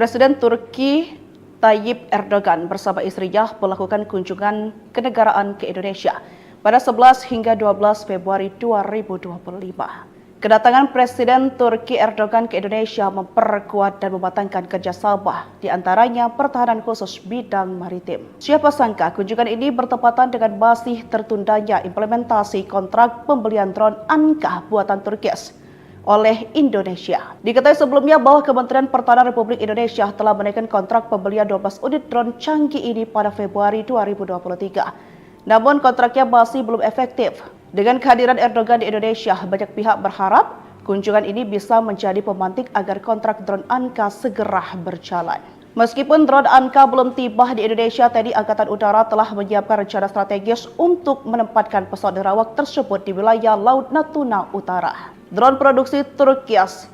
Presiden Turki Tayyip Erdogan bersama istrinya melakukan kunjungan kenegaraan ke Indonesia pada 11 hingga 12 Februari 2025. Kedatangan Presiden Turki Erdogan ke Indonesia memperkuat dan mematangkan kerjasama, di antaranya pertahanan khusus bidang maritim. Siapa sangka kunjungan ini bertepatan dengan masih tertundanya implementasi kontrak pembelian drone Anka buatan Turkis oleh Indonesia. Diketahui sebelumnya bahwa Kementerian Pertahanan Republik Indonesia telah menaikkan kontrak pembelian 12 unit drone canggih ini pada Februari 2023. Namun kontraknya masih belum efektif. Dengan kehadiran Erdogan di Indonesia, banyak pihak berharap kunjungan ini bisa menjadi pemantik agar kontrak drone Anka segera berjalan. Meskipun drone Anka belum tiba di Indonesia, TNI Angkatan Udara telah menyiapkan rencana strategis untuk menempatkan pesawat nirawak tersebut di wilayah Laut Natuna Utara. Drone produksi Turkis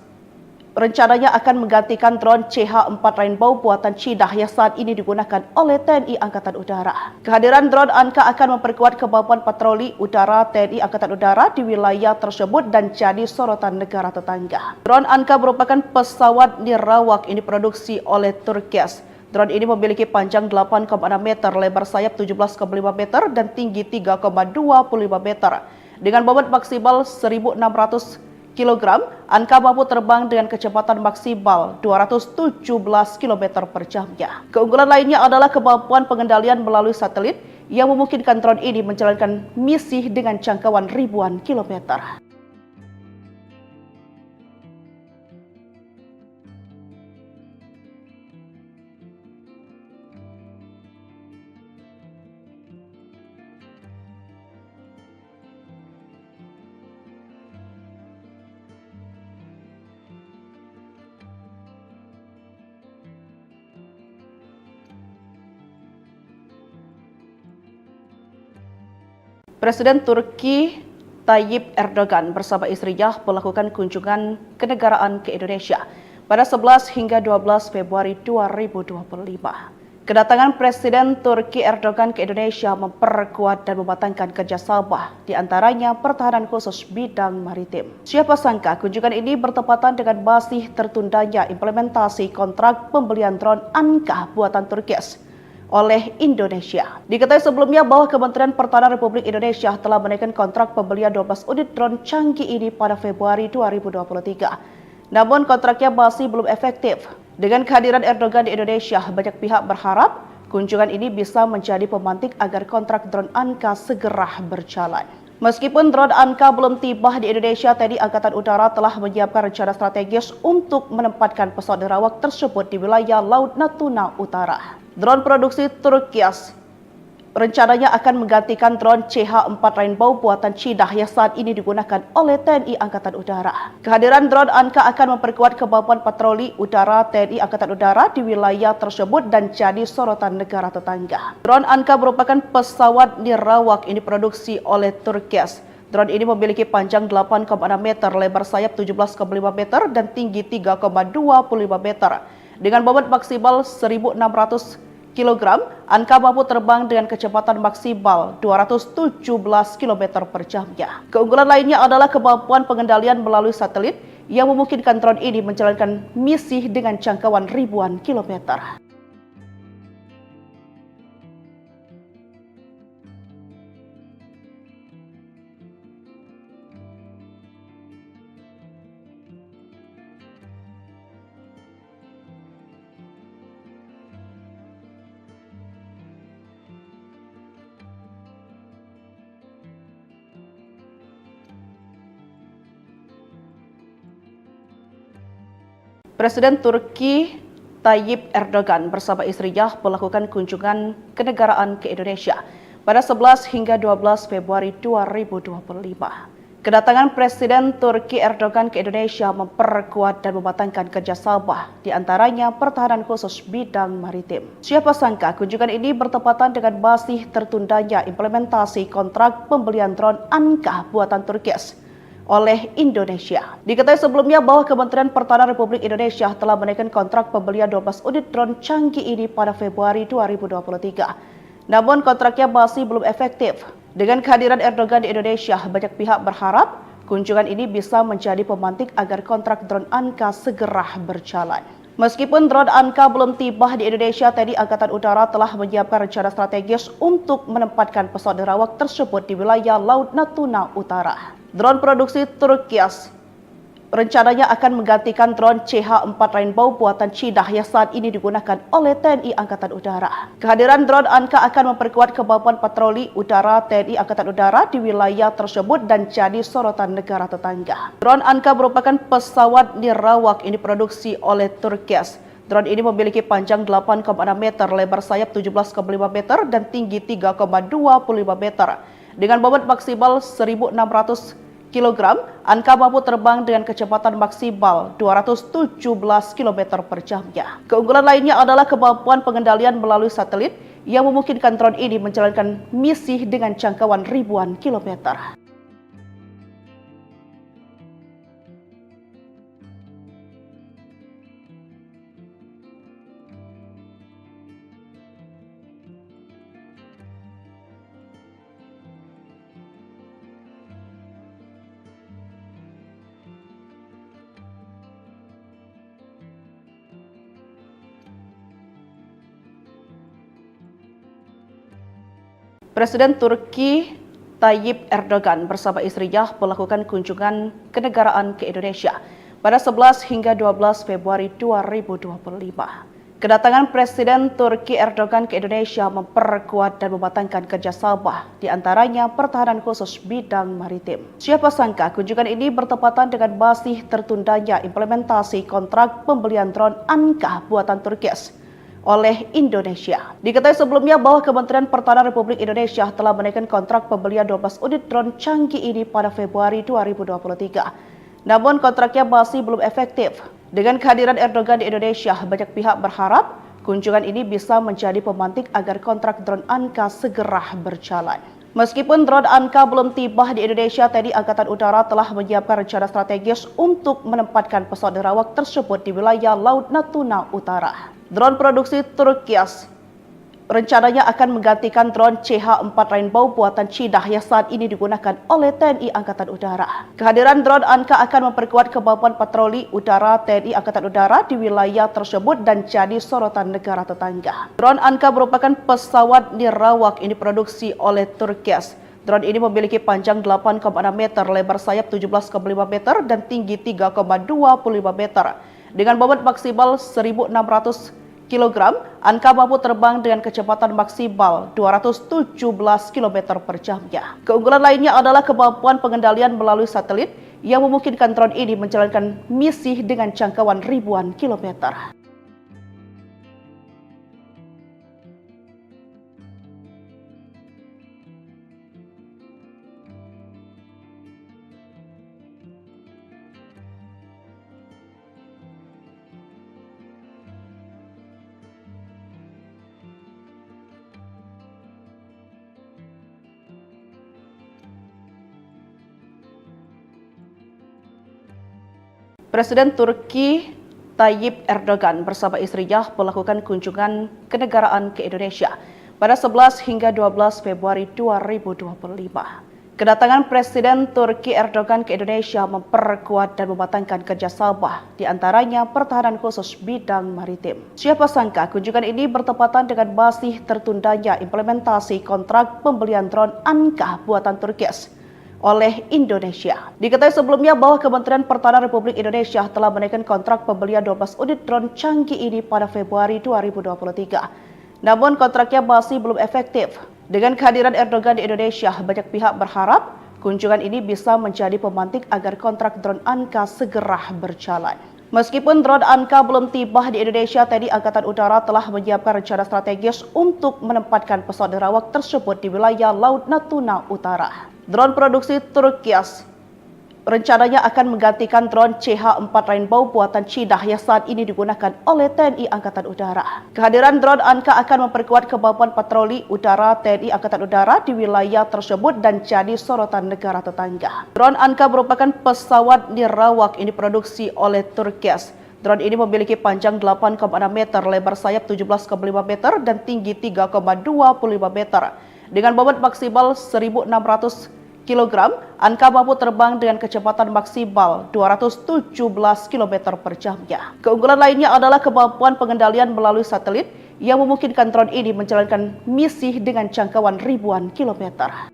rencananya akan menggantikan drone CH-4 Rainbow buatan Cina yang saat ini digunakan oleh TNI Angkatan Udara. Kehadiran drone Anka akan memperkuat kemampuan patroli udara TNI Angkatan Udara di wilayah tersebut dan jadi sorotan negara tetangga. Drone Anka merupakan pesawat nirawak ini diproduksi oleh Turkis. Drone ini memiliki panjang 8,6 meter, lebar sayap 17,5 meter, dan tinggi 3,25 meter. Dengan bobot maksimal 1.600 kg, Anka mampu terbang dengan kecepatan maksimal 217 km per jamnya. Keunggulan lainnya adalah kemampuan pengendalian melalui satelit yang memungkinkan drone ini menjalankan misi dengan jangkauan ribuan kilometer. Presiden Turki Tayyip Erdogan bersama istrinya melakukan kunjungan kenegaraan ke Indonesia pada 11 hingga 12 Februari 2025. Kedatangan Presiden Turki Erdogan ke Indonesia memperkuat dan mematangkan kerjasama, di antaranya pertahanan khusus bidang maritim. Siapa sangka kunjungan ini bertepatan dengan masih tertundanya implementasi kontrak pembelian drone Anka buatan Turkis oleh Indonesia. Diketahui sebelumnya bahwa Kementerian Pertahanan Republik Indonesia telah menaikkan kontrak pembelian 12 unit drone canggih ini pada Februari 2023. Namun kontraknya masih belum efektif. Dengan kehadiran Erdogan di Indonesia, banyak pihak berharap kunjungan ini bisa menjadi pemantik agar kontrak drone Anka segera berjalan. Meskipun drone Anka belum tiba di Indonesia, TNI Angkatan Udara telah menyiapkan rencana strategis untuk menempatkan pesawat nirawak tersebut di wilayah Laut Natuna Utara. Drone produksi Turkis rencananya akan menggantikan drone CH-4 Rainbow buatan Cina yang saat ini digunakan oleh TNI Angkatan Udara. Kehadiran drone Anka akan memperkuat kemampuan patroli udara TNI Angkatan Udara di wilayah tersebut dan jadi sorotan negara tetangga. Drone Anka merupakan pesawat nirawak ini diproduksi oleh Turkis. Drone ini memiliki panjang 8,6 meter, lebar sayap 17,5 meter, dan tinggi 3,25 meter. Dengan bobot maksimal 1.600 kg, Anka mampu terbang dengan kecepatan maksimal 217 km per jamnya. Keunggulan lainnya adalah kemampuan pengendalian melalui satelit yang memungkinkan drone ini menjalankan misi dengan jangkauan ribuan kilometer. Presiden Turki Tayyip Erdogan bersama istrinya melakukan kunjungan kenegaraan ke Indonesia pada 11 hingga 12 Februari 2025. Kedatangan Presiden Turki Erdogan ke Indonesia memperkuat dan mematangkan kerjasama, di antaranya pertahanan khusus bidang maritim. Siapa sangka kunjungan ini bertepatan dengan masih tertundanya implementasi kontrak pembelian drone Anka buatan Turkis oleh Indonesia. Diketahui sebelumnya bahwa Kementerian Pertahanan Republik Indonesia telah menaikkan kontrak pembelian 12 unit drone canggih ini pada Februari 2023. Namun kontraknya masih belum efektif. Dengan kehadiran Erdogan di Indonesia, banyak pihak berharap kunjungan ini bisa menjadi pemantik agar kontrak drone Anka segera berjalan. Meskipun drone Anka belum tiba di Indonesia, TNI Angkatan Udara telah menyiapkan rencana strategis untuk menempatkan pesawat nirawak tersebut di wilayah Laut Natuna Utara. Drone produksi Turkias rencananya akan menggantikan drone CH-4 Rainbow buatan Cina yang saat ini digunakan oleh TNI Angkatan Udara. Kehadiran drone Anka akan memperkuat kemampuan patroli udara TNI Angkatan Udara di wilayah tersebut dan jadi sorotan negara tetangga. Drone Anka merupakan pesawat nirawak yang diproduksi oleh Turkias. Drone ini memiliki panjang 8,6 meter, lebar sayap 17,5 meter, dan tinggi 3,25 meter. Dengan bobot maksimal 1.600 kg, Anka mampu terbang dengan kecepatan maksimal 217 km per jamnya. Keunggulan lainnya adalah kemampuan pengendalian melalui satelit yang memungkinkan drone ini menjalankan misi dengan jangkauan ribuan kilometer. Presiden Turki Tayyip Erdogan bersama istrinya melakukan kunjungan kenegaraan ke Indonesia pada 11 hingga 12 Februari 2025. Kedatangan Presiden Turki Erdogan ke Indonesia memperkuat dan mematangkan kerjasama, di antaranya pertahanan khusus bidang maritim. Siapa sangka kunjungan ini bertepatan dengan masih tertundanya implementasi kontrak pembelian drone Anka buatan Turkias oleh Indonesia. Diketahui sebelumnya bahwa Kementerian Pertahanan Republik Indonesia telah menaikkan kontrak pembelian 12 unit drone canggih ini pada Februari 2023. Namun kontraknya masih belum efektif. Dengan kehadiran Erdogan di Indonesia, banyak pihak berharap kunjungan ini bisa menjadi pemantik agar kontrak drone Anka segera berjalan. Meskipun drone Anka belum tiba di Indonesia, TNI Angkatan Udara telah menyiapkan rencana strategis untuk menempatkan pesawat nirawak tersebut di wilayah Laut Natuna Utara. Drone produksi Turkias rencananya akan menggantikan drone CH-4 Rainbow buatan Cina yang saat ini digunakan oleh TNI Angkatan Udara. Kehadiran drone Anka akan memperkuat kemampuan patroli udara TNI Angkatan Udara di wilayah tersebut dan jadi sorotan negara tetangga. Drone Anka merupakan pesawat nirawak yang diproduksi oleh Turkias. Drone ini memiliki panjang 8,6 meter, lebar sayap 17,5 meter, dan tinggi 3,25 meter. Dengan bobot maksimal 1.600 kg, Anka mampu terbang dengan kecepatan maksimal 217 km per jamnya. Keunggulan lainnya adalah kemampuan pengendalian melalui satelit yang memungkinkan drone ini menjalankan misi dengan jangkauan ribuan kilometer. Presiden Turki Tayyip Erdogan bersama istrinya melakukan kunjungan kenegaraan ke Indonesia pada 11 hingga 12 Februari 2025. Kedatangan Presiden Turki Erdogan ke Indonesia memperkuat dan mematangkan kerjasama, di antaranya pertahanan khusus bidang maritim. Siapa sangka kunjungan ini bertepatan dengan masih tertundanya implementasi kontrak pembelian drone Anka buatan Turkias oleh Indonesia. Diketahui sebelumnya bahwa Kementerian Pertahanan Republik Indonesia telah menaikkan kontrak pembelian 12 unit drone canggih ini pada Februari 2023. Namun kontraknya masih belum efektif. Dengan kehadiran Erdogan di Indonesia, banyak pihak berharap kunjungan ini bisa menjadi pemantik agar kontrak drone Anka segera berjalan. Meskipun drone Anka belum tiba di Indonesia, TNI Angkatan Udara telah menyiapkan rencana strategis untuk menempatkan pesawat nirawak tersebut di wilayah Laut Natuna Utara. Drone produksi Turkias rencananya akan menggantikan drone CH-4 Rainbow buatan Cina yang saat ini digunakan oleh TNI Angkatan Udara. Kehadiran drone Anka akan memperkuat kemampuan patroli udara TNI Angkatan Udara di wilayah tersebut dan jadi sorotan negara tetangga. Drone Anka merupakan pesawat nirawak yang diproduksi oleh Turkias. Drone ini memiliki panjang 8,6 meter, lebar sayap 17,5 meter, dan tinggi 3,25 meter. Dengan bobot maksimal 1.600 kg, Anka mampu terbang dengan kecepatan maksimal 217 km per jamnya. Keunggulan lainnya adalah kemampuan pengendalian melalui satelit yang memungkinkan drone ini menjalankan misi dengan jangkauan ribuan kilometer.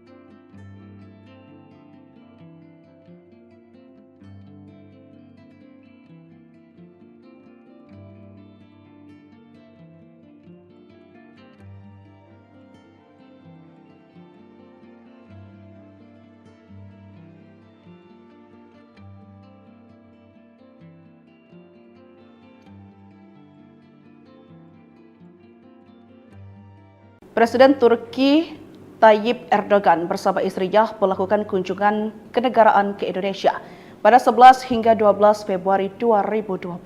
Presiden Turki Tayyip Erdogan bersama istrinya melakukan kunjungan kenegaraan ke Indonesia pada 11 hingga 12 Februari 2025.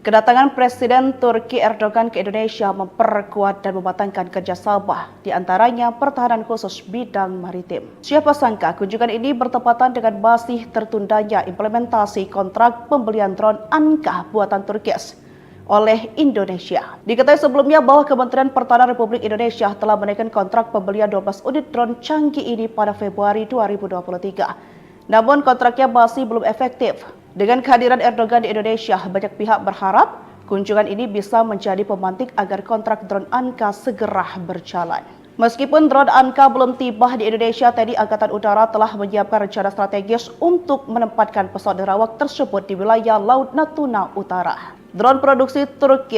Kedatangan Presiden Turki Erdogan ke Indonesia memperkuat dan mematangkan kerjasama, di antaranya pertahanan khusus bidang maritim. Siapa sangka kunjungan ini bertepatan dengan masih tertundanya implementasi kontrak pembelian drone Anka buatan Turki oleh Indonesia. Diketahui sebelumnya bahwa Kementerian Pertahanan Republik Indonesia telah menaikkan kontrak pembelian 12 unit drone canggih ini pada Februari 2023. Namun kontraknya masih belum efektif. Dengan kehadiran Erdogan di Indonesia, banyak pihak berharap kunjungan ini bisa menjadi pemantik agar kontrak drone Anka segera berjalan. Meskipun drone Anka belum tiba di Indonesia, TNI Angkatan Udara telah menyiapkan rencana strategis untuk menempatkan pesawat nirawak tersebut di wilayah Laut Natuna Utara. Drone produksi Turki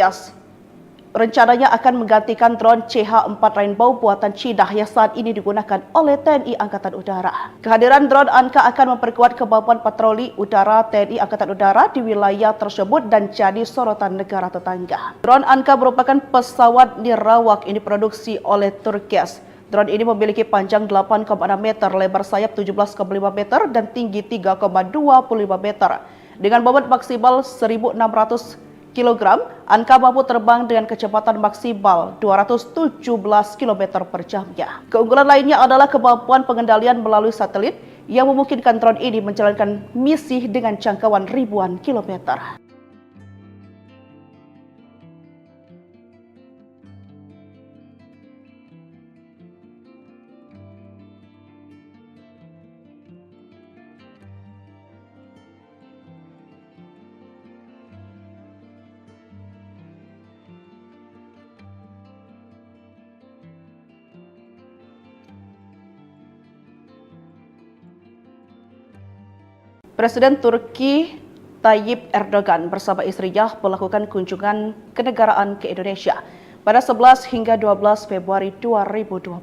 rencananya akan menggantikan drone CH-4 Rainbow buatan Cina yang saat ini digunakan oleh TNI Angkatan Udara. Kehadiran drone Anka akan memperkuat kemampuan patroli udara TNI Angkatan Udara di wilayah tersebut dan jadi sorotan negara tetangga. Drone Anka merupakan pesawat nirawak ini diproduksi oleh Turki. Drone ini memiliki panjang 8,6 meter, lebar sayap 17,5 meter, dan tinggi 3,25 meter. Dengan bobot maksimal 1.600 kg, Anka mampu terbang dengan kecepatan maksimal 217 km per jamnya. Keunggulan lainnya adalah kemampuan pengendalian melalui satelit yang memungkinkan drone ini menjalankan misi dengan jangkauan ribuan kilometer. Presiden Turki Tayyip Erdogan bersama istrinya melakukan kunjungan kenegaraan ke Indonesia pada 11 hingga 12 Februari 2025.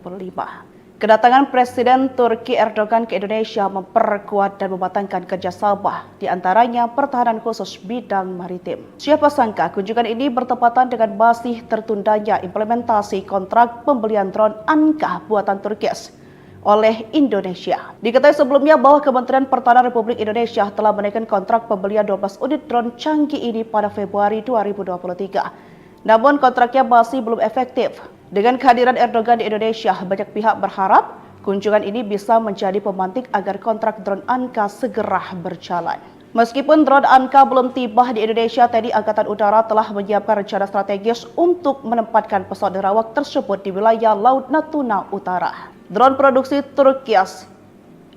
Kedatangan Presiden Turki Erdogan ke Indonesia memperkuat dan mematangkan kerjasama, di antaranya pertahanan khusus bidang maritim. Siapa sangka kunjungan ini bertepatan dengan masih tertundanya implementasi kontrak pembelian drone Anka buatan Turki oleh Indonesia. Diketahui sebelumnya bahwa Kementerian Pertahanan Republik Indonesia telah menaikkan kontrak pembelian 12 unit drone canggih ini pada Februari 2023. Namun kontraknya masih belum efektif. Dengan kehadiran Erdogan di Indonesia, banyak pihak berharap kunjungan ini bisa menjadi pemantik agar kontrak drone Anka segera berjalan. Meskipun drone Anka belum tiba di Indonesia, TNI Angkatan Udara telah menyiapkan rencana strategis untuk menempatkan pesawat nirawak tersebut di wilayah Laut Natuna Utara. Drone produksi Turki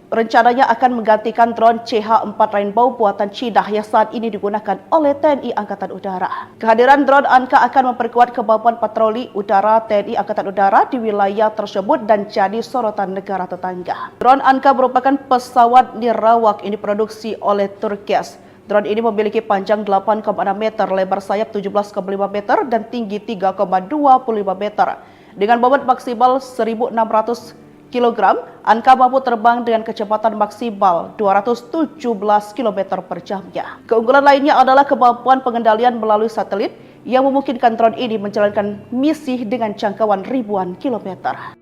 rencananya akan menggantikan drone CH-4 Rainbow buatan Cina yang saat ini digunakan oleh TNI Angkatan Udara. Kehadiran drone Anka akan memperkuat kemampuan patroli udara TNI Angkatan Udara di wilayah tersebut dan jadi sorotan negara tetangga. Drone Anka merupakan pesawat nirawak ini diproduksi oleh Turki. Drone ini memiliki panjang 8,6 meter, lebar sayap 17,5 meter, dan tinggi 3,25 meter. Dengan bobot maksimal 1.600 kg, Anka mampu terbang dengan kecepatan maksimal 217 km per jamnya. Keunggulan lainnya adalah kemampuan pengendalian melalui satelit yang memungkinkan drone ini menjalankan misi dengan jangkauan ribuan kilometer.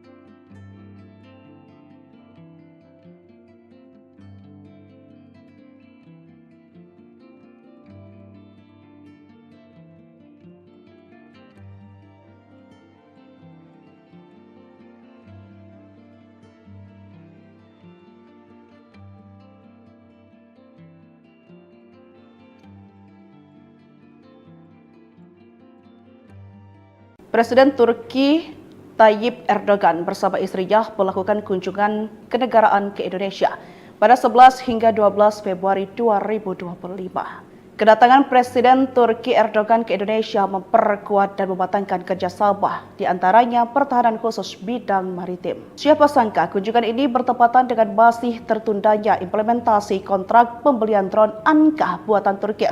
Presiden Turki Tayyip Erdogan bersama istrinya melakukan kunjungan kenegaraan ke Indonesia pada 11 hingga 12 Februari 2025. Kedatangan Presiden Turki Erdogan ke Indonesia memperkuat dan mematangkan kerjasama, di antaranya pertahanan khusus bidang maritim. Siapa sangka kunjungan ini bertepatan dengan masih tertundanya implementasi kontrak pembelian drone Anka buatan Turki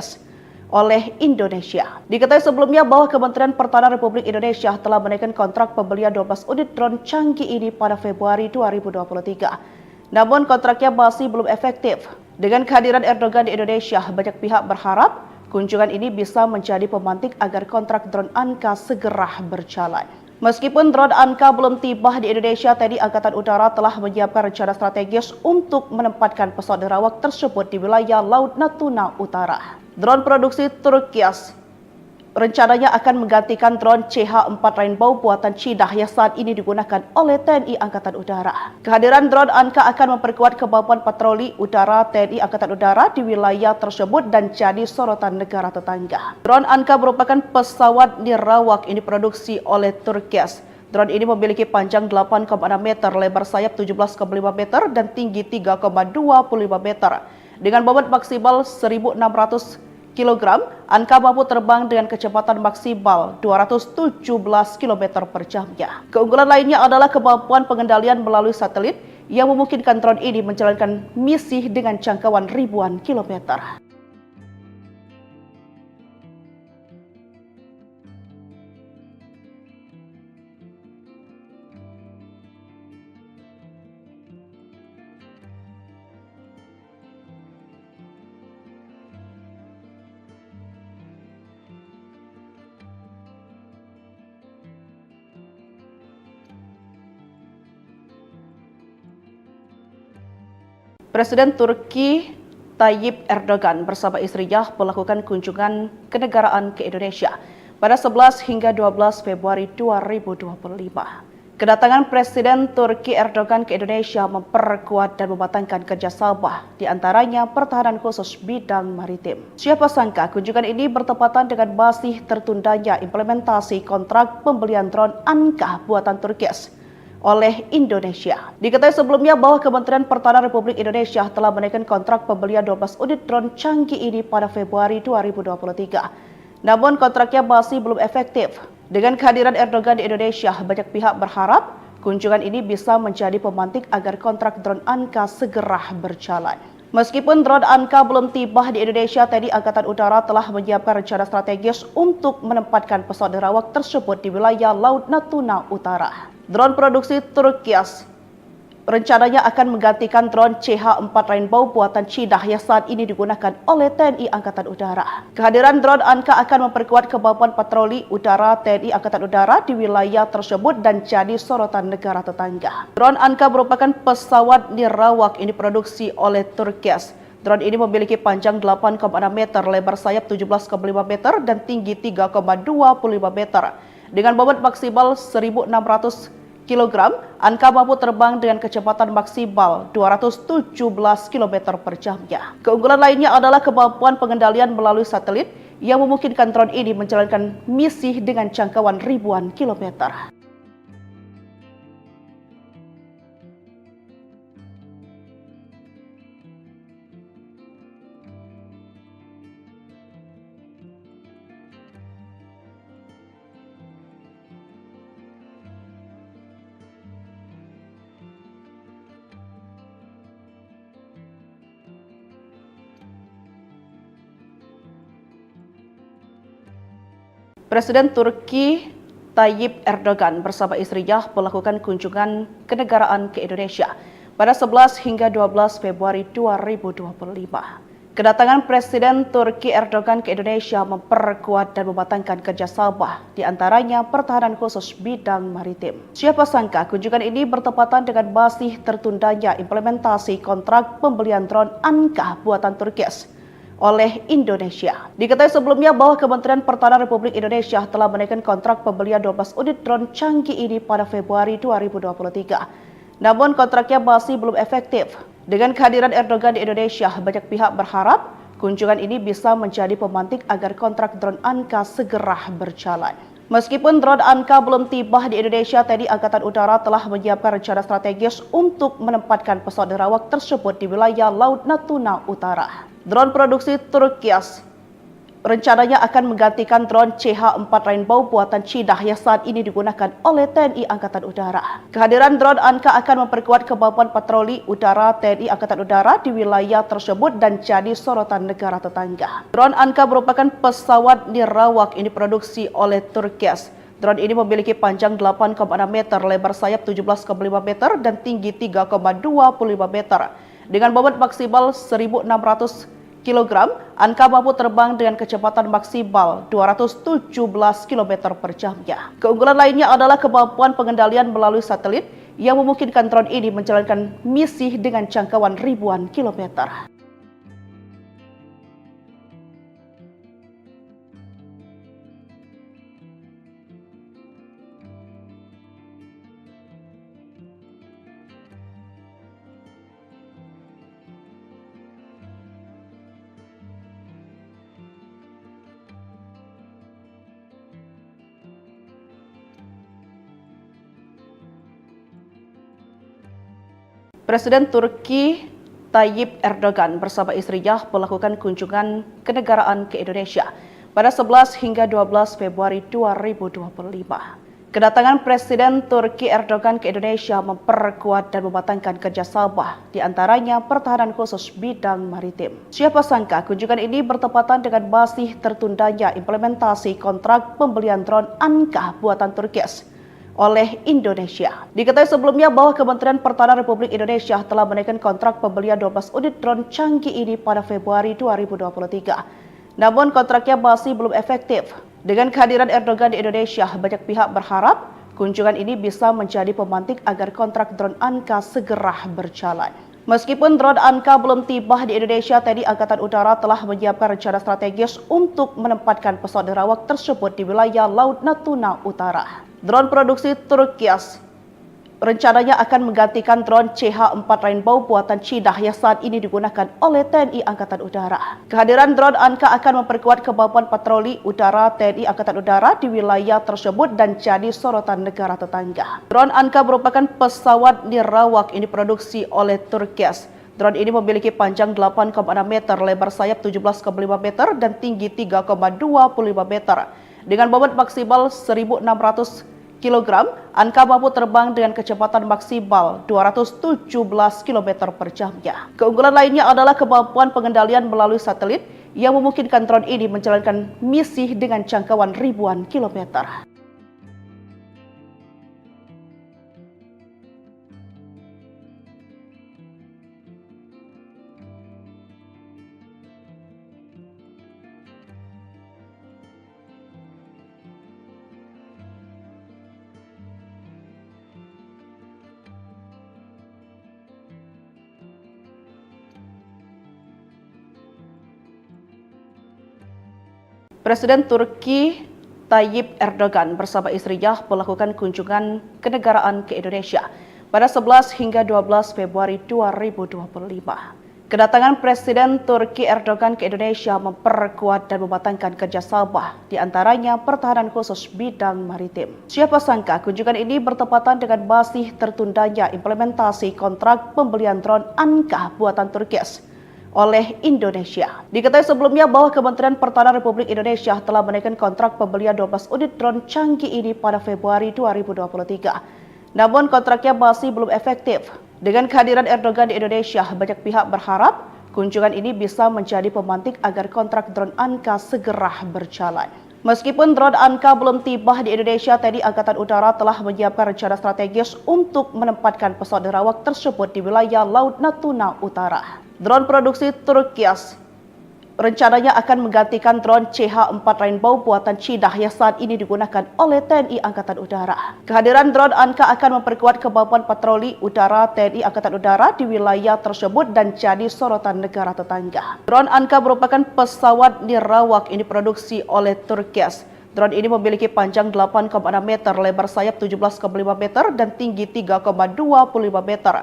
oleh Indonesia. Diketahui sebelumnya bahwa Kementerian Pertahanan Republik Indonesia telah menaikkan kontrak pembelian 12 unit drone canggih ini pada Februari 2023. Namun kontraknya masih belum efektif. Dengan kehadiran Erdogan di Indonesia, banyak pihak berharap kunjungan ini bisa menjadi pemantik agar kontrak drone Anka segera berjalan. Meskipun drone Anka belum tiba di Indonesia, TNI Angkatan Udara telah menyiapkan rencana strategis untuk menempatkan pesawat nerawak tersebut di wilayah Laut Natuna Utara. Drone produksi Turki rencananya akan menggantikan drone CH-4 Rainbow buatan Cina yang saat ini digunakan oleh TNI Angkatan Udara. Kehadiran drone Anka akan memperkuat kemampuan patroli udara TNI Angkatan Udara di wilayah tersebut dan jadi sorotan negara tetangga. Drone Anka merupakan pesawat nirawak ini diproduksi oleh Turki. Drone ini memiliki panjang 8,6 meter, lebar sayap 17,5 meter, dan tinggi 3,25 meter. Dengan bobot maksimal 1.600 kg, Anka mampu terbang dengan kecepatan maksimal 217 km per jamnya. Keunggulan lainnya adalah kemampuan pengendalian melalui satelit yang memungkinkan drone ini menjalankan misi dengan jangkauan ribuan kilometer. Presiden Turki Tayyip Erdogan bersama istrinya melakukan kunjungan kenegaraan ke Indonesia pada 11 hingga 12 Februari 2025. Kedatangan Presiden Turki Erdogan ke Indonesia memperkuat dan mematangkan kerjasama, di antaranya pertahanan khusus bidang maritim. Siapa sangka kunjungan ini bertepatan dengan masih tertundanya implementasi kontrak pembelian drone Anka buatan Turki oleh Indonesia. Diketahui sebelumnya bahwa Kementerian Pertahanan Republik Indonesia telah menaikkan kontrak pembelian 12 unit drone canggih ini pada Februari 2023. Namun kontraknya masih belum efektif. Dengan kehadiran Erdogan di Indonesia, banyak pihak berharap kunjungan ini bisa menjadi pemantik agar kontrak drone Anka segera berjalan. Meskipun drone Anka belum tiba di Indonesia, TNI Angkatan Udara telah menyiapkan rencana strategis untuk menempatkan pesawat nerawak tersebut di wilayah Laut Natuna Utara. Drone produksi Turki rencananya akan menggantikan drone CH-4 Rainbow buatan Cina yang saat ini digunakan oleh TNI Angkatan Udara. Kehadiran drone Anka akan memperkuat kemampuan patroli udara TNI Angkatan Udara di wilayah tersebut dan jadi sorotan negara tetangga. Drone Anka merupakan pesawat nirawak ini diproduksi oleh Turki. Drone ini memiliki panjang 8,6 meter, lebar sayap 17,5 meter, dan tinggi 3,25 meter. Dengan bobot maksimal 1.600 kg, Anka mampu terbang dengan kecepatan maksimal 217 km per jamnya. Keunggulan lainnya adalah kemampuan pengendalian melalui satelit yang memungkinkan drone ini menjalankan misi dengan jangkauan ribuan kilometer. Presiden Turki Tayyip Erdogan bersama istrinya melakukan kunjungan kenegaraan ke Indonesia pada 11 hingga 12 Februari 2025. Kedatangan Presiden Turki Erdogan ke Indonesia memperkuat dan mematangkan kerjasama, di antaranya pertahanan khusus bidang maritim. Siapa sangka kunjungan ini bertepatan dengan masih tertundanya implementasi kontrak pembelian drone Anka buatan Turki oleh Indonesia. Diketahui sebelumnya bahwa Kementerian Pertahanan Republik Indonesia telah menaikkan kontrak pembelian 12 unit drone canggih ini pada Februari 2023. Namun kontraknya masih belum efektif. Dengan kehadiran Erdogan di Indonesia, banyak pihak berharap kunjungan ini bisa menjadi pemantik agar kontrak drone Anka segera berjalan. Meskipun drone Anka belum tiba di Indonesia, TNI Angkatan Udara telah menyiapkan rencana strategis untuk menempatkan pesawat nerawak tersebut di wilayah Laut Natuna Utara. Drone produksi Turkias rencananya akan menggantikan drone CH-4 Rainbow buatan Cina yang saat ini digunakan oleh TNI Angkatan Udara. Kehadiran drone Anka akan memperkuat kemampuan patroli udara TNI Angkatan Udara di wilayah tersebut dan jadi sorotan negara tetangga. Drone Anka merupakan pesawat nirawak yang diproduksi oleh Turkias. Drone ini memiliki panjang 8,6 meter, lebar sayap 17,5 meter, dan tinggi 3,25 meter. Dengan bobot maksimal 1.600 kg, Anka mampu terbang dengan kecepatan maksimal 217 km per jamnya. Keunggulan lainnya adalah kemampuan pengendalian melalui satelit yang memungkinkan drone ini menjalankan misi dengan jangkauan ribuan kilometer. Presiden Turki Tayyip Erdogan bersama istrinya melakukan kunjungan kenegaraan ke Indonesia pada 11 hingga 12 Februari 2025. Kedatangan Presiden Turki Erdogan ke Indonesia memperkuat dan mematangkan kerjasama, di antaranya pertahanan khusus bidang maritim. Siapa sangka kunjungan ini bertepatan dengan masih tertundanya implementasi kontrak pembelian drone Anka buatan Turkias oleh Indonesia. Diketahui sebelumnya bahwa Kementerian Pertahanan Republik Indonesia telah menaikkan kontrak pembelian 12 unit drone canggih ini pada Februari 2023. Namun kontraknya masih belum efektif. Dengan kehadiran Erdogan di Indonesia, banyak pihak berharap kunjungan ini bisa menjadi pemantik agar kontrak drone Anka segera berjalan. Meskipun drone Anka belum tiba di Indonesia, TNI Angkatan Udara telah menyiapkan rencana strategis untuk menempatkan pesawat nerawak tersebut di wilayah Laut Natuna Utara. Drone produksi Turkias rencananya akan menggantikan drone CH-4 Rainbow buatan Cina yang saat ini digunakan oleh TNI Angkatan Udara. Kehadiran drone Anka akan memperkuat kemampuan patroli udara TNI Angkatan Udara di wilayah tersebut dan jadi sorotan negara tetangga. Drone Anka merupakan pesawat nirawak yang diproduksi oleh Turkias. Drone ini memiliki panjang 8,6 meter, lebar sayap 17,5 meter, dan tinggi 3,25 meter. Dengan bobot maksimal 1.600 kg, Anka mampu terbang dengan kecepatan maksimal 217 km per jamnya. Keunggulan lainnya adalah kemampuan pengendalian melalui satelit yang memungkinkan drone ini menjalankan misi dengan jangkauan ribuan kilometer. Presiden Turki Tayyip Erdogan bersama istrinya melakukan kunjungan kenegaraan ke Indonesia pada 11 hingga 12 Februari 2025. Kedatangan Presiden Turki Erdogan ke Indonesia memperkuat dan mematangkan kerjasama, di antaranya pertahanan khusus bidang maritim. Siapa sangka kunjungan ini bertepatan dengan masih tertundanya implementasi kontrak pembelian drone Anka buatan Turkias oleh Indonesia. Diketahui sebelumnya bahwa Kementerian Pertahanan Republik Indonesia telah menaikkan kontrak pembelian 12 unit drone canggih ini pada Februari 2023. Namun kontraknya masih belum efektif. Dengan kehadiran Erdogan di Indonesia, banyak pihak berharap kunjungan ini bisa menjadi pemantik agar kontrak drone Anka segera berjalan. Meskipun drone Anka belum tiba di Indonesia, TNI Angkatan Udara telah menyiapkan rencana strategis untuk menempatkan pesawat nerawak tersebut di wilayah Laut Natuna Utara. Drone produksi Turkias rencananya akan menggantikan drone CH-4 Rainbow buatan Cina yang saat ini digunakan oleh TNI Angkatan Udara. Kehadiran drone Anka akan memperkuat kemampuan patroli udara TNI Angkatan Udara di wilayah tersebut dan jadi sorotan negara tetangga. Drone Anka merupakan pesawat nirawak yang diproduksi oleh Turkias. Drone ini memiliki panjang 8,6 meter, lebar sayap 17,5 meter, dan tinggi 3,25 meter.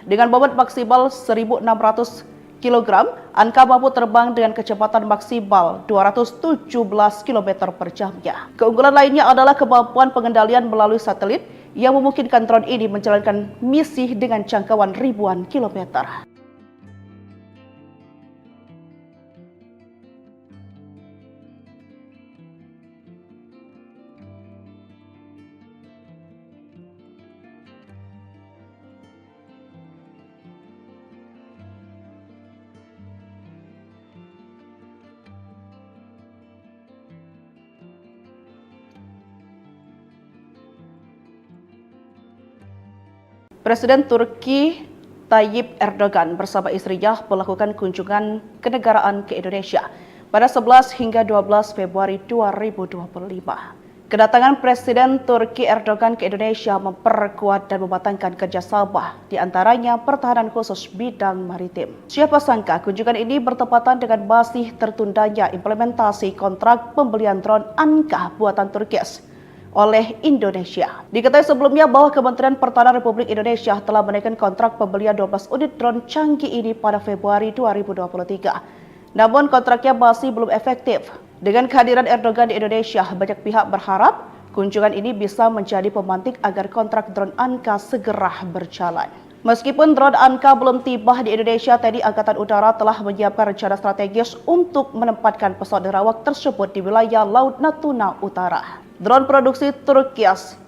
Dengan bobot maksimal 1.600 kg, Anka mampu terbang dengan kecepatan maksimal 217 km per jamnya. Keunggulan lainnya adalah kemampuan pengendalian melalui satelit yang memungkinkan drone ini menjalankan misi dengan jangkauan ribuan kilometer. Presiden Turki Tayyip Erdogan bersama istrinya melakukan kunjungan kenegaraan ke Indonesia pada 11 hingga 12 Februari 2025. Kedatangan Presiden Turki Erdogan ke Indonesia memperkuat dan mematangkan kerjasama, di antaranya pertahanan khusus bidang maritim. Siapa sangka kunjungan ini bertepatan dengan masih tertundanya implementasi kontrak pembelian drone Anka buatan Turkis oleh Indonesia. Diketahui sebelumnya bahwa Kementerian Pertahanan Republik Indonesia telah menaikkan kontrak pembelian 12 unit drone canggih ini pada Februari 2023. Namun kontraknya masih belum efektif. Dengan kehadiran Erdogan di Indonesia, banyak pihak berharap kunjungan ini bisa menjadi pemantik agar kontrak drone Anka segera berjalan. Meskipun drone Anka belum tiba di Indonesia, TNI Angkatan Udara telah menyiapkan rencana strategis untuk menempatkan pesawat nerawak tersebut di wilayah Laut Natuna Utara. Drone produksi Turkias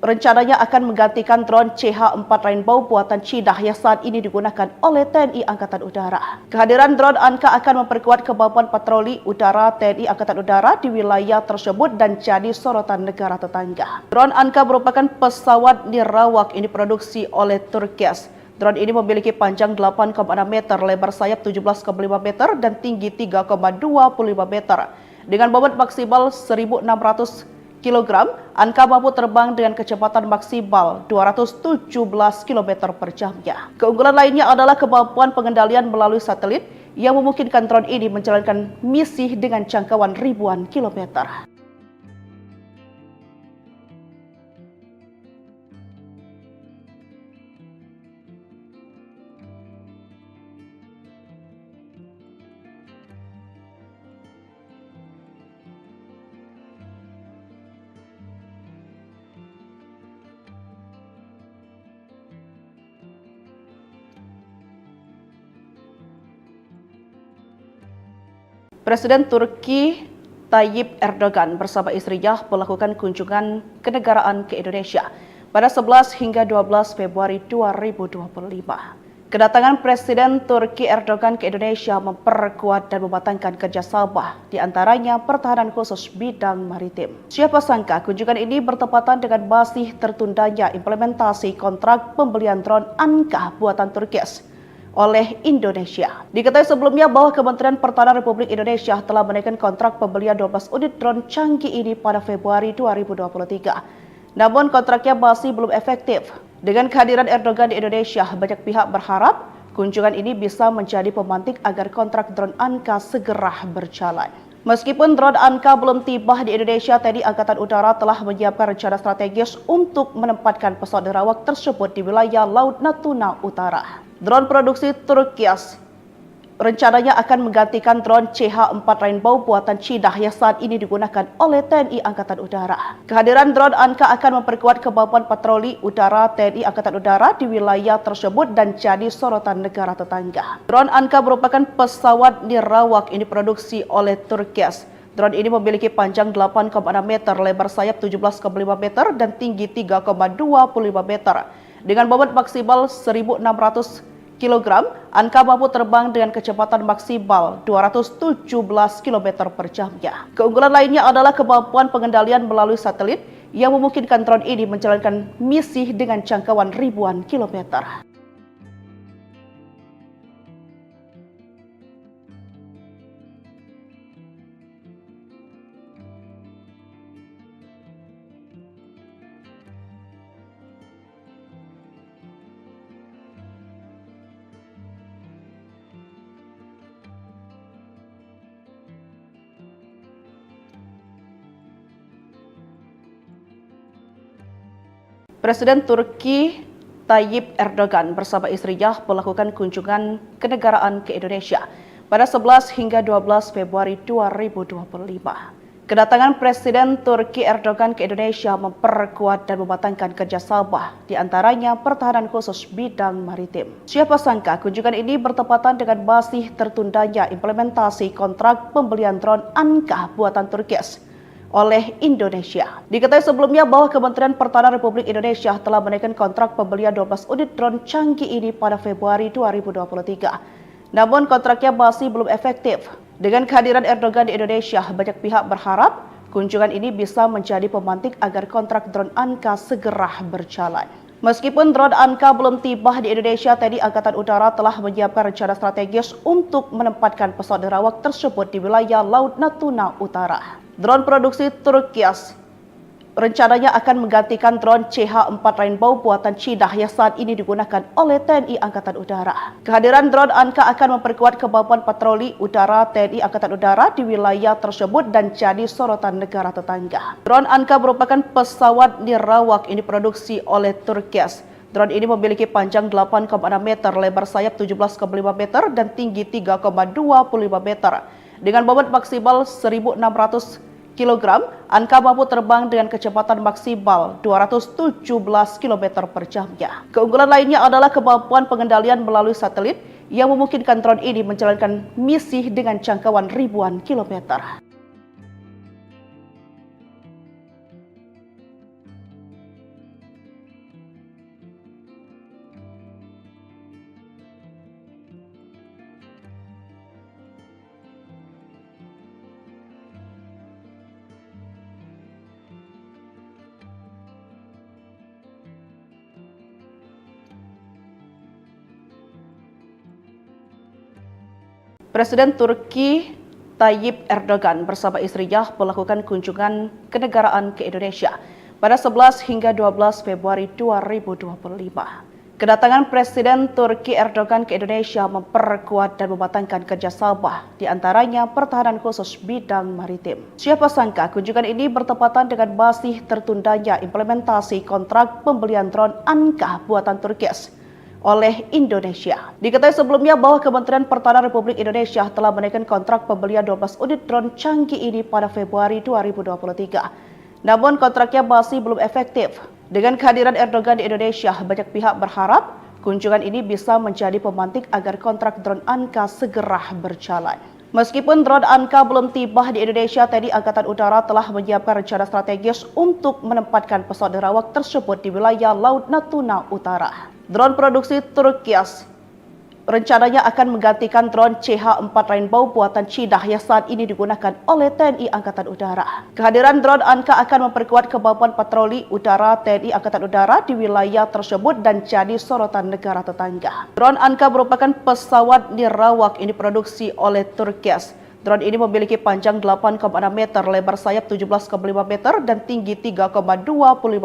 rencananya akan menggantikan drone CH-4 Rainbow buatan Cina yang saat ini digunakan oleh TNI Angkatan Udara. Kehadiran drone Anka akan memperkuat kemampuan patroli udara TNI Angkatan Udara di wilayah tersebut dan jadi sorotan negara tetangga. Drone Anka merupakan pesawat nirawak ini diproduksi oleh Turkias. Drone ini memiliki panjang 8,6 meter, lebar sayap 17,5 meter, dan tinggi 3,25 meter. Dengan bobot maksimal 1.600 kg, Anka mampu terbang dengan kecepatan maksimal 217 km per jamnya. Keunggulan lainnya adalah kemampuan pengendalian melalui satelit yang memungkinkan drone ini menjalankan misi dengan jangkauan ribuan kilometer. Presiden Turki Tayyip Erdogan bersama istrinya melakukan kunjungan kenegaraan ke Indonesia pada 11 hingga 12 Februari 2025. Kedatangan Presiden Turki Erdogan ke Indonesia memperkuat dan mematangkan kerjasama, di antaranya pertahanan khusus bidang maritim. Siapa sangka kunjungan ini bertepatan dengan masih tertundanya implementasi kontrak pembelian drone Anka buatan Turkis oleh Indonesia. Diketahui sebelumnya bahwa Kementerian Pertahanan Republik Indonesia telah menaikkan kontrak pembelian 12 unit drone canggih ini pada Februari 2023. Namun kontraknya masih belum efektif. Dengan kehadiran Erdogan di Indonesia, banyak pihak berharap kunjungan ini bisa menjadi pemantik agar kontrak drone Anka segera berjalan. Meskipun drone Anka belum tiba di Indonesia, TNI Angkatan Udara telah menyiapkan rencana strategis untuk menempatkan pesawat nerawak tersebut di wilayah Laut Natuna Utara. Drone produksi Turkias rencananya akan menggantikan drone CH-4 Rainbow buatan Cina yang saat ini digunakan oleh TNI Angkatan Udara. Kehadiran drone Anka akan memperkuat kemampuan patroli udara TNI Angkatan Udara di wilayah tersebut dan jadi sorotan negara tetangga. Drone Anka merupakan pesawat nirawak ini diproduksi oleh Turkias. Drone ini memiliki panjang 8,6 meter, lebar sayap 17,5 meter, dan tinggi 3,25 meter. Dengan bobot maksimal 1.600 kg, Anka mampu terbang dengan kecepatan maksimal 217 km per jamnya. Keunggulan lainnya adalah kemampuan pengendalian melalui satelit yang memungkinkan drone ini menjalankan misi dengan jangkauan ribuan kilometer. Presiden Turki Tayyip Erdogan bersama istrinya melakukan kunjungan kenegaraan ke Indonesia pada 11 hingga 12 Februari 2025. Kedatangan Presiden Turki Erdogan ke Indonesia memperkuat dan mematangkan kerjasama, di antaranya pertahanan khusus bidang maritim. Siapa sangka kunjungan ini bertepatan dengan masih tertundanya implementasi kontrak pembelian drone Anka buatan Turki oleh Indonesia. Diketahui sebelumnya bahwa Kementerian Pertahanan Republik Indonesia telah menaikkan kontrak pembelian 12 unit drone canggih ini pada Februari 2023. Namun kontraknya masih belum efektif. Dengan kehadiran Erdogan di Indonesia, banyak pihak berharap kunjungan ini bisa menjadi pemantik agar kontrak drone Anka segera berjalan. Meskipun drone Anka belum tiba di Indonesia, TNI Angkatan Udara telah menyiapkan rencana strategis untuk menempatkan pesawat nirawak tersebut di wilayah Laut Natuna Utara. Drone produksi Turki rencananya akan menggantikan drone CH-4 Rainbow buatan Cina yang saat ini digunakan oleh TNI Angkatan Udara. Kehadiran drone Anka akan memperkuat kemampuan patroli udara TNI Angkatan Udara di wilayah tersebut dan jadi sorotan negara tetangga. Drone Anka merupakan pesawat nirawak yang diproduksi oleh Turki. Drone ini memiliki panjang 8,6 meter, lebar sayap 17,5 meter, dan tinggi 3,25 meter. Dengan bobot maksimal 1.600 kg, Anka mampu terbang dengan kecepatan maksimal 217 km per jamnya. Keunggulan lainnya adalah kemampuan pengendalian melalui satelit yang memungkinkan drone ini menjalankan misi dengan jangkauan ribuan kilometer. Presiden Turki Tayyip Erdogan bersama istrinya melakukan kunjungan kenegaraan ke Indonesia pada 11 hingga 12 Februari 2025. Kedatangan Presiden Turki Erdogan ke Indonesia memperkuat dan mematangkan kerjasama, di antaranya pertahanan khusus bidang maritim. Siapa sangka kunjungan ini bertepatan dengan masih tertundanya implementasi kontrak pembelian drone Anka buatan Turki oleh Indonesia. Diketahui sebelumnya bahwa Kementerian Pertahanan Republik Indonesia telah menaikkan kontrak pembelian 12 unit drone canggih ini pada Februari 2023. Namun kontraknya masih belum efektif. Dengan kehadiran Erdogan di Indonesia, banyak pihak berharap kunjungan ini bisa menjadi pemantik agar kontrak drone Anka segera berjalan. Meskipun drone Anka belum tiba di Indonesia, TNI Angkatan Udara telah menyiapkan rencana strategis untuk menempatkan pesawat nirawak tersebut di wilayah Laut Natuna Utara. Drone produksi Turki rencananya akan menggantikan drone CH-4 Rainbow buatan Cina yang saat ini digunakan oleh TNI Angkatan Udara. Kehadiran drone Anka akan memperkuat kemampuan patroli udara TNI Angkatan Udara di wilayah tersebut dan jadi sorotan negara tetangga. Drone Anka merupakan pesawat nirawak yang diproduksi oleh Turki. Drone ini memiliki panjang 8,6 meter, lebar sayap 17,5 meter, dan tinggi 3,25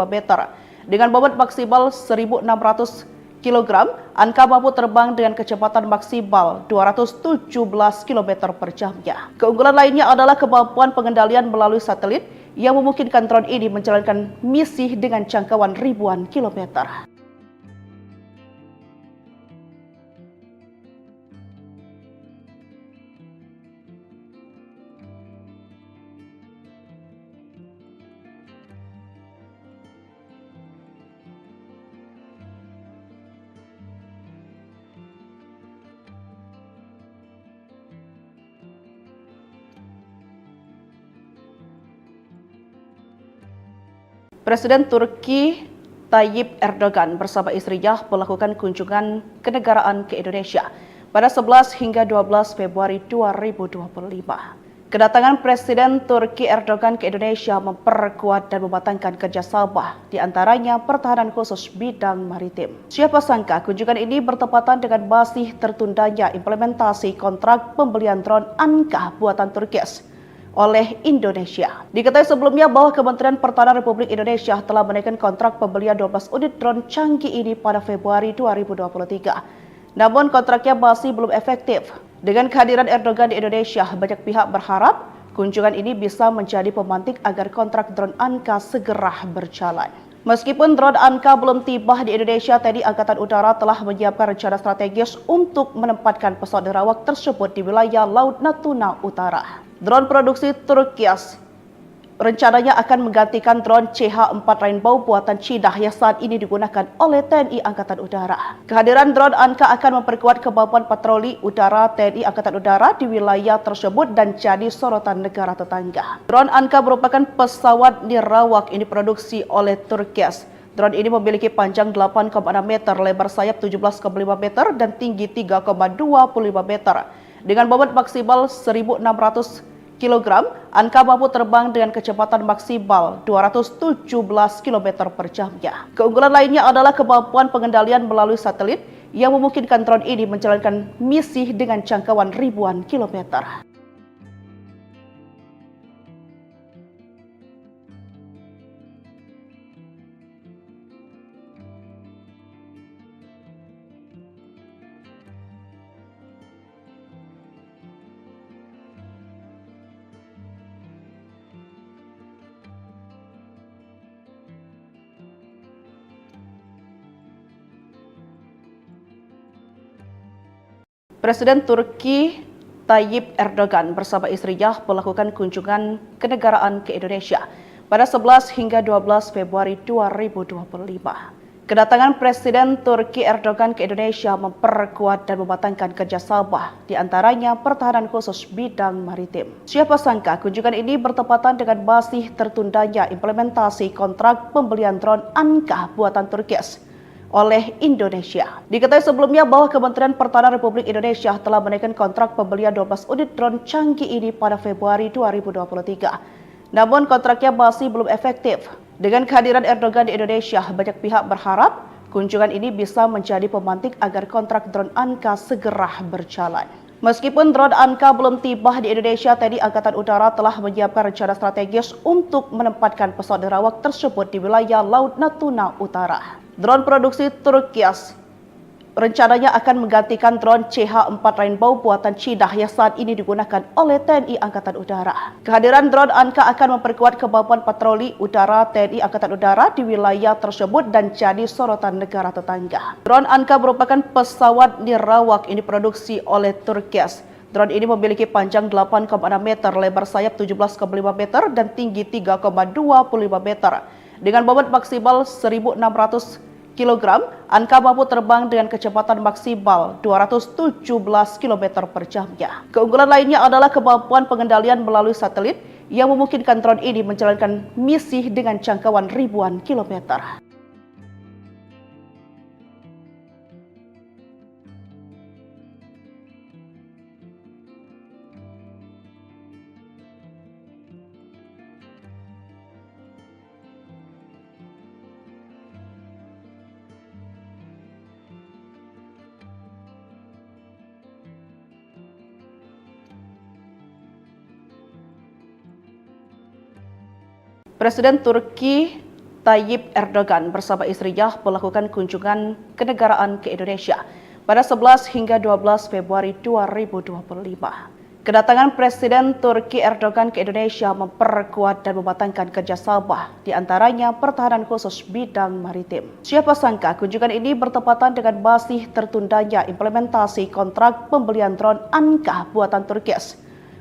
meter. Dengan bobot maksimal 1.600 kg, Anka mampu terbang dengan kecepatan maksimal 217 km per jamnya. Keunggulan lainnya adalah kemampuan pengendalian melalui satelit yang memungkinkan drone ini menjalankan misi dengan jangkauan ribuan kilometer. Presiden Turki Tayyip Erdogan bersama istrinya melakukan kunjungan kenegaraan ke Indonesia pada 11 hingga 12 Februari 2025. Kedatangan Presiden Turki Erdogan ke Indonesia memperkuat dan mematangkan kerjasama, di antaranya pertahanan khusus bidang maritim. Siapa sangka kunjungan ini bertepatan dengan masih tertundanya implementasi kontrak pembelian drone Anka buatan Turki oleh Indonesia. Diketahui sebelumnya bahwa Kementerian Pertahanan Republik Indonesia telah menaikkan kontrak pembelian 12 unit drone canggih ini pada Februari 2023. Namun kontraknya masih belum efektif. Dengan kehadiran Erdogan di Indonesia, banyak pihak berharap kunjungan ini bisa menjadi pemantik agar kontrak drone Anka segera berjalan. Meskipun drone Anka belum tiba di Indonesia, TNI Angkatan Udara telah menyiapkan rencana strategis untuk menempatkan pesawat nirawak tersebut di wilayah Laut Natuna Utara. Drone produksi Turkias rencananya akan menggantikan drone CH-4 Rainbow buatan Cina yang saat ini digunakan oleh TNI Angkatan Udara. Kehadiran drone Anka akan memperkuat kemampuan patroli udara TNI Angkatan Udara di wilayah tersebut dan jadi sorotan negara tetangga. Drone Anka merupakan pesawat nirawak yang diproduksi oleh Turkias. Drone ini memiliki panjang 8,6 meter, lebar sayap 17,5 meter, dan tinggi 3,25 meter. Dengan bobot maksimal 1.600 kg, Anka mampu terbang dengan kecepatan maksimal 217 km per jamnya. Keunggulan lainnya adalah kemampuan pengendalian melalui satelit yang memungkinkan drone ini menjalankan misi dengan jangkauan ribuan kilometer. Presiden Turki Tayyip Erdogan bersama istrinya melakukan kunjungan kenegaraan ke Indonesia pada 11 hingga 12 Februari 2025. Kedatangan Presiden Turki Erdogan ke Indonesia memperkuat dan mematangkan kerjasama, di antaranya pertahanan khusus bidang maritim. Siapa sangka kunjungan ini bertepatan dengan masih tertundanya implementasi kontrak pembelian drone Anka buatan Turkias oleh Indonesia. Diketahui sebelumnya bahwa Kementerian Pertahanan Republik Indonesia telah menaikkan kontrak pembelian 12 unit drone canggih ini pada Februari 2023. Namun kontraknya masih belum efektif. Dengan kehadiran Erdogan di Indonesia, banyak pihak berharap kunjungan ini bisa menjadi pemantik agar kontrak drone Anka segera berjalan. Meskipun drone Anka belum tiba di Indonesia, TNI Angkatan Udara telah menyiapkan rencana strategis untuk menempatkan pesawat nirawak tersebut di wilayah Laut Natuna Utara. Drone produksi Turkias rencananya akan menggantikan drone CH-4 Rainbow buatan Cina yang saat ini digunakan oleh TNI Angkatan Udara. Kehadiran drone Anka akan memperkuat kemampuan patroli udara TNI Angkatan Udara di wilayah tersebut dan jadi sorotan negara tetangga. Drone Anka merupakan pesawat nirawak yang diproduksi oleh Turkias. Drone ini memiliki panjang 8,6 meter, lebar sayap 17,5 meter, dan tinggi 3,25 meter. Dengan bobot maksimal 1.600 kg, Anka mampu terbang dengan kecepatan maksimal 217 km per jamnya. Keunggulan lainnya adalah kemampuan pengendalian melalui satelit yang memungkinkan drone ini menjalankan misi dengan jangkauan ribuan kilometer. Presiden Turki Tayyip Erdogan bersama istrinya melakukan kunjungan kenegaraan ke Indonesia pada 11 hingga 12 Februari 2025. Kedatangan Presiden Turki Erdogan ke Indonesia memperkuat dan mematangkan kerjasama, di antaranya pertahanan khusus bidang maritim. Siapa sangka kunjungan ini bertepatan dengan masih tertundanya implementasi kontrak pembelian drone Anka buatan Turkias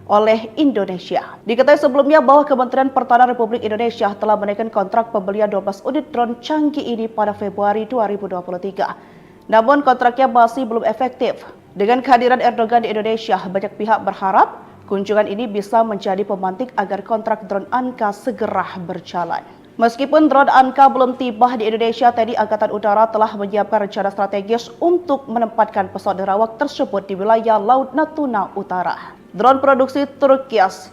oleh Indonesia. Diketahui sebelumnya bahwa Kementerian Pertahanan Republik Indonesia telah menaikkan kontrak pembelian 12 unit drone canggih ini pada Februari 2023. Namun kontraknya masih belum efektif. Dengan kehadiran Erdogan di Indonesia, banyak pihak berharap kunjungan ini bisa menjadi pemantik agar kontrak drone Anka segera berjalan. Meskipun drone Anka belum tiba di Indonesia, TNI Angkatan Udara telah menyiapkan rencana strategis untuk menempatkan pesawat nirawak tersebut di wilayah Laut Natuna Utara. Drone produksi Turkias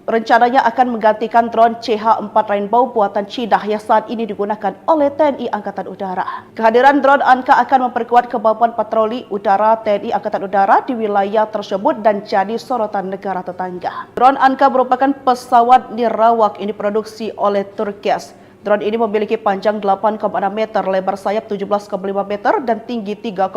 rencananya akan menggantikan drone CH-4 Rainbow buatan Cina yang saat ini digunakan oleh TNI Angkatan Udara. Kehadiran drone Anka akan memperkuat kemampuan patroli udara TNI Angkatan Udara di wilayah tersebut dan jadi sorotan negara tetangga. Drone Anka merupakan pesawat nirawak yang diproduksi oleh Turkias. Drone ini memiliki panjang 8,6 meter, lebar sayap 17,5 meter, dan tinggi 3,25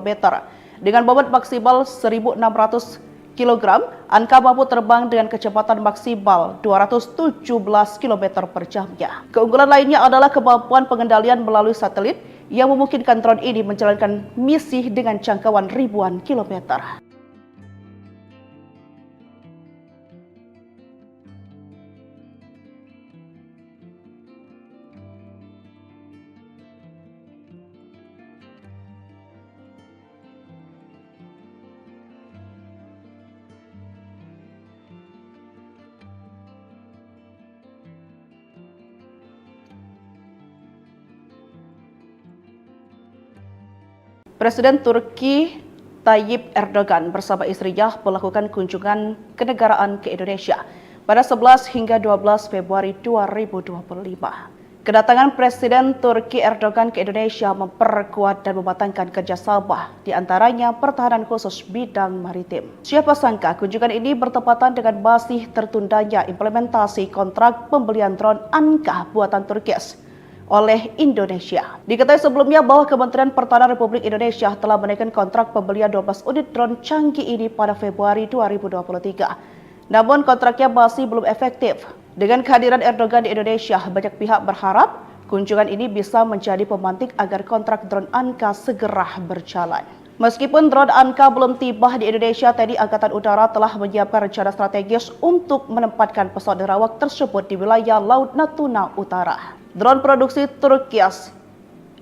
meter. Dengan bobot maksimal 1.600 kg, Anka mampu terbang dengan kecepatan maksimal 217 km per jamnya. Keunggulan lainnya adalah kemampuan pengendalian melalui satelit yang memungkinkan drone ini menjalankan misi dengan jangkauan ribuan kilometer. Presiden Turki Tayyip Erdogan bersama istrinya melakukan kunjungan kenegaraan ke Indonesia pada 11 hingga 12 Februari 2025. Kedatangan Presiden Turki Erdogan ke Indonesia memperkuat dan mematangkan kerjasama, di antaranya pertahanan khusus bidang maritim. Siapa sangka kunjungan ini bertepatan dengan masih tertundanya implementasi kontrak pembelian drone Anka buatan Turki oleh Indonesia. Diketahui sebelumnya bahwa Kementerian Pertahanan Republik Indonesia telah menaikkan kontrak pembelian 12 unit drone canggih ini pada Februari 2023. Namun kontraknya masih belum efektif. Dengan kehadiran Erdogan di Indonesia, banyak pihak berharap kunjungan ini bisa menjadi pemantik agar kontrak drone Anka segera berjalan. Meskipun drone Anka belum tiba di Indonesia, TNI Angkatan Udara telah menyiapkan rencana strategis untuk menempatkan pesawat nerawak tersebut di wilayah Laut Natuna Utara. Drone produksi Turki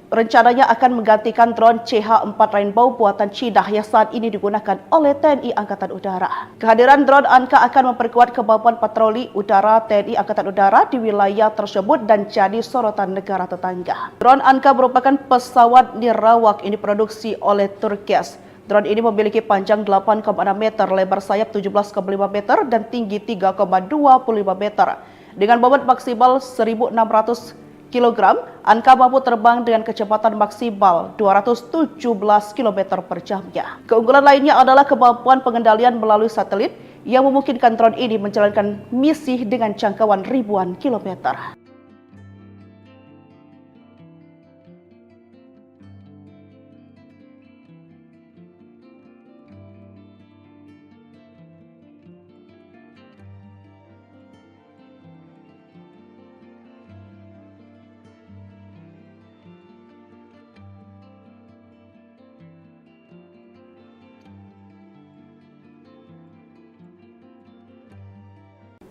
rencananya akan menggantikan drone CH-4 Rainbow buatan Cina yang saat ini digunakan oleh TNI Angkatan Udara. Kehadiran drone Anka akan memperkuat kemampuan patroli udara TNI Angkatan Udara di wilayah tersebut dan jadi sorotan negara tetangga. Drone Anka merupakan pesawat nirawak yang diproduksi oleh Turki. Drone ini memiliki panjang 8,6 meter, lebar sayap 17,5 meter, dan tinggi 3,25 meter. Dengan bobot maksimal 1.600 kg, Anka mampu terbang dengan kecepatan maksimal 217 km per jamnya. Keunggulan lainnya adalah kemampuan pengendalian melalui satelit yang memungkinkan drone ini menjalankan misi dengan jangkauan ribuan kilometer.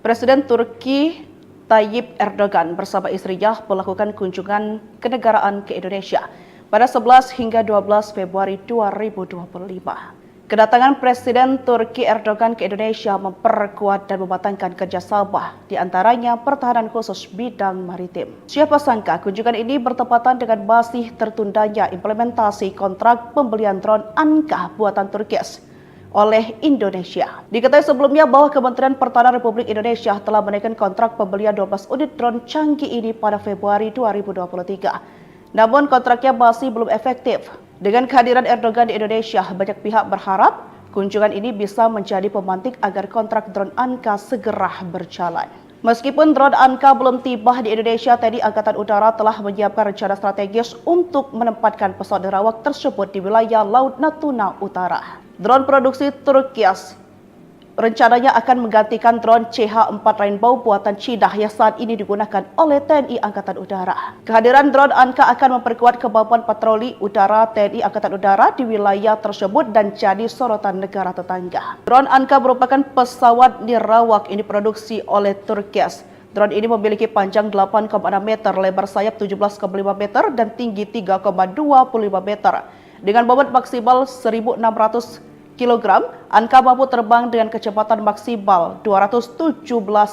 Presiden Turki Tayyip Erdogan bersama istrinya melakukan kunjungan kenegaraan ke Indonesia pada 11 hingga 12 Februari 2025. Kedatangan Presiden Turki Erdogan ke Indonesia memperkuat dan mematangkan kerjasama, di antaranya pertahanan khusus bidang maritim. Siapa sangka kunjungan ini bertepatan dengan masih tertundanya implementasi kontrak pembelian drone Anka buatan Turki oleh Indonesia. Diketahui sebelumnya bahwa Kementerian Pertahanan Republik Indonesia telah menaikkan kontrak pembelian 12 unit drone canggih ini pada Februari 2023. Namun kontraknya masih belum efektif. Dengan kehadiran Erdogan di Indonesia, banyak pihak berharap kunjungan ini bisa menjadi pemantik agar kontrak drone Anka segera berjalan. Meskipun drone Anka belum tiba di Indonesia, TNI Angkatan Udara telah menyiapkan rencana strategis untuk menempatkan pesawat nerawak tersebut di wilayah Laut Natuna Utara. Drone produksi Turki rencananya akan menggantikan drone CH-4 Rainbow buatan Cina yang saat ini digunakan oleh TNI Angkatan Udara. Kehadiran drone Anka akan memperkuat kemampuan patroli udara TNI Angkatan Udara di wilayah tersebut dan jadi sorotan negara tetangga. Drone Anka merupakan pesawat nirawak yang diproduksi oleh Turki. Drone ini memiliki panjang 8,6 meter, lebar sayap 17,5 meter, dan tinggi 3,25 meter. Dengan bobot maksimal 1.600 kg, Anka mampu terbang dengan kecepatan maksimal 217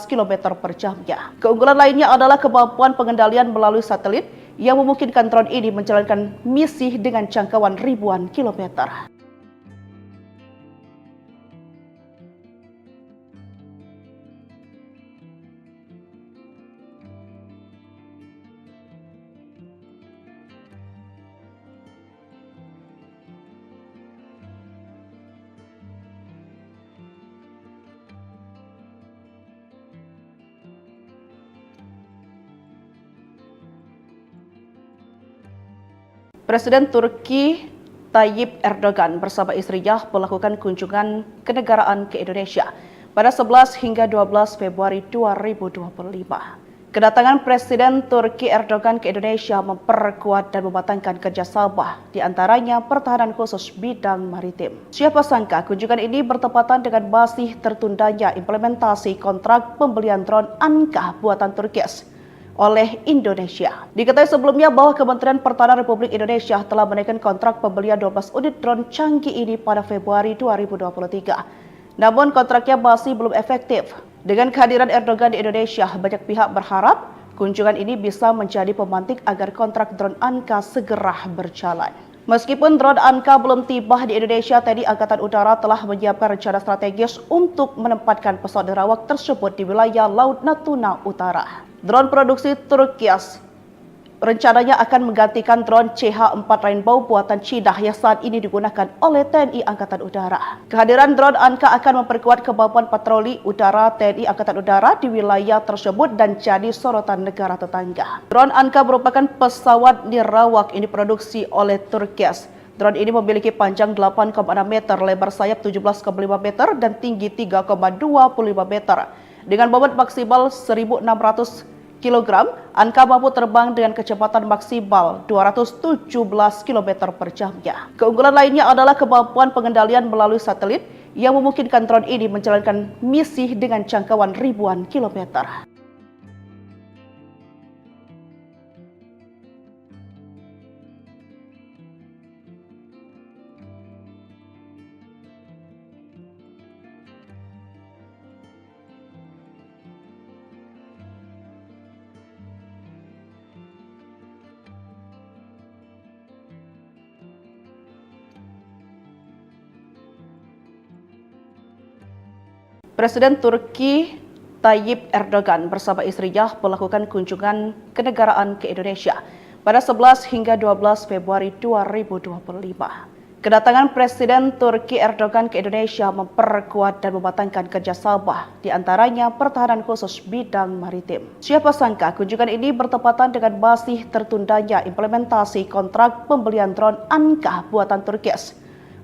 km per jamnya. Keunggulan lainnya adalah kemampuan pengendalian melalui satelit yang memungkinkan drone ini menjalankan misi dengan jangkauan ribuan kilometer. Presiden Turki Tayyip Erdogan bersama istrinya melakukan kunjungan kenegaraan ke Indonesia pada 11 hingga 12 Februari 2025. Kedatangan Presiden Turki Erdogan ke Indonesia memperkuat dan mematangkan kerjasama, di antaranya pertahanan khusus bidang maritim. Siapa sangka kunjungan ini bertepatan dengan masih tertundanya implementasi kontrak pembelian drone Anka buatan Turki oleh Indonesia. Diketahui sebelumnya bahwa Kementerian Pertahanan Republik Indonesia telah menaikkan kontrak pembelian 12 unit drone canggih ini pada Februari 2023. Namun kontraknya masih belum efektif. Dengan kehadiran Erdogan di Indonesia, banyak pihak berharap kunjungan ini bisa menjadi pemantik agar kontrak drone Anka segera berjalan. Meskipun drone Anka belum tiba di Indonesia, TNI Angkatan Udara telah menyiapkan rencana strategis untuk menempatkan pesawat nerawak tersebut di wilayah Laut Natuna Utara. Drone produksi Turki rencananya akan menggantikan drone CH-4 Rainbow buatan Cina yang saat ini digunakan oleh TNI Angkatan Udara. Kehadiran drone Anka akan memperkuat kemampuan patroli udara TNI Angkatan Udara di wilayah tersebut dan jadi sorotan negara tetangga. Drone Anka merupakan pesawat nirawak ini diproduksi oleh Turki. Drone ini memiliki panjang 8,6 meter, lebar sayap 17,5 meter, dan tinggi 3,25 meter. Dengan bobot maksimal 1.600 kg, Anka mampu terbang dengan kecepatan maksimal 217 km per jamnya. Keunggulan lainnya adalah kemampuan pengendalian melalui satelit yang memungkinkan drone ini menjalankan misi dengan jangkauan ribuan kilometer. Presiden Turki Tayyip Erdogan bersama istrinya melakukan kunjungan kenegaraan ke Indonesia pada 11 hingga 12 Februari 2025. Kedatangan Presiden Turki Erdogan ke Indonesia memperkuat dan mematangkan kerjasama, di antaranya pertahanan khusus bidang maritim. Siapa sangka kunjungan ini bertepatan dengan masih tertundanya implementasi kontrak pembelian drone Anka buatan Turki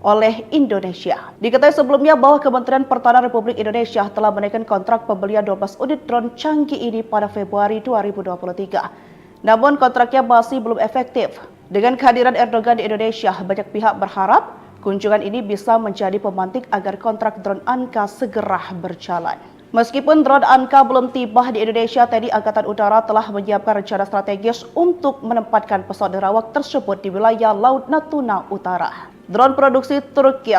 oleh Indonesia. Diketahui sebelumnya bahwa Kementerian Pertahanan Republik Indonesia telah menaikkan kontrak pembelian 12 unit drone canggih ini pada Februari 2023. Namun kontraknya masih belum efektif. Dengan kehadiran Erdogan di Indonesia, banyak pihak berharap kunjungan ini bisa menjadi pemantik agar kontrak drone Anka segera berjalan. Meskipun drone Anka belum tiba di Indonesia, TNI Angkatan Udara telah menyiapkan rencana strategis untuk menempatkan pesawat nerawak tersebut di wilayah Laut Natuna Utara. Drone produksi Turki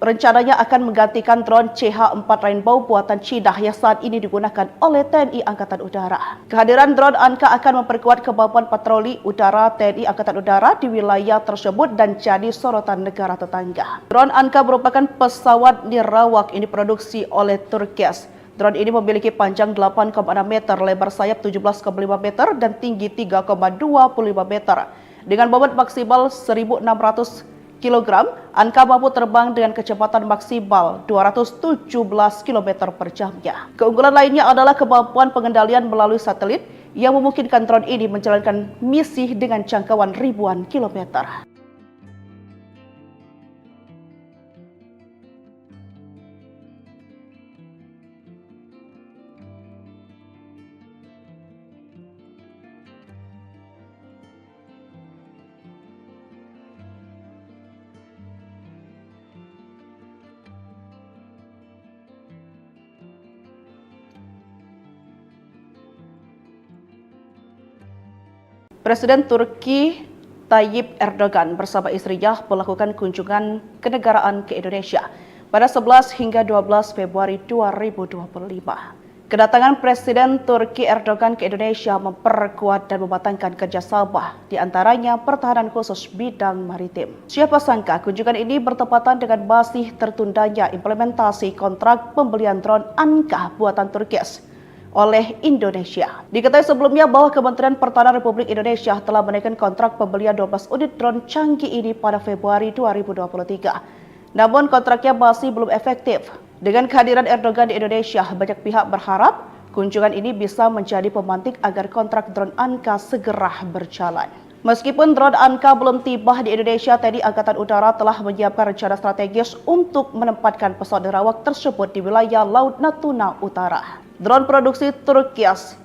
rencananya akan menggantikan drone CH-4 Rainbow buatan Cina yang saat ini digunakan oleh TNI Angkatan Udara. Kehadiran drone Anka akan memperkuat kemampuan patroli udara TNI Angkatan Udara di wilayah tersebut dan jadi sorotan negara tetangga. Drone Anka merupakan pesawat nirawak ini diproduksi oleh Turki. Drone ini memiliki panjang 8,6 meter, lebar sayap 17,5 meter, dan tinggi 3,25 meter. Dengan bobot maksimal 1.600 kg, Anka mampu terbang dengan kecepatan maksimal 217 km per jamnya. Keunggulan lainnya adalah kemampuan pengendalian melalui satelit yang memungkinkan drone ini menjalankan misi dengan jangkauan ribuan kilometer. Presiden Turki Tayyip Erdogan bersama istrinya melakukan kunjungan kenegaraan ke Indonesia pada 11 hingga 12 Februari 2025. Kedatangan Presiden Turki Erdogan ke Indonesia memperkuat dan mematangkan kerjasama, di antaranya pertahanan khusus bidang maritim. Siapa sangka kunjungan ini bertepatan dengan masih tertundanya implementasi kontrak pembelian drone Anka buatan Turki oleh Indonesia. Diketahui sebelumnya bahwa Kementerian Pertahanan Republik Indonesia telah menaikkan kontrak pembelian 12 unit drone canggih ini pada Februari 2023. Namun kontraknya masih belum efektif. Dengan kehadiran Erdogan di Indonesia, banyak pihak berharap kunjungan ini bisa menjadi pemantik agar kontrak drone Anka segera berjalan. Meskipun drone Anka belum tiba di Indonesia, TNI Angkatan Udara telah menyiapkan rencana strategis untuk menempatkan pesawat nirawak tersebut di wilayah Laut Natuna Utara. Drone produksi Turkias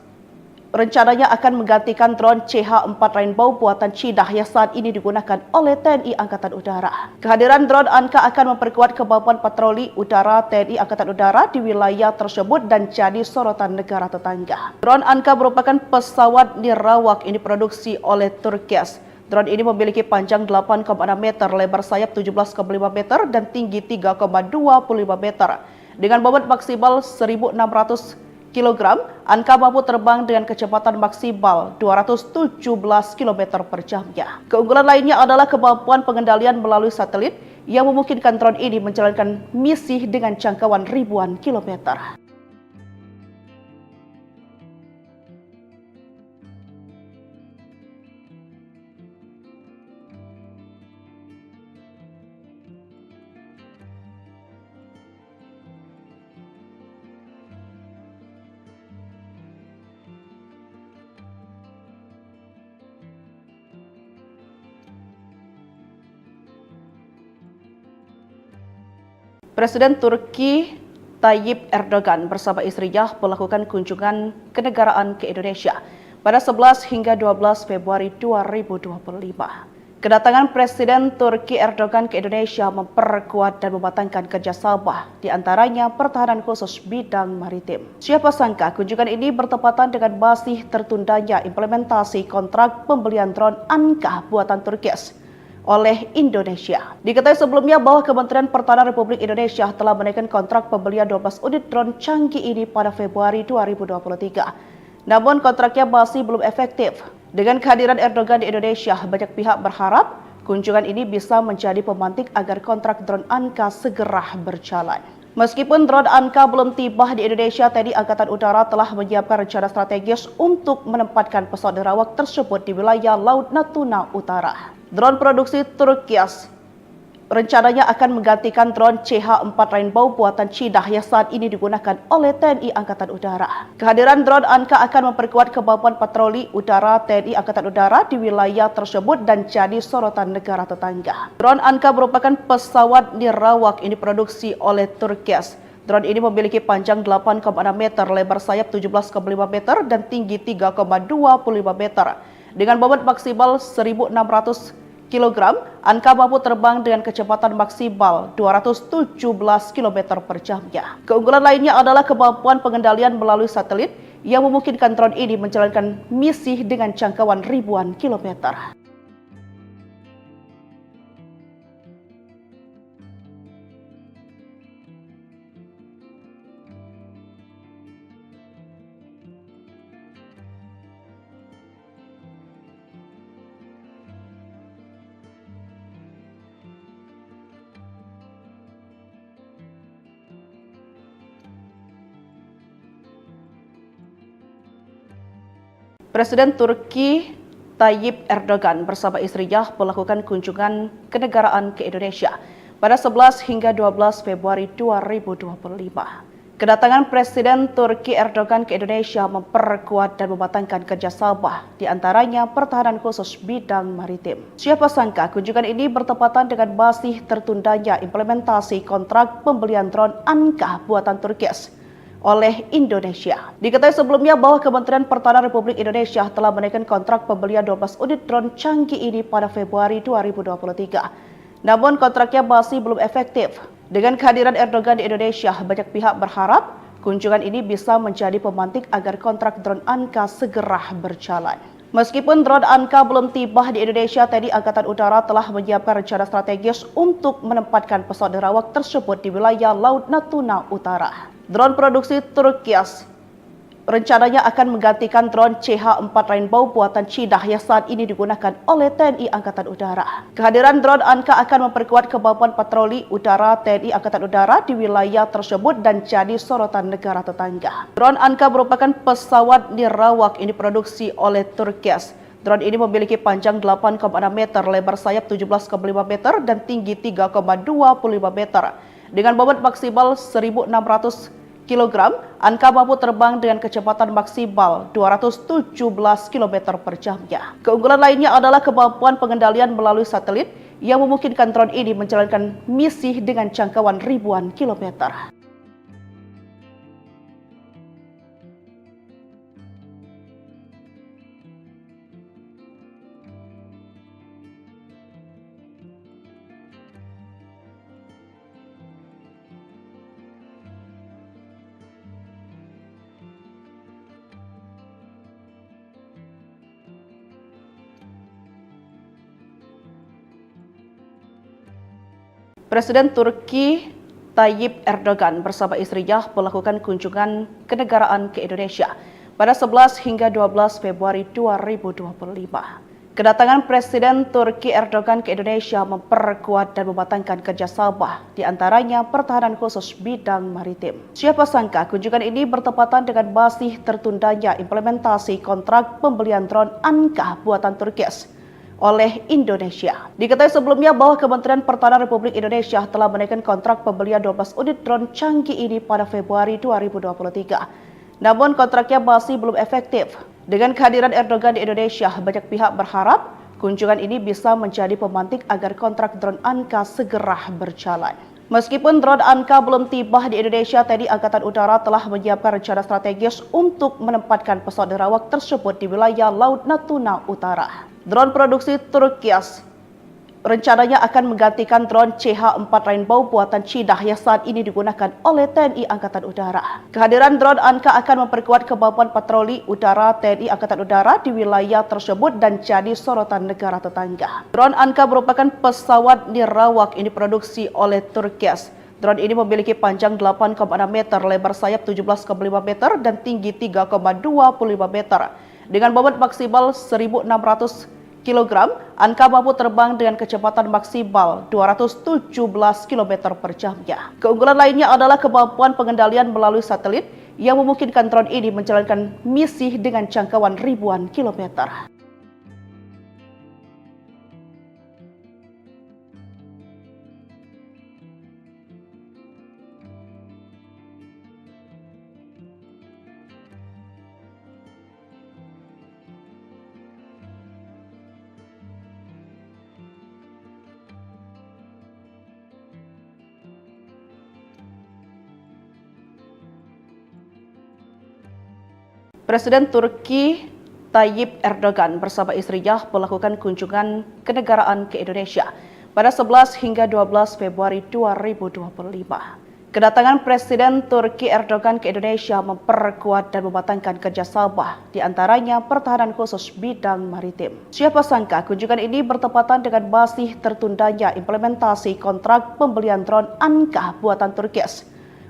rencananya akan menggantikan drone CH-4 Rainbow buatan Cina yang saat ini digunakan oleh TNI Angkatan Udara. Kehadiran drone Anka akan memperkuat kemampuan patroli udara TNI Angkatan Udara di wilayah tersebut dan jadi sorotan negara tetangga. Drone Anka merupakan pesawat nirawak yang diproduksi oleh Turkias. Drone ini memiliki panjang 8,6 meter, lebar sayap 17,5 meter, dan tinggi 3,25 meter. Dengan bobot maksimal 1.600 kg, Anka mampu terbang dengan kecepatan maksimal 217 km per jamnya. Keunggulan lainnya adalah kemampuan pengendalian melalui satelit yang memungkinkan drone ini menjalankan misi dengan jangkauan ribuan kilometer. Presiden Turki Tayyip Erdogan bersama istrinya melakukan kunjungan kenegaraan ke Indonesia pada 11 hingga 12 Februari 2025. Kedatangan Presiden Turki Erdogan ke Indonesia memperkuat dan mematangkan kerjasama, di antaranya pertahanan khusus bidang maritim. Siapa sangka kunjungan ini bertepatan dengan masih tertundanya implementasi kontrak pembelian drone Anka buatan Turkias oleh Indonesia. Diketahui sebelumnya bahwa Kementerian Pertahanan Republik Indonesia telah menaikkan kontrak pembelian 12 unit drone canggih ini pada Februari 2023. Namun kontraknya masih belum efektif. Dengan kehadiran Erdogan di Indonesia, banyak pihak berharap kunjungan ini bisa menjadi pemantik agar kontrak drone Anka segera berjalan. Meskipun drone Anka belum tiba di Indonesia, TNI Angkatan Udara telah menyiapkan rencana strategis untuk menempatkan pesawat nirawak tersebut di wilayah Laut Natuna Utara. Drone produksi Turkias rencananya akan menggantikan drone CH-4 Rainbow buatan Cina yang saat ini digunakan oleh TNI Angkatan Udara. Kehadiran drone Anka akan memperkuat kemampuan patroli udara TNI Angkatan Udara di wilayah tersebut dan jadi sorotan negara tetangga. Drone Anka merupakan pesawat nirawak yang diproduksi oleh Turkias. Drone ini memiliki panjang 8,6 meter, lebar sayap 17,5 meter, dan tinggi 3,25 meter. Dengan bobot maksimal 1.600 kg, Anka mampu terbang dengan kecepatan maksimal 217 km per jamnya. Keunggulan lainnya adalah kemampuan pengendalian melalui satelit yang memungkinkan drone ini menjalankan misi dengan jangkauan ribuan kilometer. Presiden Turki Tayyip Erdogan bersama istrinya melakukan kunjungan kenegaraan ke Indonesia pada 11 hingga 12 Februari 2025. Kedatangan Presiden Turki Erdogan ke Indonesia memperkuat dan mematangkan kerjasama, di antaranya pertahanan khusus bidang maritim. Siapa sangka kunjungan ini bertepatan dengan masih tertundanya implementasi kontrak pembelian drone Anka buatan Turkias oleh Indonesia. Diketahui sebelumnya bahwa Kementerian Pertahanan Republik Indonesia telah menaikkan kontrak pembelian 12 unit drone canggih ini pada Februari 2023. Namun kontraknya masih belum efektif. Dengan kehadiran Erdogan di Indonesia, banyak pihak berharap kunjungan ini bisa menjadi pemantik agar kontrak drone Anka segera berjalan. Meskipun drone Anka belum tiba di Indonesia, TNI Angkatan Udara telah menyiapkan rencana strategis untuk menempatkan pesawat nirawak tersebut di wilayah Laut Natuna Utara. Drone produksi Turkias rencananya akan menggantikan drone CH-4 Rainbow buatan Cina yang saat ini digunakan oleh TNI Angkatan Udara. Kehadiran drone Anka akan memperkuat kemampuan patroli udara TNI Angkatan Udara di wilayah tersebut dan jadi sorotan negara tetangga. Drone Anka merupakan pesawat nirawak yang diproduksi oleh Turkias. Drone ini memiliki panjang 8,6 meter, lebar sayap 17,5 meter, dan tinggi 3,25 meter. Dengan bobot maksimal 1.600 kg, Anka mampu terbang dengan kecepatan maksimal 217 km per jamnya. Keunggulan lainnya adalah kemampuan pengendalian melalui satelit yang memungkinkan drone ini menjalankan misi dengan jangkauan ribuan kilometer. Presiden Turki Tayyip Erdogan bersama istrinya melakukan kunjungan kenegaraan ke Indonesia pada 11 hingga 12 Februari 2025. Kedatangan Presiden Turki Erdogan ke Indonesia memperkuat dan mematangkan kerjasama, di antaranya pertahanan khusus bidang maritim. Siapa sangka kunjungan ini bertepatan dengan masih tertundanya implementasi kontrak pembelian drone Anka buatan Turki oleh Indonesia. Diketahui sebelumnya bahwa Kementerian Pertahanan Republik Indonesia telah menaikkan kontrak pembelian 12 unit drone canggih ini pada Februari 2023. Namun kontraknya masih belum efektif. Dengan kehadiran Erdogan di Indonesia, banyak pihak berharap kunjungan ini bisa menjadi pemantik agar kontrak drone Anka segera berjalan. Meskipun drone Anka belum tiba di Indonesia, TNI Angkatan Udara telah menyiapkan rencana strategis untuk menempatkan pesawat nirawak tersebut di wilayah Laut Natuna Utara. Drone produksi Turki rencananya akan menggantikan drone CH-4 Rainbow buatan Cina yang saat ini digunakan oleh TNI Angkatan Udara. Kehadiran drone Anka akan memperkuat kemampuan patroli udara TNI Angkatan Udara di wilayah tersebut dan jadi sorotan negara tetangga. Drone Anka merupakan pesawat nirawak yang diproduksi oleh Turki. Drone ini memiliki panjang 8,6 meter, lebar sayap 17,5 meter, dan tinggi 3,25 meter. Dengan bobot maksimal 1.600 kg, Anka mampu terbang dengan kecepatan maksimal 217 km per jamnya. Keunggulan lainnya adalah kemampuan pengendalian melalui satelit yang memungkinkan drone ini menjalankan misi dengan jangkauan ribuan kilometer. Presiden Turki Tayyip Erdogan bersama istrinya melakukan kunjungan kenegaraan ke Indonesia pada 11 hingga 12 Februari 2025. Kedatangan Presiden Turki Erdogan ke Indonesia memperkuat dan mematangkan kerjasama, di antaranya pertahanan khusus bidang maritim. Siapa sangka kunjungan ini bertepatan dengan masih tertundanya implementasi kontrak pembelian drone Anka buatan Turki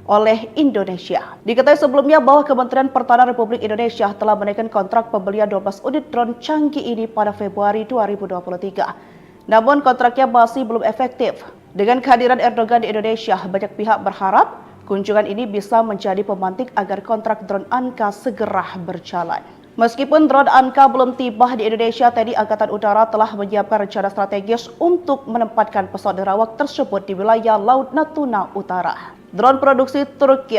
oleh Indonesia. Diketahui sebelumnya bahwa Kementerian Pertahanan Republik Indonesia telah menaikkan kontrak pembelian 12 unit drone canggih ini pada Februari 2023. Namun kontraknya masih belum efektif. Dengan kehadiran Erdogan di Indonesia, banyak pihak berharap kunjungan ini bisa menjadi pemantik agar kontrak drone Anka segera berjalan. Meskipun drone Anka belum tiba di Indonesia, TNI Angkatan Udara telah menyiapkan rencana strategis untuk menempatkan pesawat nirawak tersebut di wilayah Laut Natuna Utara. Drone produksi Turki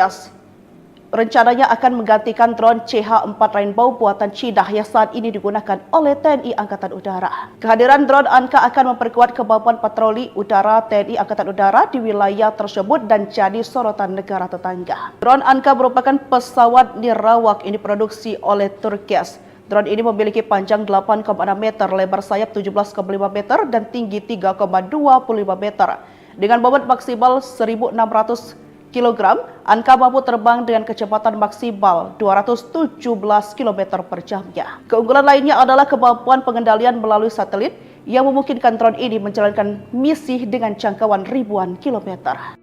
rencananya akan menggantikan drone CH-4 Rainbow buatan Cina yang saat ini digunakan oleh TNI Angkatan Udara. Kehadiran drone Anka akan memperkuat kemampuan patroli udara TNI Angkatan Udara di wilayah tersebut dan jadi sorotan negara tetangga. Drone Anka merupakan pesawat nirawak yang diproduksi oleh Turki. Drone ini memiliki panjang 8,6 meter, lebar sayap 17,5 meter, dan tinggi 3,25 meter. Dengan bobot maksimal 1.600 kg, Anka mampu terbang dengan kecepatan maksimal 217 km per jamnya. Keunggulan lainnya adalah kemampuan pengendalian melalui satelit yang memungkinkan drone ini menjalankan misi dengan jangkauan ribuan kilometer.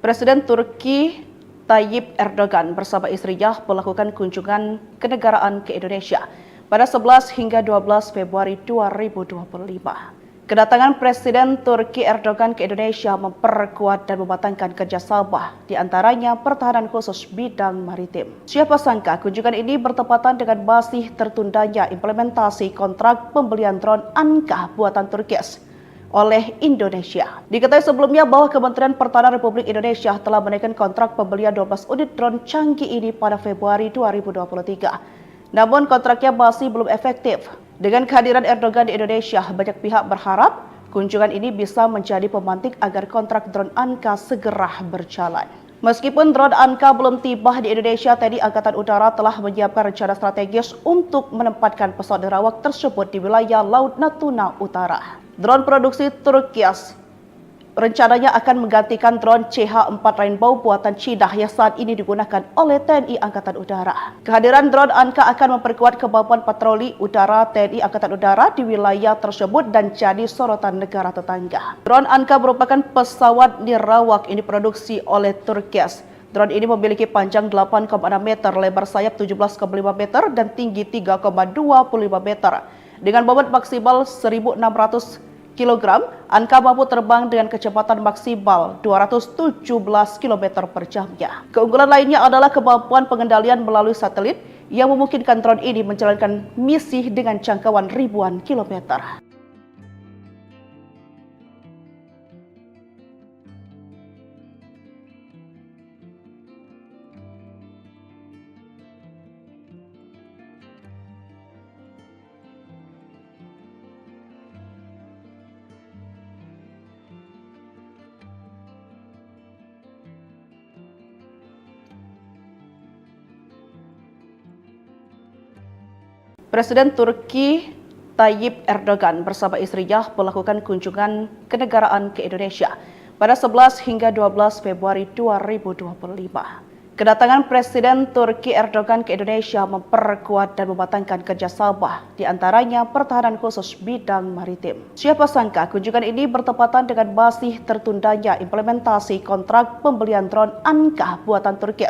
Presiden Turki Tayyip Erdogan bersama istrinya melakukan kunjungan kenegaraan ke Indonesia pada 11 hingga 12 Februari 2025. Kedatangan Presiden Turki Erdogan ke Indonesia memperkuat dan mematangkan kerjasama, di antaranya pertahanan khusus bidang maritim. Siapa sangka kunjungan ini bertepatan dengan masih tertundanya implementasi kontrak pembelian drone Anka buatan Turki oleh Indonesia. Diketahui sebelumnya bahwa Kementerian Pertahanan Republik Indonesia telah menaikkan kontrak pembelian 12 unit drone canggih ini pada Februari 2023. Namun kontraknya masih belum efektif. Dengan kehadiran Erdogan di Indonesia, banyak pihak berharap kunjungan ini bisa menjadi pemantik agar kontrak drone Anka segera berjalan. Meskipun drone Anka belum tiba di Indonesia, TNI Angkatan Udara telah menyiapkan rencana strategis untuk menempatkan pesawat nerawak tersebut di wilayah Laut Natuna Utara. Drone produksi Turki rencananya akan menggantikan drone CH-4 Rainbow buatan Cina yang saat ini digunakan oleh TNI Angkatan Udara. Kehadiran drone Anka akan memperkuat kemampuan patroli udara TNI Angkatan Udara di wilayah tersebut dan jadi sorotan negara tetangga. Drone Anka merupakan pesawat nirawak ini diproduksi oleh Turki. Drone ini memiliki panjang 8,6 meter, lebar sayap 17,5 meter, dan tinggi 3,25 meter. Dengan bobot maksimal 1.600 kg, Anka mampu terbang dengan kecepatan maksimal 217 km per jamnya. Keunggulan lainnya adalah kemampuan pengendalian melalui satelit yang memungkinkan drone ini menjalankan misi dengan jangkauan ribuan kilometer. Presiden Turki Tayyip Erdogan bersama istrinya melakukan kunjungan kenegaraan ke Indonesia pada 11 hingga 12 Februari 2025. Kedatangan Presiden Turki Erdogan ke Indonesia memperkuat dan mematangkan kerjasama, di antaranya pertahanan khusus bidang maritim. Siapa sangka kunjungan ini bertepatan dengan masih tertundanya implementasi kontrak pembelian drone Anka buatan Turki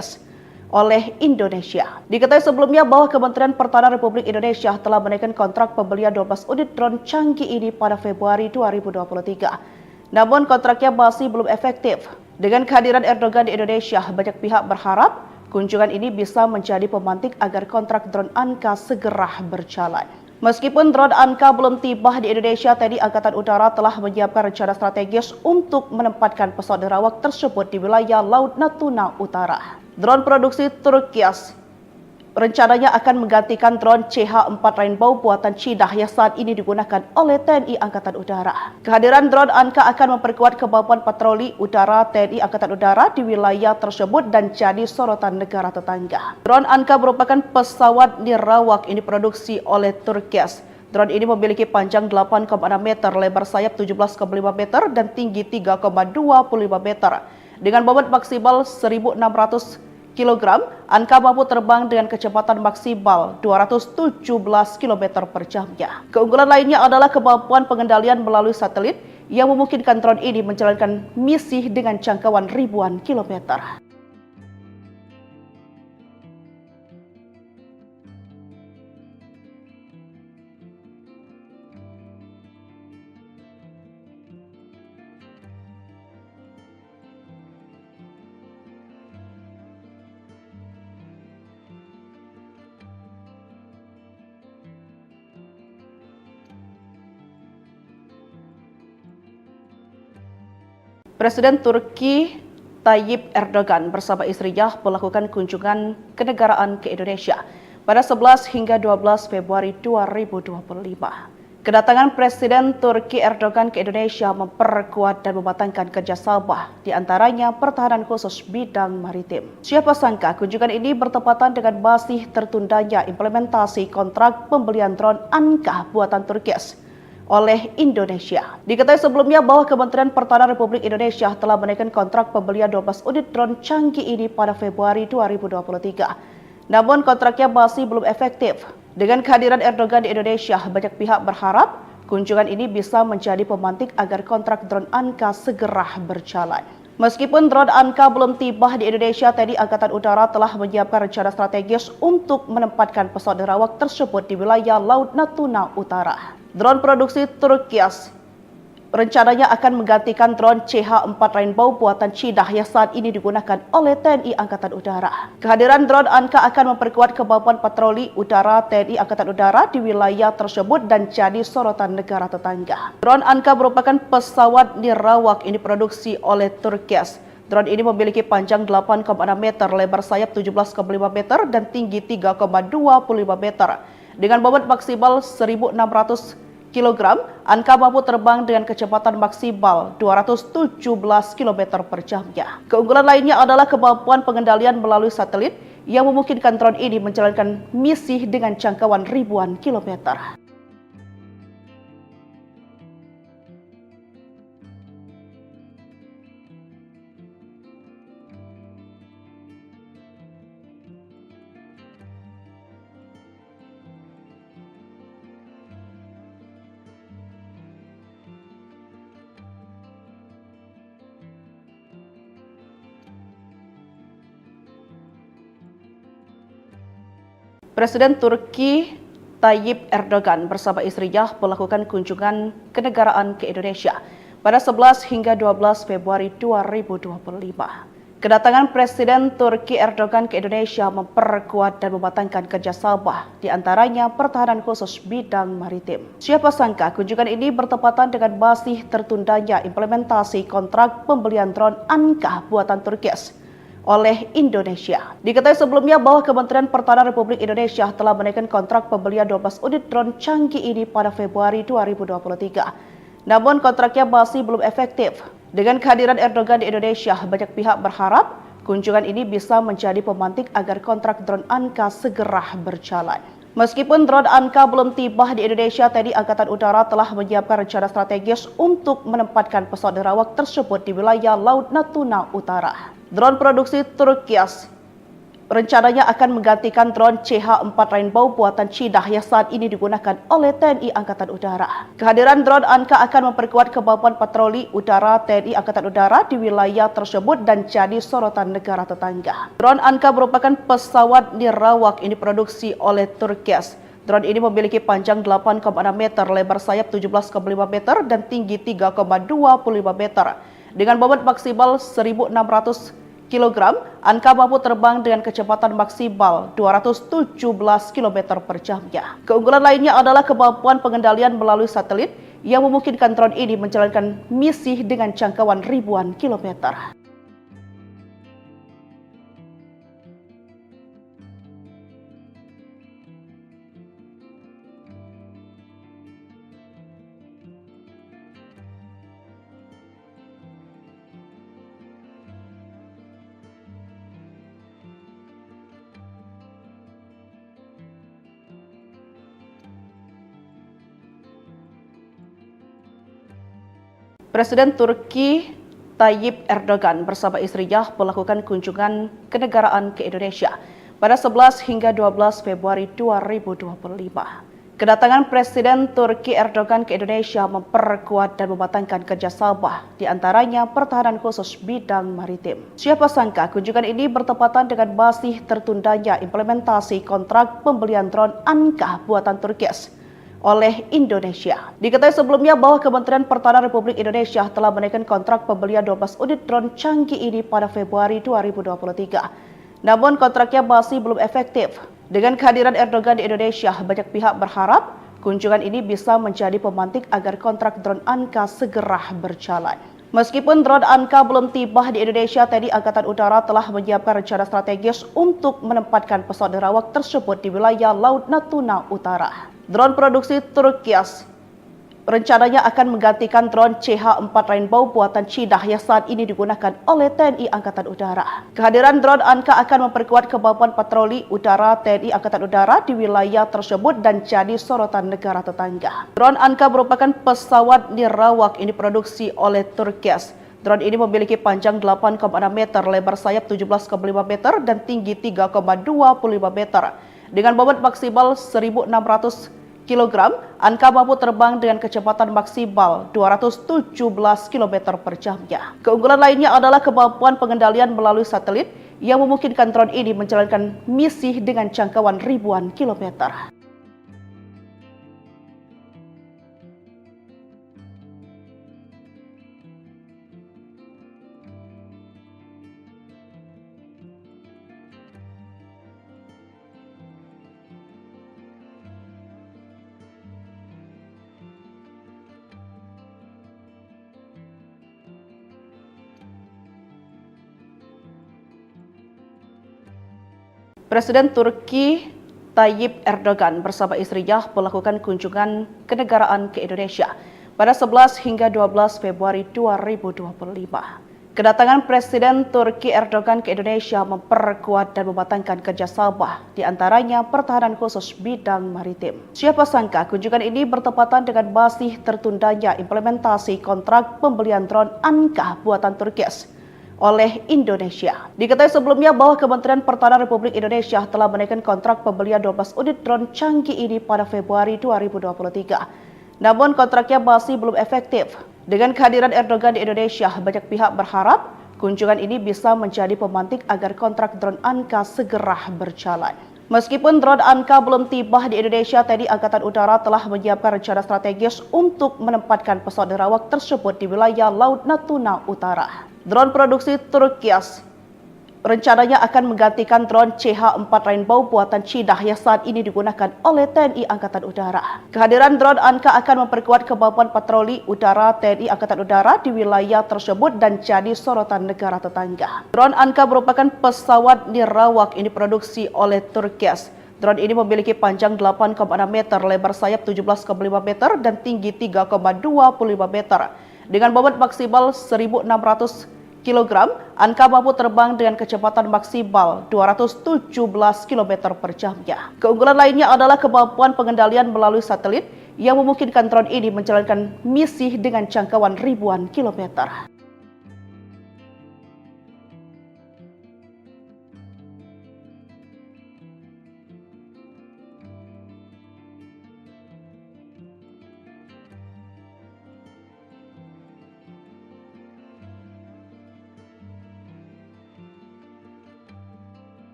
oleh Indonesia. Diketahui sebelumnya bahwa Kementerian Pertahanan Republik Indonesia telah menaikkan kontrak pembelian 12 unit drone canggih ini pada Februari 2023. Namun kontraknya masih belum efektif. Dengan kehadiran Erdogan di Indonesia, banyak pihak berharap kunjungan ini bisa menjadi pemantik agar kontrak drone Anka segera berjalan. Meskipun drone Anka belum tiba di Indonesia, TNI Angkatan Udara telah menyiapkan rencana strategis untuk menempatkan pesawat nerawak tersebut di wilayah Laut Natuna Utara. Drone produksi Turki rencananya akan menggantikan drone CH-4 Rainbow buatan Cina yang saat ini digunakan oleh TNI Angkatan Udara. Kehadiran drone Anka akan memperkuat kemampuan patroli udara TNI Angkatan Udara di wilayah tersebut dan jadi sorotan negara tetangga. Drone Anka merupakan pesawat nirawak ini diproduksi oleh Turki. Drone ini memiliki panjang 8,6 meter, lebar sayap 17,5 meter, dan tinggi 3,25 meter. Dengan bobot maksimal 1.600 kg, Anka mampu terbang dengan kecepatan maksimal 217 km per jamnya. Keunggulan lainnya adalah kemampuan pengendalian melalui satelit yang memungkinkan drone ini menjalankan misi dengan jangkauan ribuan kilometer. Presiden Turki Tayyip Erdogan bersama istrinya melakukan kunjungan kenegaraan ke Indonesia pada 11 hingga 12 Februari 2025. Kedatangan Presiden Turki Erdogan ke Indonesia memperkuat dan mematangkan kerjasama, di antaranya pertahanan khusus bidang maritim. Siapa sangka kunjungan ini bertepatan dengan masih tertundanya implementasi kontrak pembelian drone Anka buatan Turki oleh Indonesia. Diketahui sebelumnya bahwa Kementerian Pertahanan Republik Indonesia telah menaikkan kontrak pembelian 12 unit drone canggih ini pada Februari 2023. Namun kontraknya masih belum efektif. Dengan kehadiran Erdogan di Indonesia, banyak pihak berharap kunjungan ini bisa menjadi pemantik agar kontrak drone Anka segera berjalan. Meskipun drone Anka belum tiba di Indonesia, TNI Angkatan Udara telah menyiapkan rencana strategis untuk menempatkan pesawat nirawak tersebut di wilayah Laut Natuna Utara. Drone produksi Turkias rencananya akan menggantikan drone CH-4 Rainbow buatan Cina yang saat ini digunakan oleh TNI Angkatan Udara. Kehadiran drone Anka akan memperkuat kemampuan patroli udara TNI Angkatan Udara di wilayah tersebut dan jadi sorotan negara tetangga. Drone Anka merupakan pesawat nirawak yang diproduksi oleh Turkias. Drone ini memiliki panjang 8,6 meter, lebar sayap 17,5 meter, dan tinggi 3,25 meter. Dengan bobot maksimal 1.600 kg, Anka mampu terbang dengan kecepatan maksimal 217 km per jamnya. Keunggulan lainnya adalah kemampuan pengendalian melalui satelit yang memungkinkan drone ini menjalankan misi dengan jangkauan ribuan kilometer. Presiden Turki Tayyip Erdogan bersama istrinya melakukan kunjungan kenegaraan ke Indonesia pada 11 hingga 12 Februari 2025. Kedatangan Presiden Turki Erdogan ke Indonesia memperkuat dan mematangkan kerjasama, di antaranya pertahanan khusus bidang maritim. Siapa sangka kunjungan ini bertepatan dengan masih tertundanya implementasi kontrak pembelian drone Anka buatan Turkias oleh Indonesia. Diketahui sebelumnya bahwa Kementerian Pertahanan Republik Indonesia telah menaikkan kontrak pembelian 12 unit drone canggih ini pada Februari 2023. Namun kontraknya masih belum efektif. Dengan kehadiran Erdogan di Indonesia, banyak pihak berharap kunjungan ini bisa menjadi pemantik agar kontrak drone Anka segera berjalan. Meskipun drone Anka belum tiba di Indonesia, TNI Angkatan Udara telah menyiapkan rencana strategis untuk menempatkan pesawat nirawak tersebut di wilayah Laut Natuna Utara. Drone produksi Turkias rencananya akan menggantikan drone CH-4 Rainbow buatan Cina yang saat ini digunakan oleh TNI Angkatan Udara. Kehadiran drone Anka akan memperkuat kemampuan patroli udara TNI Angkatan Udara di wilayah tersebut dan jadi sorotan negara tetangga. Drone Anka merupakan pesawat nirawak yang diproduksi oleh Turkias. Drone ini memiliki panjang 8,6 meter, lebar sayap 17,5 meter, dan tinggi 3,25 meter. Dengan bobot maksimal 1.600 kg, Anka mampu terbang dengan kecepatan maksimal 217 km per jamnya. Keunggulan lainnya adalah kemampuan pengendalian melalui satelit yang memungkinkan drone ini menjalankan misi dengan jangkauan ribuan kilometer. Presiden Turki Tayyip Erdogan bersama istrinya melakukan kunjungan kenegaraan ke Indonesia pada 11 hingga 12 Februari 2025. Kedatangan Presiden Turki Erdogan ke Indonesia memperkuat dan mematangkan kerjasama, di antaranya pertahanan khusus bidang maritim. Siapa sangka kunjungan ini bertepatan dengan masih tertundanya implementasi kontrak pembelian drone Anka buatan Turkias oleh Indonesia. Diketahui sebelumnya bahwa Kementerian Pertahanan Republik Indonesia telah menaikkan kontrak pembelian 12 unit drone canggih ini pada Februari 2023. Namun kontraknya masih belum efektif. Dengan kehadiran Erdogan di Indonesia, banyak pihak berharap kunjungan ini bisa menjadi pemantik agar kontrak drone Anka segera berjalan. Meskipun drone Anka belum tiba di Indonesia, TNI Angkatan Udara telah menyiapkan rencana strategis untuk menempatkan pesawat nirawak tersebut di wilayah Laut Natuna Utara. Drone produksi Turkias rencananya akan menggantikan drone CH-4 Rainbow buatan Cina yang saat ini digunakan oleh TNI Angkatan Udara. Kehadiran drone Anka akan memperkuat kemampuan patroli udara TNI Angkatan Udara di wilayah tersebut dan jadi sorotan negara tetangga. Drone Anka merupakan pesawat nirawak yang diproduksi oleh Turkias. Drone ini memiliki panjang 8,6 meter, lebar sayap 17,5 meter, dan tinggi 3,25 meter. Dengan bobot maksimal 1.600 kg, Anka mampu terbang dengan kecepatan maksimal 217 km per jamnya. Keunggulan lainnya adalah kemampuan pengendalian melalui satelit yang memungkinkan drone ini menjalankan misi dengan jangkauan ribuan kilometer. Presiden Turki Tayyip Erdogan bersama istrinya melakukan kunjungan kenegaraan ke Indonesia pada 11 hingga 12 Februari 2025. Kedatangan Presiden Turki Erdogan ke Indonesia memperkuat dan mematangkan kerjasama, di antaranya pertahanan khusus bidang maritim. Siapa sangka kunjungan ini bertepatan dengan masih tertundanya implementasi kontrak pembelian drone Anka buatan Turki oleh Indonesia. Diketahui sebelumnya bahwa Kementerian Pertahanan Republik Indonesia telah menaikkan kontrak pembelian 12 unit drone canggih ini pada Februari 2023. Namun kontraknya masih belum efektif. Dengan kehadiran Erdogan di Indonesia, banyak pihak berharap kunjungan ini bisa menjadi pemantik agar kontrak drone Anka segera berjalan. Meskipun drone Anka belum tiba di Indonesia, TNI Angkatan Udara telah menyiapkan rencana strategis untuk menempatkan pesawat nirawak tersebut di wilayah Laut Natuna Utara. Drone produksi Turki rencananya akan menggantikan drone CH-4 Rainbow buatan Cina yang saat ini digunakan oleh TNI Angkatan Udara. Kehadiran drone Anka akan memperkuat kemampuan patroli udara TNI Angkatan Udara di wilayah tersebut dan jadi sorotan negara tetangga. Drone Anka merupakan pesawat nirawak ini diproduksi oleh Turki. Drone ini memiliki panjang 8,6 meter, lebar sayap 17,5 meter, dan tinggi 3,25 meter. Dengan bobot maksimal 1.600 kg, Anka mampu terbang dengan kecepatan maksimal 217 km per jamnya. Keunggulan lainnya adalah kemampuan pengendalian melalui satelit yang memungkinkan drone ini menjalankan misi dengan jangkauan ribuan kilometer.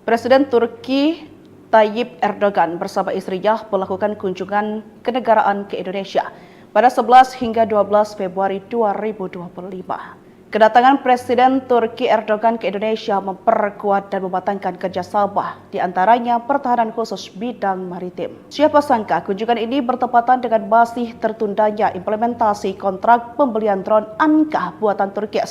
Presiden Turki Tayyip Erdogan bersama istrinya melakukan kunjungan kenegaraan ke Indonesia pada 11 hingga 12 Februari 2025. Kedatangan Presiden Turki Erdogan ke Indonesia memperkuat dan mematangkan kerjasama, di antaranya pertahanan khusus bidang maritim. Siapa sangka kunjungan ini bertepatan dengan masih tertundanya implementasi kontrak pembelian drone Anka buatan Turki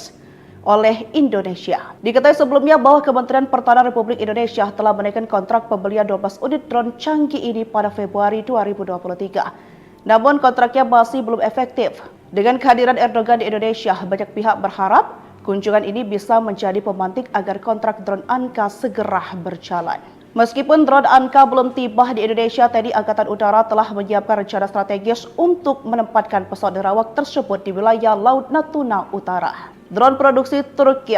oleh Indonesia. Diketahui sebelumnya bahwa Kementerian Pertahanan Republik Indonesia telah menaikkan kontrak pembelian 12 unit drone canggih ini pada Februari 2023. Namun kontraknya masih belum efektif. Dengan kehadiran Erdogan di Indonesia, banyak pihak berharap kunjungan ini bisa menjadi pemantik agar kontrak drone Anka segera berjalan. Meskipun drone Anka belum tiba di Indonesia, TNI Angkatan Udara telah menyiapkan rencana strategis untuk menempatkan pesawat nirawak tersebut di wilayah Laut Natuna Utara. Drone produksi Turki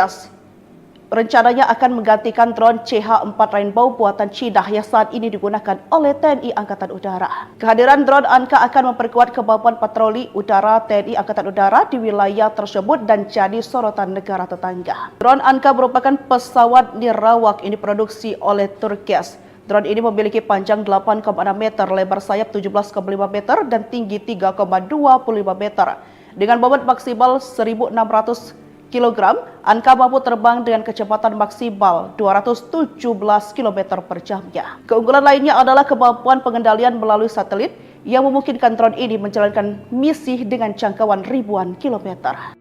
rencananya akan menggantikan drone CH-4 Rainbow buatan Cina yang saat ini digunakan oleh TNI Angkatan Udara. Kehadiran drone Anka akan memperkuat kemampuan patroli udara TNI Angkatan Udara di wilayah tersebut dan jadi sorotan negara tetangga. Drone Anka merupakan pesawat nirawak ini diproduksi oleh Turki. Drone ini memiliki panjang 8,6 meter, lebar sayap 17,5 meter, dan tinggi 3,25 meter. Dengan bobot maksimal 1.600 kg, Anka mampu terbang dengan kecepatan maksimal 217 km per jamnya. Keunggulan lainnya adalah kemampuan pengendalian melalui satelit yang memungkinkan drone ini menjalankan misi dengan jangkauan ribuan kilometer.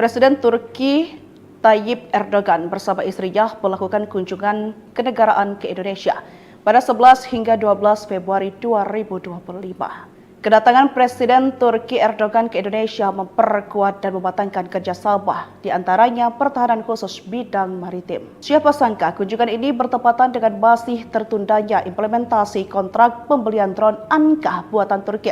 Presiden Turki Tayyip Erdogan bersama istrinya melakukan kunjungan kenegaraan ke Indonesia pada 11 hingga 12 Februari 2025. Kedatangan Presiden Turki Erdogan ke Indonesia memperkuat dan mematangkan kerjasama, di antaranya pertahanan khusus bidang maritim. Siapa sangka kunjungan ini bertepatan dengan masih tertundanya implementasi kontrak pembelian drone Anka buatan Turki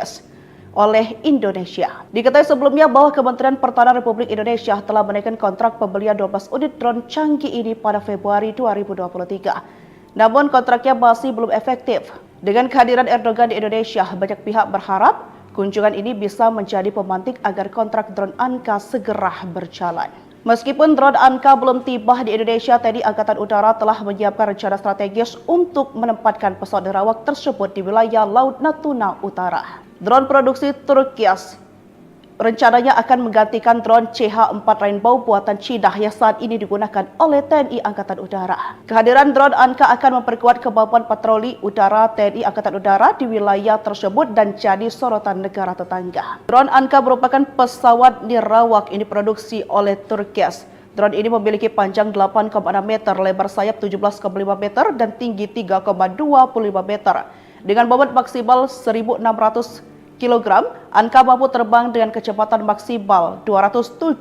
oleh Indonesia. Diketahui sebelumnya bahwa Kementerian Pertahanan Republik Indonesia telah menaikkan kontrak pembelian 12 unit drone canggih ini pada Februari 2023. Namun kontraknya masih belum efektif. Dengan kehadiran Erdogan di Indonesia, banyak pihak berharap kunjungan ini bisa menjadi pemantik agar kontrak drone Anka segera berjalan. Meskipun drone Anka belum tiba di Indonesia, TNI Angkatan Udara telah menyiapkan rencana strategis untuk menempatkan pesawat nerawak tersebut di wilayah Laut Natuna Utara. Drone produksi Turki rencananya akan menggantikan drone CH-4 Rainbow buatan Cina yang saat ini digunakan oleh TNI Angkatan Udara. Kehadiran drone Anka akan memperkuat kemampuan patroli udara TNI Angkatan Udara di wilayah tersebut dan jadi sorotan negara tetangga. Drone Anka merupakan pesawat nirawak yang diproduksi oleh Turki. Drone ini memiliki panjang 8,6 meter, lebar sayap 17,5 meter, dan tinggi 3,25 meter. Dengan bobot maksimal 1.600 kg, Anka mampu terbang dengan kecepatan maksimal 217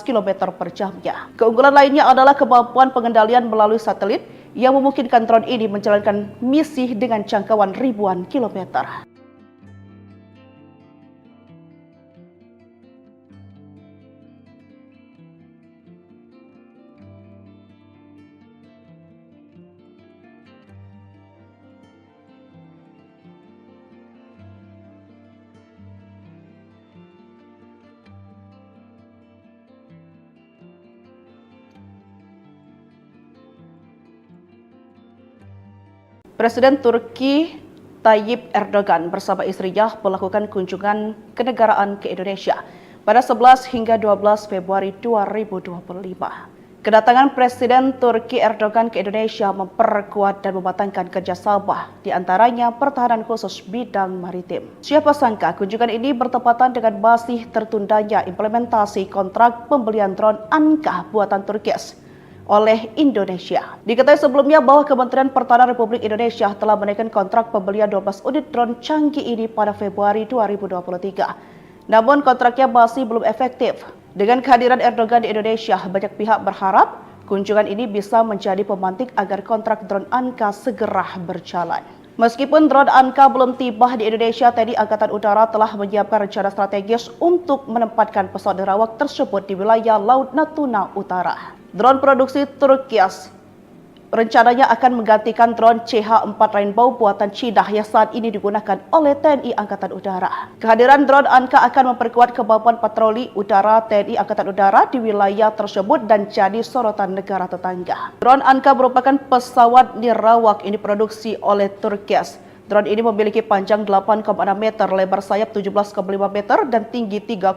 km per jamnya. Keunggulan lainnya adalah kemampuan pengendalian melalui satelit yang memungkinkan drone ini menjalankan misi dengan jangkauan ribuan kilometer. Presiden Turki Tayyip Erdogan bersama istrinya melakukan kunjungan kenegaraan ke Indonesia pada 11 hingga 12 Februari 2025. Kedatangan Presiden Turki Erdogan ke Indonesia memperkuat dan mematangkan kerjasama, di antaranya pertahanan khusus bidang maritim. Siapa sangka kunjungan ini bertepatan dengan masih tertundanya implementasi kontrak pembelian drone Anka buatan Turki oleh Indonesia. Diketahui sebelumnya bahwa Kementerian Pertahanan Republik Indonesia telah menaikkan kontrak pembelian 12 unit drone canggih ini pada Februari 2023. Namun kontraknya masih belum efektif. Dengan kehadiran Erdogan di Indonesia, banyak pihak berharap kunjungan ini bisa menjadi pemantik agar kontrak drone Anka segera berjalan. Meskipun drone Anka belum tiba di Indonesia, TNI Angkatan Udara telah menyiapkan rencana strategis untuk menempatkan pesawat nerawak tersebut di wilayah Laut Natuna Utara. Drone produksi Turki rencananya akan menggantikan drone CH-4 Rainbow buatan Cina yang saat ini digunakan oleh TNI Angkatan Udara. Kehadiran drone Anka akan memperkuat kemampuan patroli udara TNI Angkatan Udara di wilayah tersebut dan jadi sorotan negara tetangga. Drone Anka merupakan pesawat nirawak yang diproduksi oleh Turki. Drone ini memiliki panjang 8,6 meter, lebar sayap 17,5 meter, dan tinggi 3,25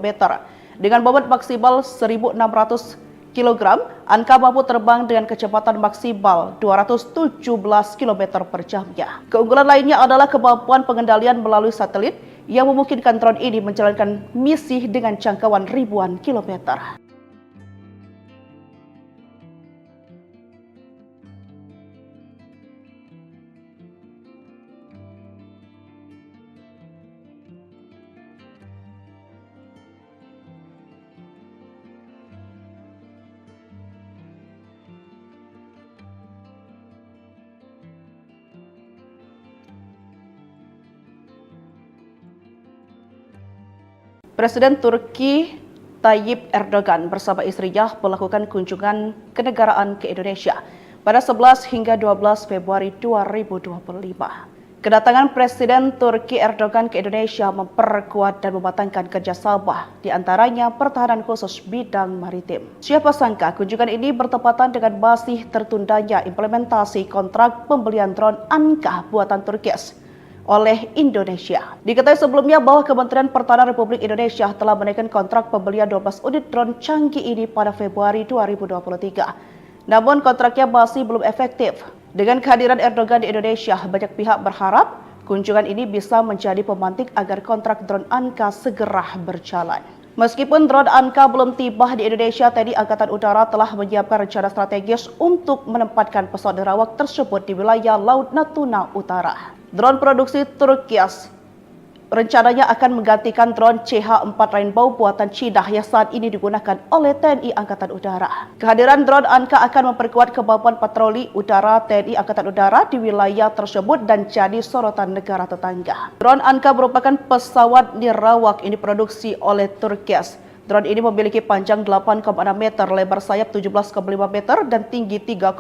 meter. Dengan bobot maksimal 1.600 kg, Anka mampu terbang dengan kecepatan maksimal 217 km per jamnya. Keunggulan lainnya adalah kemampuan pengendalian melalui satelit yang memungkinkan drone ini menjalankan misi dengan jangkauan ribuan kilometer. Presiden Turki Tayyip Erdogan bersama istrinya melakukan kunjungan kenegaraan ke Indonesia pada 11 hingga 12 Februari 2025. Kedatangan Presiden Turki Erdogan ke Indonesia memperkuat dan mematangkan kerjasama, di antaranya pertahanan khusus bidang maritim. Siapa sangka kunjungan ini bertepatan dengan masih tertundanya implementasi kontrak pembelian drone Anka buatan Turki oleh Indonesia. Diketahui sebelumnya bahwa Kementerian Pertahanan Republik Indonesia telah menaikkan kontrak pembelian 12 unit drone canggih ini pada Februari 2023. Namun kontraknya masih belum efektif. Dengan kehadiran Erdogan di Indonesia, banyak pihak berharap kunjungan ini bisa menjadi pemantik agar kontrak drone Anka segera berjalan. Meskipun drone Anka belum tiba di Indonesia, TNI Angkatan Udara telah menyiapkan rencana strategis untuk menempatkan pesawat nerawak tersebut di wilayah Laut Natuna Utara. Drone produksi Turkias rencananya akan menggantikan drone CH-4 Rainbow buatan Cina yang saat ini digunakan oleh TNI Angkatan Udara. Kehadiran drone Anka akan memperkuat kemampuan patroli udara TNI Angkatan Udara di wilayah tersebut dan jadi sorotan negara tetangga. Drone Anka merupakan pesawat nirawak yang diproduksi oleh Turkias. Drone ini memiliki panjang 8,6 meter, lebar sayap 17,5 meter, dan tinggi 3,25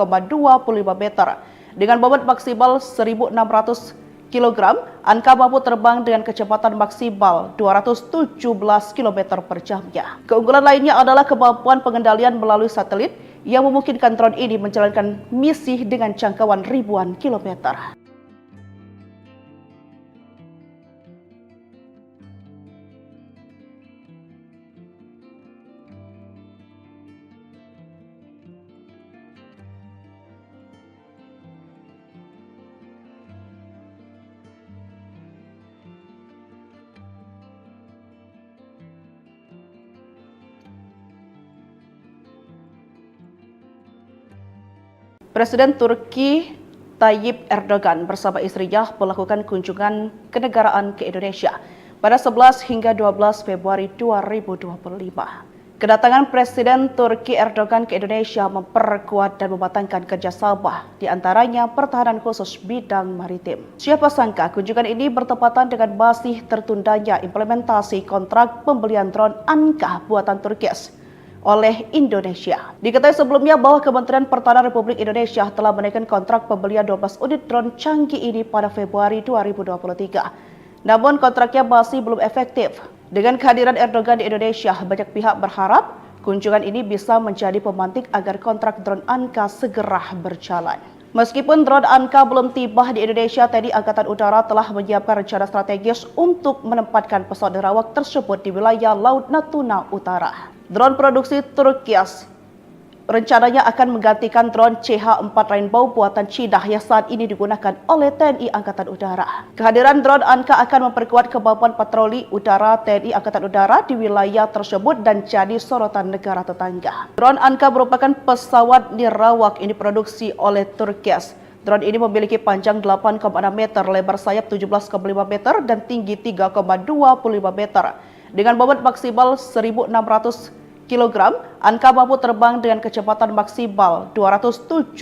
meter. Dengan bobot maksimal 1.600 kg, Anka mampu terbang dengan kecepatan maksimal 217 km per jamnya. Keunggulan lainnya adalah kemampuan pengendalian melalui satelit yang memungkinkan drone ini menjalankan misi dengan jangkauan ribuan kilometer. Presiden Turki Tayyip Erdogan bersama istrinya melakukan kunjungan kenegaraan ke Indonesia pada 11 hingga 12 Februari 2025. Kedatangan Presiden Turki Erdogan ke Indonesia memperkuat dan mematangkan kerjasama, di antaranya pertahanan khusus bidang maritim. Siapa sangka kunjungan ini bertepatan dengan masih tertundanya implementasi kontrak pembelian drone Anka buatan Turkias oleh Indonesia. Diketahui sebelumnya bahwa Kementerian Pertahanan Republik Indonesia telah menaikkan kontrak pembelian 12 unit drone canggih ini pada Februari 2023. Namun kontraknya masih belum efektif. Dengan kehadiran Erdogan di Indonesia, banyak pihak berharap kunjungan ini bisa menjadi pemantik agar kontrak drone Anka segera berjalan. Meskipun drone Anka belum tiba di Indonesia, TNI Angkatan Udara telah menyiapkan rencana strategis untuk menempatkan pesawat nerawak tersebut di wilayah Laut Natuna Utara. Drone produksi Turkias rencananya akan menggantikan drone CH-4 Rainbow buatan Cina yang saat ini digunakan oleh TNI Angkatan Udara. Kehadiran drone Anka akan memperkuat kemampuan patroli udara TNI Angkatan Udara di wilayah tersebut dan jadi sorotan negara tetangga. Drone Anka merupakan pesawat nirawak yang diproduksi oleh Turkias. Drone ini memiliki panjang 8,6 meter, lebar sayap 17,5 meter, dan tinggi 3,25 meter. Dengan bobot maksimal 1.600 kg, Anka mampu terbang dengan kecepatan maksimal 217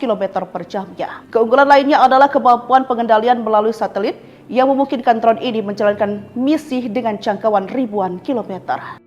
km per jamnya. Keunggulan lainnya adalah kemampuan pengendalian melalui satelit yang memungkinkan drone ini menjalankan misi dengan jangkauan ribuan kilometer.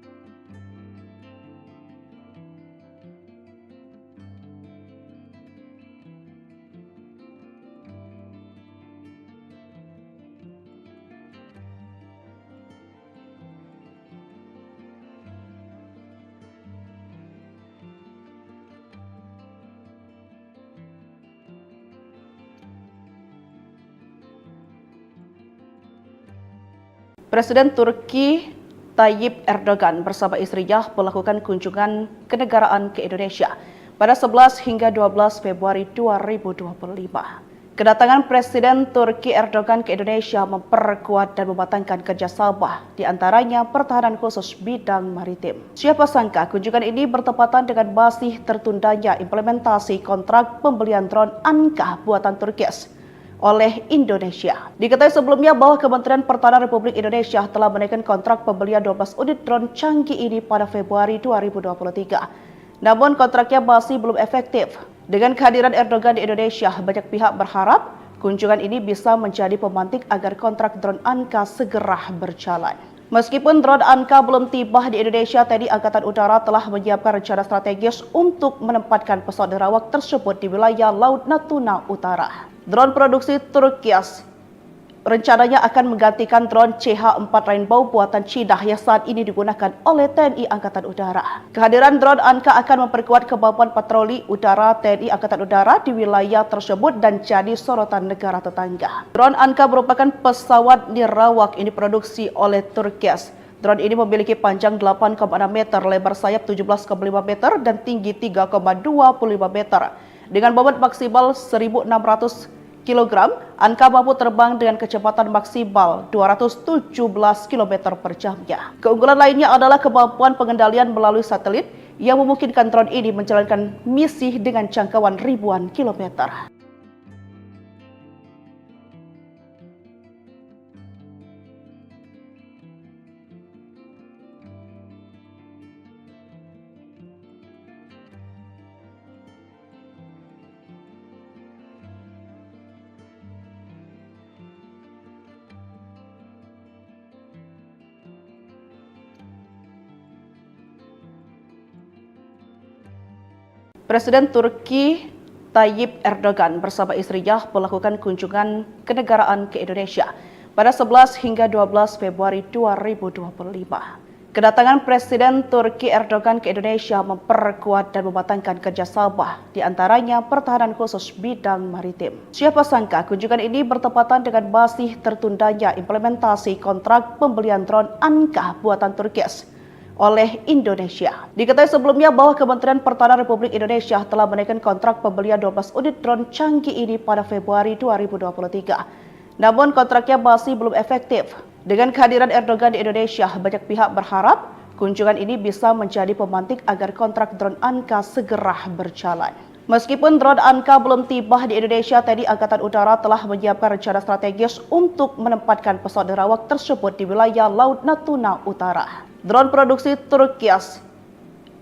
Presiden Turki Tayyip Erdogan bersama istrinya melakukan kunjungan kenegaraan ke Indonesia pada 11 hingga 12 Februari 2025. Kedatangan Presiden Turki Erdogan ke Indonesia memperkuat dan mematangkan kerjasama, di antaranya pertahanan khusus bidang maritim. Siapa sangka kunjungan ini bertepatan dengan masih tertundanya implementasi kontrak pembelian drone Anka buatan Turkias oleh Indonesia. Diketahui sebelumnya bahwa Kementerian Pertahanan Republik Indonesia telah menaikkan kontrak pembelian 12 unit drone canggih ini pada Februari 2023. Namun kontraknya masih belum efektif. Dengan kehadiran Erdogan di Indonesia, banyak pihak berharap kunjungan ini bisa menjadi pemantik agar kontrak drone Anka segera berjalan. Meskipun drone Anka belum tiba di Indonesia, TNI Angkatan Udara telah menyiapkan rencana strategis untuk menempatkan pesawat nerawak tersebut di wilayah Laut Natuna Utara. Drone produksi Turkias rencananya akan menggantikan drone CH-4 Rainbow buatan Cina yang saat ini digunakan oleh TNI Angkatan Udara. Kehadiran drone Anka akan memperkuat kemampuan patroli udara TNI Angkatan Udara di wilayah tersebut dan jadi sorotan negara tetangga. Drone Anka merupakan pesawat nirawak yang diproduksi oleh Turkias. Drone ini memiliki panjang 8,6 meter, lebar sayap 17,5 meter, dan tinggi 3,25 meter. Dengan bobot maksimal 1.600 kg, Anka mampu terbang dengan kecepatan maksimal 217 km per jamnya. Keunggulan lainnya adalah kemampuan pengendalian melalui satelit yang memungkinkan drone ini menjalankan misi dengan jangkauan ribuan kilometer. Presiden Turki Tayyip Erdogan bersama istrinya melakukan kunjungan kenegaraan ke Indonesia pada 11 hingga 12 Februari 2025. Kedatangan Presiden Turki Erdogan ke Indonesia memperkuat dan mematangkan kerjasama, di antaranya pertahanan khusus bidang maritim. Siapa sangka kunjungan ini bertepatan dengan masih tertundanya implementasi kontrak pembelian drone Anka buatan Turkis oleh Indonesia. Diketahui sebelumnya bahwa Kementerian Pertahanan Republik Indonesia telah menaikkan kontrak pembelian 12 unit drone canggih ini pada Februari 2023. Namun kontraknya masih belum efektif. Dengan kehadiran Erdogan di Indonesia, banyak pihak berharap kunjungan ini bisa menjadi pemantik agar kontrak drone Anka segera berjalan. Meskipun drone Anka belum tiba di Indonesia, TNI Angkatan Udara telah menyiapkan rencana strategis untuk menempatkan pesawat nerawak tersebut di wilayah Laut Natuna Utara. Drone produksi Turkias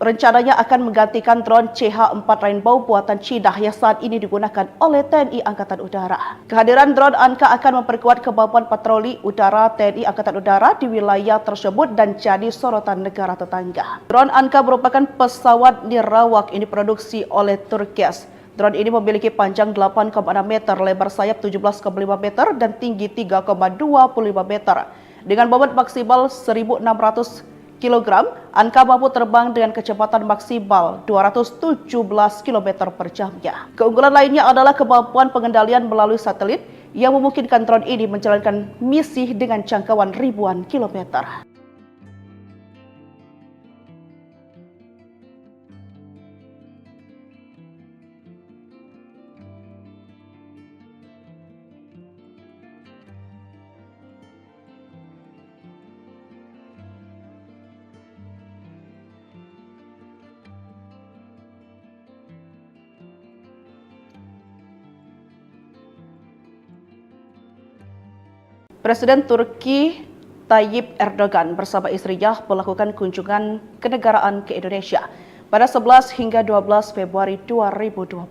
rencananya akan menggantikan drone CH-4 Rainbow buatan Cina yang saat ini digunakan oleh TNI Angkatan Udara. Kehadiran drone Anka akan memperkuat kemampuan patroli udara TNI Angkatan Udara di wilayah tersebut dan jadi sorotan negara tetangga. Drone Anka merupakan pesawat nirawak ini diproduksi oleh Turkias. Drone ini memiliki panjang 8,6 meter, lebar sayap 17,5 meter, dan tinggi 3,25 meter. Dengan bobot maksimal 1.600 kg, Anka mampu terbang dengan kecepatan maksimal 217 km per jamnya. Keunggulan lainnya adalah kemampuan pengendalian melalui satelit yang memungkinkan drone ini menjalankan misi dengan jangkauan ribuan kilometer. Presiden Turki Tayyip Erdogan bersama istrinya melakukan kunjungan kenegaraan ke Indonesia pada 11 hingga 12 Februari 2025.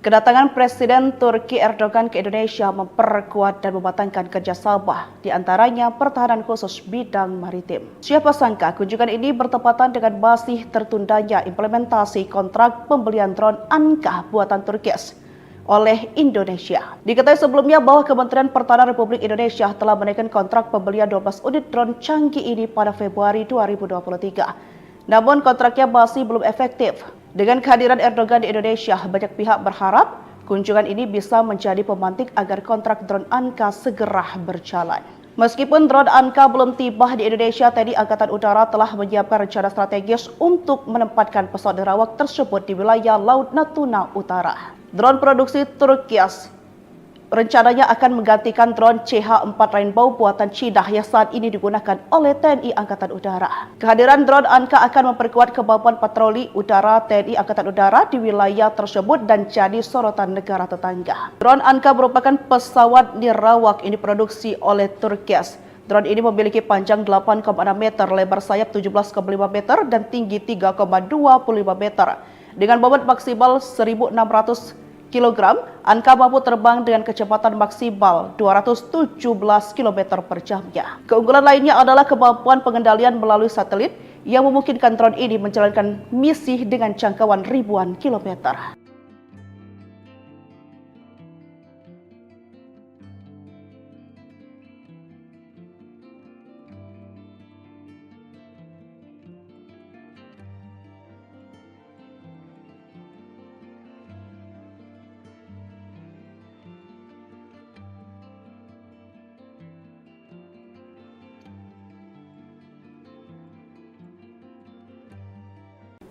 Kedatangan Presiden Turki Erdogan ke Indonesia memperkuat dan mematangkan kerjasama, di antaranya pertahanan khusus bidang maritim. Siapa sangka kunjungan ini bertepatan dengan masih tertundanya implementasi kontrak pembelian drone Anka buatan Turkis oleh Indonesia. Diketahui sebelumnya bahwa Kementerian Pertahanan Republik Indonesia telah menaikkan kontrak pembelian 12 unit drone canggih ini pada Februari 2023. Namun kontraknya masih belum efektif. Dengan kehadiran Erdogan di Indonesia, banyak pihak berharap kunjungan ini bisa menjadi pemantik agar kontrak drone Anka segera berjalan. Meskipun drone Anka belum tiba di Indonesia, TNI Angkatan Udara telah menyiapkan rencana strategis untuk menempatkan pesawat nerawak tersebut di wilayah Laut Natuna Utara. Drone produksi Turkias rencananya akan menggantikan drone CH-4 Rainbow buatan Cina yang saat ini digunakan oleh TNI Angkatan Udara. Kehadiran drone Anka akan memperkuat kemampuan patroli udara TNI Angkatan Udara di wilayah tersebut dan jadi sorotan negara tetangga. Drone Anka merupakan pesawat nirawak ini diproduksi oleh Turkias. Drone ini memiliki panjang 8,6 meter, lebar sayap 17,5 meter, dan tinggi 3,25 meter. Dengan bobot maksimal 1.600 kg, Anka mampu terbang dengan kecepatan maksimal 217 km per jamnya. Keunggulan lainnya adalah kemampuan pengendalian melalui satelit yang memungkinkan drone ini menjalankan misi dengan jangkauan ribuan kilometer.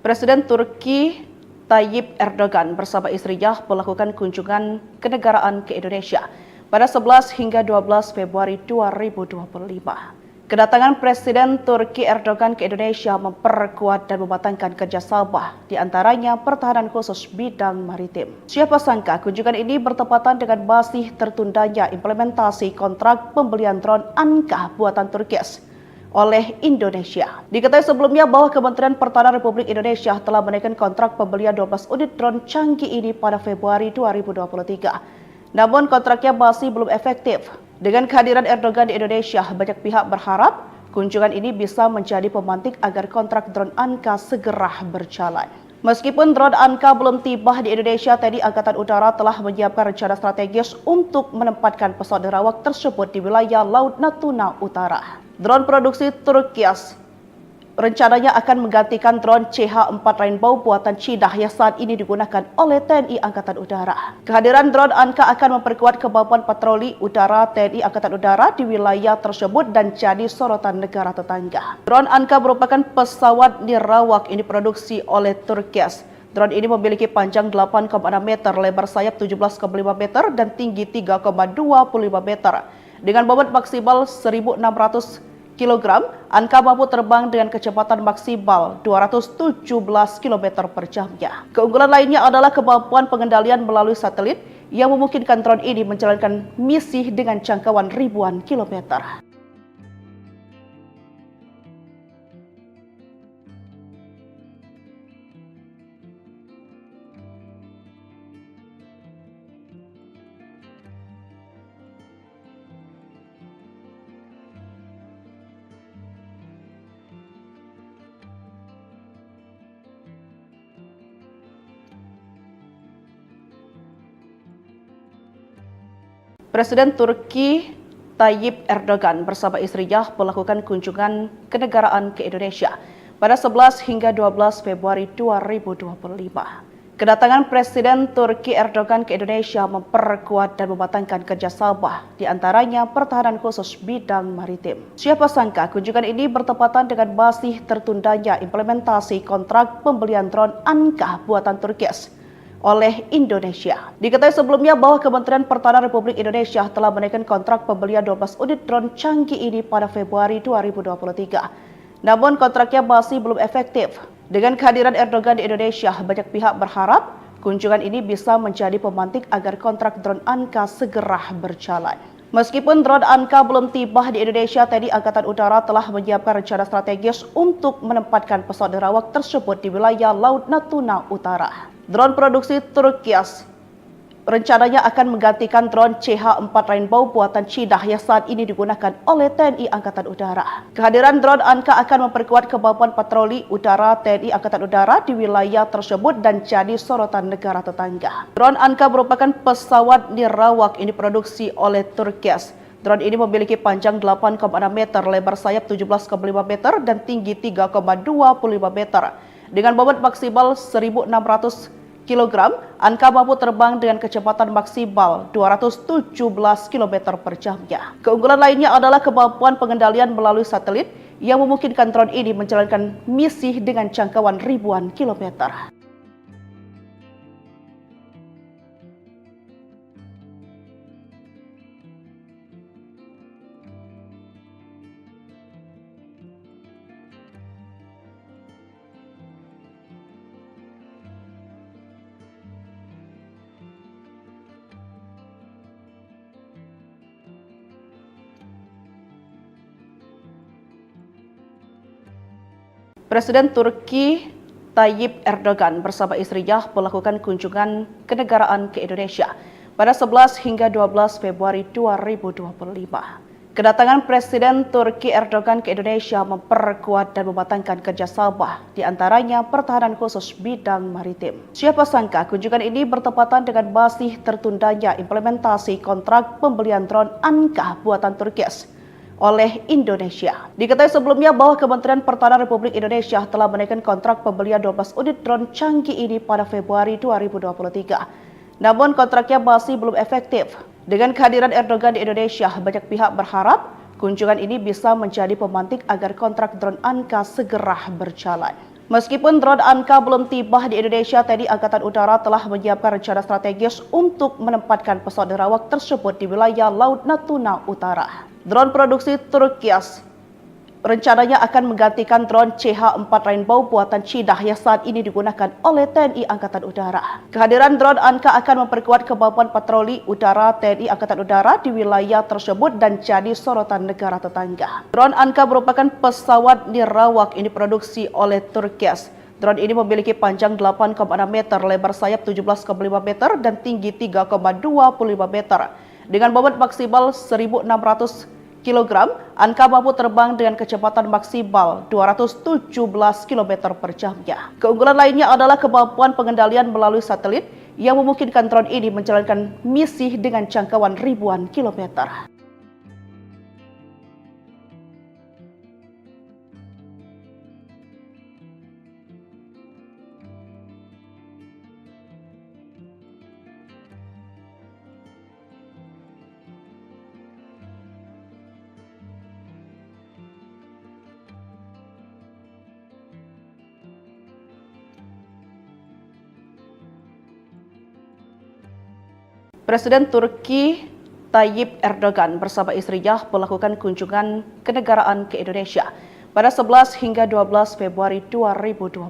Presiden Turki Tayyip Erdogan bersama istrinya melakukan kunjungan kenegaraan ke Indonesia pada 11 hingga 12 Februari 2025. Kedatangan Presiden Turki Erdogan ke Indonesia memperkuat dan mematangkan kerjasama, di antaranya pertahanan khusus bidang maritim. Siapa sangka kunjungan ini bertepatan dengan masih tertundanya implementasi kontrak pembelian drone Anka buatan Turki oleh Indonesia. Diketahui sebelumnya bahwa Kementerian Pertahanan Republik Indonesia telah menaikkan kontrak pembelian 12 unit drone canggih ini pada Februari 2023. Namun kontraknya masih belum efektif. Dengan kehadiran Erdogan di Indonesia, banyak pihak berharap kunjungan ini bisa menjadi pemantik agar kontrak drone Anka segera berjalan. Meskipun drone Anka belum tiba di Indonesia, TNI Angkatan Udara telah menyiapkan rencana strategis untuk menempatkan pesawat nirawak tersebut di wilayah Laut Natuna Utara. Drone produksi Turki rencananya akan menggantikan drone CH-4 Rainbow buatan Cina yang saat ini digunakan oleh TNI Angkatan Udara. Kehadiran drone Anka akan memperkuat kemampuan patroli udara TNI Angkatan Udara di wilayah tersebut dan jadi sorotan negara tetangga. Drone Anka merupakan pesawat nirawak yang diproduksi oleh Turki. Drone ini memiliki panjang 8,6 meter, lebar sayap 17,5 meter, dan tinggi 3,25 meter. Dengan bobot maksimal 1.600 kg, Anka mampu terbang dengan kecepatan maksimal 217 km per jamnya. Keunggulan lainnya adalah kemampuan pengendalian melalui satelit yang memungkinkan drone ini menjalankan misi dengan jangkauan ribuan kilometer. Presiden Turki Tayyip Erdogan bersama istrinya melakukan kunjungan kenegaraan ke Indonesia pada 11 hingga 12 Februari 2025. Kedatangan Presiden Turki Erdogan ke Indonesia memperkuat dan mematangkan kerjasama, di antaranya pertahanan khusus bidang maritim. Siapa sangka kunjungan ini bertepatan dengan masih tertundanya implementasi kontrak pembelian drone Anka buatan Turki oleh Indonesia. Diketahui sebelumnya bahwa Kementerian Pertahanan Republik Indonesia telah menaikkan kontrak pembelian 12 unit drone canggih ini pada Februari 2023. Namun kontraknya masih belum efektif. Dengan kehadiran Erdogan di Indonesia, banyak pihak berharap kunjungan ini bisa menjadi pemantik agar kontrak drone Anka segera berjalan. Meskipun drone Anka belum tiba di Indonesia, TNI Angkatan Udara telah menyiapkan rencana strategis untuk menempatkan pesawat nirawak tersebut di wilayah Laut Natuna Utara. Drone produksi Turki rencananya akan menggantikan drone CH-4 Rainbow buatan Cina yang saat ini digunakan oleh TNI Angkatan Udara. Kehadiran drone Anka akan memperkuat kemampuan patroli udara TNI Angkatan Udara di wilayah tersebut dan jadi sorotan negara tetangga. Drone Anka merupakan pesawat nirawak yang diproduksi oleh Turki. Drone ini memiliki panjang 8,6 meter, lebar sayap 17,5 meter, dan tinggi 3,25 meter. Dengan bobot maksimal 1.600 kg, Anka mampu terbang dengan kecepatan maksimal 217 km per jamnya. Keunggulan lainnya adalah kemampuan pengendalian melalui satelit yang memungkinkan drone ini menjalankan misi dengan jangkauan ribuan kilometer. Presiden Turki Tayyip Erdogan bersama istrinya melakukan kunjungan kenegaraan ke Indonesia pada 11 hingga 12 Februari 2025. Kedatangan Presiden Turki Erdogan ke Indonesia memperkuat dan mematangkan kerjasama, di antaranya pertahanan khusus bidang maritim. Siapa sangka kunjungan ini bertepatan dengan masih tertundanya implementasi kontrak pembelian drone Anka buatan Turki oleh Indonesia. Diketahui sebelumnya bahwa Kementerian Pertahanan Republik Indonesia telah menaikkan kontrak pembelian 12 unit drone canggih ini pada Februari 2023. Namun kontraknya masih belum efektif. Dengan kehadiran Erdogan di Indonesia, banyak pihak berharap kunjungan ini bisa menjadi pemantik agar kontrak drone Anka segera berjalan. Meskipun drone Anka belum tiba di Indonesia, TNI Angkatan Udara telah menyiapkan rencana strategis untuk menempatkan pesawat nerawak tersebut di wilayah Laut Natuna Utara. Drone produksi Turkias rencananya akan menggantikan drone CH-4 Rainbow buatan Cina yang saat ini digunakan oleh TNI Angkatan Udara. Kehadiran drone Anka akan memperkuat kemampuan patroli udara TNI Angkatan Udara di wilayah tersebut dan jadi sorotan negara tetangga. Drone Anka merupakan pesawat nirawak yang diproduksi oleh Turkias. Drone ini memiliki panjang 8,6 meter, lebar sayap 17,5 meter, dan tinggi 3,25 meter. Dengan bobot maksimal 1.600 kg, Anka mampu terbang dengan kecepatan maksimal 217 km per jamnya. Keunggulan lainnya adalah kemampuan pengendalian melalui satelit yang memungkinkan drone ini menjalankan misi dengan jangkauan ribuan kilometer. Presiden Turki Tayyip Erdogan bersama istrinya melakukan kunjungan kenegaraan ke Indonesia pada 11 hingga 12 Februari 2025.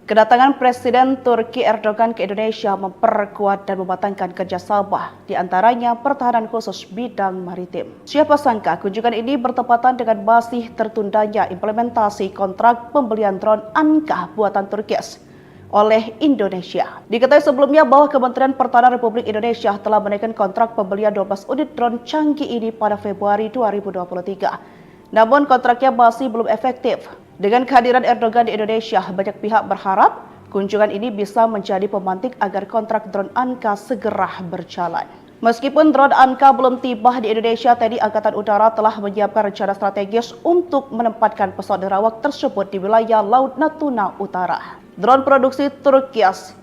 Kedatangan Presiden Turki Erdogan ke Indonesia memperkuat dan mematangkan kerjasama, di antaranya pertahanan khusus bidang maritim. Siapa sangka kunjungan ini bertepatan dengan masih tertundanya implementasi kontrak pembelian drone Anka buatan Turkias oleh Indonesia. Diketahui sebelumnya bahwa Kementerian Pertahanan Republik Indonesia telah menaikkan kontrak pembelian 12 unit drone canggih ini pada Februari 2023. Namun kontraknya masih belum efektif. Dengan kehadiran Erdogan di Indonesia, banyak pihak berharap kunjungan ini bisa menjadi pemantik agar kontrak drone Anka segera berjalan. Meskipun drone Anka belum tiba di Indonesia, TNI Angkatan Udara telah menyiapkan rencana strategis untuk menempatkan pesawat nerawak tersebut di wilayah Laut Natuna Utara. Drone produksi Turkias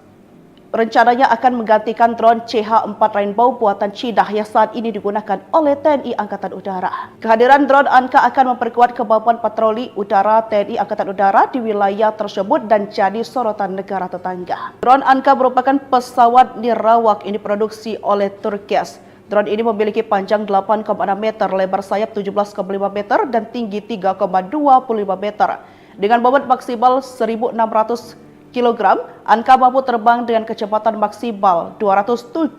rencananya akan menggantikan drone CH-4 Rainbow buatan Cina yang saat ini digunakan oleh TNI Angkatan Udara. Kehadiran drone Anka akan memperkuat kemampuan patroli udara TNI Angkatan Udara di wilayah tersebut dan jadi sorotan negara tetangga. Drone Anka merupakan pesawat nirawak yang diproduksi oleh Turkias. Drone ini memiliki panjang 8,6 meter, lebar sayap 17,5 meter, dan tinggi 3,25 meter. Dengan bobot maksimal 1.600 kg, Anka mampu terbang dengan kecepatan maksimal 217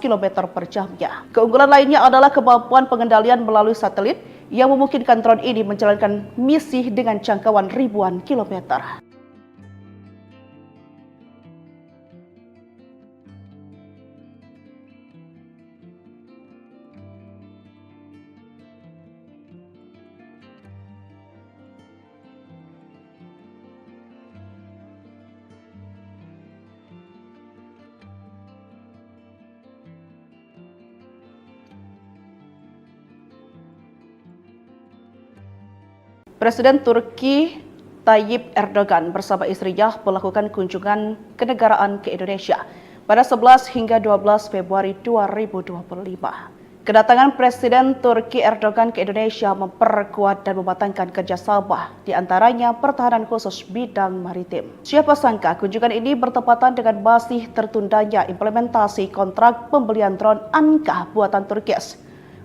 km per jamnya. Keunggulan lainnya adalah kemampuan pengendalian melalui satelit yang memungkinkan drone ini menjalankan misi dengan jangkauan ribuan kilometer. Presiden Turki Tayyip Erdogan bersama istrinya melakukan kunjungan kenegaraan ke Indonesia pada 11 hingga 12 Februari 2025. Kedatangan Presiden Turki Erdogan ke Indonesia memperkuat dan mematangkan kerjasama, di antaranya pertahanan khusus bidang maritim. Siapa sangka kunjungan ini bertepatan dengan masih tertundanya implementasi kontrak pembelian drone Anka buatan Turkias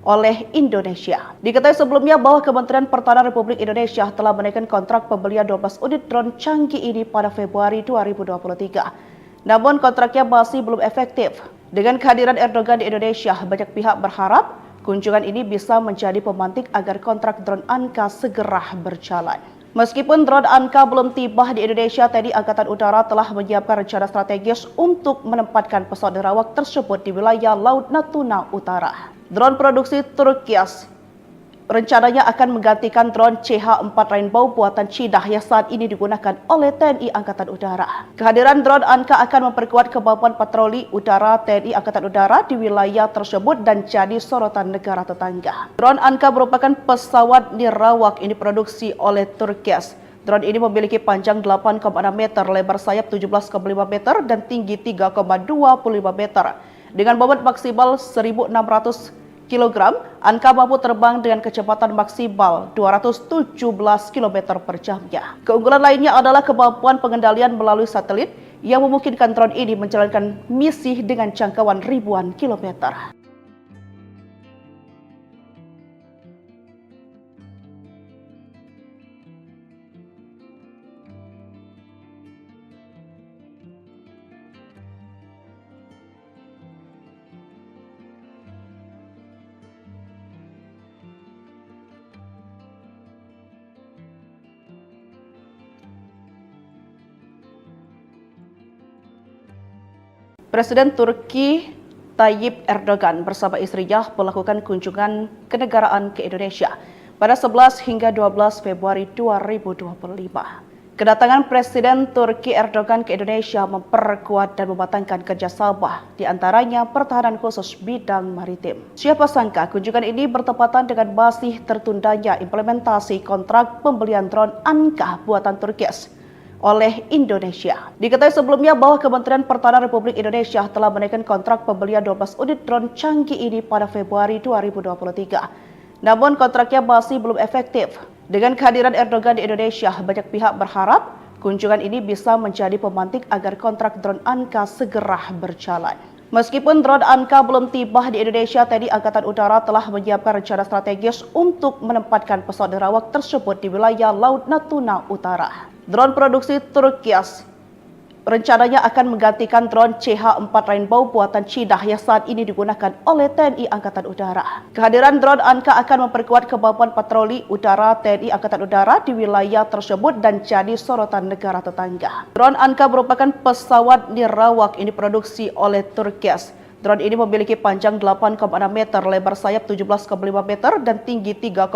oleh Indonesia. Diketahui sebelumnya bahwa Kementerian Pertahanan Republik Indonesia telah menaikkan kontrak pembelian 12 unit drone canggih ini pada Februari 2023. Namun kontraknya masih belum efektif. Dengan kehadiran Erdogan di Indonesia, banyak pihak berharap kunjungan ini bisa menjadi pemantik agar kontrak drone Anka segera berjalan. Meskipun drone Anka belum tiba di Indonesia, TNI Angkatan Udara telah menyiapkan rencana strategis untuk menempatkan pesawat nerawak tersebut di wilayah Laut Natuna Utara. Drone produksi Turkias rencananya akan menggantikan drone CH-4 Rainbow buatan Cina yang saat ini digunakan oleh TNI Angkatan Udara. Kehadiran drone Anka akan memperkuat kemampuan patroli udara TNI Angkatan Udara di wilayah tersebut dan jadi sorotan negara tetangga. Drone Anka merupakan pesawat nirawak yang diproduksi oleh Turkias. Drone ini memiliki panjang 8,6 meter, lebar sayap 17,5 meter, dan tinggi 3,25 meter. Dengan bobot maksimal 1.600 kg, Anka mampu terbang dengan kecepatan maksimal 217 km per jamnya. Keunggulan lainnya adalah kemampuan pengendalian melalui satelit yang memungkinkan drone ini menjalankan misi dengan jangkauan ribuan kilometer. Presiden Turki Tayyip Erdogan bersama istrinya melakukan kunjungan kenegaraan ke Indonesia pada 11 hingga 12 Februari 2025. Kedatangan Presiden Turki Erdogan ke Indonesia memperkuat dan mematangkan kerjasama, di antaranya pertahanan khusus bidang maritim. Siapa sangka kunjungan ini bertepatan dengan masih tertundanya implementasi kontrak pembelian drone Anka buatan Turki oleh Indonesia. Diketahui sebelumnya bahwa Kementerian Pertahanan Republik Indonesia telah menaikkan kontrak pembelian 12 unit drone canggih ini pada Februari 2023. Namun kontraknya masih belum efektif. Dengan kehadiran Erdogan di Indonesia, banyak pihak berharap kunjungan ini bisa menjadi pemantik agar kontrak drone Anka segera berjalan. Meskipun drone Anka belum tiba di Indonesia, TNI Angkatan Udara telah menyiapkan rencana strategis untuk menempatkan pesawat nirawak tersebut di wilayah Laut Natuna Utara. Drone produksi Turki rencananya akan menggantikan drone CH-4 Rainbow buatan Cina yang saat ini digunakan oleh TNI Angkatan Udara. Kehadiran drone Anka akan memperkuat kemampuan patroli udara TNI Angkatan Udara di wilayah tersebut dan jadi sorotan negara tetangga. Drone Anka merupakan pesawat nirawak yang diproduksi oleh Turki. Drone ini memiliki panjang 8,6 meter, lebar sayap 17,5 meter, dan tinggi 3,25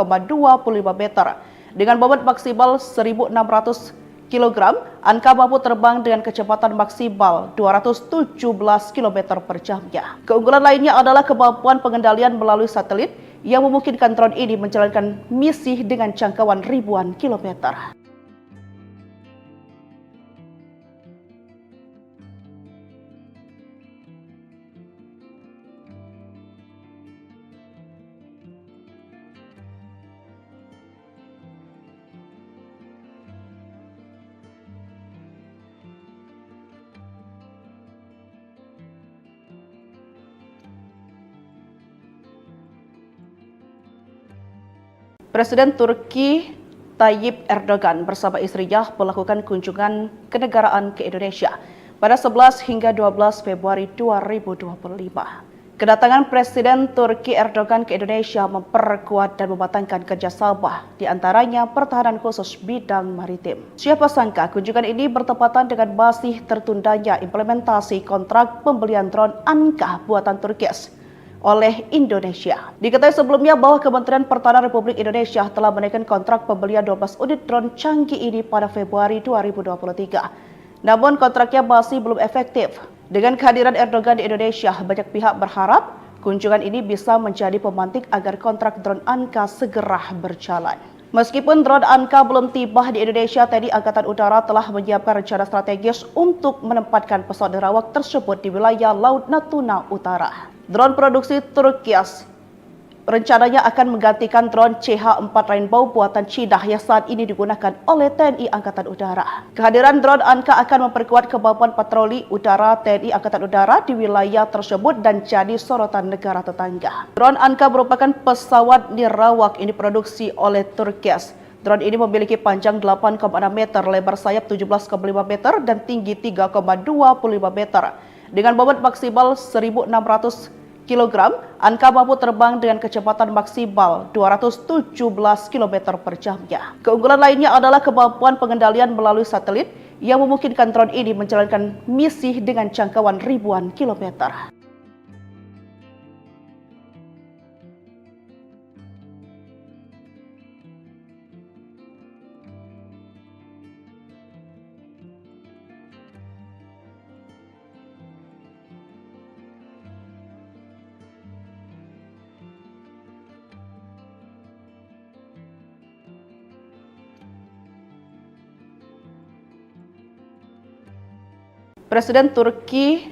meter. Dengan bobot maksimal 1.600 kg, Anka mampu terbang dengan kecepatan maksimal 217 km per jamnya. Keunggulan lainnya adalah kemampuan pengendalian melalui satelit yang memungkinkan drone ini menjalankan misi dengan jangkauan ribuan kilometer. Presiden Turki Tayyip Erdogan bersama istrinya melakukan kunjungan kenegaraan ke Indonesia pada 11 hingga 12 Februari 2025. Kedatangan Presiden Turki Erdogan ke Indonesia memperkuat dan mematangkan kerjasama, di antaranya pertahanan khusus bidang maritim. Siapa sangka kunjungan ini bertepatan dengan masih tertundanya implementasi kontrak pembelian drone Anka buatan Turki oleh Indonesia. Diketahui sebelumnya bahwa Kementerian Pertahanan Republik Indonesia telah menaikkan kontrak pembelian 12 unit drone canggih ini pada Februari 2023. Namun kontraknya masih belum efektif. Dengan kehadiran Erdogan di Indonesia, banyak pihak berharap kunjungan ini bisa menjadi pemantik agar kontrak drone Anka segera berjalan. Meskipun drone Anka belum tiba di Indonesia, TNI Angkatan Udara telah menyiapkan rencana strategis untuk menempatkan pesawat nirawak tersebut di wilayah Laut Natuna Utara. Drone produksi Turki rencananya akan menggantikan drone CH-4 Rainbow buatan Cina yang saat ini digunakan oleh TNI Angkatan Udara. Kehadiran drone Anka akan memperkuat kemampuan patroli udara TNI Angkatan Udara di wilayah tersebut dan jadi sorotan negara tetangga. Drone Anka merupakan pesawat nirawak yang diproduksi oleh Turki. Drone ini memiliki panjang 8,6 meter, lebar sayap 17,5 meter, dan tinggi 3,25 meter. Dengan bobot maksimal 1.600 kg, Anka mampu terbang dengan kecepatan maksimal 217 km per jamnya. Keunggulan lainnya adalah kemampuan pengendalian melalui satelit yang memungkinkan drone ini menjalankan misi dengan jangkauan ribuan kilometer. Presiden Turki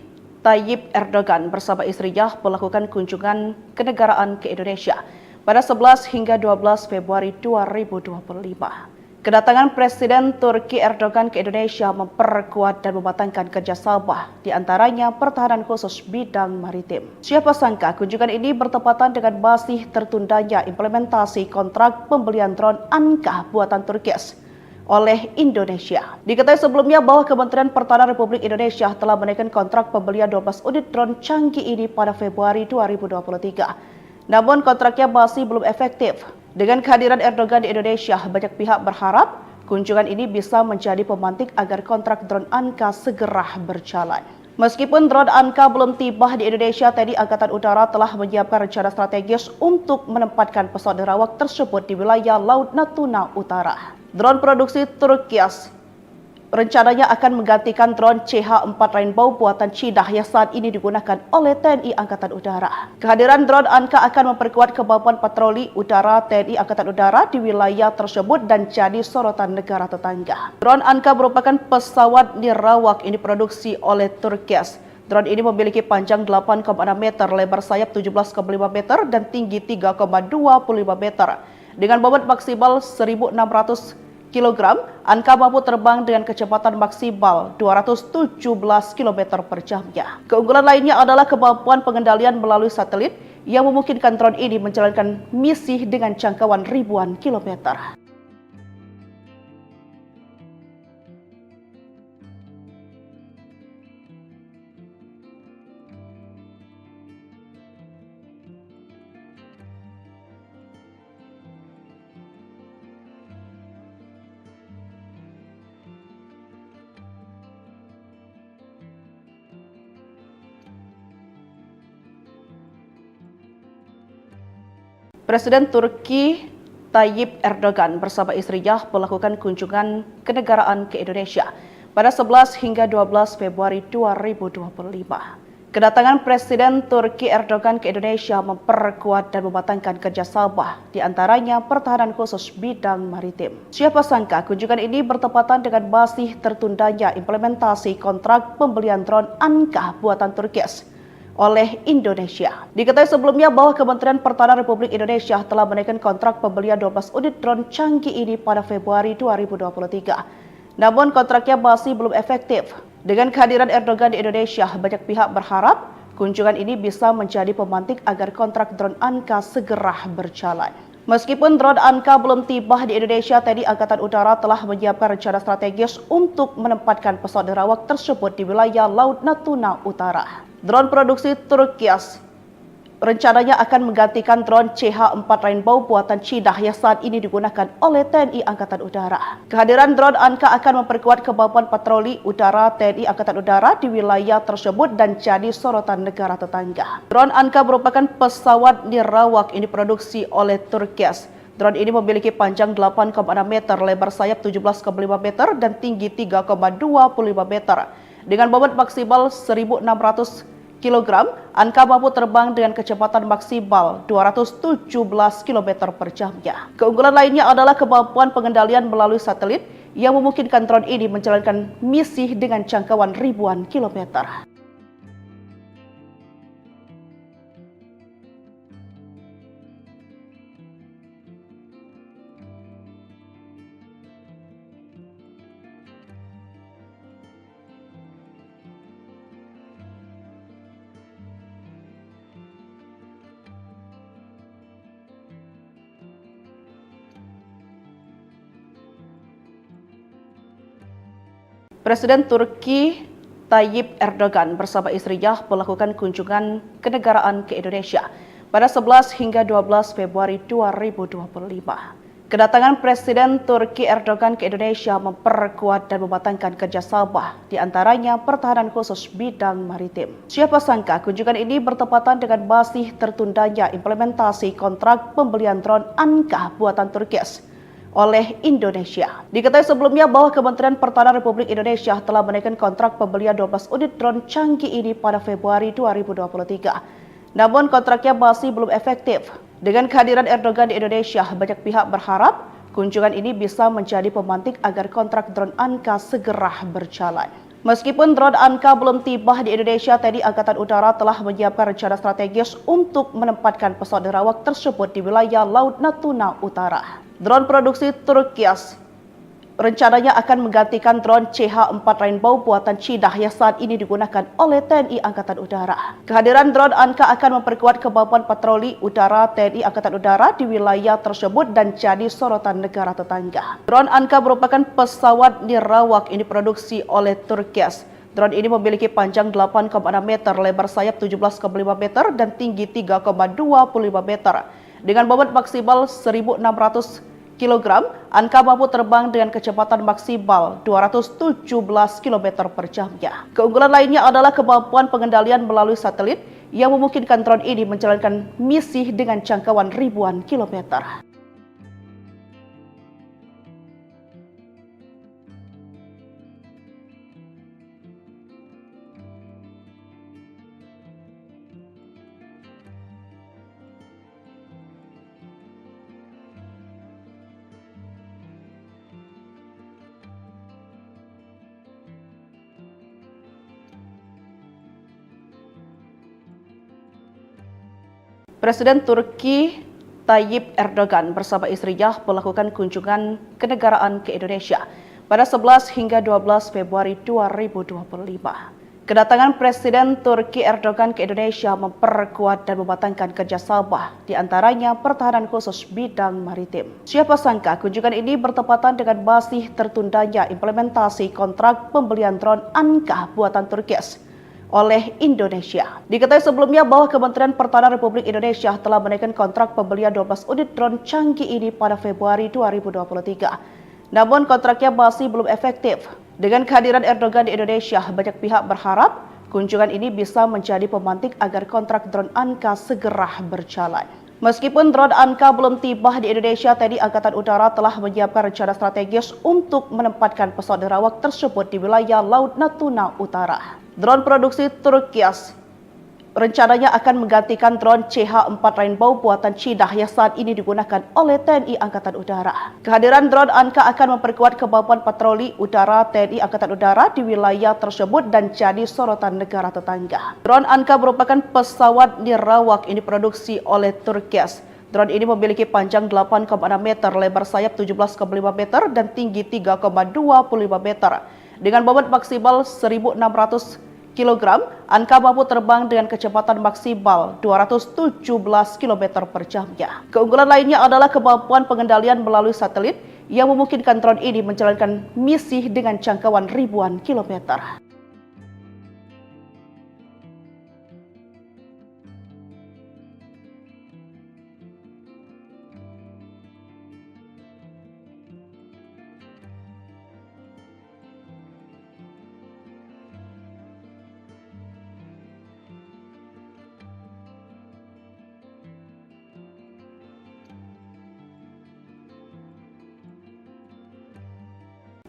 Tayyip Erdogan bersama istrinya melakukan kunjungan kenegaraan ke Indonesia pada 11 hingga 12 Februari 2025. Kedatangan Presiden Turki Erdogan ke Indonesia memperkuat dan mematangkan kerjasama, di antaranya pertahanan khusus bidang maritim. Siapa sangka kunjungan ini bertepatan dengan masih tertundanya implementasi kontrak pembelian drone Anka buatan Turki oleh Indonesia. Diketahui sebelumnya bahwa Kementerian Pertahanan Republik Indonesia telah menaikkan kontrak pembelian 12 unit drone canggih ini pada Februari 2023. Namun kontraknya masih belum efektif. Dengan kehadiran Erdogan di Indonesia, banyak pihak berharap kunjungan ini bisa menjadi pemantik agar kontrak drone Anka segera berjalan. Meskipun drone Anka belum tiba di Indonesia, TNI Angkatan Udara telah menyiapkan rencana strategis untuk menempatkan pesawat nirawak tersebut di wilayah Laut Natuna Utara. Drone produksi Turki rencananya akan menggantikan drone CH-4 Rainbow buatan Cina yang saat ini digunakan oleh TNI Angkatan Udara. Kehadiran drone Anka akan memperkuat kemampuan patroli udara TNI Angkatan Udara di wilayah tersebut dan jadi sorotan negara tetangga. Drone Anka merupakan pesawat nirawak ini diproduksi oleh Turki. Drone ini memiliki panjang 8,6 meter, lebar sayap 17,5 meter, dan tinggi 3,25 meter. Dengan bobot maksimal 1.600 kg, Anka mampu terbang dengan kecepatan maksimal 217 km per jamnya. Keunggulan lainnya adalah kemampuan pengendalian melalui satelit yang memungkinkan drone ini menjalankan misi dengan jangkauan ribuan kilometer. Presiden Turki Tayyip Erdogan bersama istrinya melakukan kunjungan kenegaraan ke Indonesia pada 11 hingga 12 Februari 2025. Kedatangan Presiden Turki Erdogan ke Indonesia memperkuat dan mematangkan kerjasama, di antaranya pertahanan khusus bidang maritim. Siapa sangka kunjungan ini bertepatan dengan masih tertundanya implementasi kontrak pembelian drone Anka buatan Turki oleh Indonesia. Diketahui sebelumnya bahwa Kementerian Pertahanan Republik Indonesia telah menaikkan kontrak pembelian 12 unit drone canggih ini pada Februari 2023. Namun kontraknya masih belum efektif. Dengan kehadiran Erdogan di Indonesia, banyak pihak berharap kunjungan ini bisa menjadi pemantik agar kontrak drone Anka segera berjalan. Meskipun drone Anka belum tiba di Indonesia, TNI Angkatan Udara telah menyiapkan rencana strategis untuk menempatkan pesawat nirawak tersebut di wilayah Laut Natuna Utara. Drone produksi Turki rencananya akan menggantikan drone CH-4 Rainbow buatan Cina yang saat ini digunakan oleh TNI Angkatan Udara. Kehadiran drone Anka akan memperkuat kemampuan patroli udara TNI Angkatan Udara di wilayah tersebut dan jadi sorotan negara tetangga. Drone Anka merupakan pesawat nirawak ini diproduksi oleh Turki. Drone ini memiliki panjang 8,6 meter, lebar sayap 17,5 meter, dan tinggi 3,25 meter. Dengan bobot maksimal 1.600 kg, Anka mampu terbang dengan kecepatan maksimal 217 km per jamnya. Keunggulan lainnya adalah kemampuan pengendalian melalui satelit yang memungkinkan drone ini menjalankan misi dengan jangkauan ribuan kilometer. Presiden Turki Tayyip Erdogan bersama istrinya melakukan kunjungan kenegaraan ke Indonesia pada 11 hingga 12 Februari 2025. Kedatangan Presiden Turki Erdogan ke Indonesia memperkuat dan mematangkan kerjasama, di antaranya pertahanan khusus bidang maritim. Siapa sangka kunjungan ini bertepatan dengan masih tertundanya implementasi kontrak pembelian drone Anka buatan Turki oleh Indonesia. Diketahui sebelumnya bahwa Kementerian Pertahanan Republik Indonesia telah menaikkan kontrak pembelian 12 unit drone canggih ini pada Februari 2023. Namun kontraknya masih belum efektif. Dengan kehadiran Erdogan di Indonesia, banyak pihak berharap kunjungan ini bisa menjadi pemantik agar kontrak drone Anka segera berjalan. Meskipun drone Anka belum tiba di Indonesia, TNI Angkatan Udara telah menyiapkan rencana strategis untuk menempatkan pesawat nirawak tersebut di wilayah Laut Natuna Utara. Drone produksi Turkias rencananya akan menggantikan drone CH-4 Rainbow buatan Cina yang saat ini digunakan oleh TNI Angkatan Udara. Kehadiran drone Anka akan memperkuat kemampuan patroli udara TNI Angkatan Udara di wilayah tersebut dan jadi sorotan negara tetangga. Drone Anka merupakan pesawat nirawak yang diproduksi oleh Turkias. Drone ini memiliki panjang 8,6 meter, lebar sayap 17,5 meter, dan tinggi 3,25 meter. Dengan bobot maksimal 1.600 kg, Anka mampu terbang dengan kecepatan maksimal 217 km per jamnya. Keunggulan lainnya adalah kemampuan pengendalian melalui satelit yang memungkinkan drone ini menjalankan misi dengan jangkauan ribuan kilometer. Presiden Turki Tayyip Erdogan bersama istrinya melakukan kunjungan kenegaraan ke Indonesia pada 11 hingga 12 Februari 2025. Kedatangan Presiden Turki Erdogan ke Indonesia memperkuat dan mematangkan kerjasama, di antaranya pertahanan khusus bidang maritim. Siapa sangka kunjungan ini bertepatan dengan masih tertundanya implementasi kontrak pembelian drone Anka buatan Turkias oleh Indonesia. Diketahui sebelumnya bahwa Kementerian Pertahanan Republik Indonesia telah menaikkan kontrak pembelian 12 unit drone canggih ini pada Februari 2023. Namun kontraknya masih belum efektif. Dengan kehadiran Erdogan di Indonesia, banyak pihak berharap kunjungan ini bisa menjadi pemantik agar kontrak drone Anka segera berjalan. Meskipun drone Anka belum tiba di Indonesia, TNI Angkatan Udara telah menyiapkan rencana strategis untuk menempatkan pesawat nirawak tersebut di wilayah Laut Natuna Utara. Drone produksi Turkias rencananya akan menggantikan drone CH-4 Rainbow buatan Cina yang saat ini digunakan oleh TNI Angkatan Udara. Kehadiran drone Anka akan memperkuat kemampuan patroli udara TNI Angkatan Udara di wilayah tersebut dan jadi sorotan negara tetangga. Drone Anka merupakan pesawat nirawak yang diproduksi oleh Turkias. Drone ini memiliki panjang 8,6 meter, lebar sayap 17,5 meter, dan tinggi 3,25 meter. Dengan bobot maksimal 1.600 kg, Anka mampu terbang dengan kecepatan maksimal 217 km per jamnya. Keunggulan lainnya adalah kemampuan pengendalian melalui satelit yang memungkinkan drone ini menjalankan misi dengan jangkauan ribuan kilometer.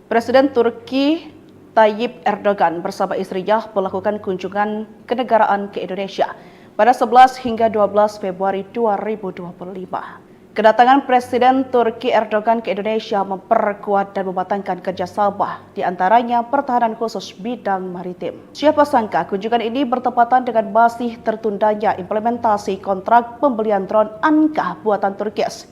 Presiden Turki Tayyip Erdogan bersama istrinya melakukan kunjungan kenegaraan ke Indonesia pada 11 hingga 12 Februari 2025. Kedatangan Presiden Turki Erdogan ke Indonesia memperkuat dan mematangkan kerjasama, di antaranya pertahanan khusus bidang maritim. Siapa sangka kunjungan ini bertepatan dengan masih tertundanya implementasi kontrak pembelian drone Anka buatan Turkias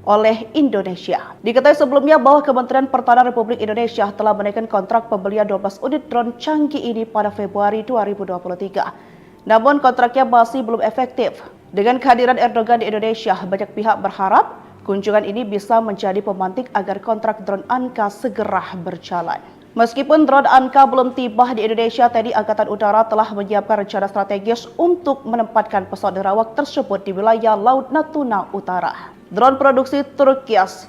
oleh Indonesia. Diketahui sebelumnya bahwa Kementerian Pertahanan Republik Indonesia telah menaikkan kontrak pembelian 12 unit drone canggih ini pada Februari 2023. Namun kontraknya masih belum efektif. Dengan kehadiran Erdogan di Indonesia, banyak pihak berharap kunjungan ini bisa menjadi pemantik agar kontrak drone Anka segera berjalan. Meskipun drone Anka belum tiba di Indonesia, TNI Angkatan Udara telah menyiapkan rencana strategis untuk menempatkan pesawat nirawak tersebut di wilayah Laut Natuna Utara. Drone produksi Turkias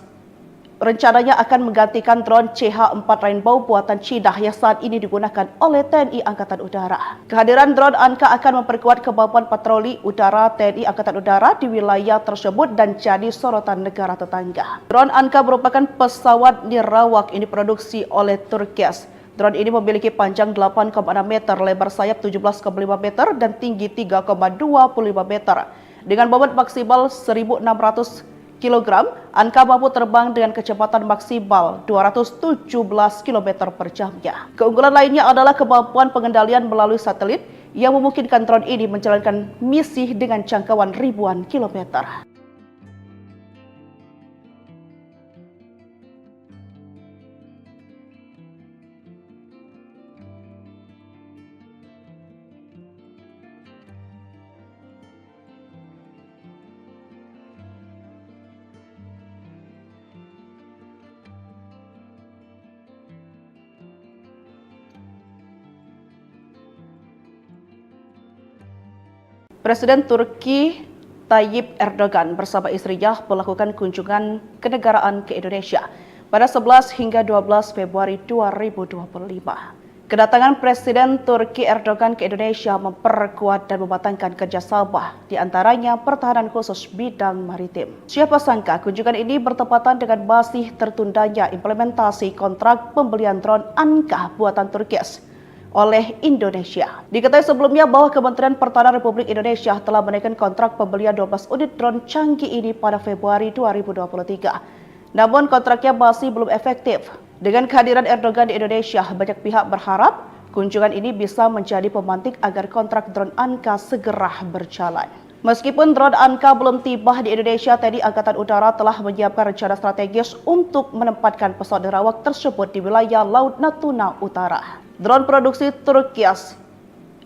rencananya akan menggantikan drone CH-4 Rainbow buatan Cina yang saat ini digunakan oleh TNI Angkatan Udara. Kehadiran drone Anka akan memperkuat kemampuan patroli udara TNI Angkatan Udara di wilayah tersebut dan jadi sorotan negara tetangga. Drone Anka merupakan pesawat nirawak yang diproduksi oleh Turkias. Drone ini memiliki panjang 8,6 meter, lebar sayap 17,5 meter, dan tinggi 3,25 meter. Dengan bobot maksimal 1.600 kg, Anka mampu terbang dengan kecepatan maksimal 217 km per jamnya. Keunggulan lainnya adalah kemampuan pengendalian melalui satelit yang memungkinkan drone ini menjalankan misi dengan jangkauan ribuan kilometer. Presiden Turki Tayyip Erdogan bersama istrinya melakukan kunjungan kenegaraan ke Indonesia pada 11 hingga 12 Februari 2025. Kedatangan Presiden Turki Erdogan ke Indonesia memperkuat dan mematangkan kerjasama, di antaranya pertahanan khusus bidang maritim. Siapa sangka kunjungan ini bertepatan dengan masih tertundanya implementasi kontrak pembelian drone Anka buatan Turki oleh Indonesia. Diketahui sebelumnya bahwa Kementerian Pertahanan Republik Indonesia telah menaikkan kontrak pembelian 12 unit drone canggih ini pada Februari 2023. Namun kontraknya masih belum efektif. Dengan kehadiran Erdogan di Indonesia, banyak pihak berharap kunjungan ini bisa menjadi pemantik agar kontrak drone Anka segera berjalan. Meskipun drone Anka belum tiba di Indonesia, TNI Angkatan Udara telah menyiapkan rencana strategis untuk menempatkan pesawat nirawak tersebut di wilayah Laut Natuna Utara. Drone produksi Turki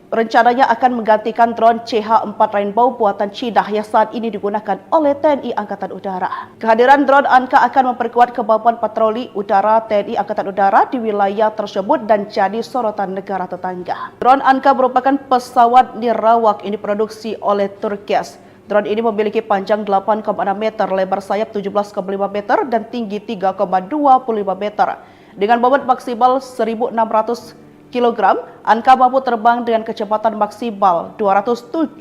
rencananya akan menggantikan drone CH-4 Rainbow buatan Cina yang saat ini digunakan oleh TNI Angkatan Udara. Kehadiran drone Anka akan memperkuat kemampuan patroli udara TNI Angkatan Udara di wilayah tersebut dan jadi sorotan negara tetangga. Drone Anka merupakan pesawat nirawak yang diproduksi oleh Turki. Drone ini memiliki panjang 8,6 meter, lebar sayap 17,5 meter, dan tinggi 3,25 meter. Dengan bobot maksimal 1.600 kg, Anka mampu terbang dengan kecepatan maksimal 217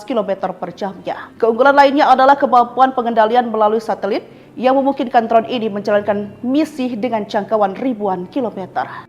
km per jamnya. Keunggulan lainnya adalah kemampuan pengendalian melalui satelit yang memungkinkan drone ini menjalankan misi dengan jangkauan ribuan kilometer.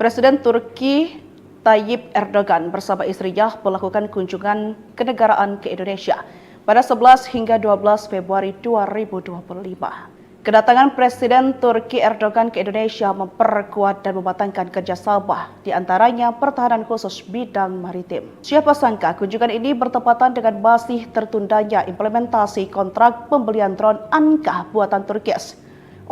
Presiden Turki Tayyip Erdogan bersama istrinya melakukan kunjungan kenegaraan ke Indonesia pada 11 hingga 12 Februari 2025. Kedatangan Presiden Turki Erdogan ke Indonesia memperkuat dan mematangkan kerjasama, di antaranya pertahanan khusus bidang maritim. Siapa sangka kunjungan ini bertepatan dengan masih tertundanya implementasi kontrak pembelian drone Anka buatan Turki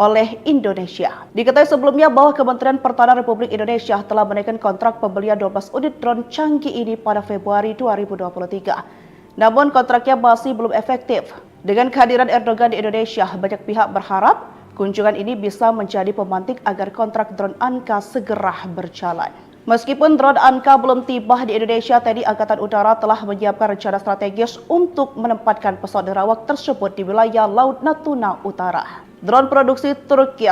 oleh Indonesia. Diketahui sebelumnya bahwa Kementerian Pertahanan Republik Indonesia telah menaikkan kontrak pembelian 12 unit drone canggih ini pada Februari 2023. Namun kontraknya masih belum efektif. Dengan kehadiran Erdogan di Indonesia, banyak pihak berharap kunjungan ini bisa menjadi pemantik agar kontrak drone Anka segera berjalan. Meskipun drone Anka belum tiba di Indonesia, TNI Angkatan Udara telah menyiapkan rencana strategis untuk menempatkan pesawat nirawak tersebut di wilayah Laut Natuna Utara. Drone produksi Turki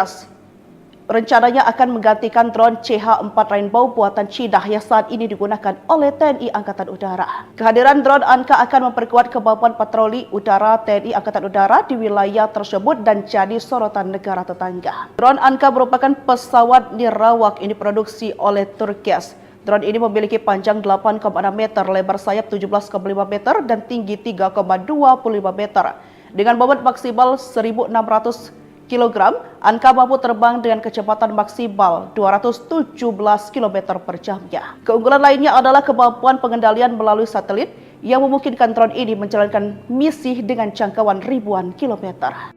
rencananya akan menggantikan drone CH-4 Rainbow buatan Cina yang saat ini digunakan oleh TNI Angkatan Udara. Kehadiran drone Anka akan memperkuat kemampuan patroli udara TNI Angkatan Udara di wilayah tersebut dan jadi sorotan negara tetangga. Drone Anka merupakan pesawat nirawak yang diproduksi oleh Turki. Drone ini memiliki panjang 8,6 meter, lebar sayap 17,5 meter, dan tinggi 3,25 meter. Dengan bobot maksimal 1.600 kg, Anka mampu terbang dengan kecepatan maksimal 217 km per jamnya. Keunggulan lainnya adalah kemampuan pengendalian melalui satelit yang memungkinkan drone ini menjalankan misi dengan jangkauan ribuan kilometer.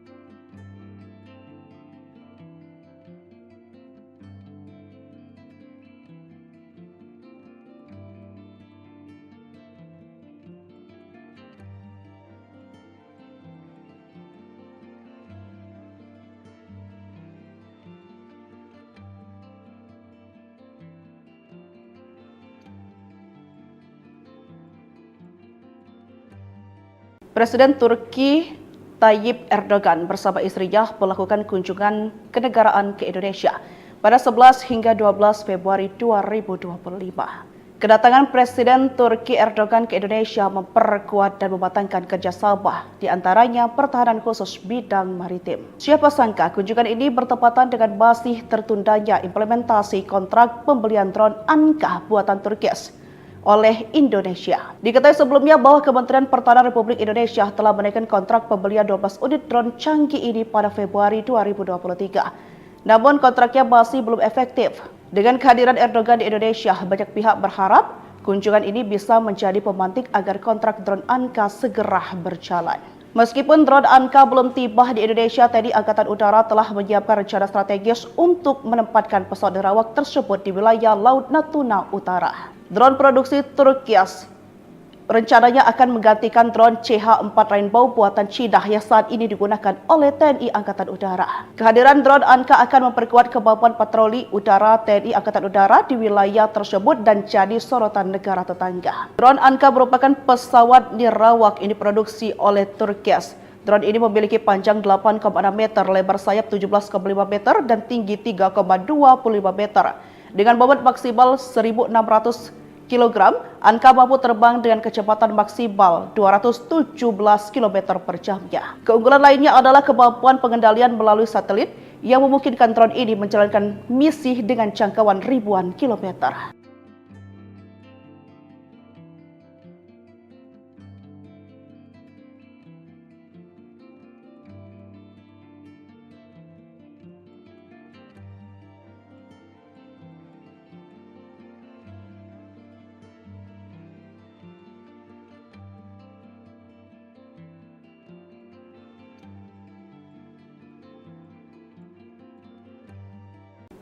Presiden Turki Tayyip Erdogan bersama istrinya melakukan kunjungan kenegaraan ke Indonesia pada 11 hingga 12 Februari 2025. Kedatangan Presiden Turki Erdogan ke Indonesia memperkuat dan mematangkan kerjasama, di antaranya pertahanan khusus bidang maritim. Siapa sangka kunjungan ini bertepatan dengan masih tertundanya implementasi kontrak pembelian drone Anka buatan Turki oleh Indonesia. Diketahui sebelumnya bahwa Kementerian Pertahanan Republik Indonesia telah menaikkan kontrak pembelian 12 unit drone canggih ini pada Februari 2023. Namun kontraknya masih belum efektif. Dengan kehadiran Erdogan di Indonesia, banyak pihak berharap kunjungan ini bisa menjadi pemantik agar kontrak drone Anka segera berjalan. Meskipun drone Anka belum tiba di Indonesia, TNI Angkatan Udara telah menyiapkan rencana strategis untuk menempatkan pesawat nerawak tersebut di wilayah Laut Natuna Utara. Drone produksi Turki rencananya akan menggantikan drone CH-4 Rainbow buatan Cina yang saat ini digunakan oleh TNI Angkatan Udara. Kehadiran drone Anka akan memperkuat kemampuan patroli udara TNI Angkatan Udara di wilayah tersebut dan jadi sorotan negara tetangga. Drone Anka merupakan pesawat nirawak ini diproduksi oleh Turki. Drone ini memiliki panjang 8,6 meter, lebar sayap 17,5 meter, dan tinggi 3,25 meter. Dengan bobot maksimal 1.600 kg, Anka mampu terbang dengan kecepatan maksimal 217 km per jamnya. Keunggulan lainnya adalah kemampuan pengendalian melalui satelit yang memungkinkan drone ini menjalankan misi dengan jangkauan ribuan kilometer.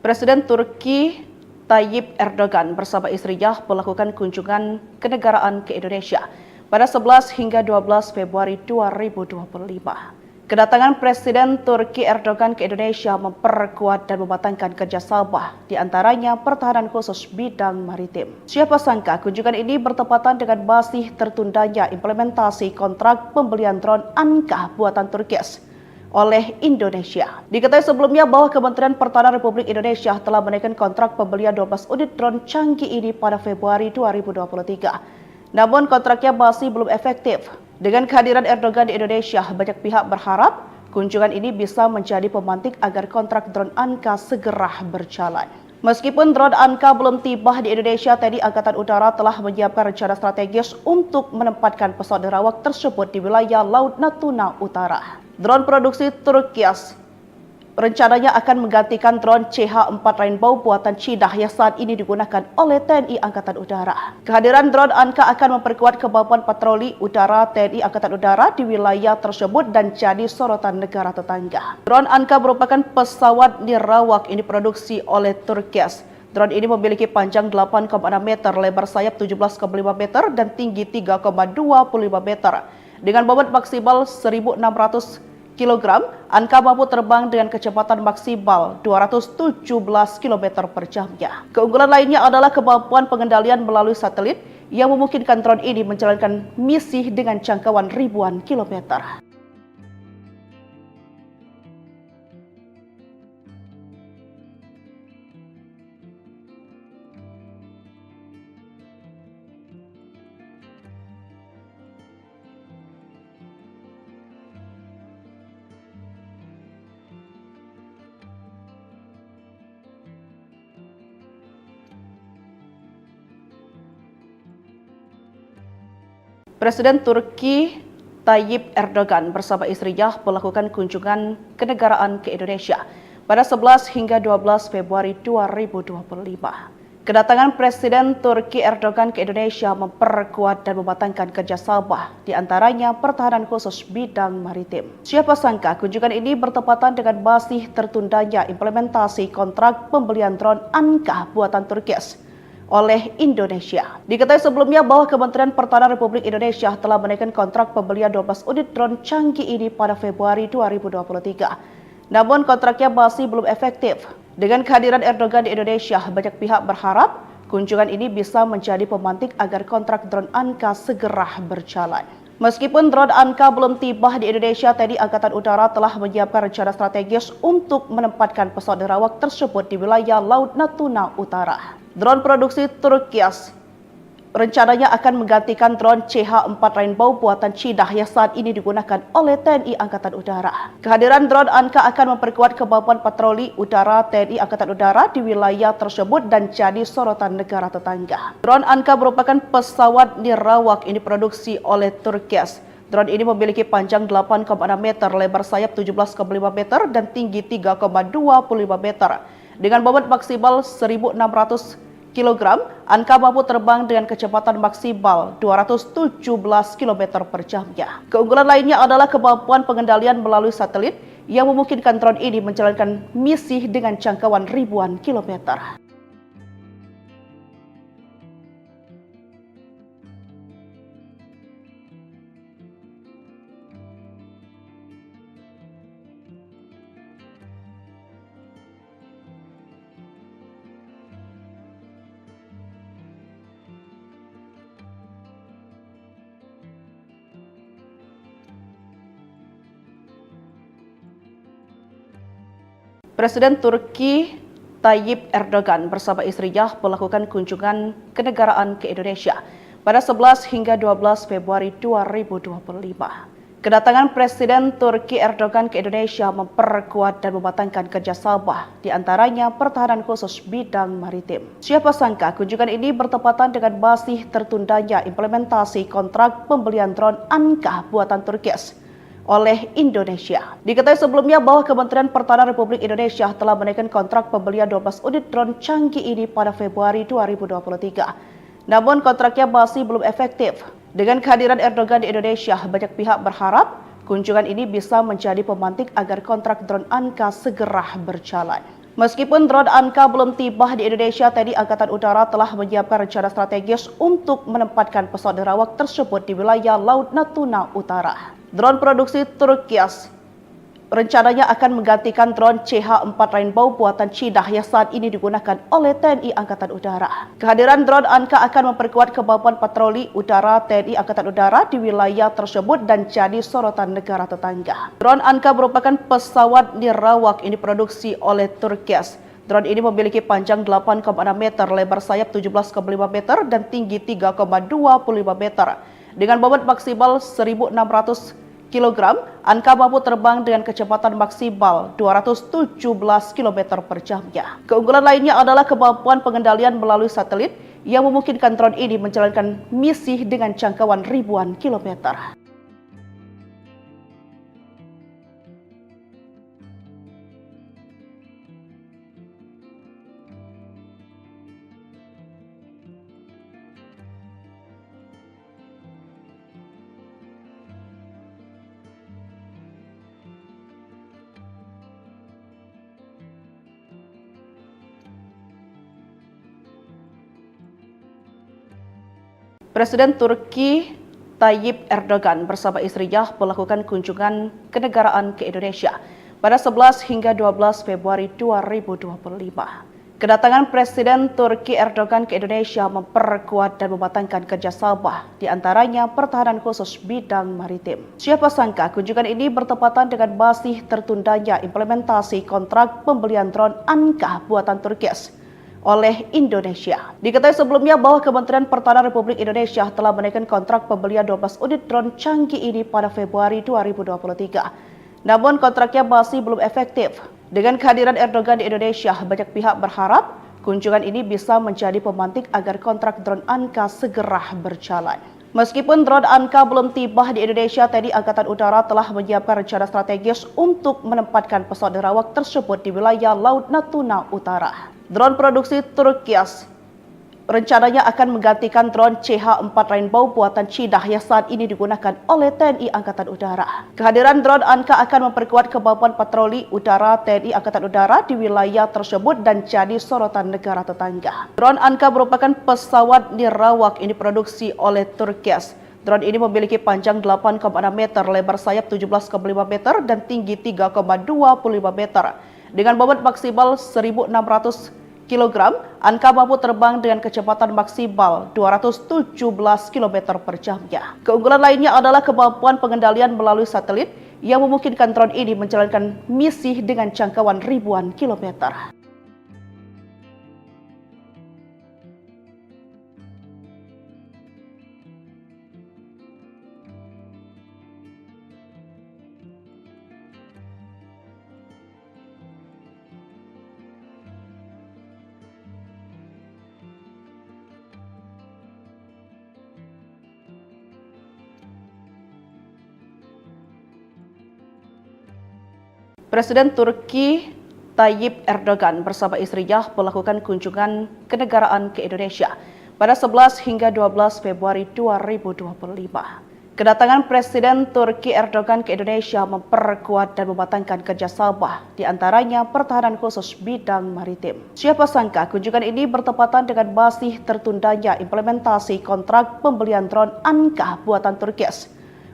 Presiden Turki Tayyip Erdogan bersama istrinya melakukan kunjungan kenegaraan ke Indonesia pada 11 hingga 12 Februari 2025. Kedatangan Presiden Turki Erdogan ke Indonesia memperkuat dan mematangkan kerjasama, di antaranya pertahanan khusus bidang maritim. Siapa sangka kunjungan ini bertepatan dengan masih tertundanya implementasi kontrak pembelian drone Anka buatan Turki oleh Indonesia. Diketahui sebelumnya bahwa Kementerian Pertahanan Republik Indonesia telah menaikkan kontrak pembelian 12 unit drone canggih ini pada Februari 2023. Namun kontraknya masih belum efektif. Dengan kehadiran Erdogan di Indonesia, banyak pihak berharap kunjungan ini bisa menjadi pemantik agar kontrak drone Anka segera berjalan. Meskipun drone Anka belum tiba di Indonesia, TNI Angkatan Udara telah menyiapkan rencana strategis untuk menempatkan pesawat nerawak tersebut di wilayah Laut Natuna Utara. Drone produksi Turki rencananya akan menggantikan drone CH-4 Rainbow buatan Cina yang saat ini digunakan oleh TNI Angkatan Udara. Kehadiran drone Anka akan memperkuat kemampuan patroli udara TNI Angkatan Udara di wilayah tersebut dan jadi sorotan negara tetangga. Drone Anka merupakan pesawat nirawak ini diproduksi oleh Turki. Drone ini memiliki panjang 8,6 meter, lebar sayap 17,5 meter, dan tinggi 3,25 meter. Dengan bobot maksimal 1.600 kg, Anka mampu terbang dengan kecepatan maksimal 217 km per jamnya. Keunggulan lainnya adalah kemampuan pengendalian melalui satelit yang memungkinkan drone ini menjalankan misi dengan jangkauan ribuan kilometer. Presiden Turki Tayyip Erdogan bersama istrinya melakukan kunjungan kenegaraan ke Indonesia pada 11 hingga 12 Februari 2025. Kedatangan Presiden Turki Erdogan ke Indonesia memperkuat dan mematangkan kerjasama, di antaranya pertahanan khusus bidang maritim. Siapa sangka kunjungan ini bertepatan dengan masih tertundanya implementasi kontrak pembelian drone Anka buatan Turki oleh Indonesia. Diketahui sebelumnya bahwa Kementerian Pertahanan Republik Indonesia telah menaikkan kontrak pembelian 12 unit drone canggih ini pada Februari 2023. Namun kontraknya masih belum efektif. Dengan kehadiran Erdogan di Indonesia, banyak pihak berharap kunjungan ini bisa menjadi pemantik agar kontrak drone Anka segera berjalan. Meskipun drone Anka belum tiba di Indonesia, TNI Angkatan Udara telah menyiapkan rencana strategis untuk menempatkan pesawat nirawak tersebut di wilayah Laut Natuna Utara. Drone produksi Turkias rencananya akan menggantikan drone CH-4 Rainbow buatan Cina yang saat ini digunakan oleh TNI Angkatan Udara. Kehadiran drone Anka akan memperkuat kemampuan patroli udara TNI Angkatan Udara di wilayah tersebut dan jadi sorotan negara tetangga. Drone Anka merupakan pesawat nirawak yang diproduksi oleh Turkias. Drone ini memiliki panjang 8,6 meter, lebar sayap 17,5 meter, dan tinggi 3,25 meter. Dengan bobot maksimal 1.600 kg, Anka mampu terbang dengan kecepatan maksimal 217 km per jamnya. Keunggulan lainnya adalah kemampuan pengendalian melalui satelit yang memungkinkan drone ini menjalankan misi dengan jangkauan ribuan kilometer. Presiden Turki Tayyip Erdogan bersama istrinya melakukan kunjungan kenegaraan ke Indonesia pada 11 hingga 12 Februari 2025. Kedatangan Presiden Turki Erdogan ke Indonesia memperkuat dan mematangkan kerjasama, di antaranya pertahanan khusus bidang maritim. Siapa sangka kunjungan ini bertepatan dengan masih tertundanya implementasi kontrak pembelian drone Anka buatan Turkias oleh Indonesia. Diketahui sebelumnya bahwa Kementerian Pertahanan Republik Indonesia telah menaikkan kontrak pembelian 12 unit drone canggih ini pada Februari 2023. Namun kontraknya masih belum efektif. Dengan kehadiran Erdogan di Indonesia, banyak pihak berharap kunjungan ini bisa menjadi pemantik agar kontrak drone Anka segera berjalan. Meskipun drone Anka belum tiba di Indonesia, TNI Angkatan Udara telah menyiapkan rencana strategis untuk menempatkan pesawat nirawak tersebut di wilayah Laut Natuna Utara. Drone produksi Turkias rencananya akan menggantikan drone CH-4 Rainbow buatan Cina yang saat ini digunakan oleh TNI Angkatan Udara. Kehadiran drone Anka akan memperkuat kemampuan patroli udara TNI Angkatan Udara di wilayah tersebut dan jadi sorotan negara tetangga. Drone Anka merupakan pesawat nirawak yang diproduksi oleh Turkias. Drone ini memiliki panjang 8,6 meter, lebar sayap 17,5 meter, dan tinggi 3,25 meter. Dengan bobot maksimal 1.600 kg, Anka mampu terbang dengan kecepatan maksimal 217 km per jamnya. Keunggulan lainnya adalah kemampuan pengendalian melalui satelit yang memungkinkan drone ini menjalankan misi dengan jangkauan ribuan kilometer. Presiden Turki Tayyip Erdogan bersama istrinya melakukan kunjungan kenegaraan ke Indonesia pada 11 hingga 12 Februari 2025. Kedatangan Presiden Turki Erdogan ke Indonesia memperkuat dan mematangkan kerjasama, di antaranya pertahanan khusus bidang maritim. Siapa sangka kunjungan ini bertepatan dengan masih tertundanya implementasi kontrak pembelian drone Anka buatan Turkias oleh Indonesia. Diketahui sebelumnya bahwa Kementerian Pertahanan Republik Indonesia telah menaikkan kontrak pembelian 12 unit drone canggih ini pada Februari 2023. Namun kontraknya masih belum efektif. Dengan kehadiran Erdogan di Indonesia, banyak pihak berharap kunjungan ini bisa menjadi pemantik agar kontrak drone Anka segera berjalan. Meskipun drone Anka belum tiba di Indonesia, TNI Angkatan Udara telah menyiapkan rencana strategis untuk menempatkan pesawat nirawak tersebut di wilayah Laut Natuna Utara. Drone produksi Turkias rencananya akan menggantikan drone CH-4 Rainbow buatan Cina yang saat ini digunakan oleh TNI Angkatan Udara. Kehadiran drone Anka akan memperkuat kemampuan patroli udara TNI Angkatan Udara di wilayah tersebut dan jadi sorotan negara tetangga. Drone Anka merupakan pesawat nirawak yang diproduksi oleh Turkias. Drone ini memiliki panjang 8,6 meter, lebar sayap 17,5 meter, dan tinggi 3,25 meter. Dengan bobot maksimal 1.600 kg, Anka mampu terbang dengan kecepatan maksimal 217 km per jamnya. Keunggulan lainnya adalah kemampuan pengendalian melalui satelit yang memungkinkan drone ini menjalankan misi dengan jangkauan ribuan kilometer. Presiden Turki Tayyip Erdogan bersama istrinya melakukan kunjungan kenegaraan ke Indonesia pada 11 hingga 12 Februari 2025. Kedatangan Presiden Turki Erdogan ke Indonesia memperkuat dan mematangkan kerjasama, di antaranya pertahanan khusus bidang maritim. Siapa sangka kunjungan ini bertepatan dengan masih tertundanya implementasi kontrak pembelian drone Anka buatan Turki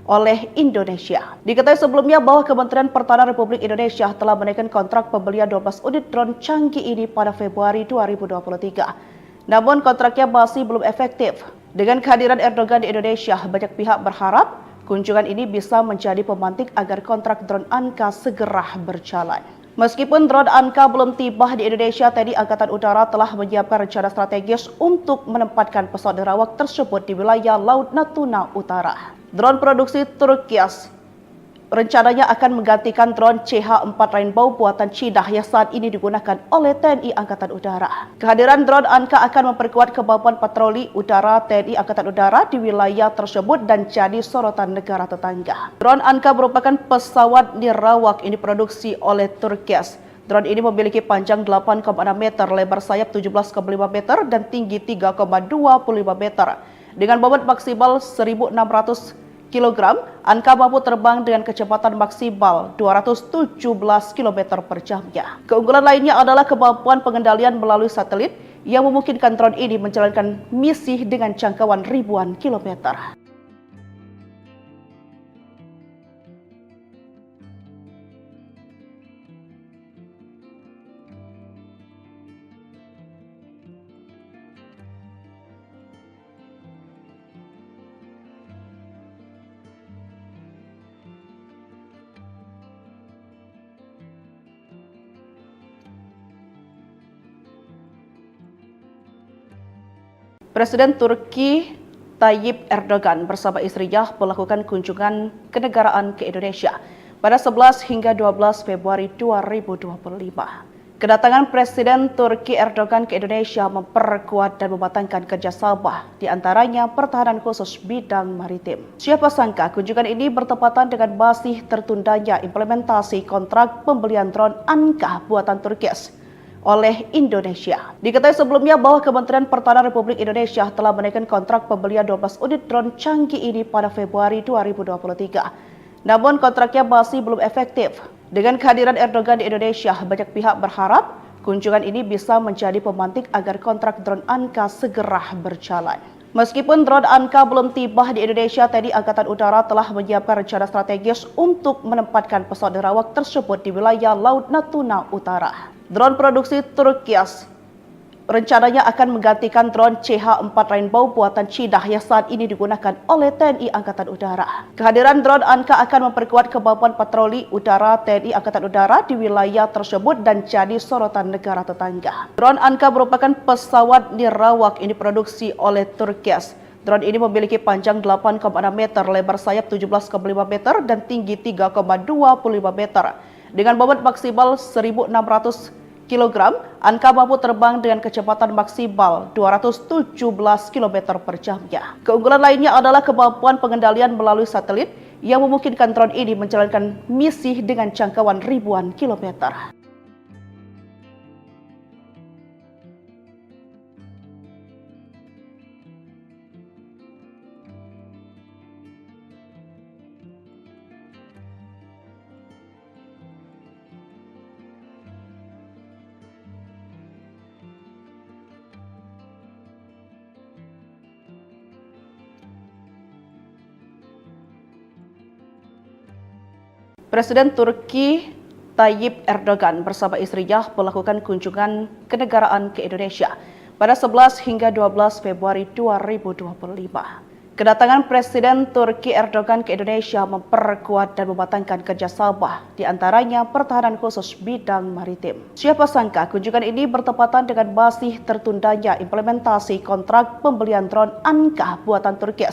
oleh Indonesia. Diketahui sebelumnya bahwa Kementerian Pertahanan Republik Indonesia telah menaikkan kontrak pembelian 12 unit drone canggih ini pada Februari 2023. Namun kontraknya masih belum efektif. Dengan kehadiran Erdogan di Indonesia, banyak pihak berharap kunjungan ini bisa menjadi pemantik agar kontrak drone Anka segera berjalan. Meskipun drone Anka belum tiba di Indonesia, TNI Angkatan Udara telah menyiapkan rencana strategis untuk menempatkan pesawat nirawak tersebut di wilayah Laut Natuna Utara. Drone produksi Turki rencananya akan menggantikan drone CH-4 Rainbow buatan Cina yang saat ini digunakan oleh TNI Angkatan Udara. Kehadiran drone Anka akan memperkuat kemampuan patroli udara TNI Angkatan Udara di wilayah tersebut dan jadi sorotan negara tetangga. Drone Anka merupakan pesawat nirawak yang diproduksi oleh Turki. Drone ini memiliki panjang 8,6 meter, lebar sayap 17,5 meter, dan tinggi 3,25 meter. Dengan bobot maksimal 1.600 kg, Anka mampu terbang dengan kecepatan maksimal 217 km per jamnya. Keunggulan lainnya adalah kemampuan pengendalian melalui satelit yang memungkinkan drone ini menjalankan misi dengan jangkauan ribuan kilometer. Presiden Turki Tayyip Erdogan bersama istrinya melakukan kunjungan kenegaraan ke Indonesia pada 11 hingga 12 Februari 2025. Kedatangan Presiden Turki Erdogan ke Indonesia memperkuat dan mematangkan kerjasama, di antaranya pertahanan khusus bidang maritim. Siapa sangka kunjungan ini bertepatan dengan masih tertundanya implementasi kontrak pembelian drone Anka buatan Turki oleh Indonesia. Diketahui sebelumnya bahwa Kementerian Pertahanan Republik Indonesia telah menaikkan kontrak pembelian 12 unit drone canggih ini pada Februari 2023. Namun kontraknya masih belum efektif. Dengan kehadiran Erdogan di Indonesia, banyak pihak berharap kunjungan ini bisa menjadi pemantik agar kontrak drone Anka segera berjalan. Meskipun drone Anka belum tiba di Indonesia, TNI Angkatan Udara telah menyiapkan rencana strategis untuk menempatkan pesawat nirawak tersebut di wilayah Laut Natuna Utara. Drone produksi Turki rencananya akan menggantikan drone CH-4 Rainbow buatan Cina yang saat ini digunakan oleh TNI Angkatan Udara. Kehadiran drone Anka akan memperkuat kemampuan patroli udara TNI Angkatan Udara di wilayah tersebut dan jadi sorotan negara tetangga. Drone Anka merupakan pesawat nirawak yang diproduksi oleh Turki. Drone ini memiliki panjang 8,6 meter, lebar sayap 17,5 meter, dan tinggi 3,25 meter. Dengan bobot maksimal 1.600 kg, Anka mampu terbang dengan kecepatan maksimal 217 km per jamnya. Keunggulan lainnya adalah kemampuan pengendalian melalui satelit yang memungkinkan drone ini menjalankan misi dengan jangkauan ribuan kilometer. Presiden Turki Tayyip Erdogan bersama istrinya melakukan kunjungan kenegaraan ke Indonesia pada 11 hingga 12 Februari 2025. Kedatangan Presiden Turki Erdogan ke Indonesia memperkuat dan mematangkan kerjasama, di antaranya pertahanan khusus bidang maritim. Siapa sangka kunjungan ini bertepatan dengan masih tertundanya implementasi kontrak pembelian drone Anka buatan Turki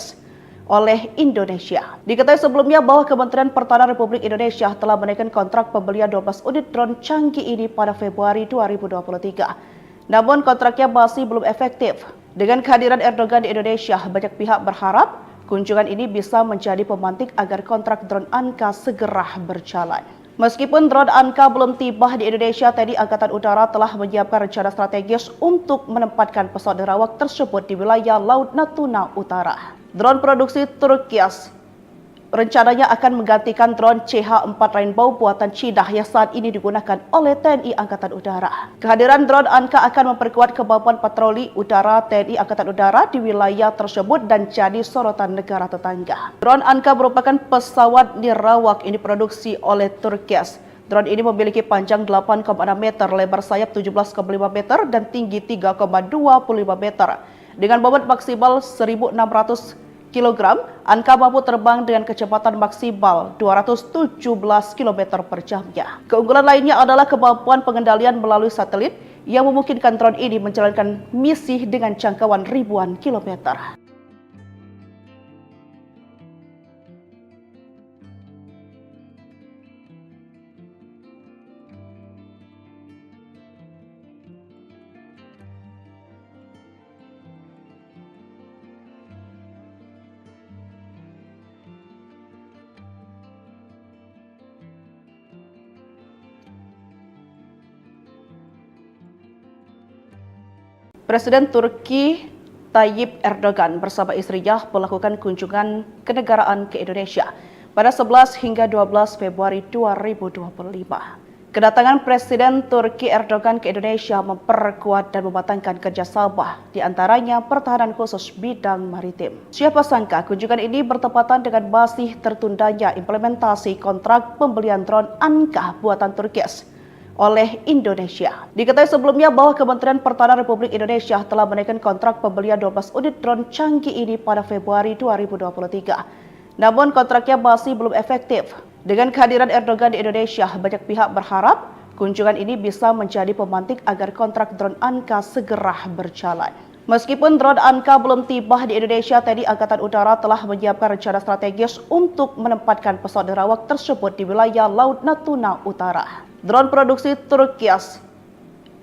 oleh Indonesia. Diketahui sebelumnya bahwa Kementerian Pertahanan Republik Indonesia telah menaikkan kontrak pembelian 12 unit drone canggih ini pada Februari 2023. Namun kontraknya masih belum efektif. Dengan kehadiran Erdogan di Indonesia, banyak pihak berharap kunjungan ini bisa menjadi pemantik agar kontrak drone Anka segera berjalan. Meskipun drone Anka belum tiba di Indonesia, TNI Angkatan Udara telah menyiapkan rencana strategis untuk menempatkan pesawat nerawak tersebut di wilayah Laut Natuna Utara. Drone produksi Turki rencananya akan menggantikan drone CH-4 Rainbow buatan Cina yang saat ini digunakan oleh TNI Angkatan Udara. Kehadiran drone Anka akan memperkuat kemampuan patroli udara TNI Angkatan Udara di wilayah tersebut dan jadi sorotan negara tetangga. Drone Anka merupakan pesawat nirawak ini diproduksi oleh Turki. Drone ini memiliki panjang 8,6 meter, lebar sayap 17,5 meter, dan tinggi 3,25 meter. Dengan bobot maksimal 1.600 kg, Anka mampu terbang dengan kecepatan maksimal 217 km per jamnya. Keunggulan lainnya adalah kemampuan pengendalian melalui satelit yang memungkinkan drone ini menjalankan misi dengan jangkauan ribuan kilometer. Presiden Turki Tayyip Erdogan bersama istrinya melakukan kunjungan kenegaraan ke Indonesia pada 11 hingga 12 Februari 2025. Kedatangan Presiden Turki Erdogan ke Indonesia memperkuat dan mematangkan kerjasama, di antaranya pertahanan khusus bidang maritim. Siapa sangka kunjungan ini bertepatan dengan masih tertundanya implementasi kontrak pembelian drone Anka buatan Turki oleh Indonesia. Diketahui sebelumnya bahwa Kementerian Pertahanan Republik Indonesia telah menaikkan kontrak pembelian 12 unit drone canggih ini pada Februari 2023. Namun kontraknya masih belum efektif. Dengan kehadiran Erdogan di Indonesia, banyak pihak berharap kunjungan ini bisa menjadi pemantik agar kontrak drone Anka segera berjalan. Meskipun drone Anka belum tiba di Indonesia, TNI Angkatan Udara telah menyiapkan rencana strategis untuk menempatkan pesawat nerawak tersebut di wilayah Laut Natuna Utara. Drone produksi Turki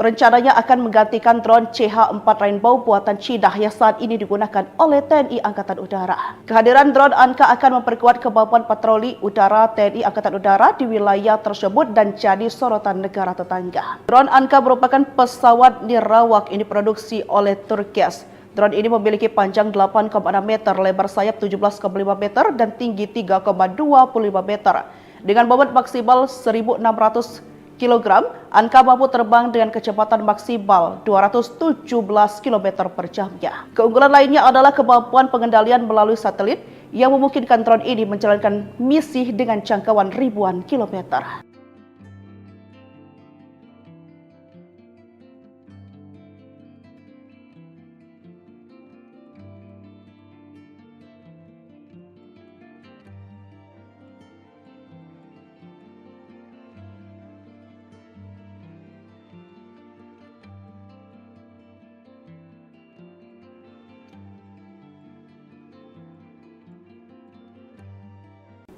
rencananya akan menggantikan drone CH-4 Rainbow buatan Cina yang saat ini digunakan oleh TNI Angkatan Udara. Kehadiran drone Anka akan memperkuat kemampuan patroli udara TNI Angkatan Udara di wilayah tersebut dan jadi sorotan negara tetangga. Drone Anka merupakan pesawat nirawak ini diproduksi oleh Turki. Drone ini memiliki panjang 8,6 meter, lebar sayap 17,5 meter, dan tinggi 3,25 meter. Dengan bobot maksimal 1.600 kg, Anka mampu terbang dengan kecepatan maksimal 217 km per jamnya. Keunggulan lainnya adalah kemampuan pengendalian melalui satelit yang memungkinkan drone ini menjalankan misi dengan jangkauan ribuan kilometer.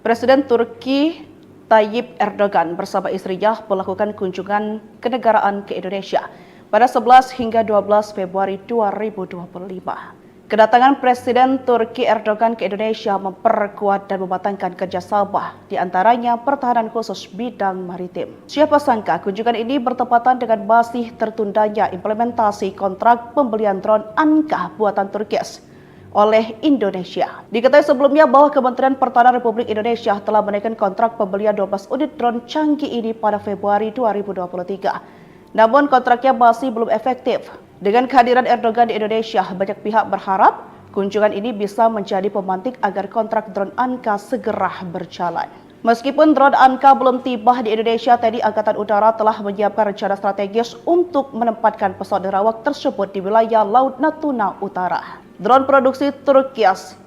Presiden Turki Tayyip Erdogan bersama istrinya melakukan kunjungan kenegaraan ke Indonesia pada 11 hingga 12 Februari 2025. Kedatangan Presiden Turki Erdogan ke Indonesia memperkuat dan mematangkan kerjasama, di antaranya pertahanan khusus bidang maritim. Siapa sangka kunjungan ini bertepatan dengan masih tertundanya implementasi kontrak pembelian drone Anka buatan Turki oleh Indonesia. Diketahui sebelumnya bahwa Kementerian Pertahanan Republik Indonesia telah menaikkan kontrak pembelian 12 unit drone canggih ini pada Februari 2023. Namun kontraknya masih belum efektif. Dengan kehadiran Erdogan di Indonesia, banyak pihak berharap kunjungan ini bisa menjadi pemantik agar kontrak drone Anka segera berjalan. Meskipun drone Anka belum tiba di Indonesia, TNI Angkatan Udara telah menyiapkan rencana strategis untuk menempatkan pesawat nirawak tersebut di wilayah Laut Natuna Utara. Drone produksi Turkias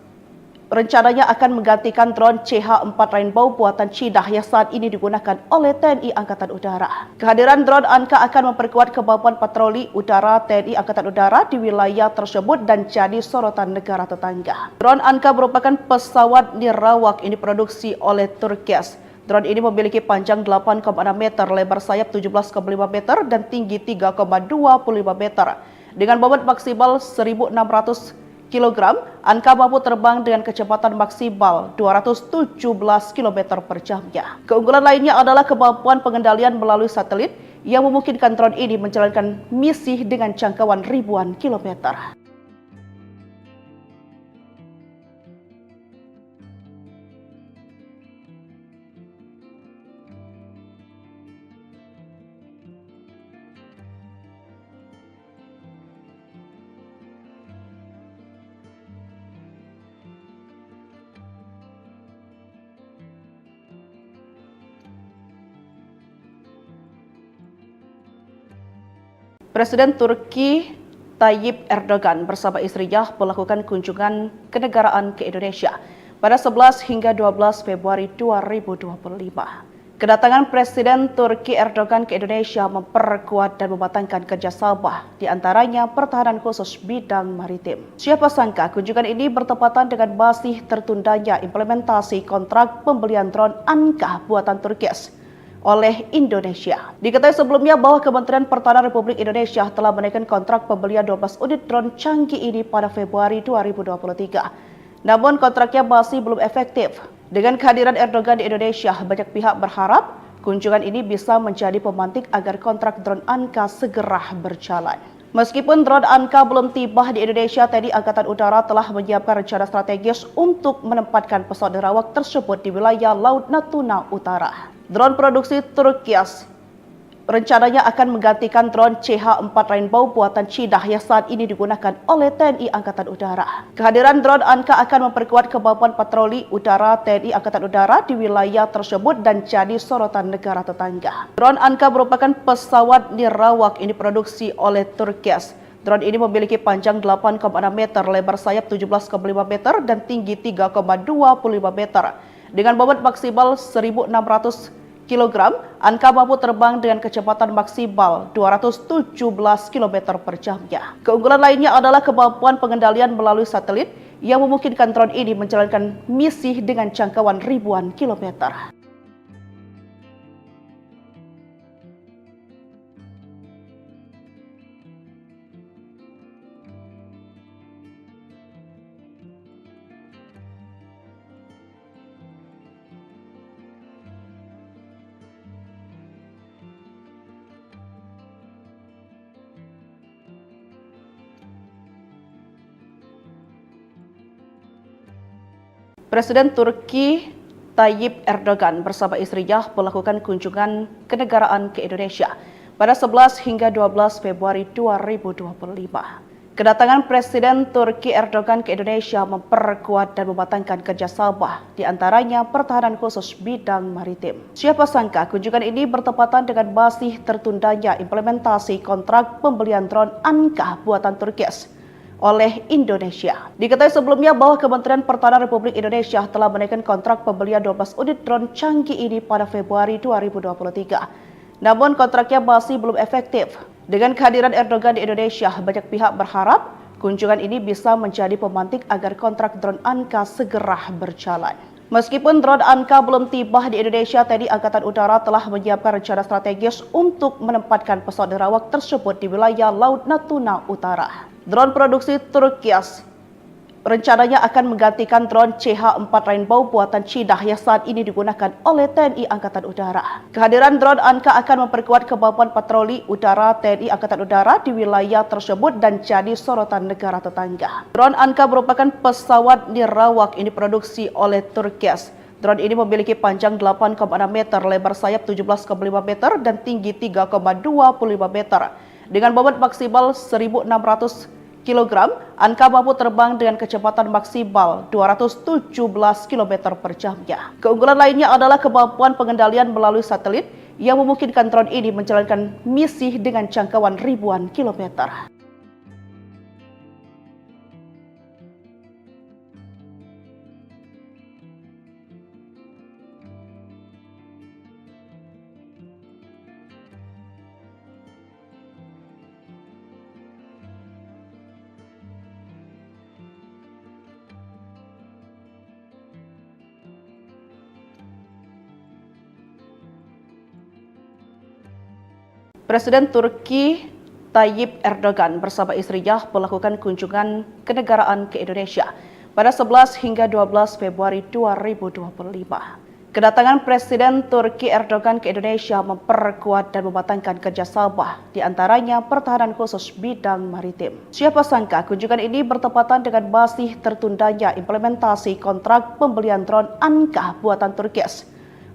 rencananya akan menggantikan drone CH-4 Rainbow buatan Cina yang saat ini digunakan oleh TNI Angkatan Udara. Kehadiran drone Anka akan memperkuat kemampuan patroli udara TNI Angkatan Udara di wilayah tersebut dan jadi sorotan negara tetangga. Drone Anka merupakan pesawat nirawak yang diproduksi oleh Turkias. Drone ini memiliki panjang 8,6 meter, lebar sayap 17,5 meter, dan tinggi 3,25 meter. Dengan bobot maksimal 1.600 kg, Anka mampu terbang dengan kecepatan maksimal 217 km per jamnya. Keunggulan lainnya adalah kemampuan pengendalian melalui satelit yang memungkinkan drone ini menjalankan misi dengan jangkauan ribuan kilometer. Presiden Turki Tayyip Erdogan bersama istrinya melakukan kunjungan kenegaraan ke Indonesia pada 11 hingga 12 Februari 2025. Kedatangan Presiden Turki Erdogan ke Indonesia memperkuat dan mematangkan kerjasama, di antaranya pertahanan khusus bidang maritim. Siapa sangka kunjungan ini bertepatan dengan masih tertundanya implementasi kontrak pembelian drone Anka buatan Turkias oleh Indonesia. Diketahui sebelumnya bahwa Kementerian Pertahanan Republik Indonesia telah menaikkan kontrak pembelian 12 unit drone canggih ini pada Februari 2023. Namun kontraknya masih belum efektif. Dengan kehadiran Erdogan di Indonesia, banyak pihak berharap kunjungan ini bisa menjadi pemantik agar kontrak drone Anka segera berjalan. Meskipun drone Anka belum tiba di Indonesia, TNI Angkatan Udara telah menyiapkan rencana strategis untuk menempatkan pesawat nirawak tersebut di wilayah Laut Natuna Utara. Drone produksi Turkias rencananya akan menggantikan drone CH-4 Rainbow buatan Cina yang saat ini digunakan oleh TNI Angkatan Udara. Kehadiran drone Anka akan memperkuat kemampuan patroli udara TNI Angkatan Udara di wilayah tersebut dan jadi sorotan negara tetangga. Drone Anka merupakan pesawat nirawak yang diproduksi oleh Turkias. Drone ini memiliki panjang 8,6 meter, lebar sayap 17,5 meter, dan tinggi 3,25 meter. Dengan bobot maksimal 1.600 kg, Anka mampu terbang dengan kecepatan maksimal 217 km per jamnya. Keunggulan lainnya adalah kemampuan pengendalian melalui satelit yang memungkinkan drone ini menjalankan misi dengan jangkauan ribuan kilometer. Presiden Turki Tayyip Erdogan bersama istrinya melakukan kunjungan kenegaraan ke Indonesia pada 11 hingga 12 Februari 2025. Kedatangan Presiden Turki Erdogan ke Indonesia memperkuat dan mematangkan kerjasama, di antaranya pertahanan khusus bidang maritim. Siapa sangka kunjungan ini bertepatan dengan masih tertundanya implementasi kontrak pembelian drone Anka buatan Turkias oleh Indonesia. Diketahui sebelumnya bahwa Kementerian Pertahanan Republik Indonesia telah menaikkan kontrak pembelian 12 unit drone canggih ini pada Februari 2023. Namun kontraknya masih belum efektif. Dengan kehadiran Erdogan di Indonesia, banyak pihak berharap kunjungan ini bisa menjadi pemantik agar kontrak drone Anka segera berjalan. Meskipun drone Anka belum tiba di Indonesia, TNI Angkatan Udara telah menyiapkan rencana strategis untuk menempatkan pesawat nirawak tersebut di wilayah Laut Natuna Utara. Drone produksi Turkias rencananya akan menggantikan drone CH-4 Rainbow buatan Cina yang saat ini digunakan oleh TNI Angkatan Udara. Kehadiran drone Anka akan memperkuat kemampuan patroli udara TNI Angkatan Udara di wilayah tersebut dan jadi sorotan negara tetangga. Drone Anka merupakan pesawat nirawak yang diproduksi oleh Turkias. Drone ini memiliki panjang 8,6 meter, lebar sayap 17,5 meter, dan tinggi 3,25 meter. Dengan bobot maksimal 1.600 kg, Anka mampu terbang dengan kecepatan maksimal 217 km per jamnya. Keunggulan lainnya adalah kemampuan pengendalian melalui satelit yang memungkinkan drone ini menjalankan misi dengan jangkauan ribuan kilometer. Presiden Turki Tayyip Erdogan bersama istrinya melakukan kunjungan kenegaraan ke Indonesia pada 11 hingga 12 Februari 2025. Kedatangan Presiden Turki Erdogan ke Indonesia memperkuat dan mematangkan kerjasama, di antaranya pertahanan khusus bidang maritim. Siapa sangka kunjungan ini bertepatan dengan masih tertundanya implementasi kontrak pembelian drone Anka buatan Turki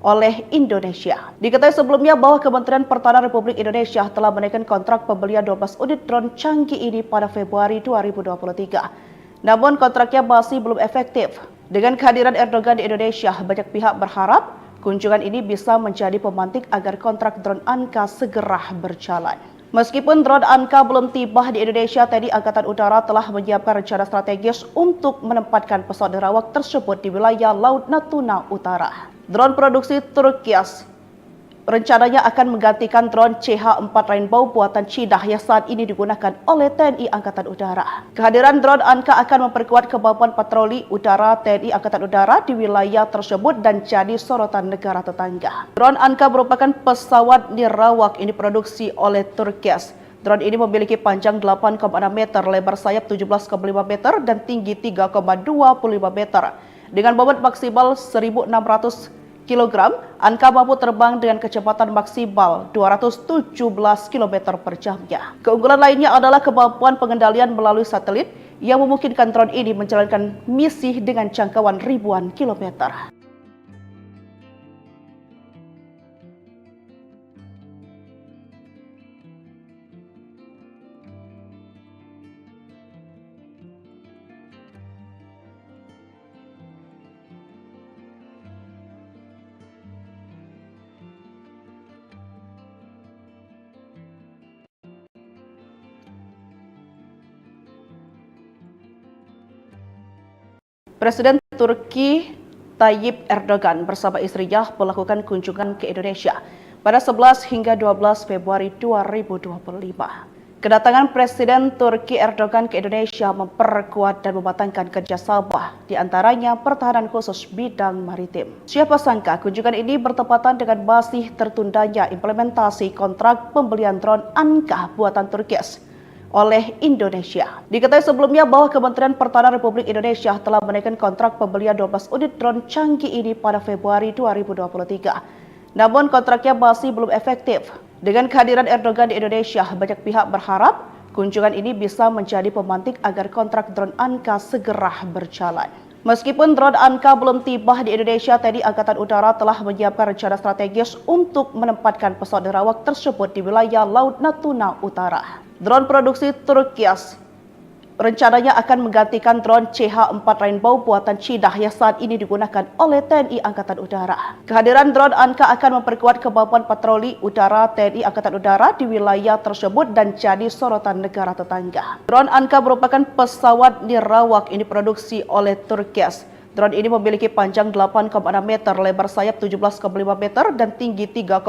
oleh Indonesia. Diketahui sebelumnya bahwa Kementerian Pertahanan Republik Indonesia telah menaikkan kontrak pembelian 12 unit drone canggih ini pada Februari 2023. Namun kontraknya masih belum efektif. Dengan kehadiran Erdogan di Indonesia, banyak pihak berharap kunjungan ini bisa menjadi pemantik agar kontrak drone Anka segera berjalan. Meskipun drone Anka belum tiba di Indonesia, TNI Angkatan Udara telah menyiapkan rencana strategis untuk menempatkan pesawat nirawak tersebut di wilayah Laut Natuna Utara. Drone produksi Turki rencananya akan menggantikan drone CH-4 Rainbow buatan Cina yang saat ini digunakan oleh TNI Angkatan Udara. Kehadiran drone Anka akan memperkuat kemampuan patroli udara TNI Angkatan Udara di wilayah tersebut dan jadi sorotan negara tetangga. Drone Anka merupakan pesawat nirawak ini diproduksi oleh Turki. Drone ini memiliki panjang 8,6 meter, lebar sayap 17,5 meter, dan tinggi 3,25 meter. Dengan bobot maksimal 1.600 kg, Anka mampu terbang dengan kecepatan maksimal 217 km per jamnya. Keunggulan lainnya adalah kemampuan pengendalian melalui satelit yang memungkinkan drone ini menjalankan misi dengan jangkauan ribuan kilometer. Presiden Turki Tayyip Erdogan bersama istrinya melakukan kunjungan ke Indonesia pada 11 hingga 12 Februari 2025. Kedatangan Presiden Turki Erdogan ke Indonesia memperkuat dan mematangkan kerjasama, di antaranya pertahanan khusus bidang maritim. Siapa sangka kunjungan ini bertepatan dengan masih tertundanya implementasi kontrak pembelian drone Anka buatan Turki oleh Indonesia. Diketahui sebelumnya bahwa Kementerian Pertahanan Republik Indonesia telah menaikkan kontrak pembelian 12 unit drone canggih ini pada Februari 2023. Namun kontraknya masih belum efektif. Dengan kehadiran Erdogan di Indonesia, banyak pihak berharap kunjungan ini bisa menjadi pemantik agar kontrak drone Anka segera berjalan. Meskipun drone Anka belum tiba di Indonesia, TNI Angkatan Udara telah menyiapkan rencana strategis untuk menempatkan pesawat nirawak tersebut di wilayah Laut Natuna Utara. Drone produksi Turki rencananya akan menggantikan drone CH-4 Rainbow buatan Cina yang saat ini digunakan oleh TNI Angkatan Udara. Kehadiran drone Anka akan memperkuat kemampuan patroli udara TNI Angkatan Udara di wilayah tersebut dan jadi sorotan negara tetangga. Drone Anka merupakan pesawat nirawak ini diproduksi oleh Turki. Drone ini memiliki panjang 8,6 meter, lebar sayap 17,5 meter, dan tinggi 3,25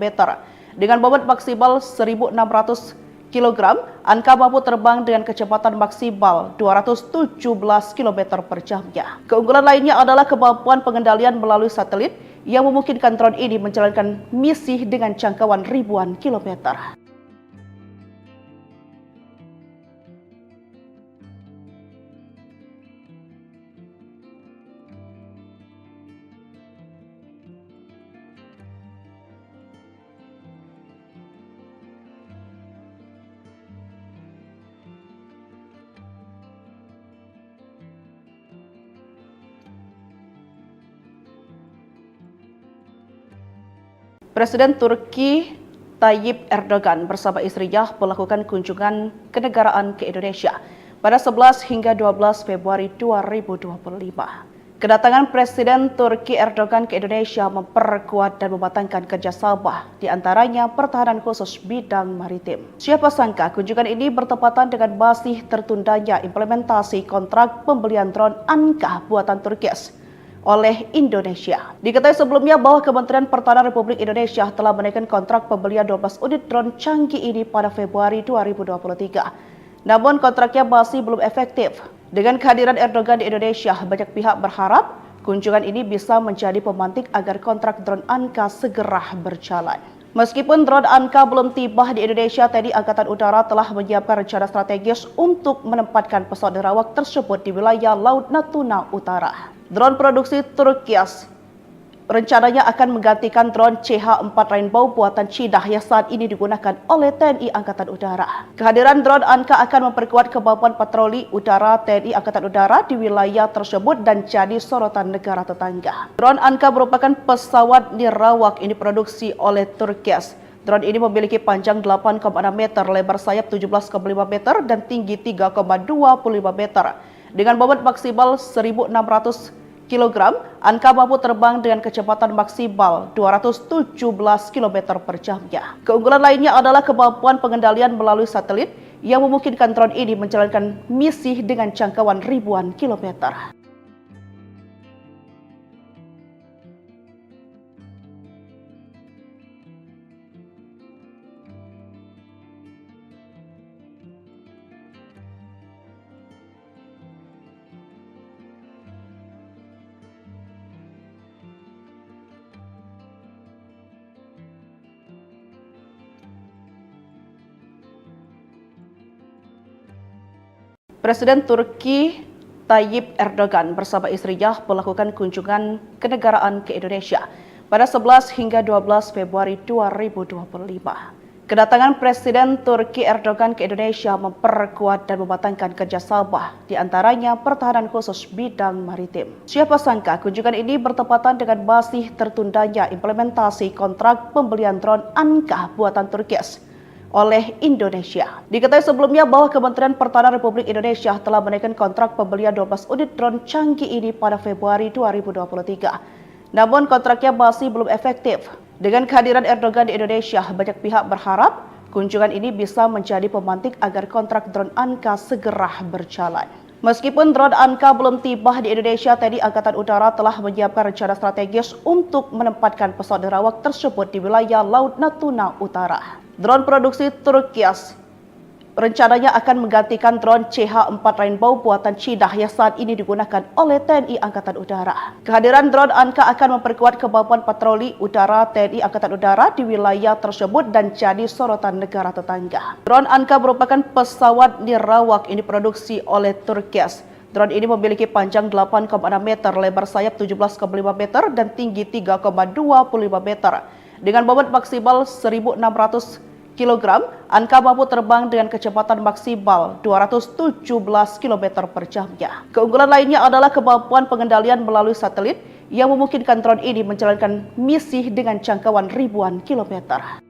meter. Dengan bobot maksimal 1.600 kg, Anka mampu terbang dengan kecepatan maksimal 217 km per jamnya. Keunggulan lainnya adalah kemampuan pengendalian melalui satelit yang memungkinkan drone ini menjalankan misi dengan jangkauan ribuan kilometer. Presiden Turki Tayyip Erdogan bersama istrinya melakukan kunjungan kenegaraan ke Indonesia pada 11 hingga 12 Februari 2025. Kedatangan Presiden Turki Erdogan ke Indonesia memperkuat dan mematangkan kerjasama, di antaranya pertahanan khusus bidang maritim. Siapa sangka kunjungan ini bertepatan dengan masih tertundanya implementasi kontrak pembelian drone Anka buatan Turki oleh Indonesia. Diketahui sebelumnya bahwa Kementerian Pertahanan Republik Indonesia telah menaikkan kontrak pembelian 12 unit drone canggih ini pada Februari 2023. Namun kontraknya masih belum efektif. Dengan kehadiran Erdogan di Indonesia, banyak pihak berharap kunjungan ini bisa menjadi pemantik agar kontrak drone Anka segera berjalan. Meskipun drone Anka belum tiba di Indonesia, TNI Angkatan Udara telah menyiapkan rencana strategis untuk menempatkan pesawat nirawak tersebut di wilayah Laut Natuna Utara. Drone produksi Turki rencananya akan menggantikan drone CH-4 Rainbow buatan Cina yang saat ini digunakan oleh TNI Angkatan Udara. Kehadiran drone Anka akan memperkuat kemampuan patroli udara TNI Angkatan Udara di wilayah tersebut dan jadi sorotan negara tetangga. Drone Anka merupakan pesawat nirawak ini diproduksi oleh Turki. Drone ini memiliki panjang 8,6 meter, lebar sayap 17,5 meter, dan tinggi 3,25 meter. Dengan bobot maksimal 1.600 kg, Anka mampu terbang dengan kecepatan maksimal 217 km per jamnya. Keunggulan lainnya adalah kemampuan pengendalian melalui satelit yang memungkinkan drone ini menjalankan misi dengan jangkauan ribuan kilometer. Presiden Turki Tayyip Erdogan bersama istrinya melakukan kunjungan kenegaraan ke Indonesia pada 11 hingga 12 Februari 2025. Kedatangan Presiden Turki Erdogan ke Indonesia memperkuat dan mematangkan kerjasama, di antaranya pertahanan khusus bidang maritim. Siapa sangka kunjungan ini bertepatan dengan masih tertundanya implementasi kontrak pembelian drone Anka buatan Turki oleh Indonesia. Diketahui sebelumnya bahwa Kementerian Pertahanan Republik Indonesia telah menaikkan kontrak pembelian 12 unit drone canggih ini pada Februari 2023. Namun kontraknya masih belum efektif. Dengan kehadiran Erdogan di Indonesia, banyak pihak berharap kunjungan ini bisa menjadi pemantik agar kontrak drone Anka segera berjalan. Meskipun drone Anka belum tiba di Indonesia, TNI Angkatan Udara telah menyiapkan rencana strategis untuk menempatkan pesawat nirawak tersebut di wilayah Laut Natuna Utara. Drone produksi Turki rencananya akan menggantikan drone CH-4 Rainbow buatan Cina yang saat ini digunakan oleh TNI Angkatan Udara. Kehadiran drone Anka akan memperkuat kemampuan patroli udara TNI Angkatan Udara di wilayah tersebut dan jadi sorotan negara tetangga. Drone Anka merupakan pesawat nirawak ini diproduksi oleh Turki. Drone ini memiliki panjang 8,6 meter, lebar sayap 17,5 meter, dan tinggi 3,25 meter. Dengan bobot maksimal 1.600 kg, Anka mampu terbang dengan kecepatan maksimal 217 km per jamnya. Keunggulan lainnya adalah kemampuan pengendalian melalui satelit yang memungkinkan drone ini menjalankan misi dengan jangkauan ribuan kilometer.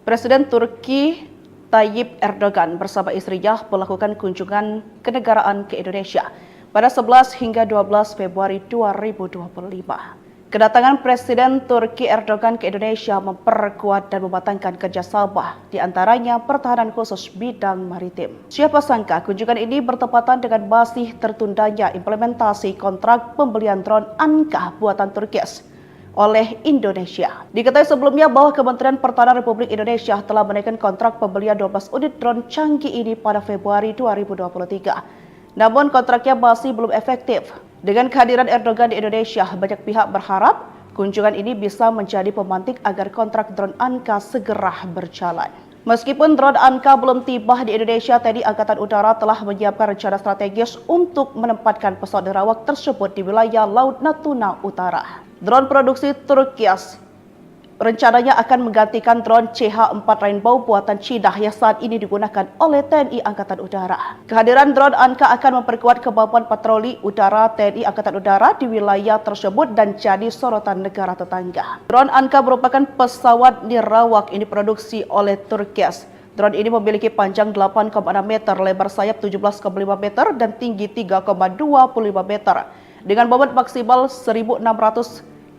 Presiden Turki Tayyip Erdogan bersama istrinya melakukan kunjungan kenegaraan ke Indonesia pada 11 hingga 12 Februari 2025. Kedatangan Presiden Turki Erdogan ke Indonesia memperkuat dan mematangkan kerjasama, di antaranya pertahanan khusus bidang maritim. Siapa sangka kunjungan ini bertepatan dengan masih tertundanya implementasi kontrak pembelian drone Anka buatan Turki oleh Indonesia. Diketahui sebelumnya bahwa Kementerian Pertahanan Republik Indonesia telah menaikkan kontrak pembelian 12 unit drone canggih ini pada Februari 2023. Namun kontraknya masih belum efektif. Dengan kehadiran Erdogan di Indonesia, banyak pihak berharap kunjungan ini bisa menjadi pemantik agar kontrak drone Anka segera berjalan. Meskipun drone Anka belum tiba di Indonesia, TNI Angkatan Udara telah menyiapkan rencana strategis untuk menempatkan pesawat nerawak tersebut di wilayah Laut Natuna Utara. Drone produksi Turkias rencananya akan menggantikan drone CH-4 Rainbow buatan Cina yang saat ini digunakan oleh TNI Angkatan Udara. Kehadiran drone Anka akan memperkuat kemampuan patroli udara TNI Angkatan Udara di wilayah tersebut dan jadi sorotan negara tetangga. Drone Anka merupakan pesawat nirawak yang diproduksi oleh Turkias. Drone ini memiliki panjang 8,6 meter, lebar sayap 17,5 meter, dan tinggi 3,25 meter. Dengan bobot maksimal 1.600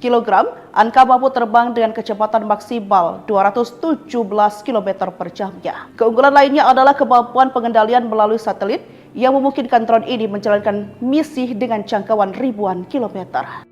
kg, Anka mampu terbang dengan kecepatan maksimal 217 km per jamnya. Keunggulan lainnya adalah kemampuan pengendalian melalui satelit yang memungkinkan drone ini menjalankan misi dengan jangkauan ribuan kilometer.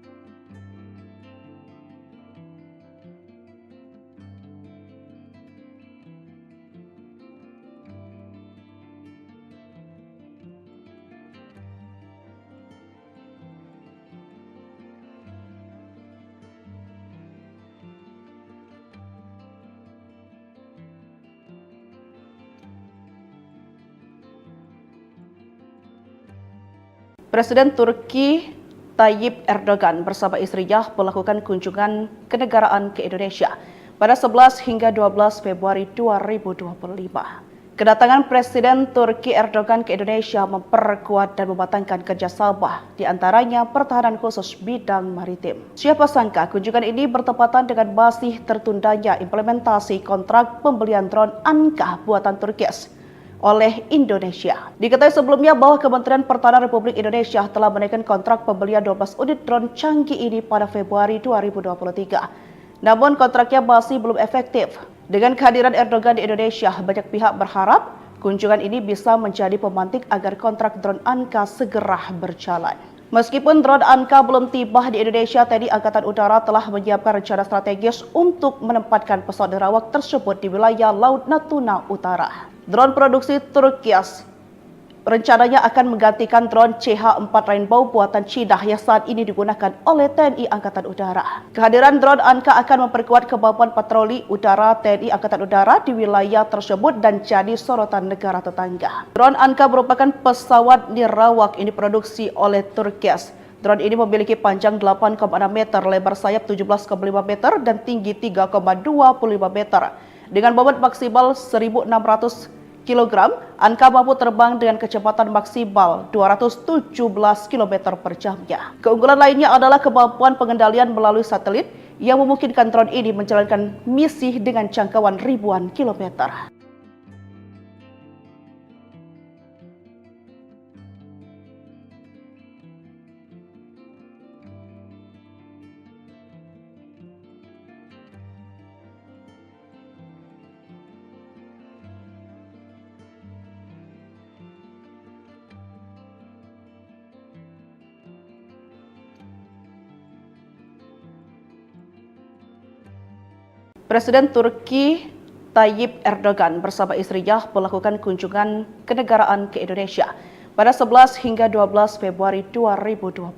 Presiden Turki Tayyip Erdogan bersama istrinya melakukan kunjungan kenegaraan ke Indonesia pada 11 hingga 12 Februari 2025. Kedatangan Presiden Turki Erdogan ke Indonesia memperkuat dan mematangkan kerjasama, di antaranya pertahanan khusus bidang maritim. Siapa sangka kunjungan ini bertepatan dengan masih tertundanya implementasi kontrak pembelian drone Anka buatan Turkias oleh Indonesia. Diketahui sebelumnya bahwa Kementerian Pertahanan Republik Indonesia telah menaikkan kontrak pembelian 12 unit drone canggih ini pada Februari 2023. Namun kontraknya masih belum efektif. Dengan kehadiran Erdogan di Indonesia, banyak pihak berharap kunjungan ini bisa menjadi pemantik agar kontrak drone Anka segera berjalan. Meskipun drone Anka belum tiba di Indonesia, TNI Angkatan Udara telah menyiapkan rencana strategis untuk menempatkan pesawat nerawak tersebut di wilayah Laut Natuna Utara. Drone produksi Turkias rencananya akan menggantikan drone CH-4 Rainbow buatan Cina yang saat ini digunakan oleh TNI Angkatan Udara. Kehadiran drone Anka akan memperkuat kemampuan patroli udara TNI Angkatan Udara di wilayah tersebut dan jadi sorotan negara tetangga. Drone Anka merupakan pesawat nirawak yang diproduksi oleh Turkias. Drone ini memiliki panjang 8,6 meter, lebar sayap 17,5 meter, dan tinggi 3,25 meter. Dengan bobot maksimal 1.600 kg, Anka mampu terbang dengan kecepatan maksimal 217 km per jamnya. Keunggulan lainnya adalah kemampuan pengendalian melalui satelit yang memungkinkan drone ini menjalankan misi dengan jangkauan ribuan kilometer. Presiden Turki Tayyip Erdogan bersama istrinya melakukan kunjungan kenegaraan ke Indonesia pada 11 hingga 12 Februari 2025.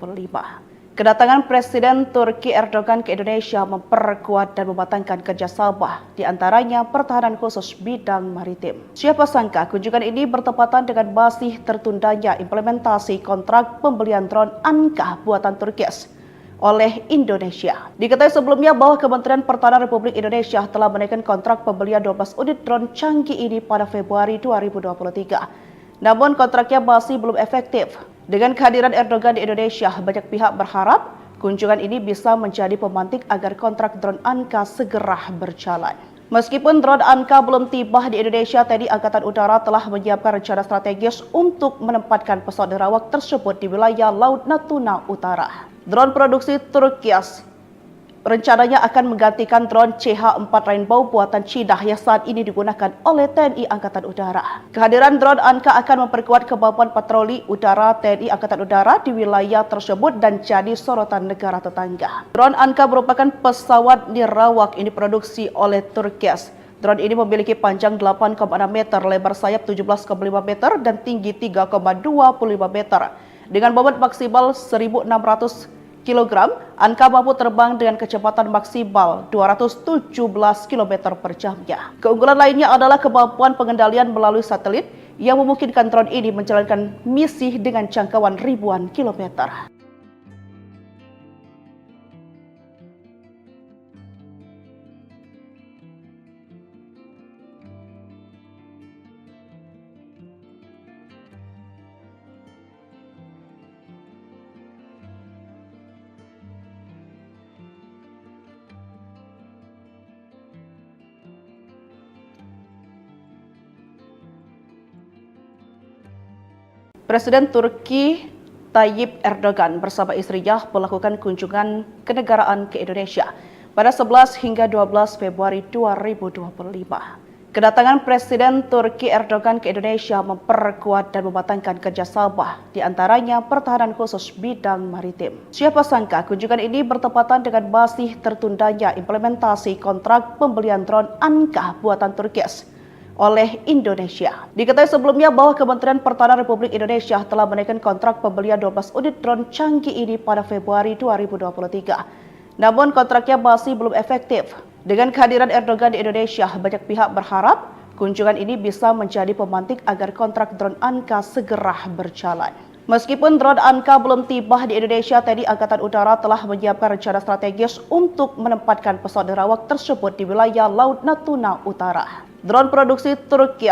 Kedatangan Presiden Turki Erdogan ke Indonesia memperkuat dan mematangkan kerjasama, di antaranya pertahanan khusus bidang maritim. Siapa sangka kunjungan ini bertepatan dengan masih tertundanya implementasi kontrak pembelian drone Anka buatan Turkias oleh Indonesia. Diketahui sebelumnya bahwa Kementerian Pertahanan Republik Indonesia telah menaikkan kontrak pembelian 12 unit drone canggih ini pada Februari 2023. Namun kontraknya masih belum efektif. Dengan kehadiran Erdogan di Indonesia, banyak pihak berharap kunjungan ini bisa menjadi pemantik agar kontrak drone Anka segera berjalan. Meskipun drone Anka belum tiba di Indonesia, TNI Angkatan Udara telah menyiapkan rencana strategis untuk menempatkan pesawat nerawak tersebut di wilayah Laut Natuna Utara. Drone produksi Turkias rencananya akan menggantikan drone CH-4 Rainbow buatan Cina yang saat ini digunakan oleh TNI Angkatan Udara. Kehadiran drone Anka akan memperkuat kemampuan patroli udara TNI Angkatan Udara di wilayah tersebut dan jadi sorotan negara tetangga. Drone Anka merupakan pesawat nirawak yang diproduksi oleh Turkias. Drone ini memiliki panjang 8,6 meter, lebar sayap 17,5 meter, dan tinggi 3,25 meter. Dengan bobot maksimal 1.600 kg, Anka mampu terbang dengan kecepatan maksimal 217 km per jamnya. Keunggulan lainnya adalah kemampuan pengendalian melalui satelit yang memungkinkan drone ini menjalankan misi dengan jangkauan ribuan kilometer. Presiden Turki Tayyip Erdogan bersama istrinya melakukan kunjungan kenegaraan ke Indonesia pada 11 hingga 12 Februari 2025. Kedatangan Presiden Turki Erdogan ke Indonesia memperkuat dan mematangkan kerjasama, di antaranya pertahanan khusus bidang maritim. Siapa sangka kunjungan ini bertepatan dengan masih tertundanya implementasi kontrak pembelian drone Anka buatan Turki oleh Indonesia. Diketahui sebelumnya bahwa Kementerian Pertahanan Republik Indonesia telah menaikkan kontrak pembelian 12 unit drone canggih ini pada Februari 2023. Namun kontraknya masih belum efektif. Dengan kehadiran Erdogan di Indonesia, banyak pihak berharap kunjungan ini bisa menjadi pemantik agar kontrak drone Anka segera berjalan. Meskipun drone Anka belum tiba di Indonesia, TNI Angkatan Udara telah menyiapkan rencana strategis untuk menempatkan pesawat nirawak tersebut di wilayah Laut Natuna Utara. Drone produksi Turki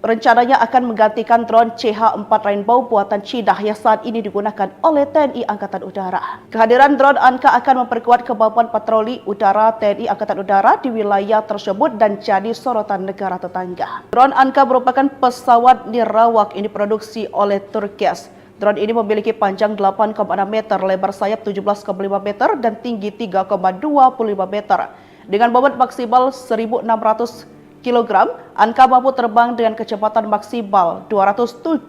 rencananya akan menggantikan drone CH-4 Rainbow buatan Cina yang saat ini digunakan oleh TNI Angkatan Udara. Kehadiran drone Anka akan memperkuat kemampuan patroli udara TNI Angkatan Udara di wilayah tersebut dan jadi sorotan negara tetangga. Drone Anka merupakan pesawat nirawak yang diproduksi oleh Turki. Drone ini memiliki panjang 8,6 meter, lebar sayap 17,5 meter, dan tinggi 3,25 meter. Dengan bobot maksimal 1.600 kg, Anka mampu terbang dengan kecepatan maksimal 217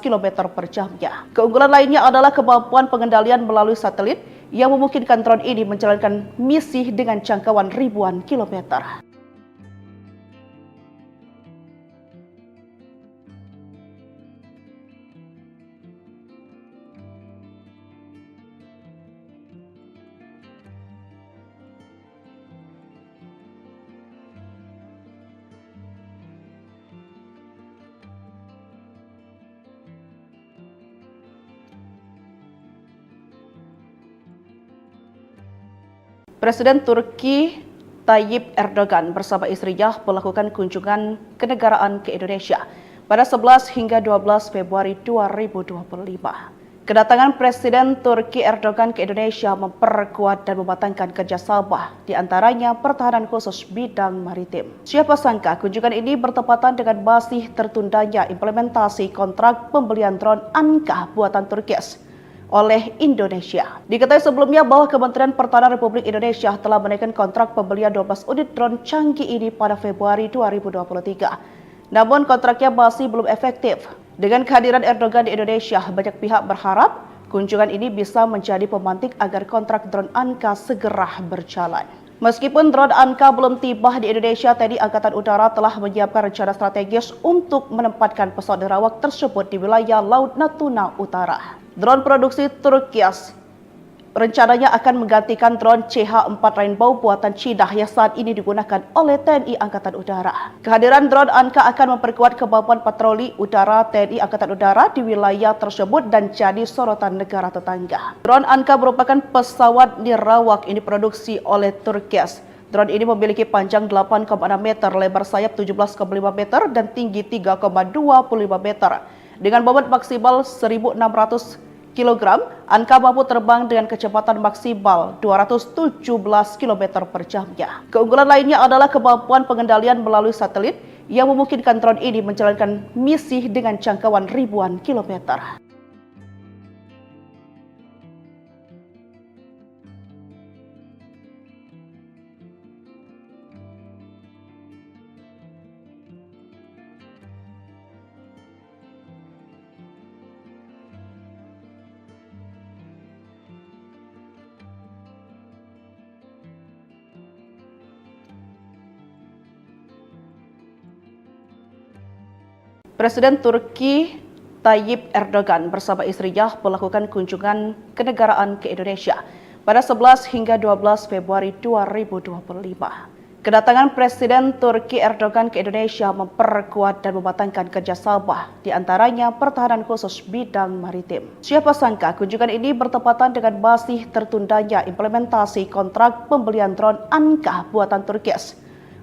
km per jamnya. Keunggulan lainnya adalah kemampuan pengendalian melalui satelit yang memungkinkan drone ini menjalankan misi dengan jangkauan ribuan kilometer. Presiden Turki Tayyip Erdogan bersama istrinya melakukan kunjungan kenegaraan ke Indonesia pada 11 hingga 12 Februari 2025. Kedatangan Presiden Turki Erdogan ke Indonesia memperkuat dan mematangkan kerjasama, di antaranya pertahanan khusus bidang maritim. Siapa sangka kunjungan ini bertepatan dengan masih tertundanya implementasi kontrak pembelian drone Anka buatan Turki oleh Indonesia. Diketahui sebelumnya bahwa Kementerian Pertahanan Republik Indonesia telah menaikkan kontrak pembelian 12 unit drone canggih ini pada Februari 2023. Namun kontraknya masih belum efektif. Dengan kehadiran Erdogan di Indonesia, banyak pihak berharap kunjungan ini bisa menjadi pemantik agar kontrak drone Anka segera berjalan. Meskipun drone Anka belum tiba di Indonesia, TNI Angkatan Udara telah menyiapkan rencana strategis untuk menempatkan pesawat nirawak tersebut di wilayah Laut Natuna Utara. Drone produksi Turki rencananya akan menggantikan drone CH-4 Rainbow buatan Cina yang saat ini digunakan oleh TNI Angkatan Udara. Kehadiran drone Anka akan memperkuat kemampuan patroli udara TNI Angkatan Udara di wilayah tersebut dan jadi sorotan negara tetangga. Drone Anka merupakan pesawat nirawak yang diproduksi oleh Turki. Drone ini memiliki panjang 8,6 meter, lebar sayap 17,5 meter, dan tinggi 3,25 meter. Dengan bobot maksimal 1.600 kg, Anka mampu terbang dengan kecepatan maksimal 217 km per jamnya. Keunggulan lainnya adalah kemampuan pengendalian melalui satelit yang memungkinkan drone ini menjalankan misi dengan jangkauan ribuan kilometer. Presiden Turki Tayyip Erdogan bersama istrinya melakukan kunjungan kenegaraan ke Indonesia pada 11 hingga 12 Februari 2025. Kedatangan Presiden Turki Erdogan ke Indonesia memperkuat dan mematangkan kerjasama, di antaranya pertahanan khusus bidang maritim. Siapa sangka kunjungan ini bertepatan dengan masih tertundanya implementasi kontrak pembelian drone Anka buatan Turki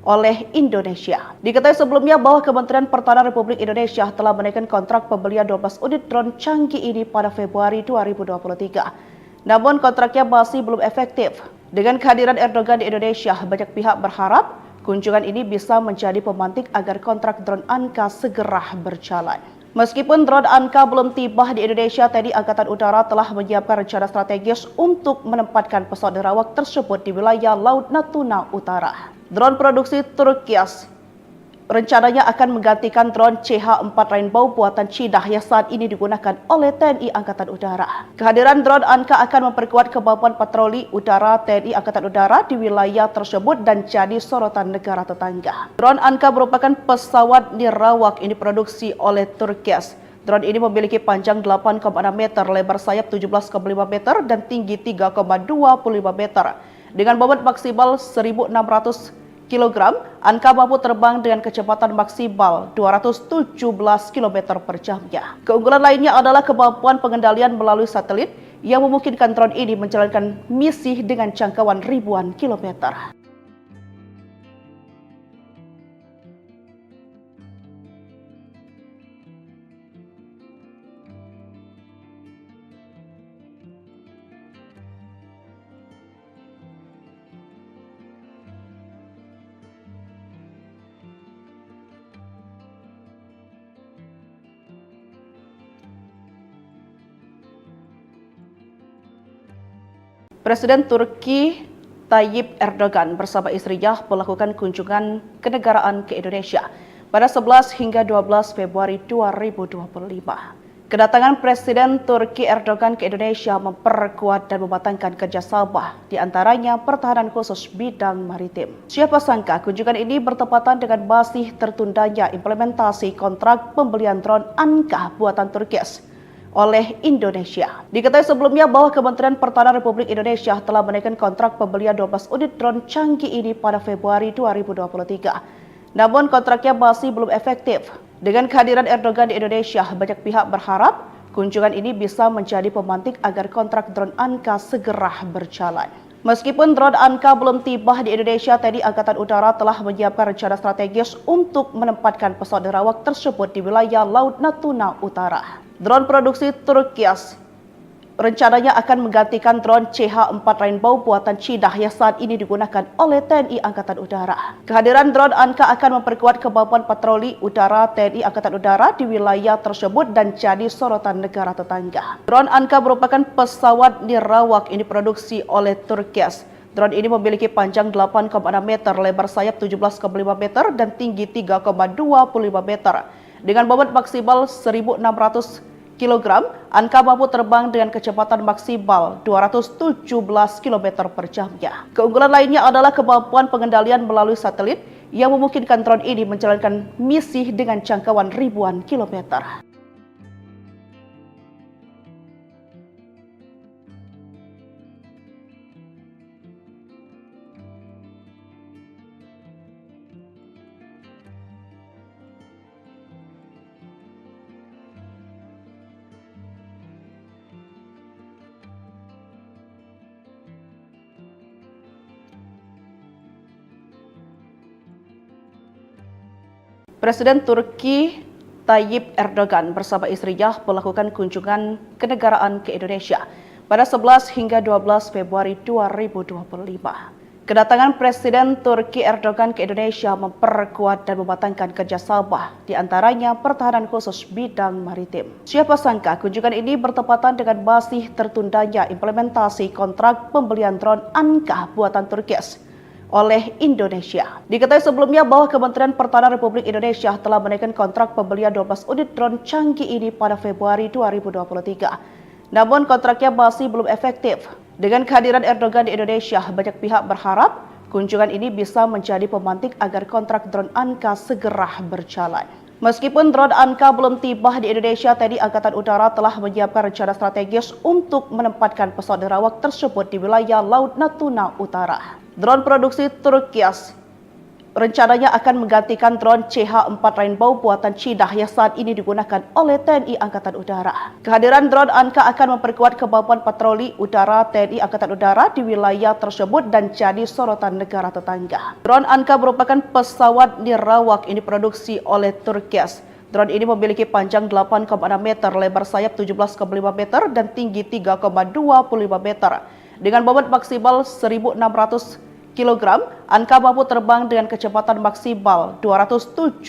oleh Indonesia. Diketahui sebelumnya bahwa Kementerian Pertahanan Republik Indonesia telah menaikkan kontrak pembelian 12 unit drone canggih ini pada Februari 2023. Namun kontraknya masih belum efektif. Dengan kehadiran Erdogan di Indonesia, banyak pihak berharap kunjungan ini bisa menjadi pemantik agar kontrak drone Anka segera berjalan. Meskipun drone Anka belum tiba di Indonesia, TNI Angkatan Udara telah menyiapkan rencana strategis untuk menempatkan pesawat nirawak tersebut di wilayah Laut Natuna Utara. Drone produksi Turki rencananya akan menggantikan drone CH-4 Rainbow buatan Cina yang saat ini digunakan oleh TNI Angkatan Udara. Kehadiran drone Anka akan memperkuat kemampuan patroli udara TNI Angkatan Udara di wilayah tersebut dan jadi sorotan negara tetangga. Drone Anka merupakan pesawat nirawak yang diproduksi oleh Turki. Drone ini memiliki panjang 8,6 meter, lebar sayap 17,5 meter, dan tinggi 3,25 meter. Dengan bobot maksimal 1.600 kg, Anka mampu terbang dengan kecepatan maksimal 217 km per jamnya. Keunggulan lainnya adalah kemampuan pengendalian melalui satelit yang memungkinkan drone ini menjalankan misi dengan jangkauan ribuan kilometer. Presiden Turki Tayyip Erdogan bersama istrinya melakukan kunjungan kenegaraan ke Indonesia pada 11 hingga 12 Februari 2025. Kedatangan Presiden Turki Erdogan ke Indonesia memperkuat dan mematangkan kerjasama, di antaranya pertahanan khusus bidang maritim. Siapa sangka kunjungan ini bertepatan dengan masih tertundanya implementasi kontrak pembelian drone Anka buatan Turki oleh Indonesia. Diketahui sebelumnya bahwa Kementerian Pertahanan Republik Indonesia telah menaikkan kontrak pembelian 12 unit drone canggih ini pada Februari 2023. Namun kontraknya masih belum efektif. Dengan kehadiran Erdogan di Indonesia, banyak pihak berharap kunjungan ini bisa menjadi pemantik agar kontrak drone Anka segera berjalan. Meskipun drone Anka belum tiba di Indonesia, TNI Angkatan Udara telah menyiapkan rencana strategis untuk menempatkan pesawat nirawak tersebut di wilayah Laut Natuna Utara. Drone produksi Turki rencananya akan menggantikan drone CH-4 Rainbow buatan Cina yang saat ini digunakan oleh TNI Angkatan Udara. Kehadiran drone Anka akan memperkuat kemampuan patroli udara TNI Angkatan Udara di wilayah tersebut dan jadi sorotan negara tetangga. Drone Anka merupakan pesawat nirawak yang diproduksi oleh Turki. Drone ini memiliki panjang 8,6 meter, lebar sayap 17,5 meter, dan tinggi 3,25 meter. Dengan bobot maksimal 1.600 kg, Anka mampu terbang dengan kecepatan maksimal 217 km per jamnya. Keunggulan lainnya adalah kemampuan pengendalian melalui satelit yang memungkinkan drone ini menjalankan misi dengan jangkauan ribuan kilometer. Presiden Turki Tayyip Erdogan bersama istrinya melakukan kunjungan kenegaraan ke Indonesia pada 11 hingga 12 Februari 2025. Kedatangan Presiden Turki Erdogan ke Indonesia memperkuat dan mematangkan kerjasama, di antaranya pertahanan khusus bidang maritim. Siapa sangka kunjungan ini bertepatan dengan masih tertundanya implementasi kontrak pembelian drone Anka buatan Turki oleh Indonesia. Diketahui sebelumnya bahwa Kementerian Pertahanan Republik Indonesia telah menaikkan kontrak pembelian 12 unit drone canggih ini pada Februari 2023. Namun kontraknya masih belum efektif. Dengan kehadiran Erdogan di Indonesia, banyak pihak berharap kunjungan ini bisa menjadi pemantik agar kontrak drone Anka segera berjalan. Meskipun drone Anka belum tiba di Indonesia, TNI Angkatan Udara telah menyiapkan rencana strategis untuk menempatkan pesawat nirawak tersebut di wilayah Laut Natuna Utara. Drone produksi Turkias rencananya akan menggantikan drone CH-4 Rainbow buatan Cina yang saat ini digunakan oleh TNI Angkatan Udara. Kehadiran drone Anka akan memperkuat kemampuan patroli udara TNI Angkatan Udara di wilayah tersebut dan jadi sorotan negara tetangga. Drone Anka merupakan pesawat nirawak yang diproduksi oleh Turkias. Drone ini memiliki panjang 8,6 meter, lebar sayap 17,5 meter, dan tinggi 3,25 meter. Dengan bobot maksimal 1.600 kg, Anka mampu terbang dengan kecepatan maksimal 217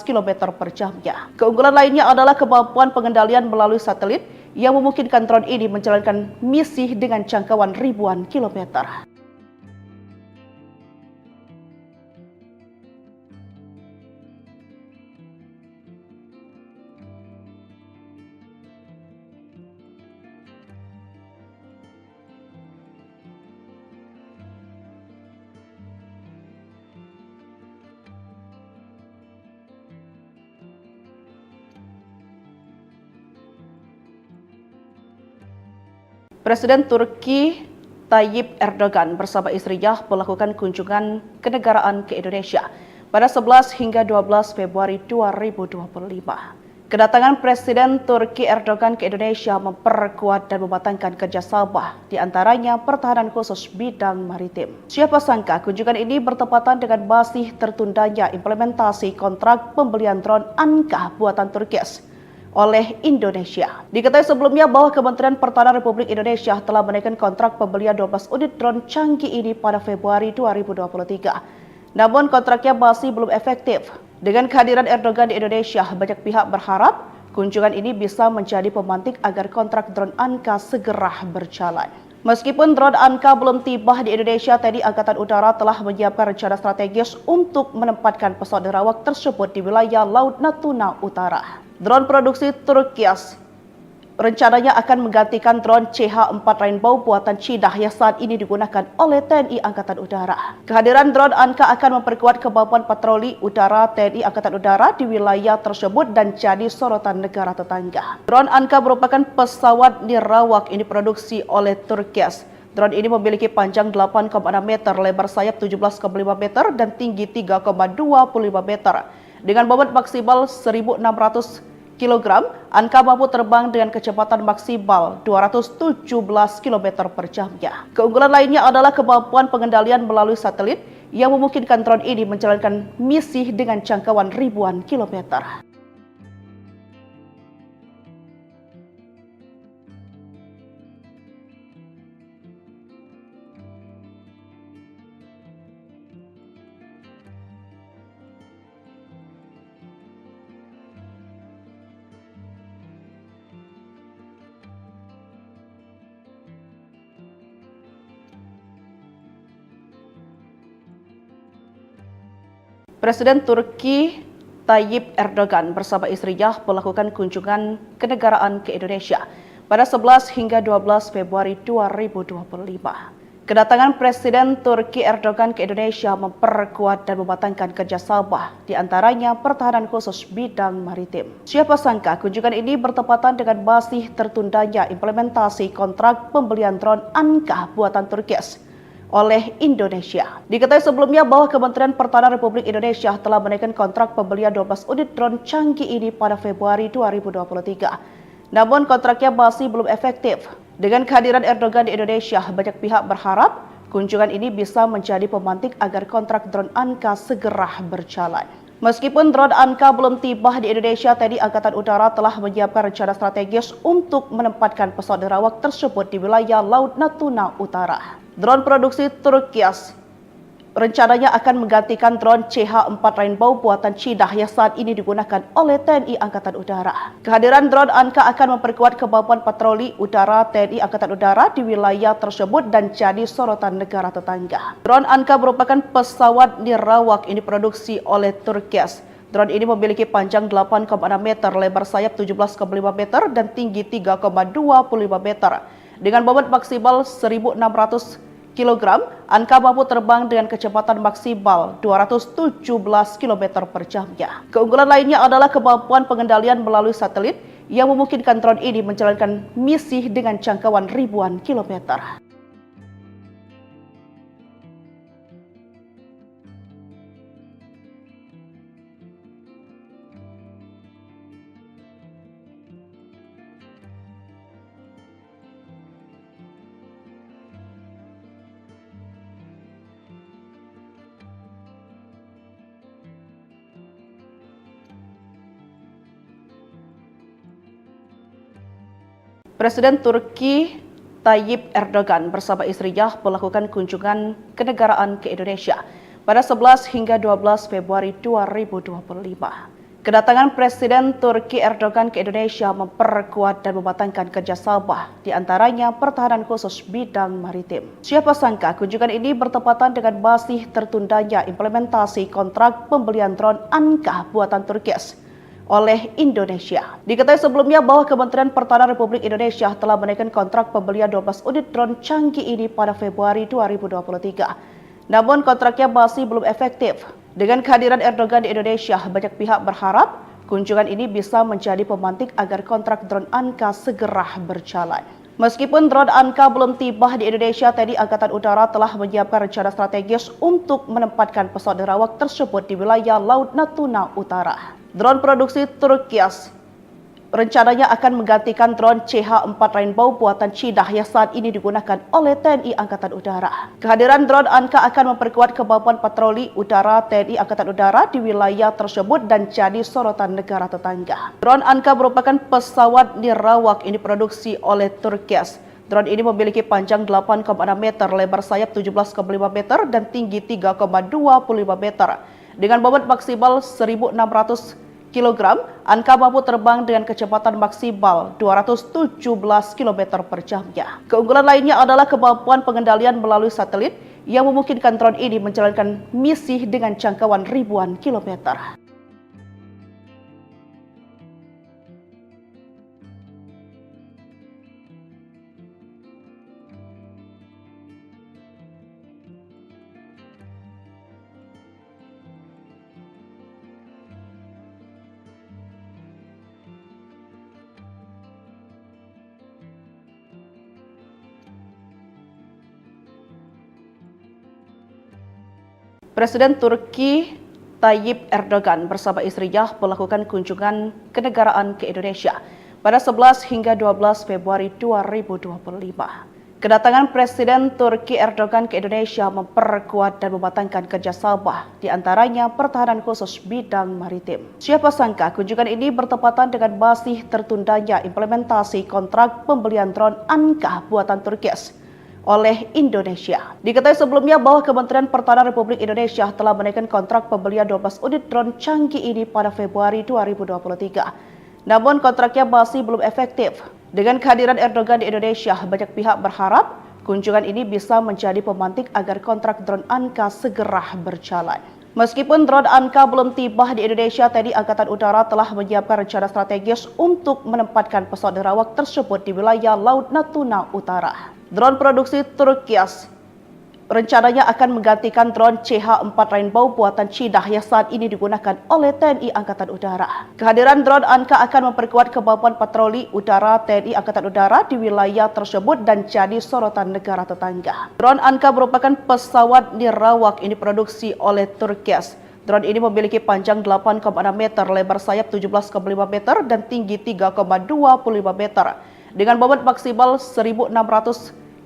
km per jamnya. Keunggulan lainnya adalah kemampuan pengendalian melalui satelit yang memungkinkan drone ini menjalankan misi dengan jangkauan ribuan kilometer. Presiden Turki Tayyip Erdogan bersama istrinya melakukan kunjungan kenegaraan ke Indonesia pada 11 hingga 12 Februari 2025. Kedatangan Presiden Turki Erdogan ke Indonesia memperkuat dan mematangkan kerjasama, di antaranya pertahanan khusus bidang maritim. Siapa sangka kunjungan ini bertepatan dengan masih tertundanya implementasi kontrak pembelian drone Anka buatan Turkias oleh Indonesia. Diketahui sebelumnya bahwa Kementerian Pertahanan Republik Indonesia telah menaikkan kontrak pembelian 12 unit drone canggih ini pada Februari 2023. Namun kontraknya masih belum efektif. Dengan kehadiran Erdogan di Indonesia, banyak pihak berharap kunjungan ini bisa menjadi pemantik agar kontrak drone Anka segera berjalan. Meskipun drone Anka belum tiba di Indonesia, TNI Angkatan Udara telah menyiapkan rencana strategis untuk menempatkan pesawat nirawak tersebut di wilayah Laut Natuna Utara. Drone produksi Turkias rencananya akan menggantikan drone CH-4 Rainbow buatan Cina yang saat ini digunakan oleh TNI Angkatan Udara. Kehadiran drone Anka akan memperkuat kemampuan patroli udara TNI Angkatan Udara di wilayah tersebut dan jadi sorotan negara tetangga. Drone Anka merupakan pesawat nirawak yang diproduksi oleh Turkias. Drone ini memiliki panjang 8,6 meter, lebar sayap 17,5 meter, dan tinggi 3,25 meter. Dengan bobot maksimal 1.600 kg, Anka mampu terbang dengan kecepatan maksimal 217 km per jamnya. Keunggulan lainnya adalah kemampuan pengendalian melalui satelit yang memungkinkan drone ini menjalankan misi dengan jangkauan ribuan kilometer. Presiden Turki Tayyip Erdogan bersama istrinya melakukan kunjungan kenegaraan ke Indonesia pada 11 hingga 12 Februari 2025. Kedatangan Presiden Turki Erdogan ke Indonesia memperkuat dan mematangkan kerjasama, di antaranya pertahanan khusus bidang maritim. Siapa sangka kunjungan ini bertepatan dengan masih tertundanya implementasi kontrak pembelian drone Anka buatan Turkias oleh Indonesia. Diketahui sebelumnya bahwa Kementerian Pertahanan Republik Indonesia telah menaikkan kontrak pembelian 12 unit drone canggih ini pada Februari 2023. Namun kontraknya masih belum efektif. Dengan kehadiran Erdogan di Indonesia, banyak pihak berharap kunjungan ini bisa menjadi pemantik agar kontrak drone Anka segera berjalan. Meskipun drone Anka belum tiba di Indonesia, TNI Angkatan Udara telah menyiapkan rencana strategis untuk menempatkan pesawat nirawak tersebut di wilayah Laut Natuna Utara. Drone produksi Turkias rencananya akan menggantikan drone CH-4 Rainbow buatan Cina yang saat ini digunakan oleh TNI Angkatan Udara. Kehadiran drone Anka akan memperkuat kemampuan patroli udara TNI Angkatan Udara di wilayah tersebut dan jadi sorotan negara tetangga. Drone Anka merupakan pesawat nirawak yang diproduksi oleh Turkias. Drone ini memiliki panjang 8,6 meter, lebar sayap 17,5 meter, dan tinggi 3,25 meter. Dengan bobot maksimal 1.600 kg, Anka mampu terbang dengan kecepatan maksimal 217 km per jamnya. Keunggulan lainnya adalah kemampuan pengendalian melalui satelit yang memungkinkan drone ini menjalankan misi dengan jangkauan ribuan kilometer. Presiden Turki Tayyip Erdogan bersama istrinya melakukan kunjungan kenegaraan ke Indonesia pada 11 hingga 12 Februari 2025. Kedatangan Presiden Turki Erdogan ke Indonesia memperkuat dan mematangkan kerjasama, di antaranya pertahanan khusus bidang maritim. Siapa sangka kunjungan ini bertepatan dengan masih tertundanya implementasi kontrak pembelian drone Anka buatan Turki oleh Indonesia. Diketahui sebelumnya bahwa Kementerian Pertahanan Republik Indonesia telah menaikkan kontrak pembelian 12 unit drone canggih ini pada Februari 2023. Namun kontraknya masih belum efektif. Dengan kehadiran Erdogan di Indonesia, banyak pihak berharap kunjungan ini bisa menjadi pemantik agar kontrak drone Anka segera berjalan. Meskipun drone Anka belum tiba di Indonesia, TNI Angkatan Udara telah menyiapkan rencana strategis untuk menempatkan pesawat nerawak tersebut di wilayah Laut Natuna Utara. Drone produksi Turki rencananya akan menggantikan drone CH-4 Rainbow buatan Cina yang saat ini digunakan oleh TNI Angkatan Udara. Kehadiran drone Anka akan memperkuat kemampuan patroli udara TNI Angkatan Udara di wilayah tersebut dan jadi sorotan negara tetangga. Drone Anka merupakan pesawat nirawak yang diproduksi oleh Turki. Drone ini memiliki panjang 8,6 meter, lebar sayap 17,5 meter, dan tinggi 3,25 meter. Dengan bobot maksimal 1.600 kg, Anka mampu terbang dengan kecepatan maksimal 217 km per jamnya. Keunggulan lainnya adalah kemampuan pengendalian melalui satelit yang memungkinkan drone ini menjalankan misi dengan jangkauan ribuan kilometer. Presiden Turki Tayyip Erdogan bersama istrinya melakukan kunjungan kenegaraan ke Indonesia pada 11 hingga 12 Februari 2025. Kedatangan Presiden Turki Erdogan ke Indonesia memperkuat dan mematangkan kerjasama, di antaranya pertahanan khusus bidang maritim. Siapa sangka kunjungan ini bertepatan dengan masih tertundanya implementasi kontrak pembelian drone Anka buatan Turki oleh Indonesia. Diketahui sebelumnya bahwa Kementerian Pertahanan Republik Indonesia telah menaikkan kontrak pembelian 12 unit drone canggih ini pada Februari 2023. Namun kontraknya masih belum efektif. Dengan kehadiran Erdogan di Indonesia, banyak pihak berharap kunjungan ini bisa menjadi pemantik agar kontrak drone Anka segera berjalan. Meskipun drone Anka belum tiba di Indonesia, TNI Angkatan Udara telah menyiapkan rencana strategis untuk menempatkan pesawat nerawak tersebut di wilayah Laut Natuna Utara. Drone produksi Turki rencananya akan menggantikan drone CH-4 Rainbow buatan Cina yang saat ini digunakan oleh TNI Angkatan Udara. Kehadiran drone Anka akan memperkuat kemampuan patroli udara TNI Angkatan Udara di wilayah tersebut dan jadi sorotan negara tetangga. Drone Anka merupakan pesawat nirawak yang diproduksi oleh Turki. Drone ini memiliki panjang 8,6 meter, lebar sayap 17,5 meter, dan tinggi 3,25 meter. Dengan bobot maksimal 1.600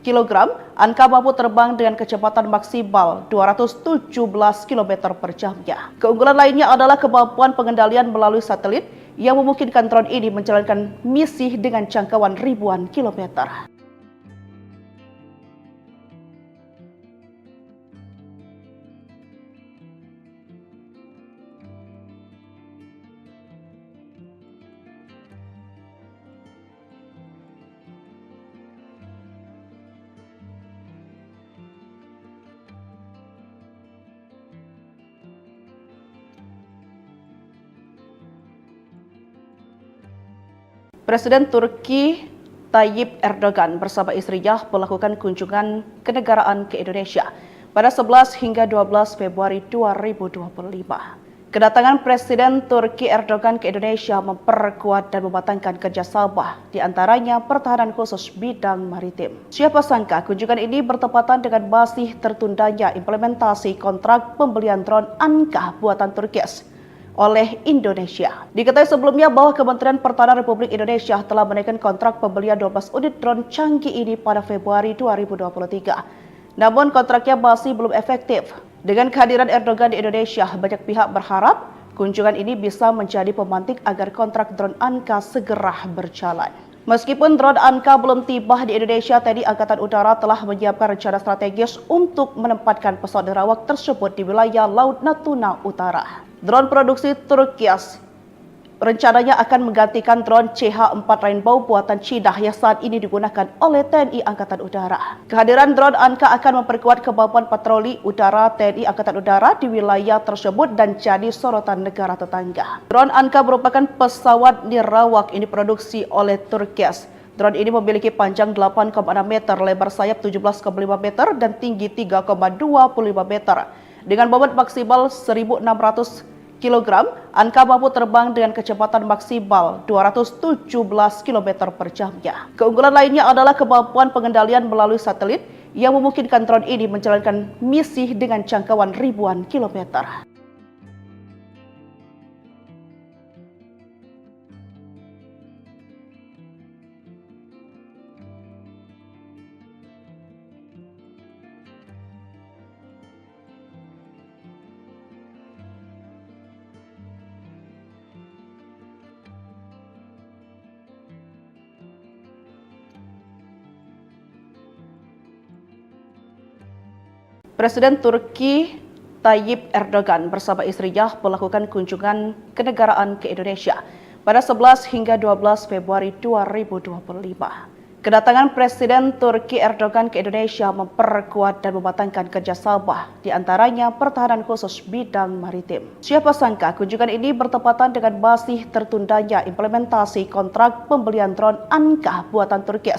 kg, Anka mampu terbang dengan kecepatan maksimal 217 km per jamnya. Keunggulan lainnya adalah kemampuan pengendalian melalui satelit yang memungkinkan drone ini menjalankan misi dengan jangkauan ribuan kilometer. Presiden Turki Tayyip Erdogan bersama istrinya melakukan kunjungan kenegaraan ke Indonesia pada 11 hingga 12 Februari 2025. Kedatangan Presiden Turki Erdogan ke Indonesia memperkuat dan mematangkan kerjasama, di antaranya pertahanan khusus bidang maritim. Siapa sangka kunjungan ini bertepatan dengan masih tertundanya implementasi kontrak pembelian drone Anka buatan Turki oleh Indonesia. Diketahui sebelumnya bahwa Kementerian Pertahanan Republik Indonesia telah menaikkan kontrak pembelian 12 unit drone canggih ini pada Februari 2023. Namun kontraknya masih belum efektif. Dengan kehadiran Erdogan di Indonesia, banyak pihak berharap kunjungan ini bisa menjadi pemantik agar kontrak drone Anka segera berjalan. Meskipun drone Anka belum tiba di Indonesia, TNI Angkatan Udara telah menyiapkan rencana strategis untuk menempatkan pesawat nerawak tersebut di wilayah Laut Natuna Utara. Drone produksi Turki rencananya akan menggantikan drone CH-4 Rainbow buatan Cina yang saat ini digunakan oleh TNI Angkatan Udara. Kehadiran drone Anka akan memperkuat kemampuan patroli udara TNI Angkatan Udara di wilayah tersebut dan jadi sorotan negara tetangga. Drone Anka merupakan pesawat nirawak ini diproduksi oleh Turki. Drone ini memiliki panjang 8,6 meter, lebar sayap 17,5 meter, dan tinggi 3,25 meter. Dengan bobot maksimal 1.600 kg, Anka mampu terbang dengan kecepatan maksimal 217 km per jamnya. Keunggulan lainnya adalah kemampuan pengendalian melalui satelit yang memungkinkan drone ini menjalankan misi dengan jangkauan ribuan kilometer. Presiden Turki Tayyip Erdogan bersama istrinya melakukan kunjungan kenegaraan ke Indonesia pada 11 hingga 12 Februari 2025. Kedatangan Presiden Turki Erdogan ke Indonesia memperkuat dan mematangkan kerjasama, di antaranya pertahanan khusus bidang maritim. Siapa sangka kunjungan ini bertepatan dengan masih tertundanya implementasi kontrak pembelian drone Anka buatan Turki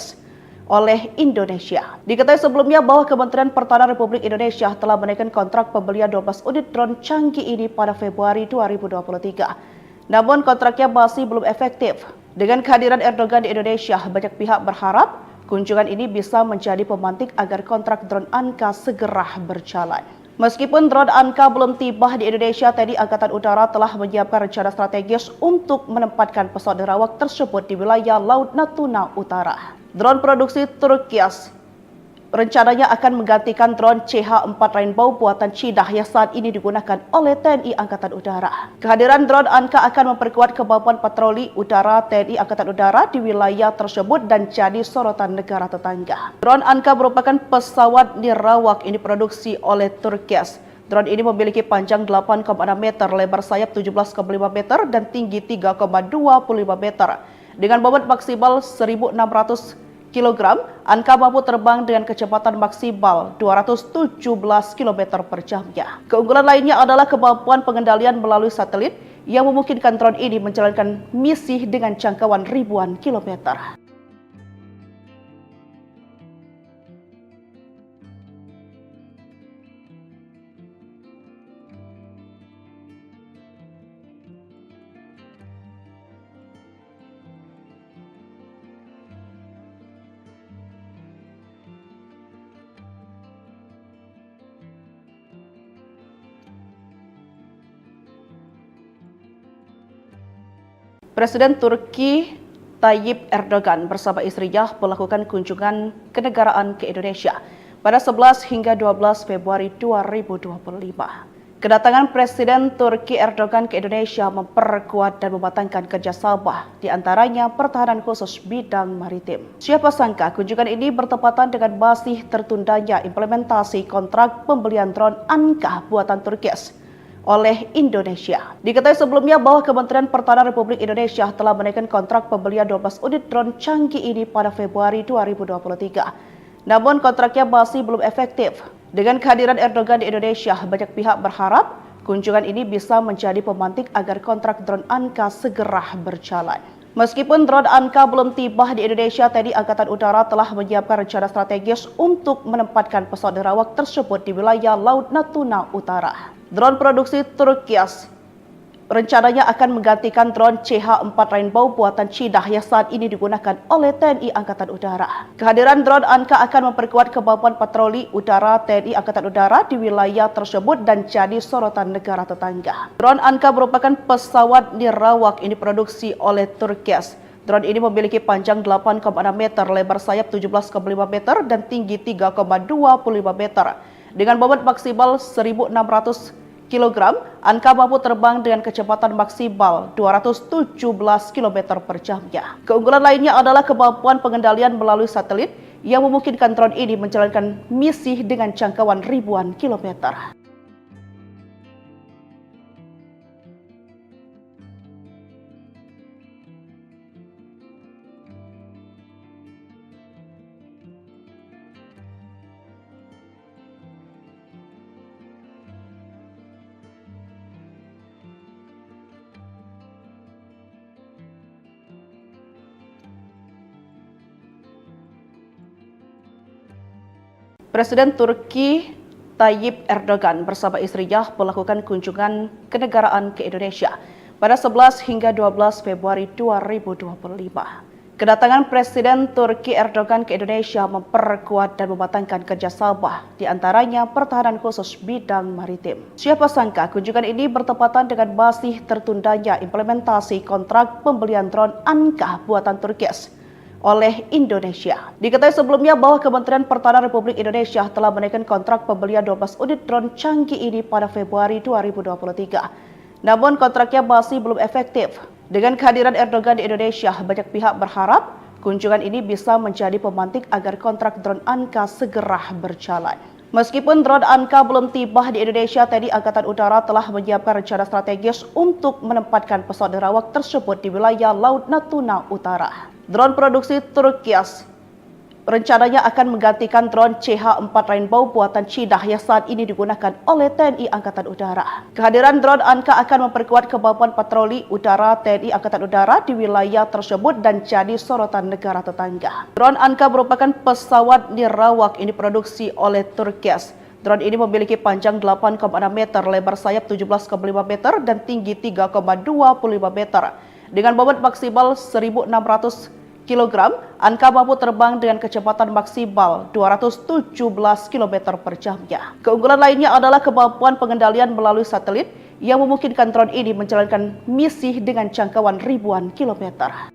oleh Indonesia. Diketahui sebelumnya bahwa Kementerian Pertahanan Republik Indonesia telah menaikkan kontrak pembelian 12 unit drone canggih ini pada Februari 2023. Namun kontraknya masih belum efektif. Dengan kehadiran Erdogan di Indonesia, banyak pihak berharap kunjungan ini bisa menjadi pemantik agar kontrak drone Anka segera berjalan. Meskipun drone Anka belum tiba di Indonesia, TNI Angkatan Udara telah menyiapkan rencana strategis untuk menempatkan pesawat nerawak tersebut di wilayah Laut Natuna Utara. Drone produksi Turki rencananya akan menggantikan drone CH-4 Rainbow buatan Cina yang saat ini digunakan oleh TNI Angkatan Udara. Kehadiran drone Anka akan memperkuat kemampuan patroli udara TNI Angkatan Udara di wilayah tersebut dan jadi sorotan negara tetangga. Drone Anka merupakan pesawat nirawak ini diproduksi oleh Turki. Drone ini memiliki panjang 8,6 meter, lebar sayap 17,5 meter, dan tinggi 3,25 meter. Dengan bobot maksimal 1.600 kg, Anka mampu terbang dengan kecepatan maksimal 217 km per jamnya. Keunggulan lainnya adalah kemampuan pengendalian melalui satelit yang memungkinkan drone ini menjalankan misi dengan jangkauan ribuan kilometer. Presiden Turki Tayyip Erdogan bersama istrinya melakukan kunjungan kenegaraan ke Indonesia pada 11 hingga 12 Februari 2025. Kedatangan Presiden Turki Erdogan ke Indonesia memperkuat dan mematangkan kerjasama, di antaranya pertahanan khusus bidang maritim. Siapa sangka kunjungan ini bertepatan dengan masih tertundanya implementasi kontrak pembelian drone Anka buatan Turki oleh Indonesia. Diketahui sebelumnya bahwa Kementerian Pertahanan Republik Indonesia telah menaikkan kontrak pembelian 12 unit drone canggih ini pada Februari 2023. Namun kontraknya masih belum efektif. Dengan kehadiran Erdogan di Indonesia, banyak pihak berharap kunjungan ini bisa menjadi pemantik agar kontrak drone Anka segera berjalan. Meskipun drone Anka belum tiba di Indonesia, TNI Angkatan Udara telah menyiapkan rencana strategis untuk menempatkan pesawat nirawak tersebut di wilayah Laut Natuna Utara. Drone produksi Turkias rencananya akan menggantikan drone CH-4 Rainbow buatan Cina yang saat ini digunakan oleh TNI Angkatan Udara. Kehadiran drone Anka akan memperkuat kemampuan patroli udara TNI Angkatan Udara di wilayah tersebut dan jadi sorotan negara tetangga. Drone Anka merupakan pesawat nirawak yang diproduksi oleh Turkias. Drone ini memiliki panjang 8,6 meter, lebar sayap 17,5 meter, dan tinggi 3,25 meter. Dengan bobot maksimal 1.600 kg, Anka mampu terbang dengan kecepatan maksimal 217 km per jamnya. Keunggulan lainnya adalah kemampuan pengendalian melalui satelit yang memungkinkan drone ini menjalankan misi dengan jangkauan ribuan kilometer. Presiden Turki Tayyip Erdogan bersama istrinya melakukan kunjungan kenegaraan ke Indonesia pada 11 hingga 12 Februari 2025. Kedatangan Presiden Turki Erdogan ke Indonesia memperkuat dan mematangkan kerjasama, di antaranya pertahanan khusus bidang maritim. Siapa sangka kunjungan ini bertepatan dengan masih tertundanya implementasi kontrak pembelian drone Anka buatan Turkias oleh Indonesia. Diketahui sebelumnya bahwa Kementerian Pertahanan Republik Indonesia telah menaikkan kontrak pembelian 12 unit drone canggih ini pada Februari 2023. Namun kontraknya masih belum efektif. Dengan kehadiran Erdogan di Indonesia, banyak pihak berharap kunjungan ini bisa menjadi pemantik agar kontrak drone Anka segera berjalan. Meskipun drone Anka belum tiba di Indonesia, TNI Angkatan Udara telah menyiapkan rencana strategis untuk menempatkan pesawat nirawak tersebut di wilayah Laut Natuna Utara. Drone produksi Turkias rencananya akan menggantikan drone CH-4 Rainbow buatan Cina yang saat ini digunakan oleh TNI Angkatan Udara. Kehadiran drone Anka akan memperkuat kemampuan patroli udara TNI Angkatan Udara di wilayah tersebut dan jadi sorotan negara tetangga. Drone Anka merupakan pesawat nirawak yang diproduksi oleh Turkias. Drone ini memiliki panjang 8,6 meter, lebar sayap 17,5 meter, dan tinggi 3,25 meter. Dengan bobot maksimal 1.600 kg, Anka mampu terbang dengan kecepatan maksimal 217 km per jamnya. Keunggulan lainnya adalah kemampuan pengendalian melalui satelit yang memungkinkan drone ini menjalankan misi dengan jangkauan ribuan kilometer.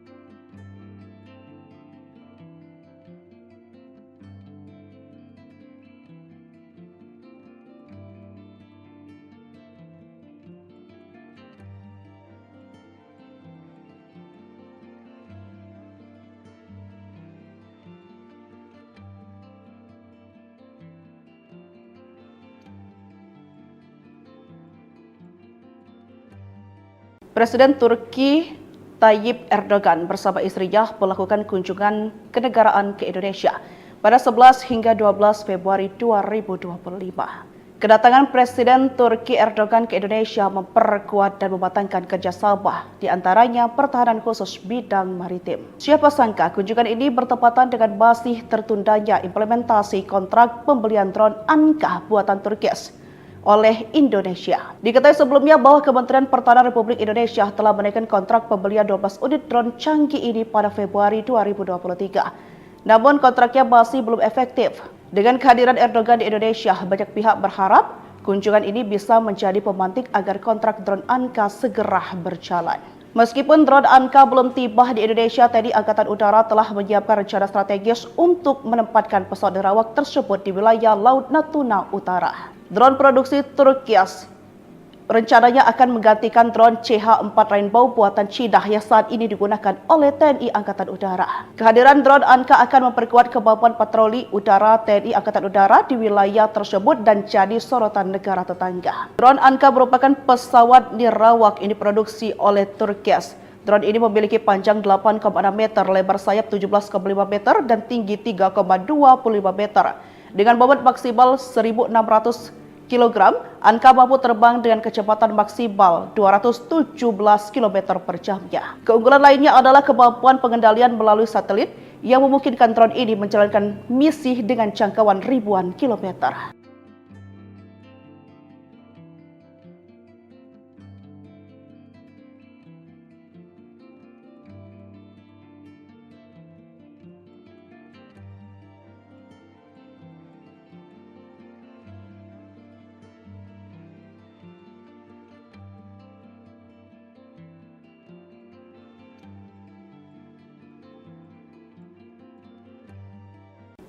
Presiden Turki Tayyip Erdogan bersama istrinya melakukan kunjungan kenegaraan ke Indonesia pada 11 hingga 12 Februari 2025. Kedatangan Presiden Turki Erdogan ke Indonesia memperkuat dan mematangkan kerjasama, di antaranya pertahanan khusus bidang maritim. Siapa sangka kunjungan ini bertepatan dengan masih tertundanya implementasi kontrak pembelian drone Anka buatan Turkias oleh Indonesia. Diketahui sebelumnya bahwa Kementerian Pertahanan Republik Indonesia telah menaikkan kontrak pembelian 12 unit drone canggih ini pada Februari 2023. Namun kontraknya masih belum efektif. Dengan kehadiran Erdogan di Indonesia, banyak pihak berharap kunjungan ini bisa menjadi pemantik agar kontrak drone Anka segera berjalan. Meskipun drone Anka belum tiba di Indonesia, TNI Angkatan Udara telah menyiapkan rencana strategis untuk menempatkan pesawat nirawak tersebut di wilayah Laut Natuna Utara. Drone produksi Turkias rencananya akan menggantikan drone CH-4 Rainbow buatan Cina yang saat ini digunakan oleh TNI Angkatan Udara. Kehadiran drone Anka akan memperkuat kemampuan patroli udara TNI Angkatan Udara di wilayah tersebut dan jadi sorotan negara tetangga. Drone Anka merupakan pesawat nirawak yang diproduksi oleh Turkias. Drone ini memiliki panjang 8,6 meter, lebar sayap 17,5 meter, dan tinggi 3,25 meter. Dengan bobot maksimal 1.600 kg, Anka mampu terbang dengan kecepatan maksimal 217 km per jamnya. Keunggulan lainnya adalah kemampuan pengendalian melalui satelit yang memungkinkan drone ini menjalankan misi dengan jangkauan ribuan kilometer.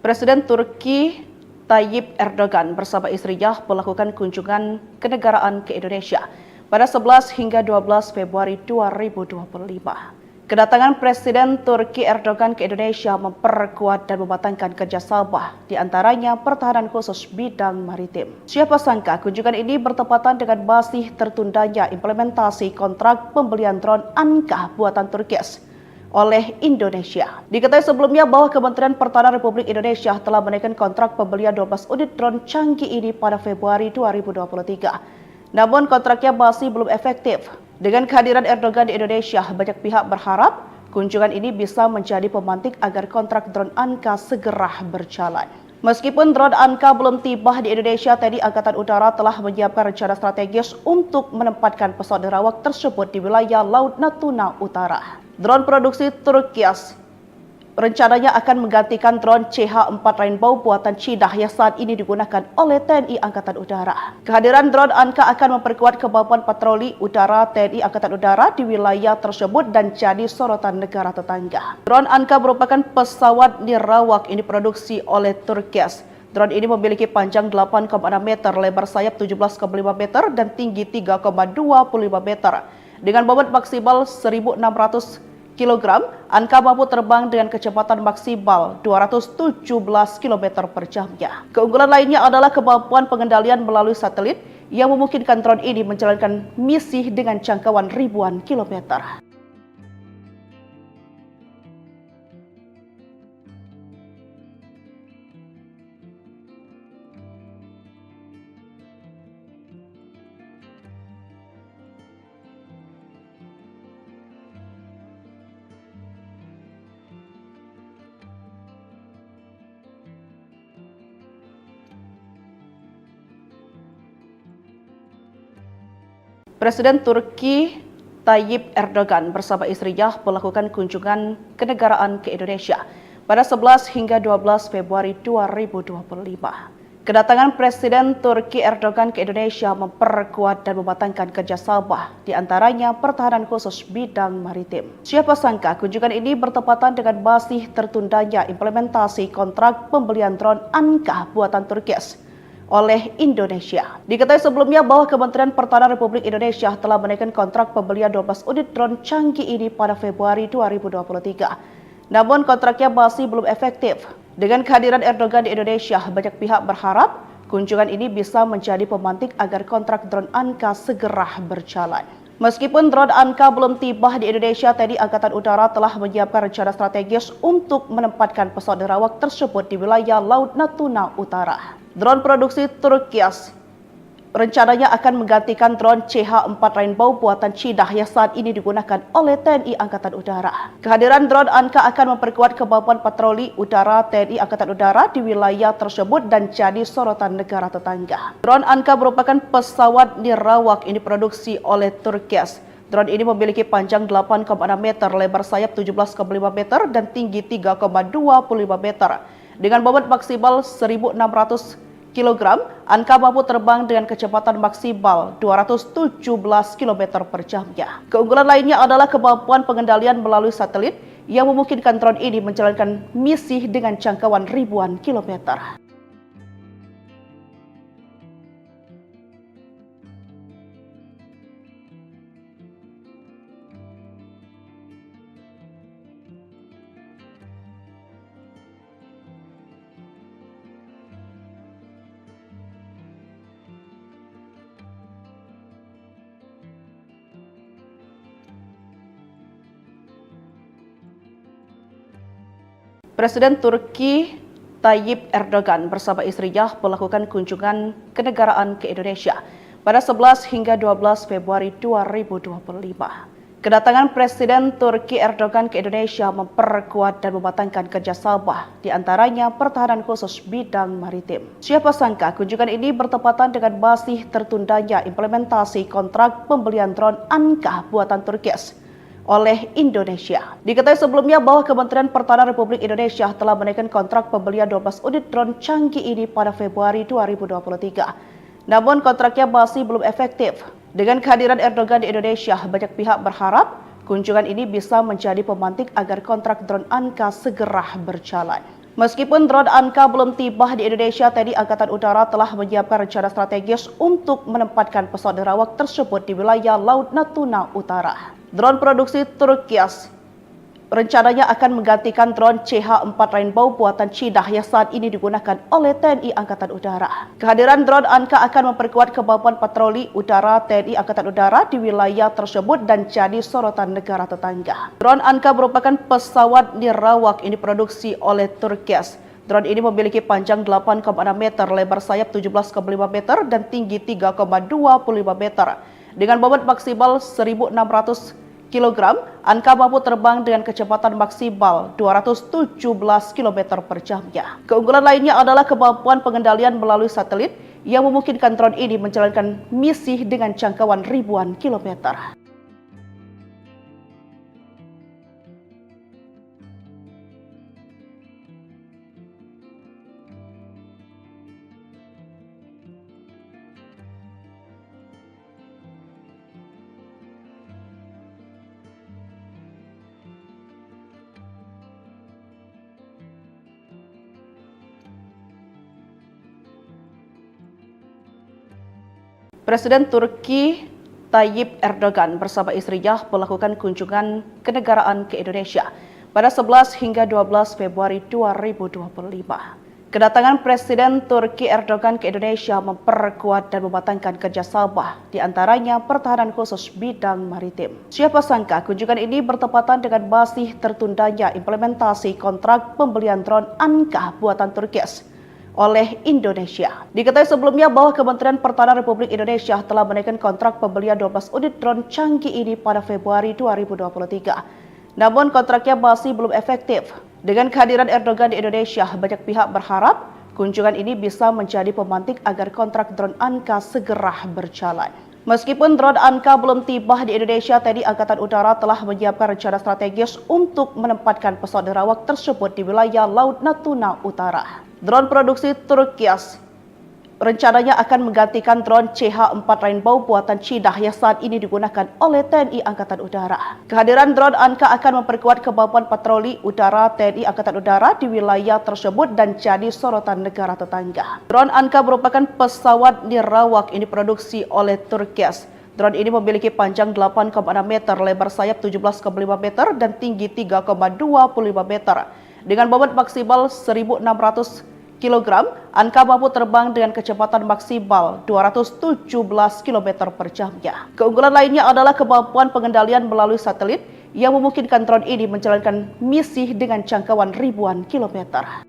Presiden Turki Tayyip Erdogan bersama istrinya melakukan kunjungan kenegaraan ke Indonesia pada 11 hingga 12 Februari 2025. Kedatangan Presiden Turki Erdogan ke Indonesia memperkuat dan mematangkan kerjasama, di antaranya pertahanan khusus bidang maritim. Siapa sangka kunjungan ini bertepatan dengan masih tertundanya implementasi kontrak pembelian drone Anka buatan Turki oleh Indonesia. Diketahui sebelumnya bahwa Kementerian Pertahanan Republik Indonesia telah menaikkan kontrak pembelian 12 unit drone canggih ini pada Februari 2023. Namun kontraknya masih belum efektif. Dengan kehadiran Erdogan di Indonesia, banyak pihak berharap kunjungan ini bisa menjadi pemantik agar kontrak drone Anka segera berjalan. Meskipun drone Anka belum tiba di Indonesia, TNI Angkatan Udara telah menyiapkan rencana strategis untuk menempatkan pesawat nirawak tersebut di wilayah Laut Natuna Utara. Drone produksi Turki rencananya akan menggantikan drone CH-4 Rainbow buatan Cina yang saat ini digunakan oleh TNI Angkatan Udara. Kehadiran drone Anka akan memperkuat kemampuan patroli udara TNI Angkatan Udara di wilayah tersebut dan jadi sorotan negara tetangga. Drone Anka merupakan pesawat nirawak ini diproduksi oleh Turki. Drone ini memiliki panjang 8,6 meter, lebar sayap 17,5 meter, dan tinggi 3,25 meter. Dengan bobot maksimal 1.600 kg, Anka mampu terbang dengan kecepatan maksimal 217 km per jamnya. Keunggulan lainnya adalah kemampuan pengendalian melalui satelit yang memungkinkan drone ini menjalankan misi dengan jangkauan ribuan kilometer. Presiden Turki Tayyip Erdogan bersama istrinya melakukan kunjungan kenegaraan ke Indonesia pada 11 hingga 12 Februari 2025. Kedatangan Presiden Turki Erdogan ke Indonesia memperkuat dan mematangkan kerjasama, di antaranya pertahanan khusus bidang maritim. Siapa sangka kunjungan ini bertepatan dengan masih tertundanya implementasi kontrak pembelian drone Anka buatan Turki oleh Indonesia. Diketahui sebelumnya bahwa Kementerian Pertahanan Republik Indonesia telah menaikkan kontrak pembelian 12 unit drone canggih ini pada Februari 2023. Namun kontraknya masih belum efektif. Dengan kehadiran Erdogan di Indonesia, banyak pihak berharap kunjungan ini bisa menjadi pemantik agar kontrak drone Anka segera berjalan. Meskipun drone Anka belum tiba di Indonesia, TNI Angkatan Udara telah menyiapkan rencana strategis untuk menempatkan pesawat nirawak tersebut di wilayah Laut Natuna Utara. Drone produksi Turki rencananya akan menggantikan drone CH-4 Rainbow buatan Cina yang saat ini digunakan oleh TNI Angkatan Udara. Kehadiran drone Anka akan memperkuat kemampuan patroli udara TNI Angkatan Udara di wilayah tersebut dan jadi sorotan negara tetangga. Drone Anka merupakan pesawat nirawak ini diproduksi oleh Turki. Drone ini memiliki panjang 8,6 meter, lebar sayap 17,5 meter, dan tinggi 3,25 meter. Dengan bobot maksimal 1.600 kg, Anka mampu terbang dengan kecepatan maksimal 217 km per jamnya. Keunggulan lainnya adalah kemampuan pengendalian melalui satelit yang memungkinkan drone ini menjalankan misi dengan jangkauan ribuan kilometer. Presiden Turki Tayyip Erdogan bersama istrinya melakukan kunjungan kenegaraan ke Indonesia pada 11 hingga 12 Februari 2025. Kedatangan Presiden Turki Erdogan ke Indonesia memperkuat dan mematangkan kerjasama, di antaranya pertahanan khusus bidang maritim. Siapa sangka kunjungan ini bertepatan dengan masih tertundanya implementasi kontrak pembelian drone Anka buatan Turki oleh Indonesia. Diketahui sebelumnya bahwa Kementerian Pertahanan Republik Indonesia telah menaikkan kontrak pembelian 12 unit drone canggih ini pada Februari 2023. Namun kontraknya masih belum efektif. Dengan kehadiran Erdogan di Indonesia, banyak pihak berharap kunjungan ini bisa menjadi pemantik agar kontrak drone Anka segera berjalan. Meskipun drone Anka belum tiba di Indonesia, TNI Angkatan Udara telah menyiapkan rencana strategis untuk menempatkan pesawat nerawak tersebut di wilayah Laut Natuna Utara. Drone produksi Turki rencananya akan menggantikan drone CH-4 Rainbow buatan Cina yang saat ini digunakan oleh TNI Angkatan Udara. Kehadiran drone Anka akan memperkuat kemampuan patroli udara TNI Angkatan Udara di wilayah tersebut dan jadi sorotan negara tetangga. Drone Anka merupakan pesawat nirawak yang diproduksi oleh Turki. Drone ini memiliki panjang 8,6 meter, lebar sayap 17,5 meter, dan tinggi 3,25 meter. Dengan bobot maksimal 1.600 kg, Anka mampu terbang dengan kecepatan maksimal 217 km per jamnya. Keunggulan lainnya adalah kemampuan pengendalian melalui satelit yang memungkinkan drone ini menjalankan misi dengan jangkauan ribuan kilometer. Presiden Turki Tayyip Erdogan bersama istrinya melakukan kunjungan kenegaraan ke Indonesia pada 11 hingga 12 Februari 2025. Kedatangan Presiden Turki Erdogan ke Indonesia memperkuat dan mematangkan kerjasama, di antaranya pertahanan khusus bidang maritim. Siapa sangka kunjungan ini bertepatan dengan masih tertundanya implementasi kontrak pembelian drone Anka buatan Turki oleh Indonesia. Diketahui sebelumnya bahwa Kementerian Pertahanan Republik Indonesia telah menaikkan kontrak pembelian 12 unit drone canggih ini pada Februari 2023. Namun kontraknya masih belum efektif. Dengan kehadiran Erdogan di Indonesia, banyak pihak berharap kunjungan ini bisa menjadi pemantik agar kontrak drone Anka segera berjalan. Meskipun drone Anka belum tiba di Indonesia, TNI Angkatan Udara telah menyiapkan rencana strategis untuk menempatkan pesawat nerawak tersebut di wilayah Laut Natuna Utara. Drone produksi Turki rencananya akan menggantikan drone CH-4 Rainbow buatan Cina yang saat ini digunakan oleh TNI Angkatan Udara. Kehadiran drone Anka akan memperkuat kemampuan patroli udara TNI Angkatan Udara di wilayah tersebut dan jadi sorotan negara tetangga. Drone Anka merupakan pesawat nirawak yang diproduksi oleh Turki. Drone ini memiliki panjang 8,6 meter, lebar sayap 17,5 meter, dan tinggi 3,25 meter. Dengan bobot maksimal 1.600 kg, Anka mampu terbang dengan kecepatan maksimal 217 km per jamnya. Keunggulan lainnya adalah kemampuan pengendalian melalui satelit yang memungkinkan drone ini menjalankan misi dengan jangkauan ribuan kilometer.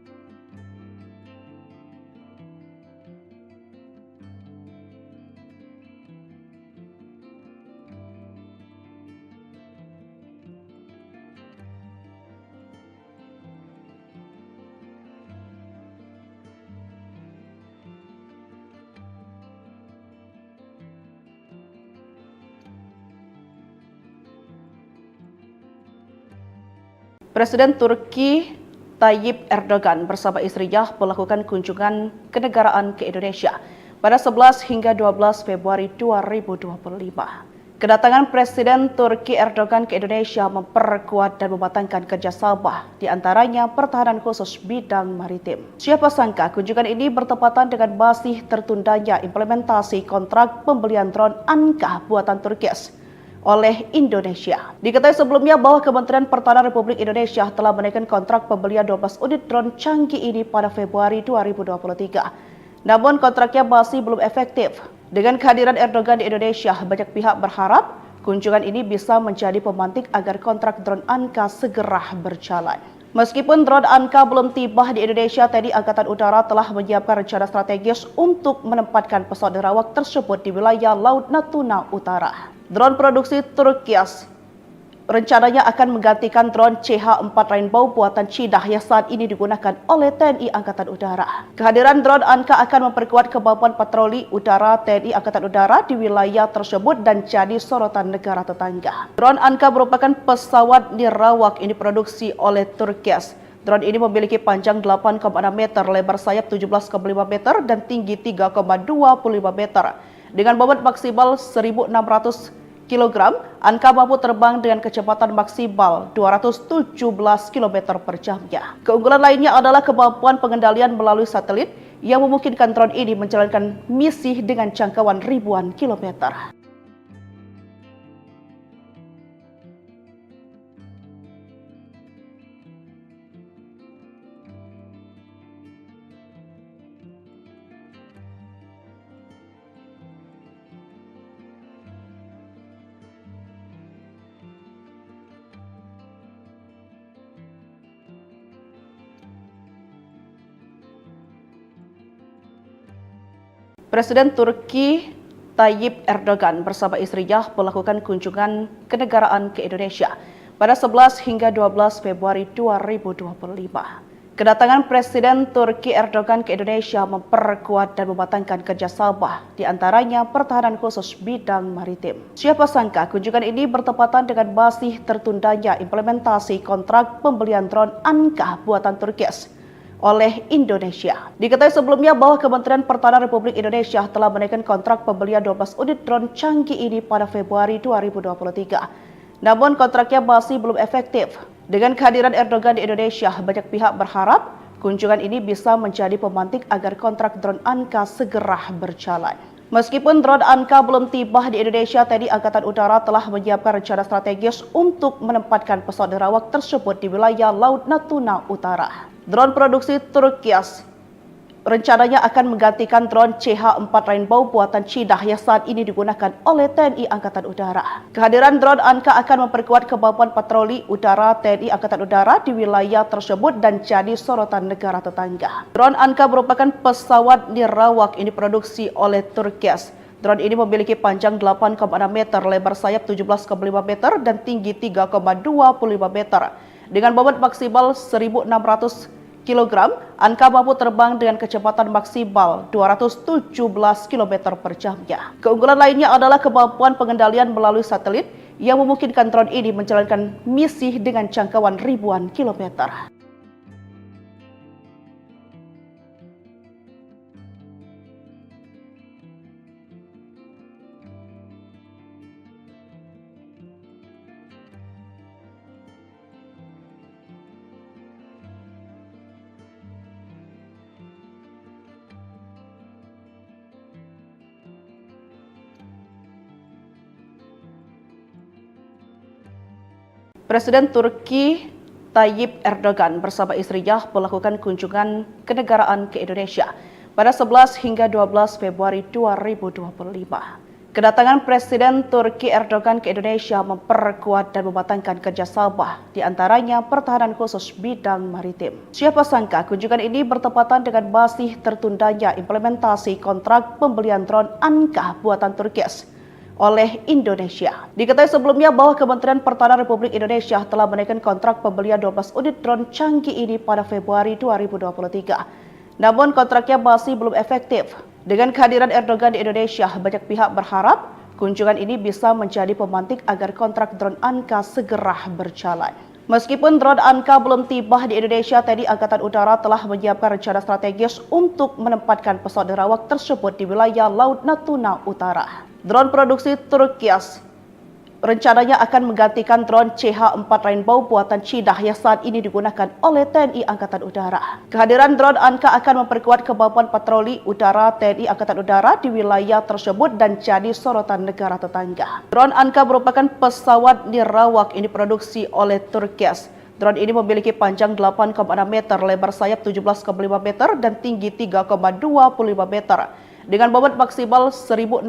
Presiden Turki Tayyip Erdogan bersama istrinya melakukan kunjungan kenegaraan ke Indonesia pada 11 hingga 12 Februari 2025. Kedatangan Presiden Turki Erdogan ke Indonesia memperkuat dan mematangkan kerjasama, di antaranya pertahanan khusus bidang maritim. Siapa sangka kunjungan ini bertepatan dengan masih tertundanya implementasi kontrak pembelian drone Anka buatan Turki oleh Indonesia. Diketahui sebelumnya bahwa Kementerian Pertahanan Republik Indonesia telah menaikkan kontrak pembelian 12 unit drone canggih ini pada Februari 2023. Namun kontraknya masih belum efektif. Dengan kehadiran Erdogan di Indonesia, banyak pihak berharap kunjungan ini bisa menjadi pemantik agar kontrak drone Anka segera berjalan. Meskipun drone Anka belum tiba di Indonesia, TNI Angkatan Udara telah menyiapkan rencana strategis untuk menempatkan pesawat nirawak tersebut di wilayah Laut Natuna Utara. Drone produksi Turkias rencananya akan menggantikan drone CH-4 Rainbow buatan Cina yang saat ini digunakan oleh TNI Angkatan Udara. Kehadiran drone Anka akan memperkuat kemampuan patroli udara TNI Angkatan Udara di wilayah tersebut dan jadi sorotan negara tetangga. Drone Anka merupakan pesawat nirawak yang diproduksi oleh Turkias. Drone ini memiliki panjang 8,6 meter, lebar sayap 17,5 meter, dan tinggi 3,25 meter. Dengan bobot maksimal 1.600 kg, Anka mampu terbang dengan kecepatan maksimal 217 km per jamnya. Keunggulan lainnya adalah kemampuan pengendalian melalui satelit yang memungkinkan drone ini menjalankan misi dengan jangkauan ribuan kilometer. Presiden Turki Tayyip Erdogan bersama istrinya melakukan kunjungan kenegaraan ke Indonesia pada 11 hingga 12 Februari 2025. Kedatangan Presiden Turki Erdogan ke Indonesia memperkuat dan mematangkan kerjasama, di antaranya pertahanan khusus bidang maritim. Siapa sangka kunjungan ini bertepatan dengan masih tertundanya implementasi kontrak pembelian drone Anka buatan Turkias oleh Indonesia. Diketahui sebelumnya bahwa Kementerian Pertahanan Republik Indonesia telah menaikkan kontrak pembelian 12 unit drone canggih ini pada Februari 2023. Namun kontraknya masih belum efektif. Dengan kehadiran Erdogan di Indonesia, banyak pihak berharap kunjungan ini bisa menjadi pemantik agar kontrak drone Anka segera berjalan. Meskipun drone Anka belum tiba di Indonesia, TNI Angkatan Udara telah menyiapkan rencana strategis untuk menempatkan pesawat nirawak tersebut di wilayah Laut Natuna Utara. Drone produksi Turkias rencananya akan menggantikan drone CH-4 Rainbow buatan Cina yang saat ini digunakan oleh TNI Angkatan Udara. Kehadiran drone Anka akan memperkuat kemampuan patroli udara TNI Angkatan Udara di wilayah tersebut dan jadi sorotan negara tetangga. Drone Anka merupakan pesawat nirawak yang diproduksi oleh Turkias. Drone ini memiliki panjang 8,6 meter, lebar sayap 17,5 meter, dan tinggi 3,25 meter. Dengan bobot maksimal 1.600 kg, Anka mampu terbang dengan kecepatan maksimal 217 km per jamnya. Keunggulan lainnya adalah kemampuan pengendalian melalui satelit yang memungkinkan drone ini menjalankan misi dengan jangkauan ribuan kilometer. Presiden Turki Tayyip Erdogan bersama istrinya melakukan kunjungan kenegaraan ke Indonesia pada 11 hingga 12 Februari 2025. Kedatangan Presiden Turki Erdogan ke Indonesia memperkuat dan mematangkan kerjasama, di antaranya pertahanan khusus bidang maritim. Siapa sangka kunjungan ini bertepatan dengan masih tertundanya implementasi kontrak pembelian drone Anka buatan Turkias oleh Indonesia. Diketahui sebelumnya bahwa Kementerian Pertahanan Republik Indonesia telah menaikkan kontrak pembelian 12 unit drone canggih ini pada Februari 2023. Namun kontraknya masih belum efektif. Dengan kehadiran Erdogan di Indonesia, banyak pihak berharap kunjungan ini bisa menjadi pemantik agar kontrak drone Anka segera berjalan. Meskipun drone Anka belum tiba di Indonesia, TNI Angkatan Udara telah menyiapkan rencana strategis untuk menempatkan pesawat nirawak tersebut di wilayah Laut Natuna Utara. Drone produksi Turkias rencananya akan menggantikan drone CH-4 Rainbow buatan Cina yang saat ini digunakan oleh TNI Angkatan Udara. Kehadiran drone Anka akan memperkuat kemampuan patroli udara TNI Angkatan Udara di wilayah tersebut dan jadi sorotan negara tetangga. Drone Anka merupakan pesawat nirawak yang diproduksi oleh Turkias. Drone ini memiliki panjang 8,6 meter, lebar sayap 17,5 meter, dan tinggi 3,25 meter. Dengan bobot maksimal 1.600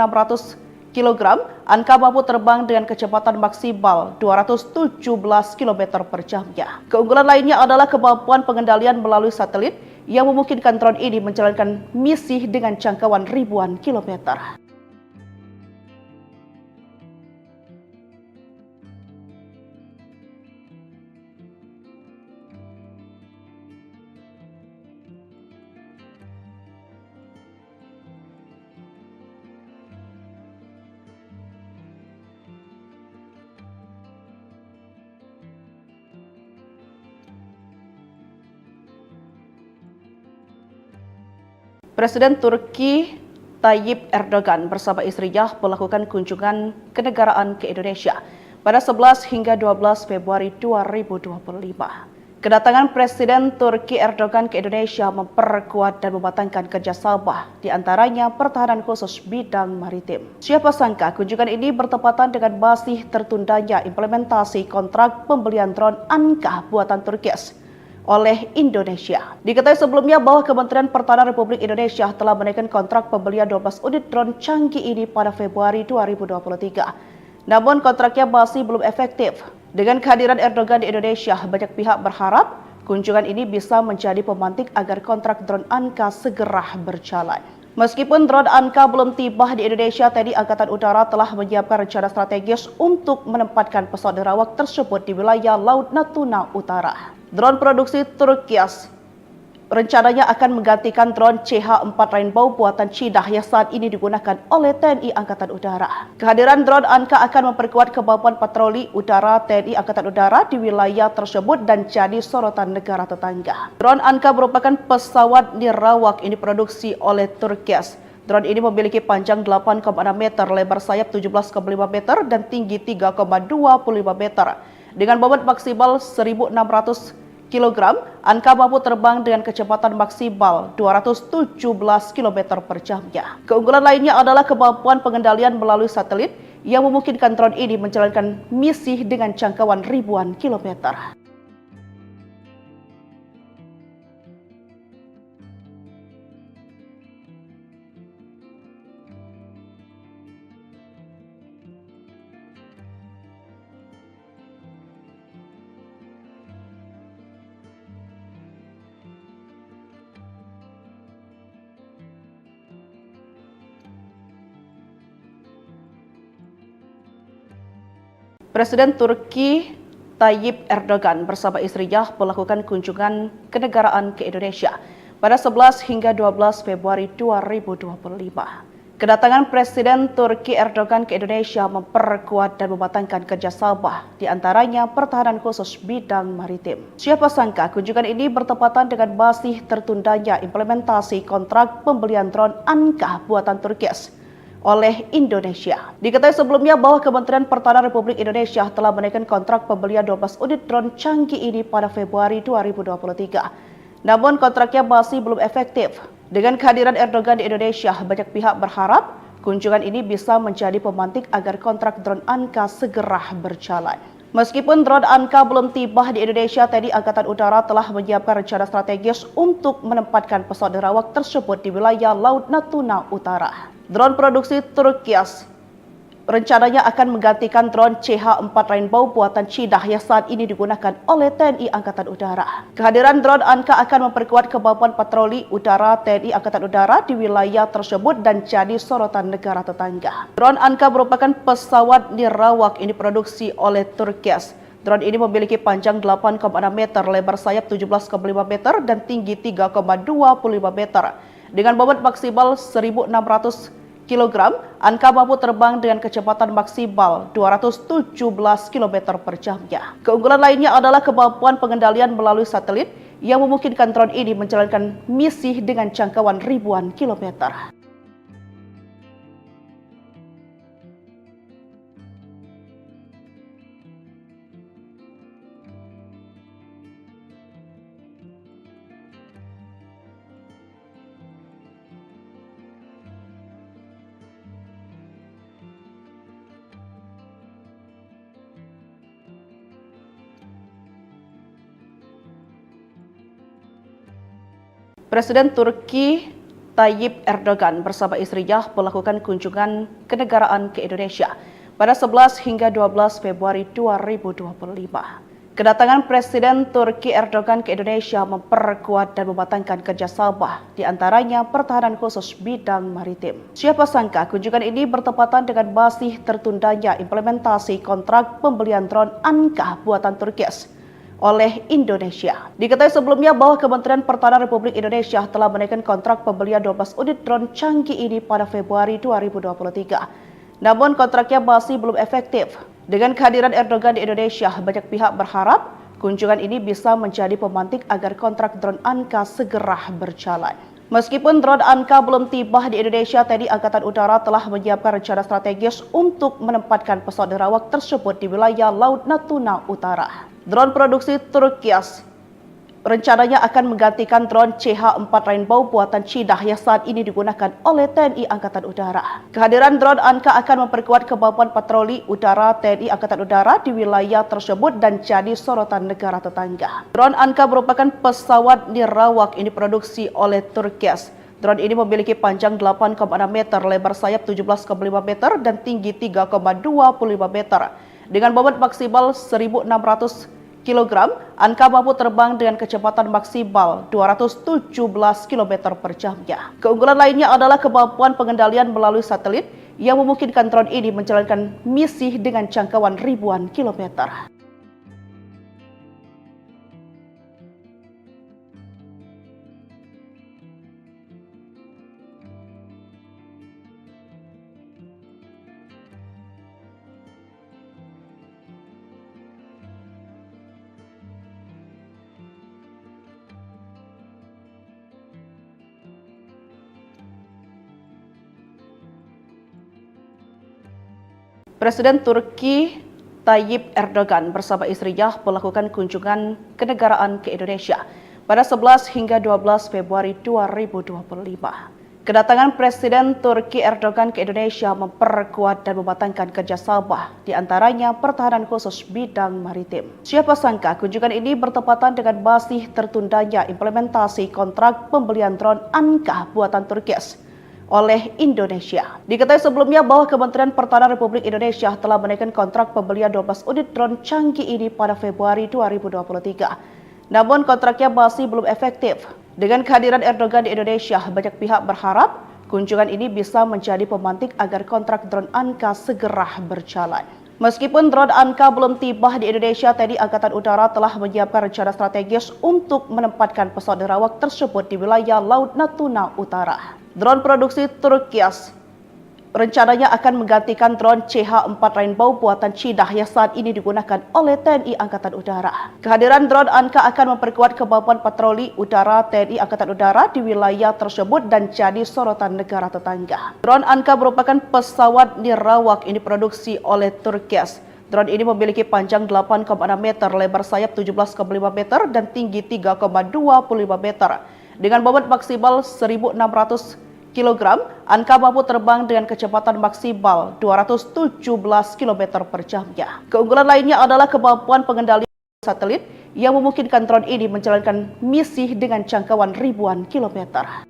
kg, Anka mampu terbang dengan kecepatan maksimal 217 km per jamnya. Keunggulan lainnya adalah kemampuan pengendalian melalui satelit yang memungkinkan drone ini menjalankan misi dengan jangkauan ribuan kilometer. Presiden Turki Tayyip Erdogan bersama istrinya melakukan kunjungan kenegaraan ke Indonesia pada 11 hingga 12 Februari 2025. Kedatangan Presiden Turki Erdogan ke Indonesia memperkuat dan mematangkan kerjasama, di antaranya pertahanan khusus bidang maritim. Siapa sangka kunjungan ini bertepatan dengan masih tertundanya implementasi kontrak pembelian drone Anka buatan Turkis oleh Indonesia. Diketahui sebelumnya bahwa Kementerian Pertahanan Republik Indonesia telah menaikkan kontrak pembelian 12 unit drone canggih ini pada Februari 2023. Namun kontraknya masih belum efektif. Dengan kehadiran Erdogan di Indonesia, banyak pihak berharap kunjungan ini bisa menjadi pemantik agar kontrak drone Anka segera berjalan. Meskipun drone Anka belum tiba di Indonesia, TNI Angkatan Udara telah menyiapkan rencana strategis untuk menempatkan pesawat nirawak tersebut di wilayah Laut Natuna Utara. Drone produksi Turkias rencananya akan menggantikan drone CH-4 Rainbow buatan Cina yang saat ini digunakan oleh TNI Angkatan Udara. Kehadiran drone Anka akan memperkuat kemampuan patroli udara TNI Angkatan Udara di wilayah tersebut dan jadi sorotan negara tetangga. Drone Anka merupakan pesawat nirawak yang diproduksi oleh Turkias. Drone ini memiliki panjang 8,6 meter, lebar sayap 17,5 meter, dan tinggi 3,25 meter. Dengan bobot maksimal 1.600 kg, Anka mampu terbang dengan kecepatan maksimal 217 km per jamnya. Keunggulan lainnya adalah kemampuan pengendalian melalui satelit yang memungkinkan drone ini menjalankan misi dengan jangkauan ribuan kilometer. Presiden Turki Tayyip Erdogan bersama istrinya melakukan kunjungan kenegaraan ke Indonesia pada 11 hingga 12 Februari 2025. Kedatangan Presiden Turki Erdogan ke Indonesia memperkuat dan mematangkan kerjasama, di antaranya pertahanan khusus bidang maritim. Siapa sangka kunjungan ini bertepatan dengan masih tertundanya implementasi kontrak pembelian drone Anka buatan Turkis oleh Indonesia. Diketahui sebelumnya bahwa Kementerian Pertahanan Republik Indonesia telah menaikkan kontrak pembelian 12 unit drone canggih ini pada Februari 2023. Namun kontraknya masih belum efektif. Dengan kehadiran Erdogan di Indonesia, banyak pihak berharap kunjungan ini bisa menjadi pemantik agar kontrak drone Anka segera berjalan. Meskipun drone Anka belum tiba di Indonesia, TNI Angkatan Udara telah menyiapkan rencana strategis untuk menempatkan pesawat nirawak tersebut di wilayah Laut Natuna Utara. Drone produksi Turkias rencananya akan menggantikan drone CH-4 Rainbow buatan Cina yang saat ini digunakan oleh TNI Angkatan Udara. Kehadiran drone Anka akan memperkuat kemampuan patroli udara TNI Angkatan Udara di wilayah tersebut dan jadi sorotan negara tetangga. Drone Anka merupakan pesawat nirawak yang diproduksi oleh Turkias. Drone ini memiliki panjang 8,6 meter, lebar sayap 17,5 meter, dan tinggi 3,25 meter. Dengan bobot maksimal 1.600 kg, Anka mampu terbang dengan kecepatan maksimal 217 km per jamnya. Keunggulan lainnya adalah kemampuan pengendalian melalui satelit yang memungkinkan drone ini menjalankan misi dengan jangkauan ribuan kilometer. Presiden Turki Tayyip Erdogan bersama istrinya melakukan kunjungan kenegaraan ke Indonesia pada 11 hingga 12 Februari 2025. Kedatangan Presiden Turki Erdogan ke Indonesia memperkuat dan mematangkan kerjasama, di antaranya pertahanan khusus bidang maritim. Siapa sangka kunjungan ini bertepatan dengan masih tertundanya implementasi kontrak pembelian drone Anka buatan Turki oleh Indonesia. Diketahui sebelumnya bahwa Kementerian Pertahanan Republik Indonesia telah menaikkan kontrak pembelian 12 unit drone canggih ini pada Februari 2023. Namun kontraknya masih belum efektif. Dengan kehadiran Erdogan di Indonesia, banyak pihak berharap kunjungan ini bisa menjadi pemantik agar kontrak drone Anka segera berjalan. Meskipun drone Anka belum tiba di Indonesia, TNI Angkatan Udara telah menyiapkan rencana strategis untuk menempatkan pesawat nerawak tersebut di wilayah Laut Natuna Utara. Drone produksi Turki rencananya akan menggantikan drone CH-4 Rainbow buatan Cina yang saat ini digunakan oleh TNI Angkatan Udara. Kehadiran drone Anka akan memperkuat kemampuan patroli udara TNI Angkatan Udara di wilayah tersebut dan jadi sorotan negara tetangga. Drone Anka merupakan pesawat nirawak yang diproduksi oleh Turki. Drone ini memiliki panjang 8,6 meter, lebar sayap 17,5 meter, dan tinggi 3,25 meter. Dengan bobot maksimal 1.600 kg, Anka mampu terbang dengan kecepatan maksimal 217 km per jamnya. Keunggulan lainnya adalah kemampuan pengendalian melalui satelit yang memungkinkan drone ini menjalankan misi dengan jangkauan ribuan kilometer. Presiden Turki Tayyip Erdogan bersama istrinya melakukan kunjungan kenegaraan ke Indonesia pada 11 hingga 12 Februari 2025. Kedatangan Presiden Turki Erdogan ke Indonesia memperkuat dan mematangkan kerjasama, di antaranya pertahanan khusus bidang maritim. Siapa sangka kunjungan ini bertepatan dengan masih tertundanya implementasi kontrak pembelian drone Anka buatan Turki oleh Indonesia. Diketahui sebelumnya bahwa Kementerian Pertahanan Republik Indonesia telah menaikkan kontrak pembelian 12 unit drone canggih ini pada Februari 2023. Namun kontraknya masih belum efektif. Dengan kehadiran Erdogan di Indonesia, banyak pihak berharap kunjungan ini bisa menjadi pemantik agar kontrak drone Anka segera berjalan. Meskipun drone Anka belum tiba di Indonesia, TNI Angkatan Udara telah menyiapkan rencana strategis untuk menempatkan pesawat nerawak tersebut di wilayah Laut Natuna Utara. Drone produksi Turki rencananya akan menggantikan drone CH-4 Rainbow buatan Cina yang saat ini digunakan oleh TNI Angkatan Udara. Kehadiran drone Anka akan memperkuat kemampuan patroli udara TNI Angkatan Udara di wilayah tersebut dan jadi sorotan negara tetangga. Drone Anka merupakan pesawat nirawak yang diproduksi oleh Turki. Drone ini memiliki panjang 8,6 meter, lebar sayap 17,5 meter, dan tinggi 3,25 meter. Dengan bobot maksimal 1.600 kg, Anka mampu terbang dengan kecepatan maksimal 217 km per jamnya. Keunggulan lainnya adalah kemampuan pengendalian satelit yang memungkinkan drone ini menjalankan misi dengan jangkauan ribuan kilometer.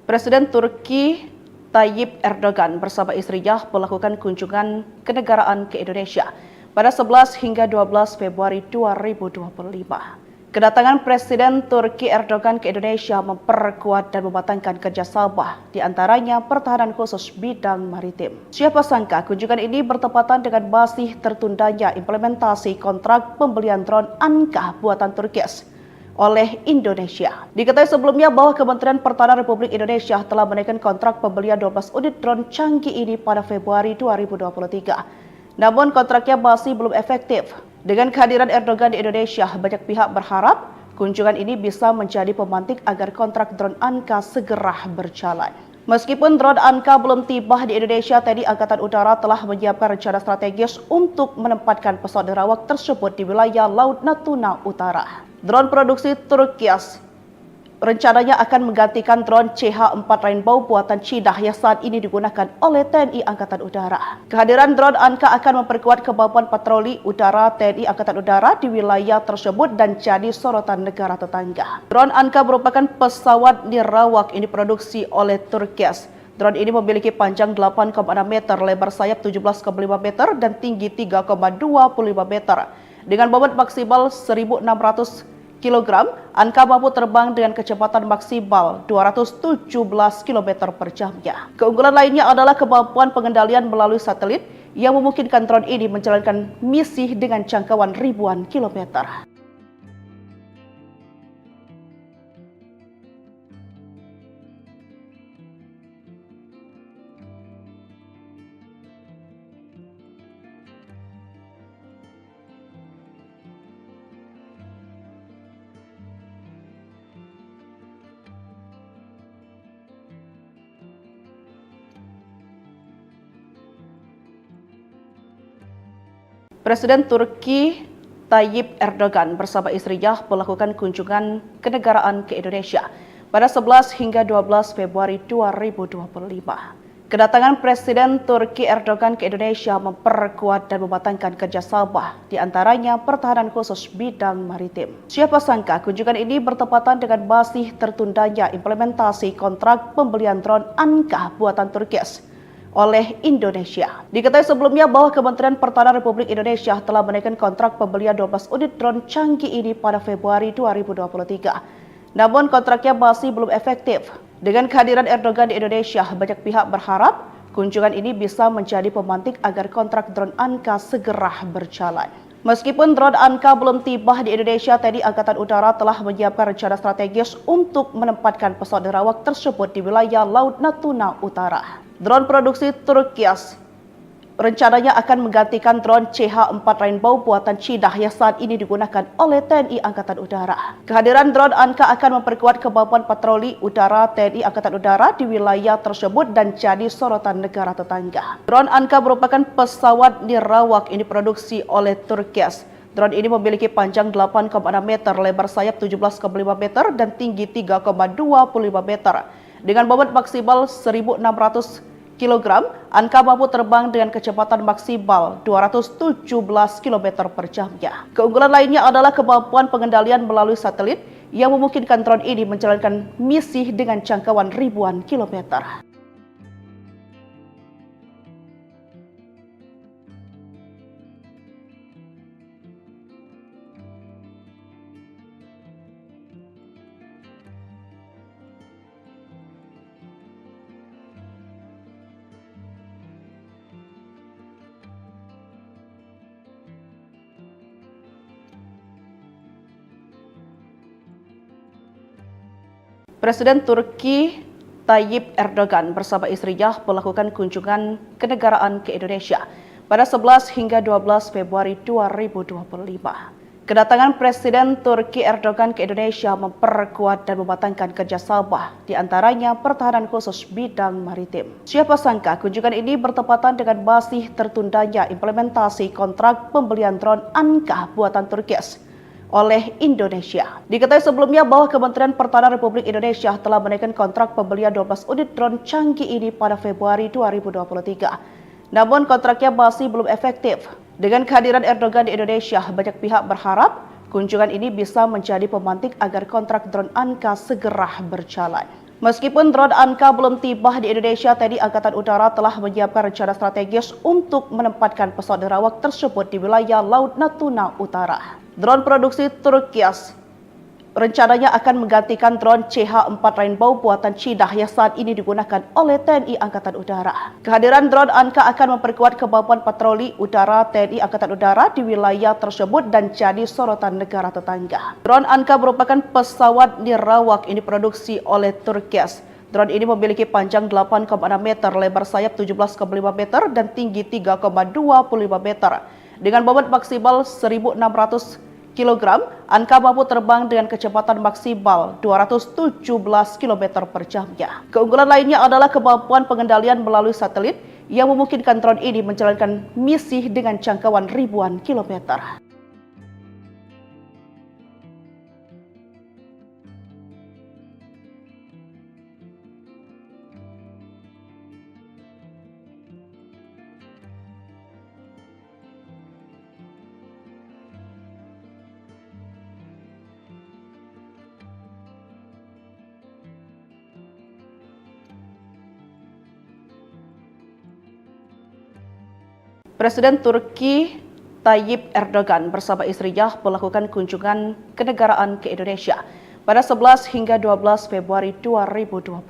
Presiden Turki Tayyip Erdogan bersama istrinya melakukan kunjungan kenegaraan ke Indonesia pada 11 hingga 12 Februari 2025. Kedatangan Presiden Turki Erdogan ke Indonesia memperkuat dan mematangkan kerjasama, di antaranya pertahanan khusus bidang maritim. Siapa sangka kunjungan ini bertepatan dengan masih tertundanya implementasi kontrak pembelian drone Anka buatan Turki oleh Indonesia. Diketahui sebelumnya bahwa Kementerian Pertahanan Republik Indonesia telah menaikkan kontrak pembelian 12 unit drone canggih ini pada Februari 2023. Namun kontraknya masih belum efektif. Dengan kehadiran Erdogan di Indonesia, banyak pihak berharap kunjungan ini bisa menjadi pemantik agar kontrak drone Anka segera berjalan. Meskipun drone Anka belum tiba di Indonesia, TNI Angkatan Udara telah menyiapkan rencana strategis untuk menempatkan pesawat nerawak tersebut di wilayah Laut Natuna Utara. Drone produksi Turkias rencananya akan menggantikan drone CH-4 Rainbow buatan Cina yang saat ini digunakan oleh TNI Angkatan Udara. Kehadiran drone Anka akan memperkuat kemampuan patroli udara TNI Angkatan Udara di wilayah tersebut dan jadi sorotan negara tetangga. Drone Anka merupakan pesawat nirawak yang diproduksi oleh Turkias. Drone ini memiliki panjang 8,6 meter, lebar sayap 17,5 meter, dan tinggi 3,25 meter. Dengan bobot maksimal 1.600 kg, Anka mampu terbang dengan kecepatan maksimal 217 km per jamnya. Keunggulan lainnya adalah kemampuan pengendalian melalui satelit yang memungkinkan drone ini menjalankan misi dengan jangkauan ribuan kilometer. Presiden Turki Tayyip Erdogan bersama istrinya melakukan kunjungan kenegaraan ke Indonesia pada 11 hingga 12 Februari 2025. Kedatangan Presiden Turki Erdogan ke Indonesia memperkuat dan mematangkan kerjasama, di antaranya pertahanan khusus bidang maritim. Siapa sangka kunjungan ini bertepatan dengan masih tertundanya implementasi kontrak pembelian drone Anka buatan Turkias oleh Indonesia. Diketahui sebelumnya bahwa Kementerian Pertahanan Republik Indonesia telah menaikkan kontrak pembelian 12 unit drone canggih ini pada Februari 2023. Namun kontraknya masih belum efektif. Dengan kehadiran Erdogan di Indonesia, banyak pihak berharap kunjungan ini bisa menjadi pemantik agar kontrak drone Anka segera berjalan. Meskipun drone Anka belum tiba di Indonesia, TNI Angkatan Udara telah menyiapkan rencana strategis untuk menempatkan pesawat nerawak tersebut di wilayah Laut Natuna Utara. Drone produksi Turkias rencananya akan menggantikan drone CH-4 Rainbow buatan Cina yang saat ini digunakan oleh TNI Angkatan Udara. Kehadiran drone Anka akan memperkuat kemampuan patroli udara TNI Angkatan Udara di wilayah tersebut dan jadi sorotan negara tetangga. Drone Anka merupakan pesawat nirawak yang diproduksi oleh Turkias. Drone ini memiliki panjang 8,6 meter, lebar sayap 17,5 meter, dan tinggi 3,25 meter. Dengan bobot maksimal 1.600 kg, Anka mampu terbang dengan kecepatan maksimal 217 km per jamnya. Keunggulan lainnya adalah kemampuan pengendalian melalui satelit yang memungkinkan drone ini menjalankan misi dengan jangkauan ribuan kilometer. Presiden Turki Tayyip Erdogan bersama istrinya melakukan kunjungan kenegaraan ke Indonesia pada 11 hingga 12 Februari 2025. Kedatangan Presiden Turki Erdogan ke Indonesia memperkuat dan mematangkan kerjasama, di antaranya pertahanan khusus bidang maritim. Siapa sangka kunjungan ini bertepatan dengan masih tertundanya implementasi kontrak pembelian drone Anka buatan Turkias oleh Indonesia. Diketahui sebelumnya bahwa Kementerian Pertahanan Republik Indonesia telah menaikkan kontrak pembelian 12 unit drone canggih ini pada Februari 2023. Namun kontraknya masih belum efektif. Dengan kehadiran Erdogan di Indonesia, banyak pihak berharap kunjungan ini bisa menjadi pemantik agar kontrak drone Anka segera berjalan. Meskipun drone Anka belum tiba di Indonesia, TNI Angkatan Udara telah menyiapkan rencana strategis untuk menempatkan pesawat nerawak tersebut di wilayah Laut Natuna Utara. Drone produksi Turkias rencananya akan menggantikan drone CH-4 Rainbow buatan Cina yang saat ini digunakan oleh TNI Angkatan Udara. Kehadiran drone Anka akan memperkuat kemampuan patroli udara TNI Angkatan Udara di wilayah tersebut dan jadi sorotan negara tetangga. Drone Anka merupakan pesawat nirawak yang diproduksi oleh Turkias. Drone ini memiliki panjang 8,6 meter, lebar sayap 17,5 meter, dan tinggi 3,25 meter. Dengan bobot maksimal 1.600 kg, Anka mampu terbang dengan kecepatan maksimal 217 km per jamnya. Keunggulan lainnya adalah kemampuan pengendalian melalui satelit yang memungkinkan drone ini menjalankan misi dengan jangkauan ribuan kilometer. Presiden Turki Tayyip Erdogan bersama istrinya melakukan kunjungan kenegaraan ke Indonesia pada 11 hingga 12 Februari 2025.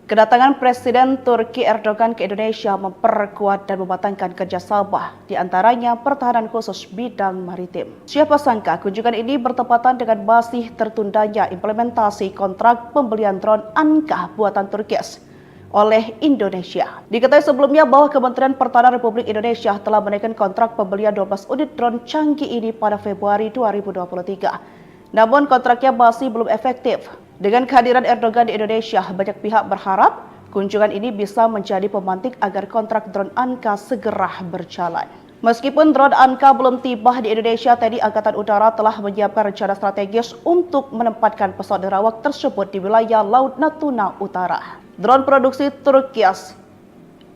Kedatangan Presiden Turki Erdogan ke Indonesia memperkuat dan mematangkan kerjasama, di antaranya pertahanan khusus bidang maritim. Siapa sangka kunjungan ini bertepatan dengan masih tertundanya implementasi kontrak pembelian drone Anka buatan Turkis oleh Indonesia. Diketahui sebelumnya bahwa Kementerian Pertahanan Republik Indonesia telah menaikkan kontrak pembelian 12 unit drone canggih ini pada Februari 2023. Namun kontraknya masih belum efektif. Dengan kehadiran Erdogan di Indonesia, banyak pihak berharap kunjungan ini bisa menjadi pemantik agar kontrak drone Anka segera berjalan. Meskipun drone Anka belum tiba di Indonesia, TNI Angkatan Udara telah menyiapkan rencana strategis untuk menempatkan pesawat nerawak tersebut di wilayah Laut Natuna Utara. Drone produksi Turkias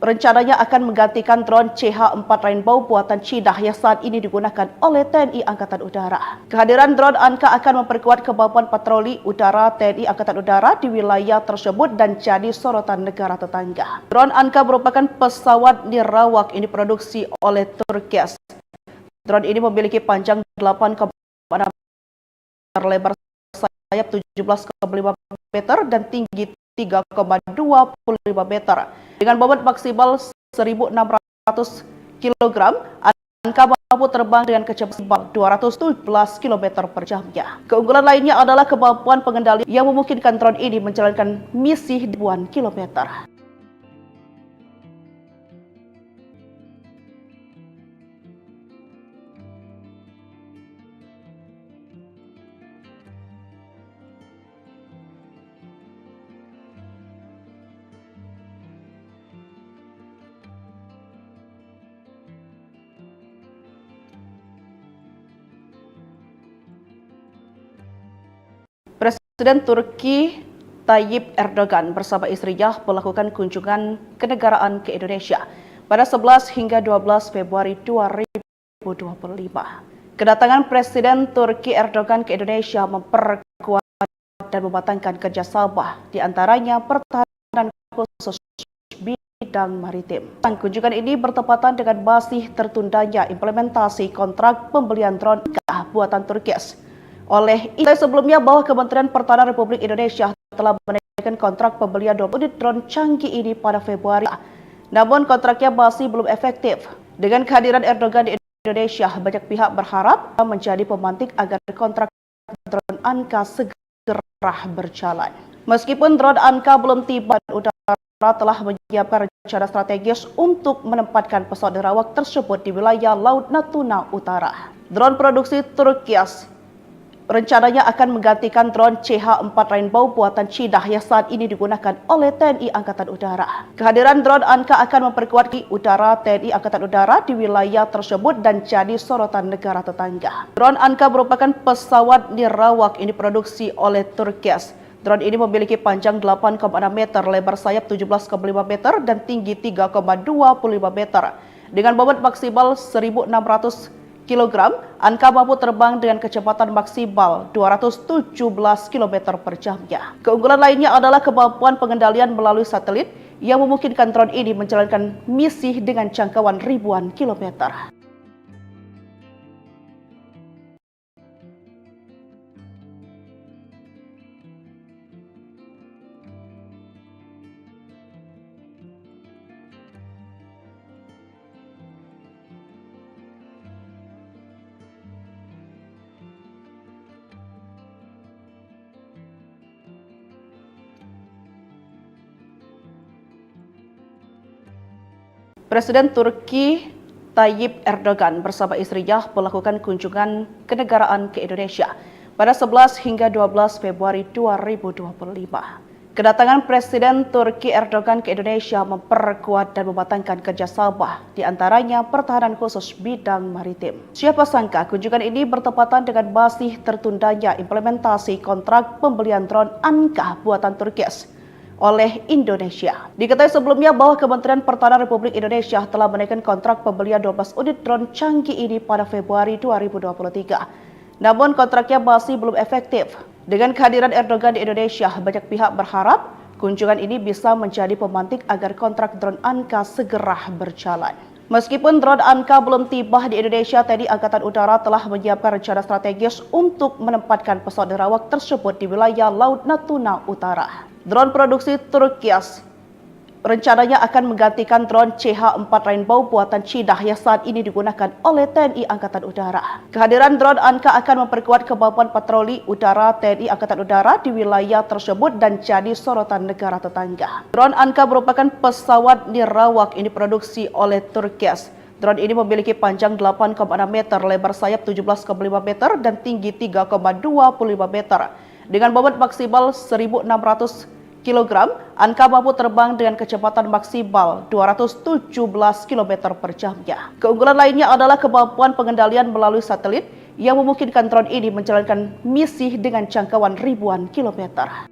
rencananya akan menggantikan drone CH-4 Rainbow buatan Cina yang saat ini digunakan oleh TNI Angkatan Udara. Kehadiran drone Anka akan memperkuat kemampuan patroli udara TNI Angkatan Udara di wilayah tersebut dan jadi sorotan negara tetangga. Drone Anka merupakan pesawat nirawak ini diproduksi oleh Turkias. Drone ini memiliki panjang 8,6 meter, lebar sayap 17,5 meter dan tinggi 3,25 meter. Dengan bobot maksimal 1.600 kg, Anka mampu terbang dengan kecepatan 217 km per jamnya. Keunggulan lainnya adalah kemampuan pengendalian yang memungkinkan drone ini menjalankan misi ribuan kilometer. Presiden Turki Tayyip Erdogan bersama istrinya melakukan kunjungan kenegaraan ke Indonesia pada 11 hingga 12 Februari 2025. Kedatangan Presiden Turki Erdogan ke Indonesia memperkuat dan mematangkan kerjasama, di antaranya pertahanan khusus bidang maritim. Kunjungan ini bertepatan dengan masih tertundanya implementasi kontrak pembelian drone buatan Turkis oleh Indonesia. Sebelumnya bahwa Kementerian Pertahanan Republik Indonesia telah menaikkan kontrak pembelian 2 unit drone canggih ini pada Februari. Namun kontraknya masih belum efektif. Dengan kehadiran Erdogan di Indonesia, banyak pihak berharap menjadi pemantik agar kontrak drone Anka segera berjalan. Meskipun drone Anka belum tiba, udara telah menyiapkan rencana strategis untuk menempatkan pesawat nerawak tersebut di wilayah Laut Natuna Utara. Drone produksi Turkias rencananya akan menggantikan drone CH-4 Rainbow buatan Cina yang saat ini digunakan oleh TNI Angkatan Udara. Kehadiran drone Anka akan memperkuat udara TNI Angkatan Udara di wilayah tersebut dan jadi sorotan negara tetangga. Drone Anka merupakan pesawat nirawak ini diproduksi oleh Turkias. Drone ini memiliki panjang 8,6 meter, lebar sayap 17,5 meter dan tinggi 3,25 meter. Dengan bobot maksimal 1.600 kg, Anka mampu terbang dengan kecepatan maksimal 217 km per jamnya. Keunggulan lainnya adalah kemampuan pengendalian melalui satelit yang memungkinkan drone ini menjalankan misi dengan jangkauan ribuan kilometer. Presiden Turki Tayyip Erdogan bersama istrinya melakukan kunjungan kenegaraan ke Indonesia pada 11 hingga 12 Februari 2025. Kedatangan Presiden Turki Erdogan ke Indonesia memperkuat dan mematangkan kerjasama, di antaranya pertahanan khusus bidang maritim. Siapa sangka kunjungan ini bertepatan dengan masih tertundanya implementasi kontrak pembelian drone Anka buatan Turki oleh Indonesia. Diketahui sebelumnya bahwa Kementerian Pertahanan Republik Indonesia telah menaikkan kontrak pembelian 12 unit drone canggih ini pada Februari 2023. Namun kontraknya masih belum efektif. Dengan kehadiran Erdogan di Indonesia, banyak pihak berharap kunjungan ini bisa menjadi pemantik agar kontrak drone Anka segera berjalan. Meskipun drone Anka belum tiba di Indonesia, TNI Angkatan Udara telah menyiapkan rencana strategis untuk menempatkan pesawat nerawak tersebut di wilayah Laut Natuna Utara. Drone produksi Turki rencananya akan menggantikan drone CH-4 Rainbow buatan Cina yang saat ini digunakan oleh TNI Angkatan Udara. Kehadiran drone Anka akan memperkuat kemampuan patroli udara TNI Angkatan Udara di wilayah tersebut dan jadi sorotan negara tetangga. Drone Anka merupakan pesawat nirawak yang diproduksi oleh Turki. Drone ini memiliki panjang 8,6 meter, lebar sayap 17,5 meter, dan tinggi 3,25 meter. Dengan bobot maksimal 1.600 kg, Anka mampu terbang dengan kecepatan maksimal 217 km per jamnya. Keunggulan lainnya adalah kemampuan pengendalian melalui satelit yang memungkinkan drone ini menjalankan misi dengan jangkauan ribuan kilometer.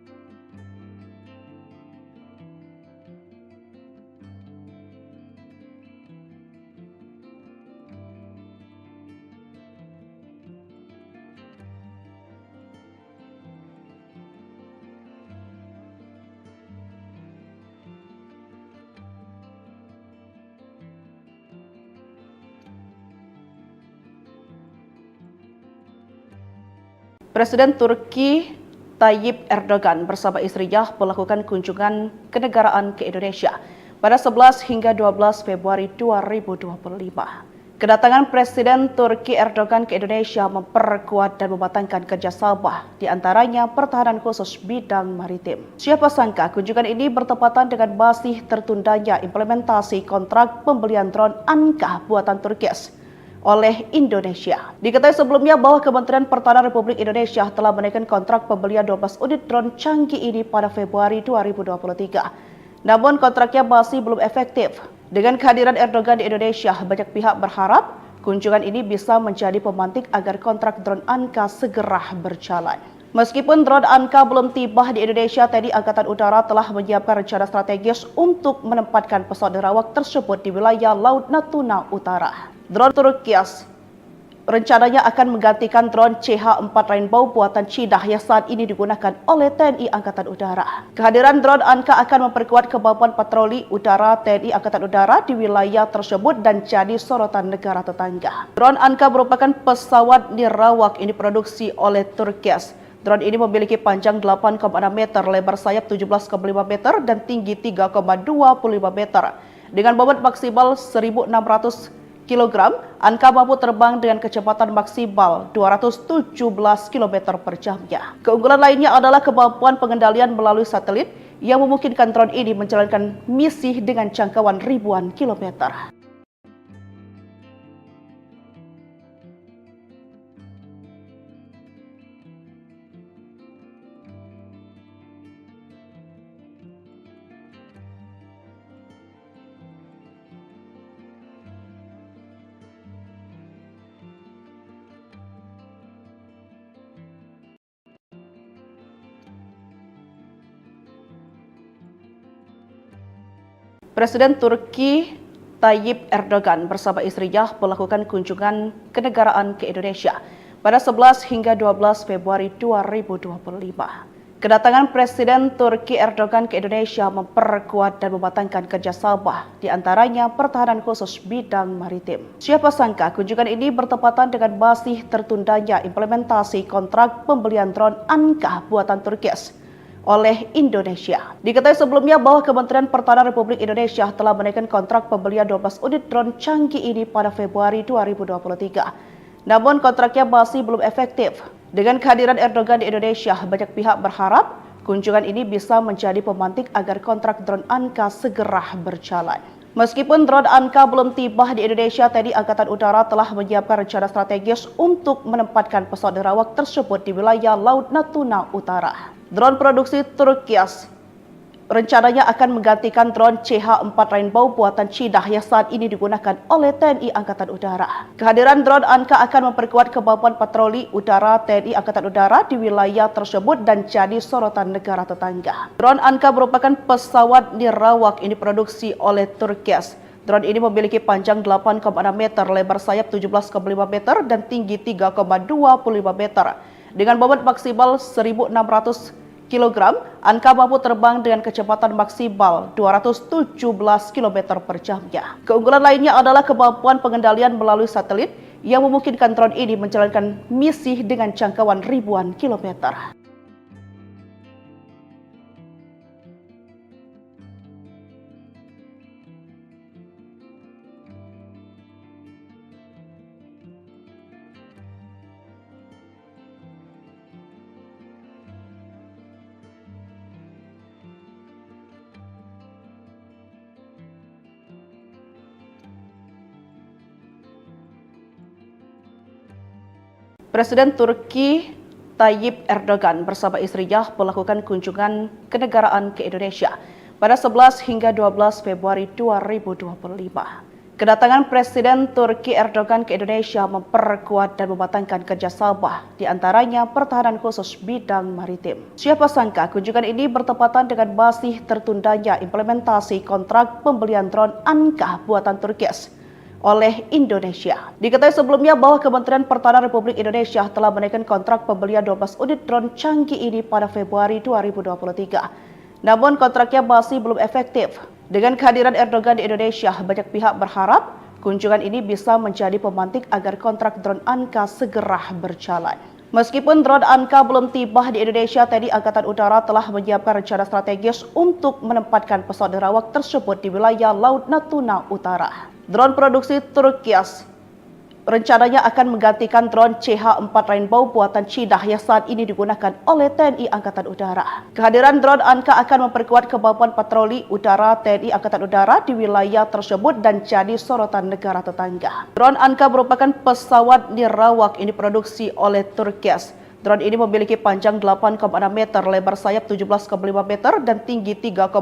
Presiden Turki Tayyip Erdogan bersama istrinya melakukan kunjungan kenegaraan ke Indonesia pada 11 hingga 12 Februari 2025. Kedatangan Presiden Turki Erdogan ke Indonesia memperkuat dan mematangkan kerjasama, di antaranya pertahanan khusus bidang maritim. Siapa sangka kunjungan ini bertepatan dengan masih tertundanya implementasi kontrak pembelian drone Anka buatan Turki oleh Indonesia. Diketahui sebelumnya bahwa Kementerian Pertahanan Republik Indonesia telah menaikkan kontrak pembelian 12 unit drone canggih ini pada Februari 2023. Namun kontraknya masih belum efektif. Dengan kehadiran Erdogan di Indonesia, banyak pihak berharap kunjungan ini bisa menjadi pemantik agar kontrak drone Anka segera berjalan. Meskipun drone Anka belum tiba di Indonesia, TNI Angkatan Udara telah menyiapkan rencana strategis untuk menempatkan pesawat nerawak tersebut di wilayah Laut Natuna Utara. Drone Turki rencananya akan menggantikan drone CH-4 Rainbow buatan Cina yang saat ini digunakan oleh TNI Angkatan Udara. Kehadiran drone Anka akan memperkuat kemampuan patroli udara TNI Angkatan Udara di wilayah tersebut dan jadi sorotan negara tetangga. Drone Anka merupakan pesawat nirawak yang diproduksi oleh Turki. Drone ini memiliki panjang 8,6 meter, lebar sayap 17,5 meter, dan tinggi 3,25 meter. Dengan bobot maksimal 1.600 kg, Anka mampu terbang dengan kecepatan maksimal 217 km per jamnya. Keunggulan lainnya adalah kemampuan pengendalian melalui satelit yang memungkinkan drone ini menjalankan misi dengan jangkauan ribuan kilometer. Presiden Turki Tayyip Erdogan bersama istrinya melakukan kunjungan kenegaraan ke Indonesia pada 11 hingga 12 Februari 2025. Kedatangan Presiden Turki Erdogan ke Indonesia memperkuat dan mematangkan kerjasama, di antaranya pertahanan khusus bidang maritim. Siapa sangka kunjungan ini bertepatan dengan masih tertundanya implementasi kontrak pembelian drone Anka buatan Turki oleh Indonesia. Diketahui sebelumnya bahwa Kementerian Pertahanan Republik Indonesia telah menaikkan kontrak pembelian 12 unit drone canggih ini pada Februari 2023. Namun kontraknya masih belum efektif. Dengan kehadiran Erdogan di Indonesia, banyak pihak berharap kunjungan ini bisa menjadi pemantik agar kontrak drone Anka segera berjalan. Meskipun drone Anka belum tiba di Indonesia, TNI Angkatan Udara telah menyiapkan rencana strategis untuk menempatkan pesawat nerawak tersebut di wilayah Laut Natuna Utara. Drone produksi Turkias rencananya akan menggantikan drone CH-4 Rainbow buatan Cina yang saat ini digunakan oleh TNI Angkatan Udara. Kehadiran drone Anka akan memperkuat kemampuan patroli udara TNI Angkatan Udara di wilayah tersebut dan jadi sorotan negara tetangga. Drone Anka merupakan pesawat nirawak yang diproduksi oleh Turkias. Drone ini memiliki panjang 8,6 meter, lebar sayap 17,5 meter, dan tinggi 3,25 meter. Dengan bobot maksimal 1.600 kg, Anka mampu terbang dengan kecepatan maksimal 217 km per jamnya. Keunggulan lainnya adalah kemampuan pengendalian melalui satelit yang memungkinkan drone ini menjalankan misi dengan jangkauan ribuan kilometer. Presiden Turki Tayyip Erdogan bersama istrinya melakukan kunjungan kenegaraan ke Indonesia pada 11 hingga 12 Februari 2025. Kedatangan Presiden Turki Erdogan ke Indonesia memperkuat dan mematangkan kerjasama, di antaranya pertahanan khusus bidang maritim. Siapa sangka kunjungan ini bertepatan dengan masih tertundanya implementasi kontrak pembelian drone Anka buatan Turkias oleh Indonesia. Diketahui sebelumnya bahwa Kementerian Pertahanan Republik Indonesia telah menaikkan kontrak pembelian 12 unit drone canggih ini pada Februari 2023. Namun kontraknya masih belum efektif. Dengan kehadiran Erdogan di Indonesia, banyak pihak berharap kunjungan ini bisa menjadi pemantik agar kontrak drone Anka segera berjalan. Meskipun drone Anka belum tiba di Indonesia, TNI Angkatan Udara telah menyiapkan rencana strategis untuk menempatkan pesawat nerawak tersebut di wilayah Laut Natuna Utara. Drone produksi Turkias rencananya akan menggantikan drone CH-4 Rainbow buatan Cina yang saat ini digunakan oleh TNI Angkatan Udara. Kehadiran drone Anka akan memperkuat kemampuan patroli udara TNI Angkatan Udara di wilayah tersebut dan jadi sorotan negara tetangga. Drone Anka merupakan pesawat nirawak yang diproduksi oleh Turkias. Drone ini memiliki panjang 8,6 meter, lebar sayap 17,5 meter, dan tinggi 3,25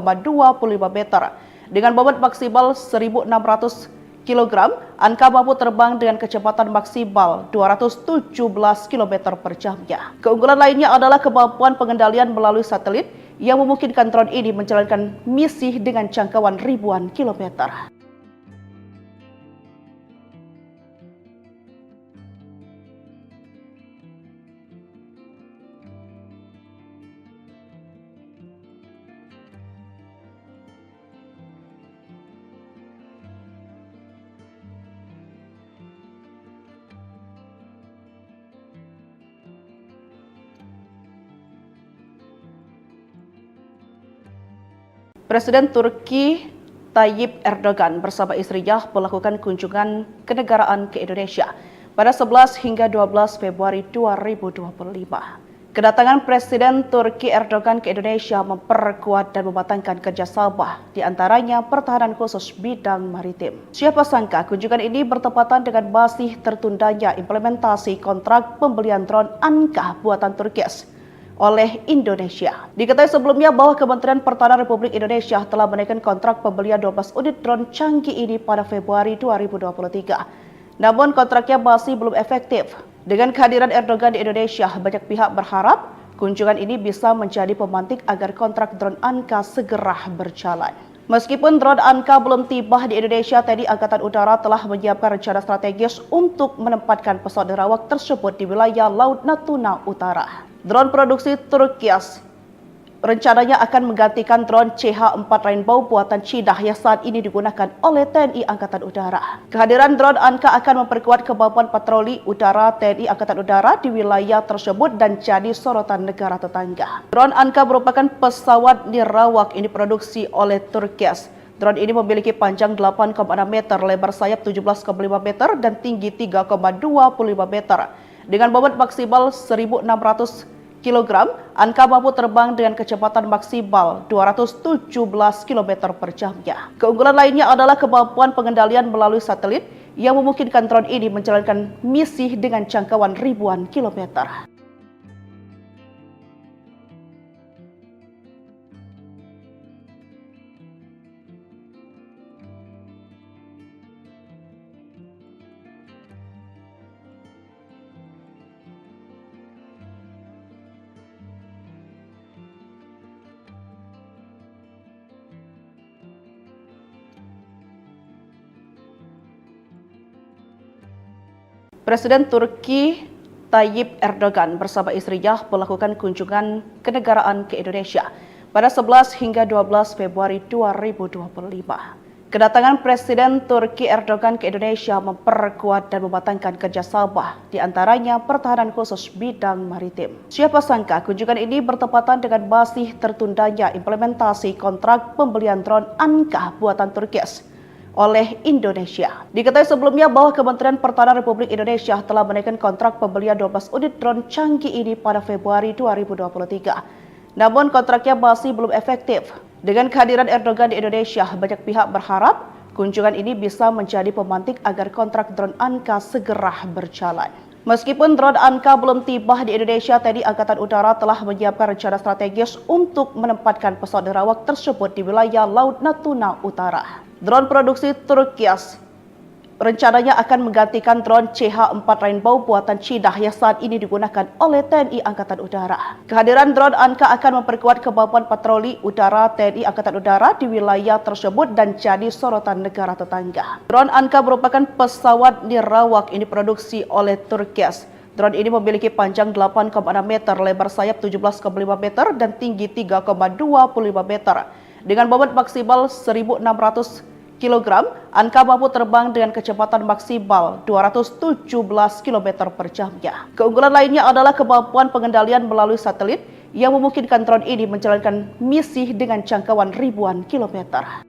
meter. Dengan bobot maksimal 1.600 kg, Anka mampu terbang dengan kecepatan maksimal 217 km per jamnya. Keunggulan lainnya adalah kemampuan pengendalian melalui satelit yang memungkinkan drone ini menjalankan misi dengan jangkauan ribuan kilometer. Presiden Turki Tayyip Erdogan bersama istrinya melakukan kunjungan kenegaraan ke Indonesia pada 11 hingga 12 Februari 2025. Kedatangan Presiden Turki Erdogan ke Indonesia memperkuat dan mematangkan kerjasama, di antaranya pertahanan khusus bidang maritim. Siapa sangka kunjungan ini bertepatan dengan masih tertundanya implementasi kontrak pembelian drone Anka buatan Turkias oleh Indonesia. Diketahui sebelumnya bahwa Kementerian Pertahanan Republik Indonesia telah menaikkan kontrak pembelian 12 unit drone canggih ini pada Februari 2023. Namun kontraknya masih belum efektif. Dengan kehadiran Erdogan di Indonesia, banyak pihak berharap kunjungan ini bisa menjadi pemantik agar kontrak drone Anka segera berjalan. Meskipun drone Anka belum tiba di Indonesia, TNI Angkatan Udara telah menyiapkan rencana strategis untuk menempatkan pesawat nerawak tersebut di wilayah Laut Natuna Utara. Drone produksi Turkias rencananya akan menggantikan drone CH-4 Rainbow buatan Cina yang saat ini digunakan oleh TNI Angkatan Udara. Kehadiran drone Anka akan memperkuat kemampuan patroli udara TNI Angkatan Udara di wilayah tersebut dan jadi sorotan negara tetangga. Drone Anka merupakan pesawat nirawak yang diproduksi oleh Turkias. Drone ini memiliki panjang 8,6 meter, lebar sayap 17,5 meter, dan tinggi 3,25 meter. Dengan bobot maksimal 1.600 kg, Anka mampu terbang dengan kecepatan maksimal 217 km per jamnya. Keunggulan lainnya adalah kemampuan pengendalian melalui satelit yang memungkinkan drone ini menjalankan misi dengan jangkauan ribuan kilometer. Presiden Turki Tayyip Erdogan bersama istrinya melakukan kunjungan kenegaraan ke Indonesia pada 11 hingga 12 Februari 2025. Kedatangan Presiden Turki Erdogan ke Indonesia memperkuat dan mematangkan kerjasama, di antaranya pertahanan khusus bidang maritim. Siapa sangka kunjungan ini bertepatan dengan masih tertundanya implementasi kontrak pembelian drone Anka buatan Turkis oleh Indonesia. Diketahui sebelumnya bahwa Kementerian Pertahanan Republik Indonesia telah menaikkan kontrak pembelian 12 unit drone canggih ini pada Februari 2023. Namun kontraknya masih belum efektif. Dengan kehadiran Erdogan di Indonesia, banyak pihak berharap kunjungan ini bisa menjadi pemantik agar kontrak drone Anka segera berjalan. Meskipun drone Anka belum tiba di Indonesia, TNI Angkatan Udara telah menyiapkan rencana strategis untuk menempatkan pesawat nerawak tersebut di wilayah Laut Natuna Utara. Drone produksi Turkias rencananya akan menggantikan drone CH-4 Rainbow buatan Cina yang saat ini digunakan oleh TNI Angkatan Udara. Kehadiran drone Anka akan memperkuat kemampuan patroli udara TNI Angkatan Udara di wilayah tersebut dan jadi sorotan negara tetangga. Drone Anka merupakan pesawat nirawak ini diproduksi oleh Turkias. Drone ini memiliki panjang 8,6 meter, lebar sayap 17,5 meter, dan tinggi 3,25 meter. Dengan bobot maksimal 1.600 kg, Anka mampu terbang dengan kecepatan maksimal 217 km per jamnya. Keunggulan lainnya adalah kemampuan pengendalian melalui satelit yang memungkinkan drone ini menjalankan misi dengan jangkauan ribuan kilometer.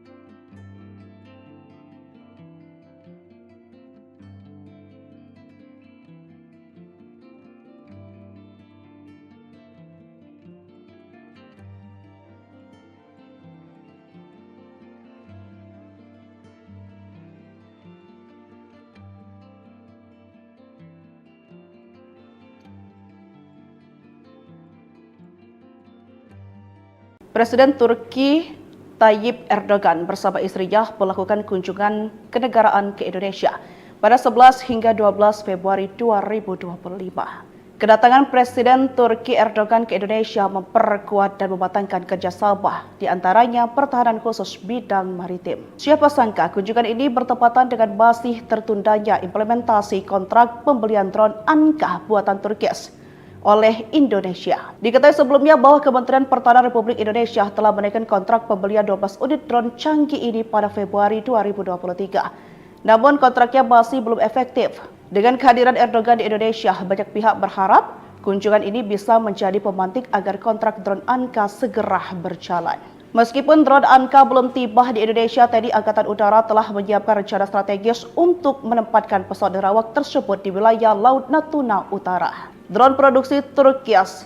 Presiden Turki Tayyip Erdogan bersama istrinya melakukan kunjungan kenegaraan ke Indonesia pada 11 hingga 12 Februari 2025. Kedatangan Presiden Turki Erdogan ke Indonesia memperkuat dan mematangkan kerjasama, di antaranya pertahanan khusus bidang maritim. Siapa sangka kunjungan ini bertepatan dengan masih tertundanya implementasi kontrak pembelian drone Anka buatan Turkis oleh Indonesia. Diketahui sebelumnya bahwa Kementerian Pertahanan Republik Indonesia telah menaikkan kontrak pembelian 12 unit drone canggih ini pada Februari 2023. Namun kontraknya masih belum efektif. Dengan kehadiran Erdogan di Indonesia, banyak pihak berharap kunjungan ini bisa menjadi pemantik agar kontrak drone Anka segera berjalan. Meskipun drone Anka belum tiba di Indonesia, TNI Angkatan Udara telah menyiapkan rencana strategis untuk menempatkan pesawat nerawak tersebut di wilayah Laut Natuna Utara. Drone produksi Turkias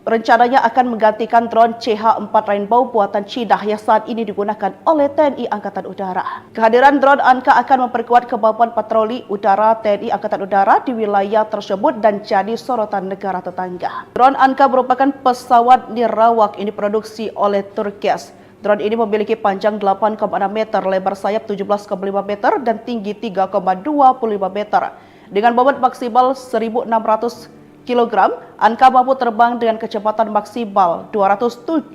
rencananya akan menggantikan drone CH-4 Rainbow buatan Cina yang saat ini digunakan oleh TNI Angkatan Udara. Kehadiran drone Anka akan memperkuat kemampuan patroli udara TNI Angkatan Udara di wilayah tersebut dan jadi sorotan negara tetangga. Drone Anka merupakan pesawat nirawak ini diproduksi oleh Turkias. Drone ini memiliki panjang 8,6 meter, lebar sayap 17,5 meter, dan tinggi 3,25 meter. Dengan bobot maksimal 1.600 kg, Anka mampu terbang dengan kecepatan maksimal 217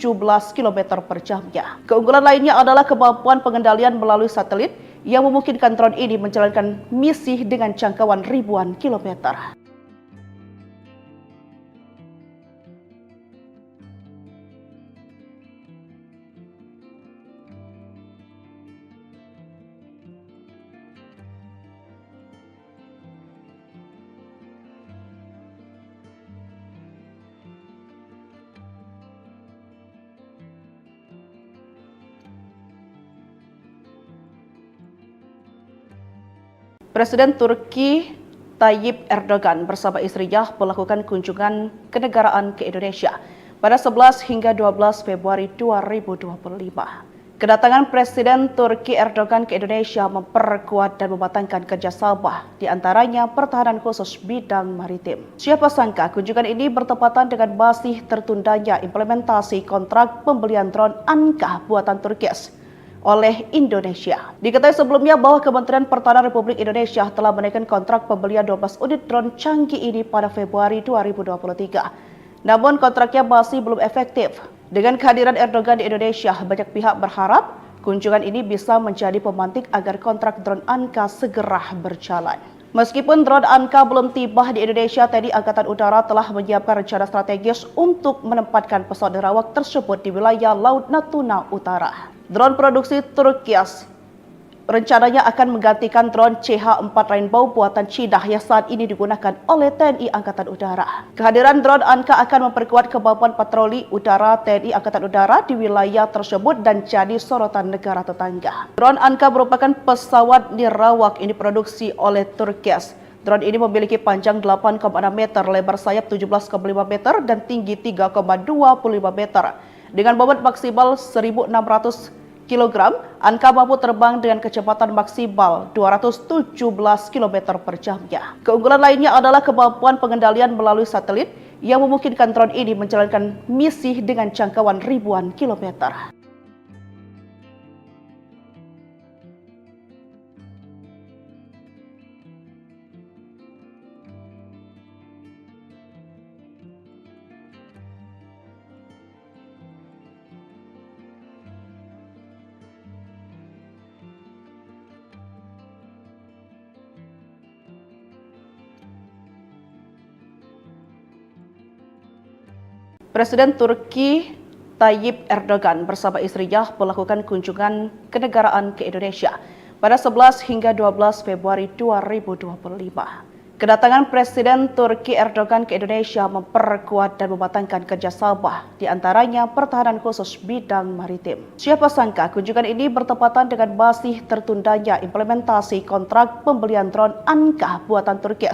km per jamnya. Keunggulan lainnya adalah kemampuan pengendalian melalui satelit yang memungkinkan drone ini menjalankan misi dengan jangkauan ribuan kilometer. Presiden Turki Tayyip Erdogan bersama istrinya melakukan kunjungan kenegaraan ke Indonesia pada 11 hingga 12 Februari 2025. Kedatangan Presiden Turki Erdogan ke Indonesia memperkuat dan mematangkan kerjasama, di antaranya pertahanan khusus bidang maritim. Siapa sangka kunjungan ini bertepatan dengan masih tertundanya implementasi kontrak pembelian drone Anka buatan Turki oleh Indonesia. Diketahui sebelumnya bahwa Kementerian Pertahanan Republik Indonesia telah menaikkan kontrak pembelian 12 unit drone canggih ini pada Februari 2023. Namun kontraknya masih belum efektif. Dengan kehadiran Erdogan di Indonesia, banyak pihak berharap kunjungan ini bisa menjadi pemantik agar kontrak drone Anka segera berjalan. Meskipun drone Anka belum tiba di Indonesia, TNI Angkatan Udara telah menyiapkan rencana strategis untuk menempatkan pesawat nirawak tersebut di wilayah Laut Natuna Utara. Drone produksi Turki rencananya akan menggantikan drone CH-4 Rainbow buatan Cina yang saat ini digunakan oleh TNI Angkatan Udara. Kehadiran drone Anka akan memperkuat kemampuan patroli udara TNI Angkatan Udara di wilayah tersebut dan jadi sorotan negara tetangga. Drone Anka merupakan pesawat nirawak yang diproduksi oleh Turki. Drone ini memiliki panjang 8,6 meter, lebar sayap 17,5 meter, dan tinggi 3,25 meter. Dengan bobot maksimal 1.600 kg, Anka mampu terbang dengan kecepatan maksimal 217 km per jamnya. Keunggulan lainnya adalah kemampuan pengendalian melalui satelit yang memungkinkan drone ini menjalankan misi dengan jangkauan ribuan kilometer. Presiden Turki Tayyip Erdogan bersama istrinya melakukan kunjungan kenegaraan ke Indonesia pada 11 hingga 12 Februari 2025. Kedatangan Presiden Turki Erdogan ke Indonesia memperkuat dan mematangkan kerjasama, di antaranya pertahanan khusus bidang maritim. Siapa sangka kunjungan ini bertepatan dengan masih tertundanya implementasi kontrak pembelian drone Anka buatan Turki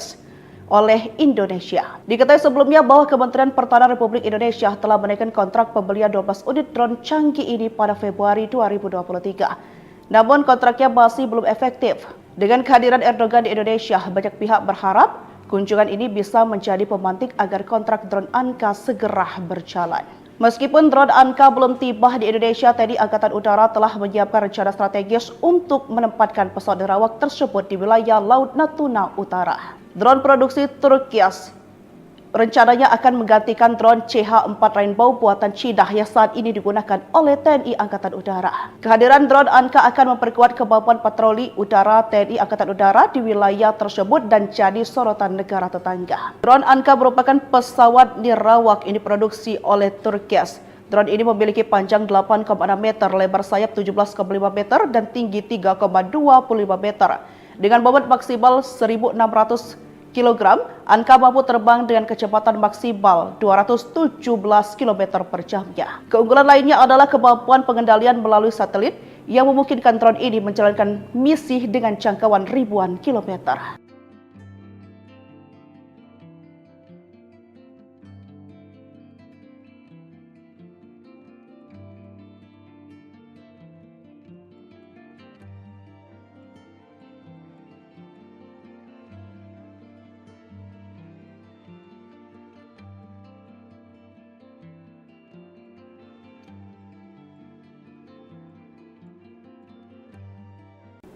oleh Indonesia. Diketahui sebelumnya bahwa Kementerian Pertahanan Republik Indonesia telah menaikkan kontrak pembelian 12 unit drone canggih ini pada Februari 2023. Namun kontraknya masih belum efektif. Dengan kehadiran Erdogan di Indonesia, banyak pihak berharap kunjungan ini bisa menjadi pemantik agar kontrak drone Anka segera berjalan. Meskipun drone Anka belum tiba di Indonesia, TNI Angkatan Udara telah menyiapkan rencana strategis untuk menempatkan pesawat nirawak tersebut di wilayah Laut Natuna Utara. Drone produksi Turki rencananya akan menggantikan drone CH-4 Rainbow buatan Cina yang saat ini digunakan oleh TNI Angkatan Udara. Kehadiran drone Anka akan memperkuat kemampuan patroli udara TNI Angkatan Udara di wilayah tersebut dan jadi sorotan negara tetangga. Drone Anka merupakan pesawat nirawak yang diproduksi oleh Turki. Drone ini memiliki panjang 8,6 meter, lebar sayap 17,5 meter, dan tinggi 3,25 meter. Dengan bobot maksimal 1.600 kg, Anka mampu terbang dengan kecepatan maksimal 217 km per jamnya. Keunggulan lainnya adalah kemampuan pengendalian melalui satelit yang memungkinkan drone ini menjalankan misi dengan jangkauan ribuan kilometer.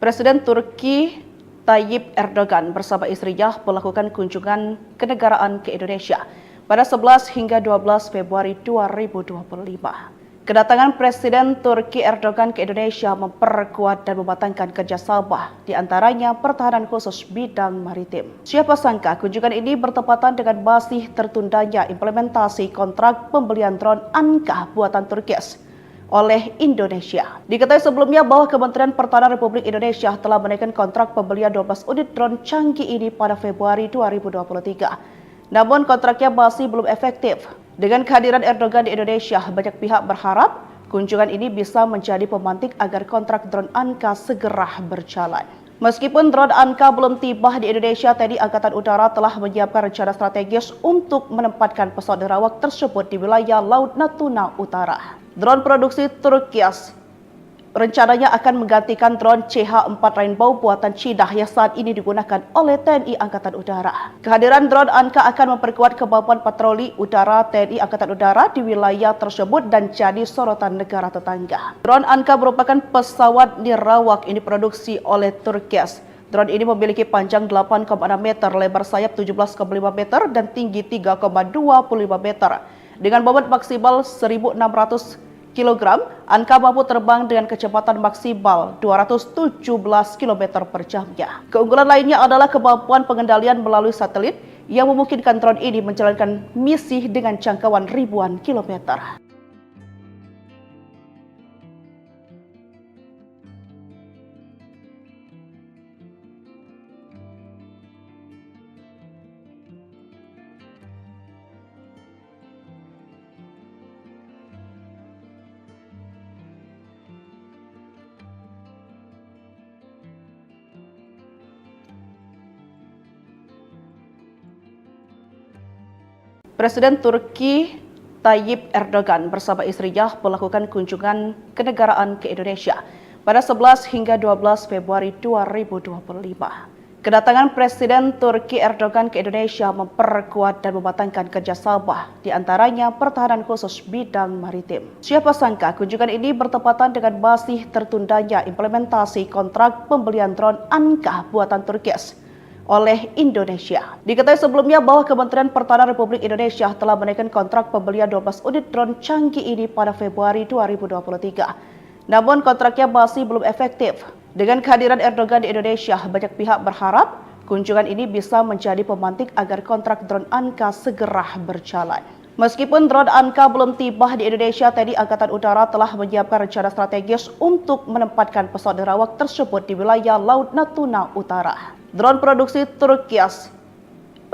Presiden Turki Tayyip Erdogan bersama istrinya melakukan kunjungan kenegaraan ke Indonesia pada 11 hingga 12 Februari 2025. Kedatangan Presiden Turki Erdogan ke Indonesia memperkuat dan mematangkan kerjasama, di antaranya pertahanan khusus bidang maritim. Siapa sangka kunjungan ini bertepatan dengan masih tertundanya implementasi kontrak pembelian drone Anka buatan Turki oleh Indonesia. Diketahui sebelumnya bahwa Kementerian Pertahanan Republik Indonesia telah menaikkan kontrak pembelian 12 unit drone canggih ini pada Februari 2023. Namun kontraknya masih belum efektif. Dengan kehadiran Erdogan di Indonesia, banyak pihak berharap kunjungan ini bisa menjadi pemantik agar kontrak drone Anka segera berjalan. Meskipun drone Anka belum tiba di Indonesia, TNI Angkatan Udara telah menyiapkan rencana strategis untuk menempatkan pesawat nerawak tersebut di wilayah Laut Natuna Utara. Drone produksi Turkias rencananya akan menggantikan drone CH-4 Rainbow buatan Cina yang saat ini digunakan oleh TNI Angkatan Udara. Kehadiran drone Anka akan memperkuat kemampuan patroli udara TNI Angkatan Udara di wilayah tersebut dan jadi sorotan negara tetangga. Drone Anka merupakan pesawat nirawak yang diproduksi oleh Turkias. Drone ini memiliki panjang 8,6 meter, lebar sayap 17,5 meter, dan tinggi 3,25 meter. Dengan bobot maksimal 1.600 kg, Anka mampu terbang dengan kecepatan maksimal 217 km per jamnya. Keunggulan lainnya adalah kemampuan pengendalian melalui satelit yang memungkinkan drone ini menjalankan misi dengan jangkauan ribuan kilometer. Presiden Turki Tayyip Erdogan bersama istrinya melakukan kunjungan kenegaraan ke Indonesia pada 11 hingga 12 Februari 2025. Kedatangan Presiden Turki Erdogan ke Indonesia memperkuat dan mematangkan kerjasama, di antaranya pertahanan khusus bidang maritim. Siapa sangka kunjungan ini bertepatan dengan masih tertundanya implementasi kontrak pembelian drone Anka buatan Turkias oleh Indonesia. Diketahui sebelumnya bahwa Kementerian Pertahanan Republik Indonesia telah menaikkan kontrak pembelian 12 unit drone canggih ini pada Februari 2023. Namun kontraknya masih belum efektif. Dengan kehadiran Erdogan di Indonesia, banyak pihak berharap kunjungan ini bisa menjadi pemantik agar kontrak drone Anka segera berjalan. Meskipun drone Anka belum tiba di Indonesia, TNI Angkatan Udara telah menyiapkan rencana strategis untuk menempatkan pesawat nerawak tersebut di wilayah Laut Natuna Utara. Drone produksi Turkias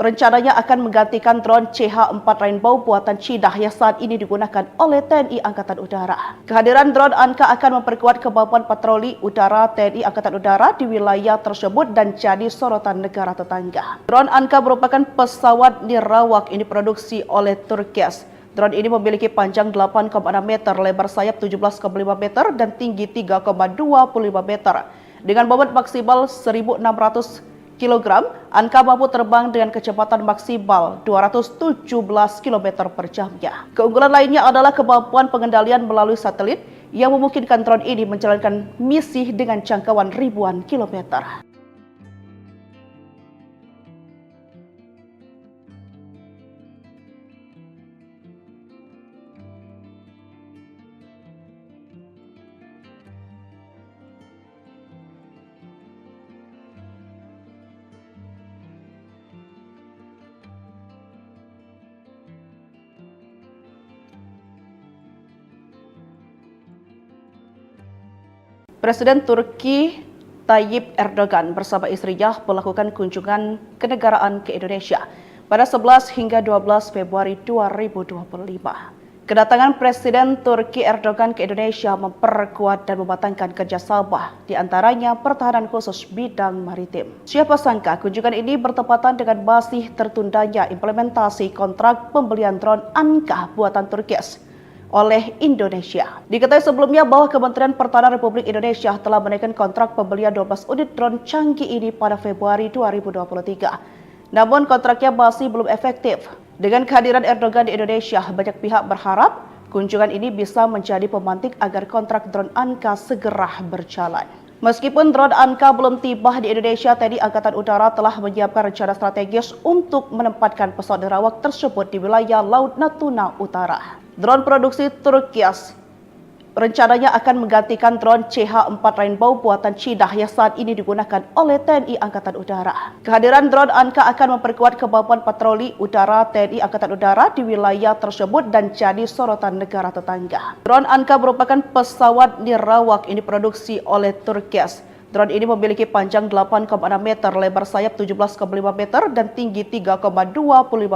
rencananya akan menggantikan drone CH-4 Rainbow buatan Cina yang saat ini digunakan oleh TNI Angkatan Udara. Kehadiran drone Anka akan memperkuat kemampuan patroli udara TNI Angkatan Udara di wilayah tersebut dan jadi sorotan negara tetangga. Drone Anka merupakan pesawat nirawak yang diproduksi oleh Turkias. Drone ini memiliki panjang 8,6 meter, lebar sayap 17,5 meter, dan tinggi 3,25 meter. Dengan bobot maksimal 1.600 kg, Anka mampu terbang dengan kecepatan maksimal 217 km per jamnya. Keunggulan lainnya adalah kemampuan pengendalian melalui satelit yang memungkinkan drone ini menjalankan misi dengan jangkauan ribuan kilometer. Presiden Turki Tayyip Erdogan bersama istrinya melakukan kunjungan kenegaraan ke Indonesia pada 11 hingga 12 Februari 2025. Kedatangan Presiden Turki Erdogan ke Indonesia memperkuat dan mematangkan kerjasama, di antaranya pertahanan khusus bidang maritim. Siapa sangka kunjungan ini bertepatan dengan masih tertundanya implementasi kontrak pembelian drone Anka buatan Turkias oleh Indonesia. Diketahui sebelumnya bahwa Kementerian Pertahanan Republik Indonesia telah menaikkan kontrak pembelian 12 unit drone canggih ini pada Februari 2023. Namun kontraknya masih belum efektif. Dengan kehadiran Erdogan di Indonesia, banyak pihak berharap kunjungan ini bisa menjadi pemantik agar kontrak drone Anka segera berjalan. Meskipun drone Anka belum tiba di Indonesia, TNI Angkatan Udara telah menyiapkan rencana strategis untuk menempatkan pesawat nerawak tersebut di wilayah Laut Natuna Utara. Drone produksi Turkias rencananya akan menggantikan drone CH-4 Rainbow buatan Cina yang saat ini digunakan oleh TNI Angkatan Udara. Kehadiran drone Anka akan memperkuat kemampuan patroli udara TNI Angkatan Udara di wilayah tersebut dan jadi sorotan negara tetangga. Drone Anka merupakan pesawat nirawak yang diproduksi oleh Turkias. Drone ini memiliki panjang 8,6 meter, lebar sayap 17,5 meter, dan tinggi 3,25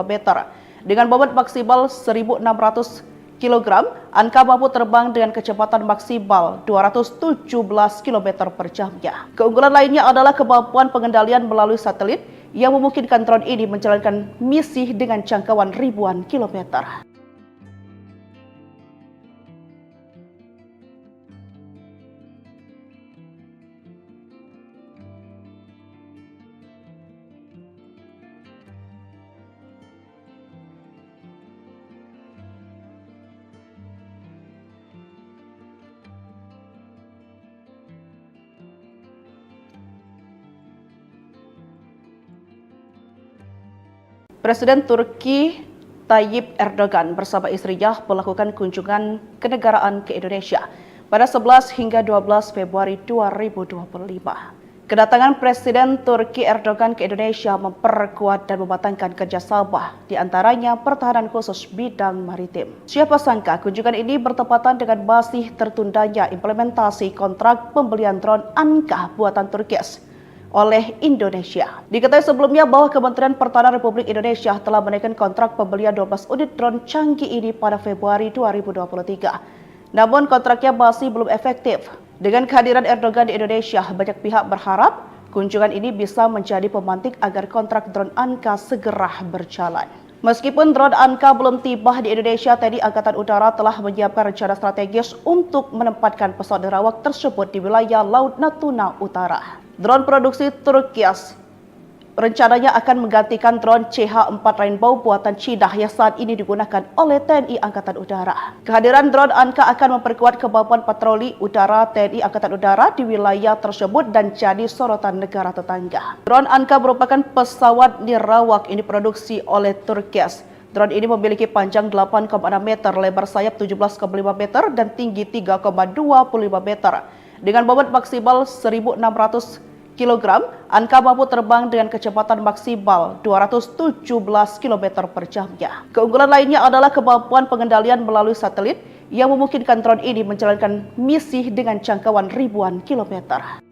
meter. Dengan bobot maksimal 1.600 kg, Anka mampu terbang dengan kecepatan maksimal 217 km per jamnya. Keunggulan lainnya adalah kemampuan pengendalian melalui satelit yang memungkinkan drone ini menjalankan misi dengan jangkauan ribuan kilometer. Presiden Turki Tayyip Erdogan bersama istrinya melakukan kunjungan kenegaraan ke Indonesia pada 11 hingga 12 Februari 2025. Kedatangan Presiden Turki Erdogan ke Indonesia memperkuat dan mematangkan kerjasama, di antaranya pertahanan khusus bidang maritim. Siapa sangka kunjungan ini bertepatan dengan masih tertundanya implementasi kontrak pembelian drone Anka buatan Turki oleh Indonesia. Diketahui sebelumnya bahwa Kementerian Pertahanan Republik Indonesia telah menaikkan kontrak pembelian 12 unit drone canggih ini pada Februari 2023. Namun kontraknya masih belum efektif. Dengan kehadiran Erdogan di Indonesia, banyak pihak berharap kunjungan ini bisa menjadi pemantik agar kontrak drone Anka segera berjalan. Meskipun drone Anka belum tiba di Indonesia, TNI Angkatan Udara telah menyiapkan rencana strategis untuk menempatkan pesawat nerawak tersebut di wilayah Laut Natuna Utara. Drone produksi Turki rencananya akan menggantikan drone CH-4 Rainbow buatan Cina yang saat ini digunakan oleh TNI Angkatan Udara. Kehadiran drone Anka akan memperkuat kemampuan patroli udara TNI Angkatan Udara di wilayah tersebut dan jadi sorotan negara tetangga. Drone Anka merupakan pesawat nirawak yang diproduksi oleh Turki. Drone ini memiliki panjang 8,6 meter, lebar sayap 17,5 meter, dan tinggi 3,25 meter. Dengan bobot maksimal 1.600 kg, Anka mampu terbang dengan kecepatan maksimal 217 km per jamnya. Keunggulan lainnya adalah kemampuan pengendalian melalui satelit yang memungkinkan drone ini menjalankan misi dengan jangkauan ribuan kilometer.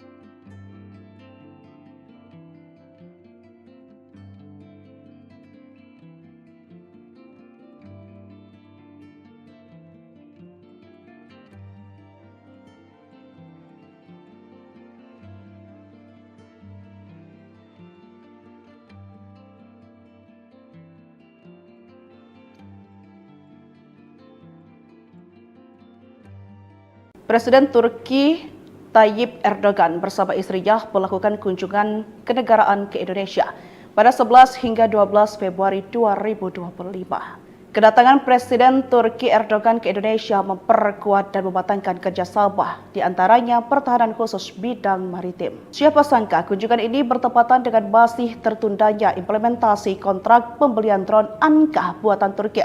Presiden Turki Tayyip Erdogan bersama istrinya melakukan kunjungan kenegaraan ke Indonesia pada 11 hingga 12 Februari 2025. Kedatangan Presiden Turki Erdogan ke Indonesia memperkuat dan mematangkan kerjasama, di antaranya pertahanan khusus bidang maritim. Siapa sangka kunjungan ini bertepatan dengan masih tertundanya implementasi kontrak pembelian drone Anka buatan Turki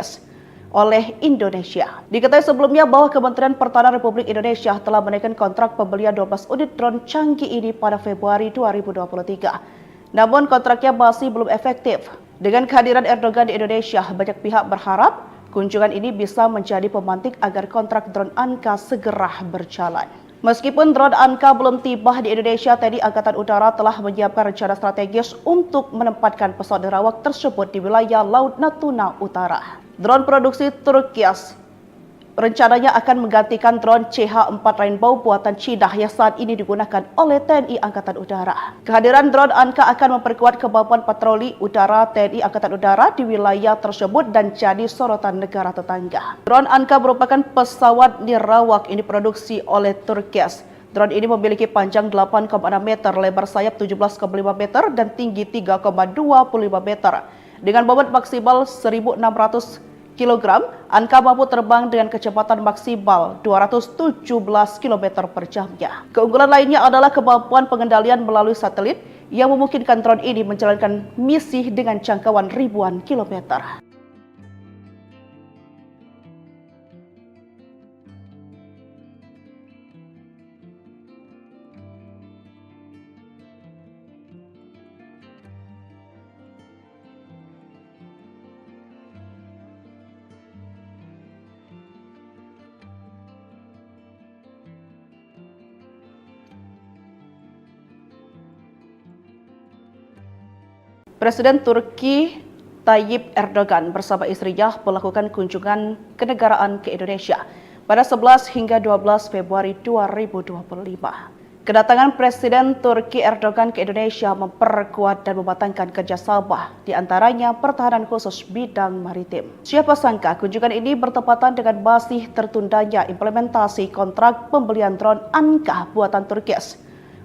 oleh Indonesia. Diketahui sebelumnya bahwa Kementerian Pertahanan Republik Indonesia telah menaikkan kontrak pembelian 12 unit drone canggih ini pada Februari 2023. Namun kontraknya masih belum efektif. Dengan kehadiran Erdogan di Indonesia, banyak pihak berharap kunjungan ini bisa menjadi pemantik agar kontrak drone Anka segera berjalan. Meskipun drone Anka belum tiba di Indonesia, TNI Angkatan Udara telah menyiapkan rencana strategis untuk menempatkan pesawat nerawak tersebut di wilayah Laut Natuna Utara. Drone produksi Turki rencananya akan menggantikan drone CH-4 Rainbow buatan Cina yang saat ini digunakan oleh TNI Angkatan Udara. Kehadiran drone Anka akan memperkuat kemampuan patroli udara TNI Angkatan Udara di wilayah tersebut dan jadi sorotan negara tetangga. Drone Anka merupakan pesawat nirawak yang diproduksi oleh Turki. Drone ini memiliki panjang 8,6 meter, lebar sayap 17,5 meter, dan tinggi 3,25 meter. Dengan bobot maksimal 1.600 kg, Anka mampu terbang dengan kecepatan maksimal 217 km per jamnya. Keunggulan lainnya adalah kemampuan pengendalian melalui satelit yang memungkinkan drone ini menjalankan misi dengan jangkauan ribuan kilometer. Presiden Turki Tayyip Erdogan bersama istrinya melakukan kunjungan kenegaraan ke Indonesia pada 11 hingga 12 Februari 2025. Kedatangan Presiden Turki Erdogan ke Indonesia memperkuat dan mematangkan kerjasama, di antaranya pertahanan khusus bidang maritim. Siapa sangka kunjungan ini bertepatan dengan masih tertundanya implementasi kontrak pembelian drone Anka buatan Turki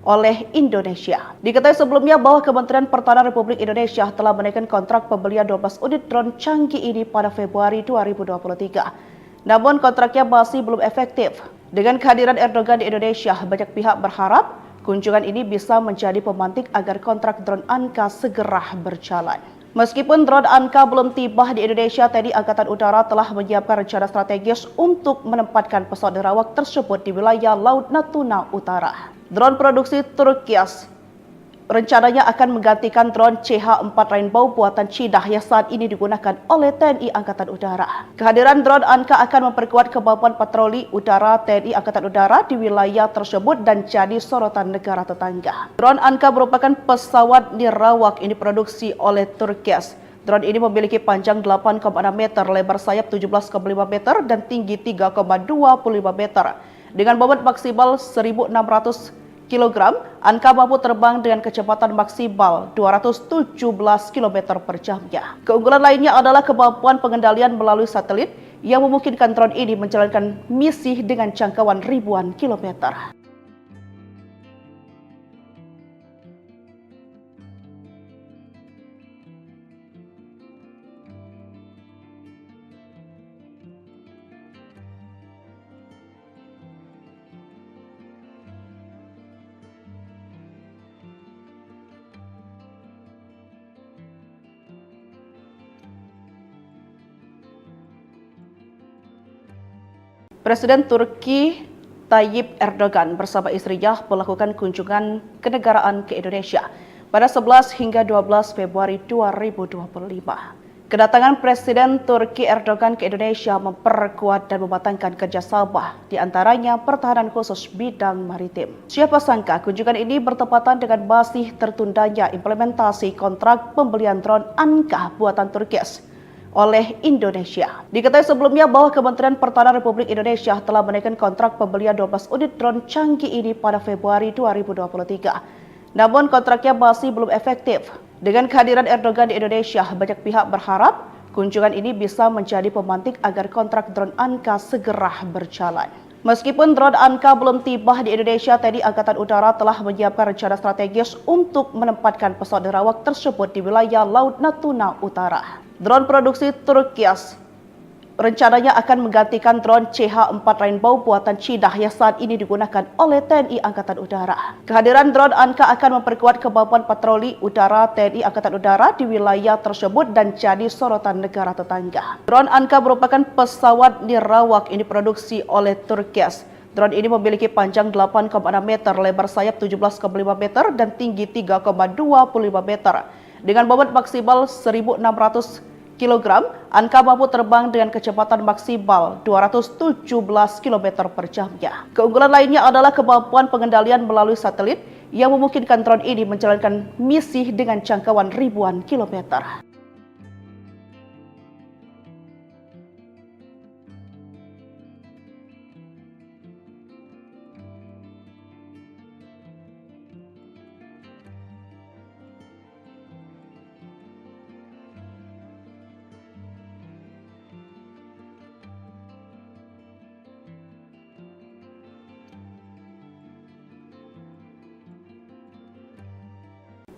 oleh Indonesia. Diketahui sebelumnya bahwa Kementerian Pertahanan Republik Indonesia telah menaikkan kontrak pembelian 12 unit drone canggih ini pada Februari 2023. Namun kontraknya masih belum efektif. Dengan kehadiran Erdogan di Indonesia, banyak pihak berharap kunjungan ini bisa menjadi pemantik agar kontrak drone Anka segera berjalan. Meskipun drone Anka belum tiba di Indonesia, TNI Angkatan Udara telah menyiapkan rencana strategis untuk menempatkan pesawat nirawak tersebut di wilayah Laut Natuna Utara. Drone produksi Turki rencananya akan menggantikan drone CH-4 Rainbow buatan Cina yang saat ini digunakan oleh TNI Angkatan Udara. Kehadiran drone Anka akan memperkuat kemampuan patroli udara TNI Angkatan Udara di wilayah tersebut dan jadi sorotan negara tetangga. Drone Anka merupakan pesawat nirawak ini diproduksi oleh Turki. Drone ini memiliki panjang 8,6 meter, lebar sayap 17,5 meter, dan tinggi 3,25 meter. Dengan bobot maksimal 1.600 kg, Anka mampu terbang dengan kecepatan maksimal 217 km per jamnya. Keunggulan lainnya adalah kemampuan pengendalian melalui satelit yang memungkinkan drone ini menjalankan misi dengan jangkauan ribuan kilometer. Presiden Turki Tayyip Erdogan bersama istrinya melakukan kunjungan kenegaraan ke Indonesia pada 11 hingga 12 Februari 2025. Kedatangan Presiden Turki Erdogan ke Indonesia memperkuat dan mematangkan kerjasama, di antaranya pertahanan khusus bidang maritim. Siapa sangka kunjungan ini bertepatan dengan masih tertundanya implementasi kontrak pembelian drone Anka buatan Turki oleh Indonesia. Diketahui sebelumnya bahwa Kementerian Pertahanan Republik Indonesia telah menaikkan kontrak pembelian 12 unit drone canggih ini pada Februari 2023. Namun kontraknya masih belum efektif. Dengan kehadiran Erdogan di Indonesia, banyak pihak berharap kunjungan ini bisa menjadi pemantik agar kontrak drone Anka segera berjalan. Meskipun drone Anka belum tiba di Indonesia, TNI Angkatan Udara telah menyiapkan rencana strategis untuk menempatkan pesawat nirawak tersebut di wilayah Laut Natuna Utara. Drone produksi Turki rencananya akan menggantikan drone CH-4 Rainbow buatan Cina yang saat ini digunakan oleh TNI Angkatan Udara. Kehadiran drone Anka akan memperkuat kemampuan patroli udara TNI Angkatan Udara di wilayah tersebut dan jadi sorotan negara tetangga. Drone Anka merupakan pesawat nirawak ini diproduksi oleh Turki. Drone ini memiliki panjang 8,6 meter, lebar sayap 17,5 meter, dan tinggi 3,25 meter. Dengan bobot maksimal 1.600 kg, Anka mampu terbang dengan kecepatan maksimal 217 km per jamnya. Keunggulan lainnya adalah kemampuan pengendalian melalui satelit yang memungkinkan drone ini menjalankan misi dengan jangkauan ribuan kilometer.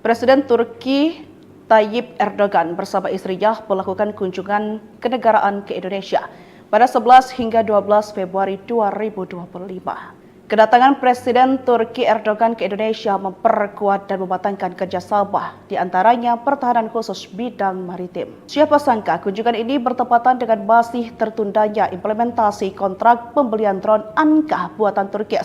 Presiden Turki Tayyip Erdogan bersama istrinya melakukan kunjungan kenegaraan ke Indonesia pada 11 hingga 12 Februari 2025. Kedatangan Presiden Turki Erdogan ke Indonesia memperkuat dan mematangkan kerjasama, di antaranya pertahanan khusus bidang maritim. Siapa sangka kunjungan ini bertepatan dengan masih tertundanya implementasi kontrak pembelian drone Anka buatan Turki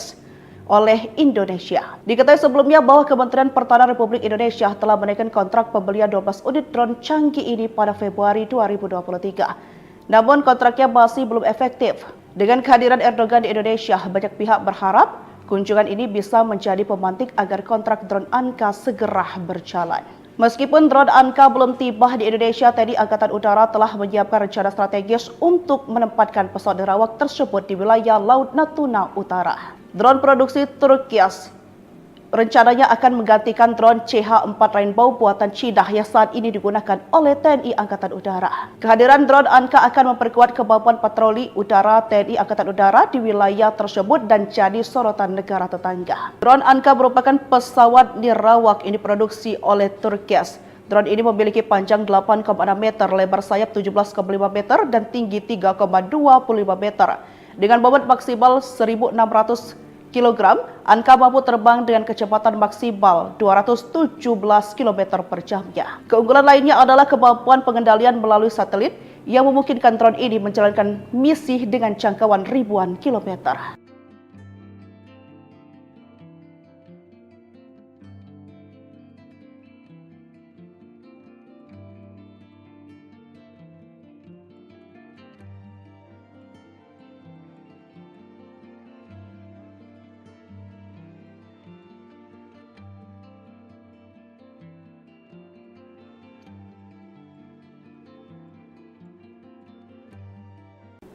oleh Indonesia. Diketahui sebelumnya bahwa Kementerian Pertahanan Republik Indonesia telah menaikkan kontrak pembelian 12 unit drone canggih ini pada Februari 2023. Namun kontraknya masih belum efektif. Dengan kehadiran Erdogan di Indonesia, banyak pihak berharap kunjungan ini bisa menjadi pemantik agar kontrak drone Anka segera berjalan. Meskipun drone Anka belum tiba di Indonesia, TNI Angkatan Udara telah menyiapkan rencana strategis untuk menempatkan pesawat nirawak tersebut di wilayah Laut Natuna Utara. Drone produksi Turkias rencananya akan menggantikan drone CH-4 Rainbow buatan Cina yang saat ini digunakan oleh TNI Angkatan Udara. Kehadiran drone Anka akan memperkuat kemampuan patroli udara TNI Angkatan Udara di wilayah tersebut dan jadi sorotan negara tetangga. Drone Anka merupakan pesawat nirawak yang diproduksi oleh Turkias. Drone ini memiliki panjang 8,6 meter, lebar sayap 17,5 meter, dan tinggi 3,25 meter. Dengan bobot maksimal 1.600 kg, Anka mampu terbang dengan kecepatan maksimal 217 km per jamnya. Keunggulan lainnya adalah kemampuan pengendalian melalui satelit yang memungkinkan drone ini menjalankan misi dengan jangkauan ribuan kilometer.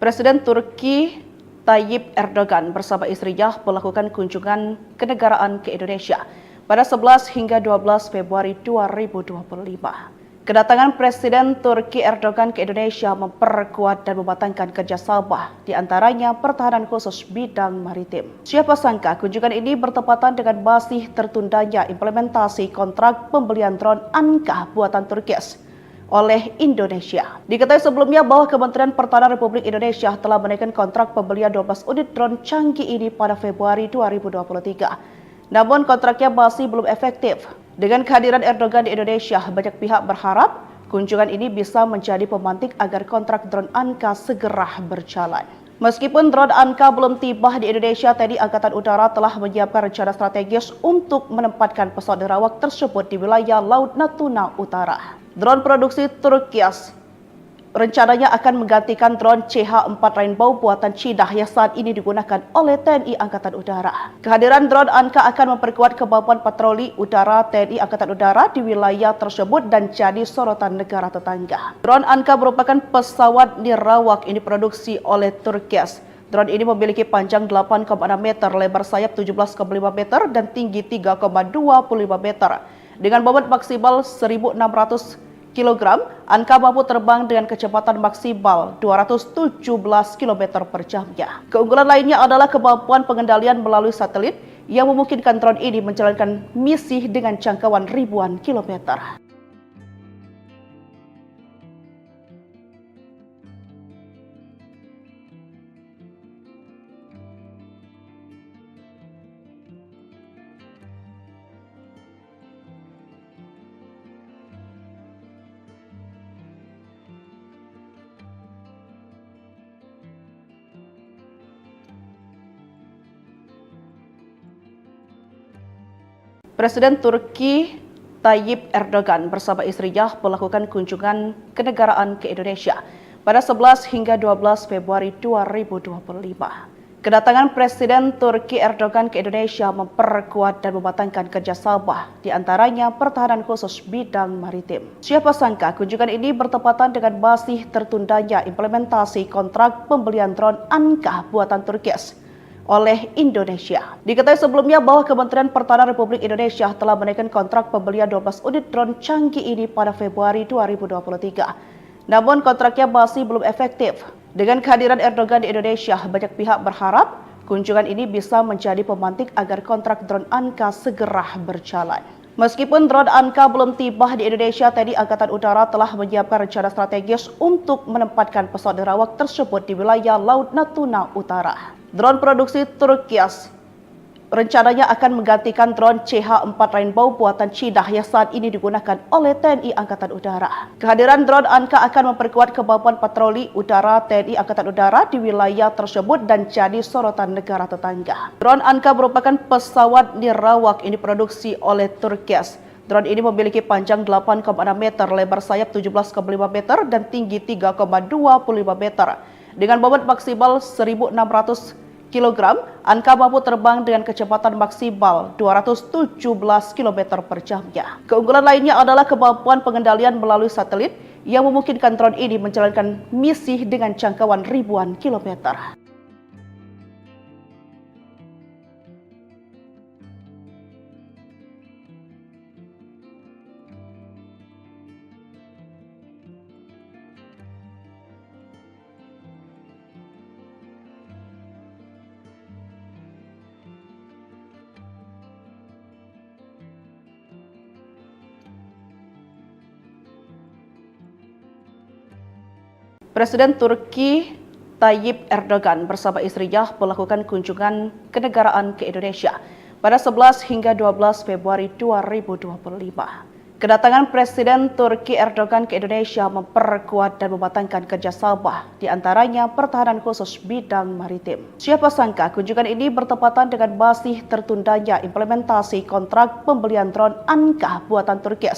Presiden Turki Tayyip Erdogan bersama istrinya melakukan kunjungan kenegaraan ke Indonesia pada 11 hingga 12 Februari 2025. Kedatangan Presiden Turki Erdogan ke Indonesia memperkuat dan mematangkan kerjasama, di antaranya pertahanan khusus bidang maritim. Siapa sangka kunjungan ini bertepatan dengan masih tertundanya implementasi kontrak pembelian drone Anka buatan Turkias oleh Indonesia. Diketahui sebelumnya bahwa Kementerian Pertahanan Republik Indonesia telah menaikkan kontrak pembelian 12 unit drone canggih ini pada Februari 2023. Namun kontraknya masih belum efektif. Dengan kehadiran Erdogan di Indonesia, banyak pihak berharap kunjungan ini bisa menjadi pemantik agar kontrak drone Anka segera berjalan. Meskipun drone Anka belum tiba di Indonesia, TNI Angkatan Udara telah menyiapkan rencana strategis untuk menempatkan pesawat nirawak tersebut di wilayah Laut Natuna Utara. Drone produksi Turkias rencananya akan menggantikan drone CH-4 Rainbow buatan Cina yang saat ini digunakan oleh TNI Angkatan Udara. Kehadiran drone Anka akan memperkuat kemampuan patroli udara TNI Angkatan Udara di wilayah tersebut dan jadi sorotan negara tetangga. Drone Anka merupakan pesawat nirawak yang diproduksi oleh Turkias. Drone ini memiliki panjang 8,6 meter, lebar sayap 17,5 meter, dan tinggi 3,25 meter. Dengan bobot maksimal 1.600 kg, Anka mampu terbang dengan kecepatan maksimal 217 km per jamnya. Keunggulan lainnya adalah kemampuan pengendalian melalui satelit yang memungkinkan drone ini menjalankan misi dengan jangkauan ribuan kilometer. Presiden Turki Tayyip Erdogan bersama istrinya melakukan kunjungan kenegaraan ke Indonesia pada 11 hingga 12 Februari 2025. Kedatangan Presiden Turki Erdogan ke Indonesia memperkuat dan mematangkan kerjasama, di antaranya pertahanan khusus bidang maritim. Siapa sangka kunjungan ini bertepatan dengan masih tertundanya implementasi kontrak pembelian drone Anka buatan Turkias oleh Indonesia. Diketahui sebelumnya bahwa Kementerian Pertahanan Republik Indonesia telah menaikkan kontrak pembelian 12 unit drone canggih ini pada Februari 2023. Namun kontraknya masih belum efektif. Dengan kehadiran Erdogan di Indonesia, banyak pihak berharap kunjungan ini bisa menjadi pemantik agar kontrak drone Anka segera berjalan. Meskipun drone Anka belum tiba di Indonesia, TNI Angkatan Udara telah menyiapkan rencana strategis untuk menempatkan pesawat nirawak tersebut di wilayah Laut Natuna Utara. Drone produksi Turkias rencananya akan menggantikan drone CH-4 Rainbow buatan Cina yang saat ini digunakan oleh TNI Angkatan Udara. Kehadiran drone Anka akan memperkuat kemampuan patroli udara TNI Angkatan Udara di wilayah tersebut dan jadi sorotan negara tetangga. Drone Anka merupakan pesawat nirawak yang diproduksi oleh Turkias. Drone ini memiliki panjang 8,6 meter, lebar sayap 17,5 meter, dan tinggi 3,25 meter. Dengan bobot maksimal 1.600 kg, Anka mampu terbang dengan kecepatan maksimal 217 km per jamnya. Keunggulan lainnya adalah kemampuan pengendalian melalui satelit yang memungkinkan drone ini menjalankan misi dengan jangkauan ribuan kilometer. Presiden Turki Tayyip Erdogan bersama istrinya melakukan kunjungan kenegaraan ke Indonesia pada 11 hingga 12 Februari 2025. Kedatangan Presiden Turki Erdogan ke Indonesia memperkuat dan mematangkan kerjasama, di antaranya pertahanan khusus bidang maritim. Siapa sangka kunjungan ini bertepatan dengan masih tertundanya implementasi kontrak pembelian drone Anka buatan Turki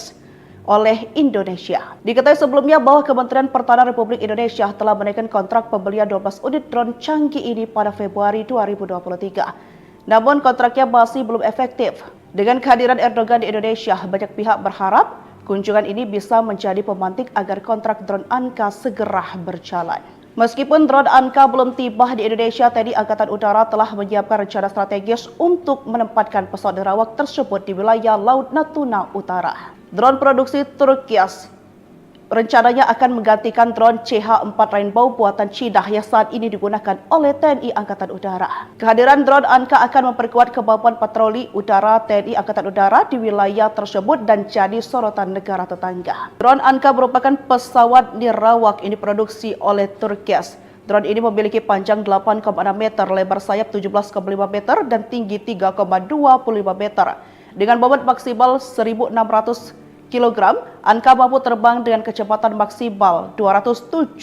oleh Indonesia. Diketahui sebelumnya bahwa Kementerian Pertahanan Republik Indonesia telah menaikkan kontrak pembelian 12 unit drone canggih ini pada Februari 2023. Namun kontraknya masih belum efektif. Dengan kehadiran Erdogan di Indonesia, banyak pihak berharap kunjungan ini bisa menjadi pemantik agar kontrak drone Anka segera berjalan. Meskipun drone Anka belum tiba di Indonesia, TNI Angkatan Udara telah menyiapkan rencana strategis untuk menempatkan pesawat nirawak tersebut di wilayah Laut Natuna Utara. Drone produksi Turki rencananya akan menggantikan drone CH-4 Rainbow buatan Cina yang saat ini digunakan oleh TNI Angkatan Udara. Kehadiran drone Anka akan memperkuat kemampuan patroli udara TNI Angkatan Udara di wilayah tersebut dan jadi sorotan negara tetangga. Drone Anka merupakan pesawat nirawak yang diproduksi oleh Turki. Drone ini memiliki panjang 8,6 meter, lebar sayap 17,5 meter, dan tinggi 3,25 meter. Dengan bobot maksimal 1.600 kg, Anka mampu terbang dengan kecepatan maksimal 217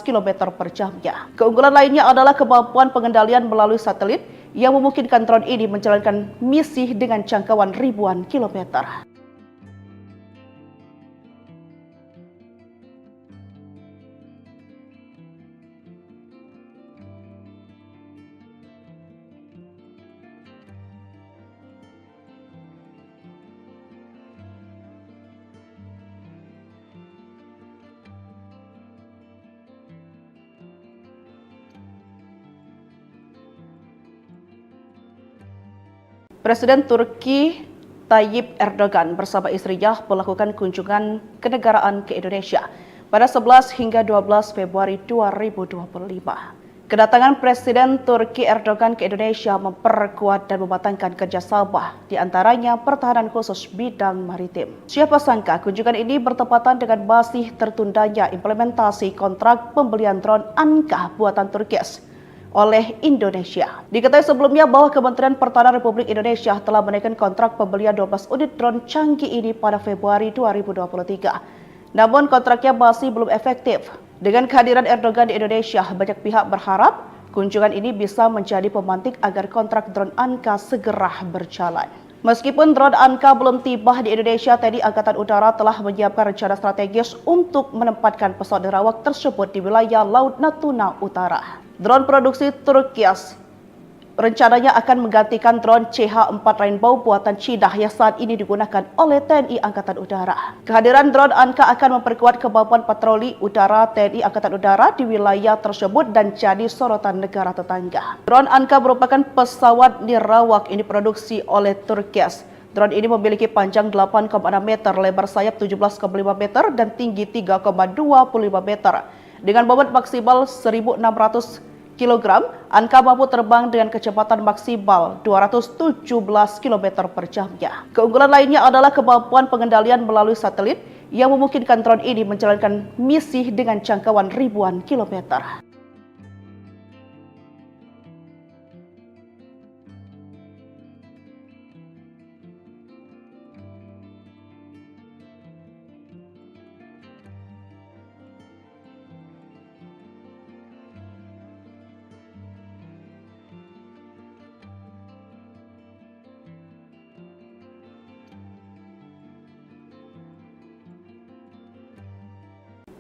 km per jamnya. Keunggulan lainnya adalah kemampuan pengendalian melalui satelit yang memungkinkan drone ini menjalankan misi dengan jangkauan ribuan kilometer. Presiden Turki Tayyip Erdogan bersama istrinya melakukan kunjungan kenegaraan ke Indonesia pada 11 hingga 12 Februari 2025. Kedatangan Presiden Turki Erdogan ke Indonesia memperkuat dan mematangkan kerjasama, di antaranya pertahanan khusus bidang maritim. Siapa sangka kunjungan ini bertepatan dengan masih tertundanya implementasi kontrak pembelian drone Anka buatan Turki oleh Indonesia. Diketahui sebelumnya bahwa Kementerian Pertahanan Republik Indonesia telah menaikkan kontrak pembelian 12 unit drone canggih ini pada Februari 2023. Namun kontraknya masih belum efektif. Dengan kehadiran Erdogan di Indonesia, banyak pihak berharap kunjungan ini bisa menjadi pemantik agar kontrak drone Anka segera berjalan. Meskipun drone Anka belum tiba di Indonesia, TNI Angkatan Udara telah menyiapkan rencana strategis untuk menempatkan pesawat nirawak tersebut di wilayah Laut Natuna Utara. Drone produksi Turki rencananya akan menggantikan drone CH-4 Rainbow buatan Cina yang saat ini digunakan oleh TNI Angkatan Udara. Kehadiran drone Anka akan memperkuat kemampuan patroli udara TNI Angkatan Udara di wilayah tersebut dan jadi sorotan negara tetangga. Drone Anka merupakan pesawat nirawak yang diproduksi oleh Turki. Drone ini memiliki panjang 8,6 meter, lebar sayap 17,5 meter, dan tinggi 3,25 meter. Dengan bobot maksimal 1.600 kg, Anka mampu terbang dengan kecepatan maksimal 217 km per jamnya. Keunggulan lainnya adalah kemampuan pengendalian melalui satelit yang memungkinkan drone ini menjalankan misi dengan jangkauan ribuan kilometer.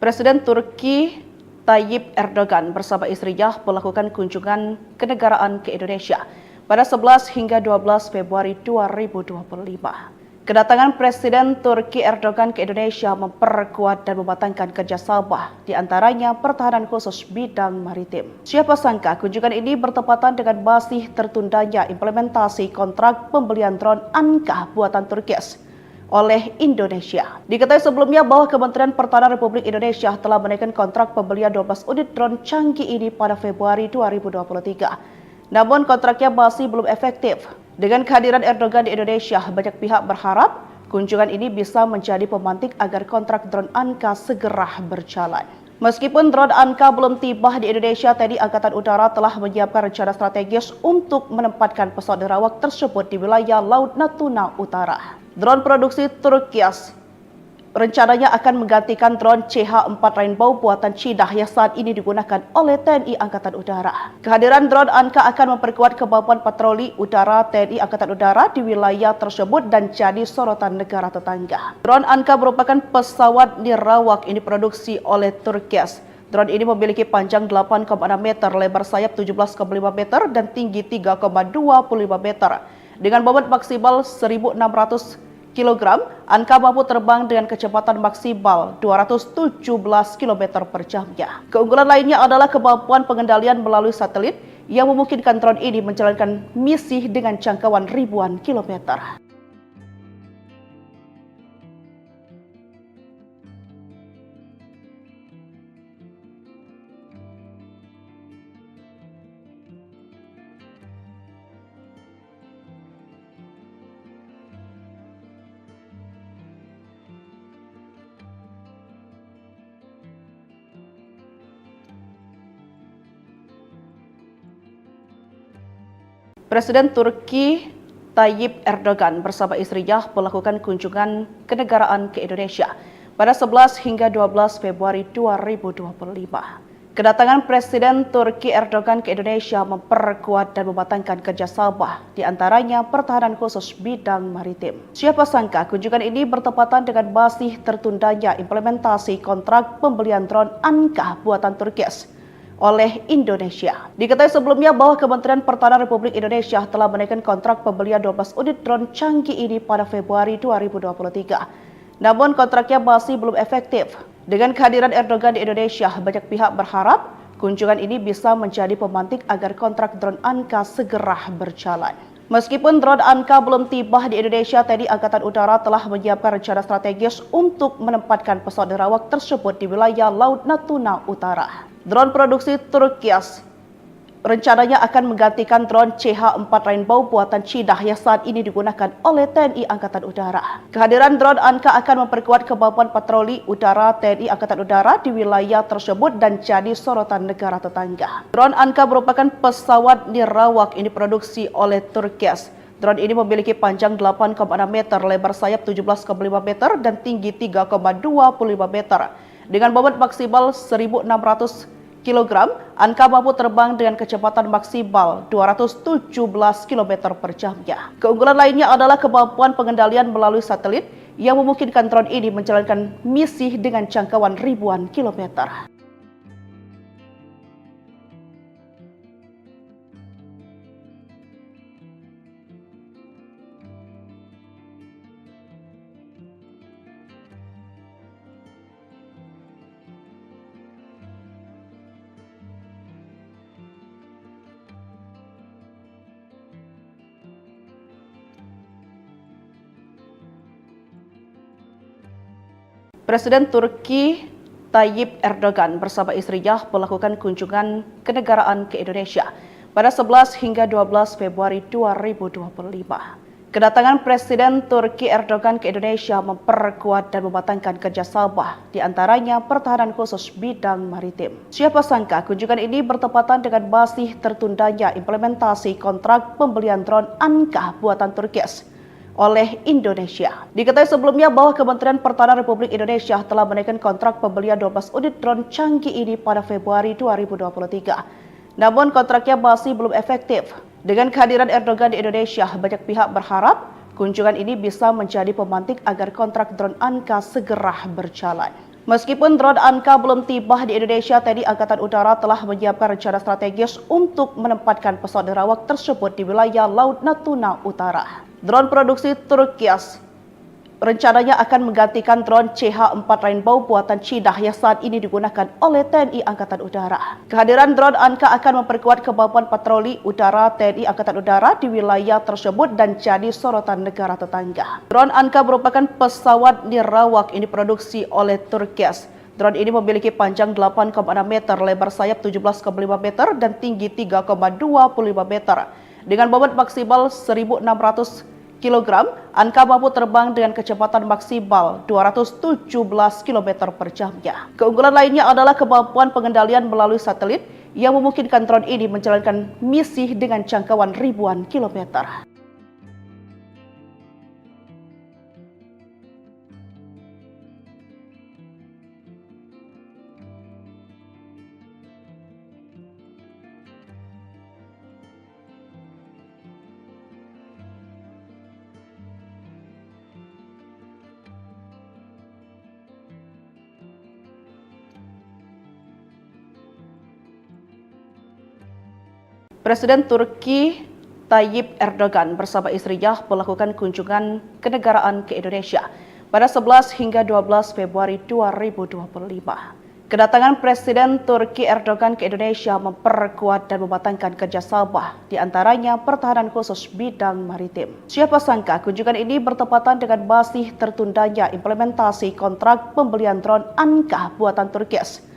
Presiden Turki Tayyip Erdogan bersama istrinya melakukan kunjungan kenegaraan ke Indonesia pada 11 hingga 12 Februari 2025. Kedatangan Presiden Turki Erdogan ke Indonesia memperkuat dan mematangkan kerjasama, di antaranya pertahanan khusus bidang maritim. Siapa sangka kunjungan ini bertepatan dengan masih tertundanya implementasi kontrak pembelian drone Anka buatan Turki oleh Indonesia. Diketahui sebelumnya bahwa Kementerian Pertahanan Republik Indonesia telah menaikkan kontrak pembelian 12 unit drone canggih ini pada Februari 2023. Namun kontraknya masih belum efektif. Dengan kehadiran Erdogan di Indonesia, banyak pihak berharap kunjungan ini bisa menjadi pemantik agar kontrak drone Anka segera berjalan. Meskipun drone Anka belum tiba di Indonesia, TNI Angkatan Udara telah menyiapkan rencana strategis untuk menempatkan pesawat nirawak tersebut di wilayah Laut Natuna Utara. Drone produksi Turki rencananya akan menggantikan drone CH-4 Rainbow buatan Cina yang saat ini digunakan oleh TNI Angkatan Udara. Kehadiran drone Anka akan memperkuat kemampuan patroli udara TNI Angkatan Udara di wilayah tersebut dan jadi sorotan negara tetangga. Drone Anka merupakan pesawat nirawak ini diproduksi oleh Turki. Drone ini memiliki panjang 8,6 meter, lebar sayap 17,5 meter, dan tinggi 3,25 meter. Dengan bobot maksimal 1.600 kg, Anka mampu terbang dengan kecepatan maksimal 217 km per jamnya. Keunggulan lainnya adalah kemampuan pengendalian melalui satelit yang memungkinkan drone ini menjalankan misi dengan jangkauan ribuan kilometer. Presiden Turki Tayyip Erdogan bersama istrinya melakukan kunjungan kenegaraan ke Indonesia pada 11 hingga 12 Februari 2025. Kedatangan Presiden Turki Erdogan ke Indonesia memperkuat dan mematangkan kerjasama, di antaranya pertahanan khusus bidang maritim. Siapa sangka kunjungan ini bertepatan dengan masih tertundanya implementasi kontrak pembelian drone Anka buatan Turki oleh Indonesia. Diketahui sebelumnya bahwa Kementerian Pertahanan Republik Indonesia telah menaikkan kontrak pembelian 12 unit drone canggih ini pada Februari 2023. Namun kontraknya masih belum efektif. Dengan kehadiran Erdogan di Indonesia, banyak pihak berharap kunjungan ini bisa menjadi pemantik agar kontrak drone Anka segera berjalan. Meskipun drone Anka belum tiba di Indonesia, TNI Angkatan Udara telah menyiapkan rencana strategis untuk menempatkan pesawat nirawak tersebut di wilayah Laut Natuna Utara. Drone produksi Turki rencananya akan menggantikan drone CH-4 Rainbow buatan Cina yang saat ini digunakan oleh TNI Angkatan Udara. Kehadiran drone Anka akan memperkuat kemampuan patroli udara TNI Angkatan Udara di wilayah tersebut dan jadi sorotan negara tetangga. Drone Anka merupakan pesawat nirawak ini diproduksi oleh Turki. Drone ini memiliki panjang 8,6 meter, lebar sayap 17,5 meter, dan tinggi 3,25 meter. Dengan bobot maksimal 1.600 kg, Anka mampu terbang dengan kecepatan maksimal 217 km per jamnya. Keunggulan lainnya adalah kemampuan pengendalian melalui satelit yang memungkinkan drone ini menjalankan misi dengan jangkauan ribuan kilometer. Presiden Turki Tayyip Erdogan bersama istrinya melakukan kunjungan kenegaraan ke Indonesia pada 11 hingga 12 Februari 2025. Kedatangan Presiden Turki Erdogan ke Indonesia memperkuat dan mematangkan kerjasama, di antaranya pertahanan khusus bidang maritim. Siapa sangka kunjungan ini bertepatan dengan masih tertundanya implementasi kontrak pembelian drone Anka buatan Turki oleh Indonesia. Diketahui sebelumnya bahwa Kementerian Pertahanan Republik Indonesia telah menaikkan kontrak pembelian 12 unit drone canggih ini pada Februari 2023. Namun kontraknya masih belum efektif. Dengan kehadiran Erdogan di Indonesia, banyak pihak berharap kunjungan ini bisa menjadi pemantik agar kontrak drone Anka segera berjalan. Meskipun drone Anka belum tiba di Indonesia, TNI Angkatan Udara telah menyiapkan rencana strategis untuk menempatkan pesawat nirawak tersebut di wilayah Laut Natuna Utara. Drone produksi Turkias rencananya akan menggantikan drone CH-4 Rainbow buatan Cina yang saat ini digunakan oleh TNI Angkatan Udara. Kehadiran drone Anka akan memperkuat kemampuan patroli udara TNI Angkatan Udara di wilayah tersebut dan jadi sorotan negara tetangga. Drone Anka merupakan pesawat nirawak yang diproduksi oleh Turkias. Drone ini memiliki panjang 8,6 meter, lebar sayap 17,5 meter, dan tinggi 3,25 meter. Dengan bobot maksimal 1.600 kg, Anka mampu terbang dengan kecepatan maksimal 217 km per jamnya. Keunggulan lainnya adalah kemampuan pengendalian melalui satelit yang memungkinkan drone ini menjalankan misi dengan jangkauan ribuan kilometer. Presiden Turki Tayyip Erdogan bersama istrinya melakukan kunjungan kenegaraan ke Indonesia pada 11 hingga 12 Februari 2025. Kedatangan Presiden Turki Erdogan ke Indonesia memperkuat dan mematangkan kerjasama, di antaranya pertahanan khusus bidang maritim. Siapa sangka kunjungan ini bertepatan dengan masih tertundanya implementasi kontrak pembelian drone Anka buatan Turkias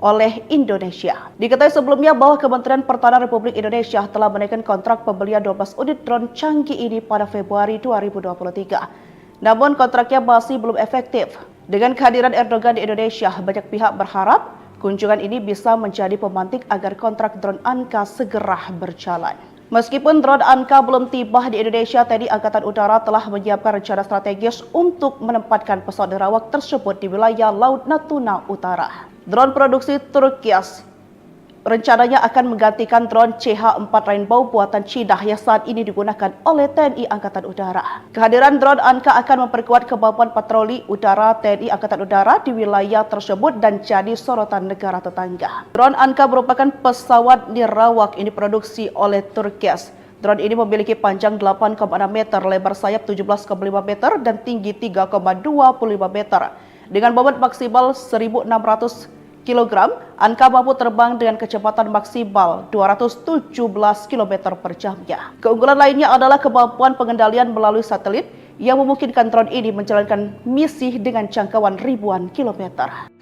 oleh Indonesia. Diketahui sebelumnya bahwa Kementerian Pertahanan Republik Indonesia telah menaikkan kontrak pembelian 12 unit drone canggih ini pada Februari 2023. Namun kontraknya masih belum efektif. Dengan kehadiran Erdogan di Indonesia, banyak pihak berharap kunjungan ini bisa menjadi pemantik agar kontrak drone Anka segera berjalan. Meskipun drone Anka belum tiba di Indonesia, TNI Angkatan Udara telah menyiapkan rencana strategis untuk menempatkan pesawat nirawak tersebut di wilayah Laut Natuna Utara. Drone produksi Turkias rencananya akan menggantikan drone CH-4 Rainbow buatan Cina yang saat ini digunakan oleh TNI Angkatan Udara. Kehadiran drone Anka akan memperkuat kemampuan patroli udara TNI Angkatan Udara di wilayah tersebut dan jadi sorotan negara tetangga. Drone Anka merupakan pesawat nirawak yang diproduksi oleh Turkias. Drone ini memiliki panjang 8,6 meter, lebar sayap 17,5 meter, dan tinggi 3,25 meter. Dengan bobot maksimal 1.600 kg, Anka mampu terbang dengan kecepatan maksimal 217 km per jamnya. Keunggulan lainnya adalah kemampuan pengendalian melalui satelit yang memungkinkan drone ini menjalankan misi dengan jangkauan ribuan kilometer.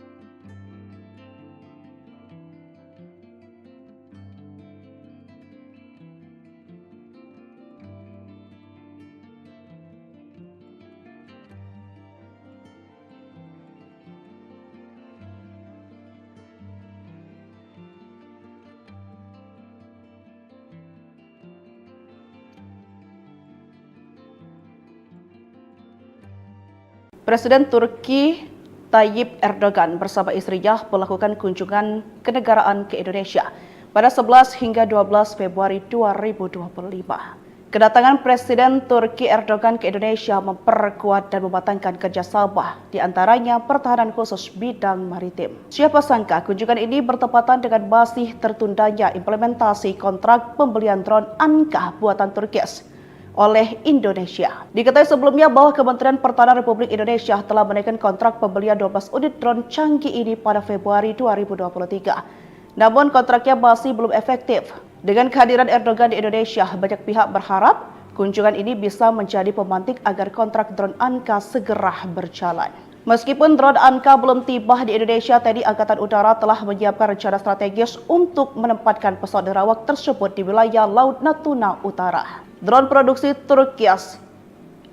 Presiden Turki Tayyip Erdogan bersama istrinya melakukan kunjungan kenegaraan ke Indonesia pada 11 hingga 12 Februari 2025. Kedatangan Presiden Turki Erdogan ke Indonesia memperkuat dan mematangkan kerjasama, di antaranya pertahanan khusus bidang maritim. Siapa sangka kunjungan ini bertepatan dengan masih tertundanya implementasi kontrak pembelian drone Anka buatan Turkias oleh Indonesia. Diketahui sebelumnya bahwa Kementerian Pertahanan Republik Indonesia telah menaikkan kontrak pembelian 12 unit drone canggih ini pada Februari 2023. Namun kontraknya masih belum efektif. Dengan kehadiran Erdogan di Indonesia, banyak pihak berharap kunjungan ini bisa menjadi pemantik agar kontrak drone Anka segera berjalan. Meskipun drone Anka belum tiba di Indonesia, TNI Angkatan Udara telah menyiapkan rencana strategis untuk menempatkan pesawat nirawak tersebut di wilayah Laut Natuna Utara. Drone produksi Turkias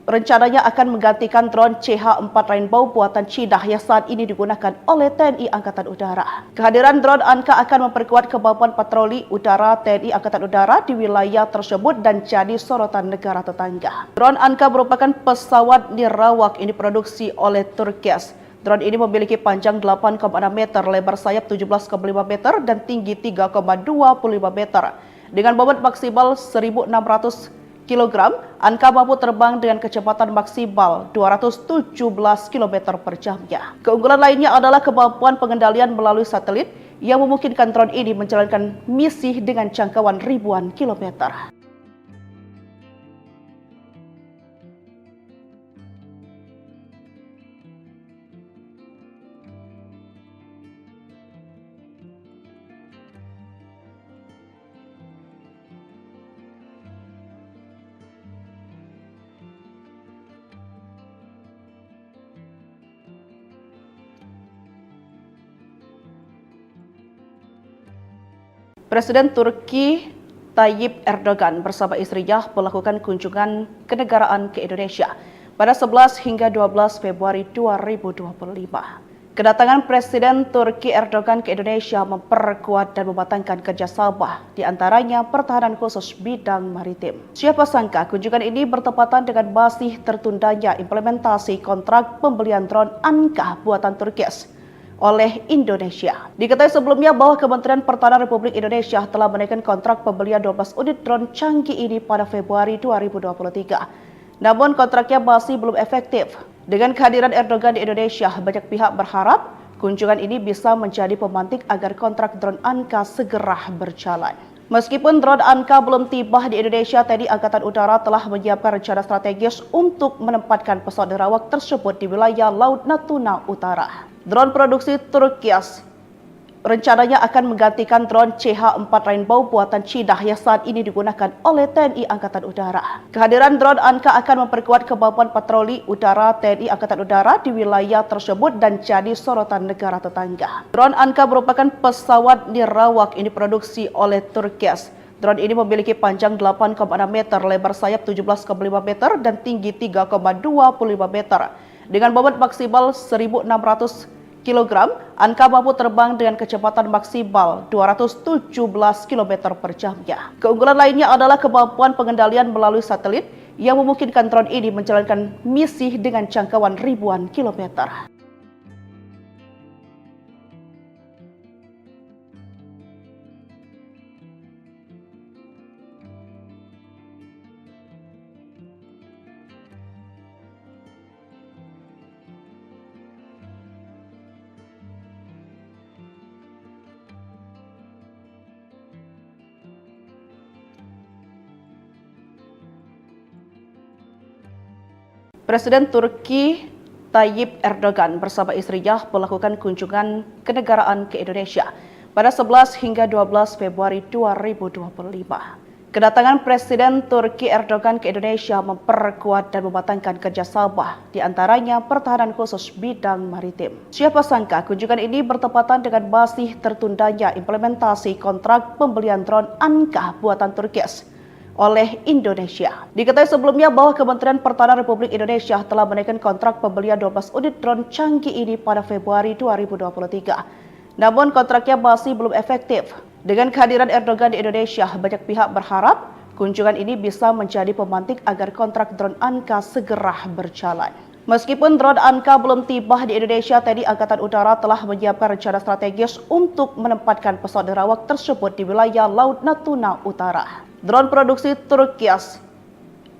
rencananya akan menggantikan drone CH-4 Rainbow buatan Cina yang saat ini digunakan oleh TNI Angkatan Udara. Kehadiran drone Anka akan memperkuat kemampuan patroli udara TNI Angkatan Udara di wilayah tersebut dan jadi sorotan negara tetangga. Drone Anka merupakan pesawat nirawak yang diproduksi oleh Turkias. Drone ini memiliki panjang 8,6 meter, lebar sayap 17,5 meter, dan tinggi 3,25 meter. Dengan bobot maksimal 1.600 kg, Anka mampu terbang dengan kecepatan maksimal 217 km per jamnya. Keunggulan lainnya adalah kemampuan pengendalian melalui satelit yang memungkinkan drone ini menjalankan misi dengan jangkauan ribuan kilometer. Presiden Turki Tayyip Erdogan bersama istrinya melakukan kunjungan kenegaraan ke Indonesia pada 11 hingga 12 Februari 2025. Kedatangan Presiden Turki Erdogan ke Indonesia memperkuat dan mematangkan kerjasama, di antaranya pertahanan khusus bidang maritim. Siapa sangka kunjungan ini bertepatan dengan masih tertundanya implementasi kontrak pembelian drone Anka buatan Turki oleh Indonesia. Diketahui sebelumnya bahwa Kementerian Pertahanan Republik Indonesia telah menaikkan kontrak pembelian 12 unit drone canggih ini pada Februari 2023. Namun kontraknya masih belum efektif. Dengan kehadiran Erdogan di Indonesia, banyak pihak berharap kunjungan ini bisa menjadi pemantik agar kontrak drone Anka segera berjalan. Meskipun drone Anka belum tiba di Indonesia, TNI Angkatan Udara telah menyiapkan rencana strategis untuk menempatkan pesawat nirawak tersebut di wilayah Laut Natuna Utara. Drone produksi Turki rencananya akan menggantikan drone CH-4 Rainbow buatan Cina yang saat ini digunakan oleh TNI Angkatan Udara. Kehadiran drone Anka akan memperkuat kemampuan patroli udara TNI Angkatan Udara di wilayah tersebut dan jadi sorotan negara tetangga. Drone Anka merupakan pesawat nirawak yang diproduksi oleh Turki. Drone ini memiliki panjang 8,6 meter, lebar sayap 17,5 meter, dan tinggi 3,25 meter. Dengan bobot maksimal 1.600 kg, Anka mampu terbang dengan kecepatan maksimal 217 km per jamnya. Keunggulan lainnya adalah kemampuan pengendalian melalui satelit yang memungkinkan drone ini menjalankan misi dengan jangkauan ribuan kilometer. Presiden Turki Tayyip Erdogan bersama istrinya melakukan kunjungan kenegaraan ke Indonesia pada 11 hingga 12 Februari 2025. Kedatangan Presiden Turki Erdogan ke Indonesia memperkuat dan mematangkan kerjasama, di antaranya pertahanan khusus bidang maritim. Siapa sangka kunjungan ini bertepatan dengan masih tertundanya implementasi kontrak pembelian drone Anka buatan Turki oleh Indonesia. Diketahui sebelumnya bahwa Kementerian Pertahanan Republik Indonesia telah menaikkan kontrak pembelian 12 unit drone canggih ini pada Februari 2023. Namun kontraknya masih belum efektif. Dengan kehadiran Erdogan di Indonesia, banyak pihak berharap kunjungan ini bisa menjadi pemantik agar kontrak drone Anka segera berjalan. Meskipun drone Anka belum tiba di Indonesia, TNI Angkatan Udara telah menyiapkan rencana strategis untuk menempatkan pesawat nirawak tersebut di wilayah Laut Natuna Utara. Drone produksi Turki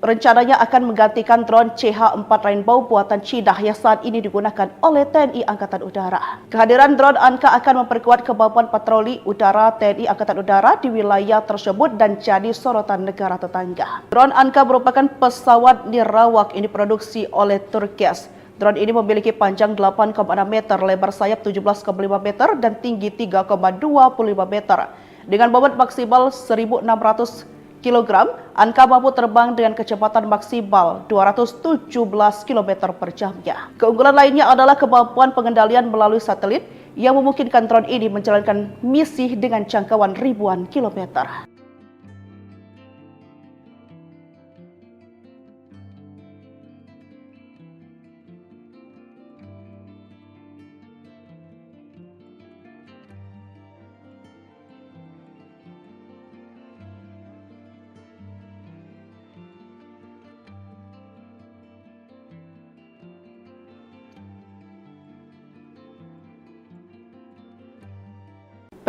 rencananya akan menggantikan drone CH-4 Rainbow buatan Cina yang saat ini digunakan oleh TNI Angkatan Udara. Kehadiran drone Anka akan memperkuat kemampuan patroli udara TNI Angkatan Udara di wilayah tersebut dan jadi sorotan negara tetangga. Drone Anka merupakan pesawat nirawak yang diproduksi oleh Turki. Drone ini memiliki panjang 8,6 meter, lebar sayap 17,5 meter, dan tinggi 3,25 meter. Dengan bobot maksimal 1.600 kg, Anka mampu terbang dengan kecepatan maksimal 217 km per jamnya. Keunggulan lainnya adalah kemampuan pengendalian melalui satelit yang memungkinkan drone ini menjalankan misi dengan jangkauan ribuan kilometer.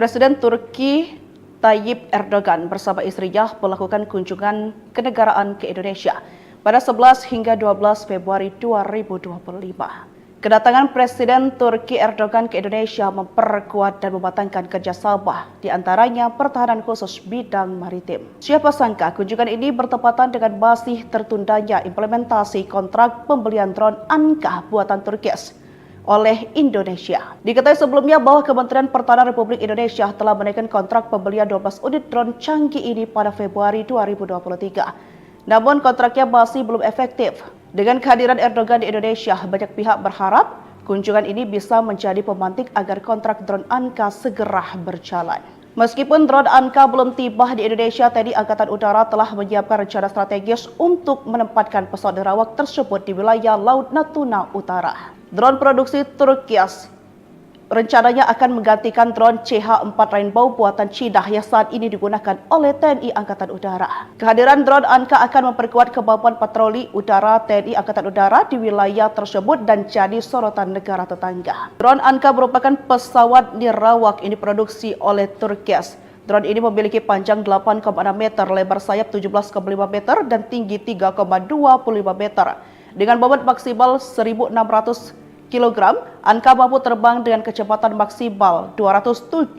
Presiden Turki Tayyip Erdogan bersama istrinya melakukan kunjungan kenegaraan ke Indonesia pada 11 hingga 12 Februari 2025. Kedatangan Presiden Turki Erdogan ke Indonesia memperkuat dan mematangkan kerjasama, di antaranya pertahanan khusus bidang maritim. Siapa sangka kunjungan ini bertepatan dengan masih tertundanya implementasi kontrak pembelian drone Anka buatan Turkis oleh Indonesia. Diketahui sebelumnya bahwa Kementerian Pertahanan Republik Indonesia telah menaikkan kontrak pembelian 12 unit drone canggih ini pada Februari 2023. Namun kontraknya masih belum efektif. Dengan kehadiran Erdogan di Indonesia, banyak pihak berharap kunjungan ini bisa menjadi pemantik agar kontrak drone Anka segera berjalan. Meskipun drone Anka belum tiba di Indonesia, TNI Angkatan Udara telah menyiapkan rencana strategis untuk menempatkan pesawat nirawak tersebut di wilayah Laut Natuna Utara. Drone produksi Turkias rencananya akan menggantikan drone CH-4 Rainbow buatan Cina yang saat ini digunakan oleh TNI Angkatan Udara. Kehadiran drone Anka akan memperkuat kemampuan patroli udara TNI Angkatan Udara di wilayah tersebut dan jadi sorotan negara tetangga. Drone Anka merupakan pesawat nirawak ini diproduksi oleh Turkias. Drone ini memiliki panjang 8,6 meter, lebar sayap 17,5 meter, dan tinggi 3,25 meter. Dengan bobot maksimal 1.600 kg, Anka mampu terbang dengan kecepatan maksimal 217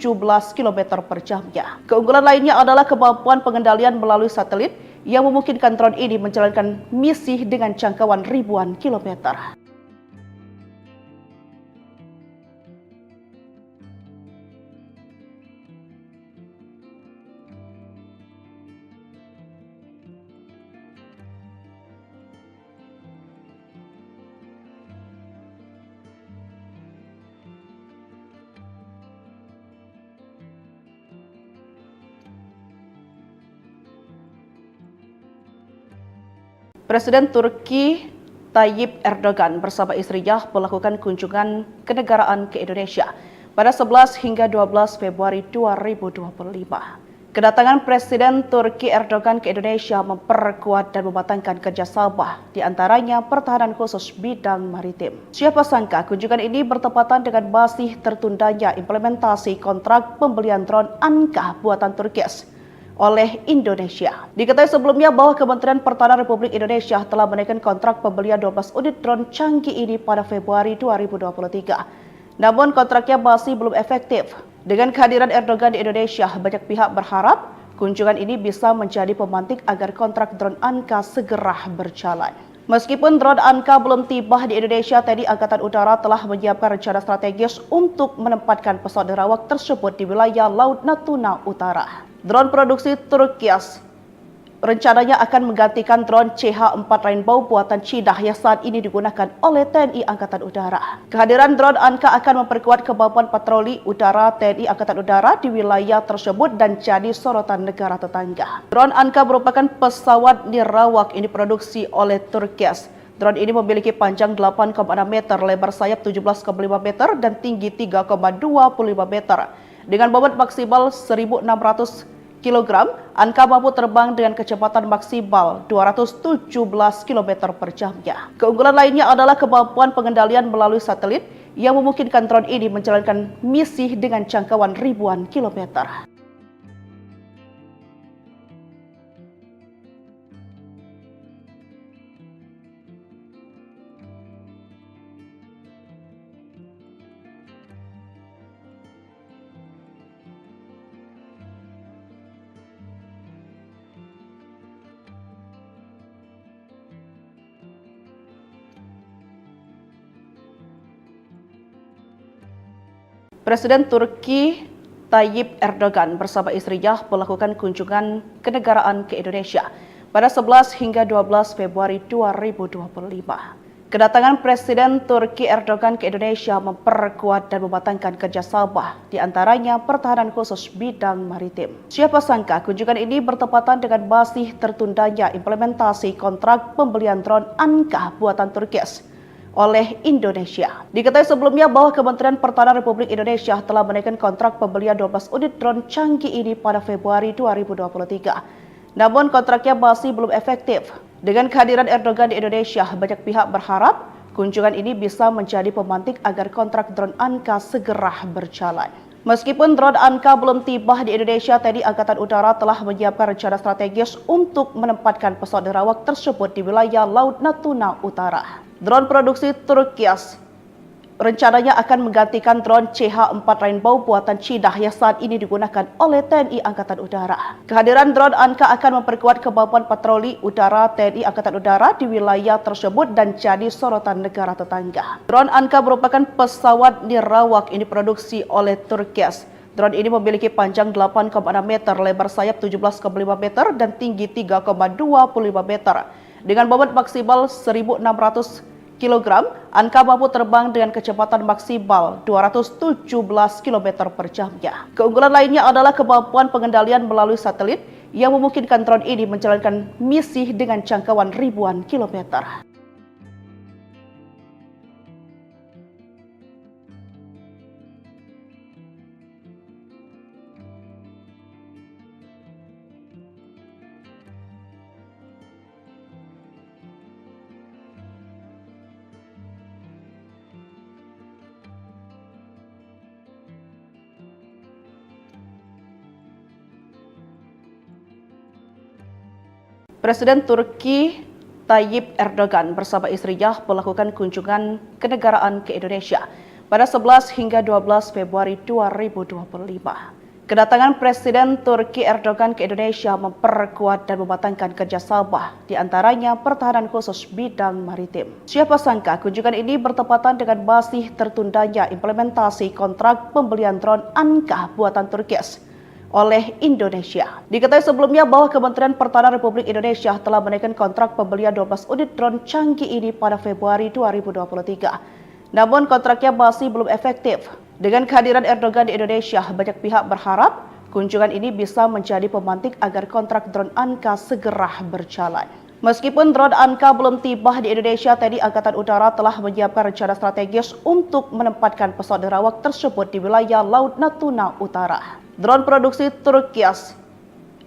km per jamnya. Keunggulan lainnya adalah kemampuan pengendalian melalui satelit yang memungkinkan drone ini menjalankan misi dengan jangkauan ribuan kilometer. Presiden Turki Tayyip Erdogan bersama istrinya melakukan kunjungan kenegaraan ke Indonesia pada 11 hingga 12 Februari 2025. Kedatangan Presiden Turki Erdogan ke Indonesia memperkuat dan mematangkan kerjasama, di antaranya pertahanan khusus bidang maritim. Siapa sangka kunjungan ini bertepatan dengan masih tertundanya implementasi kontrak pembelian drone Anka buatan Turkis oleh Indonesia. Diketahui sebelumnya bahwa Kementerian Pertahanan Republik Indonesia telah menaikkan kontrak pembelian 12 unit drone canggih ini pada Februari 2023. Namun kontraknya masih belum efektif. Dengan kehadiran Erdogan di Indonesia, banyak pihak berharap kunjungan ini bisa menjadi pemantik agar kontrak drone Anka segera berjalan. Meskipun drone Anka belum tiba di Indonesia, TNI Angkatan Udara telah menyiapkan rencana strategis untuk menempatkan pesawat nirawak tersebut di wilayah Laut Natuna Utara. Drone produksi Turkias rencananya akan menggantikan drone CH-4 Rainbow buatan Cina yang saat ini digunakan oleh TNI Angkatan Udara. Kehadiran drone Anka akan memperkuat kemampuan patroli udara TNI Angkatan Udara di wilayah tersebut dan jadi sorotan negara tetangga. Drone Anka merupakan pesawat nirawak ini diproduksi oleh Turkias. Drone ini memiliki panjang 8,6 meter, lebar sayap 17,5 meter, dan tinggi 3,25 meter. Dengan bobot maksimal 1.600 kg, Anka mampu terbang dengan kecepatan maksimal 217 km per jamnya. Keunggulan lainnya adalah kemampuan pengendalian melalui satelit yang memungkinkan drone ini menjalankan misi dengan jangkauan ribuan kilometer. Presiden Turki Tayyip Erdogan bersama istrinya melakukan kunjungan kenegaraan ke Indonesia pada 11 hingga 12 Februari 2025. Kedatangan Presiden Turki Erdogan ke Indonesia memperkuat dan mematangkan kerjasama, di antaranya pertahanan khusus bidang maritim. Siapa sangka kunjungan ini bertepatan dengan masih tertundanya implementasi kontrak pembelian drone Anka buatan Turkis oleh Indonesia. Diketahui sebelumnya bahwa Kementerian Pertahanan Republik Indonesia telah menaikkan kontrak pembelian 12 unit drone canggih ini pada Februari 2023. Namun kontraknya masih belum efektif. Dengan kehadiran Erdogan di Indonesia, banyak pihak berharap kunjungan ini bisa menjadi pemantik agar kontrak drone Anka segera berjalan. Meskipun drone Anka belum tiba di Indonesia, TNI Angkatan Udara telah menyiapkan rencana strategis untuk menempatkan pesawat nirawak tersebut di wilayah Laut Natuna Utara. Drone produksi Turkias rencananya akan menggantikan drone CH-4 Rainbow buatan Cina yang saat ini digunakan oleh TNI Angkatan Udara. Kehadiran drone Anka akan memperkuat kemampuan patroli udara TNI Angkatan Udara di wilayah tersebut dan jadi sorotan negara tetangga. Drone Anka merupakan pesawat nirawak yang diproduksi oleh Turkias. Drone ini memiliki panjang 8,6 meter, lebar sayap 17,5 meter, dan tinggi 3,25 meter. Dengan bobot maksimal 1.600 kg, Anka mampu terbang dengan kecepatan maksimal 217 km per jamnya. Keunggulan lainnya adalah kemampuan pengendalian melalui satelit yang memungkinkan drone ini menjalankan misi dengan jangkauan ribuan kilometer. Presiden Turki Tayyip Erdogan bersama istrinya melakukan kunjungan kenegaraan ke Indonesia pada 11 hingga 12 Februari 2025. Kedatangan Presiden Turki Erdogan ke Indonesia memperkuat dan mematangkan kerjasama, di antaranya pertahanan khusus bidang maritim. Siapa sangka kunjungan ini bertepatan dengan masih tertundanya implementasi kontrak pembelian drone Anka buatan Turkias oleh Indonesia. Diketahui sebelumnya bahwa Kementerian Pertahanan Republik Indonesia telah menaikkan kontrak pembelian 12 unit drone canggih ini pada Februari 2023. Namun kontraknya masih belum efektif. Dengan kehadiran Erdogan di Indonesia, banyak pihak berharap kunjungan ini bisa menjadi pemantik agar kontrak drone Anka segera berjalan. Meskipun drone Anka belum tiba di Indonesia, TNI Angkatan Udara telah menyiapkan rencana strategis untuk menempatkan pesawat nirawak tersebut di wilayah Laut Natuna Utara. Drone produksi Turkias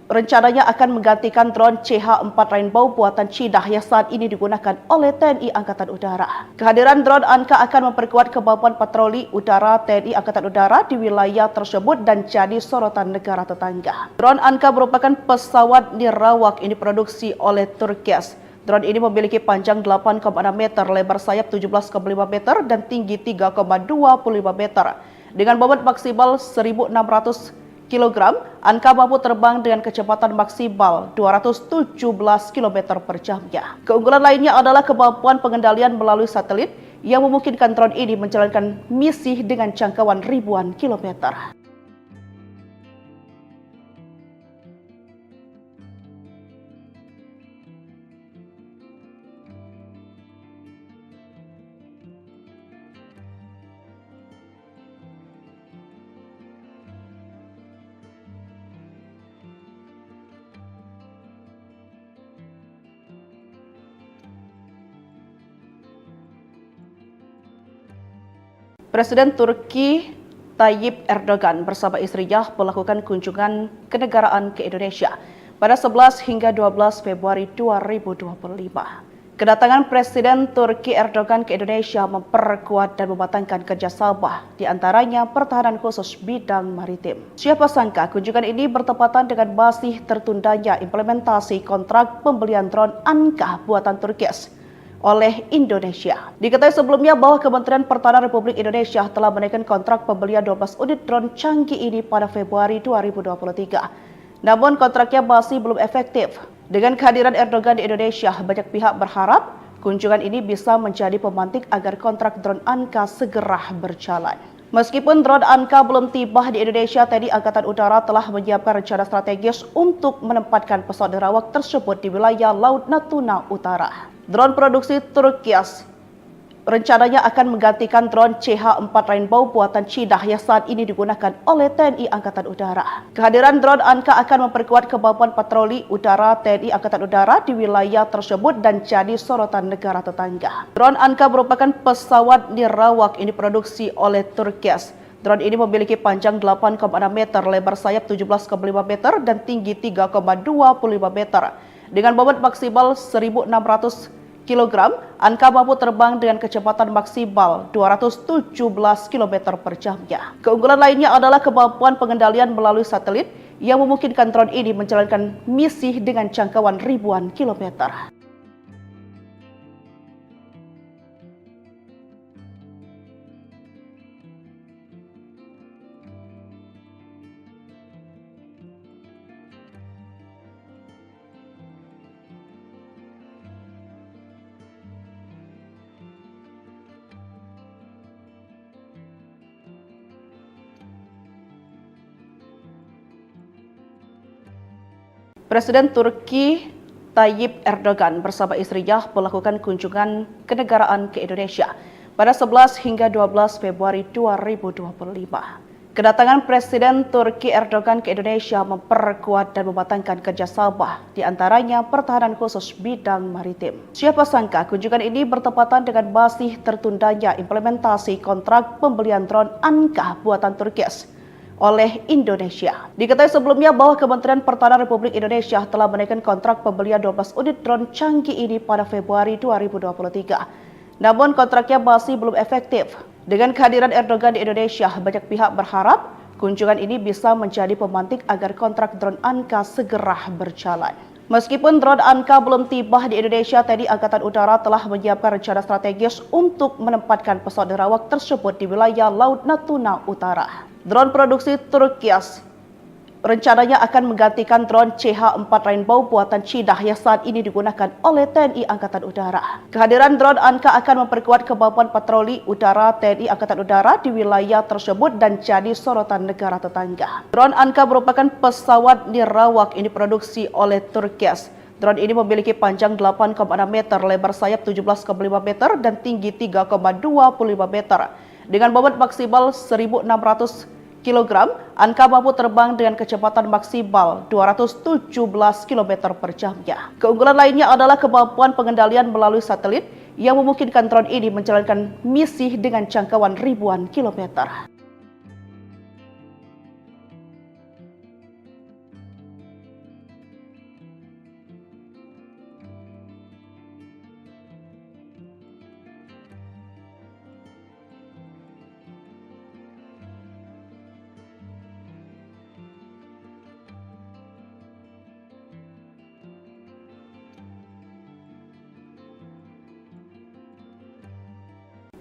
rencananya akan menggantikan drone CH-4 Rainbow buatan Cina yang saat ini digunakan oleh TNI Angkatan Udara. Kehadiran drone Anka akan memperkuat kemampuan patroli udara TNI Angkatan Udara di wilayah tersebut dan jadi sorotan negara tetangga. Drone Anka merupakan pesawat nirawak yang diproduksi oleh Turkias. Drone ini memiliki panjang 8,6 meter, lebar sayap 17,5 meter, dan tinggi 3,25 meter. Dengan bobot maksimal 1.600 kg, Anka mampu terbang dengan kecepatan maksimal 217 km per jamnya. Keunggulan lainnya adalah kemampuan pengendalian melalui satelit yang memungkinkan drone ini menjalankan misi dengan jangkauan ribuan kilometer. Presiden Turki Tayyip Erdogan bersama istrinya melakukan kunjungan kenegaraan ke Indonesia pada 11 hingga 12 Februari 2025. Kedatangan Presiden Turki Erdogan ke Indonesia memperkuat dan mematangkan kerjasama, di antaranya pertahanan khusus bidang maritim. Siapa sangka kunjungan ini bertepatan dengan masih tertundanya implementasi kontrak pembelian drone Anka buatan Turkias oleh Indonesia. Diketahui sebelumnya bahwa Kementerian Pertahanan Republik Indonesia telah menaikkan kontrak pembelian 12 unit drone canggih ini pada Februari 2023. Namun kontraknya masih belum efektif. Dengan kehadiran Erdogan di Indonesia, banyak pihak berharap kunjungan ini bisa menjadi pemantik agar kontrak drone Anka segera berjalan. Meskipun drone Anka belum tiba di Indonesia, TNI Angkatan Udara telah menyiapkan rencana strategis untuk menempatkan pesawat nirawak tersebut di wilayah Laut Natuna Utara. Drone produksi Turkias rencananya akan menggantikan drone CH-4 Rainbow buatan Cina yang saat ini digunakan oleh TNI Angkatan Udara. Kehadiran drone Anka akan memperkuat kemampuan patroli udara TNI Angkatan Udara di wilayah tersebut dan jadi sorotan negara tetangga. Drone Anka merupakan pesawat nirawak yang diproduksi oleh Turkias. Drone ini memiliki panjang 8,6 meter, lebar sayap 17,5 meter, dan tinggi 3,25 meter. Dengan bobot maksimal 1.600 kg, Anka mampu terbang dengan kecepatan maksimal 217 km per jamnya. Keunggulan lainnya adalah kemampuan pengendalian melalui satelit yang memungkinkan drone ini menjalankan misi dengan jangkauan ribuan kilometer. Presiden Turki Tayyip Erdogan bersama istrinya melakukan kunjungan kenegaraan ke Indonesia pada 11 hingga 12 Februari 2025. Kedatangan Presiden Turki Erdogan ke Indonesia memperkuat dan mematangkan kerjasama, di antaranya pertahanan khusus bidang maritim. Siapa sangka kunjungan ini bertepatan dengan masih tertundanya implementasi kontrak pembelian drone Anka buatan Turkis oleh Indonesia. Diketahui sebelumnya bahwa Kementerian Pertahanan Republik Indonesia telah menaikkan kontrak pembelian 12 unit drone canggih ini pada Februari 2023. Namun kontraknya masih belum efektif. Dengan kehadiran Erdogan di Indonesia, banyak pihak berharap kunjungan ini bisa menjadi pemantik agar kontrak drone Anka segera berjalan. Meskipun drone Anka belum tiba di Indonesia, TNI Angkatan Udara telah menyiapkan rencana strategis untuk menempatkan pesawat nerawak tersebut di wilayah Laut Natuna Utara. Drone produksi Turkias rencananya akan menggantikan drone CH-4 Rainbow buatan Cina yang saat ini digunakan oleh TNI Angkatan Udara. Kehadiran drone Anka akan memperkuat kemampuan patroli udara TNI Angkatan Udara di wilayah tersebut dan jadi sorotan negara tetangga. Drone Anka merupakan pesawat nirawak yang diproduksi oleh Turkias. Drone ini memiliki panjang 8,6 meter, lebar sayap 17,5 meter, dan tinggi 3,25 meter. Dengan bobot maksimal 1.600 kg, Anka mampu terbang dengan kecepatan maksimal 217 km per jamnya. Keunggulan lainnya adalah kemampuan pengendalian melalui satelit yang memungkinkan drone ini menjalankan misi dengan jangkauan ribuan kilometer.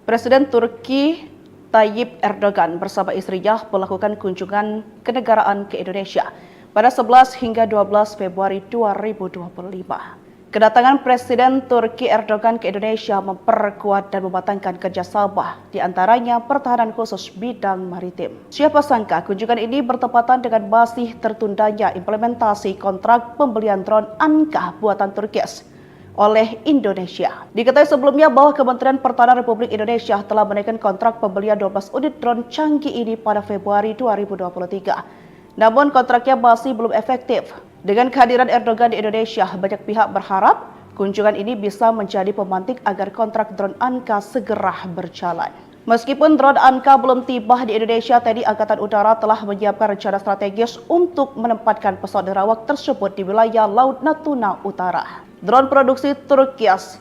Presiden Turki Tayyip Erdogan bersama istrinya melakukan kunjungan kenegaraan ke Indonesia pada 11 hingga 12 Februari 2025. Kedatangan Presiden Turki Erdogan ke Indonesia memperkuat dan mematangkan kerjasama, di antaranya pertahanan khusus bidang maritim. Siapa sangka kunjungan ini bertepatan dengan masih tertundanya implementasi kontrak pembelian drone Anka buatan Turkis oleh Indonesia. Diketahui sebelumnya bahwa Kementerian Pertahanan Republik Indonesia telah menaikkan kontrak pembelian 12 unit drone canggih ini pada Februari 2023. Namun kontraknya masih belum efektif. Dengan kehadiran Erdogan di Indonesia, banyak pihak berharap kunjungan ini bisa menjadi pemantik agar kontrak drone Anka segera berjalan. Meskipun drone Anka belum tiba di Indonesia, TNI Angkatan Udara telah menyiapkan rencana strategis untuk menempatkan pesawat nerawak tersebut di wilayah Laut Natuna Utara. Drone produksi Turkias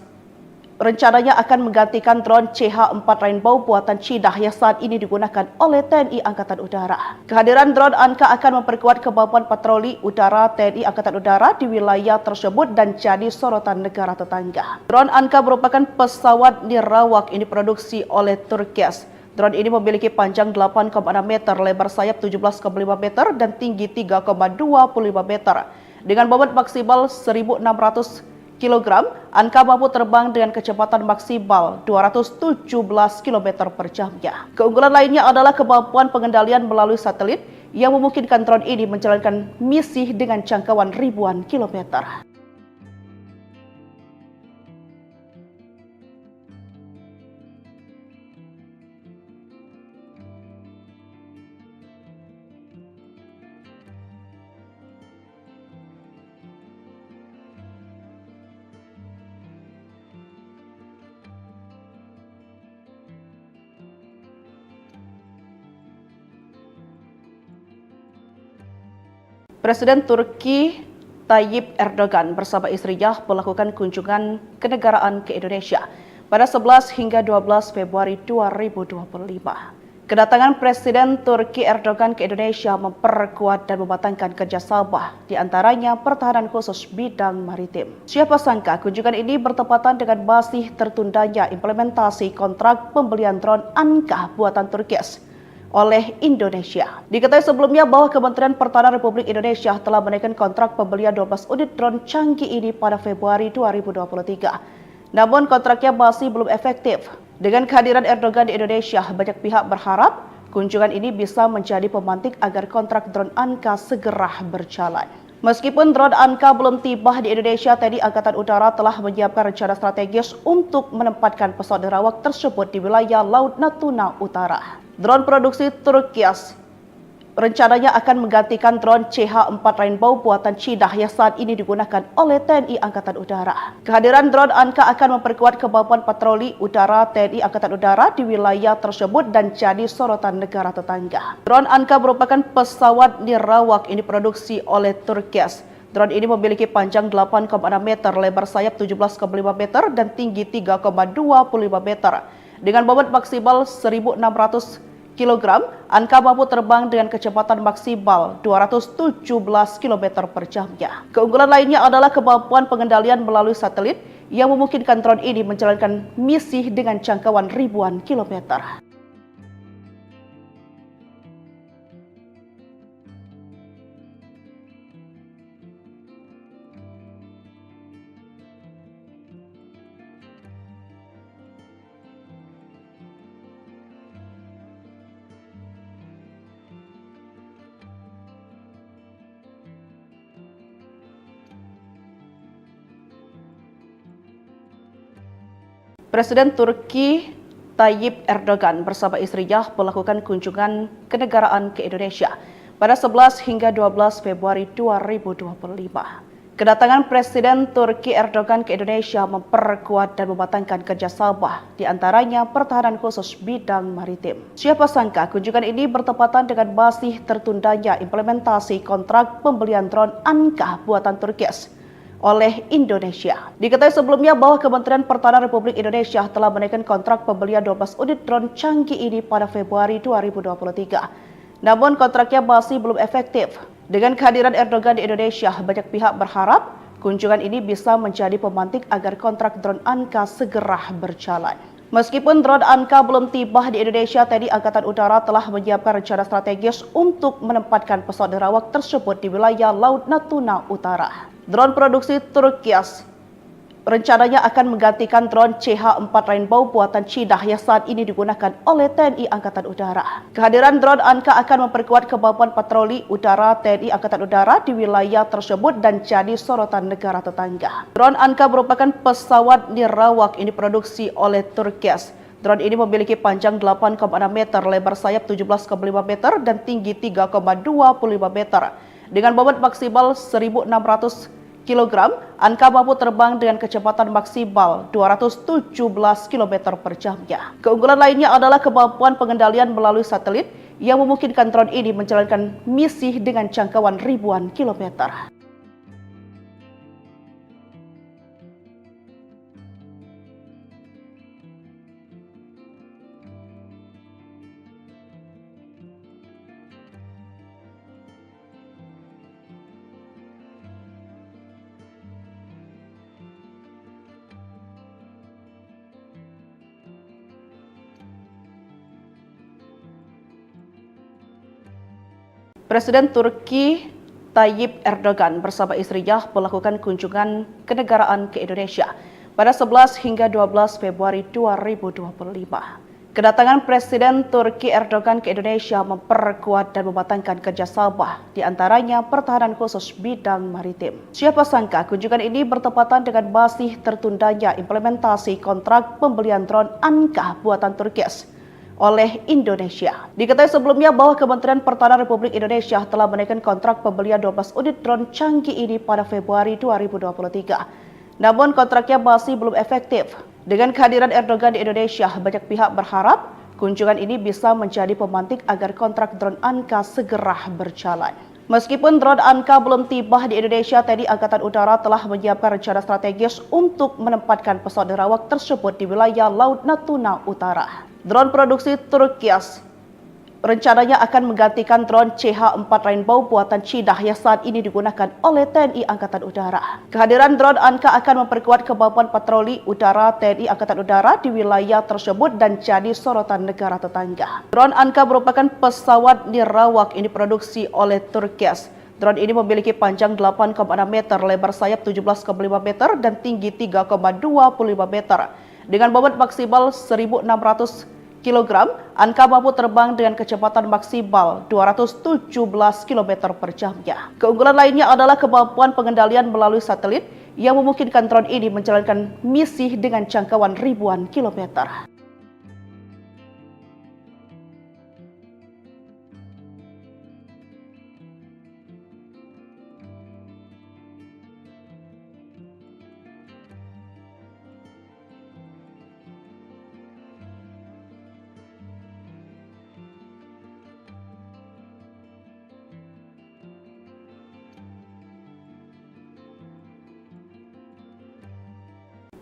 rencananya akan menggantikan drone CH-4 Rainbow buatan Cina yang saat ini digunakan oleh TNI Angkatan Udara. Kehadiran drone Anka akan memperkuat kemampuan patroli udara TNI Angkatan Udara di wilayah tersebut dan jadi sorotan negara tetangga. Drone Anka merupakan pesawat nirawak yang diproduksi oleh Turkias. Drone ini memiliki panjang 8,6 meter, lebar sayap 17,5 meter, dan tinggi 3,25 meter. Dengan bobot maksimal 1.600 kg, Anka mampu terbang dengan kecepatan maksimal 217 km per jamnya. Keunggulan lainnya adalah kemampuan pengendalian melalui satelit yang memungkinkan drone ini menjalankan misi dengan jangkauan ribuan kilometer. Presiden Turki Tayyip Erdogan bersama istrinya melakukan kunjungan kenegaraan ke Indonesia pada 11 hingga 12 Februari 2025. Kedatangan Presiden Turki Erdogan ke Indonesia memperkuat dan mematangkan kerjasama, di antaranya pertahanan khusus bidang maritim. Siapa sangka kunjungan ini bertepatan dengan masih tertundanya implementasi kontrak pembelian drone Anka buatan Turki oleh Indonesia. Diketahui sebelumnya bahwa Kementerian Pertahanan Republik Indonesia telah menaikkan kontrak pembelian 12 unit drone canggih ini pada Februari 2023. Namun kontraknya masih belum efektif. Dengan kehadiran Erdogan di Indonesia, banyak pihak berharap kunjungan ini bisa menjadi pemantik agar kontrak drone Anka segera berjalan. Meskipun drone Anka belum tiba di Indonesia, TNI Angkatan Udara telah menyiapkan rencana strategis untuk menempatkan pesawat nerawak tersebut di wilayah Laut Natuna Utara. Drone produksi Turki rencananya akan menggantikan drone CH-4 Rainbow buatan Cina yang saat ini digunakan oleh TNI Angkatan Udara. Kehadiran drone Anka akan memperkuat kemampuan patroli udara TNI Angkatan Udara di wilayah tersebut dan jadi sorotan negara tetangga. Drone Anka merupakan pesawat nirawak yang diproduksi oleh Turki. Drone ini memiliki panjang 8,6 meter, lebar sayap 17,5 meter, dan tinggi 3,25 meter. Dengan bobot maksimal 1.600 kg, Anka mampu terbang dengan kecepatan maksimal 217 km per jamnya. Keunggulan lainnya adalah kemampuan pengendalian melalui satelit yang memungkinkan drone ini menjalankan misi dengan jangkauan ribuan kilometer. Presiden Turki Tayyip Erdogan bersama istrinya melakukan kunjungan kenegaraan ke Indonesia pada 11 hingga 12 Februari 2025. Kedatangan Presiden Turki Erdogan ke Indonesia memperkuat dan mematangkan kerjasama, di antaranya pertahanan khusus bidang maritim. Siapa sangka kunjungan ini bertepatan dengan masih tertundanya implementasi kontrak pembelian drone Anka buatan Turki oleh Indonesia. Diketahui sebelumnya bahwa Kementerian Pertahanan Republik Indonesia telah menaikkan kontrak pembelian 12 unit drone canggih ini pada Februari 2023. Namun kontraknya masih belum efektif. Dengan kehadiran Erdogan di Indonesia, banyak pihak berharap kunjungan ini bisa menjadi pemantik agar kontrak drone Anka segera berjalan. Meskipun drone Anka belum tiba di Indonesia, TNI Angkatan Udara telah menyiapkan rencana strategis untuk menempatkan pesawat nerawak tersebut di wilayah Laut Natuna Utara. Drone produksi Turki rencananya akan menggantikan drone CH-4 Rainbow buatan Cina yang saat ini digunakan oleh TNI Angkatan Udara. Kehadiran drone Anka akan memperkuat kemampuan patroli udara TNI Angkatan Udara di wilayah tersebut dan jadi sorotan negara tetangga. Drone Anka merupakan pesawat nirawak yang diproduksi oleh Turki. Drone ini memiliki panjang 8,6 meter, lebar sayap 17,5 meter, dan tinggi 3,25 meter. Dengan bobot maksimal 1.600 kg, Anka mampu terbang dengan kecepatan maksimal 217 km per jamnya. Keunggulan lainnya adalah kemampuan pengendalian melalui satelit yang memungkinkan drone ini menjalankan misi dengan jangkauan ribuan kilometer. Presiden Turki Tayyip Erdogan bersama istrinya melakukan kunjungan kenegaraan ke Indonesia pada 11 hingga 12 Februari 2025. Kedatangan Presiden Turki Erdogan ke Indonesia memperkuat dan mematangkan kerjasama, di antaranya pertahanan khusus bidang maritim. Siapa sangka kunjungan ini bertepatan dengan masih tertundanya implementasi kontrak pembelian drone Anka buatan Turki oleh Indonesia. Diketahui sebelumnya bahwa Kementerian Pertahanan Republik Indonesia telah menaikkan kontrak pembelian 12 unit drone canggih ini pada Februari 2023. Namun kontraknya masih belum efektif. Dengan kehadiran Erdogan di Indonesia, banyak pihak berharap kunjungan ini bisa menjadi pemantik agar kontrak drone Anka segera berjalan. Meskipun drone Anka belum tiba di Indonesia, TNI Angkatan Udara telah menyiapkan rencana strategis untuk menempatkan pesawat nerawak tersebut di wilayah Laut Natuna Utara. Drone produksi Turkias rencananya akan menggantikan drone CH-4 Rainbow buatan Cina yang saat ini digunakan oleh TNI Angkatan Udara. Kehadiran drone Anka akan memperkuat kemampuan patroli udara TNI Angkatan Udara di wilayah tersebut dan jadi sorotan negara tetangga. Drone Anka merupakan pesawat nirawak yang diproduksi oleh Turkias. Drone ini memiliki panjang 8,6 meter, lebar sayap 17,5 meter, dan tinggi 3,25 meter. Dengan bobot maksimal 1.600 kg, Anka mampu terbang dengan kecepatan maksimal 217 km per jamnya. Keunggulan lainnya adalah kemampuan pengendalian melalui satelit yang memungkinkan drone ini menjalankan misi dengan jangkauan ribuan kilometer.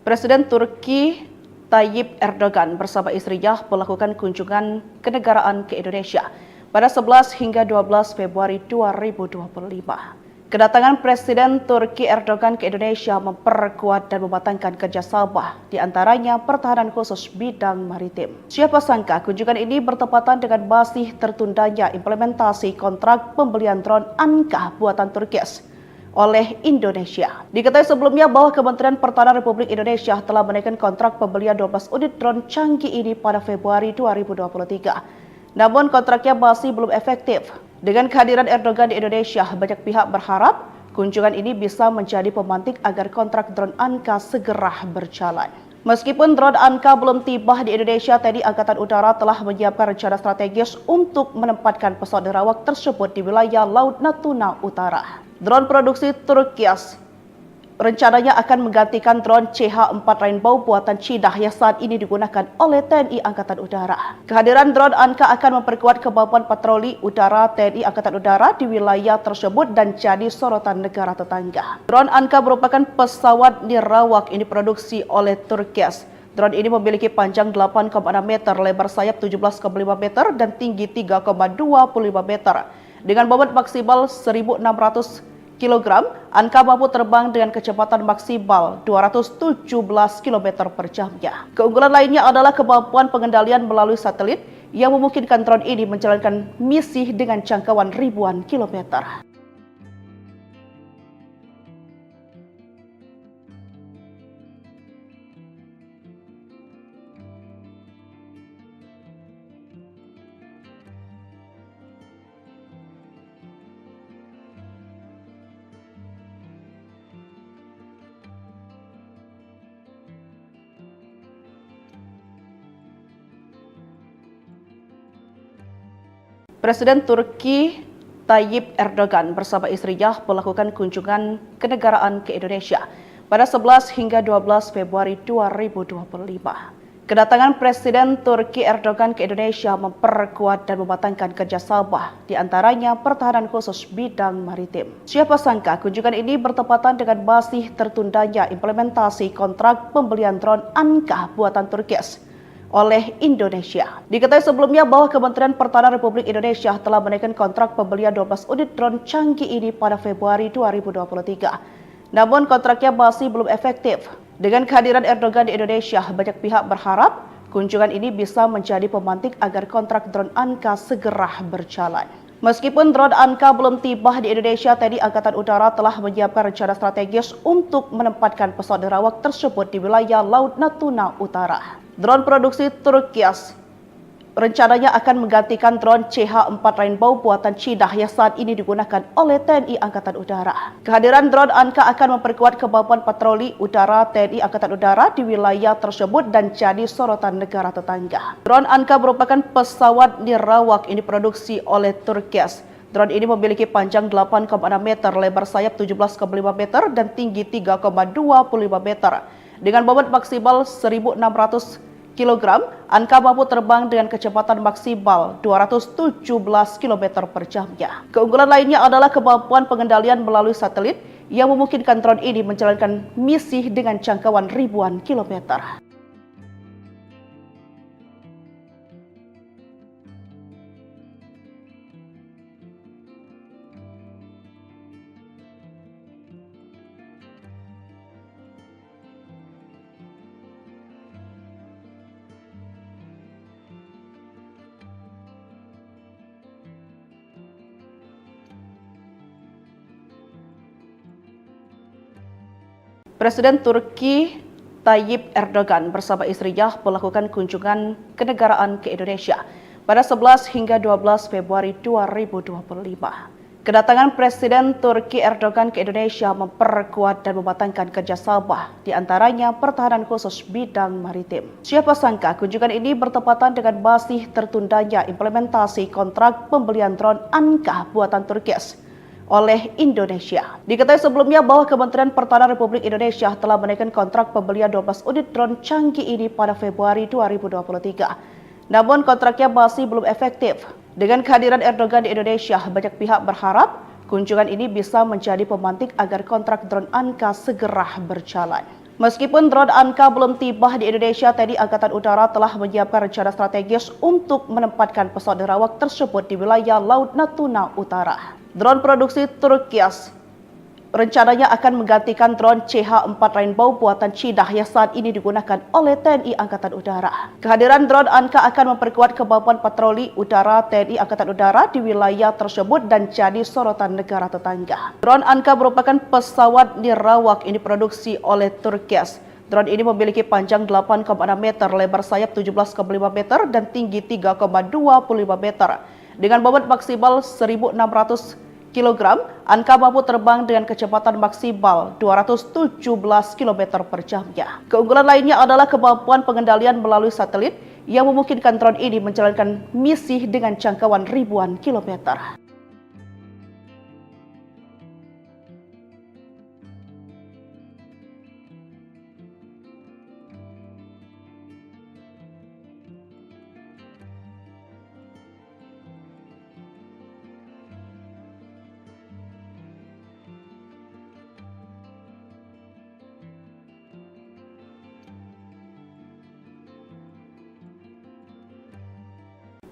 Presiden Turki Tayyip Erdogan bersama istrinya melakukan kunjungan kenegaraan ke Indonesia pada 11 hingga 12 Februari 2025. Kedatangan Presiden Turki Erdogan ke Indonesia memperkuat dan mematangkan kerjasama, di antaranya pertahanan khusus bidang maritim. Siapa sangka kunjungan ini bertepatan dengan masih tertundanya implementasi kontrak pembelian drone Anka buatan Turkias oleh Indonesia. Diketahui sebelumnya bahwa Kementerian Pertahanan Republik Indonesia telah menaikkan kontrak pembelian 12 unit drone canggih ini pada Februari 2023. Namun kontraknya masih belum efektif. Dengan kehadiran Erdogan di Indonesia, banyak pihak berharap kunjungan ini bisa menjadi pemantik agar kontrak drone Anka segera berjalan. Meskipun drone Anka belum tiba di Indonesia, TNI Angkatan Udara telah menyiapkan rencana strategis untuk menempatkan pesawat nerawak tersebut di wilayah Laut Natuna Utara. Drone produksi Turkias rencananya akan menggantikan drone CH-4 Rainbow buatan Cina yang saat ini digunakan oleh TNI Angkatan Udara. Kehadiran drone Anka akan memperkuat kemampuan patroli udara TNI Angkatan Udara di wilayah tersebut dan jadi sorotan negara tetangga. Drone Anka merupakan pesawat nirawak yang diproduksi oleh Turkias. Drone ini memiliki panjang 8,6 meter, lebar sayap 17,5 meter, dan tinggi 3,25 meter. Dengan bobot maksimal 1.600 kg, Anka mampu terbang dengan kecepatan maksimal 217 km per jamnya. Keunggulan lainnya adalah kemampuan pengendalian melalui satelit yang memungkinkan drone ini menjalankan misi dengan jangkauan ribuan kilometer. Presiden Turki Tayyip Erdogan bersama istrinya melakukan kunjungan kenegaraan ke Indonesia pada 11 hingga 12 Februari 2025. Kedatangan Presiden Turki Erdogan ke Indonesia memperkuat dan mematangkan kerjasama, di antaranya pertahanan khusus bidang maritim. Siapa sangka kunjungan ini bertepatan dengan masih tertundanya implementasi kontrak pembelian drone Anka buatan Turkias oleh Indonesia. Diketahui sebelumnya bahwa Kementerian Pertahanan Republik Indonesia telah menaikkan kontrak pembelian 12 unit drone canggih ini pada Februari 2023. Namun kontraknya masih belum efektif. Dengan kehadiran Erdogan di Indonesia, banyak pihak berharap kunjungan ini bisa menjadi pemantik agar kontrak drone Anka segera berjalan. Meskipun drone Anka belum tiba di Indonesia, TNI Angkatan Udara telah menyiapkan rencana strategis untuk menempatkan pesawat nerawak tersebut di wilayah Laut Natuna Utara. Drone produksi Turkias rencananya akan menggantikan drone CH-4 Rainbow buatan Cina yang saat ini digunakan oleh TNI Angkatan Udara. Kehadiran drone Anka akan memperkuat kemampuan patroli udara TNI Angkatan Udara di wilayah tersebut dan jadi sorotan negara tetangga. Drone Anka merupakan pesawat nirawak yang diproduksi oleh Turkias. Drone ini memiliki panjang 8,6 meter, lebar sayap 17,5 meter, dan tinggi 3,25 meter. Dengan bobot maksimal 1.600 kg, Anka mampu terbang dengan kecepatan maksimal 217 km per jamnya. Keunggulan lainnya adalah kemampuan pengendalian melalui satelit yang memungkinkan drone ini menjalankan misi dengan jangkauan ribuan kilometer. Presiden Turki Tayyip Erdogan bersama istrinya melakukan kunjungan kenegaraan ke Indonesia pada 11 hingga 12 Februari 2025. Kedatangan Presiden Turki Erdogan ke Indonesia memperkuat dan mematangkan kerjasama, di antaranya pertahanan khusus bidang maritim. Siapa sangka kunjungan ini bertepatan dengan masih tertundanya implementasi kontrak pembelian drone Anka buatan Turkis oleh Indonesia. Diketahui sebelumnya bahwa Kementerian Pertahanan Republik Indonesia telah menaikkan kontrak pembelian 12 unit drone canggih ini pada Februari 2023. Namun kontraknya masih belum efektif. Dengan kehadiran Erdogan di Indonesia, banyak pihak berharap kunjungan ini bisa menjadi pemantik agar kontrak drone Anka segera berjalan. Meskipun drone Anka belum tiba di Indonesia, TNI Angkatan Udara telah menyiapkan rencana strategis untuk menempatkan pesawat nerawak tersebut di wilayah Laut Natuna Utara. Drone produksi Turkias rencananya akan menggantikan drone CH-4 Rainbow buatan Cina yang saat ini digunakan oleh TNI Angkatan Udara. Kehadiran drone Anka akan memperkuat kemampuan patroli udara TNI Angkatan Udara di wilayah tersebut dan jadi sorotan negara tetangga. Drone Anka merupakan pesawat nirawak ini diproduksi oleh Turkias. Drone ini memiliki panjang 8,6 meter, lebar sayap 17,5 meter, dan tinggi 3,25 meter. Dengan bobot maksimal 1.600 kg, Anka mampu terbang dengan kecepatan maksimal 217 km per jamnya. Keunggulan lainnya adalah kemampuan pengendalian melalui satelit yang memungkinkan drone ini menjalankan misi dengan jangkauan ribuan kilometer.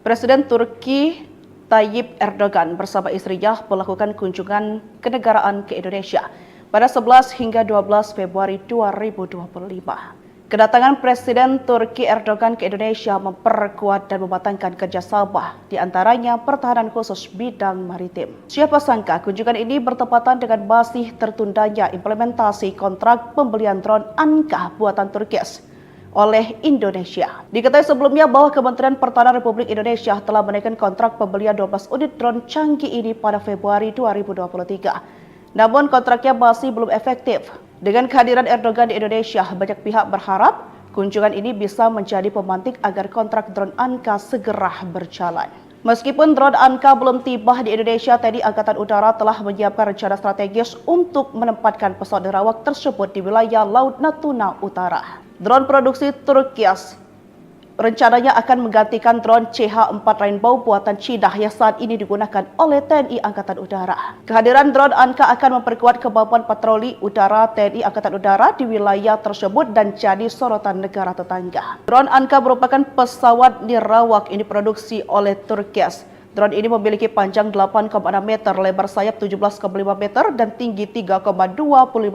Presiden Turki Tayyip Erdogan bersama istrinya melakukan kunjungan kenegaraan ke Indonesia pada 11 hingga 12 Februari 2025. Kedatangan Presiden Turki Erdogan ke Indonesia memperkuat dan mematangkan kerjasama, di antaranya pertahanan khusus bidang maritim. Siapa sangka kunjungan ini bertepatan dengan masih tertundanya implementasi kontrak pembelian drone Anka buatan Turkis oleh Indonesia. Diketahui sebelumnya bahwa Kementerian Pertahanan Republik Indonesia telah menaikkan kontrak pembelian 12 unit drone canggih ini pada Februari 2023. Namun kontraknya masih belum efektif. Dengan kehadiran Erdogan di Indonesia, banyak pihak berharap kunjungan ini bisa menjadi pemantik agar kontrak drone Anka segera berjalan. Meskipun drone Anka belum tiba di Indonesia, TNI Angkatan Udara telah menyiapkan rencana strategis untuk menempatkan pesawat nerawak tersebut di wilayah Laut Natuna Utara. Drone produksi Turkias rencananya akan menggantikan drone CH-4 Rainbow buatan Cina yang saat ini digunakan oleh TNI Angkatan Udara. Kehadiran drone Anka akan memperkuat kemampuan patroli udara TNI Angkatan Udara di wilayah tersebut dan jadi sorotan negara tetangga. Drone Anka merupakan pesawat nirawak ini diproduksi oleh Turkias. Drone ini memiliki panjang 8,6 meter, lebar sayap 17,5 meter, dan tinggi 3,25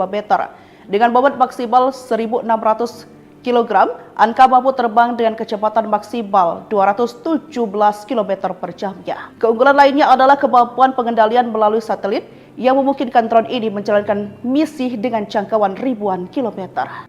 meter. Dengan bobot maksimal 1.600 kg, Anka mampu terbang dengan kecepatan maksimal 217 km per jamnya. Keunggulan lainnya adalah kemampuan pengendalian melalui satelit yang memungkinkan drone ini menjalankan misi dengan jangkauan ribuan kilometer.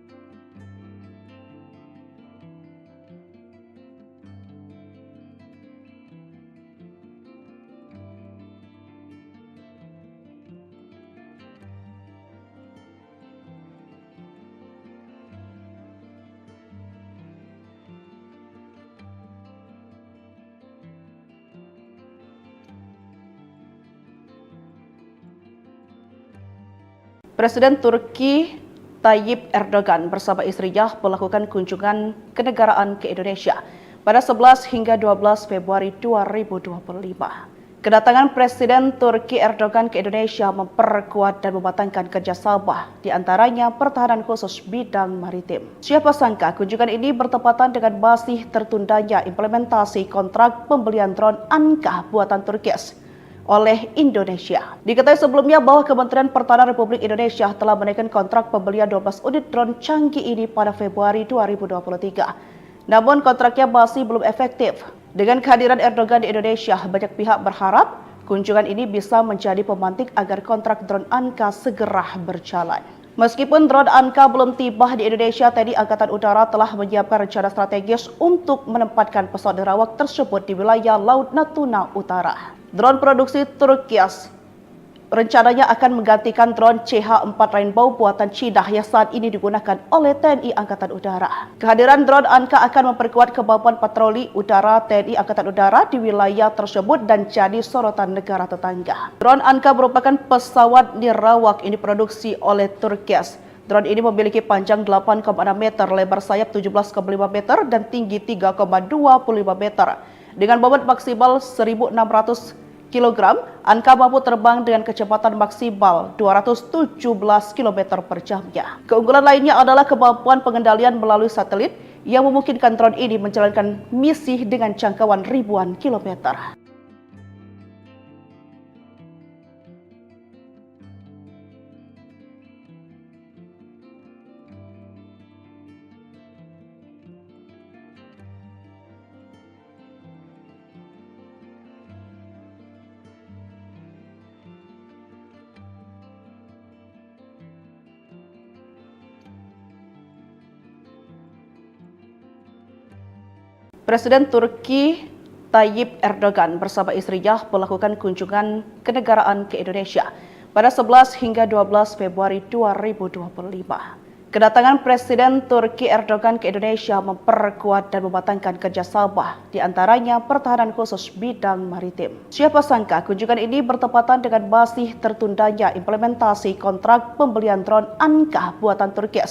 Presiden Turki Tayyip Erdogan bersama istrinya melakukan kunjungan kenegaraan ke Indonesia pada 11 hingga 12 Februari 2025. Kedatangan Presiden Turki Erdogan ke Indonesia memperkuat dan mematangkan kerjasama, di antaranya pertahanan khusus bidang maritim. Siapa sangka kunjungan ini bertepatan dengan masih tertundanya implementasi kontrak pembelian drone Anka buatan Turki oleh Indonesia. Diketahui sebelumnya bahwa Kementerian Pertahanan Republik Indonesia telah menaikkan kontrak pembelian 12 unit drone canggih ini pada Februari 2023. Namun kontraknya masih belum efektif. Dengan kehadiran Erdogan di Indonesia, banyak pihak berharap kunjungan ini bisa menjadi pemantik agar kontrak drone Anka segera berjalan. Meskipun drone Anka belum tiba di Indonesia, TNI Angkatan Udara telah menyiapkan rencana strategis untuk menempatkan pesawat nirawak tersebut di wilayah Laut Natuna Utara. Drone produksi Turki rencananya akan menggantikan drone CH-4 Rainbow buatan Cina yang saat ini digunakan oleh TNI Angkatan Udara. Kehadiran drone Anka akan memperkuat kemampuan patroli udara TNI Angkatan Udara di wilayah tersebut dan jadi sorotan negara tetangga. Drone Anka merupakan pesawat nirawak yang diproduksi oleh Turki. Drone ini memiliki panjang 8,6 meter, lebar sayap 17,5 meter, dan tinggi 3,25 meter. Dengan bobot maksimal 1.600 kg, Anka mampu terbang dengan kecepatan maksimal 217 km per jamnya. Keunggulan lainnya adalah kemampuan pengendalian melalui satelit yang memungkinkan drone ini menjalankan misi dengan jangkauan ribuan kilometer. Presiden Turki Tayyip Erdogan bersama istrinya melakukan kunjungan kenegaraan ke Indonesia pada 11 hingga 12 Februari 2025. Kedatangan Presiden Turki Erdogan ke Indonesia memperkuat dan mematangkan kerjasama, di antaranya pertahanan khusus bidang maritim. Siapa sangka kunjungan ini bertepatan dengan masih tertundanya implementasi kontrak pembelian drone Anka buatan Turki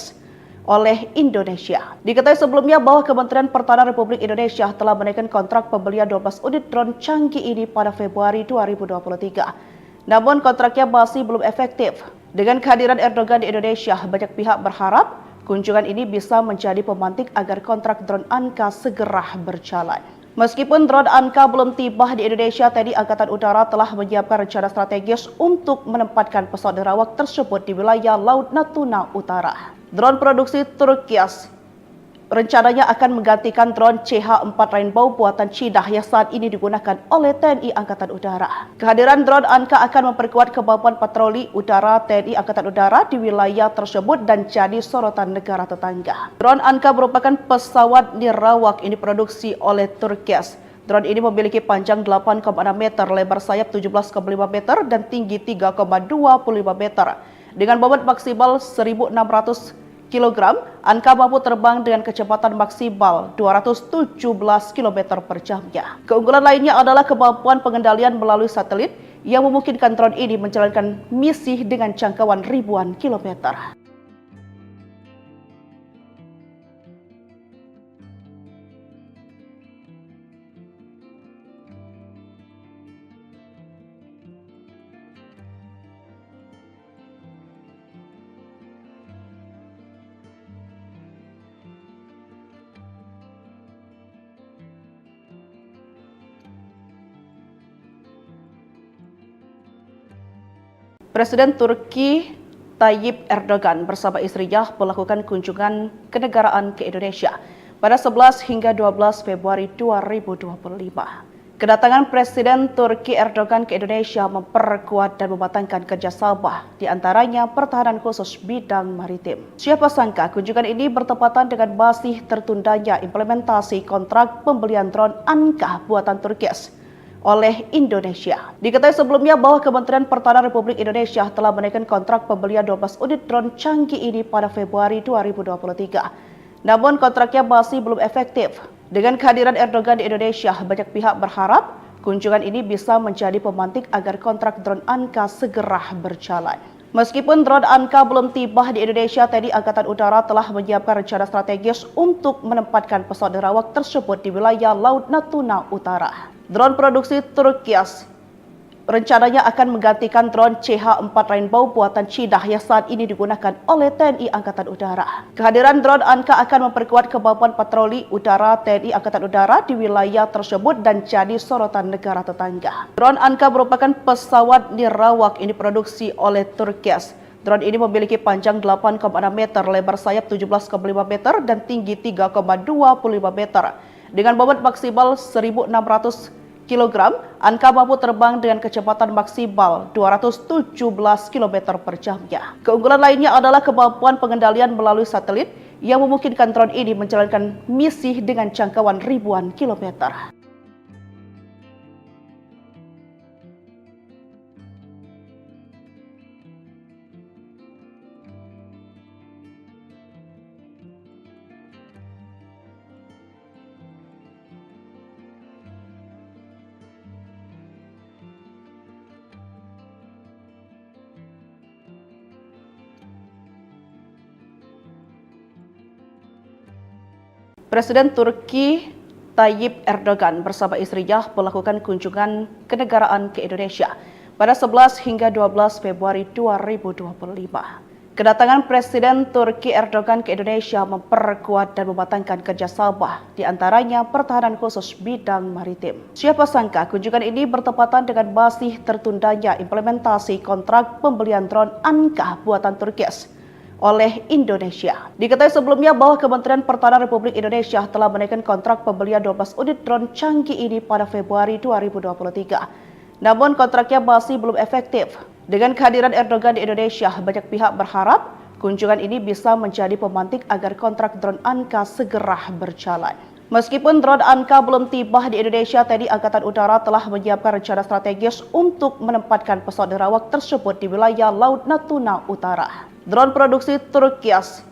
oleh Indonesia. Diketahui sebelumnya bahwa Kementerian Pertahanan Republik Indonesia telah menaikkan kontrak pembelian 12 unit drone canggih ini pada Februari 2023. Namun kontraknya masih belum efektif. Dengan kehadiran Erdogan di Indonesia, banyak pihak berharap kunjungan ini bisa menjadi pemantik agar kontrak drone Anka segera berjalan. Meskipun drone Anka belum tiba di Indonesia, TNI Angkatan Udara telah menyiapkan rencana strategis untuk menempatkan pesawat nirawak tersebut di wilayah Laut Natuna Utara. Drone produksi Turki rencananya akan menggantikan drone CH-4 Rainbow buatan Cina yang saat ini digunakan oleh TNI Angkatan Udara. Kehadiran drone Anka akan memperkuat kemampuan patroli udara TNI Angkatan Udara di wilayah tersebut dan jadi sorotan negara tetangga. Drone Anka merupakan pesawat nirawak yang diproduksi oleh Turki. Drone ini memiliki panjang 8,6 meter, lebar sayap 17,5 meter, dan tinggi 3,25 meter. Dengan bobot maksimal 1.600 kg, Anka mampu terbang dengan kecepatan maksimal 217 km per jamnya. Keunggulan lainnya adalah kemampuan pengendalian melalui satelit yang memungkinkan drone ini menjalankan misi dengan jangkauan ribuan kilometer. Presiden Turki Tayyip Erdogan bersama istrinya melakukan kunjungan kenegaraan ke Indonesia pada 11 hingga 12 Februari 2025. Kedatangan Presiden Turki Erdogan ke Indonesia memperkuat dan mematangkan kerjasama, di antaranya pertahanan khusus bidang maritim. Siapa sangka kunjungan ini bertepatan dengan masih tertundanya implementasi kontrak pembelian drone Anka buatan Turki oleh Indonesia. Diketahui sebelumnya bahwa Kementerian Pertahanan Republik Indonesia telah menaikkan kontrak pembelian 12 unit drone canggih ini pada Februari 2023. Namun kontraknya masih belum efektif. Dengan kehadiran Erdogan di Indonesia, banyak pihak berharap kunjungan ini bisa menjadi pemantik agar kontrak drone Anka segera berjalan. Meskipun drone Anka belum tiba di Indonesia, TNI Angkatan Udara telah menyiapkan rencana strategis untuk menempatkan pesawat nerawak tersebut di wilayah Laut Natuna Utara. Drone produksi Turkias rencananya akan menggantikan drone CH-4 Rainbow buatan Cina yang saat ini digunakan oleh TNI Angkatan Udara. Kehadiran drone Anka akan memperkuat kemampuan patroli udara TNI Angkatan Udara di wilayah tersebut dan jadi sorotan negara tetangga. Drone Anka merupakan pesawat nirawak yang diproduksi oleh Turkias. Drone ini memiliki panjang 8,6 meter, lebar sayap 17,5 meter, dan tinggi 3,25 meter. Dengan bobot maksimal 1.600 kg, Anka mampu terbang dengan kecepatan maksimal 217 km per jamnya. Keunggulan lainnya adalah kemampuan pengendalian melalui satelit yang memungkinkan drone ini menjalankan misi dengan jangkauan ribuan kilometer. Presiden Turki Tayyip Erdogan bersama istrinya melakukan kunjungan kenegaraan ke Indonesia pada 11 hingga 12 Februari 2025. Kedatangan Presiden Turki Erdogan ke Indonesia memperkuat dan mematangkan kerjasama, di antaranya pertahanan khusus bidang maritim. Siapa sangka kunjungan ini bertepatan dengan masih tertundanya implementasi kontrak pembelian drone Anka buatan Turkias oleh Indonesia. Diketahui sebelumnya bahwa Kementerian Pertahanan Republik Indonesia telah menaikkan kontrak pembelian 12 unit drone canggih ini pada Februari 2023. Namun kontraknya masih belum efektif. Dengan kehadiran Erdogan di Indonesia, banyak pihak berharap kunjungan ini bisa menjadi pemantik agar kontrak drone Anka segera berjalan. Meskipun drone Anka belum tiba di Indonesia, TNI Angkatan Udara telah menyiapkan rencana strategis untuk menempatkan pesawat nerawak tersebut di wilayah Laut Natuna Utara. Drone produksi Turkias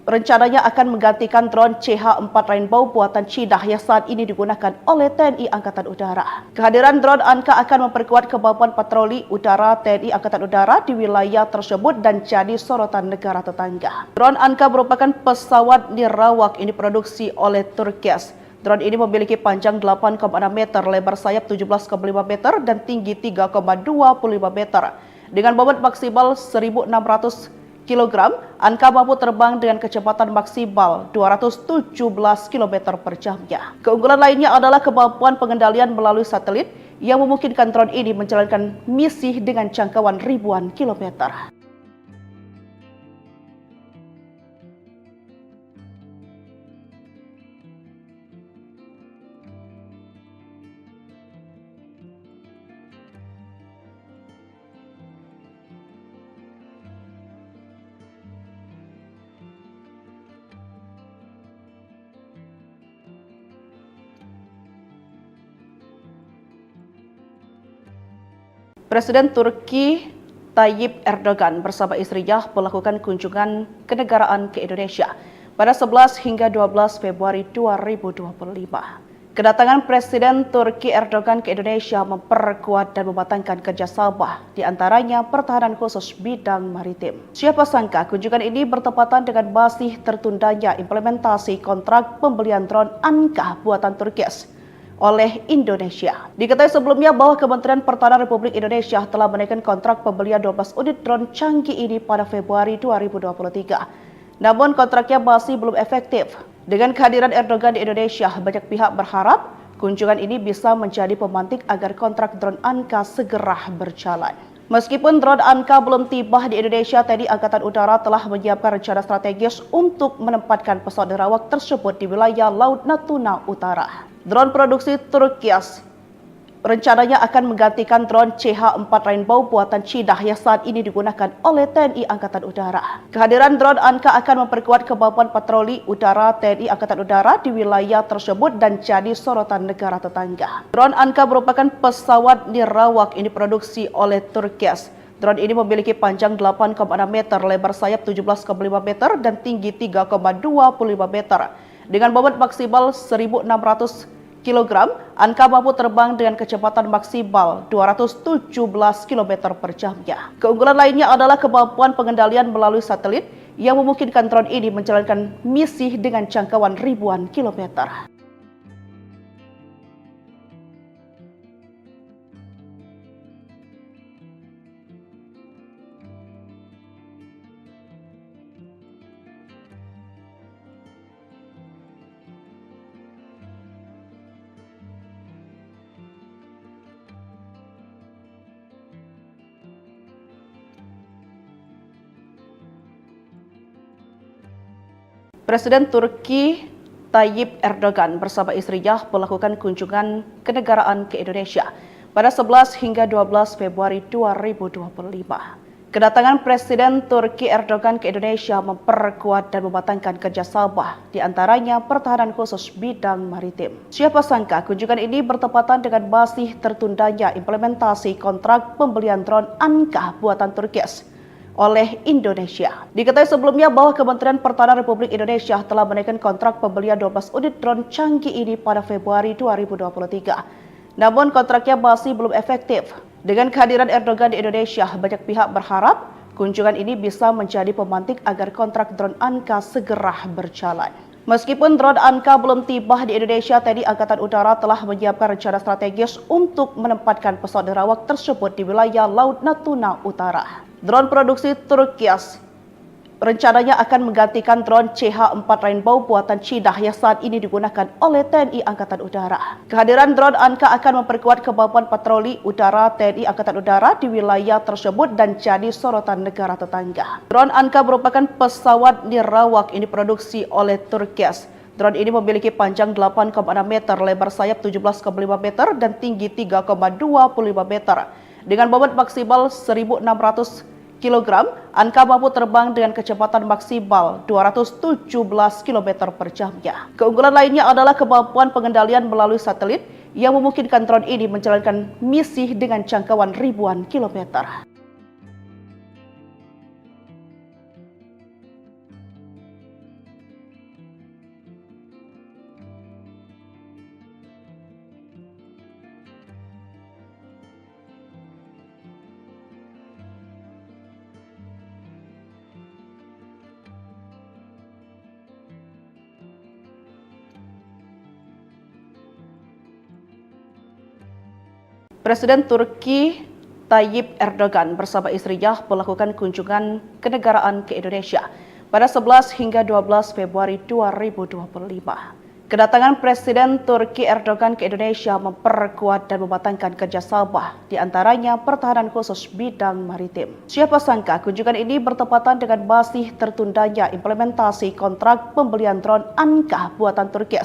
rencananya akan menggantikan drone CH-4 Rainbow buatan Cina yang saat ini digunakan oleh TNI Angkatan Udara. Kehadiran drone Anka akan memperkuat kemampuan patroli udara TNI Angkatan Udara di wilayah tersebut dan jadi sorotan negara tetangga. Drone Anka merupakan pesawat nirawak yang diproduksi oleh Turkias. Drone ini memiliki panjang 8,6 meter, lebar sayap 17,5 meter, dan tinggi 3,25 meter. Dengan bobot maksimal 1.600 kg, Anka mampu terbang dengan kecepatan maksimal 217 km per jamnya. Keunggulan lainnya adalah kemampuan pengendalian melalui satelit yang memungkinkan drone ini menjalankan misi dengan jangkauan ribuan kilometer. Presiden Turki Tayyip Erdogan bersama istrinya melakukan kunjungan kenegaraan ke Indonesia pada 11 hingga 12 Februari 2025. Kedatangan Presiden Turki Erdogan ke Indonesia memperkuat dan mematangkan kerjasama, di antaranya pertahanan khusus bidang maritim. Siapa sangka kunjungan ini bertepatan dengan masih tertundanya implementasi kontrak pembelian drone Anka buatan Turkias oleh Indonesia. Diketahui sebelumnya bahwa Kementerian Pertahanan Republik Indonesia telah menaikkan kontrak pembelian 12 unit drone canggih ini pada Februari 2023. Namun kontraknya masih belum efektif. Dengan kehadiran Erdogan di Indonesia, banyak pihak berharap kunjungan ini bisa menjadi pemantik agar kontrak drone Anka segera berjalan. Meskipun drone Anka belum tiba di Indonesia, TNI Angkatan Udara telah menyiapkan rencana strategis untuk menempatkan pesawat nerawak tersebut di wilayah Laut Natuna Utara. Drone produksi Turkias rencananya akan menggantikan drone CH-4 Rainbow buatan Cina yang saat ini digunakan oleh TNI Angkatan Udara. Kehadiran drone Anka akan memperkuat kemampuan patroli udara TNI Angkatan Udara di wilayah tersebut dan jadi sorotan negara tetangga. Drone Anka merupakan pesawat nirawak yang diproduksi oleh Turkias. Drone ini memiliki panjang 8,6 meter, lebar sayap 17,5 meter, dan tinggi 3,25 meter. Dengan bobot maksimal 1.600 kg, Anka mampu terbang dengan kecepatan maksimal 217 km per jamnya. Keunggulan lainnya adalah kemampuan pengendalian melalui satelit yang memungkinkan drone ini menjalankan misi dengan jangkauan ribuan kilometer. Presiden Turki Tayyip Erdogan bersama istrinya melakukan kunjungan kenegaraan ke Indonesia pada 11 hingga 12 Februari 2025. Kedatangan Presiden Turki Erdogan ke Indonesia memperkuat dan mematangkan kerjasama, di antaranya pertahanan khusus bidang maritim. Siapa sangka kunjungan ini bertepatan dengan masih tertundanya implementasi kontrak pembelian drone Anka buatan Turki oleh Indonesia. Diketahui sebelumnya bahwa Kementerian Pertahanan Republik Indonesia telah menaikkan kontrak pembelian 12 unit drone canggih ini pada Februari 2023. Namun kontraknya masih belum efektif. Dengan kehadiran Erdogan di Indonesia, banyak pihak berharap kunjungan ini bisa menjadi pemantik agar kontrak drone Anka segera berjalan. Meskipun drone Anka belum tiba di Indonesia, TNI Angkatan Udara telah menyiapkan rencana strategis untuk menempatkan pesawat nerawak tersebut di wilayah Laut Natuna Utara. Drone produksi Turki rencananya akan menggantikan drone CH-4 Rainbow buatan Cina yang saat ini digunakan oleh TNI Angkatan Udara. Kehadiran drone Anka akan memperkuat kemampuan patroli udara TNI Angkatan Udara di wilayah tersebut dan jadi sorotan negara tetangga. Drone Anka merupakan pesawat nirawak yang diproduksi oleh Turki. Drone ini memiliki panjang 8,6 meter, lebar sayap 17,5 meter, dan tinggi 3,25 meter. Dengan bobot maksimal 1.600 kg, Anka mampu terbang dengan kecepatan maksimal 217 km per jamnya. Keunggulan lainnya adalah kemampuan pengendalian melalui satelit yang memungkinkan drone ini menjalankan misi dengan jangkauan ribuan kilometer. Presiden Turki Tayyip Erdogan bersama istrinya melakukan kunjungan kenegaraan ke Indonesia pada 11 hingga 12 Februari 2025. Kedatangan Presiden Turki Erdogan ke Indonesia memperkuat dan mematangkan kerjasama, di antaranya pertahanan khusus bidang maritim. Siapa sangka kunjungan ini bertepatan dengan masih tertundanya implementasi kontrak pembelian drone Anka buatan Turki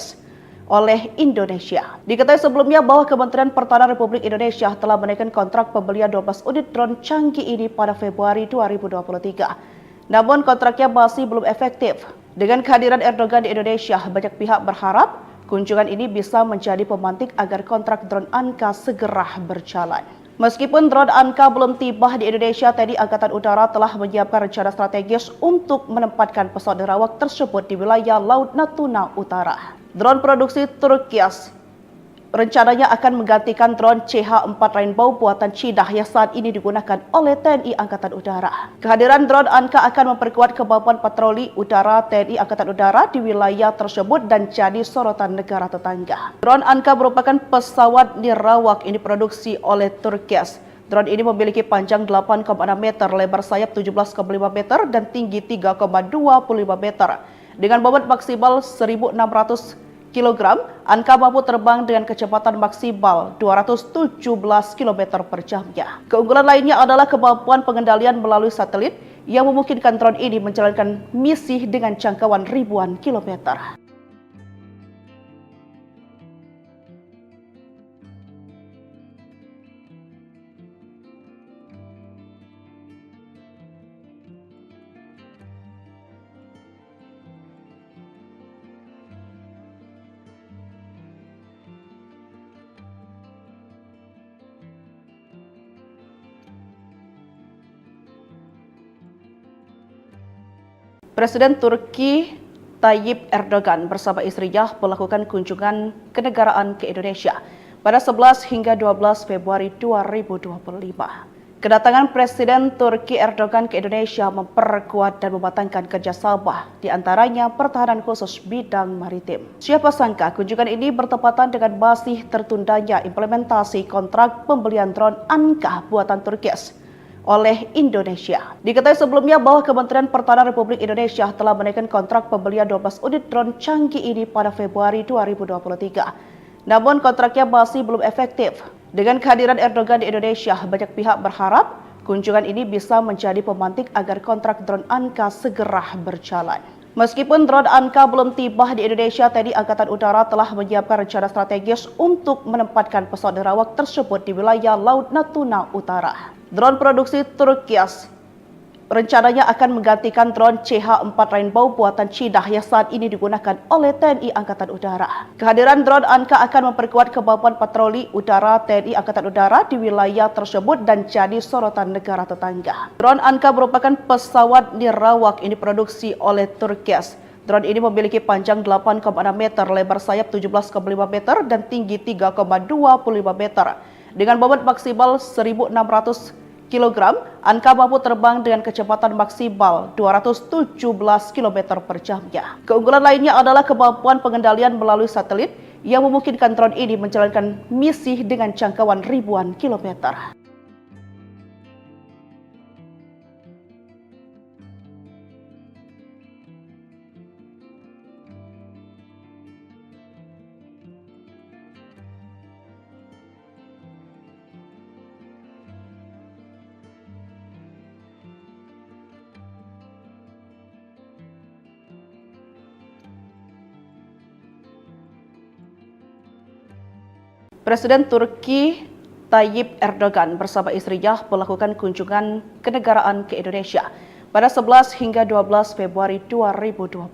oleh Indonesia. Diketahui sebelumnya bahwa Kementerian Pertahanan Republik Indonesia telah menaikkan kontrak pembelian 12 unit drone canggih ini pada Februari 2023. Namun kontraknya masih belum efektif. Dengan kehadiran Erdogan di Indonesia, banyak pihak berharap kunjungan ini bisa menjadi pemantik agar kontrak drone Anka segera berjalan. Meskipun drone Anka belum tiba di Indonesia, TNI Angkatan Udara telah menyiapkan rencana strategis untuk menempatkan pesawat nerawak tersebut di wilayah Laut Natuna Utara. Drone produksi Turki rencananya akan menggantikan drone CH-4 Rainbow buatan Cina yang saat ini digunakan oleh TNI Angkatan Udara. Kehadiran drone Anka akan memperkuat kemampuan patroli udara TNI Angkatan Udara di wilayah tersebut dan jadi sorotan negara tetangga. Drone Anka merupakan pesawat nirawak yang diproduksi oleh Turki. Drone ini memiliki panjang 8,6 meter, lebar sayap 17,5 meter, dan tinggi 3,25 meter. Dengan bobot maksimal 1.600 kg, Anka mampu terbang dengan kecepatan maksimal 217 km per jamnya. Keunggulan lainnya adalah kemampuan pengendalian melalui satelit yang memungkinkan drone ini menjalankan misi dengan jangkauan ribuan kilometer. Presiden Turki Tayyip Erdogan bersama istrinya melakukan kunjungan kenegaraan ke Indonesia pada 11 hingga 12 Februari 2025. Kedatangan Presiden Turki Erdogan ke Indonesia memperkuat dan mematangkan kerjasama, di antaranya pertahanan khusus bidang maritim. Siapa sangka kunjungan ini bertepatan dengan masih tertundanya implementasi kontrak pembelian drone Anka buatan Turki oleh Indonesia. Diketahui sebelumnya bahwa Kementerian Pertahanan Republik Indonesia telah menaikkan kontrak pembelian 12 unit drone canggih ini pada Februari 2023. Namun kontraknya masih belum efektif. Dengan kehadiran Erdogan di Indonesia, banyak pihak berharap kunjungan ini bisa menjadi pemantik agar kontrak drone Anka segera berjalan. Meskipun drone Anka belum tiba di Indonesia, TNI Angkatan Udara telah menyiapkan rencana strategis untuk menempatkan pesawat nirawak tersebut di wilayah Laut Natuna Utara. Drone produksi Turki rencananya akan menggantikan drone CH-4 Rainbow buatan Cina yang saat ini digunakan oleh TNI Angkatan Udara. Kehadiran drone Anka akan memperkuat kemampuan patroli udara TNI Angkatan Udara di wilayah tersebut dan jadi sorotan negara tetangga. Drone Anka merupakan pesawat nirawak ini diproduksi oleh Turki. Drone ini memiliki panjang 8,6 meter, lebar sayap 17,5 meter, dan tinggi 3,25 meter. Dengan bobot maksimal 1.600 kg, Anka mampu terbang dengan kecepatan maksimal 217 km per jamnya. Keunggulan lainnya adalah kemampuan pengendalian melalui satelit yang memungkinkan drone ini menjalankan misi dengan jangkauan ribuan kilometer. Presiden Turki Tayyip Erdogan bersama istrinya melakukan kunjungan kenegaraan ke Indonesia pada 11 hingga 12 Februari 2025.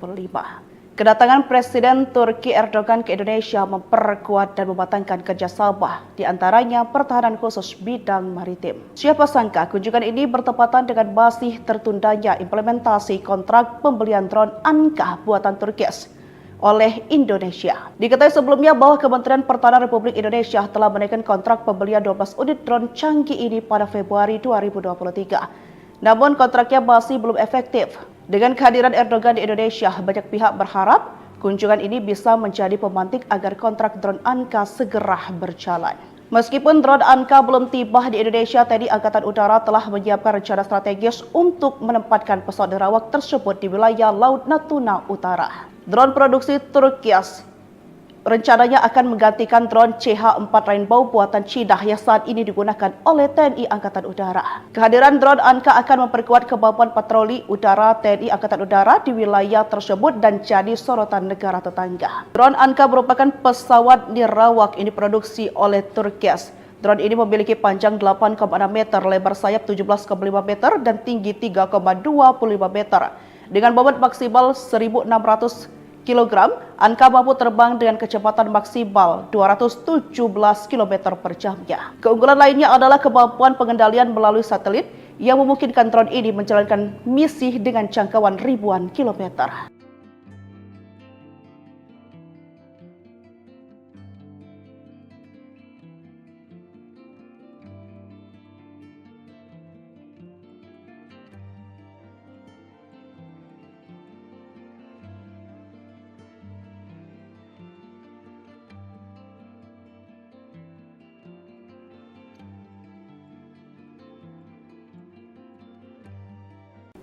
Kedatangan Presiden Turki Erdogan ke Indonesia memperkuat dan mematangkan kerjasama, di antaranya pertahanan khusus bidang maritim. Siapa sangka kunjungan ini bertepatan dengan masih tertundanya implementasi kontrak pembelian drone Anka buatan Turki oleh Indonesia. Diketahui sebelumnya bahwa Kementerian Pertahanan Republik Indonesia telah menaikkan kontrak pembelian 12 unit drone canggih ini pada Februari 2023. Namun kontraknya masih belum efektif. Dengan kehadiran Erdogan di Indonesia, banyak pihak berharap kunjungan ini bisa menjadi pemantik agar kontrak drone Anka segera berjalan. Meskipun drone Anka belum tiba di Indonesia, TNI Angkatan Udara telah menyiapkan rencana strategis untuk menempatkan pesawat nirawak tersebut di wilayah Laut Natuna Utara. Drone produksi Turki rencananya akan menggantikan drone CH-4 Rainbow buatan Cina yang saat ini digunakan oleh TNI Angkatan Udara. Kehadiran drone Anka akan memperkuat kemampuan patroli udara TNI Angkatan Udara di wilayah tersebut dan jadi sorotan negara tetangga. Drone Anka merupakan pesawat nirawak ini diproduksi oleh Turki. Drone ini memiliki panjang 8,6 meter, lebar sayap 17,5 meter, dan tinggi 3,25 meter. Dengan bobot maksimal 1.600 kg, Anka mampu terbang dengan kecepatan maksimal 217 km per jamnya. Keunggulan lainnya adalah kemampuan pengendalian melalui satelit yang memungkinkan drone ini menjalankan misi dengan jangkauan ribuan kilometer.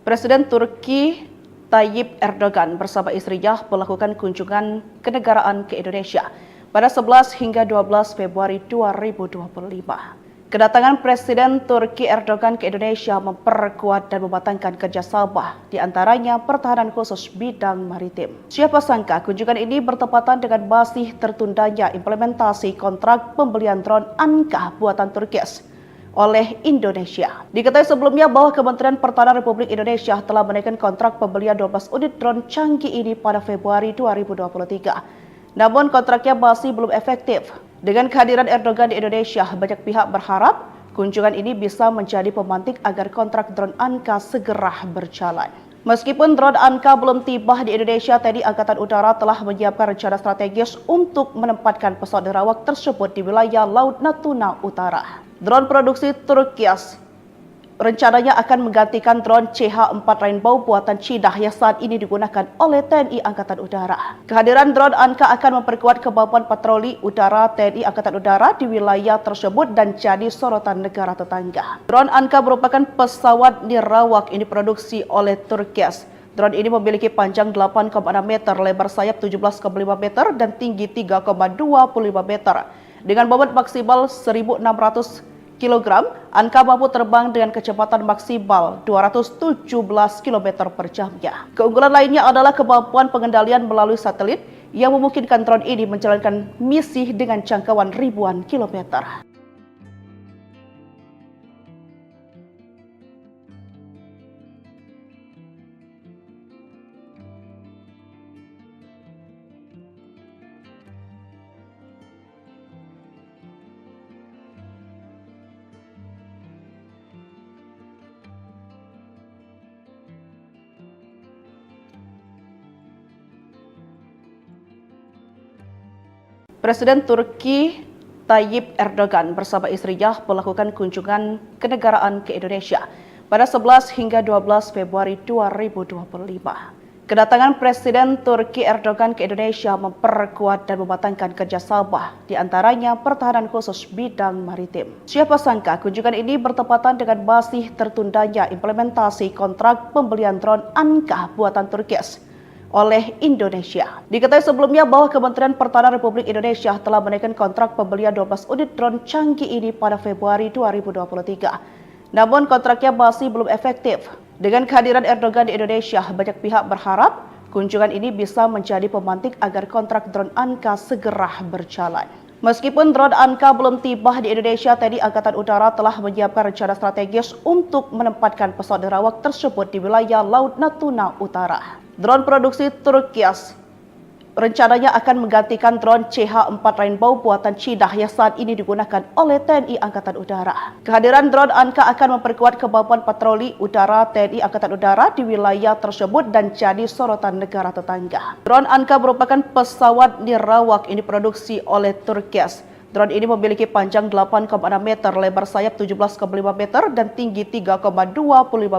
Presiden Turki Tayyip Erdogan bersama istrinya melakukan kunjungan kenegaraan ke Indonesia pada 11 hingga 12 Februari 2025. Kedatangan Presiden Turki Erdogan ke Indonesia memperkuat dan mematangkan kerjasama, di antaranya pertahanan khusus bidang maritim. Siapa sangka kunjungan ini bertepatan dengan masih tertundanya implementasi kontrak pembelian drone Anka buatan Turki oleh Indonesia. Diketahui sebelumnya bahwa Kementerian Pertahanan Republik Indonesia telah menaikkan kontrak pembelian 12 unit drone canggih ini pada Februari 2023. Namun kontraknya masih belum efektif. Dengan kehadiran Erdogan di Indonesia, banyak pihak berharap kunjungan ini bisa menjadi pemantik agar kontrak drone Anka segera berjalan. Meskipun drone Anka belum tiba di Indonesia, TNI Angkatan Udara telah menyiapkan rencana strategis untuk menempatkan pesawat nirawak tersebut di wilayah Laut Natuna Utara. Drone produksi Turkias rencananya akan menggantikan drone CH-4 Rainbow buatan Cina yang saat ini digunakan oleh TNI Angkatan Udara. Kehadiran drone Anka akan memperkuat kemampuan patroli udara TNI Angkatan Udara di wilayah tersebut dan jadi sorotan negara tetangga. Drone Anka merupakan pesawat nirawak yang diproduksi oleh Turkias. Drone ini memiliki panjang 8,6 meter, lebar sayap 17,5 meter, dan tinggi 3,25 meter. Dengan bobot maksimal 1.600 kg, Anka mampu terbang dengan kecepatan maksimal 217 km per jamnya. Keunggulan lainnya adalah kemampuan pengendalian melalui satelit yang memungkinkan drone ini menjalankan misi dengan jangkauan ribuan kilometer. Presiden Turki Tayyip Erdogan bersama istrinya melakukan kunjungan kenegaraan ke Indonesia pada 11 hingga 12 Februari 2025. Kedatangan Presiden Turki Erdogan ke Indonesia memperkuat dan mematangkan kerjasama, di antaranya pertahanan khusus bidang maritim. Siapa sangka kunjungan ini bertepatan dengan masih tertundanya implementasi kontrak pembelian drone Anka buatan Turkias oleh Indonesia. Diketahui sebelumnya bahwa Kementerian Pertahanan Republik Indonesia telah menaikkan kontrak pembelian 12 unit drone canggih ini pada Februari 2023. Namun kontraknya masih belum efektif. Dengan kehadiran Erdogan di Indonesia, banyak pihak berharap kunjungan ini bisa menjadi pemantik agar kontrak drone Anka segera berjalan. Meskipun drone Anka belum tiba di Indonesia, TNI Angkatan Udara telah menyiapkan rencana strategis untuk menempatkan pesawat nirawak tersebut di wilayah Laut Natuna Utara. Drone produksi Turkias rencananya akan menggantikan drone CH-4 Rainbow buatan Cina yang saat ini digunakan oleh TNI Angkatan Udara. Kehadiran drone Anka akan memperkuat kemampuan patroli udara TNI Angkatan Udara di wilayah tersebut dan jadi sorotan negara tetangga. Drone Anka merupakan pesawat nirawak yang diproduksi oleh Turkias. Drone ini memiliki panjang 8,6 meter, lebar sayap 17,5 meter, dan tinggi 3,25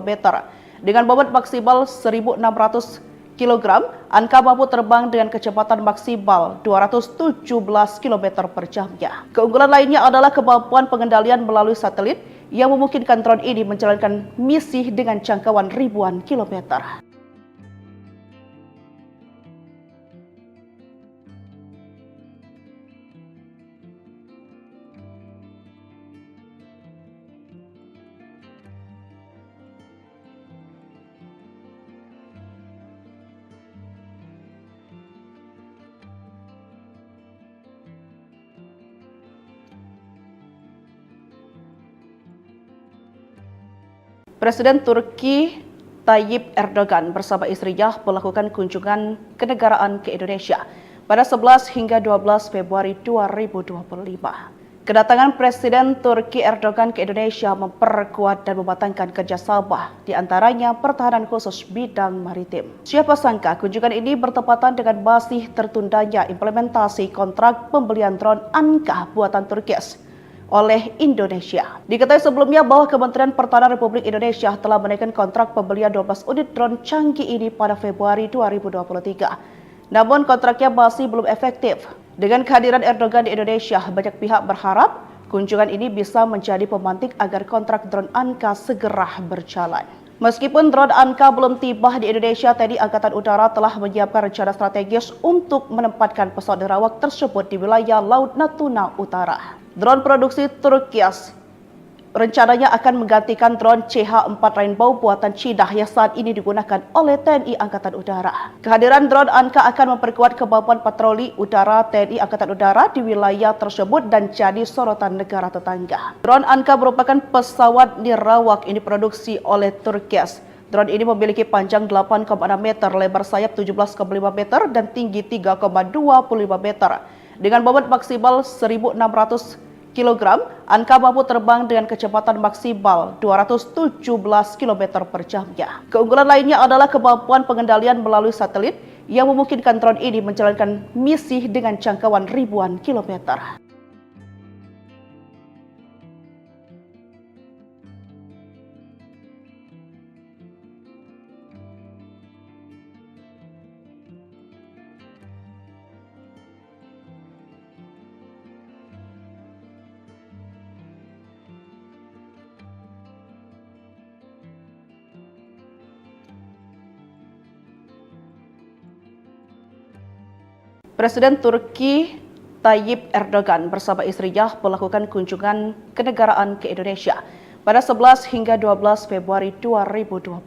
meter. Dengan bobot maksimal 1.600 kg, Anka mampu terbang dengan kecepatan maksimal 217 km per jamnya. Keunggulan lainnya adalah kemampuan pengendalian melalui satelit yang memungkinkan drone ini menjalankan misi dengan jangkauan ribuan kilometer. Presiden Turki Tayyip Erdogan bersama istrinya melakukan kunjungan kenegaraan ke Indonesia pada 11 hingga 12 Februari 2025. Kedatangan Presiden Turki Erdogan ke Indonesia memperkuat dan mematangkan kerjasama, di antaranya pertahanan khusus bidang maritim. Siapa sangka kunjungan ini bertepatan dengan masih tertundanya implementasi kontrak pembelian drone Anka buatan Turkias oleh Indonesia. Diketahui sebelumnya bahwa Kementerian Pertahanan Republik Indonesia telah menaikkan kontrak pembelian 12 unit drone canggih ini pada Februari 2023. Namun kontraknya masih belum efektif. Dengan kehadiran Erdogan di Indonesia, banyak pihak berharap kunjungan ini bisa menjadi pemantik agar kontrak drone Anka segera berjalan. Meskipun drone Anka belum tiba di Indonesia, TNI Angkatan Udara telah menyiapkan rencana strategis untuk menempatkan pesawat nirawak tersebut di wilayah Laut Natuna Utara. Drone produksi Turkias rencananya akan menggantikan drone CH-4 Rainbow buatan Cina yang saat ini digunakan oleh TNI Angkatan Udara. Kehadiran drone Anka akan memperkuat kemampuan patroli udara TNI Angkatan Udara di wilayah tersebut dan jadi sorotan negara tetangga. Drone Anka merupakan pesawat nirawak yang diproduksi oleh Turkias. Drone ini memiliki panjang 8,6 meter, lebar sayap 17,5 meter, dan tinggi 3,25 meter. Dengan bobot maksimal 1.600 kg, Anka mampu terbang dengan kecepatan maksimal 217 km per jamnya. Keunggulan lainnya adalah kemampuan pengendalian melalui satelit yang memungkinkan drone ini menjalankan misi dengan jangkauan ribuan kilometer. Presiden Turki Tayyip Erdogan bersama istrinya melakukan kunjungan kenegaraan ke Indonesia pada 11 hingga 12 Februari 2025.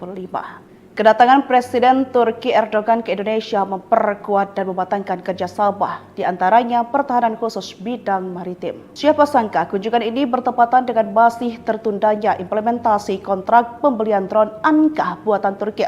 Kedatangan Presiden Turki Erdogan ke Indonesia memperkuat dan mematangkan kerjasama, di antaranya pertahanan khusus bidang maritim. Siapa sangka kunjungan ini bertepatan dengan masih tertundanya implementasi kontrak pembelian drone Anka buatan Turki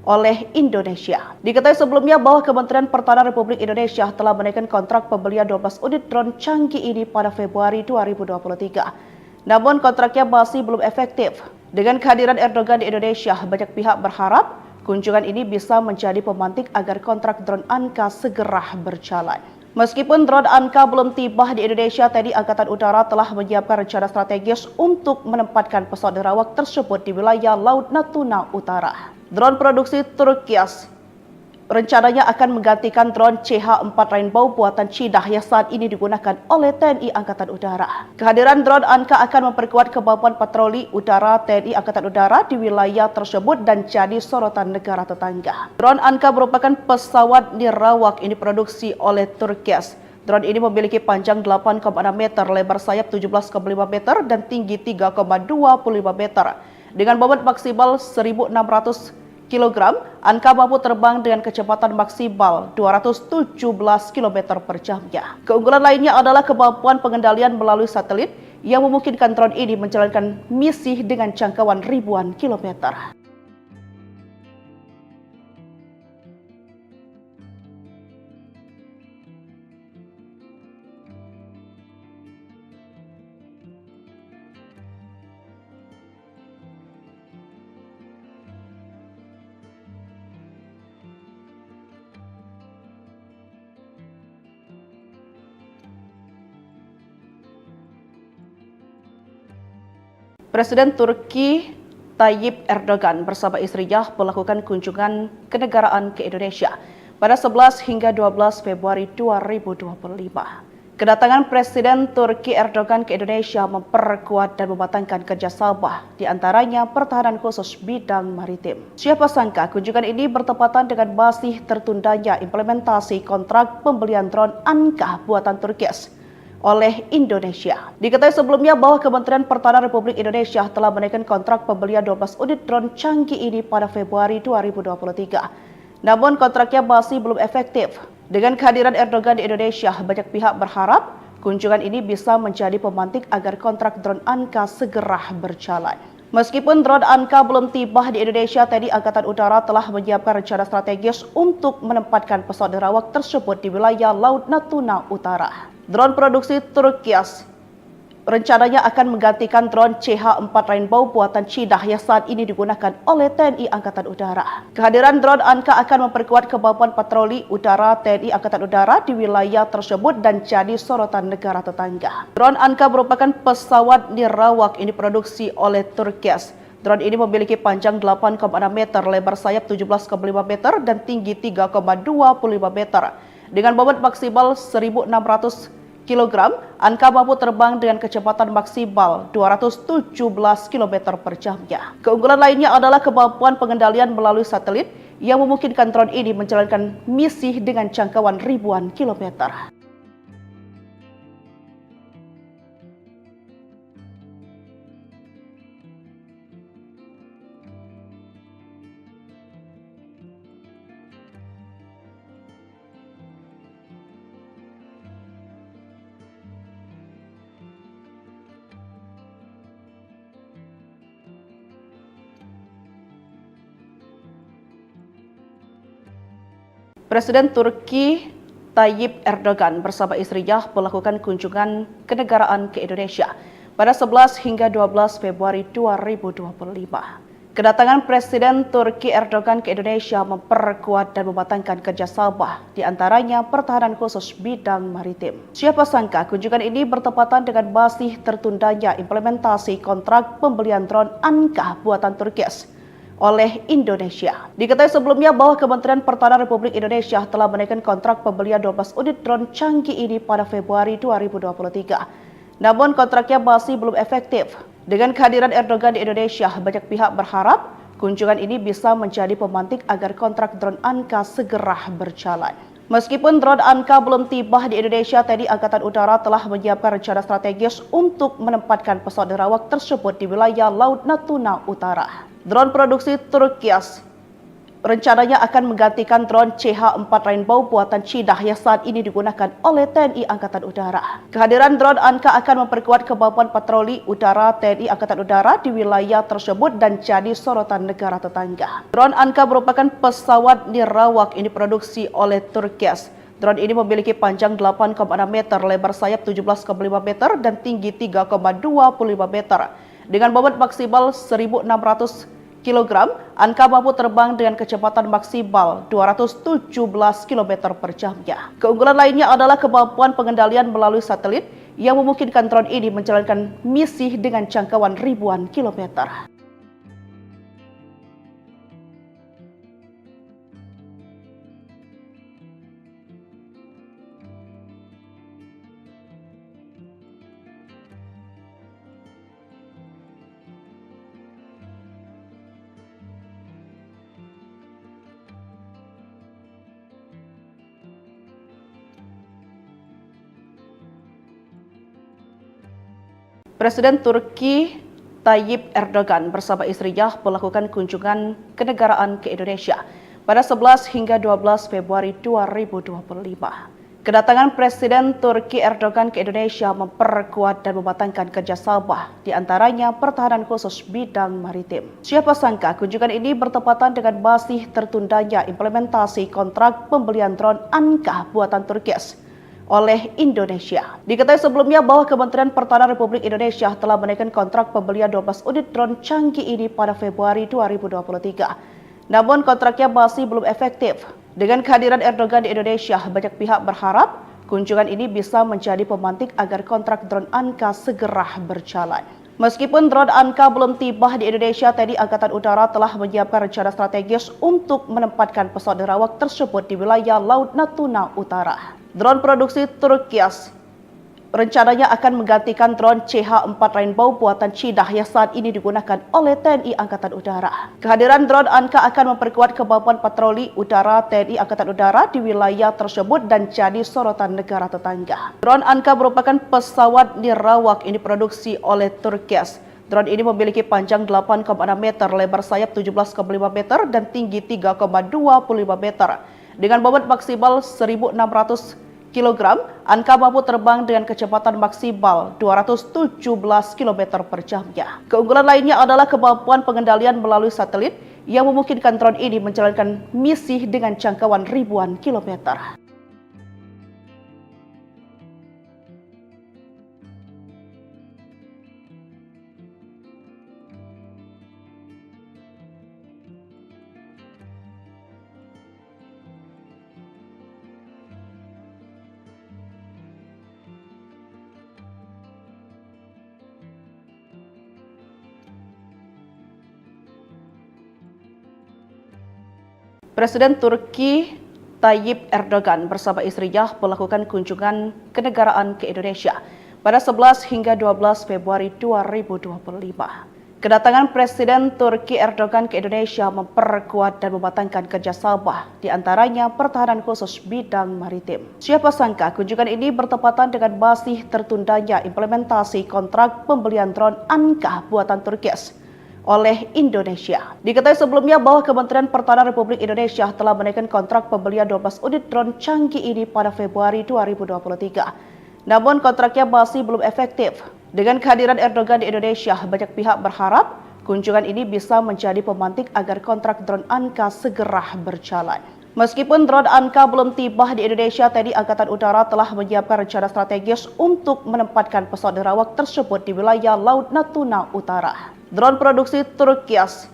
oleh Indonesia. Diketahui sebelumnya bahwa Kementerian Pertahanan Republik Indonesia telah menaikkan kontrak pembelian 12 unit drone canggih ini pada Februari 2023. Namun kontraknya masih belum efektif. Dengan kehadiran Erdogan di Indonesia, banyak pihak berharap kunjungan ini bisa menjadi pemantik agar kontrak drone Anka segera berjalan. Meskipun drone Anka belum tiba di Indonesia, TNI Angkatan Udara telah menyiapkan rencana strategis untuk menempatkan pesawat nerawak tersebut di wilayah Laut Natuna Utara. Drone produksi Turki rencananya akan menggantikan drone CH-4 Rainbow buatan Cina yang saat ini digunakan oleh TNI Angkatan Udara. Kehadiran drone Anka akan memperkuat kemampuan patroli udara TNI Angkatan Udara di wilayah tersebut dan jadi sorotan negara tetangga. Drone Anka merupakan pesawat nirawak yang diproduksi oleh Turki. Drone ini memiliki panjang 8,6 meter, lebar sayap 17,5 meter, dan tinggi 3,25 meter. Dengan bobot maksimal 1.600 kg, Anka mampu terbang dengan kecepatan maksimal 217 km per jamnya. Keunggulan lainnya adalah kemampuan pengendalian melalui satelit yang memungkinkan drone ini menjalankan misi dengan jangkauan ribuan kilometer. Presiden Turki Tayyip Erdogan bersama istrinya melakukan kunjungan kenegaraan ke Indonesia pada 11 hingga 12 Februari 2025. Kedatangan Presiden Turki Erdogan ke Indonesia memperkuat dan mematangkan kerjasama, di antaranya pertahanan khusus bidang maritim. Siapa sangka kunjungan ini bertepatan dengan masih tertundanya implementasi kontrak pembelian drone Anka buatan Turki oleh Indonesia. Diketahui sebelumnya bahwa Kementerian Pertahanan Republik Indonesia telah menaikkan kontrak pembelian 12 unit drone canggih ini pada Februari 2023. Namun kontraknya masih belum efektif. Dengan kehadiran Erdogan di Indonesia, banyak pihak berharap kunjungan ini bisa menjadi pemantik agar kontrak drone Anka segera berjalan. Meskipun drone Anka belum tiba di Indonesia, TNI Angkatan Udara telah menyiapkan rencana strategis untuk menempatkan pesawat nerawak tersebut di wilayah Laut Natuna Utara. Drone produksi Turki rencananya akan menggantikan drone CH-4 Rainbow buatan Cina yang saat ini digunakan oleh TNI Angkatan Udara. Kehadiran drone Anka akan memperkuat kemampuan patroli udara TNI Angkatan Udara di wilayah tersebut dan jadi sorotan negara tetangga. Drone Anka merupakan pesawat nirawak yang diproduksi oleh Turki. Drone ini memiliki panjang 8,6 meter, lebar sayap 17,5 meter, dan tinggi 3,25 meter. Dengan bobot maksimal 1.600 kg, Anka mampu terbang dengan kecepatan maksimal 217 km per jamnya. Keunggulan lainnya adalah kemampuan pengendalian melalui satelit yang memungkinkan drone ini menjalankan misi dengan jangkauan ribuan kilometer. Presiden Turki Tayyip Erdogan bersama istrinya melakukan kunjungan kenegaraan ke Indonesia pada 11 hingga 12 Februari 2025. Kedatangan Presiden Turki Erdogan ke Indonesia memperkuat dan mematangkan kerjasama, di antaranya pertahanan khusus bidang maritim. Siapa sangka kunjungan ini bertepatan dengan masih tertundanya implementasi kontrak pembelian drone Anka buatan Turki oleh Indonesia. Diketahui sebelumnya bahwa Kementerian Pertahanan Republik Indonesia telah menaikkan kontrak pembelian 12 unit drone canggih ini pada Februari 2023. Namun kontraknya masih belum efektif. Dengan kehadiran Erdogan di Indonesia, banyak pihak berharap kunjungan ini bisa menjadi pemantik agar kontrak drone Anka segera berjalan. Meskipun drone Anka belum tiba di Indonesia, TNI Angkatan Udara telah menyiapkan rencana strategis untuk menempatkan pesawat nerawak tersebut di wilayah Laut Natuna Utara. Drone produksi Turki rencananya akan menggantikan drone CH-4 Rainbow buatan Cina yang saat ini digunakan oleh TNI Angkatan Udara. Kehadiran drone Anka akan memperkuat kemampuan patroli udara TNI Angkatan Udara di wilayah tersebut dan jadi sorotan negara tetangga. Drone Anka merupakan pesawat nirawak ini diproduksi oleh Turki. Drone ini memiliki panjang 8,6 meter, lebar sayap 17,5 meter, dan tinggi 3,25 meter. Dengan bobot maksimal 1.600 kg, Anka mampu terbang dengan kecepatan maksimal 217 km per jamnya. Keunggulan lainnya adalah kemampuan pengendalian melalui satelit yang memungkinkan drone ini menjalankan misi dengan jangkauan ribuan kilometer. Presiden Turki Tayyip Erdogan bersama istrinya melakukan kunjungan kenegaraan ke Indonesia pada 11 hingga 12 Februari 2025. Kedatangan Presiden Turki Erdogan ke Indonesia memperkuat dan mematangkan kerjasama, di antaranya pertahanan khusus bidang maritim. Siapa sangka kunjungan ini bertepatan dengan masih tertundanya implementasi kontrak pembelian drone Anka buatan Turki oleh Indonesia. Diketahui sebelumnya bahwa Kementerian Pertahanan Republik Indonesia telah menaikkan kontrak pembelian 12 unit drone canggih ini pada Februari 2023. Namun kontraknya masih belum efektif. Dengan kehadiran Erdogan di Indonesia, banyak pihak berharap kunjungan ini bisa menjadi pemantik agar kontrak drone Anka segera berjalan. Meskipun drone Anka belum tiba di Indonesia, TNI Angkatan Udara telah menyiapkan rencana strategis untuk menempatkan pesawat nerawak tersebut di wilayah Laut Natuna Utara. Drone produksi Turki rencananya akan menggantikan drone CH-4 Rainbow buatan Cina yang saat ini digunakan oleh TNI Angkatan Udara. Kehadiran drone Anka akan memperkuat kemampuan patroli udara TNI Angkatan Udara di wilayah tersebut dan jadi sorotan negara tetangga. Drone Anka merupakan pesawat nirawak ini diproduksi oleh Turki. Drone ini memiliki panjang 8,6 meter, lebar sayap 17,5 meter, dan tinggi 3,25 meter. Dengan bobot maksimal 1.600 kg, Anka mampu terbang dengan kecepatan maksimal 217 km per jamnya. Keunggulan lainnya adalah kemampuan pengendalian melalui satelit yang memungkinkan drone ini menjalankan misi dengan jangkauan ribuan kilometer. Presiden Turki Tayyip Erdogan bersama istrinya melakukan kunjungan kenegaraan ke Indonesia pada 11 hingga 12 Februari 2025. Kedatangan Presiden Turki Erdogan ke Indonesia memperkuat dan mematangkan kerjasama, di antaranya pertahanan khusus bidang maritim. Siapa sangka kunjungan ini bertepatan dengan masih tertundanya implementasi kontrak pembelian drone Anka buatan Turki oleh Indonesia. Diketahui sebelumnya bahwa Kementerian Pertahanan Republik Indonesia telah menaikkan kontrak pembelian 12 unit drone canggih ini pada Februari 2023. Namun kontraknya masih belum efektif. Dengan kehadiran Erdogan di Indonesia, banyak pihak berharap kunjungan ini bisa menjadi pemantik agar kontrak drone Anka segera berjalan. Meskipun drone Anka belum tiba di Indonesia, TNI Angkatan Udara telah menyiapkan rencana strategis untuk menempatkan pesawat nirawak tersebut di wilayah Laut Natuna Utara. Drone produksi Turkias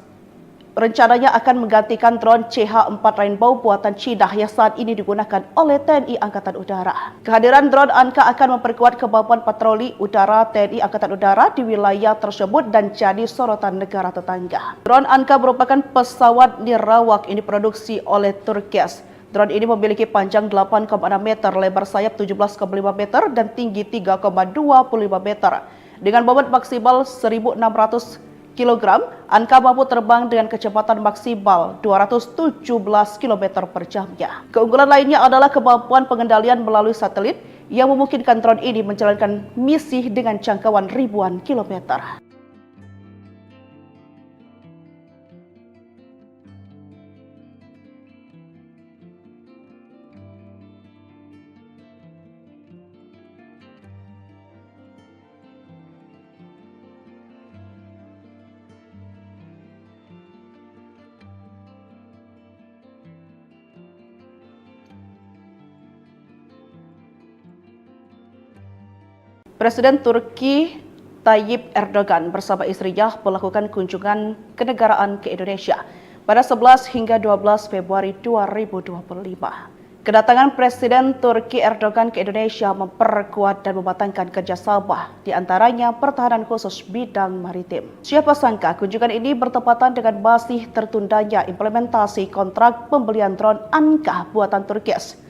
rencananya akan menggantikan drone CH-4 Rainbow buatan Cina yang saat ini digunakan oleh TNI Angkatan Udara. Kehadiran drone Anka akan memperkuat kemampuan patroli udara TNI Angkatan Udara di wilayah tersebut dan jadi sorotan negara tetangga. Drone Anka merupakan pesawat nirawak yang diproduksi oleh Turkias. Drone ini memiliki panjang 8,6 meter, lebar sayap 17,5 meter, dan tinggi 3,25 meter. Dengan bobot maksimal 1.600 kg, Anka mampu terbang dengan kecepatan maksimal 217 km per jamnya. Keunggulan lainnya adalah kemampuan pengendalian melalui satelit yang memungkinkan drone ini menjalankan misi dengan jangkauan ribuan kilometer. Presiden Turki Tayyip Erdogan bersama istrinya melakukan kunjungan kenegaraan ke Indonesia pada 11 hingga 12 Februari 2025. Kedatangan Presiden Turki Erdogan ke Indonesia memperkuat dan mematangkan kerjasama, di antaranya pertahanan khusus bidang maritim. Siapa sangka kunjungan ini bertepatan dengan masih tertundanya implementasi kontrak pembelian drone Anka buatan Turkias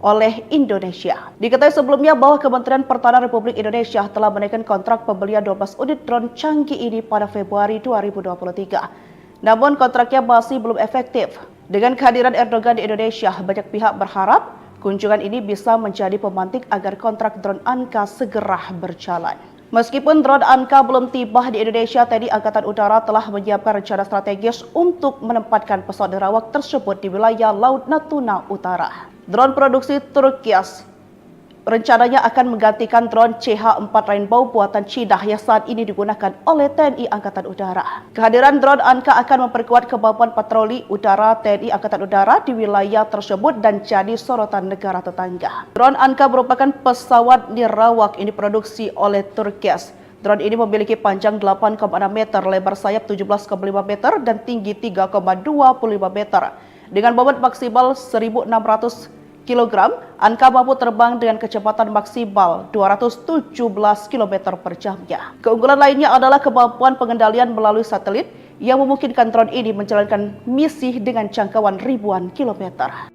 oleh Indonesia. Diketahui sebelumnya bahwa Kementerian Pertahanan Republik Indonesia telah menaikkan kontrak pembelian 12 unit drone canggih ini pada Februari 2023. Namun kontraknya masih belum efektif. Dengan kehadiran Erdogan di Indonesia, banyak pihak berharap kunjungan ini bisa menjadi pemantik agar kontrak drone Anka segera berjalan. Meskipun drone Anka belum tiba di Indonesia, TNI Angkatan Udara telah menyiapkan rencana strategis untuk menempatkan pesawat nirawak tersebut di wilayah Laut Natuna Utara. Drone produksi Turkias rencananya akan menggantikan drone CH-4 Rainbow buatan Cina yang saat ini digunakan oleh TNI Angkatan Udara. Kehadiran drone Anka akan memperkuat kemampuan patroli udara TNI Angkatan Udara di wilayah tersebut dan jadi sorotan negara tetangga. Drone Anka merupakan pesawat nirawak yang diproduksi oleh Turkias. Drone ini memiliki panjang 8,6 meter, lebar sayap 17,5 meter, dan tinggi 3,25 meter. Dengan bobot maksimal 1.600 kg, Anka mampu terbang dengan kecepatan maksimal 217 km per jamnya. Keunggulan lainnya adalah kemampuan pengendalian melalui satelit yang memungkinkan drone ini menjalankan misi dengan jangkauan ribuan kilometer.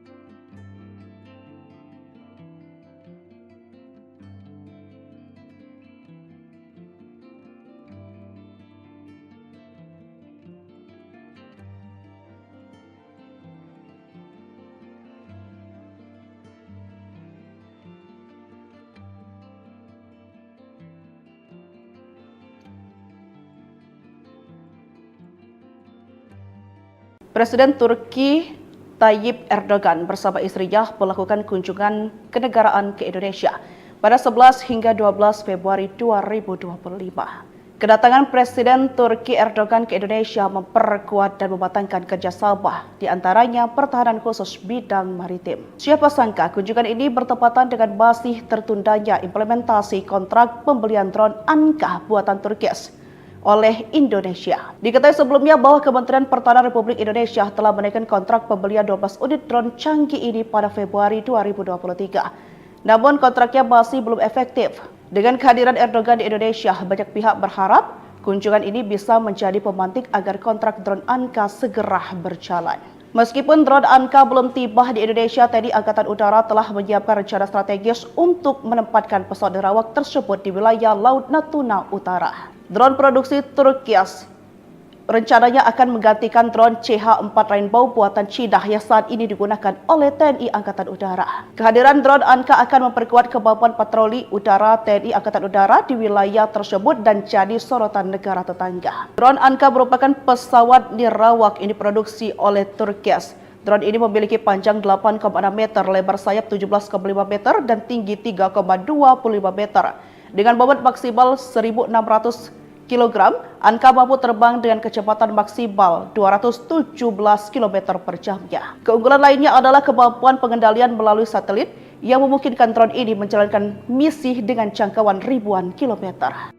Presiden Turki Tayyip Erdogan bersama istrinya melakukan kunjungan kenegaraan ke Indonesia pada 11 hingga 12 Februari 2025. Kedatangan Presiden Turki Erdogan ke Indonesia memperkuat dan mematangkan kerjasama, di antaranya pertahanan khusus bidang maritim. Siapa sangka kunjungan ini bertepatan dengan masih tertundanya implementasi kontrak pembelian drone Anka buatan Turkias oleh Indonesia. Diketahui sebelumnya bahwa Kementerian Pertahanan Republik Indonesia telah menaikkan kontrak pembelian 12 unit drone canggih ini pada Februari 2023. Namun kontraknya masih belum efektif. Dengan kehadiran Erdogan di Indonesia, banyak pihak berharap kunjungan ini bisa menjadi pemantik agar kontrak drone Anka segera berjalan. Meskipun drone Anka belum tiba di Indonesia, TNI Angkatan Udara telah menyiapkan rencana strategis untuk menempatkan pesawat nirawak tersebut di wilayah Laut Natuna Utara. Drone produksi Turkias rencananya akan menggantikan drone CH-4 Rainbow buatan Cina yang saat ini digunakan oleh TNI Angkatan Udara. Kehadiran drone Anka akan memperkuat kemampuan patroli udara TNI Angkatan Udara di wilayah tersebut dan jadi sorotan negara tetangga. Drone Anka merupakan pesawat nirawak yang diproduksi oleh Turkias. Drone ini memiliki panjang 8,6 meter, lebar sayap 17,5 meter, dan tinggi 3,25 meter. Dengan bobot maksimal 1.600 kg, Anka mampu terbang dengan kecepatan maksimal 217 km per jamnya. Keunggulan lainnya adalah kemampuan pengendalian melalui satelit yang memungkinkan drone ini menjalankan misi dengan jangkauan ribuan kilometer.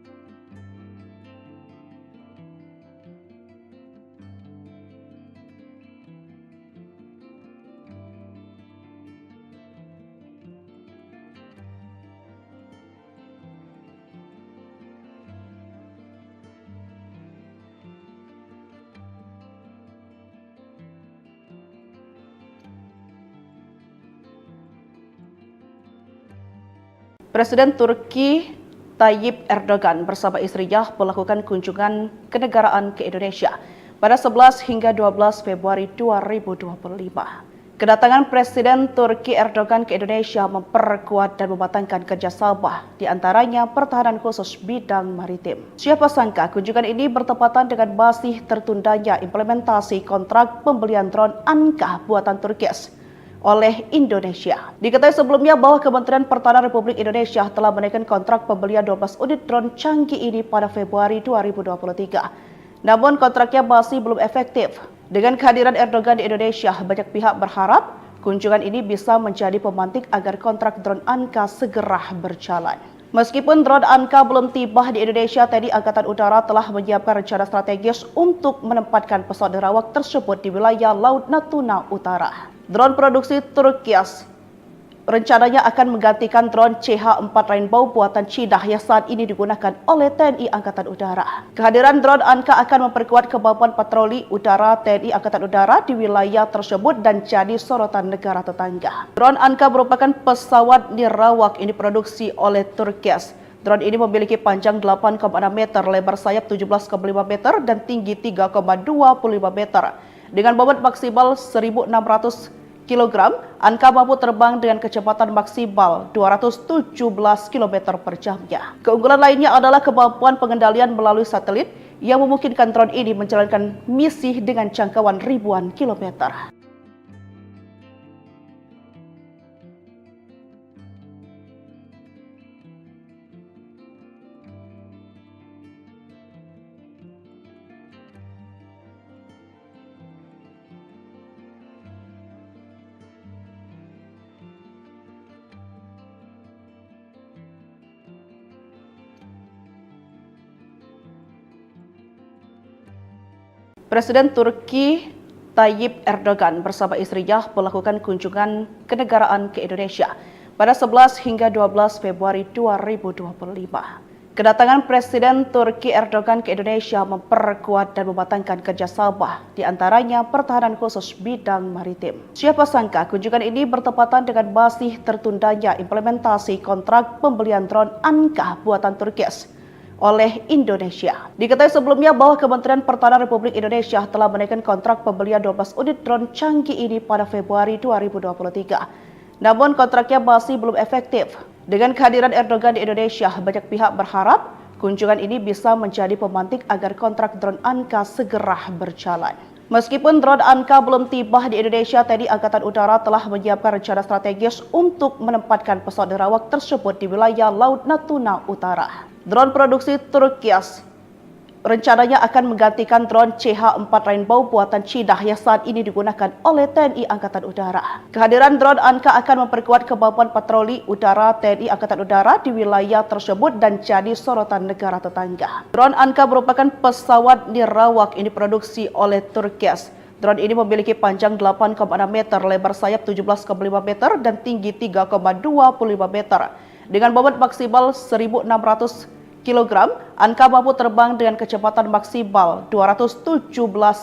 Presiden Turki Tayyip Erdogan bersama istrinya melakukan kunjungan kenegaraan ke Indonesia pada 11 hingga 12 Februari 2025. Kedatangan Presiden Turki Erdogan ke Indonesia memperkuat dan mematangkan kerjasama, di antaranya pertahanan khusus bidang maritim. Siapa sangka kunjungan ini bertepatan dengan masih tertundanya implementasi kontrak pembelian drone Anka buatan Turki oleh Indonesia. Diketahui sebelumnya bahwa Kementerian Pertahanan Republik Indonesia telah menaikkan kontrak pembelian 12 unit drone canggih ini pada Februari 2023. Namun kontraknya masih belum efektif. Dengan kehadiran Erdogan di Indonesia, banyak pihak berharap kunjungan ini bisa menjadi pemantik agar kontrak drone Anka segera berjalan. Meskipun drone Anka belum tiba di Indonesia, TNI Angkatan Udara telah menyiapkan rencana strategis untuk menempatkan pesawat nirawak tersebut di wilayah Laut Natuna Utara. Drone produksi Turki rencananya akan menggantikan drone CH-4 Rainbow buatan Cina yang saat ini digunakan oleh TNI Angkatan Udara. Kehadiran drone Anka akan memperkuat kemampuan patroli udara TNI Angkatan Udara di wilayah tersebut dan jadi sorotan negara tetangga. Drone Anka merupakan pesawat nirawak yang diproduksi oleh Turki. Drone ini memiliki panjang 8,6 meter, lebar sayap 17,5 meter, dan tinggi 3,25 meter. Dengan bobot maksimal 1.600 kg, Anka mampu terbang dengan kecepatan maksimal 217 km per jamnya. Keunggulan lainnya adalah kemampuan pengendalian melalui satelit yang memungkinkan drone ini menjalankan misi dengan jangkauan ribuan kilometer. Presiden Turki Tayyip Erdogan bersama istrinya melakukan kunjungan kenegaraan ke Indonesia pada 11 hingga 12 Februari 2025. Kedatangan Presiden Turki Erdogan ke Indonesia memperkuat dan mematangkan kerjasama, di antaranya pertahanan khusus bidang maritim. Siapa sangka kunjungan ini bertepatan dengan masih tertundanya implementasi kontrak pembelian drone Anka buatan Turki oleh Indonesia. Diketahui sebelumnya bahwa Kementerian Pertahanan Republik Indonesia telah menaikkan kontrak pembelian 12 unit drone canggih ini pada Februari 2023. Namun kontraknya masih belum efektif. Dengan kehadiran Erdogan di Indonesia, banyak pihak berharap kunjungan ini bisa menjadi pemantik agar kontrak drone Anka segera berjalan. Meskipun drone Anka belum tiba di Indonesia, TNI Angkatan Udara telah menyiapkan rencana strategis untuk menempatkan pesawat nirawak tersebut di wilayah Laut Natuna Utara. Drone produksi Turki rencananya akan menggantikan drone CH-4 Rainbow buatan Cina yang saat ini digunakan oleh TNI Angkatan Udara. Kehadiran drone Anka akan memperkuat kemampuan patroli udara TNI Angkatan Udara di wilayah tersebut dan jadi sorotan negara tetangga. Drone Anka merupakan pesawat nirawak yang diproduksi oleh Turki. Drone ini memiliki panjang 8,6 meter, lebar sayap 17,5 meter, dan tinggi 3,25 meter. Dengan bobot maksimal 1.600 kg, Anka mampu terbang dengan kecepatan maksimal 217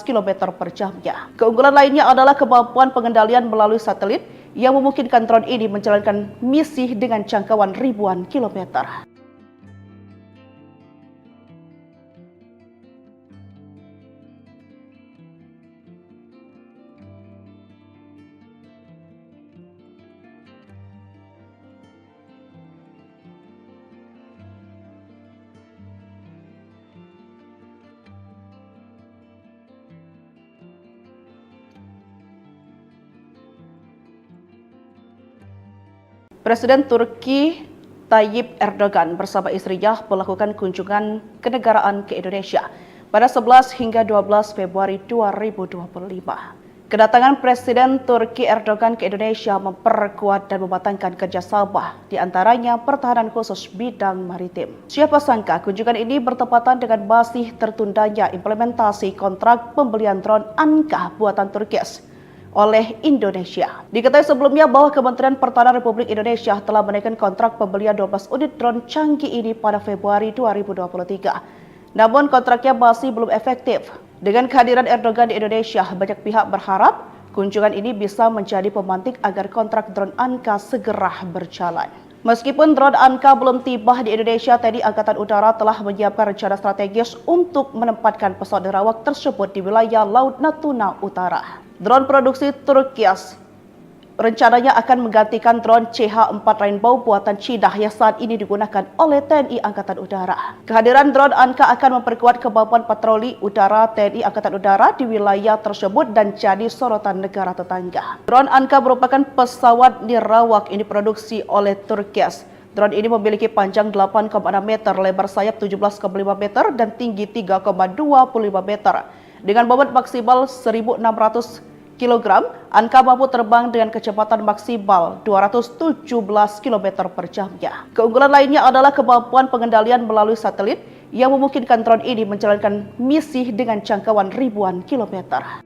km per jamnya. Keunggulan lainnya adalah kemampuan pengendalian melalui satelit yang memungkinkan drone ini menjalankan misi dengan jangkauan ribuan kilometer. Presiden Turki Tayyip Erdogan bersama istrinya melakukan kunjungan kenegaraan ke Indonesia pada 11 hingga 12 Februari 2025. Kedatangan Presiden Turki Erdogan ke Indonesia memperkuat dan mematangkan kerjasama, di antaranya pertahanan khusus bidang maritim. Siapa sangka kunjungan ini bertepatan dengan masih tertundanya implementasi kontrak pembelian drone Anka buatan Turkis oleh Indonesia. Diketahui sebelumnya bahwa Kementerian Pertahanan Republik Indonesia telah menaikkan kontrak pembelian 12 unit drone canggih ini pada Februari 2023. Namun kontraknya masih belum efektif. Dengan kehadiran Erdogan di Indonesia, banyak pihak berharap kunjungan ini bisa menjadi pemantik agar kontrak drone Anka segera berjalan. Meskipun drone Anka belum tiba di Indonesia, TNI Angkatan Udara telah menyiapkan rencana strategis untuk menempatkan pesawat nirawak tersebut di wilayah Laut Natuna Utara. Drone produksi Turkias rencananya akan menggantikan drone CH-4 Rainbow buatan Cina yang saat ini digunakan oleh TNI Angkatan Udara. Kehadiran drone Anka akan memperkuat kemampuan patroli udara TNI Angkatan Udara di wilayah tersebut dan jadi sorotan negara tetangga. Drone Anka merupakan pesawat nirawak yang diproduksi oleh Turkias. Drone ini memiliki panjang 8,6 meter, lebar sayap 17,5 meter, dan tinggi 3,25 meter. Dengan bobot maksimal 1.600 kg, Anka mampu terbang dengan kecepatan maksimal 217 km per jamnya. Keunggulan lainnya adalah kemampuan pengendalian melalui satelit yang memungkinkan drone ini menjalankan misi dengan jangkauan ribuan kilometer.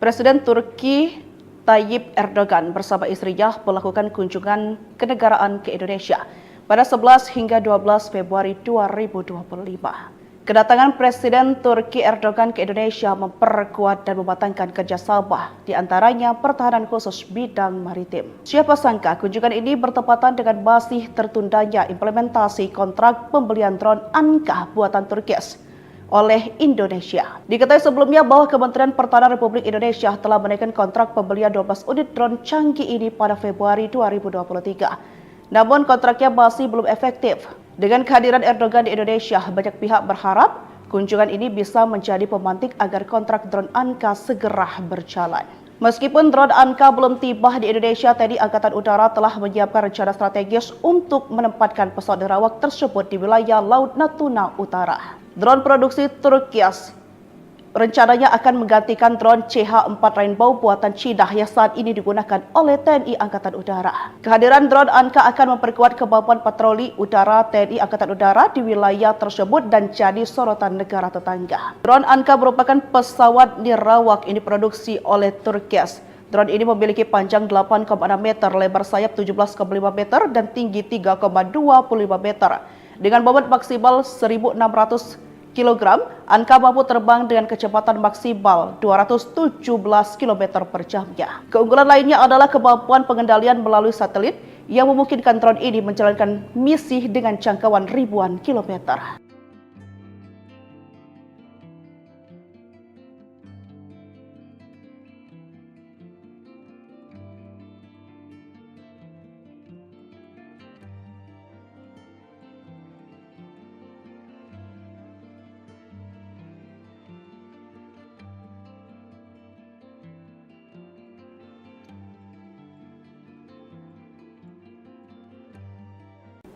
Presiden Turki Tayyip Erdogan bersama istrinya melakukan kunjungan kenegaraan ke Indonesia pada 11 hingga 12 Februari 2025. Kedatangan Presiden Turki Erdogan ke Indonesia memperkuat dan mematangkan kerjasama, di antaranya pertahanan khusus bidang maritim. Siapa sangka kunjungan ini bertepatan dengan masih tertundanya implementasi kontrak pembelian drone Anka buatan Turkis oleh Indonesia. Diketahui sebelumnya bahwa Kementerian Pertahanan Republik Indonesia telah menaikkan kontrak pembelian 12 unit drone canggih ini pada Februari 2023. Namun kontraknya masih belum efektif. Dengan kehadiran Erdogan di Indonesia, banyak pihak berharap kunjungan ini bisa menjadi pemantik agar kontrak drone Anka segera berjalan. Meskipun drone Anka belum tiba di Indonesia, TNI Angkatan Udara telah menyiapkan rencana strategis untuk menempatkan pesawat nirawak tersebut di wilayah Laut Natuna Utara. Drone produksi Turkias rencananya akan menggantikan drone CH-4 Rainbow buatan Cina yang saat ini digunakan oleh TNI Angkatan Udara. Kehadiran drone Anka akan memperkuat kemampuan patroli udara TNI Angkatan Udara di wilayah tersebut dan jadi sorotan negara tetangga. Drone Anka merupakan pesawat nirawak yang diproduksi oleh Turkias. Drone ini memiliki panjang 8,6 meter, lebar sayap 17,5 meter, dan tinggi 3,25 meter. Dengan bobot maksimal 1.600 kg, Anka mampu terbang dengan kecepatan maksimal 217 km per jamnya. Keunggulan lainnya adalah kemampuan pengendalian melalui satelit yang memungkinkan drone ini menjalankan misi dengan jangkauan ribuan kilometer.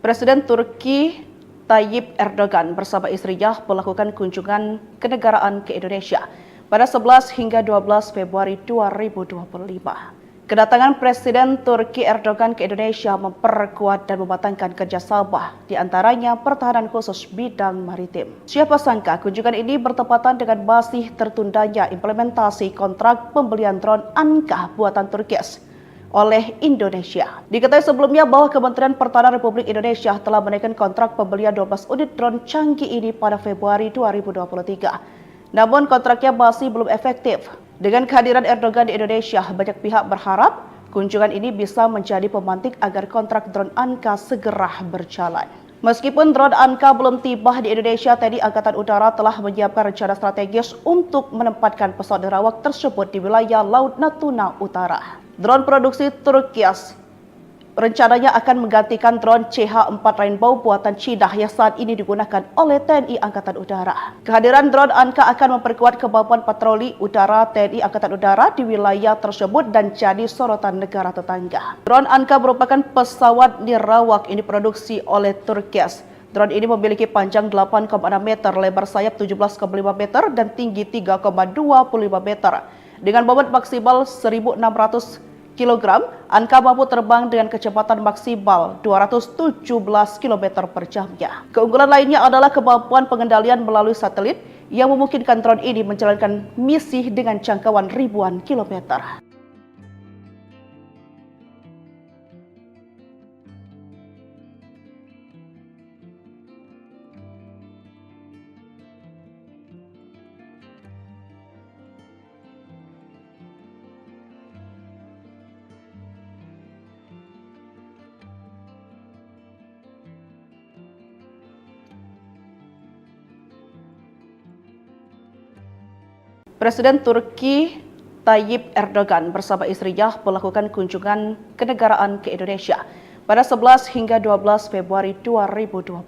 Presiden Turki Tayyip Erdogan bersama istrinya melakukan kunjungan kenegaraan ke Indonesia pada 11 hingga 12 Februari 2025. Kedatangan Presiden Turki Erdogan ke Indonesia memperkuat dan mematangkan kerjasama, di antaranya pertahanan khusus bidang maritim. Siapa sangka kunjungan ini bertepatan dengan masih tertundanya implementasi kontrak pembelian drone Anka buatan Turkis oleh Indonesia. Diketahui sebelumnya bahwa Kementerian Pertahanan Republik Indonesia telah menaikkan kontrak pembelian 12 unit drone canggih ini pada Februari 2023. Namun kontraknya masih belum efektif. Dengan kehadiran Erdogan di Indonesia, banyak pihak berharap kunjungan ini bisa menjadi pemantik agar kontrak drone Anka segera berjalan. Meskipun drone Anka belum tiba di Indonesia, TNI Angkatan Udara telah menyiapkan rencana strategis untuk menempatkan pesawat nirawak tersebut di wilayah Laut Natuna Utara. Drone produksi Turkias rencananya akan menggantikan drone CH-4 Rainbow buatan Cina yang saat ini digunakan oleh TNI Angkatan Udara. Kehadiran drone Anka akan memperkuat kemampuan patroli udara TNI Angkatan Udara di wilayah tersebut dan jadi sorotan negara tetangga. Drone Anka merupakan pesawat nirawak yang diproduksi oleh Turkias. Drone ini memiliki panjang 8,6 meter, lebar sayap 17,5 meter, dan tinggi 3,25 meter. Dengan bobot maksimal 1.600 kg, Anka mampu terbang dengan kecepatan maksimal 217 km per jamnya. Keunggulan lainnya adalah kemampuan pengendalian melalui satelit yang memungkinkan drone ini menjalankan misi dengan jangkauan ribuan kilometer. Presiden Turki Tayyip Erdogan bersama istrinya melakukan kunjungan kenegaraan ke Indonesia pada 11 hingga 12 Februari 2025.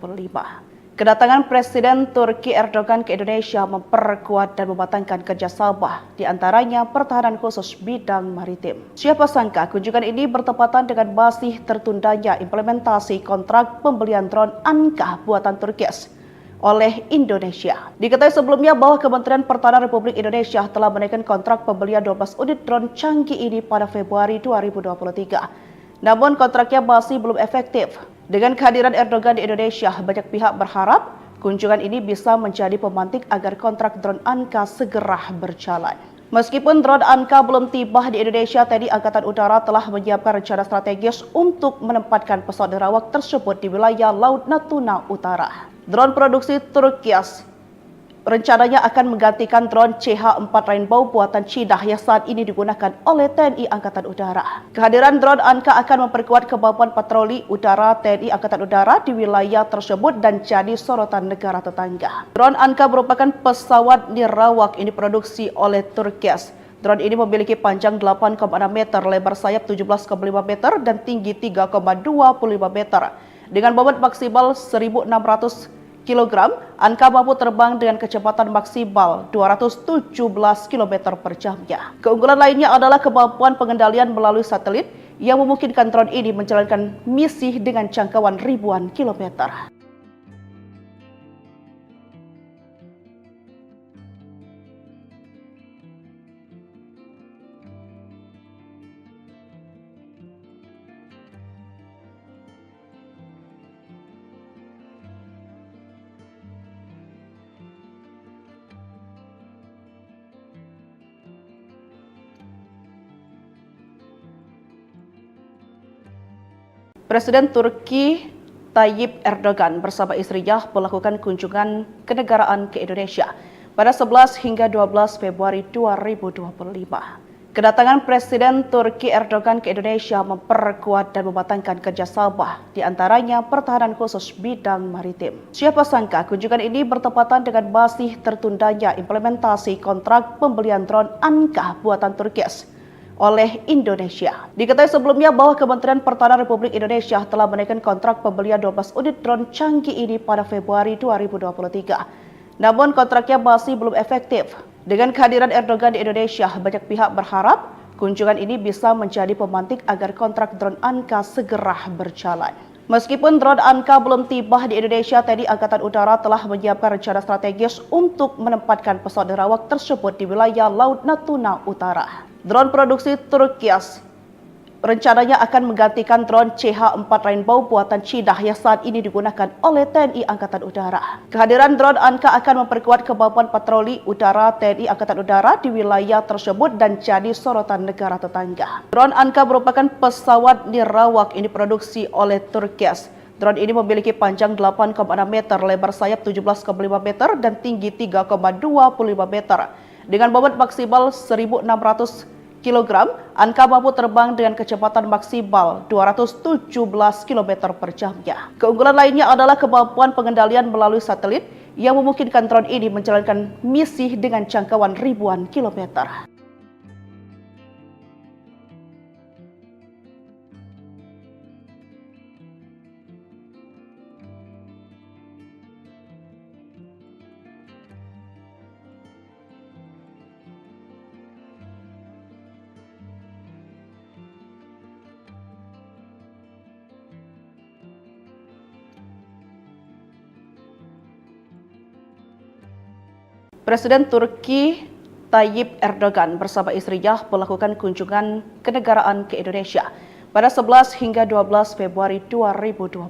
Kedatangan Presiden Turki Erdogan ke Indonesia memperkuat dan mematangkan kerjasama, di antaranya pertahanan khusus bidang maritim. Siapa sangka kunjungan ini bertepatan dengan masih tertundanya implementasi kontrak pembelian drone Anka buatan Turkias oleh Indonesia. Diketahui sebelumnya bahwa Kementerian Pertahanan Republik Indonesia telah menaikkan kontrak pembelian 12 unit drone canggih ini pada Februari 2023. Namun kontraknya masih belum efektif. Dengan kehadiran Erdogan di Indonesia, banyak pihak berharap kunjungan ini bisa menjadi pemantik agar kontrak drone Anka segera berjalan. Meskipun drone Anka belum tiba di Indonesia, TNI Angkatan Udara telah menyiapkan rencana strategis untuk menempatkan pesawat nirawak tersebut di wilayah Laut Natuna Utara. Drone produksi Turkias rencananya akan menggantikan drone CH-4 Rainbow buatan Cina yang saat ini digunakan oleh TNI Angkatan Udara. Kehadiran drone Anka akan memperkuat kemampuan patroli udara TNI Angkatan Udara di wilayah tersebut dan jadi sorotan negara tetangga. Drone Anka merupakan pesawat nirawak yang diproduksi oleh Turkias. Drone ini memiliki panjang 8,6 meter, lebar sayap 17,5 meter, dan tinggi 3,25 meter. Dengan bobot maksimal 1.600 kg, Anka mampu terbang dengan kecepatan maksimal 217 km per jamnya. Keunggulan lainnya adalah kemampuan pengendalian melalui satelit yang memungkinkan drone ini menjalankan misi dengan jangkauan ribuan kilometer. Presiden Turki Tayyip Erdogan bersama istrinya melakukan kunjungan kenegaraan ke Indonesia pada 11 hingga 12 Februari 2025. Kedatangan Presiden Turki Erdogan ke Indonesia memperkuat dan mematangkan kerjasama, di antaranya pertahanan khusus bidang maritim. Siapa sangka kunjungan ini bertepatan dengan masih tertundanya implementasi kontrak pembelian drone Anka buatan Turkias oleh Indonesia. Diketahui sebelumnya bahwa Kementerian Pertahanan Republik Indonesia telah menaikkan kontrak pembelian 12 unit drone canggih ini pada Februari 2023. Namun kontraknya masih belum efektif. Dengan kehadiran Erdogan di Indonesia, banyak pihak berharap kunjungan ini bisa menjadi pemantik agar kontrak drone Anka segera berjalan. Meskipun drone Anka belum tiba di Indonesia, TNI Angkatan Udara telah menyiapkan rencana strategis untuk menempatkan pesawat nirawak tersebut di wilayah Laut Natuna Utara. Drone produksi Turkias rencananya akan menggantikan drone CH-4 Rainbow buatan Cina yang saat ini digunakan oleh TNI Angkatan Udara. Kehadiran drone Anka akan memperkuat kemampuan patroli udara TNI Angkatan Udara di wilayah tersebut dan jadi sorotan negara tetangga. Drone Anka merupakan pesawat nirawak yang diproduksi oleh Turkias. Drone ini memiliki panjang 8,6 meter, lebar sayap 17,5 meter, dan tinggi 3,25 meter. Dengan bobot maksimal 1.600 kg, Anka mampu terbang dengan kecepatan maksimal 217 km per jamnya. Keunggulan lainnya adalah kemampuan pengendalian melalui satelit yang memungkinkan drone ini menjalankan misi dengan jangkauan ribuan kilometer. Presiden Turki Tayyip Erdogan bersama istrinya melakukan kunjungan kenegaraan ke Indonesia pada 11 hingga 12 Februari 2025.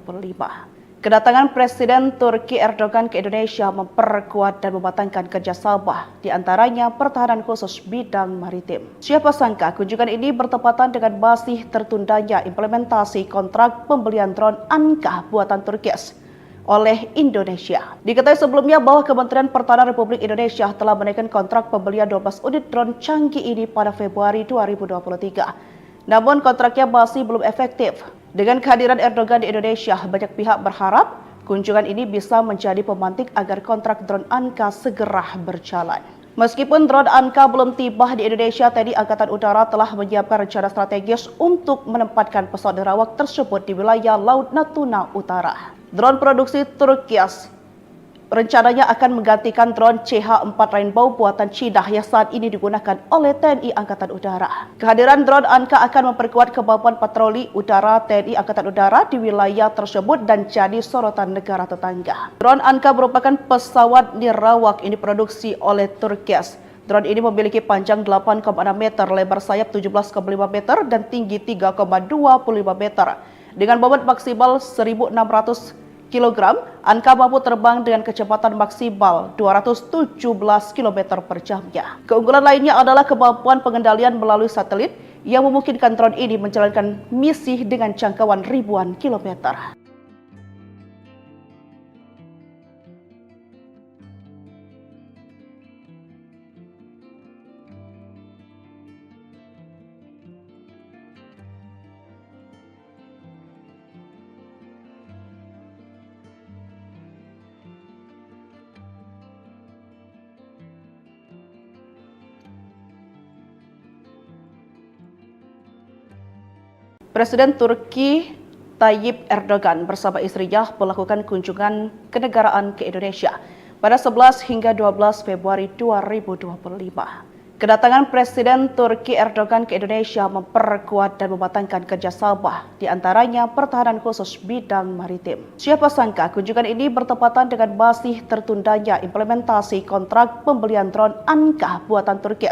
Kedatangan Presiden Turki Erdogan ke Indonesia memperkuat dan mematangkan kerjasama, di antaranya pertahanan khusus bidang maritim. Siapa sangka kunjungan ini bertepatan dengan masih tertundanya implementasi kontrak pembelian drone Anka buatan Turki oleh Indonesia. Diketahui sebelumnya bahwa Kementerian Pertahanan Republik Indonesia telah menaikkan kontrak pembelian 12 unit drone canggih ini pada Februari 2023. Namun kontraknya masih belum efektif. Dengan kehadiran Erdogan di Indonesia, banyak pihak berharap kunjungan ini bisa menjadi pemantik agar kontrak drone Anka segera berjalan. Meskipun drone Anka belum tiba di Indonesia, TNI Angkatan Udara telah menyiapkan rencana strategis untuk menempatkan pesawat nirawak tersebut di wilayah Laut Natuna Utara. Drone produksi Turki rencananya akan menggantikan drone CH-4 Rainbow buatan Cina yang saat ini digunakan oleh TNI Angkatan Udara. Kehadiran drone Anka akan memperkuat kemampuan patroli udara TNI Angkatan Udara di wilayah tersebut dan jadi sorotan negara tetangga. Drone Anka merupakan pesawat nirawak ini diproduksi oleh Turki. Drone ini memiliki panjang 8,6 meter, lebar sayap 17,5 meter, dan tinggi 3,25 meter. Dengan bobot maksimal 1.600 kg, Anka mampu terbang dengan kecepatan maksimal 217 km per jamnya. Keunggulan lainnya adalah kemampuan pengendalian melalui satelit yang memungkinkan drone ini menjalankan misi dengan jangkauan ribuan kilometer. Presiden Turki Tayyip Erdogan bersama istrinya melakukan kunjungan kenegaraan ke Indonesia pada 11 hingga 12 Februari 2025. Kedatangan Presiden Turki Erdogan ke Indonesia memperkuat dan mematangkan kerjasama, di antaranya pertahanan khusus bidang maritim. Siapa sangka kunjungan ini bertepatan dengan masih tertundanya implementasi kontrak pembelian drone Anka buatan Turki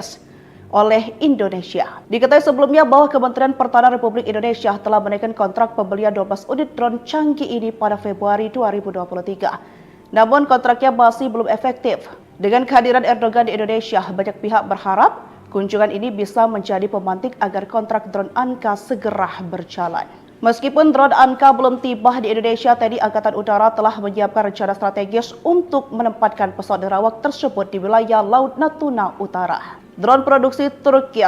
oleh Indonesia. Diketahui sebelumnya bahwa Kementerian Pertahanan Republik Indonesia telah menaikkan kontrak pembelian 12 unit drone canggih ini pada Februari 2023. Namun kontraknya masih belum efektif. Dengan kehadiran Erdogan di Indonesia, banyak pihak berharap kunjungan ini bisa menjadi pemantik agar kontrak drone Anka segera berjalan. Meskipun drone Anka belum tiba di Indonesia, TNI Angkatan Udara telah menyiapkan rencana strategis untuk menempatkan pesawat nirawak tersebut di wilayah Laut Natuna Utara. Drone produksi Turki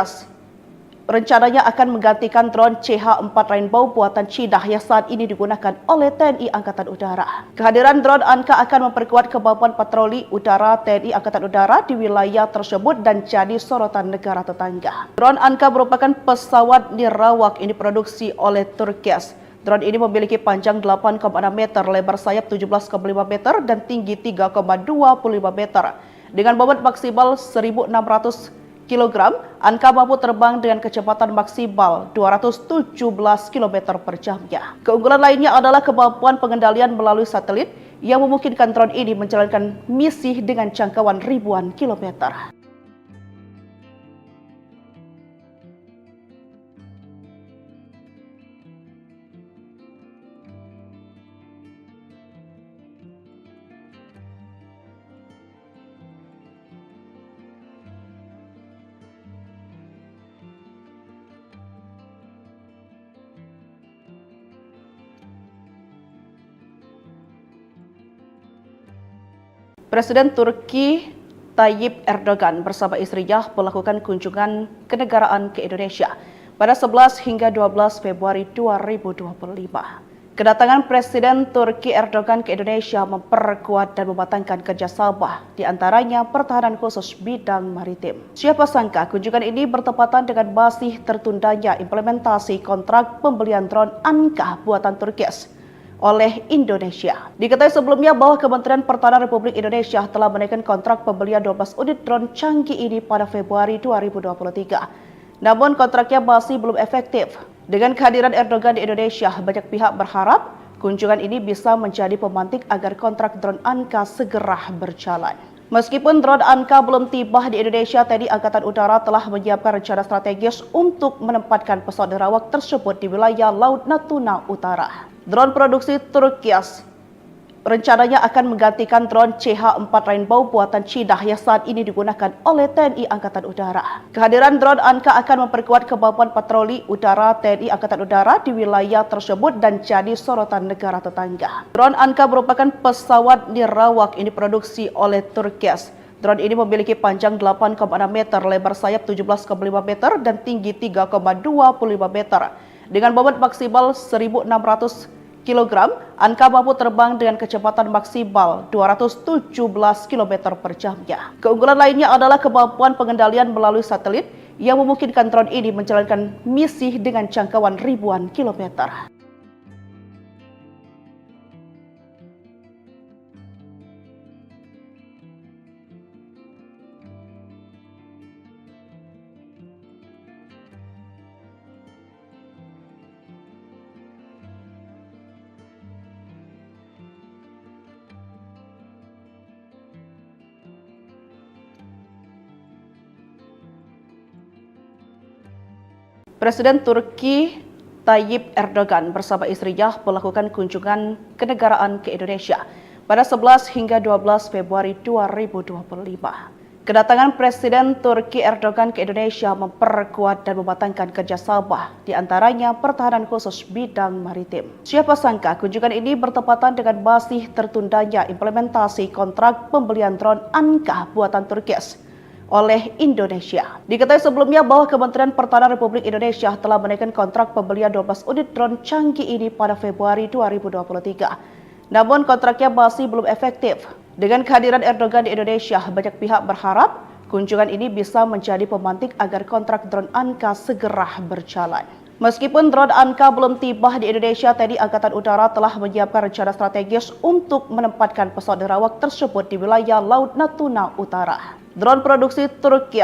rencananya akan menggantikan drone CH-4 Rainbow buatan Cina yang saat ini digunakan oleh TNI Angkatan Udara. Kehadiran drone Anka akan memperkuat kemampuan patroli udara TNI Angkatan Udara di wilayah tersebut dan jadi sorotan negara tetangga. Drone Anka merupakan pesawat nirawak ini diproduksi oleh Turki. Drone ini memiliki panjang 8,6 meter, lebar sayap 17,5 meter, dan tinggi 3,25 meter. Dengan bobot maksimal 1.600 kg, Anka mampu terbang dengan kecepatan maksimal 217 km per jamnya. Keunggulan lainnya adalah kemampuan pengendalian melalui satelit yang memungkinkan drone ini menjalankan misi dengan jangkauan ribuan kilometer. Presiden Turki Tayyip Erdogan bersama istrinya melakukan kunjungan kenegaraan ke Indonesia pada 11 hingga 12 Februari 2025. Kedatangan Presiden Turki Erdogan ke Indonesia memperkuat dan mematangkan kerjasama, di antaranya pertahanan khusus bidang maritim. Siapa sangka kunjungan ini bertepatan dengan masih tertundanya implementasi kontrak pembelian drone Anka buatan Turki oleh Indonesia. Diketahui sebelumnya bahwa Kementerian Pertahanan Republik Indonesia telah menaikkan kontrak pembelian 12 unit drone canggih ini pada Februari 2023. Namun kontraknya masih belum efektif. Dengan kehadiran Erdogan di Indonesia, banyak pihak berharap kunjungan ini bisa menjadi pemantik agar kontrak drone Anka segera berjalan. Meskipun drone Anka belum tiba di Indonesia, TNI Angkatan Udara telah menyiapkan rencana strategis untuk menempatkan pesawat nerawak tersebut di wilayah Laut Natuna Utara. Drone produksi Turki rencananya akan menggantikan drone CH-4 Rainbow buatan Cina yang saat ini digunakan oleh TNI Angkatan Udara. Kehadiran drone Anka akan memperkuat kemampuan patroli udara TNI Angkatan Udara di wilayah tersebut dan jadi sorotan negara tetangga. Drone Anka merupakan pesawat nirawak yang diproduksi oleh Turki. Drone ini memiliki panjang 8,6 meter, lebar sayap 17,5 meter, dan tinggi 3,25 meter. Dengan bobot maksimal 1.600 kg, Anka mampu terbang dengan kecepatan maksimal 217 km per jamnya. Keunggulan lainnya adalah kemampuan pengendalian melalui satelit yang memungkinkan drone ini menjalankan misi dengan jangkauan ribuan kilometer. Presiden Turki Tayyip Erdogan bersama istrinya melakukan kunjungan kenegaraan ke Indonesia pada 11 hingga 12 Februari 2025. Kedatangan Presiden Turki Erdogan ke Indonesia memperkuat dan mematangkan kerjasama, di antaranya pertahanan khusus bidang maritim. Siapa sangka kunjungan ini bertepatan dengan masih tertundanya implementasi kontrak pembelian drone Anka buatan Turki oleh Indonesia. Diketahui sebelumnya bahwa Kementerian Pertahanan Republik Indonesia telah menaikkan kontrak pembelian 12 unit drone canggih ini pada Februari 2023. Namun kontraknya masih belum efektif. Dengan kehadiran Erdogan di Indonesia, banyak pihak berharap kunjungan ini bisa menjadi pemantik agar kontrak drone Anka segera berjalan. Meskipun drone Anka belum tiba di Indonesia, TNI Angkatan Udara telah menyiapkan rencana strategis untuk menempatkan pesawat nerawak tersebut di wilayah Laut Natuna Utara. Drone produksi Turki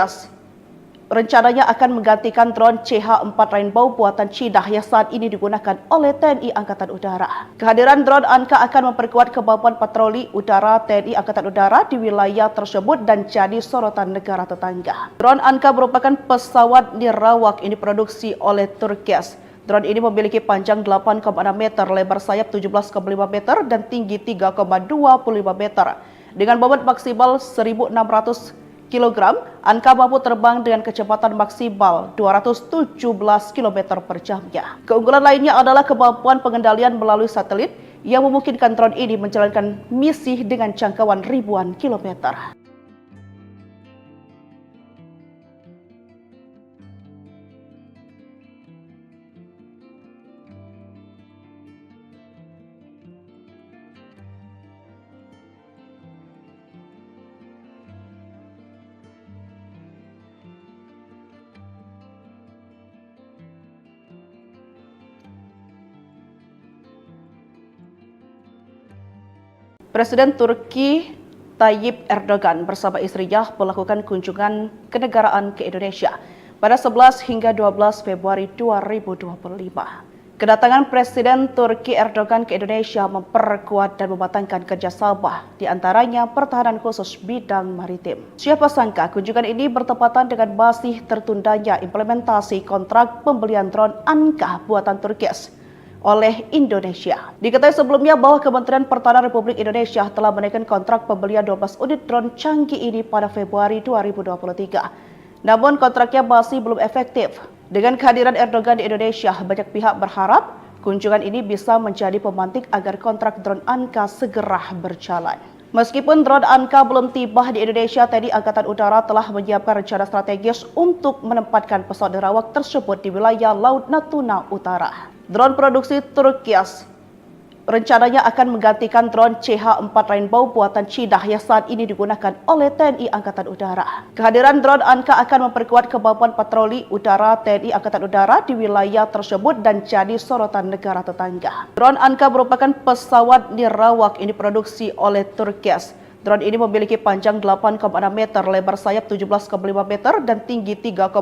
rencananya akan menggantikan drone CH-4 Rainbow buatan Cina yang saat ini digunakan oleh TNI Angkatan Udara. Kehadiran drone Anka akan memperkuat kemampuan patroli udara TNI Angkatan Udara di wilayah tersebut dan jadi sorotan negara tetangga. Drone Anka merupakan pesawat nirawak yang diproduksi oleh Turki. Drone ini memiliki panjang 8,6 meter, lebar sayap 17,5 meter, dan tinggi 3,25 meter. Dengan bobot maksimal 1.600 kg, Anka mampu terbang dengan kecepatan maksimal 217 km per jamnya. Keunggulan lainnya adalah kemampuan pengendalian melalui satelit yang memungkinkan drone ini menjalankan misi dengan jangkauan ribuan kilometer. Presiden Turki Tayyip Erdogan bersama istrinya melakukan kunjungan kenegaraan ke Indonesia pada 11 hingga 12 Februari 2025. Kedatangan Presiden Turki Erdogan ke Indonesia memperkuat dan mematangkan kerjasama, di antaranya pertahanan khusus bidang maritim. Siapa sangka kunjungan ini bertepatan dengan masih tertundanya implementasi kontrak pembelian drone Anka buatan Turki oleh Indonesia. Diketahui sebelumnya bahwa Kementerian Pertahanan Republik Indonesia telah menaikkan kontrak pembelian 12 unit drone canggih ini pada Februari 2023. Namun kontraknya masih belum efektif. Dengan kehadiran Erdogan di Indonesia, banyak pihak berharap kunjungan ini bisa menjadi pemantik agar kontrak drone Anka segera berjalan. Meskipun drone Anka belum tiba di Indonesia, TNI Angkatan Udara telah menyiapkan rencana strategis untuk menempatkan pesawat nerawak tersebut di wilayah Laut Natuna Utara. Drone produksi Turkias rencananya akan menggantikan drone CH-4 Rainbow buatan Cina yang saat ini digunakan oleh TNI Angkatan Udara. Kehadiran drone Anka akan memperkuat kemampuan patroli udara TNI Angkatan Udara di wilayah tersebut dan jadi sorotan negara tetangga. Drone Anka merupakan pesawat nirawak yang diproduksi oleh Turkias. Drone ini memiliki panjang 8,6 meter, lebar sayap 17,5 meter, dan tinggi 3,25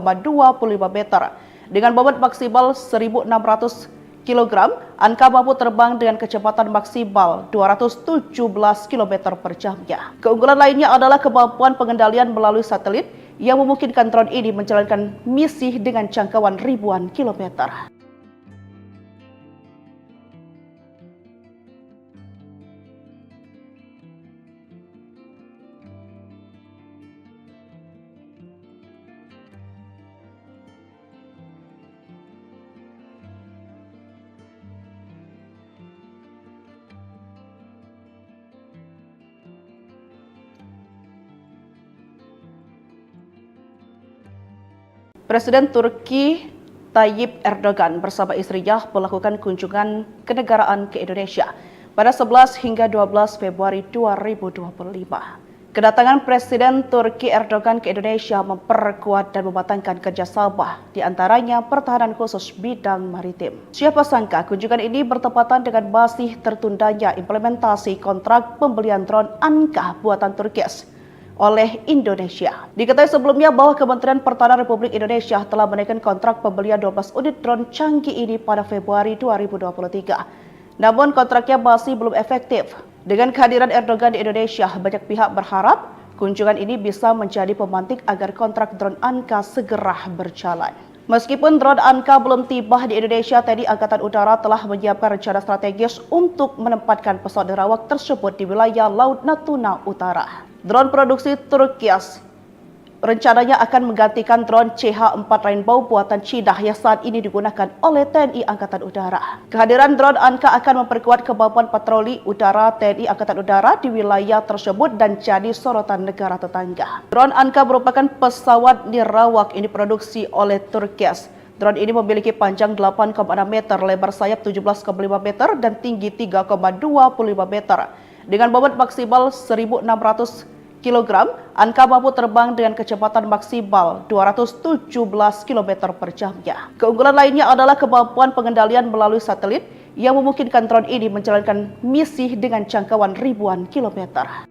meter. Dengan bobot maksimal 1.600 kg, Anka mampu terbang dengan kecepatan maksimal 217 km per jamnya. Keunggulan lainnya adalah kemampuan pengendalian melalui satelit yang memungkinkan drone ini menjalankan misi dengan jangkauan ribuan kilometer. Presiden Turki Tayyip Erdogan bersama istrinya melakukan kunjungan kenegaraan ke Indonesia pada 11 hingga 12 Februari 2025. Kedatangan Presiden Turki Erdogan ke Indonesia memperkuat dan mematangkan kerjasama, di antaranya pertahanan khusus bidang maritim. Siapa sangka kunjungan ini bertepatan dengan masih tertundanya implementasi kontrak pembelian drone Anka buatan Turkias oleh Indonesia. Diketahui sebelumnya bahwa Kementerian Pertahanan Republik Indonesia telah menaikkan kontrak pembelian 12 unit drone canggih ini pada Februari 2023. Namun kontraknya masih belum efektif. Dengan kehadiran Erdogan di Indonesia, banyak pihak berharap kunjungan ini bisa menjadi pemantik agar kontrak drone Anka segera berjalan. Meskipun drone Anka belum tiba di Indonesia, TNI Angkatan Udara telah menyiapkan rencana strategis untuk menempatkan pesawat nerawak tersebut di wilayah Laut Natuna Utara. Drone produksi Turkias rencananya akan menggantikan drone CH-4 Rainbow buatan Cina yang saat ini digunakan oleh TNI Angkatan Udara. Kehadiran drone Anka akan memperkuat kemampuan patroli udara TNI Angkatan Udara di wilayah tersebut dan jadi sorotan negara tetangga. Drone Anka merupakan pesawat nirawak yang diproduksi oleh Turkias. Drone ini memiliki panjang 8,6 meter, lebar sayap 17,5 meter, dan tinggi 3,25 meter. Dengan bobot maksimal 1.600 kg, Anka mampu terbang dengan kecepatan maksimal 217 km per jamnya. Keunggulan lainnya adalah kemampuan pengendalian melalui satelit yang memungkinkan drone ini menjalankan misi dengan jangkauan ribuan kilometer.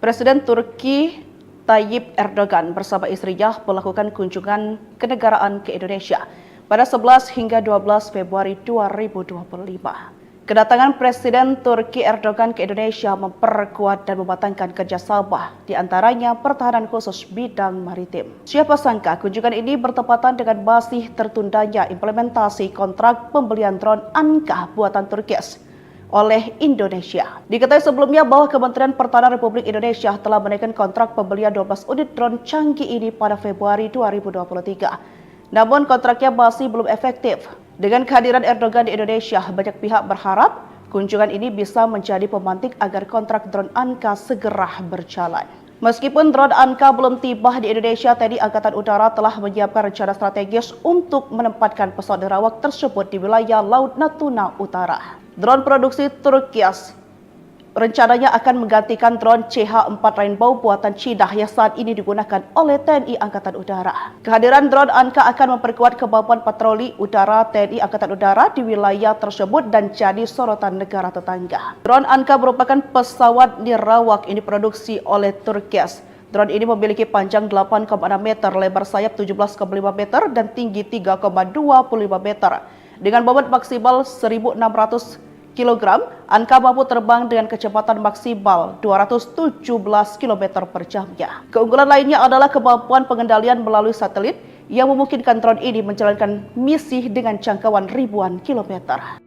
Presiden Turki Tayyip Erdogan bersama istrinya melakukan kunjungan kenegaraan ke Indonesia pada 11 hingga 12 Februari 2025. Kedatangan Presiden Turki Erdogan ke Indonesia memperkuat dan mematangkan kerjasama, di antaranya pertahanan khusus bidang maritim. Siapa sangka kunjungan ini bertepatan dengan masih tertundanya implementasi kontrak pembelian drone Anka buatan Turkias oleh Indonesia. Diketahui sebelumnya bahwa Kementerian Pertahanan Republik Indonesia telah menaikkan kontrak pembelian 12 unit drone canggih ini pada Februari 2023. Namun kontraknya masih belum efektif. Dengan kehadiran Erdogan di Indonesia, banyak pihak berharap kunjungan ini bisa menjadi pemantik agar kontrak drone Anka segera berjalan. Meskipun drone Anka belum tiba di Indonesia, TNI Angkatan Udara telah menyiapkan rencana strategis untuk menempatkan pesawat nerawak tersebut di wilayah Laut Natuna Utara. Drone produksi Turkias rencananya akan menggantikan drone CH-4 Rainbow buatan Cina yang saat ini digunakan oleh TNI Angkatan Udara. Kehadiran drone Anka akan memperkuat kemampuan patroli udara TNI Angkatan Udara di wilayah tersebut dan jadi sorotan negara tetangga. Drone Anka merupakan pesawat nirawak yang diproduksi oleh Turkias. Drone ini memiliki panjang 8,6 meter, lebar sayap 17,5 meter, dan tinggi 3,25 meter. Dengan bobot maksimal 1.600 kg, Anka mampu terbang dengan kecepatan maksimal 217 km per jamnya. Keunggulan lainnya adalah kemampuan pengendalian melalui satelit yang memungkinkan drone ini menjalankan misi dengan jangkauan ribuan kilometer.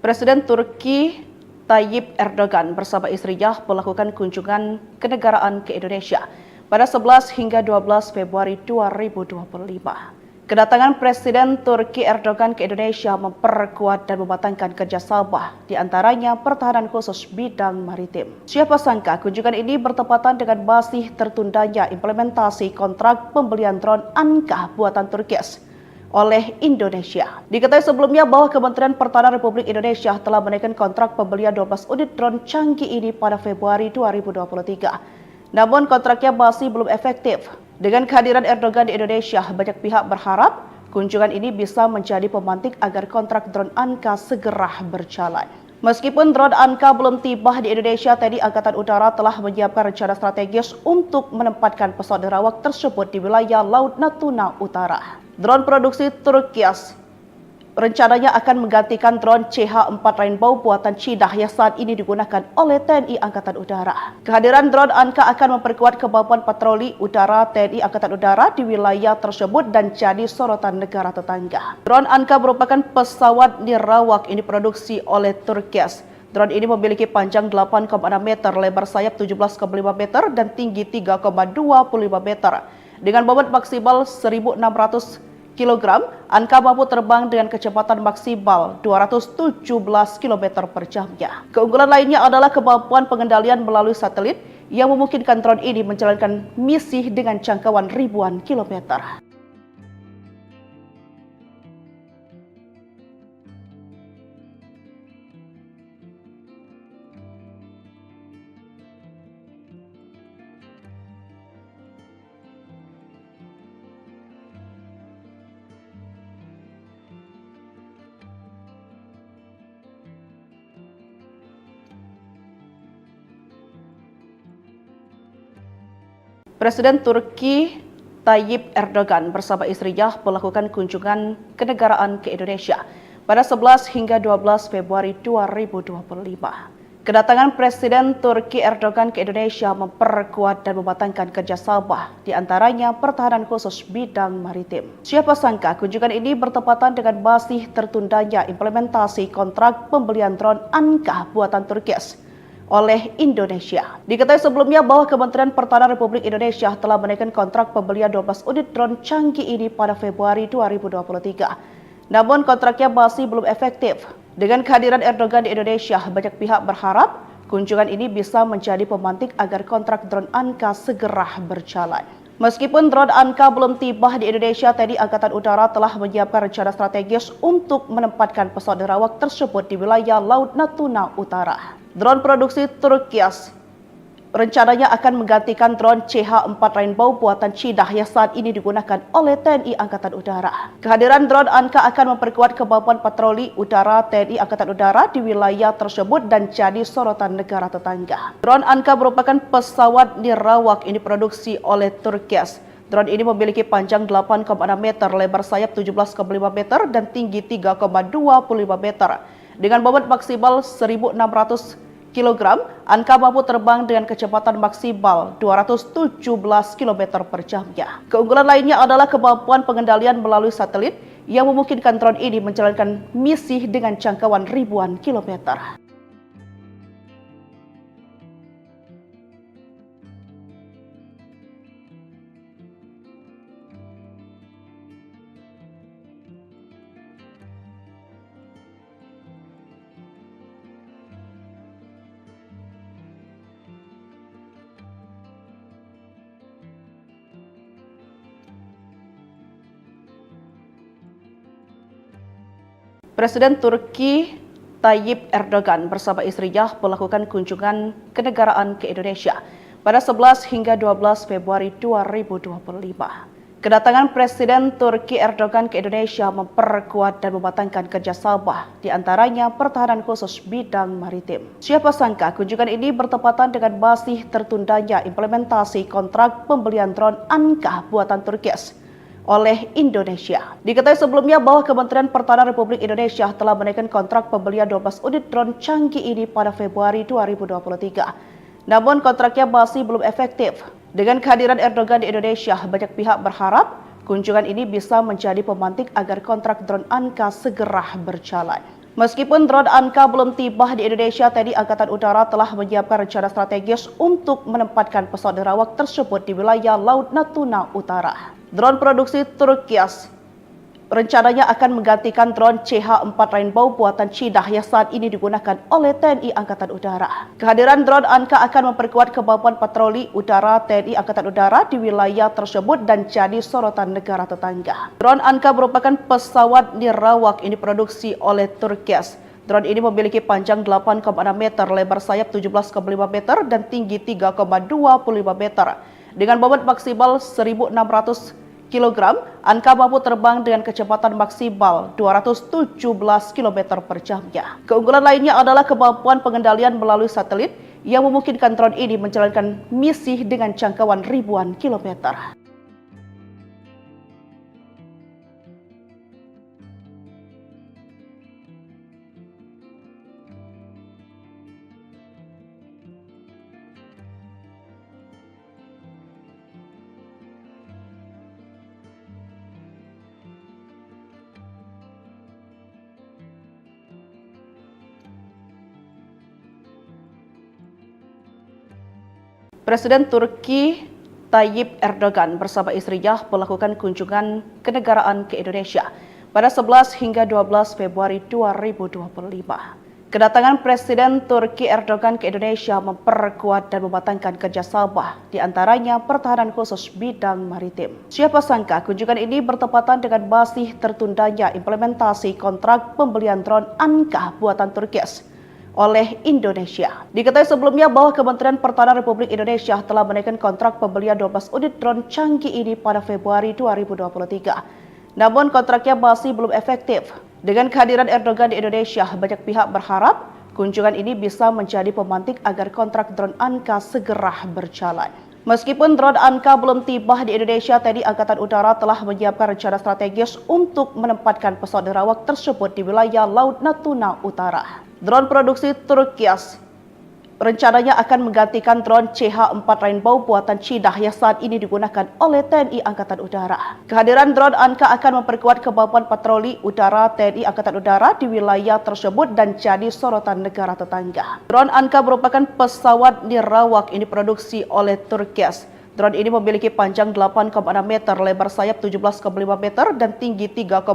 Presiden Turki Tayyip Erdogan bersama istrinya melakukan kunjungan kenegaraan ke Indonesia pada 11 hingga 12 Februari 2025. Kedatangan Presiden Turki Erdogan ke Indonesia memperkuat dan mematangkan kerjasama, di antaranya pertahanan khusus bidang maritim. Siapa sangka kunjungan ini bertepatan dengan masih tertundanya implementasi kontrak pembelian drone Anka buatan Turkis oleh Indonesia. Diketahui sebelumnya bahwa Kementerian Pertahanan Republik Indonesia telah menaikkan kontrak pembelian 12 unit drone canggih ini pada Februari 2023. Namun kontraknya masih belum efektif. Dengan kehadiran Erdogan di Indonesia, banyak pihak berharap kunjungan ini bisa menjadi pemantik agar kontrak drone Anka segera berjalan. Meskipun drone Anka belum tiba di Indonesia, TNI Angkatan Udara telah menyiapkan rencana strategis untuk menempatkan pesawat nerawak tersebut di wilayah Laut Natuna Utara. Drone produksi Turkias rencananya akan menggantikan drone CH-4 Rainbow buatan Cina yang saat ini digunakan oleh TNI Angkatan Udara. Kehadiran drone Anka akan memperkuat kemampuan patroli udara TNI Angkatan Udara di wilayah tersebut dan jadi sorotan negara tetangga. Drone Anka merupakan pesawat nirawak ini diproduksi oleh Turkias. Drone ini memiliki panjang 8,6 meter, lebar sayap 17,5 meter, dan tinggi 3,25 meter. Dengan bobot maksimal 1.600 kg, Anka mampu terbang dengan kecepatan maksimal 217 km per jamnya. Keunggulan lainnya adalah kemampuan pengendalian melalui satelit yang memungkinkan drone ini menjalankan misi dengan jangkauan ribuan kilometer. Presiden Turki Tayyip Erdogan bersama istrinya melakukan kunjungan kenegaraan ke Indonesia pada 11 hingga 12 Februari 2025. Kedatangan Presiden Turki Erdogan ke Indonesia memperkuat dan mematangkan kerjasama, di antaranya pertahanan khusus bidang maritim. Siapa sangka kunjungan ini bertepatan dengan masih tertundanya implementasi kontrak pembelian drone Anka buatan Turkis oleh Indonesia. Diketahui sebelumnya bahwa Kementerian Pertahanan Republik Indonesia telah menaikkan kontrak pembelian 12 unit drone canggih ini pada Februari 2023. Namun kontraknya masih belum efektif. Dengan kehadiran Erdogan di Indonesia, banyak pihak berharap kunjungan ini bisa menjadi pemantik agar kontrak drone Anka segera berjalan. Meskipun drone Anka belum tiba di Indonesia, TNI Angkatan Udara telah menyiapkan rencana strategis untuk menempatkan pesawat nerawak tersebut di wilayah Laut Natuna Utara. Drone produksi Turkias rencananya akan menggantikan drone CH-4 Rainbow buatan Cina yang saat ini digunakan oleh TNI Angkatan Udara. Kehadiran drone Anka akan memperkuat kemampuan patroli udara TNI Angkatan Udara di wilayah tersebut dan jadi sorotan negara tetangga. Drone Anka merupakan pesawat nirawak ini diproduksi oleh Turkias. Drone ini memiliki panjang 8,6 meter, lebar sayap 17,5 meter, dan tinggi 3,25 meter. Dengan bobot maksimal 1.600 kg, Anka mampu terbang dengan kecepatan maksimal 217 km per jamnya. Keunggulan lainnya adalah kemampuan pengendalian melalui satelit yang memungkinkan drone ini menjalankan misi dengan jangkauan ribuan kilometer. Presiden Turki Tayyip Erdogan bersama istrinya melakukan kunjungan kenegaraan ke Indonesia pada 11 hingga 12 Februari 2025. Kedatangan Presiden Turki Erdogan ke Indonesia memperkuat dan mematangkan kerjasama, di antaranya pertahanan khusus bidang maritim. Siapa sangka kunjungan ini bertepatan dengan masih tertundanya implementasi kontrak pembelian drone Anka buatan Turki oleh Indonesia. Diketahui sebelumnya bahwa Kementerian Pertahanan Republik Indonesia telah menaikkan kontrak pembelian 12 unit drone canggih ini pada Februari 2023. Namun kontraknya masih belum efektif. Dengan kehadiran Erdogan di Indonesia, banyak pihak berharap kunjungan ini bisa menjadi pemantik agar kontrak drone Anka segera berjalan. Meskipun drone Anka belum tiba di Indonesia, TNI Angkatan Udara telah menyiapkan rencana strategis untuk menempatkan pesawat nirawak tersebut di wilayah Laut Natuna Utara. Drone produksi Turki rencananya akan menggantikan drone CH-4 Rainbow buatan Cina yang saat ini digunakan oleh TNI Angkatan Udara. Kehadiran drone Anka akan memperkuat kemampuan patroli udara TNI Angkatan Udara di wilayah tersebut dan jadi sorotan negara tetangga. Drone Anka merupakan pesawat nirawak yang diproduksi oleh Turki. Drone ini memiliki panjang 8,6 meter, lebar sayap 17,5 meter, dan tinggi 3,25 meter. Dengan bobot maksimal 1.600 kg, Anka mampu terbang dengan kecepatan maksimal 217 km per jamnya. Keunggulan lainnya adalah kemampuan pengendalian melalui satelit yang memungkinkan drone ini menjalankan misi dengan jangkauan ribuan kilometer. Presiden Turki Tayyip Erdogan bersama istrinya melakukan kunjungan kenegaraan ke Indonesia pada 11 hingga 12 Februari 2025. Kedatangan Presiden Turki Erdogan ke Indonesia memperkuat dan mematangkan kerjasama, di antaranya pertahanan khusus bidang maritim. Siapa sangka kunjungan ini bertepatan dengan masih tertundanya implementasi kontrak pembelian drone Anka buatan Turki oleh Indonesia. Diketahui sebelumnya bahwa Kementerian Pertahanan Republik Indonesia telah menaikkan kontrak pembelian 12 unit drone canggih ini pada Februari 2023. Namun kontraknya masih belum efektif. Dengan kehadiran Erdogan di Indonesia, banyak pihak berharap kunjungan ini bisa menjadi pemantik agar kontrak drone Anka segera berjalan. Meskipun drone Anka belum tiba di Indonesia, TNI Angkatan Udara telah menyiapkan rencana strategis untuk menempatkan pesawat nirawak tersebut di wilayah Laut Natuna Utara. Drone produksi Turki rencananya akan menggantikan drone CH-4 Rainbow buatan Cina yang saat ini digunakan oleh TNI Angkatan Udara. Kehadiran drone Anka akan memperkuat kemampuan patroli udara TNI Angkatan Udara di wilayah tersebut dan jadi sorotan negara tetangga. Drone Anka merupakan pesawat nirawak yang diproduksi oleh Turki. Drone ini memiliki panjang 8,6 meter, lebar sayap 17,5 meter, dan tinggi 3,25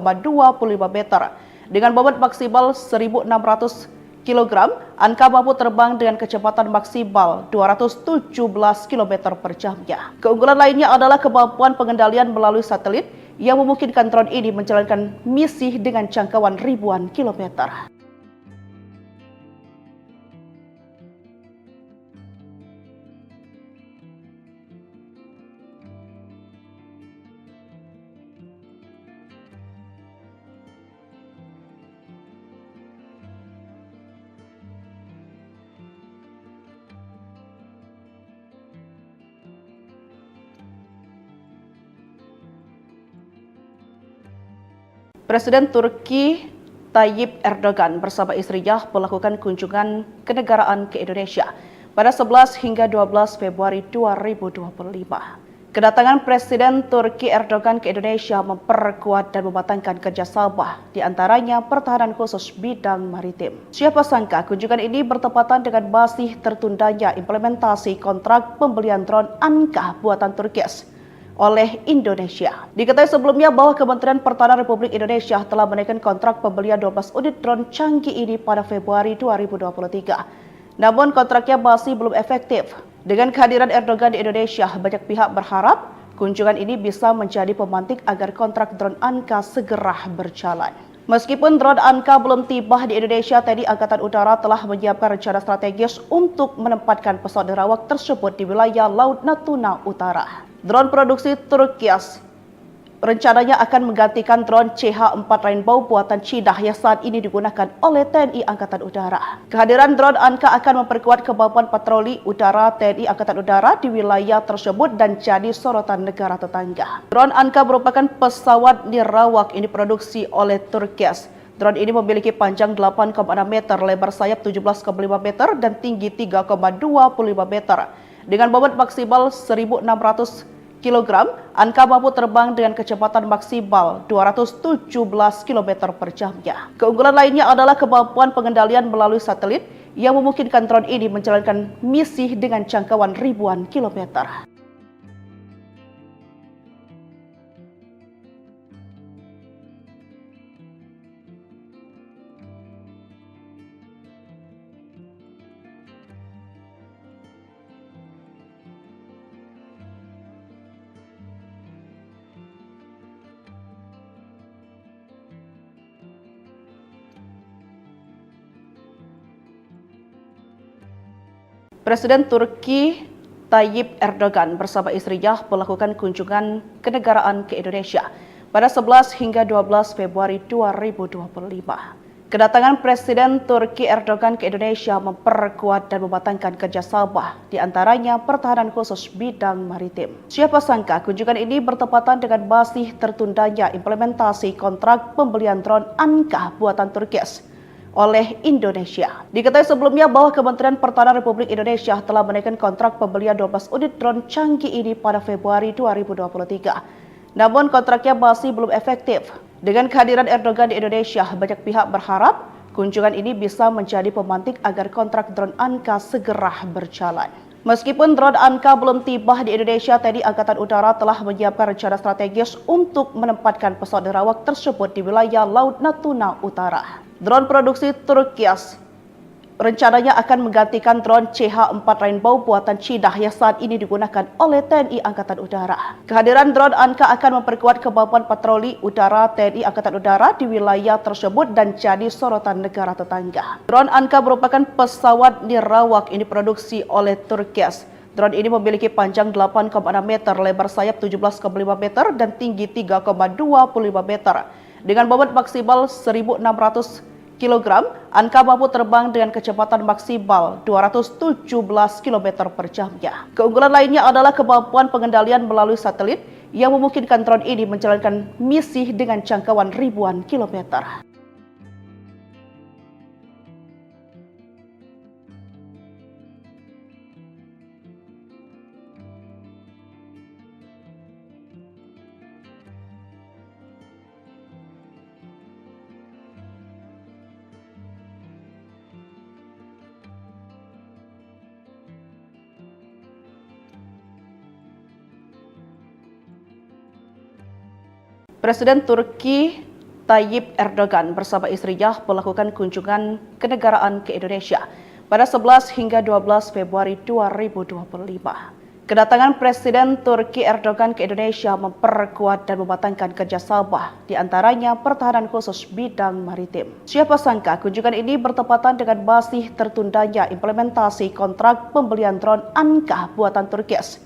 meter. Dengan bobot maksimal 1.600 kg, Anka mampu terbang dengan kecepatan maksimal 217 km per jamnya. Keunggulan lainnya adalah kemampuan pengendalian melalui satelit yang memungkinkan drone ini menjalankan misi dengan jangkauan ribuan kilometer. Presiden Turki Tayyip Erdogan bersama istrinya melakukan kunjungan kenegaraan ke Indonesia pada 11 hingga 12 Februari 2025. Kedatangan Presiden Turki Erdogan ke Indonesia memperkuat dan mematangkan kerjasama, di antaranya pertahanan khusus bidang maritim. Siapa sangka kunjungan ini bertepatan dengan masih tertundanya implementasi kontrak pembelian drone Anka buatan Turki oleh Indonesia. Diketahui sebelumnya bahwa Kementerian Pertahanan Republik Indonesia telah menaikkan kontrak pembelian 12 unit drone canggih ini pada Februari 2023. Namun kontraknya masih belum efektif. Dengan kehadiran Erdogan di Indonesia, banyak pihak berharap kunjungan ini bisa menjadi pemantik agar kontrak drone Anka segera berjalan. Meskipun drone Anka belum tiba di Indonesia, TNI Angkatan Udara telah menyiapkan rencana strategis untuk menempatkan pesawat nerawak tersebut di wilayah Laut Natuna Utara. Drone produksi Turkias rencananya akan menggantikan drone CH-4 Rainbow buatan Cina yang saat ini digunakan oleh TNI Angkatan Udara. Kehadiran drone Anka akan memperkuat kemampuan patroli udara TNI Angkatan Udara di wilayah tersebut dan jadi sorotan negara tetangga. Drone Anka merupakan pesawat nirawak yang diproduksi oleh Turkias. Drone ini memiliki panjang 8,6 meter, lebar sayap 17,5 meter, dan tinggi 3,25 meter. Dengan bobot maksimal 1.600 kg, Anka mampu terbang dengan kecepatan maksimal 217 km per jamnya. Keunggulan lainnya adalah kemampuan pengendalian melalui satelit yang memungkinkan drone ini menjalankan misi dengan jangkauan ribuan kilometer. Presiden Turki Tayyip Erdogan bersama istrinya melakukan kunjungan kenegaraan ke Indonesia pada 11 hingga 12 Februari 2025. Kedatangan Presiden Turki Erdogan ke Indonesia memperkuat dan mematangkan kerjasama, di antaranya pertahanan khusus bidang maritim. Siapa sangka kunjungan ini bertepatan dengan masih tertundanya implementasi kontrak pembelian drone Anka buatan Turkias oleh Indonesia. Diketahui sebelumnya bahwa Kementerian Pertahanan Republik Indonesia telah menaikkan kontrak pembelian 12 unit drone canggih ini pada Februari 2023. Namun kontraknya masih belum efektif. Dengan kehadiran Erdogan di Indonesia, banyak pihak berharap kunjungan ini bisa menjadi pemantik agar kontrak drone Anka segera berjalan. Meskipun drone Anka belum tiba di Indonesia, TNI Angkatan Udara telah menyiapkan rencana strategis untuk menempatkan pesawat nerawak tersebut di wilayah Laut Natuna Utara. Drone produksi Turkias rencananya akan menggantikan drone CH-4 Rainbow buatan Cina yang saat ini digunakan oleh TNI Angkatan Udara. Kehadiran drone Anka akan memperkuat kemampuan patroli udara TNI Angkatan Udara di wilayah tersebut dan jadi sorotan negara tetangga. Drone Anka merupakan pesawat nirawak yang diproduksi oleh Turkias. Drone ini memiliki panjang 8,6 meter, lebar sayap 17,5 meter, dan tinggi 3,25 meter. Dengan bobot maksimal 1.600 kg, Anka mampu terbang dengan kecepatan maksimal 217 km per jamnya. Keunggulan lainnya adalah kemampuan pengendalian melalui satelit yang memungkinkan drone ini menjalankan misi dengan jangkauan ribuan kilometer. Presiden Turki Tayyip Erdogan bersama istrinya melakukan kunjungan kenegaraan ke Indonesia pada 11 hingga 12 Februari 2025. Kedatangan Presiden Turki Erdogan ke Indonesia memperkuat dan mematangkan kerjasama, di antaranya pertahanan khusus bidang maritim. Siapa sangka kunjungan ini bertepatan dengan masih tertundanya implementasi kontrak pembelian drone Anka buatan Turkias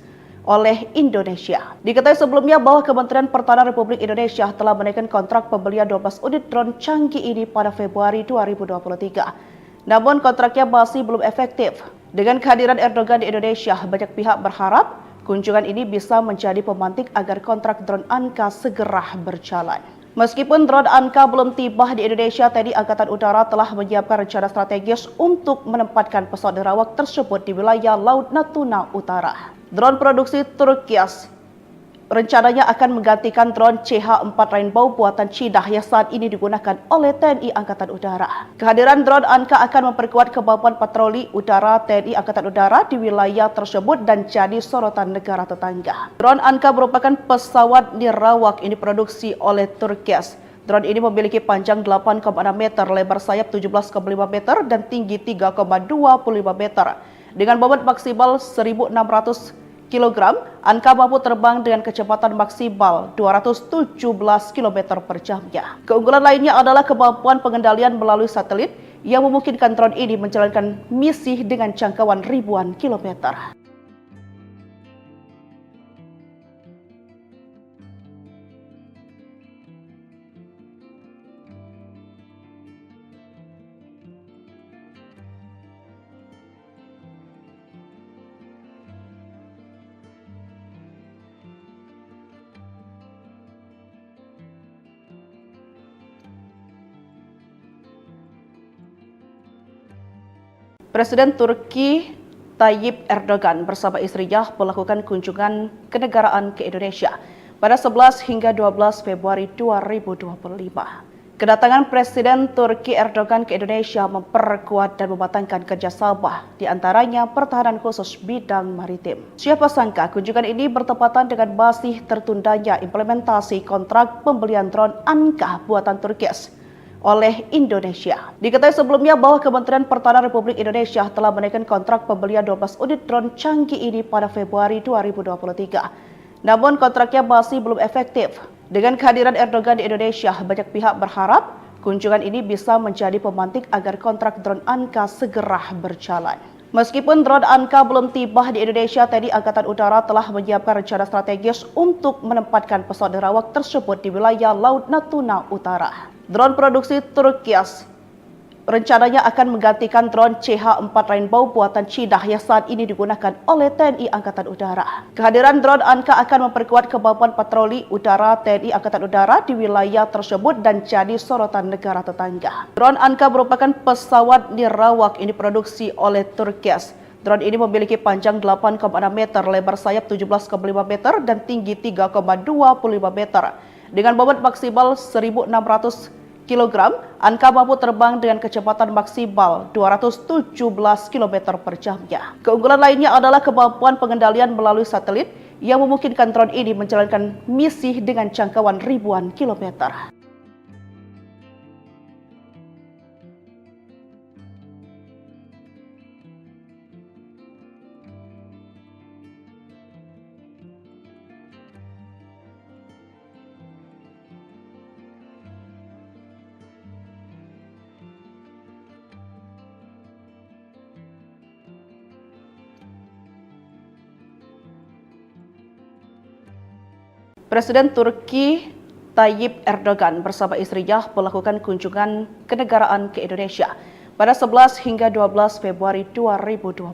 oleh Indonesia. Diketahui sebelumnya bahwa Kementerian Pertahanan Republik Indonesia telah menaikkan kontrak pembelian 12 unit drone canggih ini pada Februari 2023. Namun kontraknya masih belum efektif. Dengan kehadiran Erdogan di Indonesia, banyak pihak berharap kunjungan ini bisa menjadi pemantik agar kontrak drone Anka segera berjalan. Meskipun drone Anka belum tiba di Indonesia, TNI Angkatan Udara telah menyiapkan rencana strategis untuk menempatkan pesawat nerawak tersebut di wilayah Laut Natuna Utara. Drone produksi Turkias rencananya akan menggantikan drone CH-4 Rainbow buatan Cina yang saat ini digunakan oleh TNI Angkatan Udara. Kehadiran drone Anka akan memperkuat kemampuan patroli udara TNI Angkatan Udara di wilayah tersebut dan jadi sorotan negara tetangga. Drone Anka merupakan pesawat nirawak yang diproduksi oleh Turkias. Drone ini memiliki panjang 8,6 meter, lebar sayap 17,5 meter, dan tinggi 3,25 meter. Dengan bobot maksimal 1.600 kg, Anka mampu terbang dengan kecepatan maksimal 217 km per jamnya. Keunggulan lainnya adalah kemampuan pengendalian melalui satelit yang memungkinkan drone ini menjalankan misi dengan jangkauan ribuan kilometer. Presiden Turki Tayyip Erdogan bersama istrinya melakukan kunjungan kenegaraan ke Indonesia pada 11 hingga 12 Februari 2025. Kedatangan Presiden Turki Erdogan ke Indonesia memperkuat dan mematangkan kerjasama, di antaranya pertahanan khusus bidang maritim. Siapa sangka kunjungan ini bertepatan dengan masih tertundanya implementasi kontrak pembelian drone Anka buatan Turkis oleh Indonesia. Diketahui sebelumnya bahwa Kementerian Pertahanan Republik Indonesia telah menaikkan kontrak pembelian 12 unit drone canggih ini pada Februari 2023. Namun kontraknya masih belum efektif. Dengan kehadiran Erdogan di Indonesia, banyak pihak berharap kunjungan ini bisa menjadi pemantik agar kontrak drone Anka segera berjalan. Meskipun drone Anka belum tiba di Indonesia, TNI Angkatan Udara telah menyiapkan rencana strategis untuk menempatkan pesawat nerawak tersebut di wilayah Laut Natuna Utara. Drone produksi Turkias rencananya akan menggantikan drone CH-4 Rainbow buatan Cina yang saat ini digunakan oleh TNI Angkatan Udara. Kehadiran drone Anka akan memperkuat kemampuan patroli udara TNI Angkatan Udara di wilayah tersebut dan jadi sorotan negara tetangga. Drone Anka merupakan pesawat nirawak ini diproduksi oleh Turkias. Drone ini memiliki panjang 8,6 meter, lebar sayap 17,5 meter, dan tinggi 3,25 meter. Dengan bobot maksimal 1.600 kg, Anka mampu terbang dengan kecepatan maksimal 217 km per jamnya. Keunggulan lainnya adalah kemampuan pengendalian melalui satelit yang memungkinkan drone ini menjalankan misi dengan jangkauan ribuan kilometer. Presiden Turki Tayyip Erdogan bersama istrinya melakukan kunjungan kenegaraan ke Indonesia pada 11 hingga 12 Februari 2025.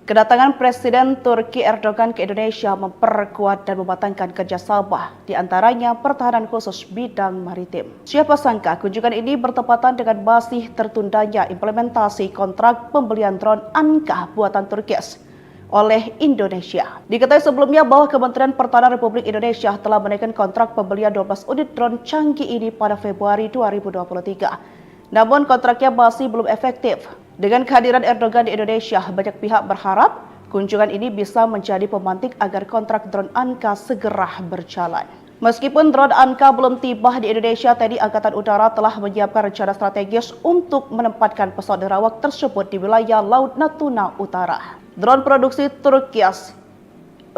Kedatangan Presiden Turki Erdogan ke Indonesia memperkuat dan mematangkan kerjasama, di antaranya pertahanan khusus bidang maritim. Siapa sangka kunjungan ini bertepatan dengan masih tertundanya implementasi kontrak pembelian drone Anka buatan Turkis oleh Indonesia. Diketahui sebelumnya bahwa Kementerian Pertahanan Republik Indonesia telah menaikkan kontrak pembelian 12 unit drone canggih ini pada Februari 2023. Namun kontraknya masih belum efektif. Dengan kehadiran Erdogan di Indonesia, banyak pihak berharap kunjungan ini bisa menjadi pemantik agar kontrak drone Anka segera berjalan. Meskipun drone Anka belum tiba di Indonesia, TNI Angkatan Udara telah menyiapkan rencana strategis untuk menempatkan pesawat nerawak tersebut di wilayah Laut Natuna Utara. Drone produksi Turkias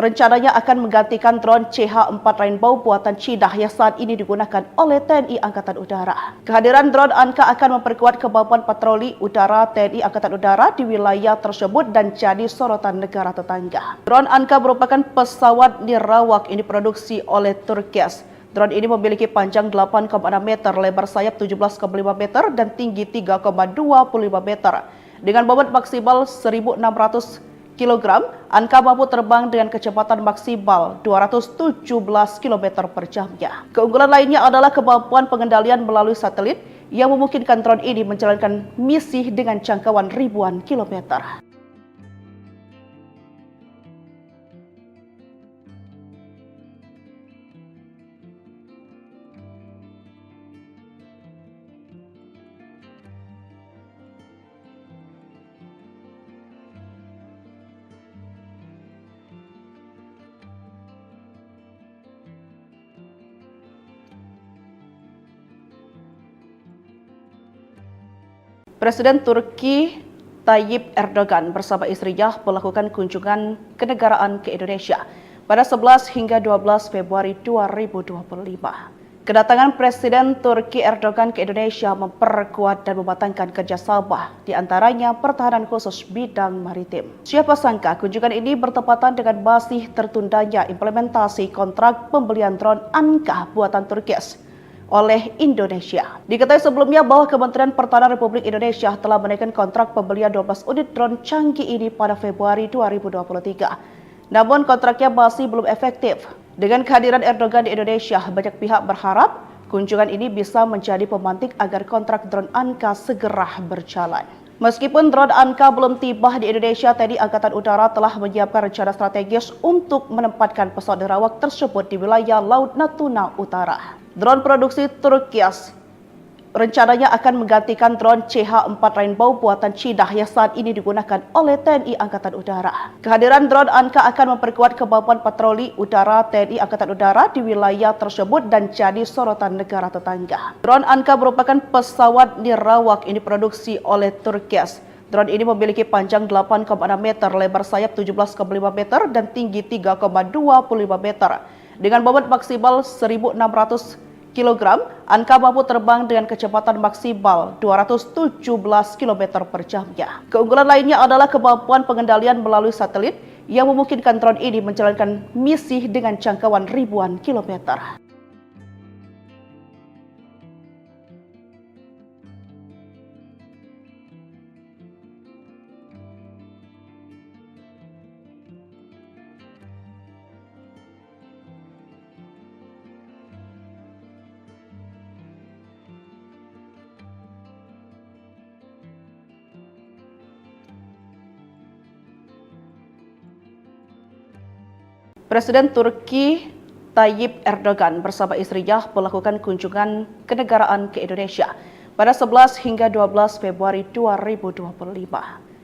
rencananya akan menggantikan drone CH-4 Rainbow buatan Cina yang saat ini digunakan oleh TNI Angkatan Udara. Kehadiran drone Anka akan memperkuat kemampuan patroli udara TNI Angkatan Udara di wilayah tersebut dan jadi sorotan negara tetangga. Drone Anka merupakan pesawat nirawak ini diproduksi oleh Turkias. Drone ini memiliki panjang 8,6 meter, lebar sayap 17,5 meter, dan tinggi 3,25 meter. Dengan bobot maksimal 1.600 kg, Anka mampu terbang dengan kecepatan maksimal 217 km per jamnya. Keunggulan lainnya adalah kemampuan pengendalian melalui satelit yang memungkinkan drone ini menjalankan misi dengan jangkauan ribuan kilometer. Presiden Turki Tayyip Erdogan bersama istrinya melakukan kunjungan kenegaraan ke Indonesia pada 11 hingga 12 Februari 2025. Kedatangan Presiden Turki Erdogan ke Indonesia memperkuat dan mematangkan kerjasama, di antaranya pertahanan khusus bidang maritim. Siapa sangka kunjungan ini bertepatan dengan masih tertundanya implementasi kontrak pembelian drone Anka buatan Turki oleh Indonesia. Diketahui sebelumnya bahwa Kementerian Pertahanan Republik Indonesia telah menaikkan kontrak pembelian 12 unit drone canggih ini pada Februari 2023. Namun kontraknya masih belum efektif. Dengan kehadiran Erdogan di Indonesia, banyak pihak berharap kunjungan ini bisa menjadi pemantik agar kontrak drone Anka segera berjalan. Meskipun drone Anka belum tiba di Indonesia, TNI Angkatan Udara telah menyiapkan rencana strategis untuk menempatkan pesawat nirawak tersebut di wilayah Laut Natuna Utara. Drone produksi Turki rencananya akan menggantikan drone CH-4 Rainbow buatan Cina yang saat ini digunakan oleh TNI Angkatan Udara. Kehadiran drone Anka akan memperkuat kemampuan patroli udara TNI Angkatan Udara di wilayah tersebut dan jadi sorotan negara tetangga. Drone Anka merupakan pesawat nirawak yang diproduksi oleh Turki. Drone ini memiliki panjang 8,6 meter, lebar sayap 17,5 meter, dan tinggi 3,25 meter. Dengan bobot maksimal 1.600 kg, Anka mampu terbang dengan kecepatan maksimal 217 km per jamnya. Keunggulan lainnya adalah kemampuan pengendalian melalui satelit yang memungkinkan drone ini menjalankan misi dengan jangkauan ribuan kilometer. Presiden Turki Tayyip Erdogan bersama istrinya melakukan kunjungan kenegaraan ke Indonesia pada 11 hingga 12 Februari 2025.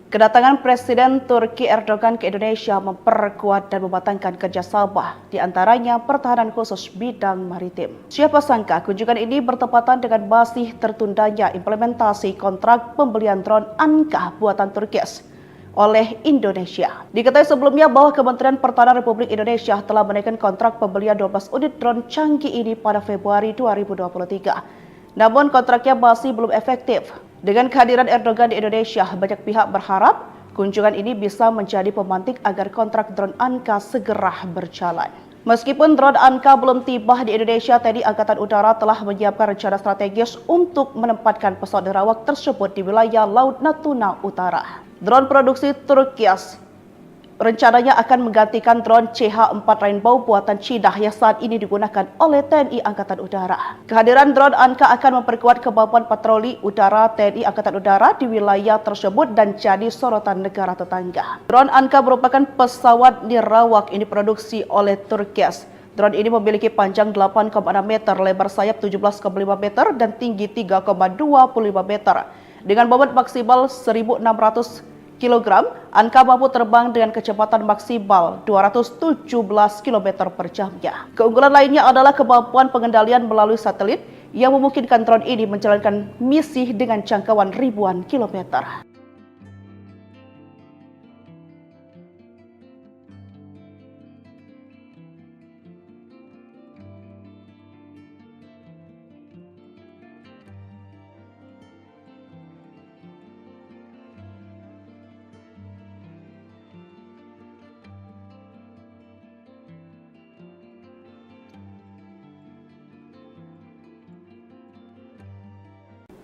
Kedatangan Presiden Turki Erdogan ke Indonesia memperkuat dan mematangkan kerjasama, di antaranya pertahanan khusus bidang maritim. Siapa sangka kunjungan ini bertepatan dengan masih tertundanya implementasi kontrak pembelian drone Anka buatan Turki oleh Indonesia. Diketahui sebelumnya bahwa Kementerian Pertahanan Republik Indonesia telah menaikkan kontrak pembelian 12 unit drone canggih ini pada Februari 2023. Namun kontraknya masih belum efektif. Dengan kehadiran Erdogan di Indonesia, banyak pihak berharap kunjungan ini bisa menjadi pemantik agar kontrak drone Anka segera berjalan. Meskipun drone Anka belum tiba di Indonesia, TNI Angkatan Udara telah menyiapkan rencana strategis untuk menempatkan pesawat nirawak tersebut di wilayah Laut Natuna Utara. Drone produksi Turki rencananya akan menggantikan drone CH-4 Rainbow buatan Cina yang saat ini digunakan oleh TNI Angkatan Udara. Kehadiran drone Anka akan memperkuat kemampuan patroli udara TNI Angkatan Udara di wilayah tersebut dan jadi sorotan negara tetangga. Drone Anka merupakan pesawat nirawak yang diproduksi oleh Turki. Drone ini memiliki panjang 8,6 meter, lebar sayap 17,5 meter, dan tinggi 3,25 meter. Dengan bobot maksimal 1.600 kg, Anka mampu terbang dengan kecepatan maksimal 217 km per jamnya. Keunggulan lainnya adalah kemampuan pengendalian melalui satelit yang memungkinkan drone ini menjalankan misi dengan jangkauan ribuan kilometer.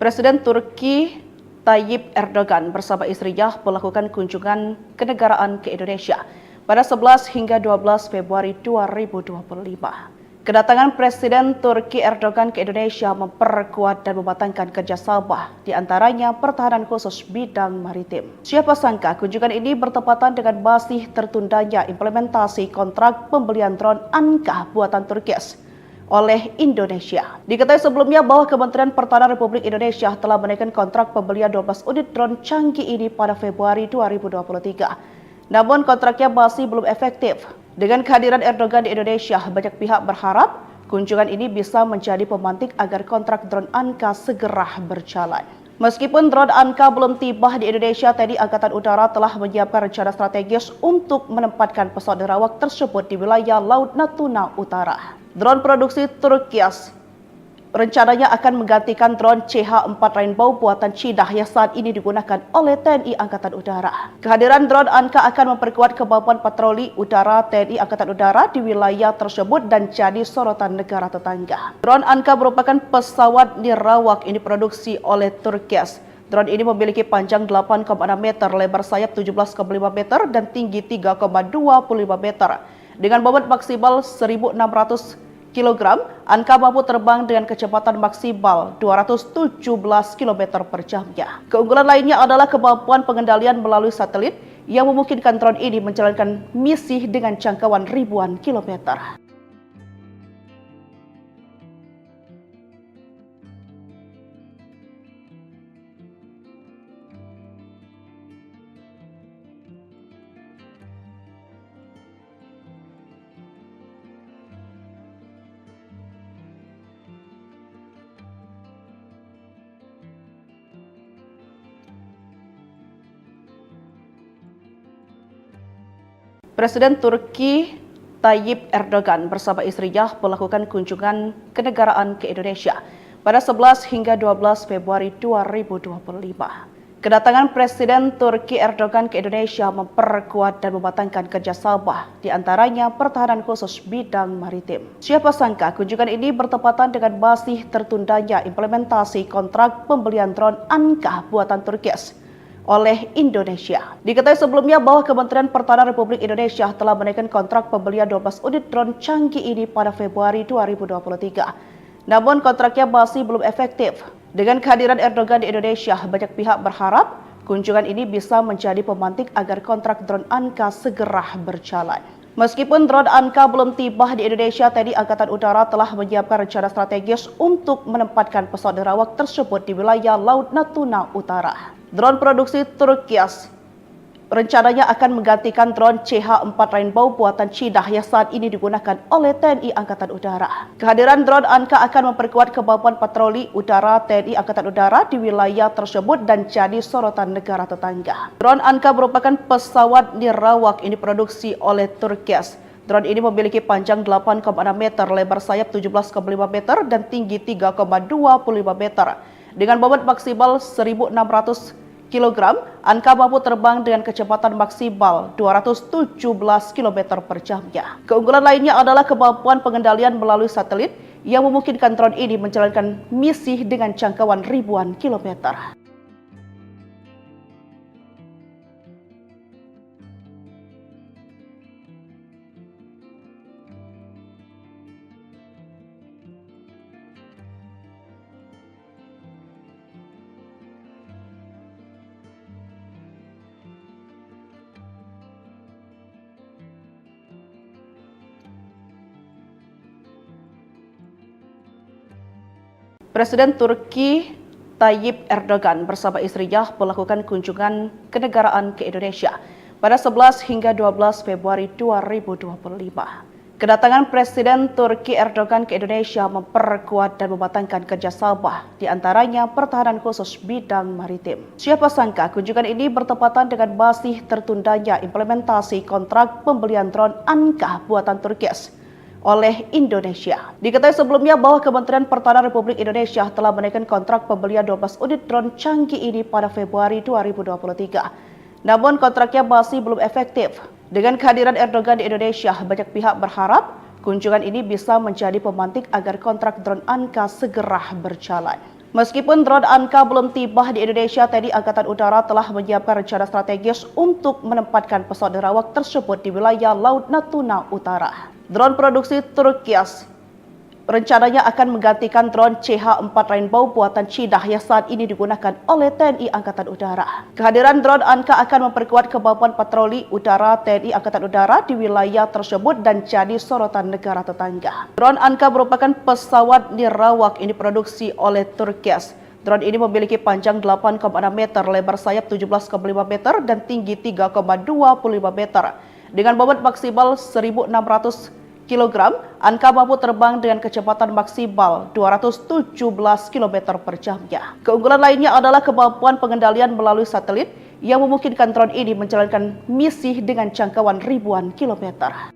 Presiden Turki Tayyip Erdogan bersama istrinya melakukan kunjungan kenegaraan ke Indonesia pada 11 hingga 12 Februari 2025. Kedatangan Presiden Turki Erdogan ke Indonesia memperkuat dan mematangkan kerjasama, di antaranya pertahanan khusus bidang maritim. Siapa sangka kunjungan ini bertepatan dengan masih tertundanya implementasi kontrak pembelian drone Anka buatan Turki oleh Indonesia. Diketahui sebelumnya bahwa Kementerian Pertahanan Republik Indonesia telah menaikkan kontrak pembelian 12 unit drone canggih ini pada Februari 2023. Namun kontraknya masih belum efektif. Dengan kehadiran Erdogan di Indonesia, banyak pihak berharap kunjungan ini bisa menjadi pemantik agar kontrak drone Anka segera berjalan. Meskipun drone Anka belum tiba di Indonesia, TNI Angkatan Udara telah menyiapkan rencana strategis untuk menempatkan pesawat nerawak tersebut di wilayah Laut Natuna Utara. Drone produksi Turkias rencananya akan menggantikan drone CH-4 Rainbow buatan Cina yang saat ini digunakan oleh TNI Angkatan Udara. Kehadiran drone Anka akan memperkuat kemampuan patroli udara TNI Angkatan Udara di wilayah tersebut dan jadi sorotan negara tetangga. Drone Anka merupakan pesawat nirawak yang diproduksi oleh Turkias. Drone ini memiliki panjang 8,6 meter, lebar sayap 17,5 meter, dan tinggi 3,25 meter. Dengan bobot maksimal 1.600 kg, Anka mampu terbang dengan kecepatan maksimal 217 km per jamnya. Keunggulan lainnya adalah kemampuan pengendalian melalui satelit yang memungkinkan drone ini menjalankan misi dengan jangkauan ribuan kilometer. Presiden Turki Tayyip Erdogan bersama istrinya melakukan kunjungan kenegaraan ke Indonesia pada 11 hingga 12 Februari 2025. Kedatangan Presiden Turki Erdogan ke Indonesia memperkuat dan mematangkan kerjasama, di antaranya pertahanan khusus bidang maritim. Siapa sangka kunjungan ini bertepatan dengan masih tertundanya implementasi kontrak pembelian drone Anka buatan Turkias oleh Indonesia. Diketahui sebelumnya bahwa Kementerian Pertahanan Republik Indonesia telah menaikkan kontrak pembelian 12 unit drone canggih ini pada Februari 2023. Namun kontraknya masih belum efektif. Dengan kehadiran Erdogan di Indonesia, banyak pihak berharap kunjungan ini bisa menjadi pemantik agar kontrak drone Anka segera berjalan. Meskipun drone Anka belum tiba di Indonesia, TNI Angkatan Udara telah menyiapkan rencana strategis untuk menempatkan pesawat nerawak tersebut di wilayah Laut Natuna Utara. Drone produksi Turkias rencananya akan menggantikan drone CH-4 Rainbow buatan Cina yang saat ini digunakan oleh TNI Angkatan Udara. Kehadiran drone Anka akan memperkuat kemampuan patroli udara TNI Angkatan Udara di wilayah tersebut dan jadi sorotan negara tetangga. Drone Anka merupakan pesawat nirawak yang diproduksi oleh Turkias. Drone ini memiliki panjang 8,6 meter, lebar sayap 17,5 meter, dan tinggi 3,25 meter. Dengan bobot maksimal 1.600 kg, Anka mampu terbang dengan kecepatan maksimal 217 km per jamnya. Keunggulan lainnya adalah kemampuan pengendalian melalui satelit yang memungkinkan drone ini menjalankan misi dengan jangkauan ribuan kilometer. Presiden Turki Tayyip Erdogan bersama istrinya melakukan kunjungan kenegaraan ke Indonesia pada 11 hingga 12 Februari 2025. Kedatangan Presiden Turki Erdogan ke Indonesia memperkuat dan mematangkan kerjasama, di antaranya pertahanan khusus bidang maritim. Siapa sangka kunjungan ini bertepatan dengan masih tertundanya implementasi kontrak pembelian drone Anka buatan Turkias oleh Indonesia. Diketahui sebelumnya bahwa Kementerian Pertahanan Republik Indonesia telah menaikkan kontrak pembelian 12 unit drone canggih ini pada Februari 2023. Namun kontraknya masih belum efektif. Dengan kehadiran Erdogan di Indonesia, banyak pihak berharap kunjungan ini bisa menjadi pemantik agar kontrak drone Anka segera berjalan. Meskipun drone Anka belum tiba di Indonesia, TNI Angkatan Udara telah menyiapkan rencana strategis untuk menempatkan pesawat nerawak tersebut di wilayah Laut Natuna Utara. Drone produksi Turkias rencananya akan menggantikan drone CH-4 Rainbow buatan Cina yang saat ini digunakan oleh TNI Angkatan Udara. Kehadiran drone Anka akan memperkuat kemampuan patroli udara TNI Angkatan Udara di wilayah tersebut dan jadi sorotan negara tetangga. Drone Anka merupakan pesawat nirawak yang diproduksi oleh Turkias. Drone ini memiliki panjang 8,6 meter, lebar sayap 17,5 meter, dan tinggi 3,25 meter. Dengan bobot maksimal 1.600 kg, Anka mampu terbang dengan kecepatan maksimal 217 km per jamnya. Keunggulan lainnya adalah kemampuan pengendalian melalui satelit yang memungkinkan drone ini menjalankan misi dengan jangkauan ribuan kilometer.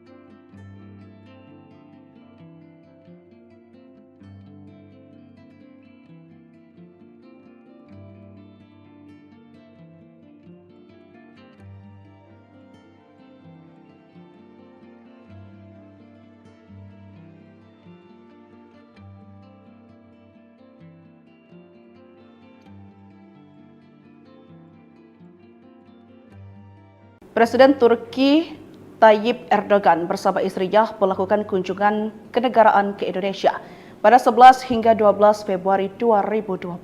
Presiden Turki Tayyip Erdogan bersama istrinya melakukan kunjungan kenegaraan ke Indonesia pada 11 hingga 12 Februari 2025.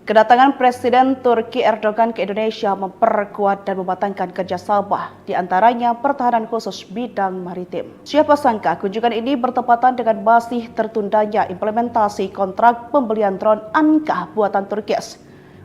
Kedatangan Presiden Turki Erdogan ke Indonesia memperkuat dan mematangkan kerjasama, di antaranya pertahanan khusus bidang maritim. Siapa sangka kunjungan ini bertepatan dengan masih tertundanya implementasi kontrak pembelian drone Anka buatan Turki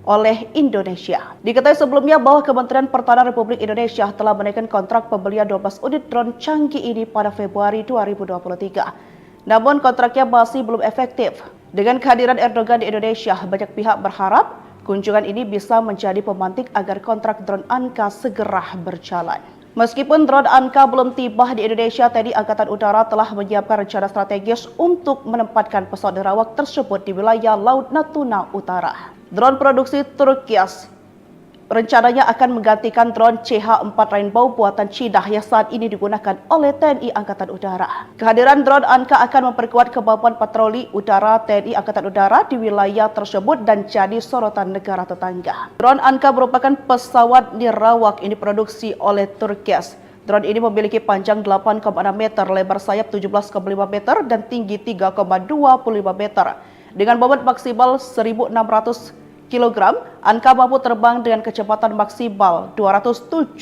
oleh Indonesia. Diketahui sebelumnya bahwa Kementerian Pertahanan Republik Indonesia telah menaikkan kontrak pembelian 12 unit drone canggih ini pada Februari 2023. Namun kontraknya masih belum efektif. Dengan kehadiran Erdogan di Indonesia, banyak pihak berharap kunjungan ini bisa menjadi pemantik agar kontrak drone Anka segera berjalan. Meskipun drone Anka belum tiba di Indonesia, TNI Angkatan Udara telah menyiapkan rencana strategis untuk menempatkan pesawat nirawak tersebut di wilayah Laut Natuna Utara. Drone produksi Turki rencananya akan menggantikan drone CH-4 Rainbow buatan Cina yang saat ini digunakan oleh TNI Angkatan Udara. Kehadiran drone Anka akan memperkuat kemampuan patroli udara TNI Angkatan Udara di wilayah tersebut dan jadi sorotan negara tetangga. Drone Anka merupakan pesawat nirawak yang diproduksi oleh Turki. Drone ini memiliki panjang 8,6 meter, lebar sayap 17,5 meter, dan tinggi 3,25 meter. Dengan bobot maksimal 1.600 kg, Anka mampu terbang dengan kecepatan maksimal 217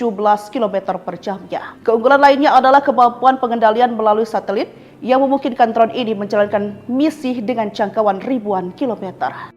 km per jamnya. Keunggulan lainnya adalah kemampuan pengendalian melalui satelit yang memungkinkan drone ini menjalankan misi dengan jangkauan ribuan kilometer.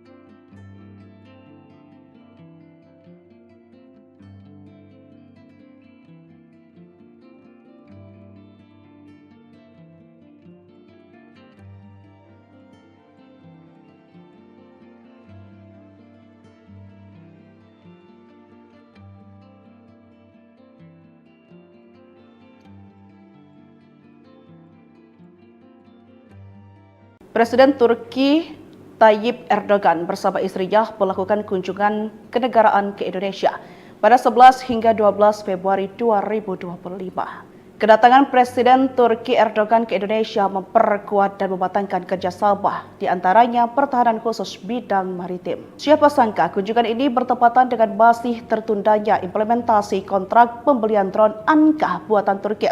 Presiden Turki Tayyip Erdogan bersama istrinya melakukan kunjungan kenegaraan ke Indonesia pada 11 hingga 12 Februari 2025. Kedatangan Presiden Turki Erdogan ke Indonesia memperkuat dan mematangkan kerjasama, di antaranya pertahanan khusus bidang maritim. Siapa sangka kunjungan ini bertepatan dengan masih tertundanya implementasi kontrak pembelian drone Anka buatan Turki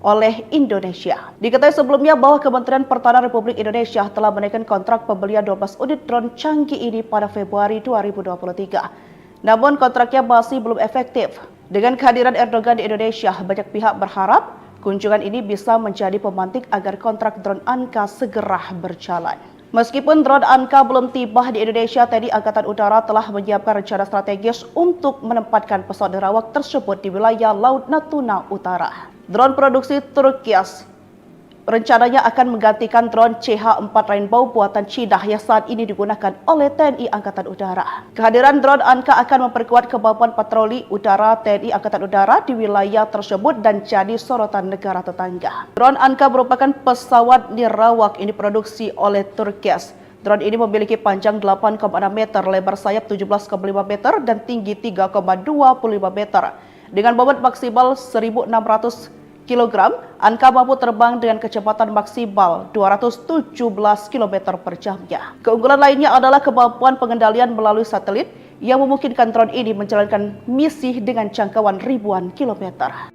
oleh Indonesia. Diketahui sebelumnya bahwa Kementerian Pertahanan Republik Indonesia telah menaikkan kontrak pembelian 12 unit drone canggih ini pada Februari 2023. Namun kontraknya masih belum efektif. Dengan kehadiran Erdogan di Indonesia, banyak pihak berharap kunjungan ini bisa menjadi pemantik agar kontrak drone Anka segera berjalan. Meskipun drone Anka belum tiba di Indonesia, TNI Angkatan Udara telah menyiapkan rencana strategis untuk menempatkan pesawat nirawak tersebut di wilayah Laut Natuna Utara. Drone produksi Turki rencananya akan menggantikan drone CH-4 Rainbow buatan Cina yang saat ini digunakan oleh TNI Angkatan Udara. Kehadiran drone Anka akan memperkuat kemampuan patroli udara TNI Angkatan Udara di wilayah tersebut dan jadi sorotan negara tetangga. Drone Anka merupakan pesawat nirawak yang diproduksi oleh Turki. Drone ini memiliki panjang 8,6 meter, lebar sayap 17,5 meter, dan tinggi 3,25 meter. Dengan bobot maksimal 1.600 kg, Anka mampu terbang dengan kecepatan maksimal 217 km per jamnya. Keunggulan lainnya adalah kemampuan pengendalian melalui satelit yang memungkinkan drone ini menjalankan misi dengan jangkauan ribuan kilometer.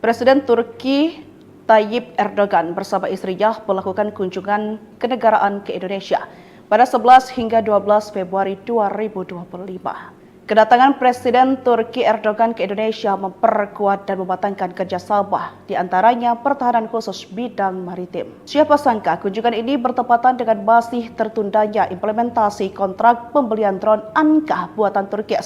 Presiden Turki Tayyip Erdogan bersama istrinya melakukan kunjungan kenegaraan ke Indonesia pada 11 hingga 12 Februari 2025. Kedatangan Presiden Turki Erdogan ke Indonesia memperkuat dan mematangkan kerjasama, di antaranya pertahanan khusus bidang maritim. Siapa sangka kunjungan ini bertepatan dengan masih tertundanya implementasi kontrak pembelian drone Anka buatan Turki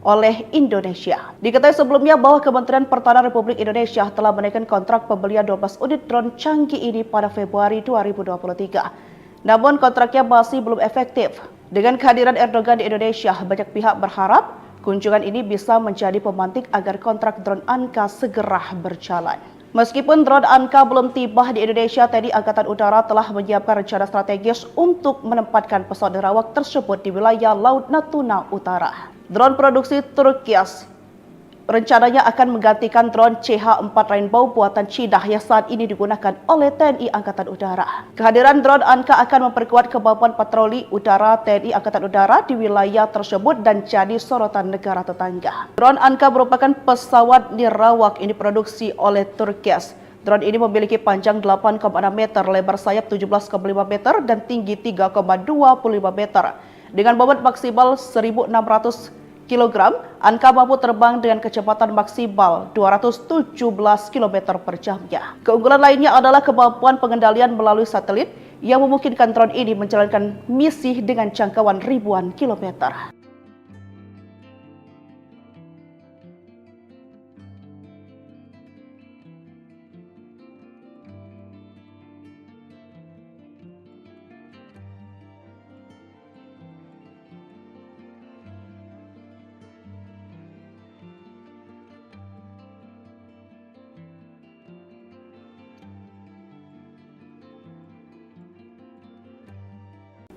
oleh Indonesia. Diketahui sebelumnya bahwa Kementerian Pertahanan Republik Indonesia telah menaikkan kontrak pembelian 12 unit drone canggih ini pada Februari 2023. Namun kontraknya masih belum efektif. Dengan kehadiran Erdogan di Indonesia, banyak pihak berharap kunjungan ini bisa menjadi pemantik agar kontrak drone Anka segera berjalan. Meskipun drone Anka belum tiba di Indonesia, TNI Angkatan Udara telah menyiapkan rencana strategis untuk menempatkan pesawat nirawak tersebut di wilayah Laut Natuna Utara. Drone produksi Turki rencananya akan menggantikan drone CH-4 Rainbow buatan Cina yang saat ini digunakan oleh TNI Angkatan Udara. Kehadiran drone Anka akan memperkuat kemampuan patroli udara TNI Angkatan Udara di wilayah tersebut dan jadi sorotan negara tetangga. Drone Anka merupakan pesawat nirawak ini diproduksi oleh Turki. Drone ini memiliki panjang 8,6 meter, lebar sayap 17,5 meter, dan tinggi 3,25 meter. Dengan bobot maksimal 1.600 kg, Anka mampu terbang dengan kecepatan maksimal 217 km per jamnya. Keunggulan lainnya adalah kemampuan pengendalian melalui satelit yang memungkinkan drone ini menjalankan misi dengan jangkauan ribuan kilometer.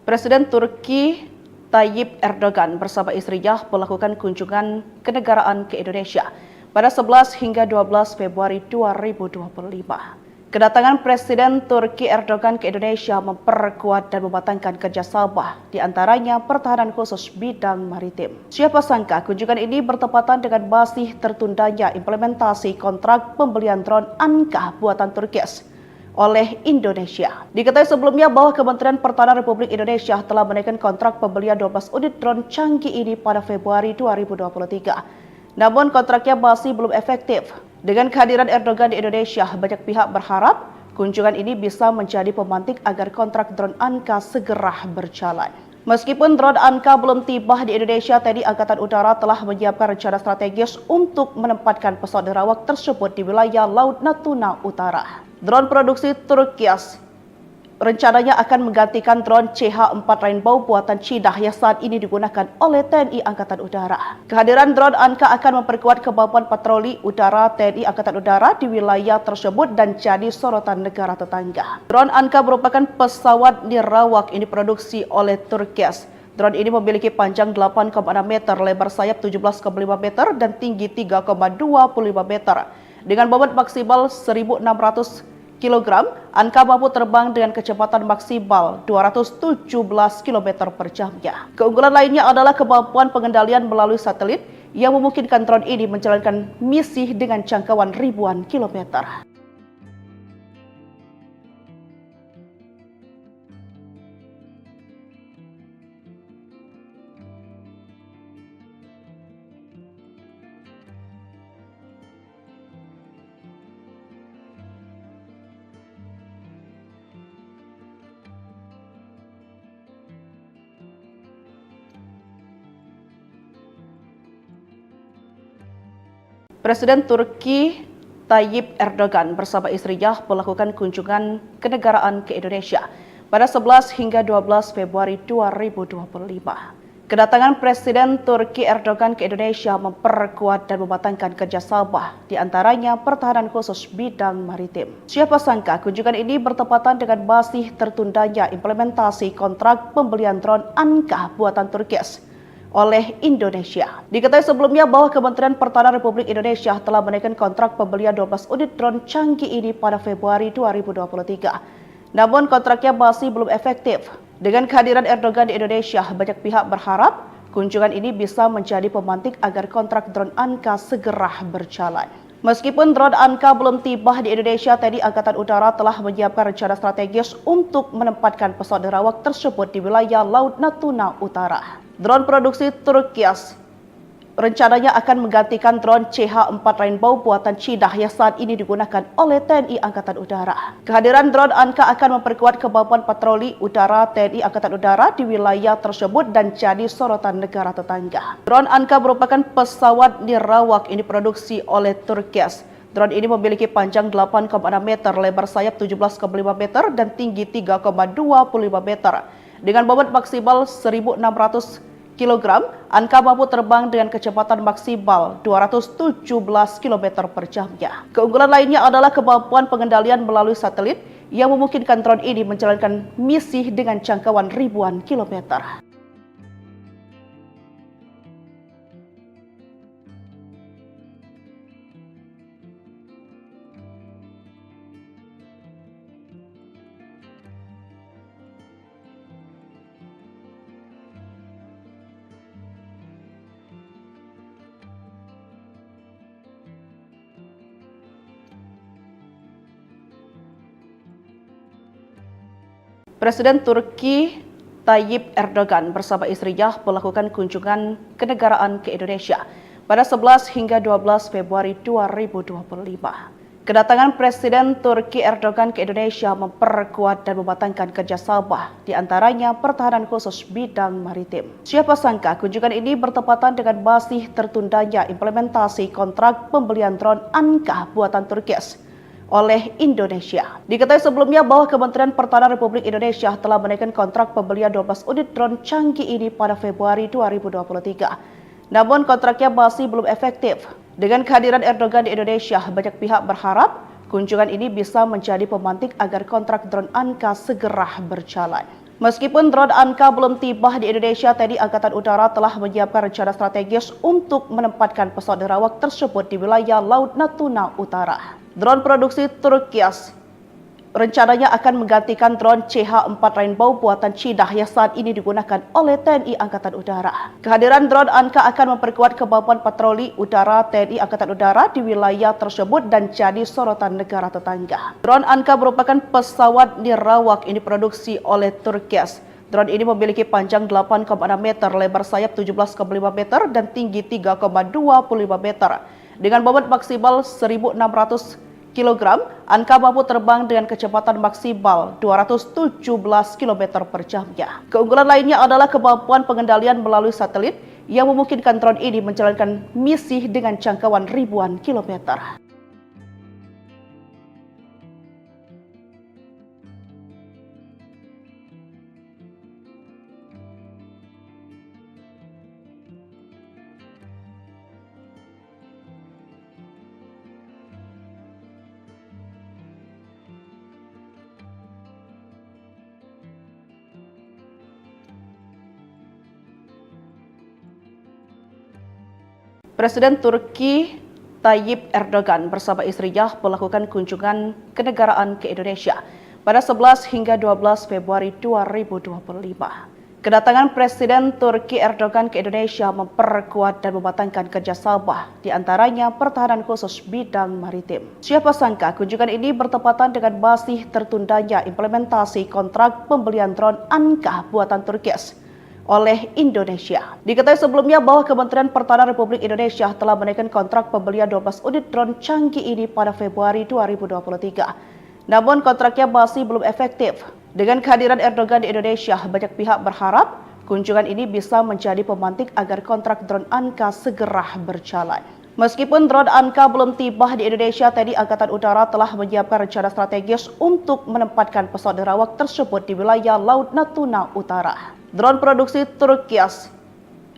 Presiden Turki Tayyip Erdogan bersama istrinya melakukan kunjungan kenegaraan ke Indonesia pada 11 hingga 12 Februari 2025. Kedatangan Presiden Turki Erdogan ke Indonesia memperkuat dan mematangkan kerjasama, di antaranya pertahanan khusus bidang maritim. Siapa sangka kunjungan ini bertepatan dengan masih tertundanya implementasi kontrak pembelian drone Anka buatan Turki oleh Indonesia. Diketahui sebelumnya bahwa Kementerian Pertahanan Republik Indonesia telah menaikkan kontrak pembelian 12 unit drone canggih ini pada Februari 2023. Namun kontraknya masih belum efektif. Dengan kehadiran Erdogan di Indonesia, banyak pihak berharap kunjungan ini bisa menjadi pemantik agar kontrak drone Anka segera berjalan. Meskipun drone Anka belum tiba di Indonesia, TNI Angkatan Udara telah menyiapkan rencana strategis untuk menempatkan pesawat nirawak tersebut di wilayah Laut Natuna Utara. Drone produksi Turki rencananya akan menggantikan drone CH-4 Rainbow buatan Cina yang saat ini digunakan oleh TNI Angkatan Udara. Kehadiran drone Anka akan memperkuat kemampuan patroli udara TNI Angkatan Udara di wilayah tersebut dan jadi sorotan negara tetangga. Drone Anka merupakan pesawat nirawak ini diproduksi oleh Turki. Drone ini memiliki panjang 8,6 meter, lebar sayap 17,5 meter, dan tinggi 3,25 meter. Dengan bobot maksimal 1.600 kg, Anka mampu terbang dengan kecepatan maksimal 217 km per jamnya. Keunggulan lainnya adalah kemampuan pengendalian melalui satelit yang memungkinkan drone ini menjalankan misi dengan jangkauan ribuan kilometer. Presiden Turki Tayyip Erdogan bersama istrinya melakukan kunjungan kenegaraan ke Indonesia pada 11 hingga 12 Februari 2025. Kedatangan Presiden Turki Erdogan ke Indonesia memperkuat dan mematangkan kerjasama, di antaranya pertahanan khusus bidang maritim. Siapa sangka kunjungan ini bertepatan dengan masih tertundanya implementasi kontrak pembelian drone Anka buatan Turki oleh Indonesia. Diketahui sebelumnya bahwa Kementerian Pertahanan Republik Indonesia telah menaikkan kontrak pembelian 12 unit drone canggih ini pada Februari 2023. Namun kontraknya masih belum efektif. Dengan kehadiran Erdogan di Indonesia, banyak pihak berharap kunjungan ini bisa menjadi pemantik agar kontrak drone Anka segera berjalan. Meskipun drone Anka belum tiba di Indonesia, TNI Angkatan Udara telah menyiapkan rencana strategis untuk menempatkan pesawat nirawak tersebut di wilayah Laut Natuna Utara. Drone produksi Turkias rencananya akan menggantikan drone CH-4 Rainbow buatan Cina yang saat ini digunakan oleh TNI Angkatan Udara. Kehadiran drone Anka akan memperkuat kemampuan patroli udara TNI Angkatan Udara di wilayah tersebut dan jadi sorotan negara tetangga. Drone Anka merupakan pesawat nirawak yang diproduksi oleh Turkias. Drone ini memiliki panjang 8,6 meter, lebar sayap 17,5 meter, dan tinggi 3,25 meter. Dengan bobot maksimal 1.600 kg, Anka mampu terbang dengan kecepatan maksimal 217 km per jamnya. Keunggulan lainnya adalah kemampuan pengendalian melalui satelit yang memungkinkan drone ini menjalankan misi dengan jangkauan ribuan kilometer. Presiden Turki Tayyip Erdogan bersama istrinya melakukan kunjungan kenegaraan ke Indonesia pada 11 hingga 12 Februari 2025. Kedatangan Presiden Turki Erdogan ke Indonesia memperkuat dan mematangkan kerjasama, di antaranya pertahanan khusus bidang maritim. Siapa sangka kunjungan ini bertepatan dengan masih tertundanya implementasi kontrak pembelian drone Anka buatan Turkias oleh Indonesia. Diketahui sebelumnya bahwa Kementerian Pertahanan Republik Indonesia telah menaikkan kontrak pembelian 12 unit drone canggih ini pada Februari 2023. Namun kontraknya masih belum efektif. Dengan kehadiran Erdogan di Indonesia, banyak pihak berharap kunjungan ini bisa menjadi pemantik agar kontrak drone Anka segera berjalan. Meskipun drone Anka belum tiba di Indonesia, TNI Angkatan Udara telah menyiapkan rencana strategis untuk menempatkan pesawat nirawak tersebut di wilayah Laut Natuna Utara. Drone produksi Turkias rencananya akan menggantikan drone CH-4 Rainbow buatan Cina yang saat ini digunakan oleh TNI Angkatan Udara. Kehadiran drone Anka akan memperkuat kemampuan patroli udara TNI Angkatan Udara di wilayah tersebut dan jadi sorotan negara tetangga. Drone Anka merupakan pesawat nirawak yang diproduksi oleh Turkias. Drone ini memiliki panjang 8,6 meter, lebar sayap 17,5 meter, dan tinggi 3,25 meter. Dengan bobot maksimal 1.600 kg, Anka mampu terbang dengan kecepatan maksimal 217 km per jamnya. Keunggulan lainnya adalah kemampuan pengendalian melalui satelit yang memungkinkan drone ini menjalankan misi dengan jangkauan ribuan kilometer. Presiden Turki Tayyip Erdogan bersama istrinya melakukan kunjungan kenegaraan ke Indonesia pada 11 hingga 12 Februari 2025. Kedatangan Presiden Turki Erdogan ke Indonesia memperkuat dan mematangkan kerjasama, di antaranya pertahanan khusus bidang maritim. Siapa sangka kunjungan ini bertepatan dengan masih tertundanya implementasi kontrak pembelian drone Anka buatan Turkias oleh Indonesia. Diketahui sebelumnya bahwa Kementerian Pertahanan Republik Indonesia telah menaikkan kontrak pembelian 12 unit drone canggih ini pada Februari 2023. Namun kontraknya masih belum efektif. Dengan kehadiran Erdogan di Indonesia, banyak pihak berharap kunjungan ini bisa menjadi pemantik agar kontrak drone Anka segera berjalan. Meskipun drone Anka belum tiba di Indonesia, TNI Angkatan Udara telah menyiapkan rencana strategis untuk menempatkan pesawat nirawak tersebut di wilayah Laut Natuna Utara. Drone produksi Turkias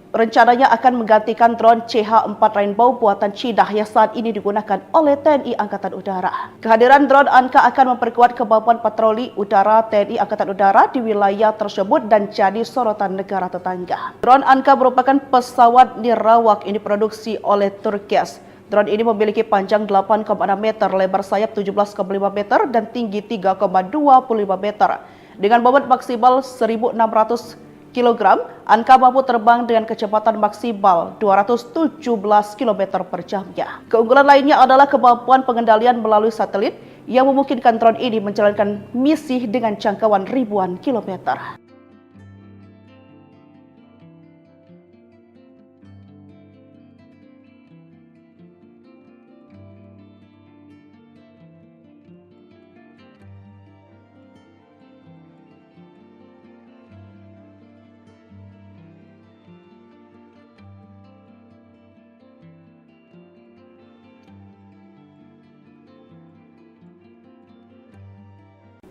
rencananya akan menggantikan drone CH-4 Rainbow buatan Cina yang saat ini digunakan oleh TNI Angkatan Udara. Kehadiran drone Anka akan memperkuat kemampuan patroli udara TNI Angkatan Udara di wilayah tersebut dan jadi sorotan negara tetangga. Drone Anka merupakan pesawat nirawak yang diproduksi oleh Turkias. Drone ini memiliki panjang 8,6 meter, lebar sayap 17,5 meter, dan tinggi 3,25 meter. Dengan bobot maksimal 1.600 kg, Anka mampu terbang dengan kecepatan maksimal 217 km per jamnya. Keunggulan lainnya adalah kemampuan pengendalian melalui satelit yang memungkinkan drone ini menjalankan misi dengan jangkauan ribuan kilometer.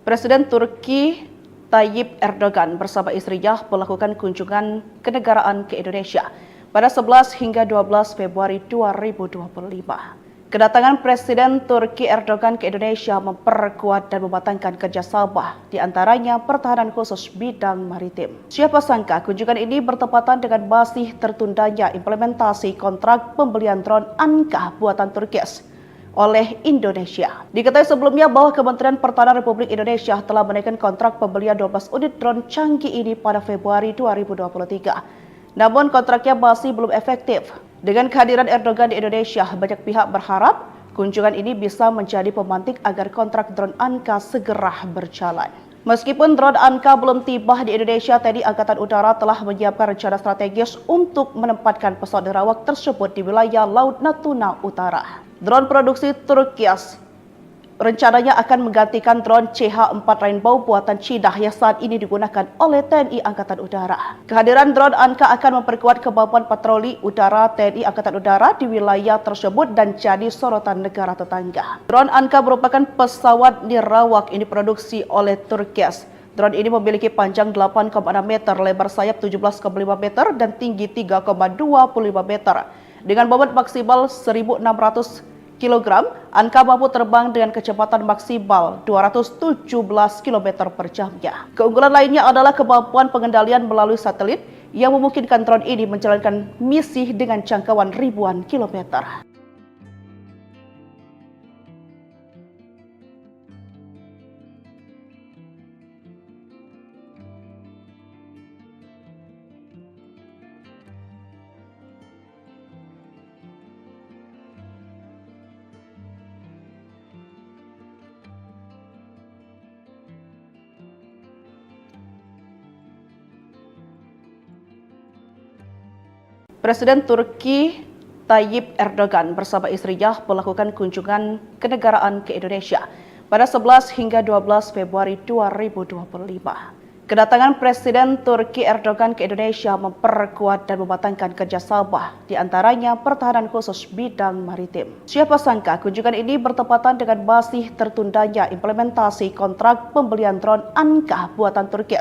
Presiden Turki Tayyip Erdogan bersama istrinya melakukan kunjungan kenegaraan ke Indonesia pada 11 hingga 12 Februari 2025. Kedatangan Presiden Turki Erdogan ke Indonesia memperkuat dan mematangkan kerjasama, di antaranya pertahanan khusus bidang maritim. Siapa sangka kunjungan ini bertepatan dengan masih tertundanya implementasi kontrak pembelian drone Anka buatan Turki oleh Indonesia. Diketahui sebelumnya bahwa Kementerian Pertahanan Republik Indonesia telah menaikkan kontrak pembelian 12 unit drone canggih ini pada Februari 2023. Namun kontraknya masih belum efektif. Dengan kehadiran Erdogan di Indonesia, banyak pihak berharap kunjungan ini bisa menjadi pemantik agar kontrak drone Anka segera berjalan. Meskipun drone Anka belum tiba di Indonesia, TNI Angkatan Udara telah menyiapkan rencana strategis untuk menempatkan pesawat nirawak tersebut di wilayah Laut Natuna Utara. Drone produksi Turki rencananya akan menggantikan drone CH-4 Rainbow buatan Cina yang saat ini digunakan oleh TNI Angkatan Udara. Kehadiran drone Anka akan memperkuat kemampuan patroli udara TNI Angkatan Udara di wilayah tersebut dan jadi sorotan negara tetangga. Drone Anka merupakan pesawat nirawak yang diproduksi oleh Turki. Drone ini memiliki panjang 8,6 meter, lebar sayap 17,5 meter, dan tinggi 3,25 meter. Dengan bobot maksimal 1.600 kg, Anka mampu terbang dengan kecepatan maksimal 217 km per jamnya. Keunggulan lainnya adalah kemampuan pengendalian melalui satelit yang memungkinkan drone ini menjalankan misi dengan jangkauan ribuan kilometer. Presiden Turki Tayyip Erdogan bersama istrinya melakukan kunjungan kenegaraan ke Indonesia pada 11 hingga 12 Februari 2025. Kedatangan Presiden Turki Erdogan ke Indonesia memperkuat dan mematangkan kerjasama, di antaranya pertahanan khusus bidang maritim. Siapa sangka kunjungan ini bertepatan dengan masih tertundanya implementasi kontrak pembelian drone Anka buatan Turki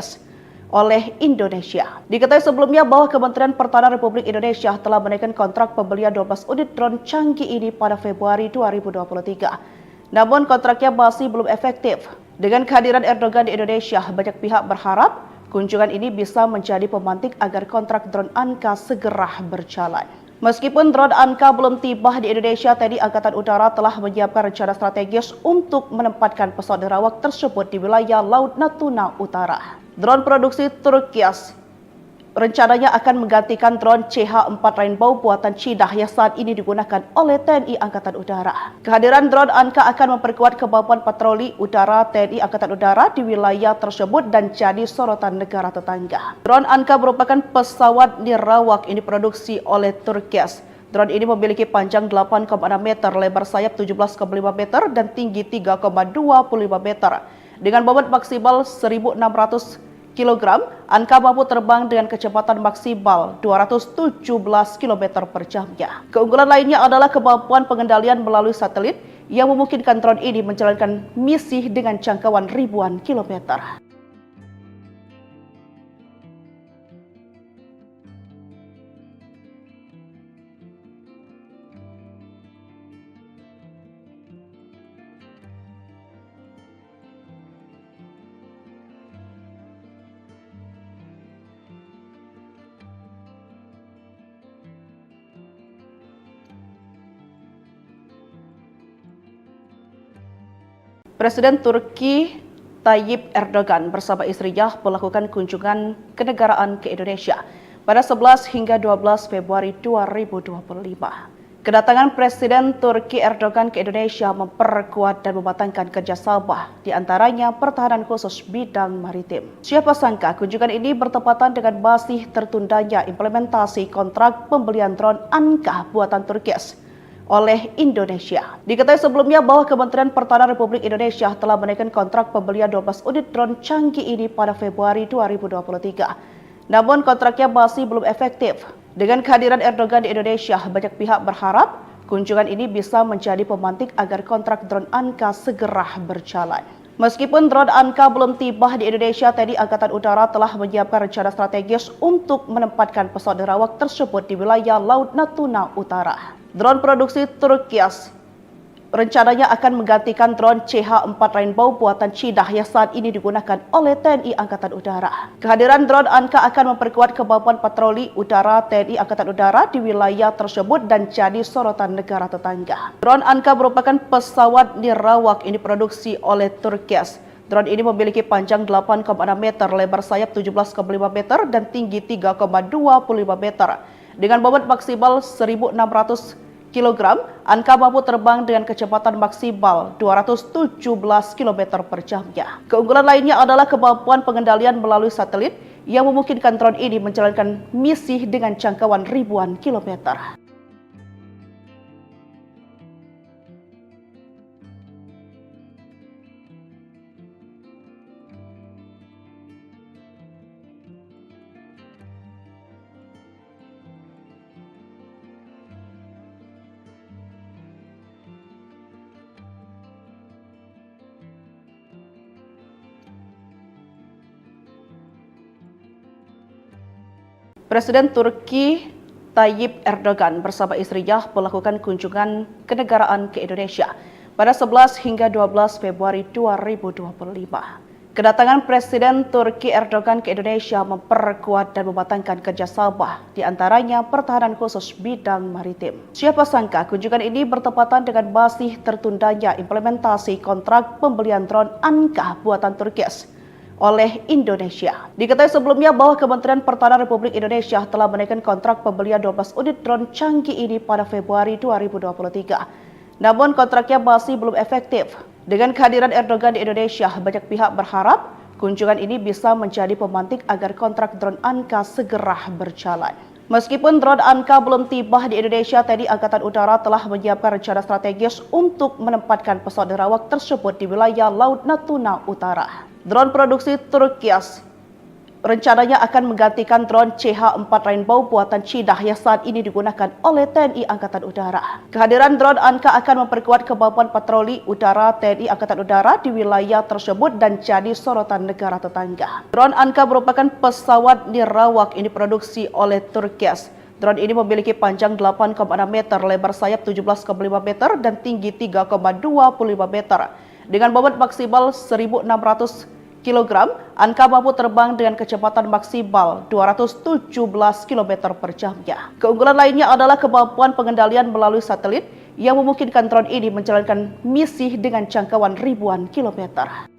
oleh Indonesia. Diketahui sebelumnya bahwa Kementerian Pertahanan Republik Indonesia telah menaikkan kontrak pembelian 12 unit drone canggih ini pada Februari 2023. Namun kontraknya masih belum efektif. Dengan kehadiran Erdogan di Indonesia, banyak pihak berharap kunjungan ini bisa menjadi pemantik agar kontrak drone Anka segera berjalan. Meskipun drone Anka belum tiba di Indonesia, TNI Angkatan Udara telah menyiapkan rencana strategis untuk menempatkan pesawat nirawak tersebut di wilayah Laut Natuna Utara. Drone produksi Turki rencananya akan menggantikan drone CH-4 Rainbow buatan Cina yang saat ini digunakan oleh TNI Angkatan Udara. Kehadiran drone Anka akan memperkuat kemampuan patroli udara TNI Angkatan Udara di wilayah tersebut dan jadi sorotan negara tetangga. Drone Anka merupakan pesawat nirawak yang diproduksi oleh Turki. Drone ini memiliki panjang 8,6 meter, lebar sayap 17,5 meter, dan tinggi 3,25 meter. Dengan bobot maksimal 1.600 kg, Anka mampu terbang dengan kecepatan maksimal 217 km per jamnya. Keunggulan lainnya adalah kemampuan pengendalian melalui satelit yang memungkinkan drone ini menjalankan misi dengan jangkauan ribuan kilometer. Presiden Turki Tayyip Erdogan bersama istrinya melakukan kunjungan kenegaraan ke Indonesia pada 11 hingga 12 Februari 2025. Kedatangan Presiden Turki Erdogan ke Indonesia memperkuat dan mematangkan kerjasama, di antaranya pertahanan khusus bidang maritim. Siapa sangka kunjungan ini bertepatan dengan masih tertundanya implementasi kontrak pembelian drone Anka buatan Turki oleh Indonesia. Diketahui sebelumnya bahwa Kementerian Pertahanan Republik Indonesia telah menaikkan kontrak pembelian 12 unit drone canggih ini pada Februari 2023. Namun kontraknya masih belum efektif. Dengan kehadiran Erdogan di Indonesia, banyak pihak berharap kunjungan ini bisa menjadi pemantik agar kontrak drone Anka segera berjalan. Meskipun drone Anka belum tiba di Indonesia, TNI Angkatan Udara telah menyiapkan rencana strategis untuk menempatkan pesawat nirawak tersebut di wilayah Laut Natuna Utara. Drone produksi Turki rencananya akan menggantikan drone CH-4 Rainbow buatan Cina yang saat ini digunakan oleh TNI Angkatan Udara. Kehadiran drone Anka akan memperkuat kemampuan patroli udara TNI Angkatan Udara di wilayah tersebut dan jadi sorotan negara tetangga. Drone Anka merupakan pesawat nirawak ini diproduksi oleh Turki. Drone ini memiliki panjang 8,6 meter, lebar sayap 17,5 meter, dan tinggi 3,25 meter. Dengan bobot maksimal 1.600 kg, Anka mampu terbang dengan kecepatan maksimal 217 km per jamnya. Keunggulan lainnya adalah kemampuan pengendalian melalui satelit yang memungkinkan drone ini menjalankan misi dengan jangkauan ribuan kilometer. Presiden Turki Tayyip Erdogan bersama istrinya melakukan kunjungan kenegaraan ke Indonesia pada 11 hingga 12 Februari 2025. Kedatangan Presiden Turki Erdogan ke Indonesia memperkuat dan mematangkan kerjasama, di antaranya pertahanan khusus bidang maritim. Siapa sangka kunjungan ini bertepatan dengan masih tertundanya implementasi kontrak pembelian drone Anka buatan Turki oleh Indonesia. Diketahui sebelumnya bahwa Kementerian Pertahanan Republik Indonesia telah menaikkan kontrak pembelian 12 unit drone canggih ini pada Februari 2023. Namun kontraknya masih belum efektif. Dengan kehadiran Erdogan di Indonesia, banyak pihak berharap kunjungan ini bisa menjadi pemantik agar kontrak drone Anka segera berjalan. Meskipun drone Anka belum tiba di Indonesia, TNI Angkatan Udara telah menyiapkan rencana strategis untuk menempatkan pesawat nirawak tersebut di wilayah Laut Natuna Utara. Drone produksi Turki rencananya akan menggantikan drone CH-4 Rainbow buatan Cina yang saat ini digunakan oleh TNI Angkatan Udara. Kehadiran drone Anka akan memperkuat kemampuan patroli udara TNI Angkatan Udara di wilayah tersebut dan jadi sorotan negara tetangga. Drone Anka merupakan pesawat nirawak ini diproduksi oleh Turki. Drone ini memiliki panjang 8,6 meter, lebar sayap 17,5 meter, dan tinggi 3,25 meter. Dengan bobot maksimal 1.600 kg, Anka mampu terbang dengan kecepatan maksimal 217 km per jamnya. Keunggulan lainnya adalah kemampuan pengendalian melalui satelit yang memungkinkan drone ini menjalankan misi dengan jangkauan ribuan kilometer.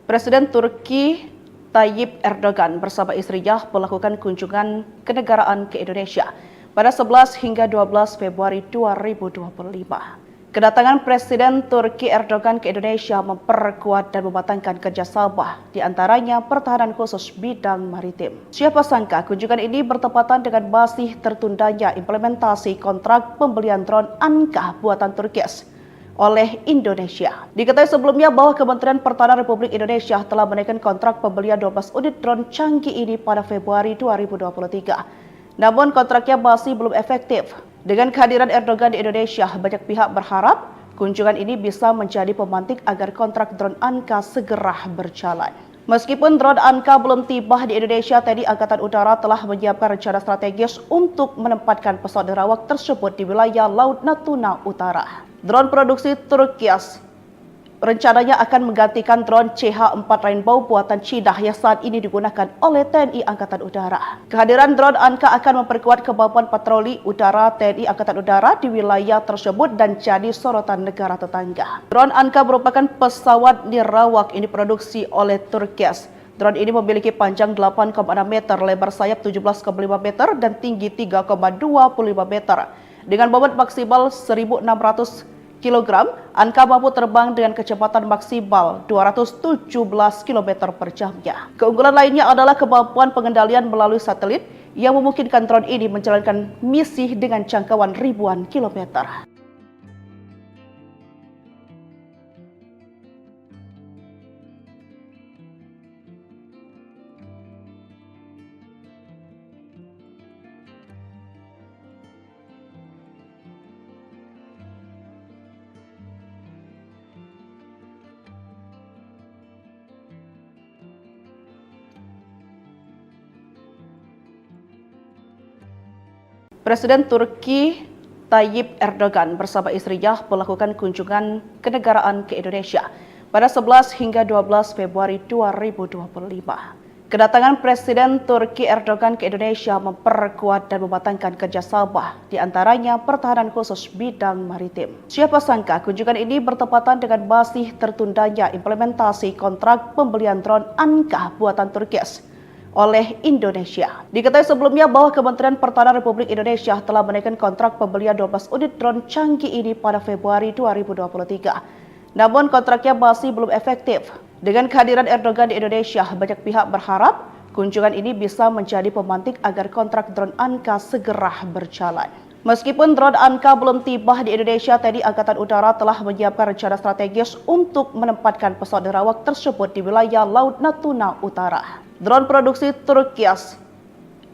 Presiden Turki Tayyip Erdogan bersama istrinya melakukan kunjungan kenegaraan ke Indonesia pada 11 hingga 12 Februari 2025. Kedatangan Presiden Turki Erdogan ke Indonesia memperkuat dan mematangkan kerjasama, di antaranya pertahanan khusus bidang maritim. Siapa sangka kunjungan ini bertepatan dengan masih tertundanya implementasi kontrak pembelian drone Anka buatan Turki oleh Indonesia. Diketahui sebelumnya bahwa Kementerian Pertahanan Republik Indonesia telah menaikkan kontrak pembelian 12 unit drone canggih ini pada Februari 2023. Namun kontraknya masih belum efektif. Dengan kehadiran Erdogan di Indonesia, banyak pihak berharap kunjungan ini bisa menjadi pemantik agar kontrak drone Anka segera berjalan. Meskipun drone Anka belum tiba di Indonesia, TNI Angkatan Udara telah menyiapkan rencana strategis untuk menempatkan pesawat nirawak tersebut di wilayah Laut Natuna Utara. Drone produksi Turkias rencananya akan menggantikan drone CH-4 Rainbow buatan Cina yang saat ini digunakan oleh TNI Angkatan Udara. Kehadiran drone Anka akan memperkuat kemampuan patroli udara TNI Angkatan Udara di wilayah tersebut dan jadi sorotan negara tetangga. Drone Anka merupakan pesawat nirawak yang diproduksi oleh Turkias. Drone ini memiliki panjang 8,6 meter, lebar sayap 17,5 meter, dan tinggi 3,25 meter. Dengan bobot maksimal 1.600 kg, Anka mampu terbang dengan kecepatan maksimal 217 km per jamnya. Keunggulan lainnya adalah kemampuan pengendalian melalui satelit yang memungkinkan drone ini menjalankan misi dengan jangkauan ribuan kilometer. Presiden Turki Tayyip Erdogan bersama istrinya melakukan kunjungan kenegaraan ke Indonesia pada 11 hingga 12 Februari 2025. Kedatangan Presiden Turki Erdogan ke Indonesia memperkuat dan mematangkan kerjasama, di antaranya pertahanan khusus bidang maritim. Siapa sangka kunjungan ini bertepatan dengan masih tertundanya implementasi kontrak pembelian drone Anka buatan Turkias oleh Indonesia. Diketahui sebelumnya bahwa Kementerian Pertahanan Republik Indonesia telah menaikkan kontrak pembelian 12 unit drone canggih ini pada Februari 2023. Namun kontraknya masih belum efektif. Dengan kehadiran Erdogan di Indonesia, banyak pihak berharap kunjungan ini bisa menjadi pemantik agar kontrak drone Anka segera berjalan. Meskipun drone Anka belum tiba di Indonesia, TNI Angkatan Udara telah menyiapkan rencana strategis untuk menempatkan pesawat nirawak tersebut di wilayah Laut Natuna Utara. Drone produksi Turkias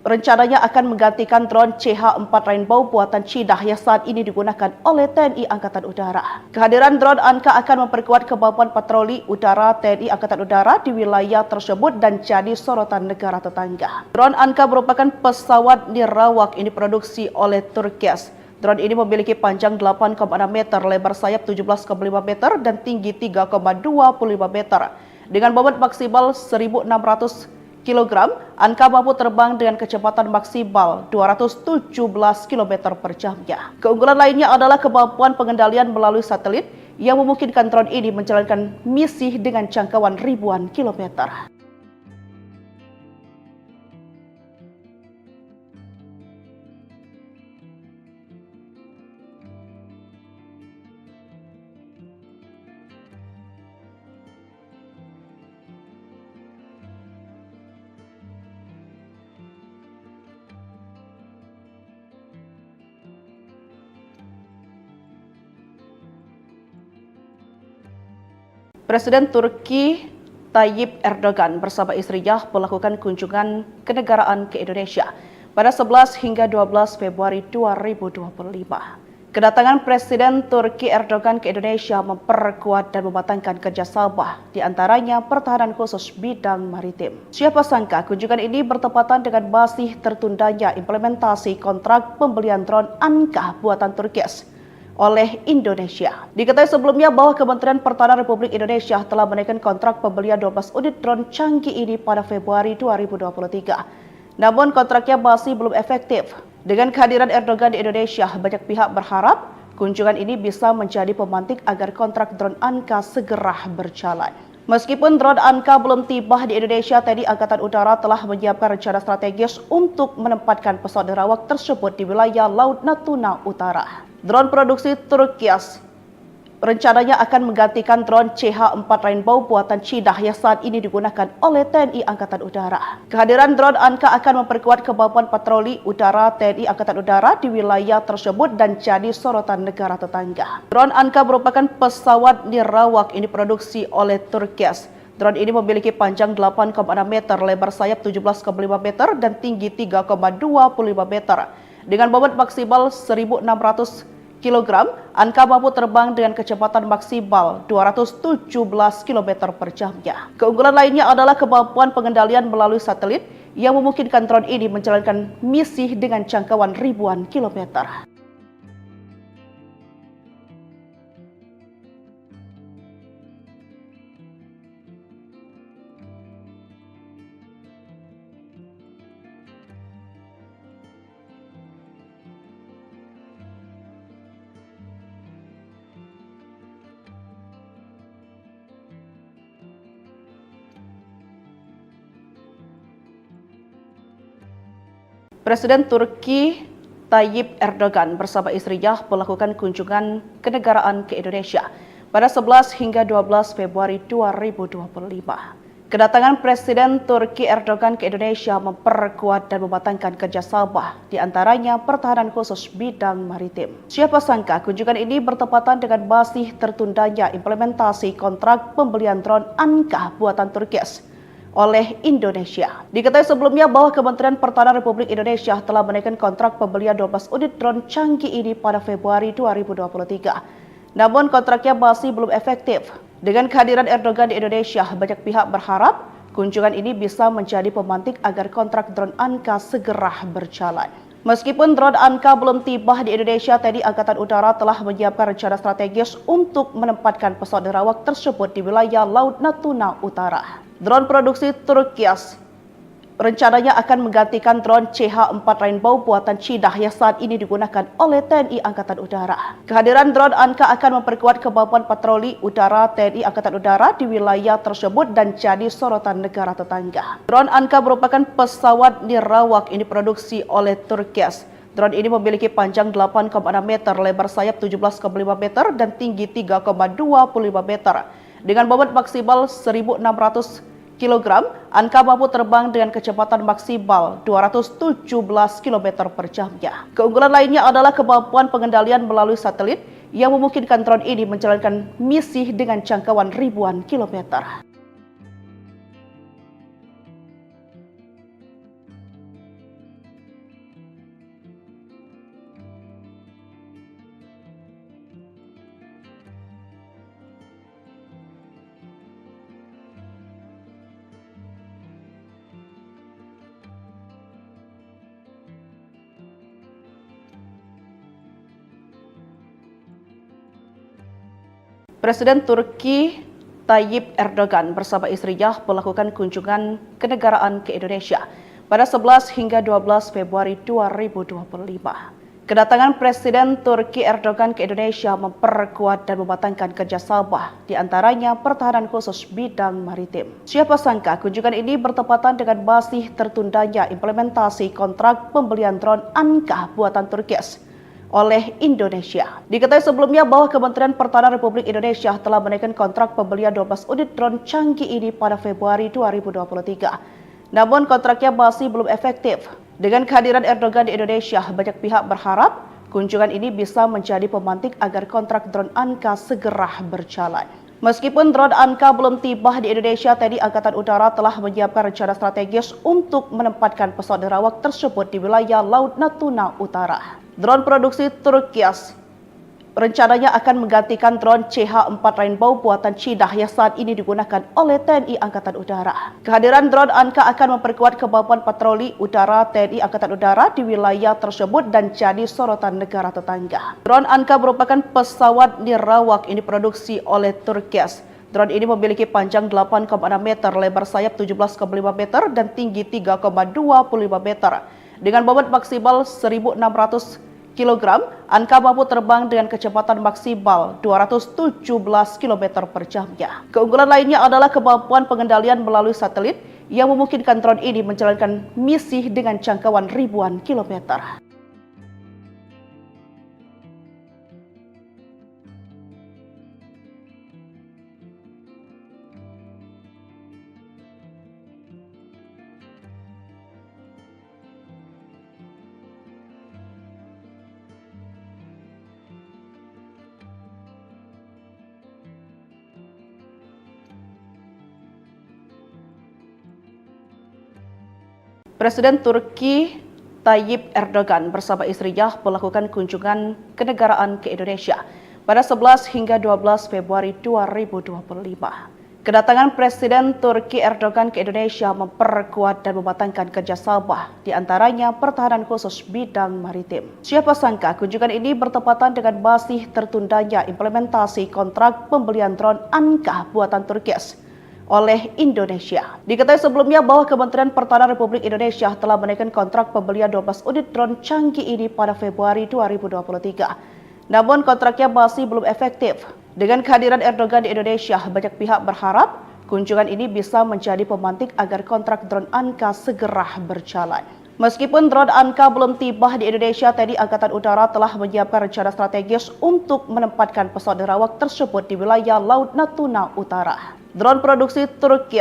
rencananya akan menggantikan drone CH-4 Rainbow buatan Cina yang saat ini digunakan oleh TNI Angkatan Udara. Kehadiran drone Anka akan memperkuat kemampuan patroli udara TNI Angkatan Udara di wilayah tersebut dan jadi sorotan negara tetangga. Drone Anka merupakan pesawat nirawak yang diproduksi oleh Turkias. Drone ini memiliki panjang 8,6 meter, lebar sayap 17,5 meter, dan tinggi 3,25 meter. Dengan bobot maksimal 1.600 kg, Anka mampu terbang dengan kecepatan maksimal 217 km per jamnya. Keunggulan lainnya adalah kemampuan pengendalian melalui satelit yang memungkinkan drone ini menjalankan misi dengan jangkauan ribuan kilometer. Presiden Turki Tayyip Erdogan bersama istrinya melakukan kunjungan kenegaraan ke Indonesia pada 11 hingga 12 Februari 2025. Kedatangan Presiden Turki Erdogan ke Indonesia memperkuat dan mematangkan kerjasama, di antaranya pertahanan khusus bidang maritim. Siapa sangka kunjungan ini bertepatan dengan masih tertundanya implementasi kontrak pembelian drone Anka buatan Turkias oleh Indonesia. Diketahui sebelumnya bahwa Kementerian Pertahanan Republik Indonesia telah menaikkan kontrak pembelian 12 unit drone canggih ini pada Februari 2023. Namun kontraknya masih belum efektif. Dengan kehadiran Erdogan di Indonesia, banyak pihak berharap kunjungan ini bisa menjadi pemantik agar kontrak drone Anka segera berjalan. Meskipun drone Anka belum tiba di Indonesia, TNI Angkatan Udara telah menyiapkan rencana strategis untuk menempatkan pesawat nirawak tersebut di wilayah Laut Natuna Utara. Drone produksi Turkias rencananya akan menggantikan drone CH-4 Rainbow buatan Cina yang saat ini digunakan oleh TNI Angkatan Udara. Kehadiran drone Anka akan memperkuat kemampuan patroli udara TNI Angkatan Udara di wilayah tersebut dan jadi sorotan negara tetangga. Drone Anka merupakan pesawat nirawak yang diproduksi oleh Turkias. Drone ini memiliki panjang 8,6 meter, lebar sayap 17,5 meter, dan tinggi 3,25 meter. Dengan bobot maksimal 1.600 kg, Anka mampu terbang dengan kecepatan maksimal 217 km per jamnya. Keunggulan lainnya adalah kemampuan pengendalian melalui satelit yang memungkinkan drone ini menjalankan misi dengan jangkauan ribuan kilometer. Presiden Turki Tayyip Erdogan bersama istrinya melakukan kunjungan kenegaraan ke Indonesia pada 11 hingga 12 Februari 2025. Kedatangan Presiden Turki Erdogan ke Indonesia memperkuat dan mematangkan kerjasama, di antaranya pertahanan khusus bidang maritim. Siapa sangka kunjungan ini bertepatan dengan masih tertundanya implementasi kontrak pembelian drone Anka buatan Turki oleh Indonesia. Diketahui sebelumnya bahwa Kementerian Pertahanan Republik Indonesia telah menaikkan kontrak pembelian 12 unit drone canggih ini pada Februari 2023. Namun kontraknya masih belum efektif. Dengan kehadiran Erdogan di Indonesia, banyak pihak berharap kunjungan ini bisa menjadi pemantik agar kontrak drone Anka segera berjalan. Meskipun drone Anka belum tiba di Indonesia, TNI Angkatan Udara telah menyiapkan rencana strategis untuk menempatkan pesawat nirawak tersebut di wilayah Laut Natuna Utara. Drone produksi Turki rencananya akan menggantikan drone CH-4 Rainbow buatan Cina yang saat ini digunakan oleh TNI Angkatan Udara. Kehadiran drone Anka akan memperkuat kemampuan patroli udara TNI Angkatan Udara di wilayah tersebut dan jadi sorotan negara tetangga. Drone Anka merupakan pesawat nirawak ini diproduksi oleh Turki. Drone ini memiliki panjang 8,6 meter, lebar sayap 17,5 meter, dan tinggi 3,25 meter. Dengan bobot maksimal 1.600 kg, Anka mampu terbang dengan kecepatan maksimal 217 km per jamnya. Keunggulan lainnya adalah kemampuan pengendalian melalui satelit yang memungkinkan drone ini menjalankan misi dengan jangkauan ribuan kilometer. Presiden Turki Tayyip Erdogan bersama istrinya melakukan kunjungan kenegaraan ke Indonesia pada 11 hingga 12 Februari 2025. Kedatangan Presiden Turki Erdogan ke Indonesia memperkuat dan mematangkan kerjasama, di antaranya pertahanan khusus bidang maritim. Siapa sangka kunjungan ini bertepatan dengan masih tertundanya implementasi kontrak pembelian drone Anka buatan Turki oleh Indonesia. Diketahui sebelumnya bahwa Kementerian Pertahanan Republik Indonesia telah menaikkan kontrak pembelian 12 unit drone canggih ini pada Februari 2023. Namun kontraknya masih belum efektif. Dengan kehadiran Erdogan di Indonesia, banyak pihak berharap kunjungan ini bisa menjadi pemantik agar kontrak drone Anka segera berjalan. Meskipun drone Anka belum tiba di Indonesia, TNI Angkatan Udara telah menyiapkan rencana strategis untuk menempatkan pesawat nirawak tersebut di wilayah Laut Natuna Utara. Drone produksi Turki rencananya akan menggantikan drone CH-4 Rainbow buatan Cina yang saat ini digunakan oleh TNI Angkatan Udara. Kehadiran drone Anka akan memperkuat kemampuan patroli udara TNI Angkatan Udara di wilayah tersebut dan jadi sorotan negara tetangga. Drone Anka merupakan pesawat nirawak ini diproduksi oleh Turki. Drone ini memiliki panjang 8,6 meter, lebar sayap 17,5 meter, dan tinggi 3,25 meter. Dengan bobot maksimal 1.600 kg, Anka mampu terbang dengan kecepatan maksimal 217 km per jamnya. Keunggulan lainnya adalah kemampuan pengendalian melalui satelit yang memungkinkan drone ini menjalankan misi dengan jangkauan ribuan kilometer. Presiden Turki Tayyip Erdogan bersama istrinya melakukan kunjungan kenegaraan ke Indonesia pada 11 hingga 12 Februari 2025. Kedatangan Presiden Turki Erdogan ke Indonesia memperkuat dan mematangkan kerjasama, di antaranya pertahanan khusus bidang maritim. Siapa sangka kunjungan ini bertepatan dengan masih tertundanya implementasi kontrak pembelian drone Anka buatan Turki oleh Indonesia. Diketahui sebelumnya bahwa Kementerian Pertahanan Republik Indonesia telah menaikkan kontrak pembelian 12 unit drone canggih ini pada Februari 2023. Namun kontraknya masih belum efektif. Dengan kehadiran Erdogan di Indonesia, banyak pihak berharap kunjungan ini bisa menjadi pemantik agar kontrak drone Anka segera berjalan. Meskipun drone Anka belum tiba di Indonesia, TNI Angkatan Udara telah menyiapkan rencana strategis untuk menempatkan pesawat nirawak tersebut di wilayah Laut Natuna Utara. Drone produksi Turki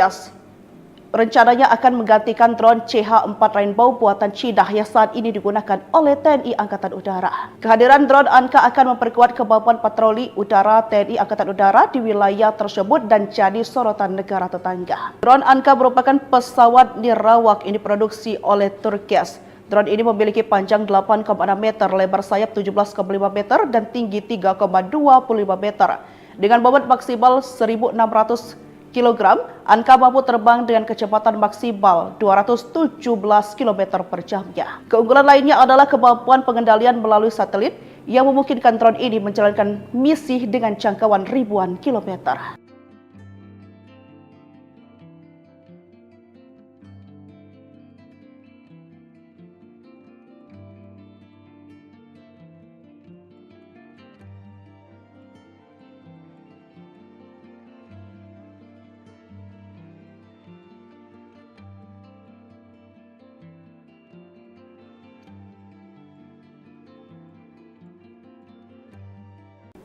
rencananya akan menggantikan drone CH-4 Rainbow buatan Cina yang saat ini digunakan oleh TNI Angkatan Udara. Kehadiran drone Anka akan memperkuat kemampuan patroli udara TNI Angkatan Udara di wilayah tersebut dan jadi sorotan negara tetangga. Drone Anka merupakan pesawat nirawak yang diproduksi oleh Turki. Drone ini memiliki panjang 8,6 meter, lebar sayap 17,5 meter, dan tinggi 3,25 meter. Dengan bobot maksimal 1.600 kg, Anka mampu terbang dengan kecepatan maksimal 217 km per jamnya. Keunggulan lainnya adalah kemampuan pengendalian melalui satelit yang memungkinkan drone ini menjalankan misi dengan jangkauan ribuan kilometer.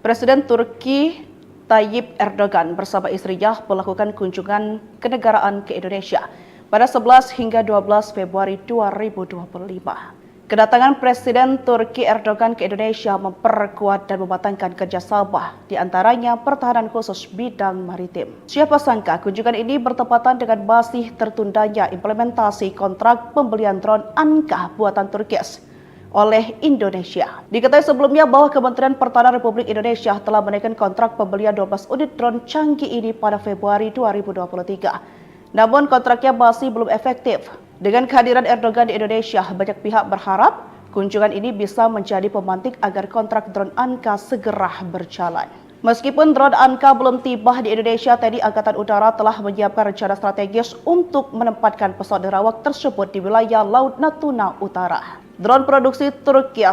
Presiden Turki Tayyip Erdogan bersama istrinya melakukan kunjungan kenegaraan ke Indonesia pada 11 hingga 12 Februari 2025. Kedatangan Presiden Turki Erdogan ke Indonesia memperkuat dan mematangkan kerjasama, di antaranya pertahanan khusus bidang maritim. Siapa sangka kunjungan ini bertepatan dengan masih tertundanya implementasi kontrak pembelian drone Anka buatan Turki oleh Indonesia. Diketahui sebelumnya bahwa Kementerian Pertahanan Republik Indonesia telah menaikkan kontrak pembelian 12 unit drone canggih ini pada Februari 2023. Namun kontraknya masih belum efektif. Dengan kehadiran Erdogan di Indonesia, banyak pihak berharap kunjungan ini bisa menjadi pemantik agar kontrak drone Anka segera berjalan. Meskipun drone Anka belum tiba di Indonesia, TNI Angkatan Udara telah menyiapkan rencana strategis untuk menempatkan pesawat nirawak tersebut di wilayah Laut Natuna Utara. Drone produksi Turki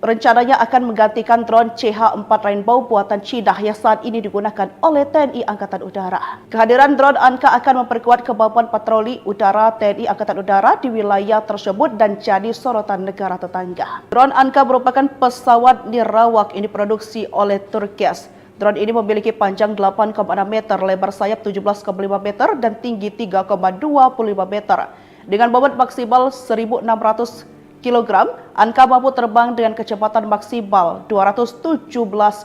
rencananya akan menggantikan drone CH-4 Rainbow buatan Cina yang saat ini digunakan oleh TNI Angkatan Udara. Kehadiran drone Anka akan memperkuat kemampuan patroli udara TNI Angkatan Udara di wilayah tersebut dan jadi sorotan negara tetangga. Drone Anka merupakan pesawat nirawak yang diproduksi oleh Turki. Drone ini memiliki panjang 8,6 meter, lebar sayap 17,5 meter, dan tinggi 3,25 meter. Dengan bobot maksimal 1.600 kg, Anka mampu terbang dengan kecepatan maksimal 217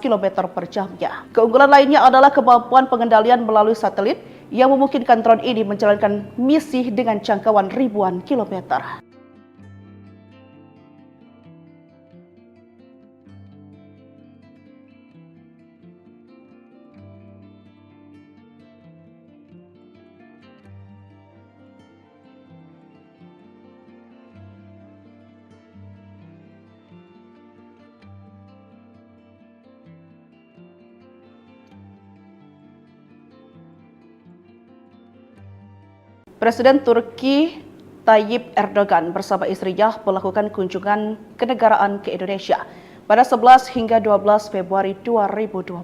km per jamnya. Keunggulan lainnya adalah kemampuan pengendalian melalui satelit yang memungkinkan drone ini menjalankan misi dengan jangkauan ribuan kilometer. Presiden Turki Tayyip Erdogan bersama istrinya melakukan kunjungan kenegaraan ke Indonesia pada 11 hingga 12 Februari 2025.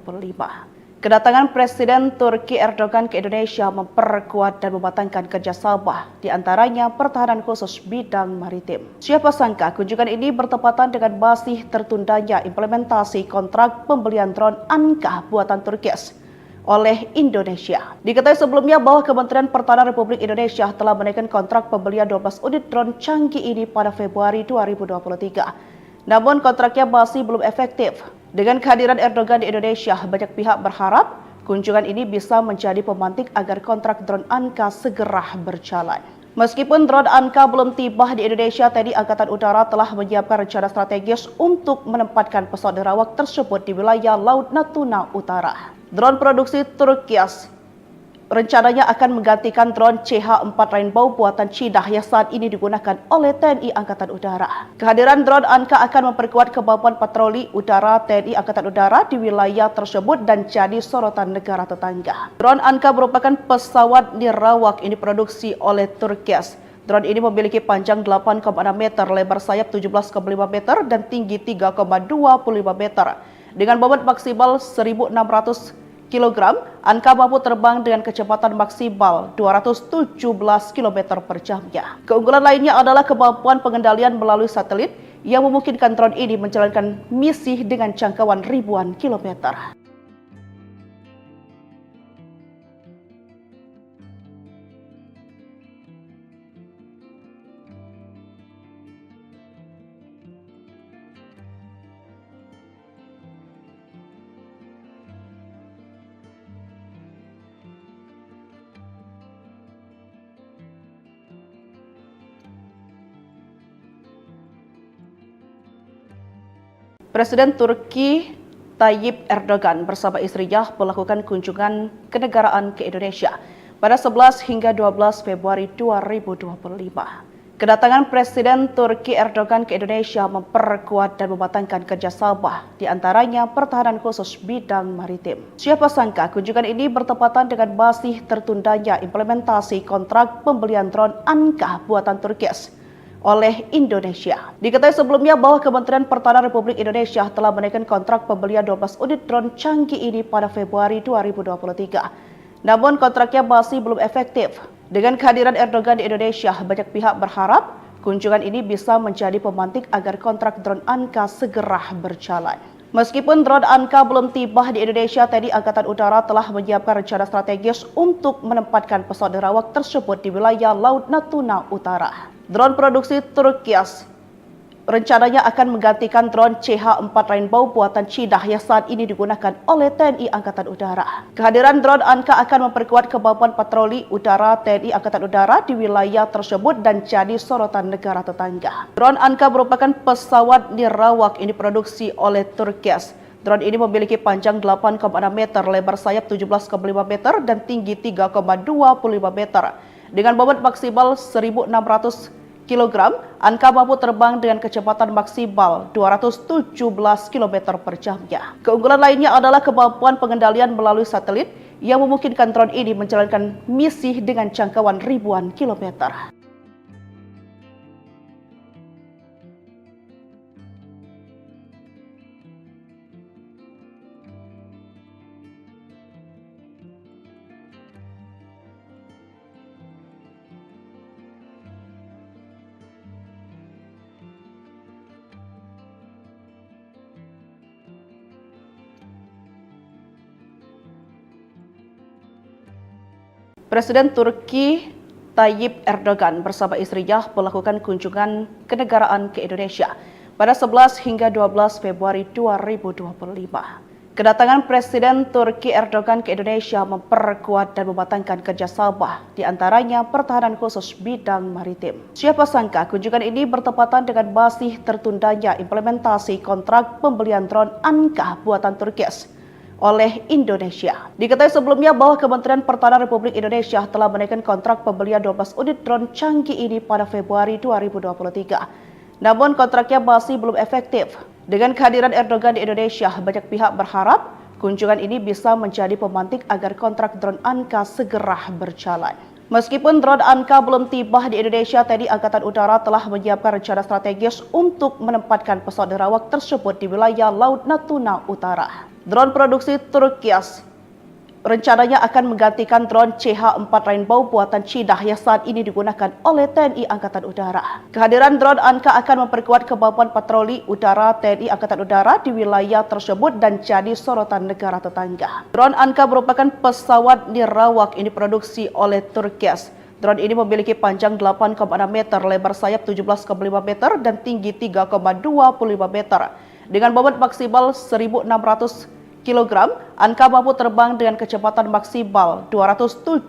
Kedatangan Presiden Turki Erdogan ke Indonesia memperkuat dan mematangkan kerjasama, di antaranya pertahanan khusus bidang maritim. Siapa sangka kunjungan ini bertepatan dengan masih tertundanya implementasi kontrak pembelian drone Anka buatan Turki oleh Indonesia. Diketahui sebelumnya bahwa Kementerian Pertahanan Republik Indonesia telah menaikkan kontrak pembelian 12 unit drone canggih ini pada Februari 2023. Namun kontraknya masih belum efektif. Dengan kehadiran Erdogan di Indonesia, banyak pihak berharap kunjungan ini bisa menjadi pemantik agar kontrak drone Anka segera berjalan. Meskipun drone Anka belum tiba di Indonesia, TNI Angkatan Udara telah menyiapkan rencana strategis untuk menempatkan pesawat nirawak tersebut di wilayah Laut Natuna Utara. Drone produksi Turkias rencananya akan menggantikan drone CH-4 Rainbow buatan Cina yang saat ini digunakan oleh TNI Angkatan Udara. Kehadiran drone Anka akan memperkuat kemampuan patroli udara TNI Angkatan Udara di wilayah tersebut dan jadi sorotan negara tetangga. Drone Anka merupakan pesawat nirawak yang diproduksi oleh Turkias. Drone ini memiliki panjang 8,6 meter, lebar sayap 17,5 meter, dan tinggi 3,25 meter. Dengan bobot maksimal 1.600 kg, Anka mampu terbang dengan kecepatan maksimal 217 km per jamnya. Keunggulan lainnya adalah kemampuan pengendalian melalui satelit yang memungkinkan drone ini menjalankan misi dengan jangkauan ribuan kilometer. Presiden Turki Tayyip Erdogan bersama istrinya melakukan kunjungan kenegaraan ke Indonesia pada 11 hingga 12 Februari 2025. Kedatangan Presiden Turki Erdogan ke Indonesia memperkuat dan mematangkan kerjasama, di antaranya pertahanan khusus bidang maritim. Siapa sangka kunjungan ini bertepatan dengan masih tertundanya implementasi kontrak pembelian drone Anka buatan Turkias oleh Indonesia. Diketahui sebelumnya bahwa Kementerian Pertahanan Republik Indonesia telah menaikkan kontrak pembelian 12 unit drone canggih ini pada Februari 2023. Namun kontraknya masih belum efektif. Dengan kehadiran Erdogan di Indonesia, banyak pihak berharap kunjungan ini bisa menjadi pemantik agar kontrak drone Anka segera berjalan. Meskipun drone Anka belum tiba di Indonesia, TNI Angkatan Udara telah menyiapkan rencana strategis untuk menempatkan pesawat nirawak tersebut di wilayah Laut Natuna Utara. Drone produksi Turkias rencananya akan menggantikan drone CH-4 Rainbow buatan Cina yang saat ini digunakan oleh TNI Angkatan Udara. Kehadiran drone Anka akan memperkuat kemampuan patroli udara TNI Angkatan Udara di wilayah tersebut dan jadi sorotan negara tetangga. Drone Anka merupakan pesawat nirawak yang diproduksi oleh Turkias. Drone ini memiliki panjang 8,6 meter, lebar sayap 17,5 meter, dan tinggi 3,25 meter. Dengan bobot maksimal 1.600 kg, Anka mampu terbang dengan kecepatan maksimal 217 km per jamnya. Keunggulan lainnya adalah kemampuan pengendalian melalui satelit yang memungkinkan drone ini menjalankan misi dengan jangkauan ribuan kilometer. Presiden Turki Tayyip Erdogan bersama istrinya melakukan kunjungan kenegaraan ke Indonesia pada 11 hingga 12 Februari 2025. Kedatangan Presiden Turki Erdogan ke Indonesia memperkuat dan mematangkan kerjasama, di antaranya pertahanan khusus bidang maritim. Siapa sangka kunjungan ini bertepatan dengan masih tertundanya implementasi kontrak pembelian drone Anka buatan Turkias oleh Indonesia. Diketahui sebelumnya bahwa Kementerian Pertahanan Republik Indonesia telah menaikkan kontrak pembelian 12 unit drone canggih ini pada Februari 2023. Namun kontraknya masih belum efektif. Dengan kehadiran Erdogan di Indonesia, banyak pihak berharap kunjungan ini bisa menjadi pemantik agar kontrak drone Anka segera berjalan. Meskipun drone Anka belum tiba di Indonesia, TNI Angkatan Udara telah menyiapkan rencana strategis untuk menempatkan pesawat nirawak tersebut di wilayah Laut Natuna Utara. Drone produksi Turkias rencananya akan menggantikan drone CH-4 Rainbow buatan Cina yang saat ini digunakan oleh TNI Angkatan Udara. Kehadiran drone Anka akan memperkuat kemampuan patroli udara TNI Angkatan Udara di wilayah tersebut dan jadi sorotan negara tetangga. Drone Anka merupakan pesawat nirawak yang diproduksi oleh Turkias. Drone ini memiliki panjang 8,6 meter, lebar sayap 17,5 meter, dan tinggi 3,25 meter. Dengan bobot maksimal 1.600 kg, Anka mampu terbang dengan kecepatan maksimal 217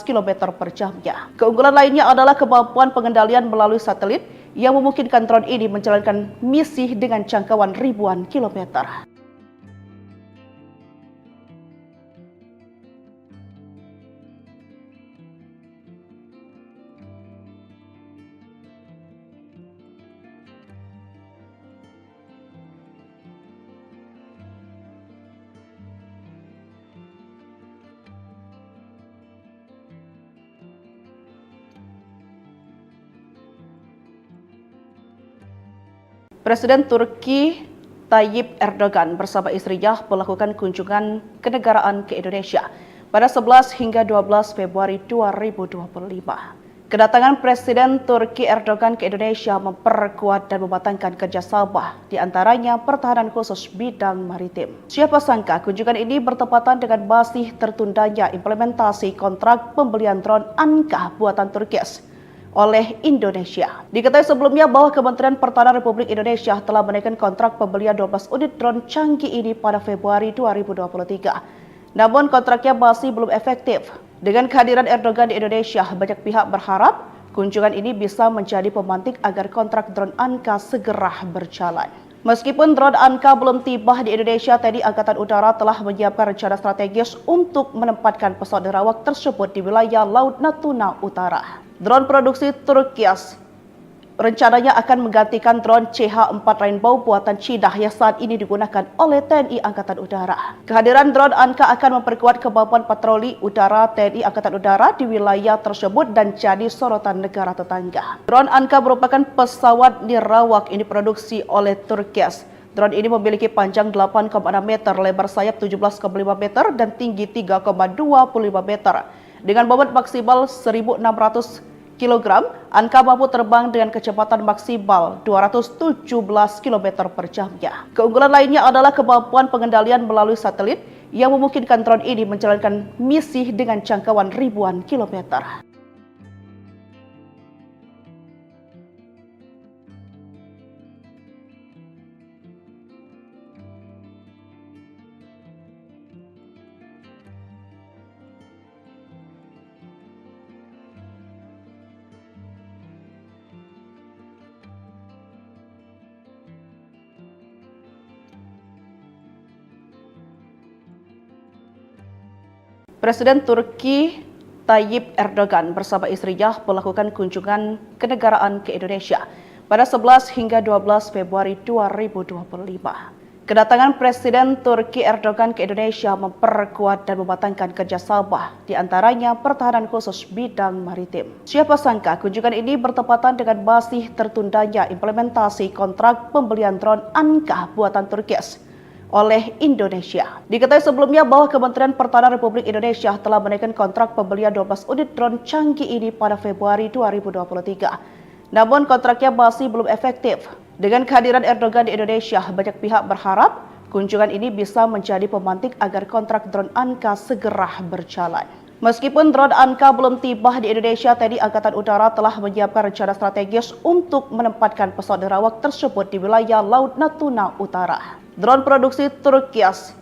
km per jamnya. Keunggulan lainnya adalah kemampuan pengendalian melalui satelit yang memungkinkan drone ini menjalankan misi dengan jangkauan ribuan kilometer. Presiden Turki Tayyip Erdogan bersama istrinya melakukan kunjungan kenegaraan ke Indonesia pada 11 hingga 12 Februari 2025. Kedatangan Presiden Turki Erdogan ke Indonesia memperkuat dan mematangkan kerjasama, di antaranya pertahanan khusus bidang maritim. Siapa sangka kunjungan ini bertepatan dengan masih tertundanya implementasi kontrak pembelian drone Anka buatan Turkis oleh Indonesia. Diketahui sebelumnya bahwa Kementerian Pertahanan Republik Indonesia telah menaikkan kontrak pembelian 12 unit drone canggih ini pada Februari 2023. Namun kontraknya masih belum efektif. Dengan kehadiran Erdogan di Indonesia, banyak pihak berharap kunjungan ini bisa menjadi pemantik agar kontrak drone Anka segera berjalan. Meskipun drone Anka belum tiba di Indonesia, TNI Angkatan Udara telah menyiapkan rencana strategis untuk menempatkan pesawat nerawak tersebut di wilayah Laut Natuna Utara. Drone produksi Turkias rencananya akan menggantikan drone CH-4 Rainbow buatan Cina yang saat ini digunakan oleh TNI Angkatan Udara. Kehadiran drone Anka akan memperkuat kemampuan patroli udara TNI Angkatan Udara di wilayah tersebut dan jadi sorotan negara tetangga. Drone Anka merupakan pesawat nirawak yang diproduksi oleh Turkias. Drone ini memiliki panjang 8,6 meter, lebar sayap 17,5 meter, dan tinggi 3,25 meter. Dengan bobot maksimal 1.600 kg, Anka mampu terbang dengan kecepatan maksimal 217 km per jamnya. Keunggulan lainnya adalah kemampuan pengendalian melalui satelit yang memungkinkan drone ini menjalankan misi dengan jangkauan ribuan kilometer. Presiden Turki Tayyip Erdogan bersama istrinya melakukan kunjungan kenegaraan ke Indonesia pada 11 hingga 12 Februari 2025. Kedatangan Presiden Turki Erdogan ke Indonesia memperkuat dan mematangkan kerjasama, di antaranya pertahanan khusus bidang maritim. Siapa sangka kunjungan ini bertepatan dengan masih tertundanya implementasi kontrak pembelian drone Anka buatan Turkis oleh Indonesia. Diketahui sebelumnya bahwa Kementerian Pertahanan Republik Indonesia telah menaikkan kontrak pembelian 12 unit drone canggih ini pada Februari 2023. Namun kontraknya masih belum efektif. Dengan kehadiran Erdogan di Indonesia, banyak pihak berharap kunjungan ini bisa menjadi pemantik agar kontrak drone Anka segera berjalan. Meskipun drone Anka belum tiba di Indonesia, TNI Angkatan Udara telah menyiapkan rencana strategis untuk menempatkan pesawat nerawak tersebut di wilayah Laut Natuna Utara. Drone produksi Turkias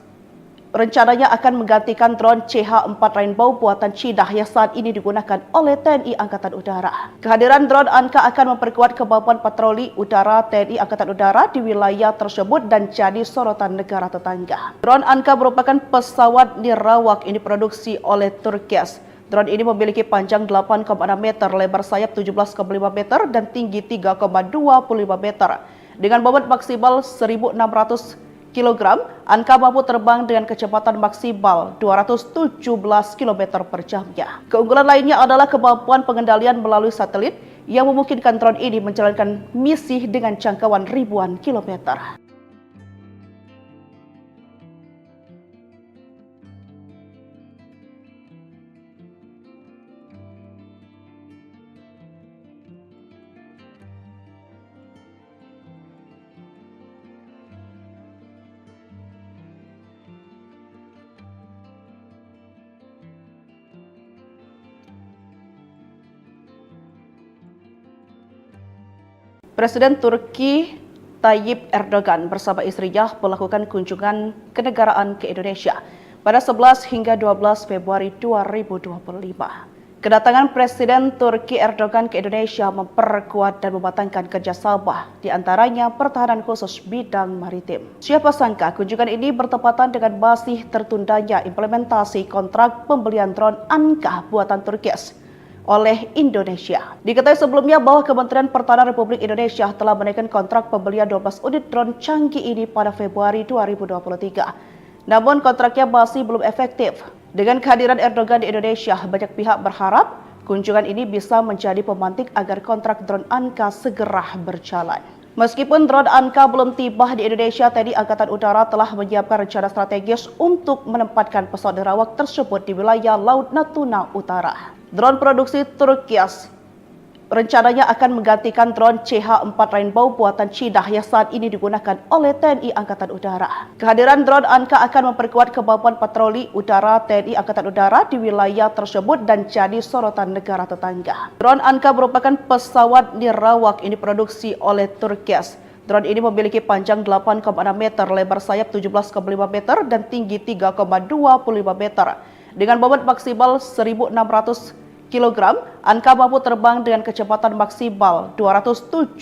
rencananya akan menggantikan drone CH-4 Rainbow buatan Cina yang saat ini digunakan oleh TNI Angkatan Udara. Kehadiran drone Anka akan memperkuat kemampuan patroli udara TNI Angkatan Udara di wilayah tersebut dan jadi sorotan negara tetangga. Drone Anka merupakan pesawat nirawak yang diproduksi oleh Turkias. Drone ini memiliki panjang 8,6 meter, lebar sayap 17,5 meter, dan tinggi 3,25 meter. Dengan bobot maksimal 1.600 kg, Anka mampu terbang dengan kecepatan maksimal 217 km per jamnya. Keunggulan lainnya adalah kemampuan pengendalian melalui satelit yang memungkinkan drone ini menjalankan misi dengan jangkauan ribuan kilometer. Presiden Turki Tayyip Erdogan bersama istrinya melakukan kunjungan kenegaraan ke Indonesia pada 11 hingga 12 Februari 2025. Kedatangan Presiden Turki Erdogan ke Indonesia memperkuat dan mematangkan kerjasama, di antaranya pertahanan khusus bidang maritim. Siapa sangka kunjungan ini bertepatan dengan masih tertundanya implementasi kontrak pembelian drone Anka buatan Turki oleh Indonesia. Diketahui sebelumnya bahwa Kementerian Pertahanan Republik Indonesia telah menaikkan kontrak pembelian 12 unit drone canggih ini pada Februari 2023. Namun kontraknya masih belum efektif. Dengan kehadiran Erdogan di Indonesia, banyak pihak berharap kunjungan ini bisa menjadi pemantik agar kontrak drone Anka segera berjalan. Meskipun drone Anka belum tiba di Indonesia, TNI Angkatan Udara telah menyiapkan rencana strategis untuk menempatkan pesawat nirawak tersebut di wilayah Laut Natuna Utara. Drone produksi Turki rencananya akan menggantikan drone CH-4 Rainbow buatan Cina yang saat ini digunakan oleh TNI Angkatan Udara. Kehadiran drone Anka akan memperkuat kemampuan patroli udara TNI Angkatan Udara di wilayah tersebut dan jadi sorotan negara tetangga. Drone Anka merupakan pesawat nirawak ini diproduksi oleh Turki. Drone ini memiliki panjang 8,6 meter, lebar sayap 17,5 meter, dan tinggi 3,25 meter. Dengan bobot maksimal 1.600 kg, Anka mampu terbang dengan kecepatan maksimal 217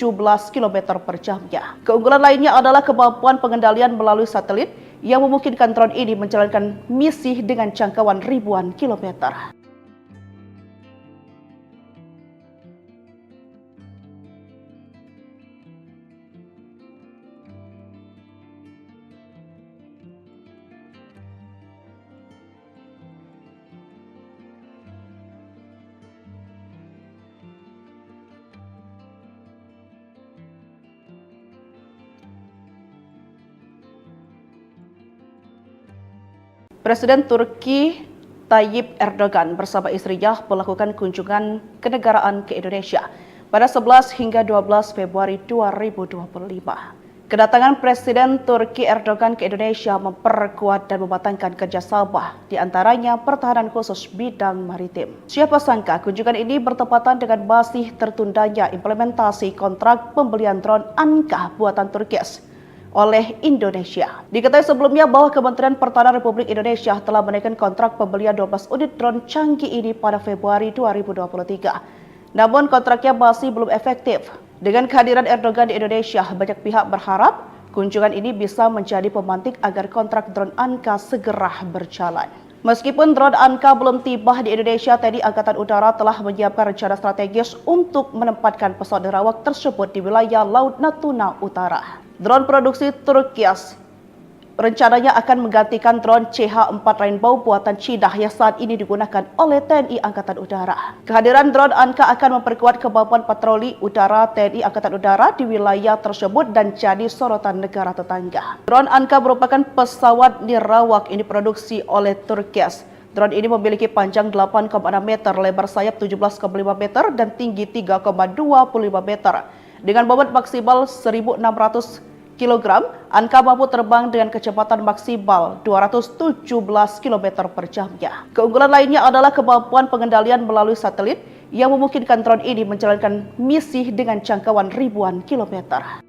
km per jamnya. Keunggulan lainnya adalah kemampuan pengendalian melalui satelit yang memungkinkan drone ini menjalankan misi dengan jangkauan ribuan kilometer. Presiden Turki Tayyip Erdogan bersama istrinya melakukan kunjungan kenegaraan ke Indonesia pada 11 hingga 12 Februari 2025. Kedatangan Presiden Turki Erdogan ke Indonesia memperkuat dan mematangkan kerjasama, di antaranya pertahanan khusus bidang maritim. Siapa sangka kunjungan ini bertepatan dengan masih tertundanya implementasi kontrak pembelian drone Anka buatan Turki oleh Indonesia. Diketahui sebelumnya bahwa Kementerian Pertahanan Republik Indonesia telah menaikkan kontrak pembelian 12 unit drone canggih ini pada Februari 2023. Namun kontraknya masih belum efektif. Dengan kehadiran Erdogan di Indonesia, banyak pihak berharap kunjungan ini bisa menjadi pemantik agar kontrak drone Anka segera berjalan. Meskipun drone Anka belum tiba di Indonesia, TNI Angkatan Udara telah menyiapkan rencana strategis untuk menempatkan pesawat nirawak tersebut di wilayah Laut Natuna Utara. Drone produksi Turki rencananya akan menggantikan drone CH-4 Rainbow buatan Cina yang saat ini digunakan oleh TNI Angkatan Udara. Kehadiran drone Anka akan memperkuat kemampuan patroli udara TNI Angkatan Udara di wilayah tersebut dan jadi sorotan negara tetangga. Drone Anka merupakan pesawat nirawak ini diproduksi oleh Turki. Drone ini memiliki panjang 8,6 meter, lebar sayap 17,5 meter, dan tinggi 3,25 meter. Dengan bobot maksimal 1.600 kg, Anka mampu terbang dengan kecepatan maksimal 217 km per jamnya. Keunggulan lainnya adalah kemampuan pengendalian melalui satelit yang memungkinkan drone ini menjalankan misi dengan jangkauan ribuan kilometer.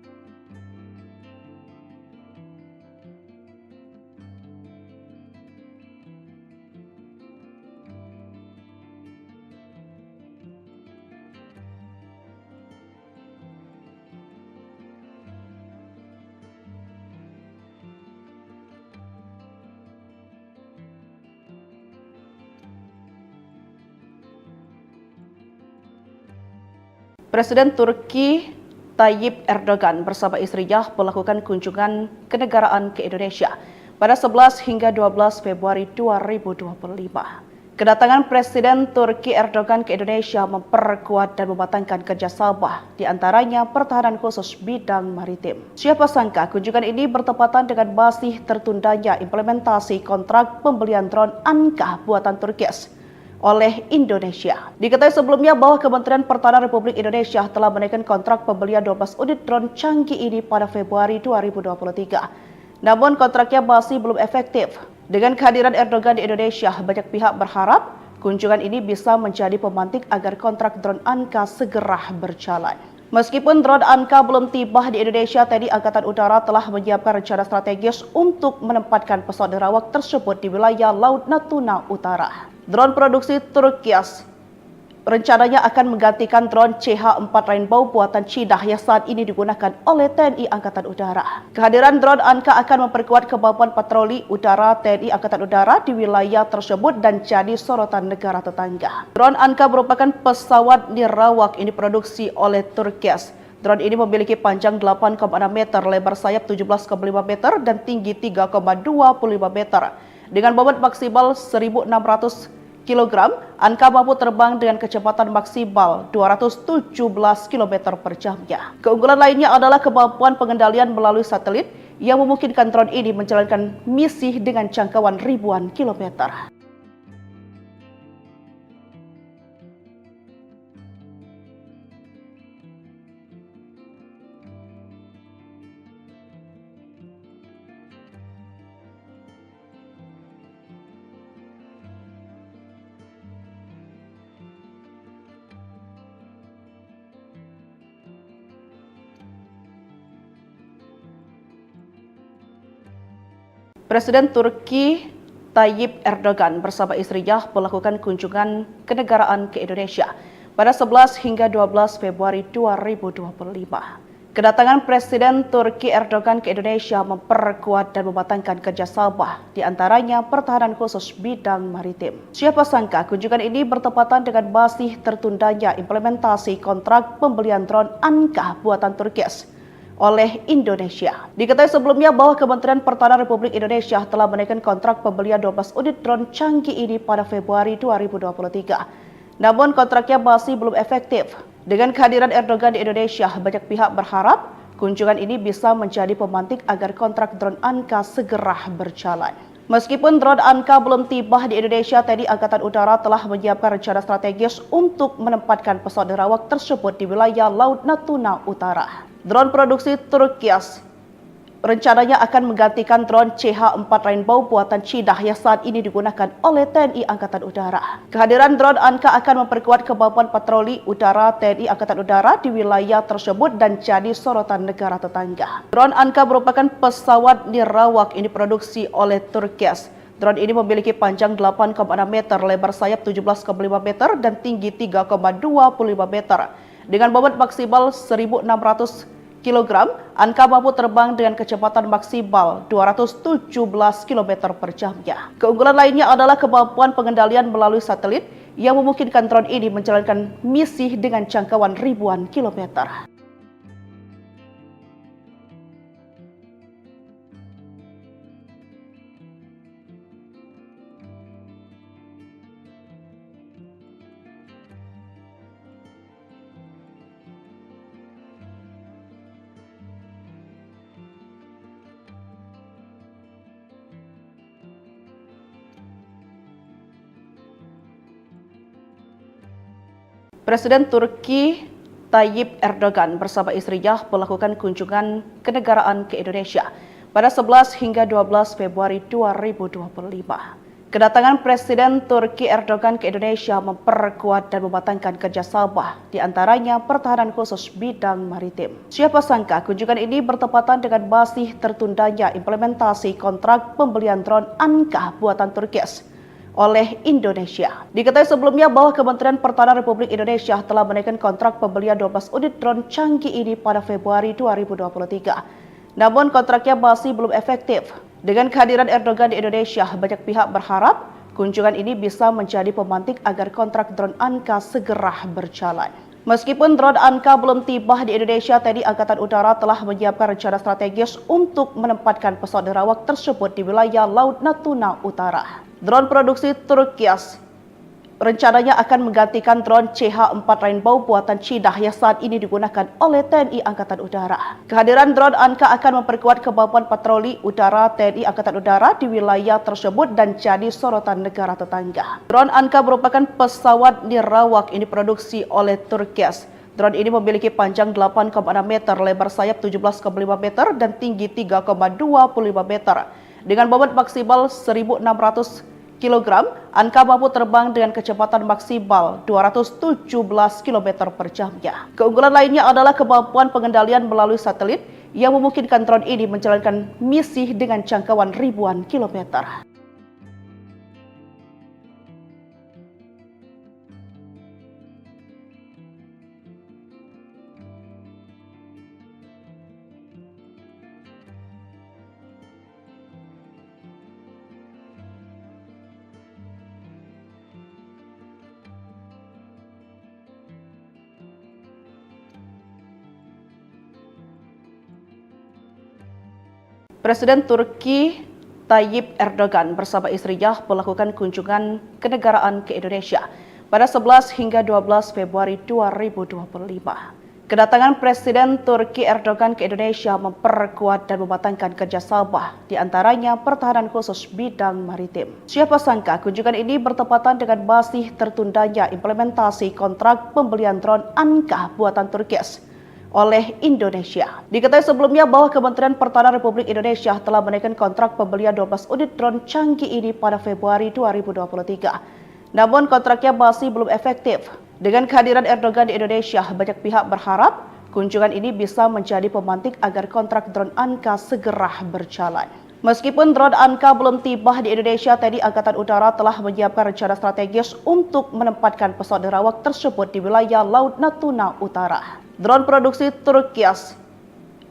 Presiden Turki Tayyip Erdogan bersama istrinya melakukan kunjungan kenegaraan ke Indonesia pada 11 hingga 12 Februari 2025. Kedatangan Presiden Turki Erdogan ke Indonesia memperkuat dan mematangkan kerjasama, di antaranya pertahanan khusus bidang maritim. Siapa sangka kunjungan ini bertepatan dengan masih tertundanya implementasi kontrak pembelian drone Anka buatan Turki oleh Indonesia. Diketahui sebelumnya bahwa Kementerian Pertahanan Republik Indonesia telah menaikkan kontrak pembelian 12 unit drone canggih ini pada Februari 2023. Namun kontraknya masih belum efektif. Dengan kehadiran Erdogan di Indonesia, banyak pihak berharap kunjungan ini bisa menjadi pemantik agar kontrak drone Anka segera berjalan. Meskipun drone Anka belum tiba di Indonesia, TNI Angkatan Udara telah menyiapkan rencana strategis untuk menempatkan pesawat nerawak tersebut di wilayah Laut Natuna Utara. Drone produksi Turkias rencananya akan menggantikan drone CH-4 Rainbow buatan Cina yang saat ini digunakan oleh TNI Angkatan Udara. Kehadiran drone Anka akan memperkuat kemampuan patroli udara TNI Angkatan Udara di wilayah tersebut dan jadi sorotan negara tetangga. Drone Anka merupakan pesawat nirawak yang diproduksi oleh Turkias. Drone ini memiliki panjang 8,6 meter, lebar sayap 17,5 meter, dan tinggi 3,25 meter. Dengan bobot maksimal 1.600 kg, Anka mampu terbang dengan kecepatan maksimal 217 km per jamnya. Keunggulan lainnya adalah kemampuan pengendalian melalui satelit yang memungkinkan drone ini menjalankan misi dengan jangkauan ribuan kilometer. Presiden Turki Tayyip Erdogan bersama istrinya melakukan kunjungan kenegaraan ke Indonesia pada 11 hingga 12 Februari 2025. Kedatangan Presiden Turki Erdogan ke Indonesia memperkuat dan mematangkan kerjasama, di antaranya pertahanan khusus bidang maritim. Siapa sangka kunjungan ini bertepatan dengan masih tertundanya implementasi kontrak pembelian drone Anka buatan Turkias oleh Indonesia. Diketahui sebelumnya bahwa Kementerian Pertahanan Republik Indonesia telah menaikkan kontrak pembelian 12 unit drone canggih ini pada Februari 2023. Namun kontraknya masih belum efektif. Dengan kehadiran Erdogan di Indonesia, banyak pihak berharap kunjungan ini bisa menjadi pemantik agar kontrak drone Anka segera berjalan. Meskipun drone Anka belum tiba di Indonesia, TNI Angkatan Udara telah menyiapkan rencana strategis untuk menempatkan pesawat nerawak tersebut di wilayah Laut Natuna Utara. Drone produksi Turkias rencananya akan menggantikan drone CH-4 Rainbow buatan Cina yang saat ini digunakan oleh TNI Angkatan Udara. Kehadiran drone Anka akan memperkuat kemampuan patroli udara TNI Angkatan Udara di wilayah tersebut dan jadi sorotan negara tetangga. Drone Anka merupakan pesawat nirawak yang diproduksi oleh Turkias. Drone ini memiliki panjang 8,6 meter, lebar sayap 17,5 meter, dan tinggi 3,25 meter. Dengan bobot maksimal 1.600 kg, Anka mampu terbang dengan kecepatan maksimal 217 km per jamnya. Keunggulan lainnya adalah kemampuan pengendalian melalui satelit yang memungkinkan drone ini menjalankan misi dengan jangkauan ribuan kilometer. Presiden Turki Tayyip Erdogan bersama istrinya melakukan kunjungan kenegaraan ke Indonesia pada 11 hingga 12 Februari 2025. Kedatangan Presiden Turki Erdogan ke Indonesia memperkuat dan mematangkan kerjasama, di antaranya pertahanan khusus bidang maritim. Siapa sangka kunjungan ini bertepatan dengan masih tertundanya implementasi kontrak pembelian drone Anka buatan Turkias oleh Indonesia. Diketahui sebelumnya bahwa Kementerian Pertahanan Republik Indonesia telah menaikkan kontrak pembelian 12 unit drone canggih ini pada Februari 2023. Namun kontraknya masih belum efektif. Dengan kehadiran Erdogan di Indonesia, banyak pihak berharap kunjungan ini bisa menjadi pemantik agar kontrak drone Anka segera berjalan. Meskipun drone Anka belum tiba di Indonesia, TNI Angkatan Udara telah menyiapkan rencana strategis untuk menempatkan pesawat nerawak tersebut di wilayah Laut Natuna Utara. Drone produksi Turkias rencananya akan menggantikan drone CH-4 Rainbow buatan Cina yang saat ini digunakan oleh TNI Angkatan Udara. Kehadiran drone Anka akan memperkuat kemampuan patroli udara TNI Angkatan Udara di wilayah tersebut dan jadi sorotan negara tetangga. Drone Anka merupakan pesawat nirawak yang diproduksi oleh Turkias. Drone ini memiliki panjang 8,6 meter, lebar sayap 17,5 meter, dan tinggi 3,25 meter. Dengan bobot maksimal 1.600 kg, Anka mampu terbang dengan kecepatan maksimal 217 km per jamnya. Keunggulan lainnya adalah kemampuan pengendalian melalui satelit yang memungkinkan drone ini menjalankan misi dengan jangkauan ribuan kilometer. Presiden Turki Tayyip Erdogan bersama istrinya melakukan kunjungan kenegaraan ke Indonesia pada 11 hingga 12 Februari 2025. Kedatangan Presiden Turki Erdogan ke Indonesia memperkuat dan mematangkan kerjasama, di antaranya pertahanan khusus bidang maritim. Siapa sangka kunjungan ini bertepatan dengan masih tertundanya implementasi kontrak pembelian drone Anka buatan Turkis oleh Indonesia. Diketahui sebelumnya bahwa Kementerian Pertahanan Republik Indonesia telah menaikkan kontrak pembelian 12 unit drone canggih ini pada Februari 2023. Namun kontraknya masih belum efektif. Dengan kehadiran Erdogan di Indonesia, banyak pihak berharap kunjungan ini bisa menjadi pemantik agar kontrak drone Anka segera berjalan. Meskipun drone Anka belum tiba di Indonesia, TNI Angkatan Udara telah menyiapkan rencana strategis untuk menempatkan pesawat nirawak tersebut di wilayah Laut Natuna Utara. Drone produksi Turkias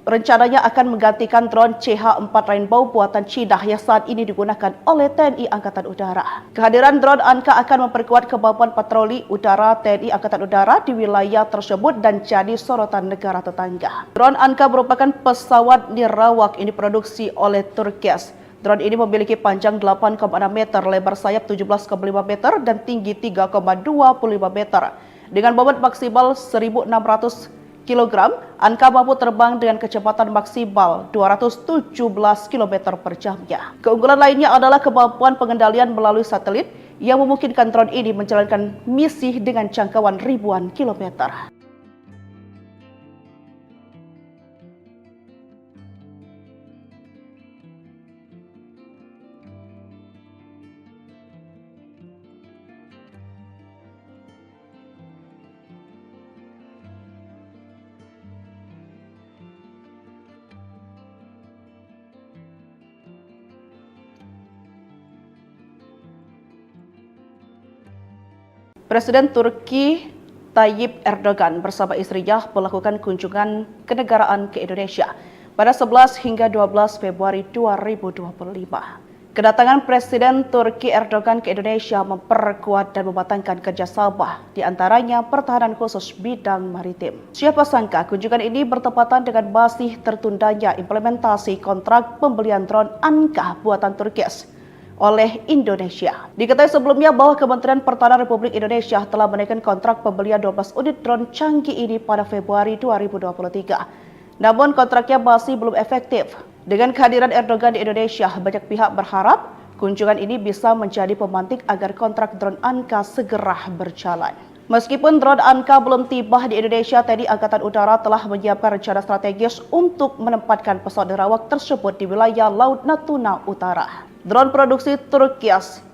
rencananya akan menggantikan drone CH-4 Rainbow buatan Cina yang saat ini digunakan oleh TNI Angkatan Udara. Kehadiran drone Anka akan memperkuat kemampuan patroli udara TNI Angkatan Udara di wilayah tersebut dan jadi sorotan negara tetangga. Drone Anka merupakan pesawat nirawak ini diproduksi oleh Turkias. Drone ini memiliki panjang 8,6 meter, lebar sayap 17,5 meter, dan tinggi 3,25 meter. Dengan bobot maksimal 1.600 kg, Anka mampu terbang dengan kecepatan maksimal 217 km per jamnya. Keunggulan lainnya adalah kemampuan pengendalian melalui satelit yang memungkinkan drone ini menjalankan misi dengan jangkauan ribuan kilometer. Presiden Turki Tayyip Erdogan bersama istrinya melakukan kunjungan kenegaraan ke Indonesia pada 11 hingga 12 Februari 2025. Kedatangan Presiden Turki Erdogan ke Indonesia memperkuat dan mematangkan kerjasama, di antaranya pertahanan khusus bidang maritim. Siapa sangka kunjungan ini bertepatan dengan masih tertundanya implementasi kontrak pembelian drone Anka buatan Turkis oleh Indonesia. Diketahui sebelumnya bahwa Kementerian Pertahanan Republik Indonesia telah menaikkan kontrak pembelian 12 unit drone canggih ini pada Februari 2023. Namun kontraknya masih belum efektif. Dengan kehadiran Erdogan di Indonesia, banyak pihak berharap kunjungan ini bisa menjadi pemantik agar kontrak drone Anka segera berjalan. Meskipun drone Anka belum tiba di Indonesia, TNI Angkatan Udara telah menyiapkan rencana strategis untuk menempatkan pesawat nirawak tersebut di wilayah Laut Natuna Utara. Drone produksi Turkias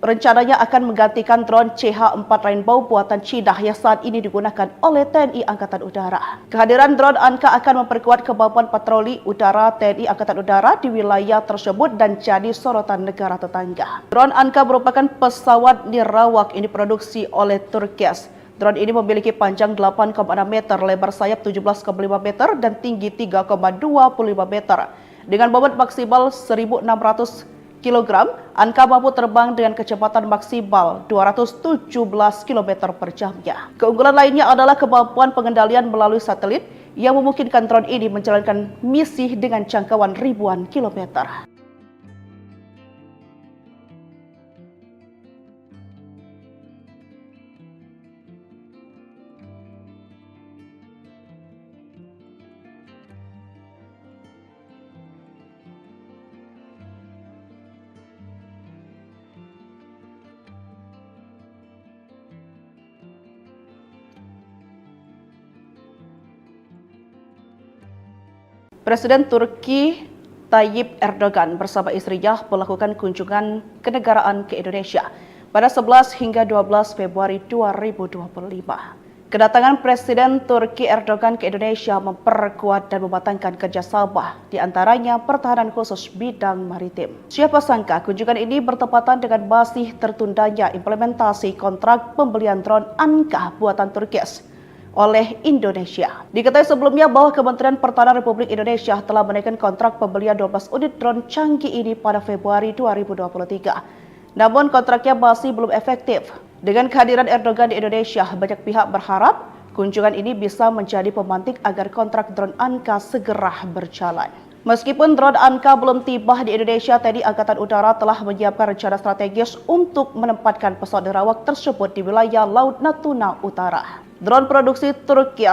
rencananya akan menggantikan drone CH-4 Rainbow buatan Cina yang saat ini digunakan oleh TNI Angkatan Udara. Kehadiran drone Anka akan memperkuat kemampuan patroli udara TNI Angkatan Udara di wilayah tersebut dan jadi sorotan negara tetangga. Drone Anka merupakan pesawat nirawak ini diproduksi oleh Turkias. Drone ini memiliki panjang 8,6 meter, lebar sayap 17,5 meter, dan tinggi 3,25 meter. Dengan bobot maksimal 1.600 kg, Anka mampu terbang dengan kecepatan maksimal 217 km per jamnya. Keunggulan lainnya adalah kemampuan pengendalian melalui satelit yang memungkinkan drone ini menjalankan misi dengan jangkauan ribuan kilometer. Presiden Turki Tayyip Erdogan bersama istrinya melakukan kunjungan kenegaraan ke Indonesia pada 11 hingga 12 Februari 2025. Kedatangan Presiden Turki Erdogan ke Indonesia memperkuat dan mematangkan kerjasama, di antaranya pertahanan khusus bidang maritim. Siapa sangka kunjungan ini bertepatan dengan masih tertundanya implementasi kontrak pembelian drone Anka buatan Turki oleh Indonesia. Diketahui sebelumnya bahwa Kementerian Pertahanan Republik Indonesia telah menaikkan kontrak pembelian 12 unit drone canggih ini pada Februari 2023. Namun kontraknya masih belum efektif. Dengan kehadiran Erdogan di Indonesia, banyak pihak berharap kunjungan ini bisa menjadi pemantik agar kontrak drone Anka segera berjalan. Meskipun drone Anka belum tiba di Indonesia, TNI Angkatan Udara telah menyiapkan rencana strategis untuk menempatkan pesawat nirawak tersebut di wilayah Laut Natuna Utara. Drone produksi Turki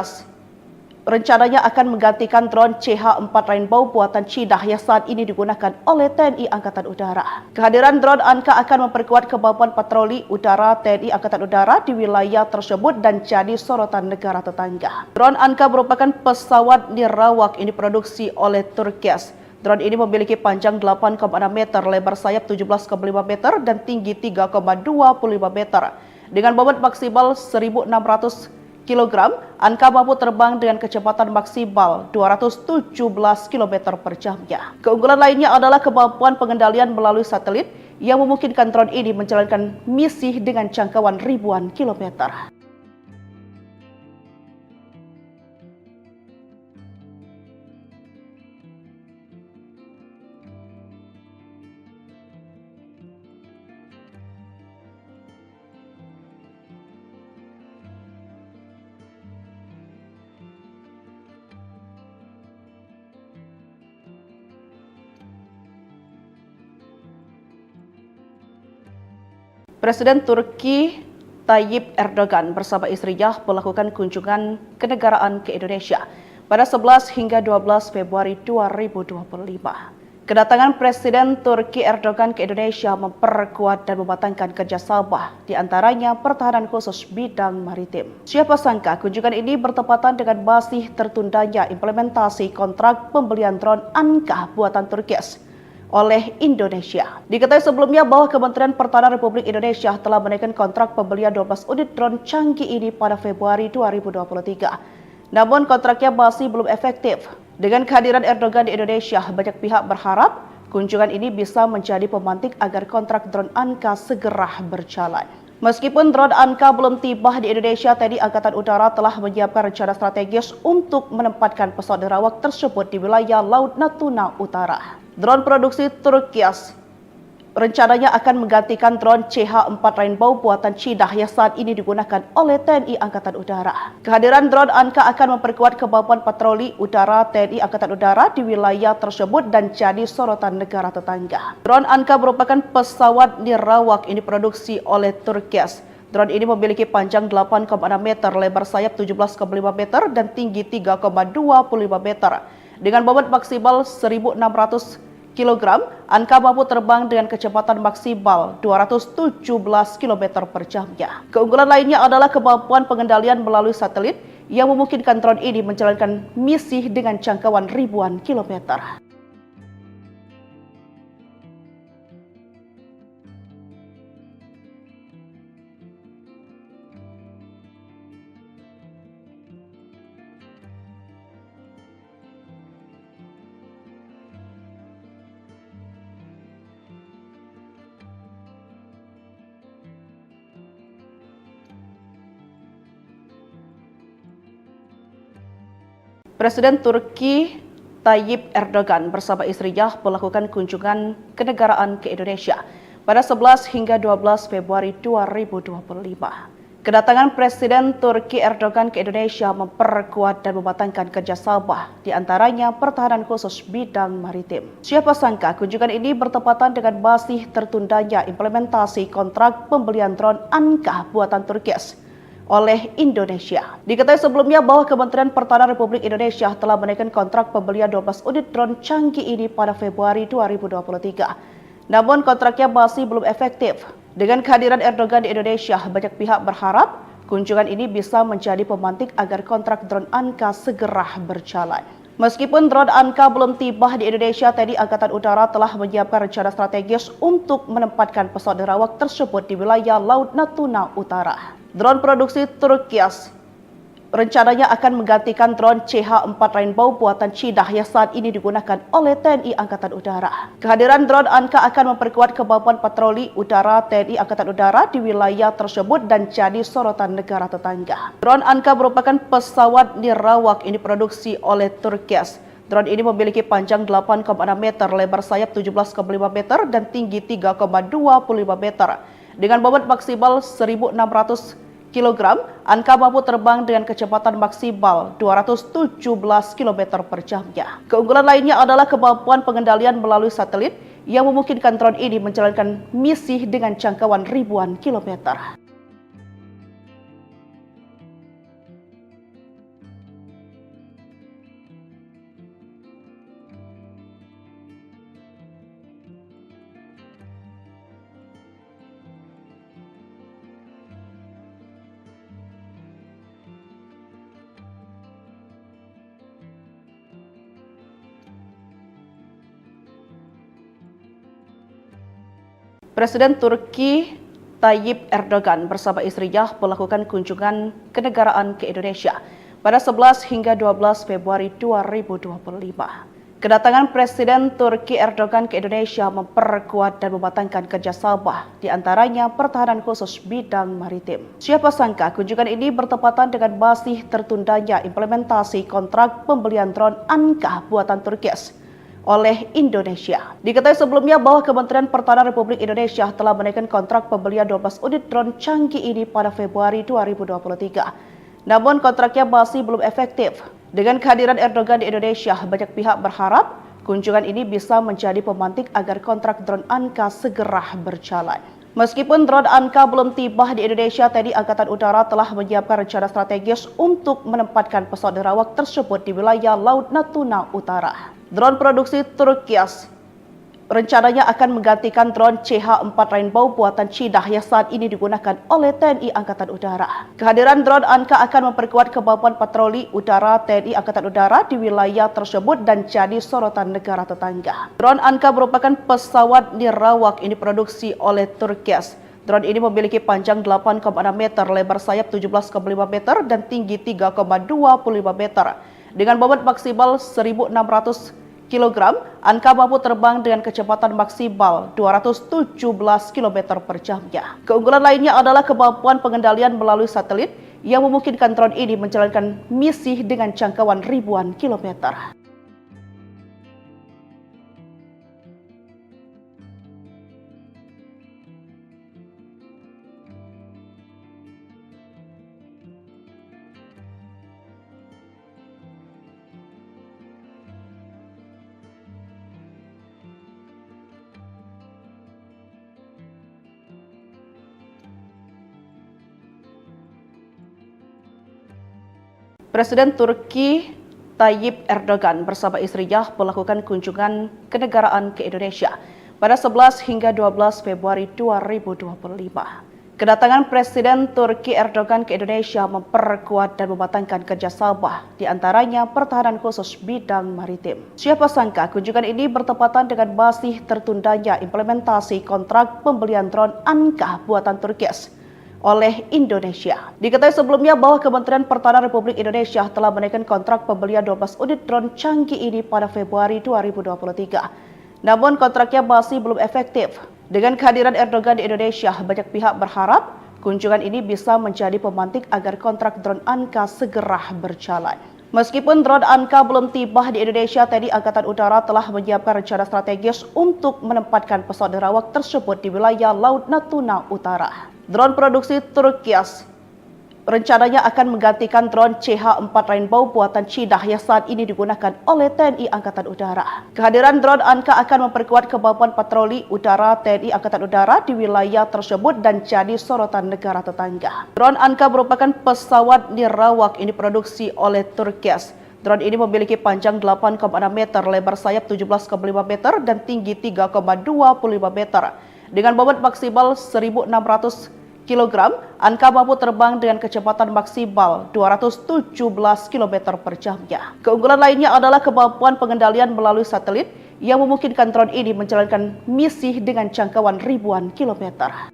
rencananya akan menggantikan drone CH-4 Rainbow buatan Cina yang saat ini digunakan oleh TNI Angkatan Udara. Kehadiran drone Anka akan memperkuat kemampuan patroli udara TNI Angkatan Udara di wilayah tersebut dan jadi sorotan negara tetangga. Drone Anka merupakan pesawat nirawak yang diproduksi oleh Turki. Drone ini memiliki panjang 8,6 meter, lebar sayap 17,5 meter, dan tinggi 3,25 meter. Dengan bobot maksimal 1.600 kg, Anka mampu terbang dengan kecepatan maksimal 217 km per jamnya. Keunggulan lainnya adalah kemampuan pengendalian melalui satelit yang memungkinkan drone ini menjalankan misi dengan jangkauan ribuan kilometer. Presiden Turki Tayyip Erdogan bersama istrinya melakukan kunjungan kenegaraan ke Indonesia pada 11 hingga 12 Februari 2025. Kedatangan Presiden Turki Erdogan ke Indonesia memperkuat dan mematangkan kerjasama, di antaranya pertahanan khusus bidang maritim. Siapa sangka kunjungan ini bertepatan dengan masih tertundanya implementasi kontrak pembelian drone Anka buatan Turki oleh Indonesia. Diketahui sebelumnya bahwa Kementerian Pertahanan Republik Indonesia telah menaikkan kontrak pembelian 12 unit drone canggih ini pada Februari 2023. Namun kontraknya masih belum efektif. Dengan kehadiran Erdogan di Indonesia, banyak pihak berharap kunjungan ini bisa menjadi pemantik agar kontrak drone Anka segera berjalan. Meskipun drone Anka belum tiba di Indonesia, TNI Angkatan Udara telah menyiapkan rencana strategis untuk menempatkan pesawat nirawak tersebut di wilayah Laut Natuna Utara. Drone produksi Turki rencananya akan menggantikan drone CH-4 Rainbow buatan Cina yang saat ini digunakan oleh TNI Angkatan Udara. Kehadiran drone Anka akan memperkuat kemampuan patroli udara TNI Angkatan Udara di wilayah tersebut dan jadi sorotan negara tetangga. Drone Anka merupakan pesawat nirawak yang diproduksi oleh Turki. Drone ini memiliki panjang 8,6 meter, lebar sayap 17,5 meter, dan tinggi 3,25 meter. Dengan bobot maksimal 1.600 kg, Anka mampu terbang dengan kecepatan maksimal 217 km per jamnya. Keunggulan lainnya adalah kemampuan pengendalian melalui satelit yang memungkinkan drone ini menjalankan misi dengan jangkauan ribuan kilometer. Presiden Turki Tayyip Erdogan bersama istrinya melakukan kunjungan kenegaraan ke Indonesia pada 11 hingga 12 Februari 2025. Kedatangan Presiden Turki Erdogan ke Indonesia memperkuat dan mematangkan kerjasama, di antaranya pertahanan khusus bidang maritim. Siapa sangka kunjungan ini bertepatan dengan masih tertundanya implementasi kontrak pembelian drone Anka buatan Turki oleh Indonesia. Diketahui sebelumnya bahwa Kementerian Pertahanan Republik Indonesia telah menaikkan kontrak pembelian 12 unit drone canggih ini pada Februari 2023. Namun kontraknya masih belum efektif. Dengan kehadiran Erdogan di Indonesia, banyak pihak berharap kunjungan ini bisa menjadi pemantik agar kontrak drone Anka segera berjalan. Meskipun drone Anka belum tiba di Indonesia, TNI Angkatan Udara telah menyiapkan rencana strategis untuk menempatkan pesawat nerawak tersebut di wilayah Laut Natuna Utara. Drone produksi Turkias rencananya akan menggantikan drone CH-4 Rainbow buatan Cina yang saat ini digunakan oleh TNI Angkatan Udara. Kehadiran drone Anka akan memperkuat kemampuan patroli udara TNI Angkatan Udara di wilayah tersebut dan jadi sorotan negara tetangga. Drone Anka merupakan pesawat nirawak ini diproduksi oleh Turkias. Drone ini memiliki panjang 8,6 meter, lebar sayap 17,5 meter, dan tinggi 3,25 meter. Dengan bobot maksimal 1.600 kg, Anka mampu terbang dengan kecepatan maksimal 217 km per jamnya. Keunggulan lainnya adalah kemampuan pengendalian melalui satelit yang memungkinkan drone ini menjalankan misi dengan jangkauan ribuan kilometer. Presiden Turki Tayyip Erdogan bersama istrinya melakukan kunjungan kenegaraan ke Indonesia pada 11 hingga 12 Februari 2025. Kedatangan Presiden Turki Erdogan ke Indonesia memperkuat dan mematangkan kerjasama, di antaranya pertahanan khusus bidang maritim. Siapa sangka kunjungan ini bertepatan dengan masih tertundanya implementasi kontrak pembelian drone Anka buatan Turkias oleh Indonesia. Diketahui sebelumnya bahwa Kementerian Pertahanan Republik Indonesia telah menaikkan kontrak pembelian 12 unit drone canggih ini pada Februari 2023. Namun kontraknya masih belum efektif. Dengan kehadiran Erdogan di Indonesia, banyak pihak berharap kunjungan ini bisa menjadi pemantik agar kontrak drone Anka segera berjalan. Meskipun drone Anka belum tiba di Indonesia, TNI Angkatan Udara telah menyiapkan rencana strategis untuk menempatkan pesawat nerawak tersebut di wilayah Laut Natuna Utara. Drone produksi Turkias rencananya akan menggantikan drone CH-4 Rainbow buatan Cina yang saat ini digunakan oleh TNI Angkatan Udara. Kehadiran drone Anka akan memperkuat kemampuan patroli udara TNI Angkatan Udara di wilayah tersebut dan jadi sorotan negara tetangga. Drone Anka merupakan pesawat nirawak ini diproduksi oleh Turkias. Drone ini memiliki panjang 8,6 meter, lebar sayap 17,5 meter, dan tinggi 3,25 meter. Dengan bobot maksimal 1.600 kg, Anka mampu terbang dengan kecepatan maksimal 217 km per jamnya. Keunggulan lainnya adalah kemampuan pengendalian melalui satelit yang memungkinkan drone ini menjalankan misi dengan jangkauan ribuan kilometer. Presiden Turki Tayyip Erdogan bersama istrinya melakukan kunjungan kenegaraan ke Indonesia pada 11 hingga 12 Februari 2025. Kedatangan Presiden Turki Erdogan ke Indonesia memperkuat dan mematangkan kerjasama, di antaranya pertahanan khusus bidang maritim. Siapa sangka kunjungan ini bertepatan dengan masih tertundanya implementasi kontrak pembelian drone Anka buatan Turkias oleh Indonesia. Diketahui sebelumnya bahwa Kementerian Pertahanan Republik Indonesia telah menaikkan kontrak pembelian 12 unit drone canggih ini pada Februari 2023. Namun kontraknya masih belum efektif. Dengan kehadiran Erdogan di Indonesia, banyak pihak berharap kunjungan ini bisa menjadi pemantik agar kontrak drone Anka segera berjalan. Meskipun drone Anka belum tiba di Indonesia, TNI Angkatan Udara telah menyiapkan rencana strategis untuk menempatkan pesawat nerawak tersebut di wilayah Laut Natuna Utara. Drone produksi Turkias rencananya akan menggantikan drone CH-4 Rainbow buatan Cina yang saat ini digunakan oleh TNI Angkatan Udara. Kehadiran drone Anka akan memperkuat kemampuan patroli udara TNI Angkatan Udara di wilayah tersebut dan jadi sorotan negara tetangga. Drone Anka merupakan pesawat nirawak ini diproduksi oleh Turkias. Drone ini memiliki panjang 8,6 meter, lebar sayap 17,5 meter, dan tinggi 3,25 meter. Dengan bobot maksimal 1.600 kg, Anka mampu terbang dengan kecepatan maksimal 217 km per jamnya. Keunggulan lainnya adalah kemampuan pengendalian melalui satelit yang memungkinkan drone ini menjalankan misi dengan jangkauan ribuan kilometer.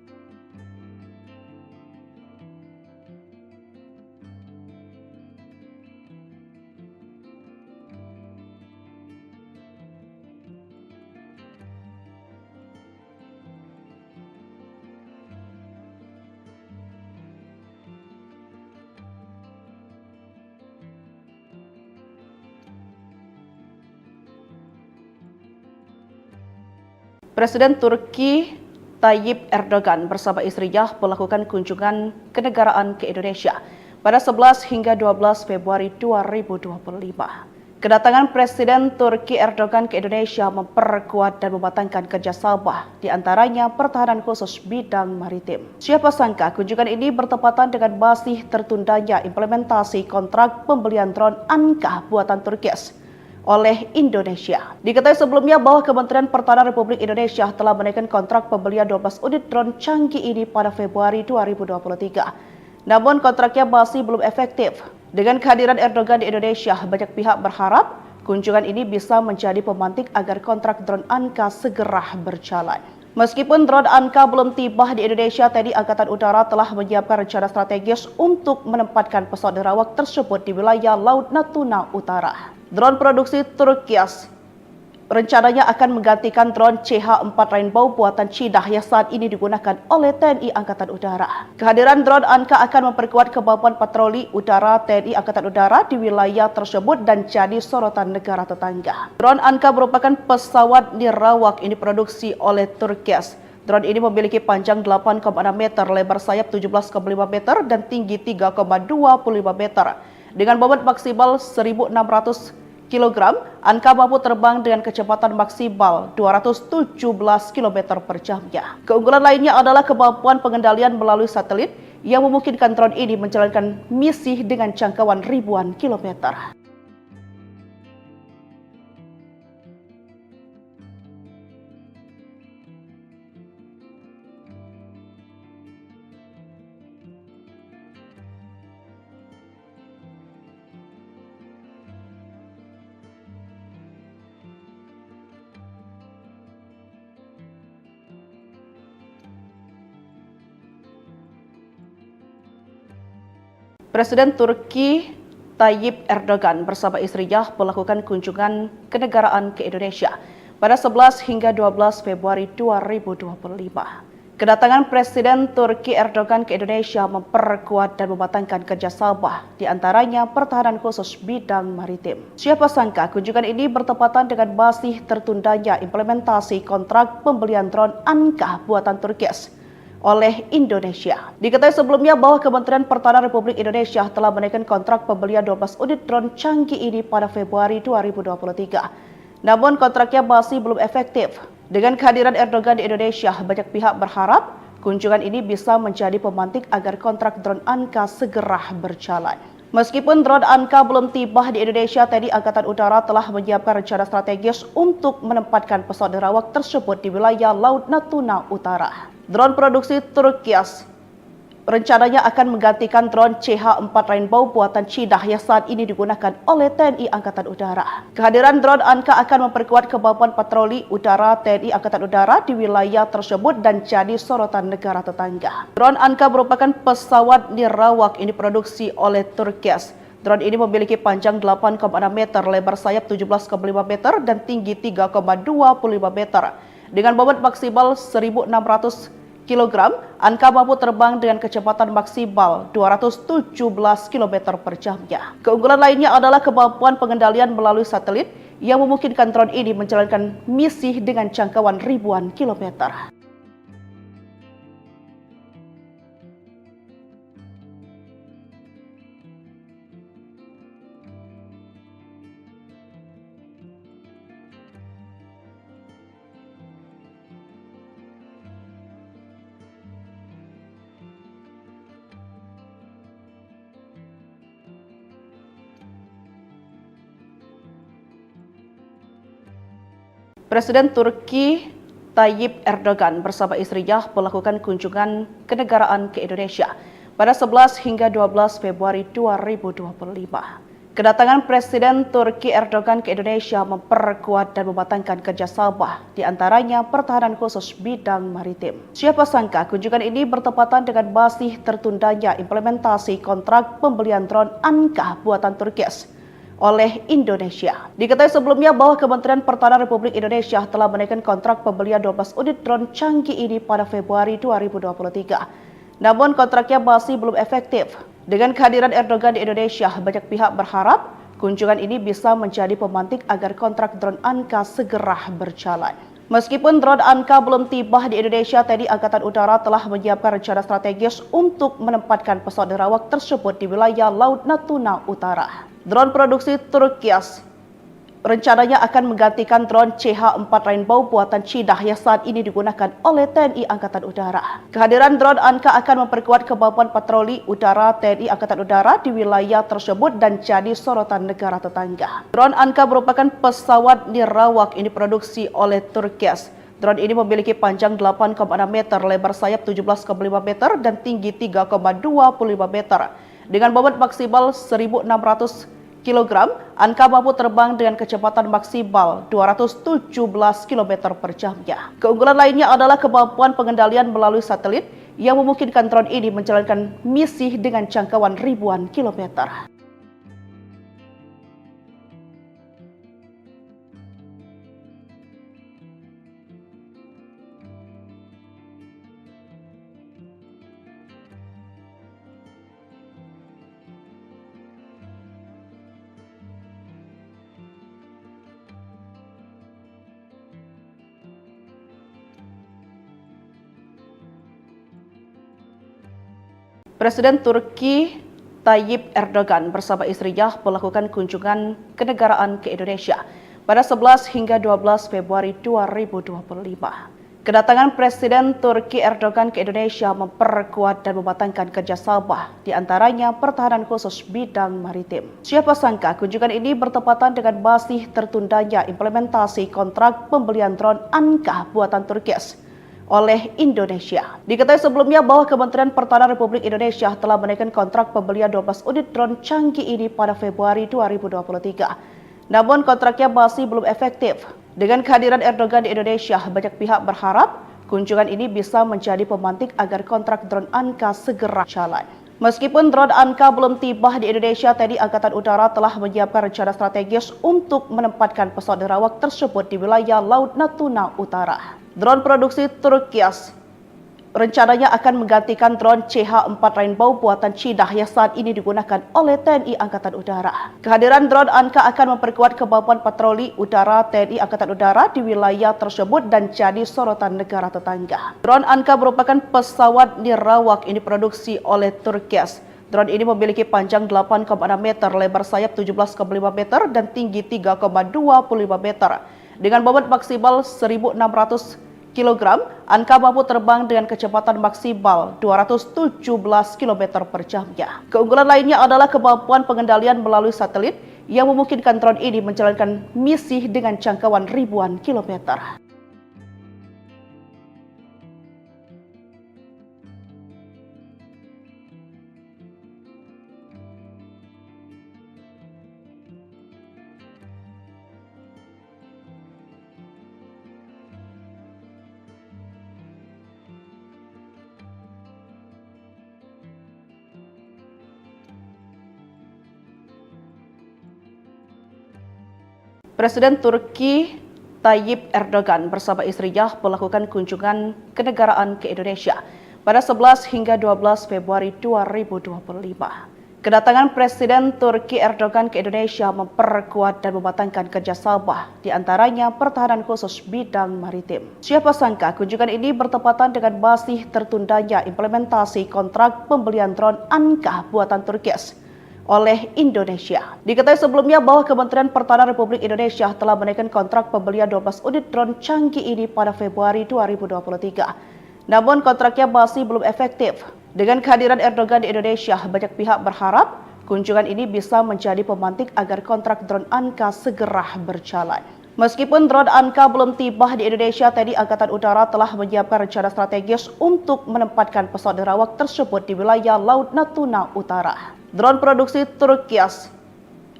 Presiden Turki Tayyip Erdogan bersama istrinya melakukan kunjungan kenegaraan ke Indonesia pada 11 hingga 12 Februari 2025. Kedatangan Presiden Turki Erdogan ke Indonesia memperkuat dan mematangkan kerjasama, di antaranya pertahanan khusus bidang maritim. Siapa sangka kunjungan ini bertepatan dengan masih tertundanya implementasi kontrak pembelian drone Anka buatan Turki oleh Indonesia. Diketahui sebelumnya bahwa Kementerian Pertahanan Republik Indonesia telah menaikkan kontrak pembelian 12 unit drone canggih ini pada Februari 2023. Namun kontraknya masih belum efektif. Dengan kehadiran Erdogan di Indonesia, banyak pihak berharap kunjungan ini bisa menjadi pemantik agar kontrak drone Anka segera berjalan. Meskipun drone Anka belum tiba di Indonesia, TNI Angkatan Udara telah menyiapkan rencana strategis untuk menempatkan pesawat nirawak tersebut di wilayah Laut Natuna Utara. Drone produksi Turki rencananya akan menggantikan drone CH-4 Rainbow buatan Cina yang saat ini digunakan oleh TNI Angkatan Udara. Kehadiran drone Anka akan memperkuat kemampuan patroli udara TNI Angkatan Udara di wilayah tersebut dan jadi sorotan negara tetangga. Drone Anka merupakan pesawat nirawak yang diproduksi oleh Turki. Drone ini memiliki panjang 8,6 meter, lebar sayap 17,5 meter, dan tinggi 3,25 meter. Dengan bobot maksimal 1.600 kg, Anka mampu terbang dengan kecepatan maksimal 217 km per jamnya. Keunggulan lainnya adalah kemampuan pengendalian melalui satelit yang memungkinkan drone ini menjalankan misi dengan jangkauan ribuan kilometer. Presiden Turki Tayyip Erdogan bersama istrinya melakukan kunjungan kenegaraan ke Indonesia pada 11 hingga 12 Februari 2025. Kedatangan Presiden Turki Erdogan ke Indonesia memperkuat dan mematangkan kerjasama, di antaranya pertahanan khusus bidang maritim. Siapa sangka kunjungan ini bertepatan dengan masih tertundanya implementasi kontrak pembelian drone Anka buatan Turki oleh Indonesia. Diketahui sebelumnya bahwa Kementerian Pertahanan Republik Indonesia telah menaikkan kontrak pembelian 12 unit drone canggih ini pada Februari 2023. Namun kontraknya masih belum efektif. Dengan kehadiran Erdogan di Indonesia, banyak pihak berharap kunjungan ini bisa menjadi pemantik agar kontrak drone Anka segera berjalan. Meskipun drone Anka belum tiba di Indonesia, TNI Angkatan Udara telah menyiapkan rencana strategis untuk menempatkan pesawat nirawak tersebut di wilayah Laut Natuna Utara. Drone produksi Turki rencananya akan menggantikan drone CH-4 Rainbow buatan Cina yang saat ini digunakan oleh TNI Angkatan Udara. Kehadiran drone Anka akan memperkuat kemampuan patroli udara TNI Angkatan Udara di wilayah tersebut dan jadi sorotan negara tetangga. Drone Anka merupakan pesawat nirawak yang diproduksi oleh Turki. Drone ini memiliki panjang 8,6 meter, lebar sayap 17,5 meter, dan tinggi 3,25 meter. Dengan bobot maksimal 1.600 kg, Anka mampu terbang dengan kecepatan maksimal 217 km per jamnya. Keunggulan lainnya adalah kemampuan pengendalian melalui satelit yang memungkinkan drone ini menjalankan misi dengan jangkauan ribuan kilometer. Presiden Turki Tayyip Erdogan bersama istrinya melakukan kunjungan kenegaraan ke Indonesia pada 11 hingga 12 Februari 2025. Kedatangan Presiden Turki Erdogan ke Indonesia memperkuat dan mematangkan kerjasama, di antaranya pertahanan khusus bidang maritim. Siapa sangka kunjungan ini bertepatan dengan masih tertundanya implementasi kontrak pembelian drone Anka buatan Turki oleh Indonesia. Diketahui sebelumnya bahwa Kementerian Pertahanan Republik Indonesia telah menaikkan kontrak pembelian 12 unit drone canggih ini pada Februari 2023. Namun kontraknya masih belum efektif. Dengan kehadiran Erdogan di Indonesia, banyak pihak berharap kunjungan ini bisa menjadi pemantik agar kontrak drone Anka segera berjalan. Meskipun drone Anka belum tiba di Indonesia, TNI Angkatan Udara telah menyiapkan rencana strategis untuk menempatkan pesawat nirawak tersebut di wilayah Laut Natuna Utara. Drone produksi Turki rencananya akan menggantikan drone CH-4 Rainbow buatan Cina yang saat ini digunakan oleh TNI Angkatan Udara. Kehadiran drone Anka akan memperkuat kemampuan patroli udara TNI Angkatan Udara di wilayah tersebut dan jadi sorotan negara tetangga. Drone Anka merupakan pesawat nirawak ini diproduksi oleh Turki. Drone ini memiliki panjang 8,6 meter, lebar sayap 17,5 meter, dan tinggi 3,25 meter. Dengan bobot maksimal 1.600 kg, Anka mampu terbang dengan kecepatan maksimal 217 km per jamnya. Keunggulan lainnya adalah kemampuan pengendalian melalui satelit yang memungkinkan drone ini menjalankan misi dengan jangkauan ribuan kilometer. Presiden Turki Tayyip Erdogan bersama istrinya melakukan kunjungan kenegaraan ke Indonesia pada 11 hingga 12 Februari 2025. Kedatangan Presiden Turki Erdogan ke Indonesia memperkuat dan mematangkan kerjasama, di antaranya pertahanan khusus bidang maritim. Siapa sangka kunjungan ini bertepatan dengan masih tertundanya implementasi kontrak pembelian drone Anka buatan Turki oleh Indonesia. Diketahui sebelumnya bahwa Kementerian Pertahanan Republik Indonesia telah menaikkan kontrak pembelian 12 unit drone canggih ini pada Februari 2023. Namun kontraknya masih belum efektif. Dengan kehadiran Erdogan di Indonesia, banyak pihak berharap kunjungan ini bisa menjadi pemantik agar kontrak drone Anka segera jalan. Meskipun drone Anka belum tiba di Indonesia, TNI Angkatan Udara telah menyiapkan rencana strategis untuk menempatkan pesawat nirawak tersebut di wilayah Laut Natuna Utara. Drone produksi Turki rencananya akan menggantikan drone CH-4 Rainbow buatan Cina yang saat ini digunakan oleh TNI Angkatan Udara. Kehadiran drone Anka akan memperkuat kemampuan patroli udara TNI Angkatan Udara di wilayah tersebut dan jadi sorotan negara tetangga. Drone Anka merupakan pesawat nirawak ini diproduksi oleh Turki. Drone ini memiliki panjang 8,6 meter, lebar sayap 17,5 meter, dan tinggi 3,25 meter. Dengan bobot maksimal 1.600 kg, Anka mampu terbang dengan kecepatan maksimal 217 km per jamnya. Keunggulan lainnya adalah kemampuan pengendalian melalui satelit yang memungkinkan drone ini menjalankan misi dengan jangkauan ribuan kilometer. Presiden Turki Tayyip Erdogan bersama istrinya melakukan kunjungan kenegaraan ke Indonesia pada 11 hingga 12 Februari 2025. Kedatangan Presiden Turki Erdogan ke Indonesia memperkuat dan mematangkan kerjasama, di antaranya pertahanan khusus bidang maritim. Siapa sangka kunjungan ini bertepatan dengan masih tertundanya implementasi kontrak pembelian drone Anka buatan Turki oleh Indonesia. Diketahui sebelumnya bahwa Kementerian Pertahanan Republik Indonesia telah menaikkan kontrak pembelian 12 unit drone canggih ini pada Februari 2023. Namun kontraknya masih belum efektif. Dengan kehadiran Erdogan di Indonesia, banyak pihak berharap kunjungan ini bisa menjadi pemantik agar kontrak drone Anka segera berjalan. Meskipun drone Anka belum tiba di Indonesia, TNI Angkatan Udara telah menyiapkan rencana strategis untuk menempatkan pesawat nirawak tersebut di wilayah Laut Natuna Utara. Drone produksi Turkias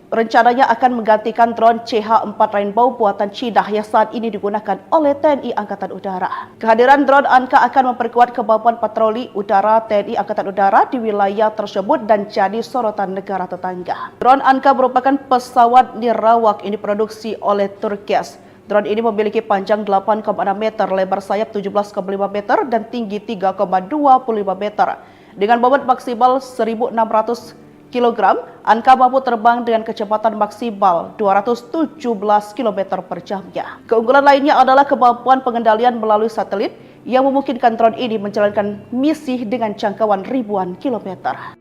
rencananya akan menggantikan drone CH-4 Rainbow buatan Cina yang saat ini digunakan oleh TNI Angkatan Udara. Kehadiran drone Anka akan memperkuat kemampuan patroli udara TNI Angkatan Udara di wilayah tersebut dan jadi sorotan negara tetangga. Drone Anka merupakan pesawat nirawak yang diproduksi oleh Turkias. Drone ini memiliki panjang 8,6 meter, lebar sayap 17,5 meter, dan tinggi 3,25 meter. Dengan bobot maksimal 1.600 kg, Anka mampu terbang dengan kecepatan maksimal 217 km per jamnya. Keunggulan lainnya adalah kemampuan pengendalian melalui satelit yang memungkinkan drone ini menjalankan misi dengan jangkauan ribuan kilometer.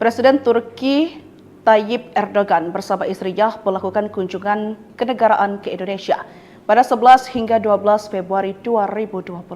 Presiden Turki Tayyip Erdogan bersama istrinya melakukan kunjungan kenegaraan ke Indonesia pada 11 hingga 12 Februari 2025.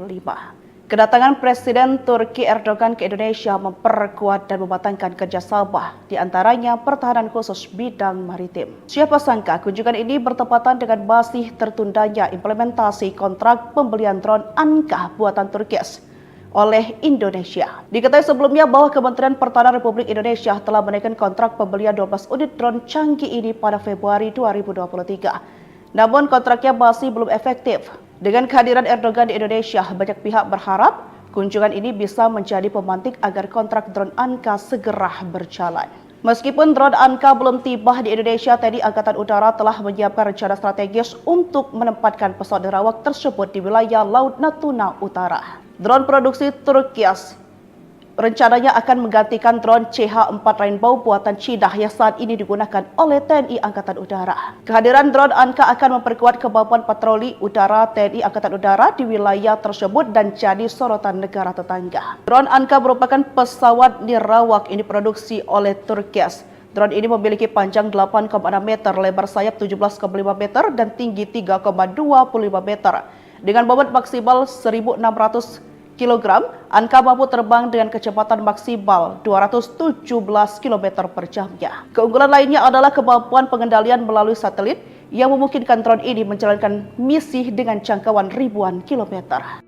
Kedatangan Presiden Turki Erdogan ke Indonesia memperkuat dan mematangkan kerjasama, di antaranya pertahanan khusus bidang maritim. Siapa sangka kunjungan ini bertepatan dengan masih tertundanya implementasi kontrak pembelian drone Anka buatan Turkias oleh Indonesia. Diketahui sebelumnya bahwa Kementerian Pertahanan Republik Indonesia telah menaikkan kontrak pembelian 12 unit drone canggih ini pada Februari 2023. Namun kontraknya masih belum efektif. Dengan kehadiran Erdogan di Indonesia, banyak pihak berharap kunjungan ini bisa menjadi pemantik agar kontrak drone Anka segera berjalan. Meskipun drone Anka belum tiba di Indonesia, TNI Angkatan Udara telah menyiapkan rencana strategis untuk menempatkan pesawat nirawak tersebut di wilayah Laut Natuna Utara. Drone produksi Turkias rencananya akan menggantikan drone CH-4 Rainbow buatan Cina yang saat ini digunakan oleh TNI Angkatan Udara. Kehadiran drone Anka akan memperkuat kemampuan patroli udara TNI Angkatan Udara di wilayah tersebut dan jadi sorotan negara tetangga. Drone Anka merupakan pesawat nirawak yang diproduksi oleh Turkias. Drone ini memiliki panjang 8,6 meter, lebar sayap 17,5 meter, dan tinggi 3,25 meter. Dengan bobot maksimal 1.600 kg, Anka mampu terbang dengan kecepatan maksimal 217 km per jamnya. Keunggulan lainnya adalah kemampuan pengendalian melalui satelit yang memungkinkan drone ini menjalankan misi dengan jangkauan ribuan kilometer.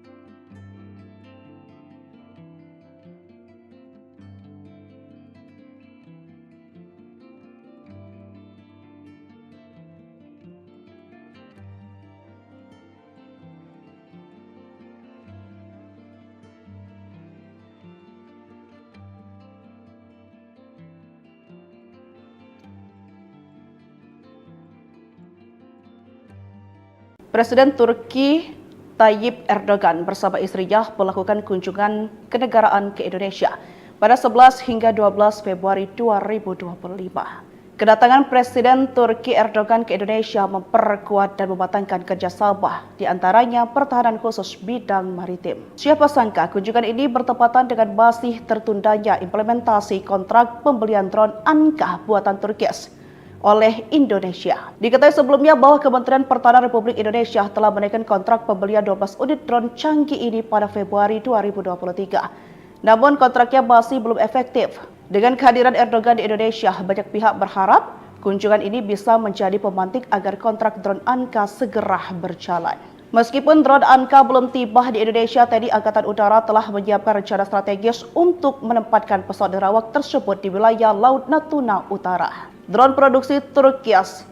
Presiden Turki Tayyip Erdogan bersama istrinya melakukan kunjungan kenegaraan ke Indonesia pada 11 hingga 12 Februari 2025. Kedatangan Presiden Turki Erdogan ke Indonesia memperkuat dan mematangkan kerjasama, di antaranya pertahanan khusus bidang maritim. Siapa sangka kunjungan ini bertepatan dengan masih tertundanya implementasi kontrak pembelian drone Anka buatan Turkias oleh Indonesia. Diketahui sebelumnya bahwa Kementerian Pertahanan Republik Indonesia telah menaikkan kontrak pembelian 12 unit drone canggih ini pada Februari 2023. Namun kontraknya masih belum efektif. Dengan kehadiran Erdogan di Indonesia, banyak pihak berharap kunjungan ini bisa menjadi pemantik agar kontrak drone Anka segera berjalan. Meskipun drone Anka belum tiba di Indonesia, TNI Angkatan Udara telah menyiapkan rencana strategis untuk menempatkan pesawat nirawak tersebut di wilayah Laut Natuna Utara. Drone produksi Turkias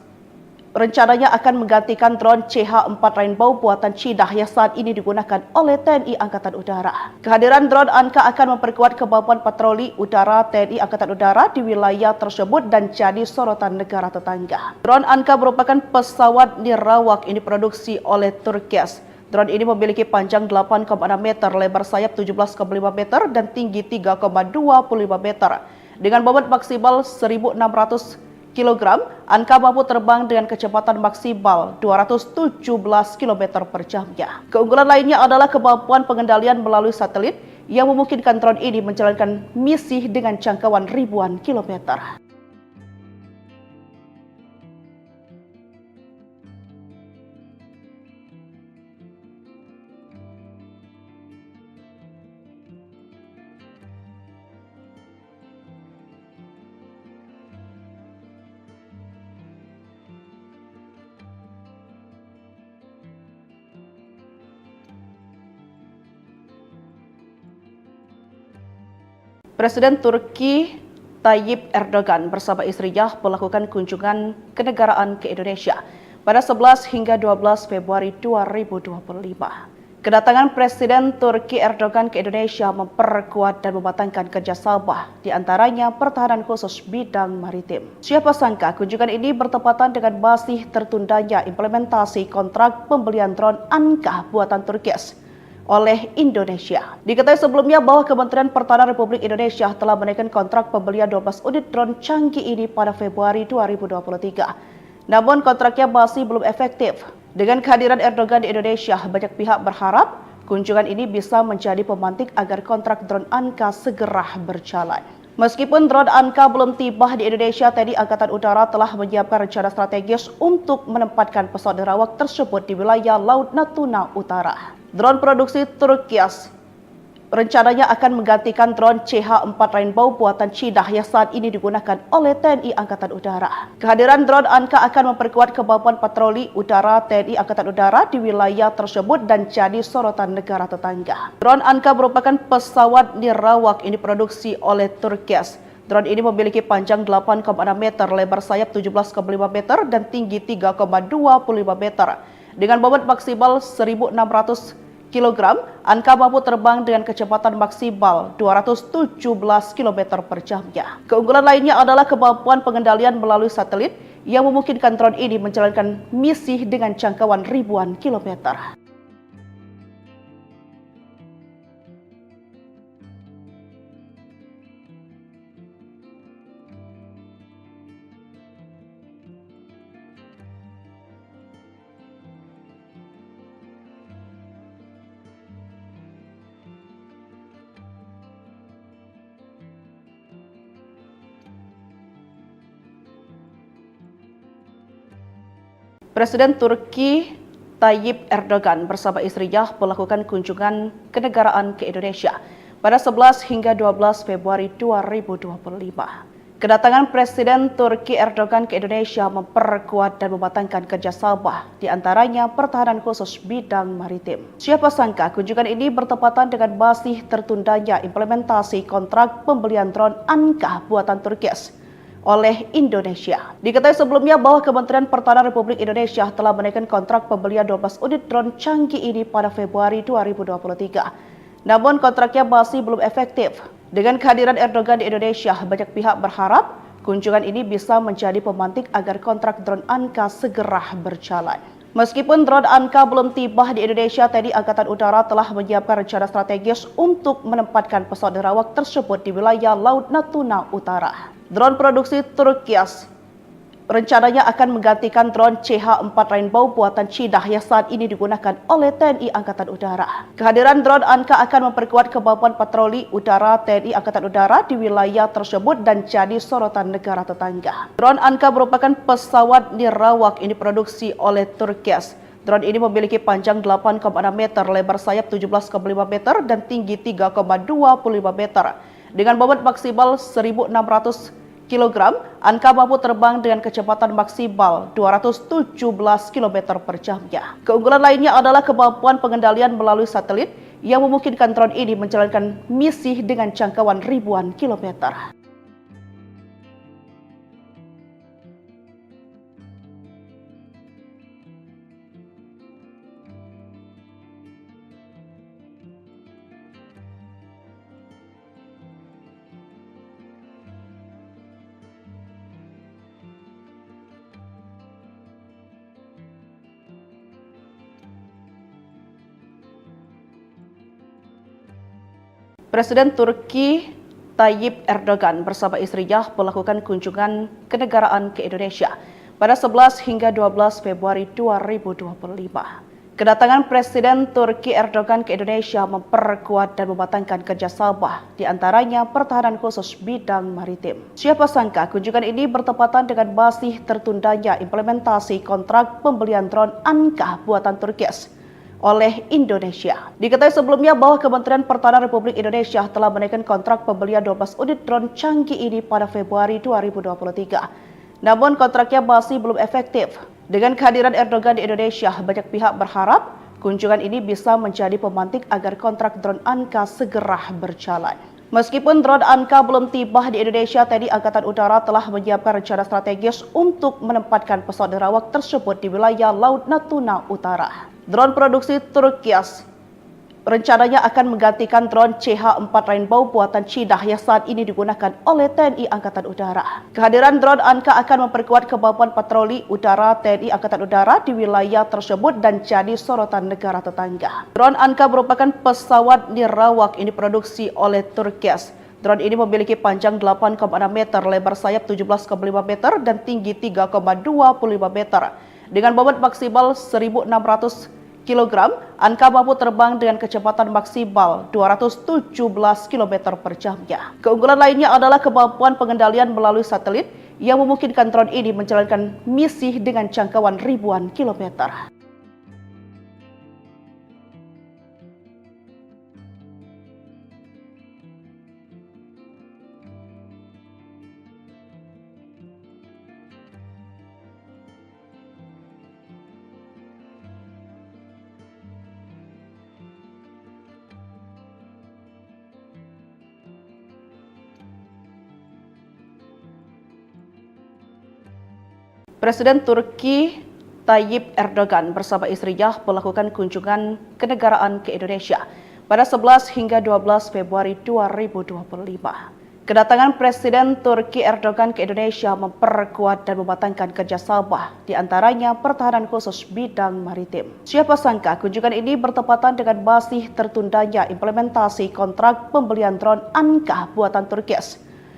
rencananya akan menggantikan drone CH-4 Rainbow buatan Cina yang saat ini digunakan oleh TNI Angkatan Udara. Kehadiran drone Anka akan memperkuat kemampuan patroli udara TNI Angkatan Udara di wilayah tersebut dan jadi sorotan negara tetangga. Drone Anka merupakan pesawat nirawak yang diproduksi oleh Turkias. Drone ini memiliki panjang 8,6 meter, lebar sayap 17,5 meter, dan tinggi 3,25 meter. Dengan bobot maksimal 1.600 kg, Anka mampu terbang dengan kecepatan maksimal 217 km per jamnya. Keunggulan lainnya adalah kemampuan pengendalian melalui satelit yang memungkinkan drone ini menjalankan misi dengan jangkauan ribuan kilometer. Presiden Turki Tayyip Erdogan bersama istrinya melakukan kunjungan kenegaraan ke Indonesia pada 11 hingga 12 Februari 2025. Kedatangan Presiden Turki Erdogan ke Indonesia memperkuat dan mematangkan kerjasama, di antaranya pertahanan khusus bidang maritim. Siapa sangka kunjungan ini bertepatan dengan masih tertundanya implementasi kontrak pembelian drone Anka buatan Turki oleh Indonesia. Diketahui sebelumnya bahwa Kementerian Pertahanan Republik Indonesia telah menaikkan kontrak pembelian 12 unit drone canggih ini pada Februari 2023. Namun kontraknya masih belum efektif. Dengan kehadiran Erdogan di Indonesia, banyak pihak berharap kunjungan ini bisa menjadi pemantik agar kontrak drone Anka segera berjalan. Meskipun drone Anka belum tiba di Indonesia, TNI Angkatan Udara telah menyiapkan rencana strategis untuk menempatkan pesawat nirawak tersebut di wilayah Laut Natuna Utara. Drone produksi Turki rencananya akan menggantikan drone CH-4 Rainbow buatan Cina yang saat ini digunakan oleh TNI Angkatan Udara. Kehadiran drone Anka akan memperkuat kemampuan patroli udara TNI Angkatan Udara di wilayah tersebut dan jadi sorotan negara tetangga. Drone Anka merupakan pesawat nirawak yang diproduksi oleh Turki. Drone ini memiliki panjang 8,6 meter, lebar sayap 17,5 meter, dan tinggi 3,25 meter. Dengan bobot maksimal 1.600 kg, Anka mampu terbang dengan kecepatan maksimal 217 km per jamnya. Keunggulan lainnya adalah kemampuan pengendalian melalui satelit yang memungkinkan drone ini menjalankan misi dengan jangkauan ribuan kilometer. Presiden Turki Tayyip Erdogan bersama istrinya melakukan kunjungan kenegaraan ke Indonesia pada 11 hingga 12 Februari 2025. Kedatangan Presiden Turki Erdogan ke Indonesia memperkuat dan mematangkan kerjasama, di antaranya pertahanan khusus bidang maritim. Siapa sangka kunjungan ini bertepatan dengan masih tertundanya implementasi kontrak pembelian drone Anka buatan Turki oleh Indonesia. Diketahui sebelumnya bahwa Kementerian Pertahanan Republik Indonesia telah menaikkan kontrak pembelian 12 unit drone canggih ini pada Februari 2023. Namun kontraknya masih belum efektif. Dengan kehadiran Erdogan di Indonesia, banyak pihak berharap kunjungan ini bisa menjadi pemantik agar kontrak drone Anka segera berjalan. Meskipun drone Anka belum tiba di Indonesia, TNI Angkatan Udara telah menyiapkan rencana strategis untuk menempatkan pesawat nirawak tersebut di wilayah Laut Natuna Utara. Drone produksi Turki rencananya akan menggantikan drone CH-4 Rainbow buatan Cina yang saat ini digunakan oleh TNI Angkatan Udara. Kehadiran drone Anka akan memperkuat kemampuan patroli udara TNI Angkatan Udara di wilayah tersebut dan jadi sorotan negara tetangga. Drone Anka merupakan pesawat nirawak yang diproduksi oleh Turki. Drone ini memiliki panjang 8,6 meter, lebar sayap 17,5 meter, dan tinggi 3,25 meter. Dengan bobot maksimal 1.600 kg, Anka mampu terbang dengan kecepatan maksimal 217 km per jamnya. Keunggulan lainnya adalah kemampuan pengendalian melalui satelit yang memungkinkan drone ini menjalankan misi dengan jangkauan ribuan kilometer. Presiden Turki Tayyip Erdogan bersama istrinya melakukan kunjungan kenegaraan ke Indonesia pada 11 hingga 12 Februari 2025. Kedatangan Presiden Turki Erdogan ke Indonesia memperkuat dan mematangkan kerjasama, di antaranya pertahanan khusus bidang maritim. Siapa sangka kunjungan ini bertepatan dengan masih tertundanya implementasi kontrak pembelian drone Anka buatan Turki oleh Indonesia. Diketahui sebelumnya bahwa Kementerian Pertahanan Republik Indonesia telah menaikkan kontrak pembelian 12 unit drone canggih ini pada Februari 2023. Namun kontraknya masih belum efektif. Dengan kehadiran Erdogan di Indonesia, banyak pihak berharap kunjungan ini bisa menjadi pemantik agar kontrak drone Anka segera berjalan. Meskipun drone Anka belum tiba di Indonesia, TNI Angkatan Udara telah menyiapkan rencana strategis untuk menempatkan pesawat nerawak tersebut di wilayah Laut Natuna Utara. Drone produksi Turki rencananya akan menggantikan drone CH-4 Rainbow buatan Cina yang saat ini digunakan oleh TNI Angkatan Udara. Kehadiran drone Anka akan memperkuat kemampuan patroli udara TNI Angkatan Udara di wilayah tersebut dan jadi sorotan negara tetangga. Drone Anka merupakan pesawat nirawak ini diproduksi oleh Turki. Drone ini memiliki panjang 8,6 meter, lebar sayap 17,5 meter, dan tinggi 3,25 meter. Dengan bobot maksimal 1.600 kg, Anka mampu terbang dengan kecepatan maksimal 217 km per jamnya. Keunggulan lainnya adalah kemampuan pengendalian melalui satelit yang memungkinkan drone ini menjalankan misi dengan jangkauan ribuan kilometer. Presiden Turki Tayyip Erdogan bersama istrinya melakukan kunjungan kenegaraan ke Indonesia pada 11 hingga 12 Februari 2025. Kedatangan Presiden Turki Erdogan ke Indonesia memperkuat dan mematangkan kerjasama, di antaranya pertahanan khusus bidang maritim. Siapa sangka kunjungan ini bertepatan dengan masih tertundanya implementasi kontrak pembelian drone Anka buatan Turki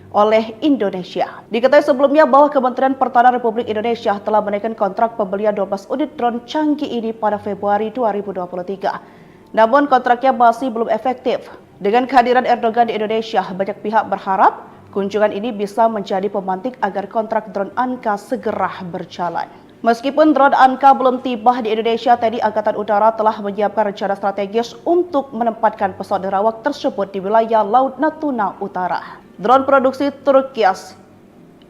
oleh Indonesia. Diketahui sebelumnya bahwa Kementerian Pertahanan Republik Indonesia telah menaikkan kontrak pembelian 12 unit drone canggih ini pada Februari 2023. Namun kontraknya masih belum efektif. Dengan kehadiran Erdogan di Indonesia, banyak pihak berharap kunjungan ini bisa menjadi pemantik agar kontrak drone Anka segera berjalan. Meskipun drone Anka belum tiba di Indonesia, TNI Angkatan Udara telah menyiapkan rencana strategis untuk menempatkan pesawat nerawak tersebut di wilayah Laut Natuna Utara. Drone produksi Turki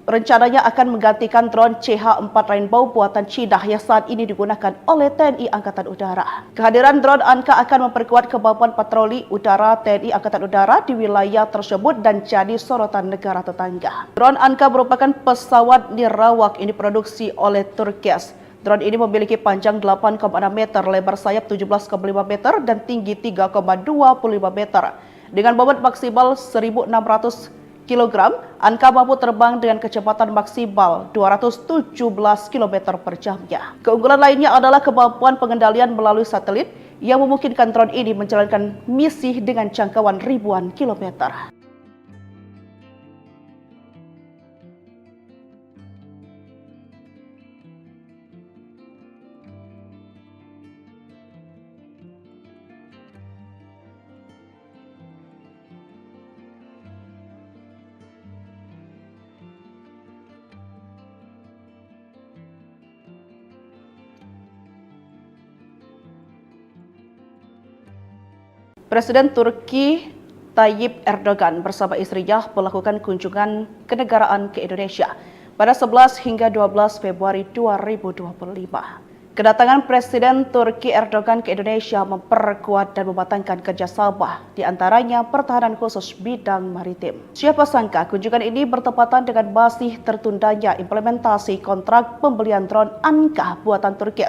rencananya akan menggantikan drone CH-4 Rainbow buatan Cina yang saat ini digunakan oleh TNI Angkatan Udara. Kehadiran drone Anka akan memperkuat kemampuan patroli udara TNI Angkatan Udara di wilayah tersebut dan jadi sorotan negara tetangga. Drone Anka merupakan pesawat nirawak ini diproduksi oleh Turki. Drone ini memiliki panjang 8,6 meter, lebar sayap 17,5 meter, dan tinggi 3,25 meter. Dengan bobot maksimal 1.600 kg, Anka mampu terbang dengan kecepatan maksimal 217 km per jamnya. Keunggulan lainnya adalah kemampuan pengendalian melalui satelit yang memungkinkan drone ini menjalankan misi dengan jangkauan ribuan kilometer. Presiden Turki Tayyip Erdogan bersama istrinya melakukan kunjungan kenegaraan ke Indonesia pada 11 hingga 12 Februari 2025. Kedatangan Presiden Turki Erdogan ke Indonesia memperkuat dan mematangkan kerjasama, di antaranya pertahanan khusus bidang maritim. Siapa sangka kunjungan ini bertepatan dengan masih tertundanya implementasi kontrak pembelian drone Anka buatan Turki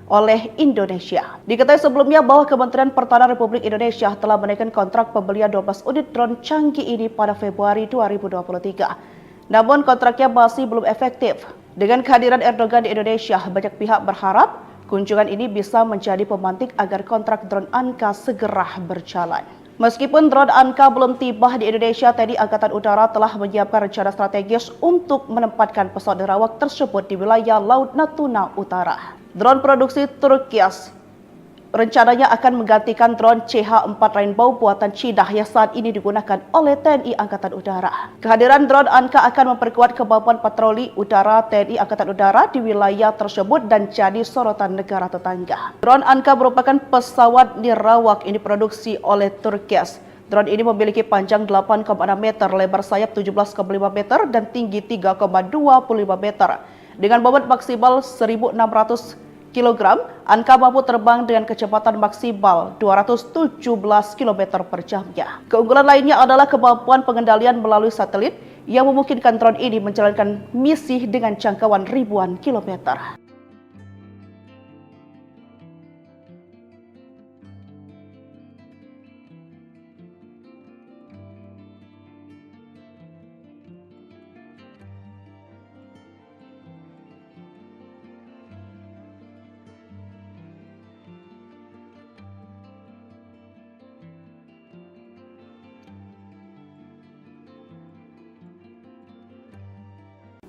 oleh Indonesia. Diketahui sebelumnya bahwa Kementerian Pertahanan Republik Indonesia telah menaikkan kontrak pembelian 12 unit drone canggih ini pada Februari 2023. Namun kontraknya masih belum efektif. Dengan kehadiran Erdogan di Indonesia, banyak pihak berharap kunjungan ini bisa menjadi pemantik agar kontrak drone Anka segera berjalan. Meskipun drone Anka belum tiba di Indonesia, TNI Angkatan Udara telah menyiapkan rencana strategis untuk menempatkan pesawat nirawak tersebut di wilayah Laut Natuna Utara. Drone produksi Turkias rencananya akan menggantikan drone CH-4 Rainbow buatan Cina yang saat ini digunakan oleh TNI Angkatan Udara. Kehadiran drone Anka akan memperkuat kemampuan patroli udara TNI Angkatan Udara di wilayah tersebut dan jadi sorotan negara tetangga. Drone Anka merupakan pesawat nirawak yang diproduksi oleh Turkias. Drone ini memiliki panjang 8,6 meter, lebar sayap 17,5 meter, dan tinggi 3,25 meter. Dengan bobot maksimal 1.600 kg, Anka mampu terbang dengan kecepatan maksimal 217 km per jamnya. Keunggulan lainnya adalah kemampuan pengendalian melalui satelit yang memungkinkan drone ini menjalankan misi dengan jangkauan ribuan kilometer.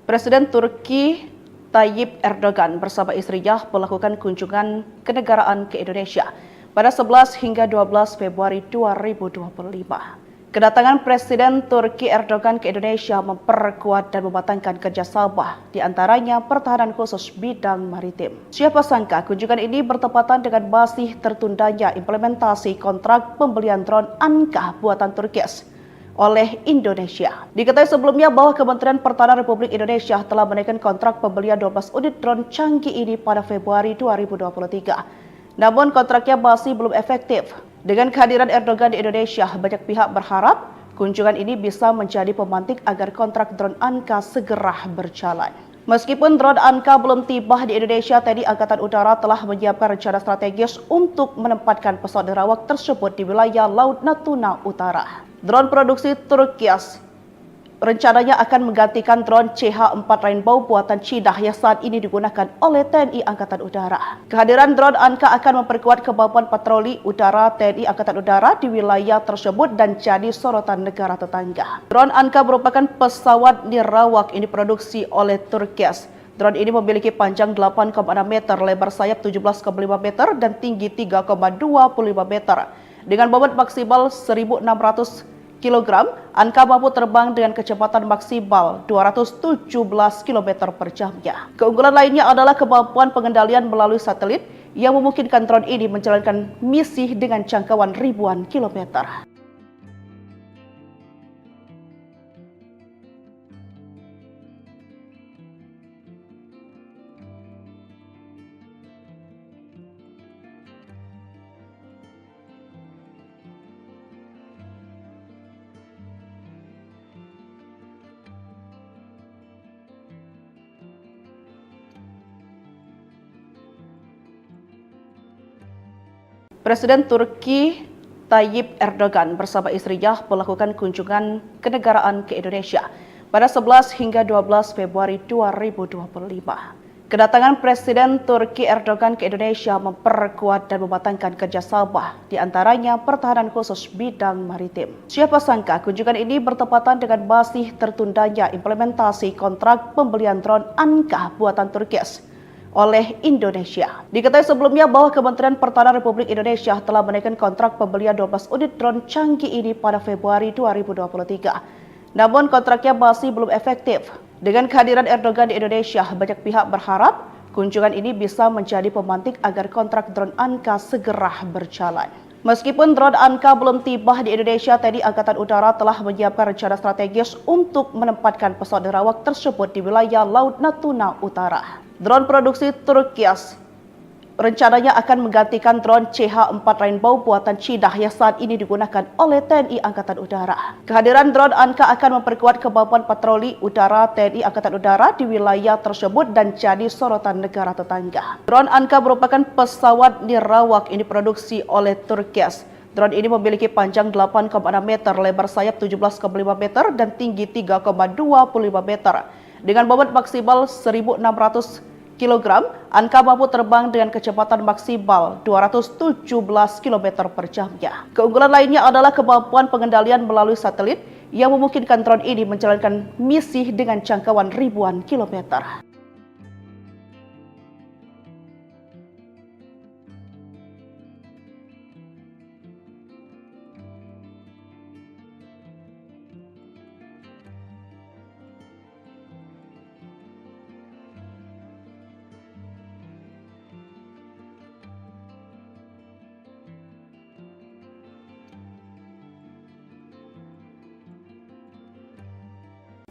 Presiden Turki Tayyip Erdogan bersama istrinya melakukan kunjungan kenegaraan ke Indonesia pada 11 hingga 12 Februari 2025. Kedatangan Presiden Turki Erdogan ke Indonesia memperkuat dan mematangkan kerjasama, di antaranya pertahanan khusus bidang maritim. Siapa sangka kunjungan ini bertepatan dengan masih tertundanya implementasi kontrak pembelian drone Anka buatan Turkias oleh Indonesia. Diketahui sebelumnya bahwa Kementerian Pertahanan Republik Indonesia telah menaikkan kontrak pembelian 12 unit drone canggih ini pada Februari 2023. Namun kontraknya masih belum efektif. Dengan kehadiran Erdogan di Indonesia, banyak pihak berharap kunjungan ini bisa menjadi pemantik agar kontrak drone Anka segera berjalan. Meskipun drone Anka belum tiba di Indonesia, TNI Angkatan Udara telah menyiapkan rencana strategis untuk menempatkan pesawat nirawak tersebut di wilayah Laut Natuna Utara. Drone produksi Turkias rencananya akan menggantikan drone CH-4 Rainbow buatan Cina yang saat ini digunakan oleh TNI Angkatan Udara. Kehadiran drone Anka akan memperkuat kemampuan patroli udara TNI Angkatan Udara di wilayah tersebut dan jadi sorotan negara tetangga. Drone Anka merupakan pesawat nirawak yang diproduksi oleh Turkias. Drone ini memiliki panjang 8,6 meter, lebar sayap 17,5 meter, dan tinggi 3,25 meter. Dengan bobot maksimal 1.600 kg, Anka mampu terbang dengan kecepatan maksimal 217 km per jamnya. Keunggulan lainnya adalah kemampuan pengendalian melalui satelit yang memungkinkan drone ini menjalankan misi dengan jangkauan ribuan kilometer. Presiden Turki Tayyip Erdogan bersama istrinya melakukan kunjungan kenegaraan ke Indonesia pada 11 hingga 12 Februari 2025. Kedatangan Presiden Turki Erdogan ke Indonesia memperkuat dan mematangkan kerjasama, di antaranya pertahanan khusus bidang maritim. Siapa sangka kunjungan ini bertepatan dengan masih tertundanya implementasi kontrak pembelian drone Anka buatan Turkias oleh Indonesia. Diketahui sebelumnya bahwa Kementerian Pertahanan Republik Indonesia telah menaikkan kontrak pembelian 12 unit drone canggih ini pada Februari 2023. Namun kontraknya masih belum efektif. Dengan kehadiran Erdogan di Indonesia, banyak pihak berharap kunjungan ini bisa menjadi pemantik agar kontrak drone Anka segera berjalan. Meskipun drone Anka belum tiba di Indonesia, TNI Angkatan Udara telah menyiapkan rencana strategis untuk menempatkan pesawat nirawak tersebut di wilayah Laut Natuna Utara. Drone produksi Turkias rencananya akan menggantikan drone CH-4 Rainbow buatan Cina yang saat ini digunakan oleh TNI Angkatan Udara. Kehadiran drone Anka akan memperkuat kemampuan patroli udara TNI Angkatan Udara di wilayah tersebut dan jadi sorotan negara tetangga. Drone Anka merupakan pesawat nirawak yang diproduksi oleh Turkias. Drone ini memiliki panjang 8,6 meter, lebar sayap 17,5 meter, dan tinggi 3,25 meter. Dengan bobot maksimal 1.600 kg, Anka mampu terbang dengan kecepatan maksimal 217 km per jamnya. Keunggulan lainnya adalah kemampuan pengendalian melalui satelit yang memungkinkan drone ini menjalankan misi dengan jangkauan ribuan kilometer.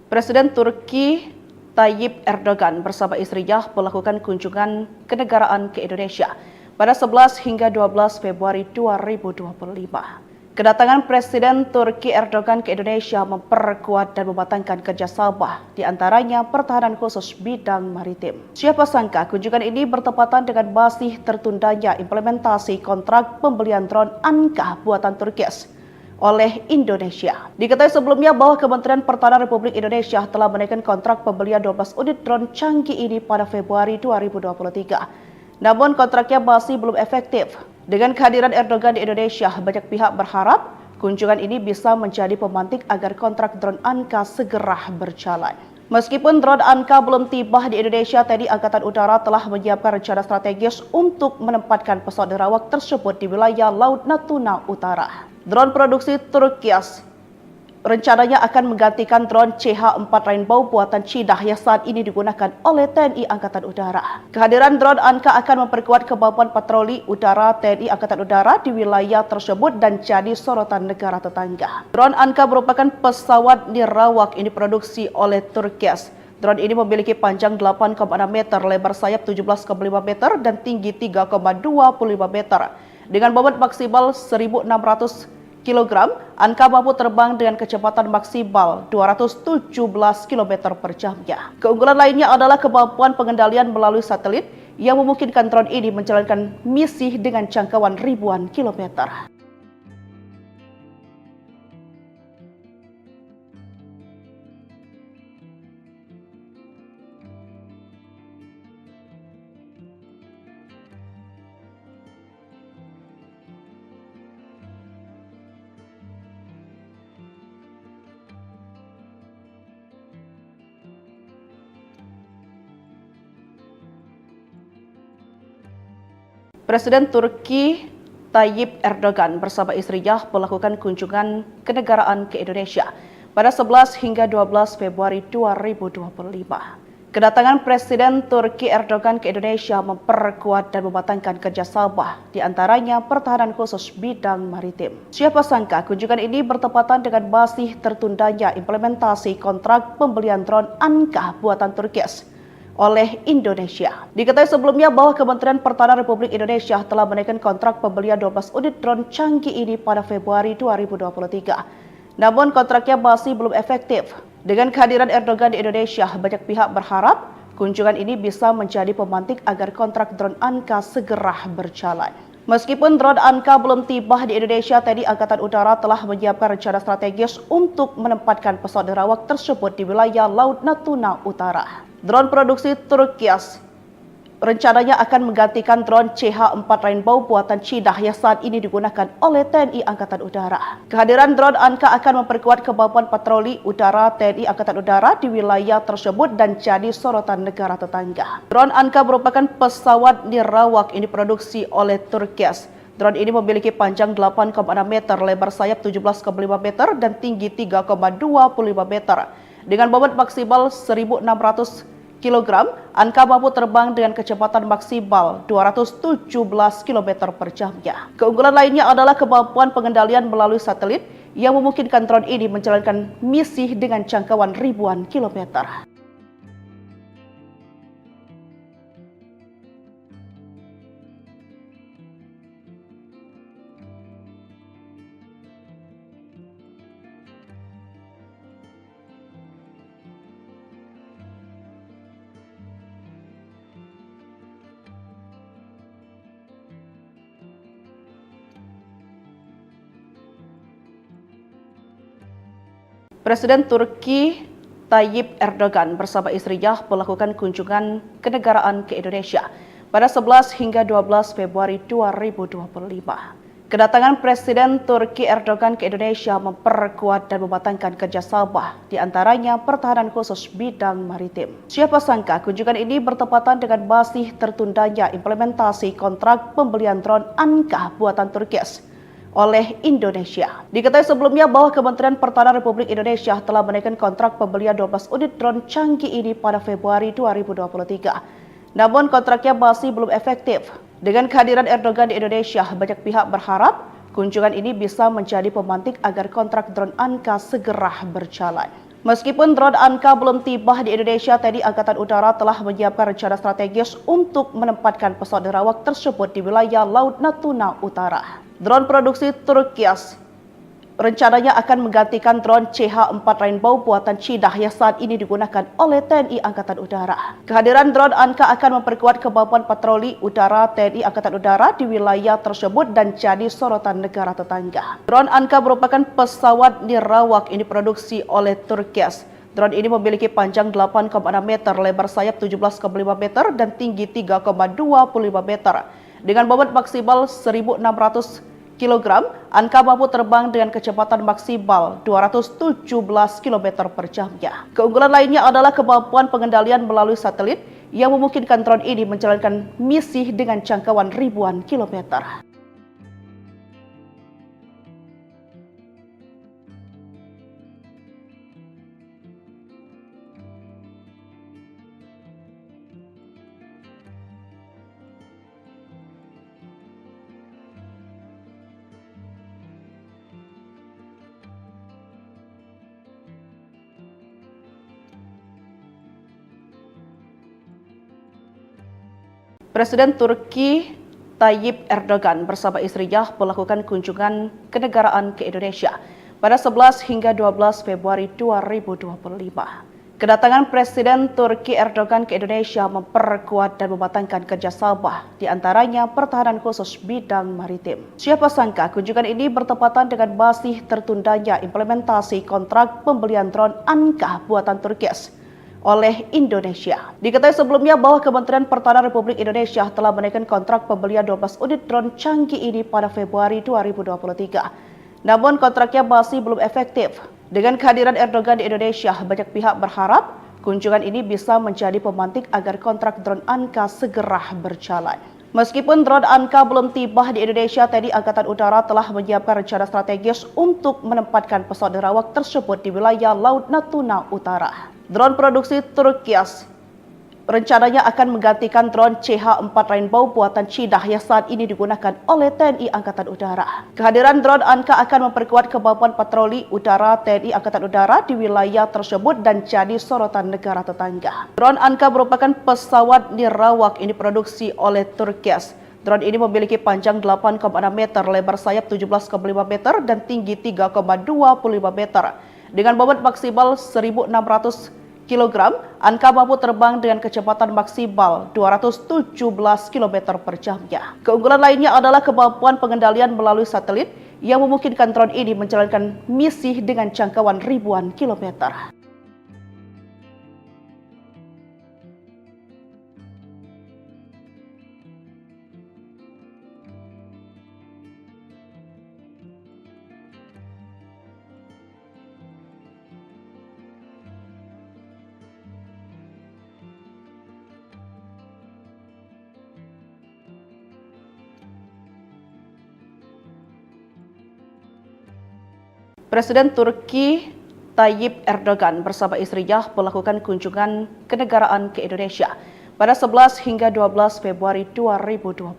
Presiden Turki Tayyip Erdogan bersama istrinya melakukan kunjungan kenegaraan ke Indonesia pada 11 hingga 12 Februari 2025. Kedatangan Presiden Turki Erdogan ke Indonesia memperkuat dan mematangkan kerjasama, di antaranya pertahanan khusus bidang maritim. Siapa sangka kunjungan ini bertepatan dengan masih tertundanya implementasi kontrak pembelian drone Anka buatan Turki oleh Indonesia. Diketahui sebelumnya bahwa Kementerian Pertahanan Republik Indonesia telah menaikkan kontrak pembelian 12 unit drone canggih ini pada Februari 2023. Namun kontraknya masih belum efektif. Dengan kehadiran Erdogan di Indonesia, banyak pihak berharap kunjungan ini bisa menjadi pemantik agar kontrak drone Anka segera berjalan. Meskipun drone Anka belum tiba di Indonesia, TNI Angkatan Udara telah menyiapkan rencana strategis untuk menempatkan pesawat nirawak tersebut di wilayah Laut Natuna Utara. Drone produksi Turki rencananya akan menggantikan drone CH-4 Rainbow buatan Cina yang saat ini digunakan oleh TNI Angkatan Udara. Kehadiran drone Anka akan memperkuat kemampuan patroli udara TNI Angkatan Udara di wilayah tersebut dan jadi sorotan negara tetangga. Drone Anka merupakan pesawat nirawak yang diproduksi oleh Turki. Drone ini memiliki panjang 8,6 meter, lebar sayap 17,5 meter, dan tinggi 3,25 meter. Dengan bobot maksimal 1.600 kg, Anka mampu terbang dengan kecepatan maksimal 217 km per jamnya. Keunggulan lainnya adalah kemampuan pengendalian melalui satelit yang memungkinkan drone ini menjalankan misi dengan jangkauan ribuan kilometer. Presiden Turki Tayyip Erdogan bersama istrinya melakukan kunjungan kenegaraan ke Indonesia pada 11 hingga 12 Februari 2025. Kedatangan Presiden Turki Erdogan ke Indonesia memperkuat dan mematangkan kerjasama, di antaranya pertahanan khusus bidang maritim. Siapa sangka kunjungan ini bertepatan dengan masih tertundanya implementasi kontrak pembelian drone Anka buatan Turki oleh Indonesia. Diketahui sebelumnya bahwa Kementerian Pertahanan Republik Indonesia telah menaikkan kontrak pembelian 12 unit drone canggih ini pada Februari 2023. Namun kontraknya masih belum efektif. Dengan kehadiran Erdogan di Indonesia, banyak pihak berharap kunjungan ini bisa menjadi pemantik agar kontrak drone Anka segera berjalan. Meskipun drone Anka belum tiba di Indonesia, TNI Angkatan Udara telah menyiapkan rencana strategis untuk menempatkan pesawat nirawak tersebut di wilayah Laut Natuna Utara. Drone produksi Turki rencananya akan menggantikan drone CH-4 Rainbow buatan Cina yang saat ini digunakan oleh TNI Angkatan Udara. Kehadiran drone Anka akan memperkuat kemampuan patroli udara TNI Angkatan Udara di wilayah tersebut dan jadi sorotan negara tetangga. Drone Anka merupakan pesawat nirawak yang diproduksi oleh Turki. Drone ini memiliki panjang 8,6 meter, lebar sayap 17,5 meter, dan tinggi 3,25 meter. Dengan bobot maksimal 1.600 kg, Anka mampu terbang dengan kecepatan maksimal 217 km per jamnya. Keunggulan lainnya adalah kemampuan pengendalian melalui satelit yang memungkinkan drone ini menjalankan misi dengan jangkauan ribuan kilometer. Presiden Turki Tayyip Erdogan bersama istrinya melakukan kunjungan kenegaraan ke Indonesia pada 11 hingga 12 Februari 2025. Kedatangan Presiden Turki Erdogan ke Indonesia memperkuat dan mematangkan kerjasama, di antaranya pertahanan khusus bidang maritim. Siapa sangka kunjungan ini bertepatan dengan masih tertundanya implementasi kontrak pembelian drone Anka buatan Turki oleh Indonesia. Diketahui sebelumnya bahwa Kementerian Pertahanan Republik Indonesia telah menaikkan kontrak pembelian 12 unit drone canggih ini pada Februari 2023. Namun kontraknya masih belum efektif. Dengan kehadiran Erdogan di Indonesia, banyak pihak berharap kunjungan ini bisa menjadi pemantik agar kontrak drone Anka segera berjalan. Meskipun drone Anka belum tiba di Indonesia, TNI Angkatan Udara telah menyiapkan rencana strategis untuk menempatkan pesawat nerawak tersebut di wilayah Laut Natuna Utara. Drone produksi Turki rencananya akan menggantikan drone CH-4 Rainbow buatan Cina yang saat ini digunakan oleh TNI Angkatan Udara. Kehadiran drone Anka akan memperkuat kemampuan patroli udara TNI Angkatan Udara di wilayah tersebut dan jadi sorotan negara tetangga. Drone Anka merupakan pesawat nirawak ini diproduksi oleh Turki. Drone ini memiliki panjang 8,6 meter, lebar sayap 17,5 meter, dan tinggi 3,25 meter. Dengan bobot maksimal 1.600 kg, Anka mampu terbang dengan kecepatan maksimal 217 km per jamnya. Keunggulan lainnya adalah kemampuan pengendalian melalui satelit yang memungkinkan drone ini menjalankan misi dengan jangkauan ribuan kilometer. Presiden Turki Tayyip Erdogan bersama istrinya melakukan kunjungan kenegaraan ke Indonesia pada 11 hingga 12 Februari 2025. Kedatangan Presiden Turki Erdogan ke Indonesia memperkuat dan mematangkan kerjasama, di antaranya pertahanan khusus bidang maritim. Siapa sangka kunjungan ini bertepatan dengan masih tertundanya implementasi kontrak pembelian drone Anka buatan Turki oleh Indonesia. Diketahui sebelumnya bahwa Kementerian Pertahanan Republik Indonesia telah menaikkan kontrak pembelian 12 unit drone canggih ini pada Februari 2023. Namun kontraknya masih belum efektif. Dengan kehadiran Erdogan di Indonesia, banyak pihak berharap kunjungan ini bisa menjadi pemantik agar kontrak drone Anka segera berjalan. Meskipun drone Anka belum tiba di Indonesia, TNI Angkatan Udara telah menyiapkan rencana strategis untuk menempatkan pesawat nerawak tersebut di wilayah Laut Natuna Utara. Drone produksi Turki rencananya akan menggantikan drone CH-4 Rainbow buatan Cina yang saat ini digunakan oleh TNI Angkatan Udara. Kehadiran drone Anka akan memperkuat kemampuan patroli udara TNI Angkatan Udara di wilayah tersebut dan jadi sorotan negara tetangga. Drone Anka merupakan pesawat nirawak ini diproduksi oleh Turki. Drone ini memiliki panjang 8,6 meter, lebar sayap 17,5 meter, dan tinggi 3,25 meter. Dengan bobot maksimal 1.600 kg, Anka mampu terbang dengan kecepatan maksimal 217 km per jamnya. Keunggulan lainnya adalah kemampuan pengendalian melalui satelit yang memungkinkan drone ini menjalankan misi dengan jangkauan ribuan kilometer. Presiden Turki Tayyip Erdogan bersama istrinya melakukan kunjungan kenegaraan ke Indonesia pada 11 hingga 12 Februari 2025.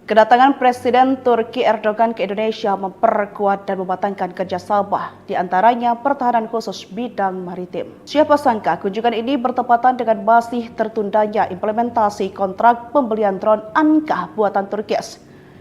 Kedatangan Presiden Turki Erdogan ke Indonesia memperkuat dan mematangkan kerjasama, di antaranya pertahanan khusus bidang maritim. Siapa sangka kunjungan ini bertepatan dengan masih tertundanya implementasi kontrak pembelian drone Anka buatan Turki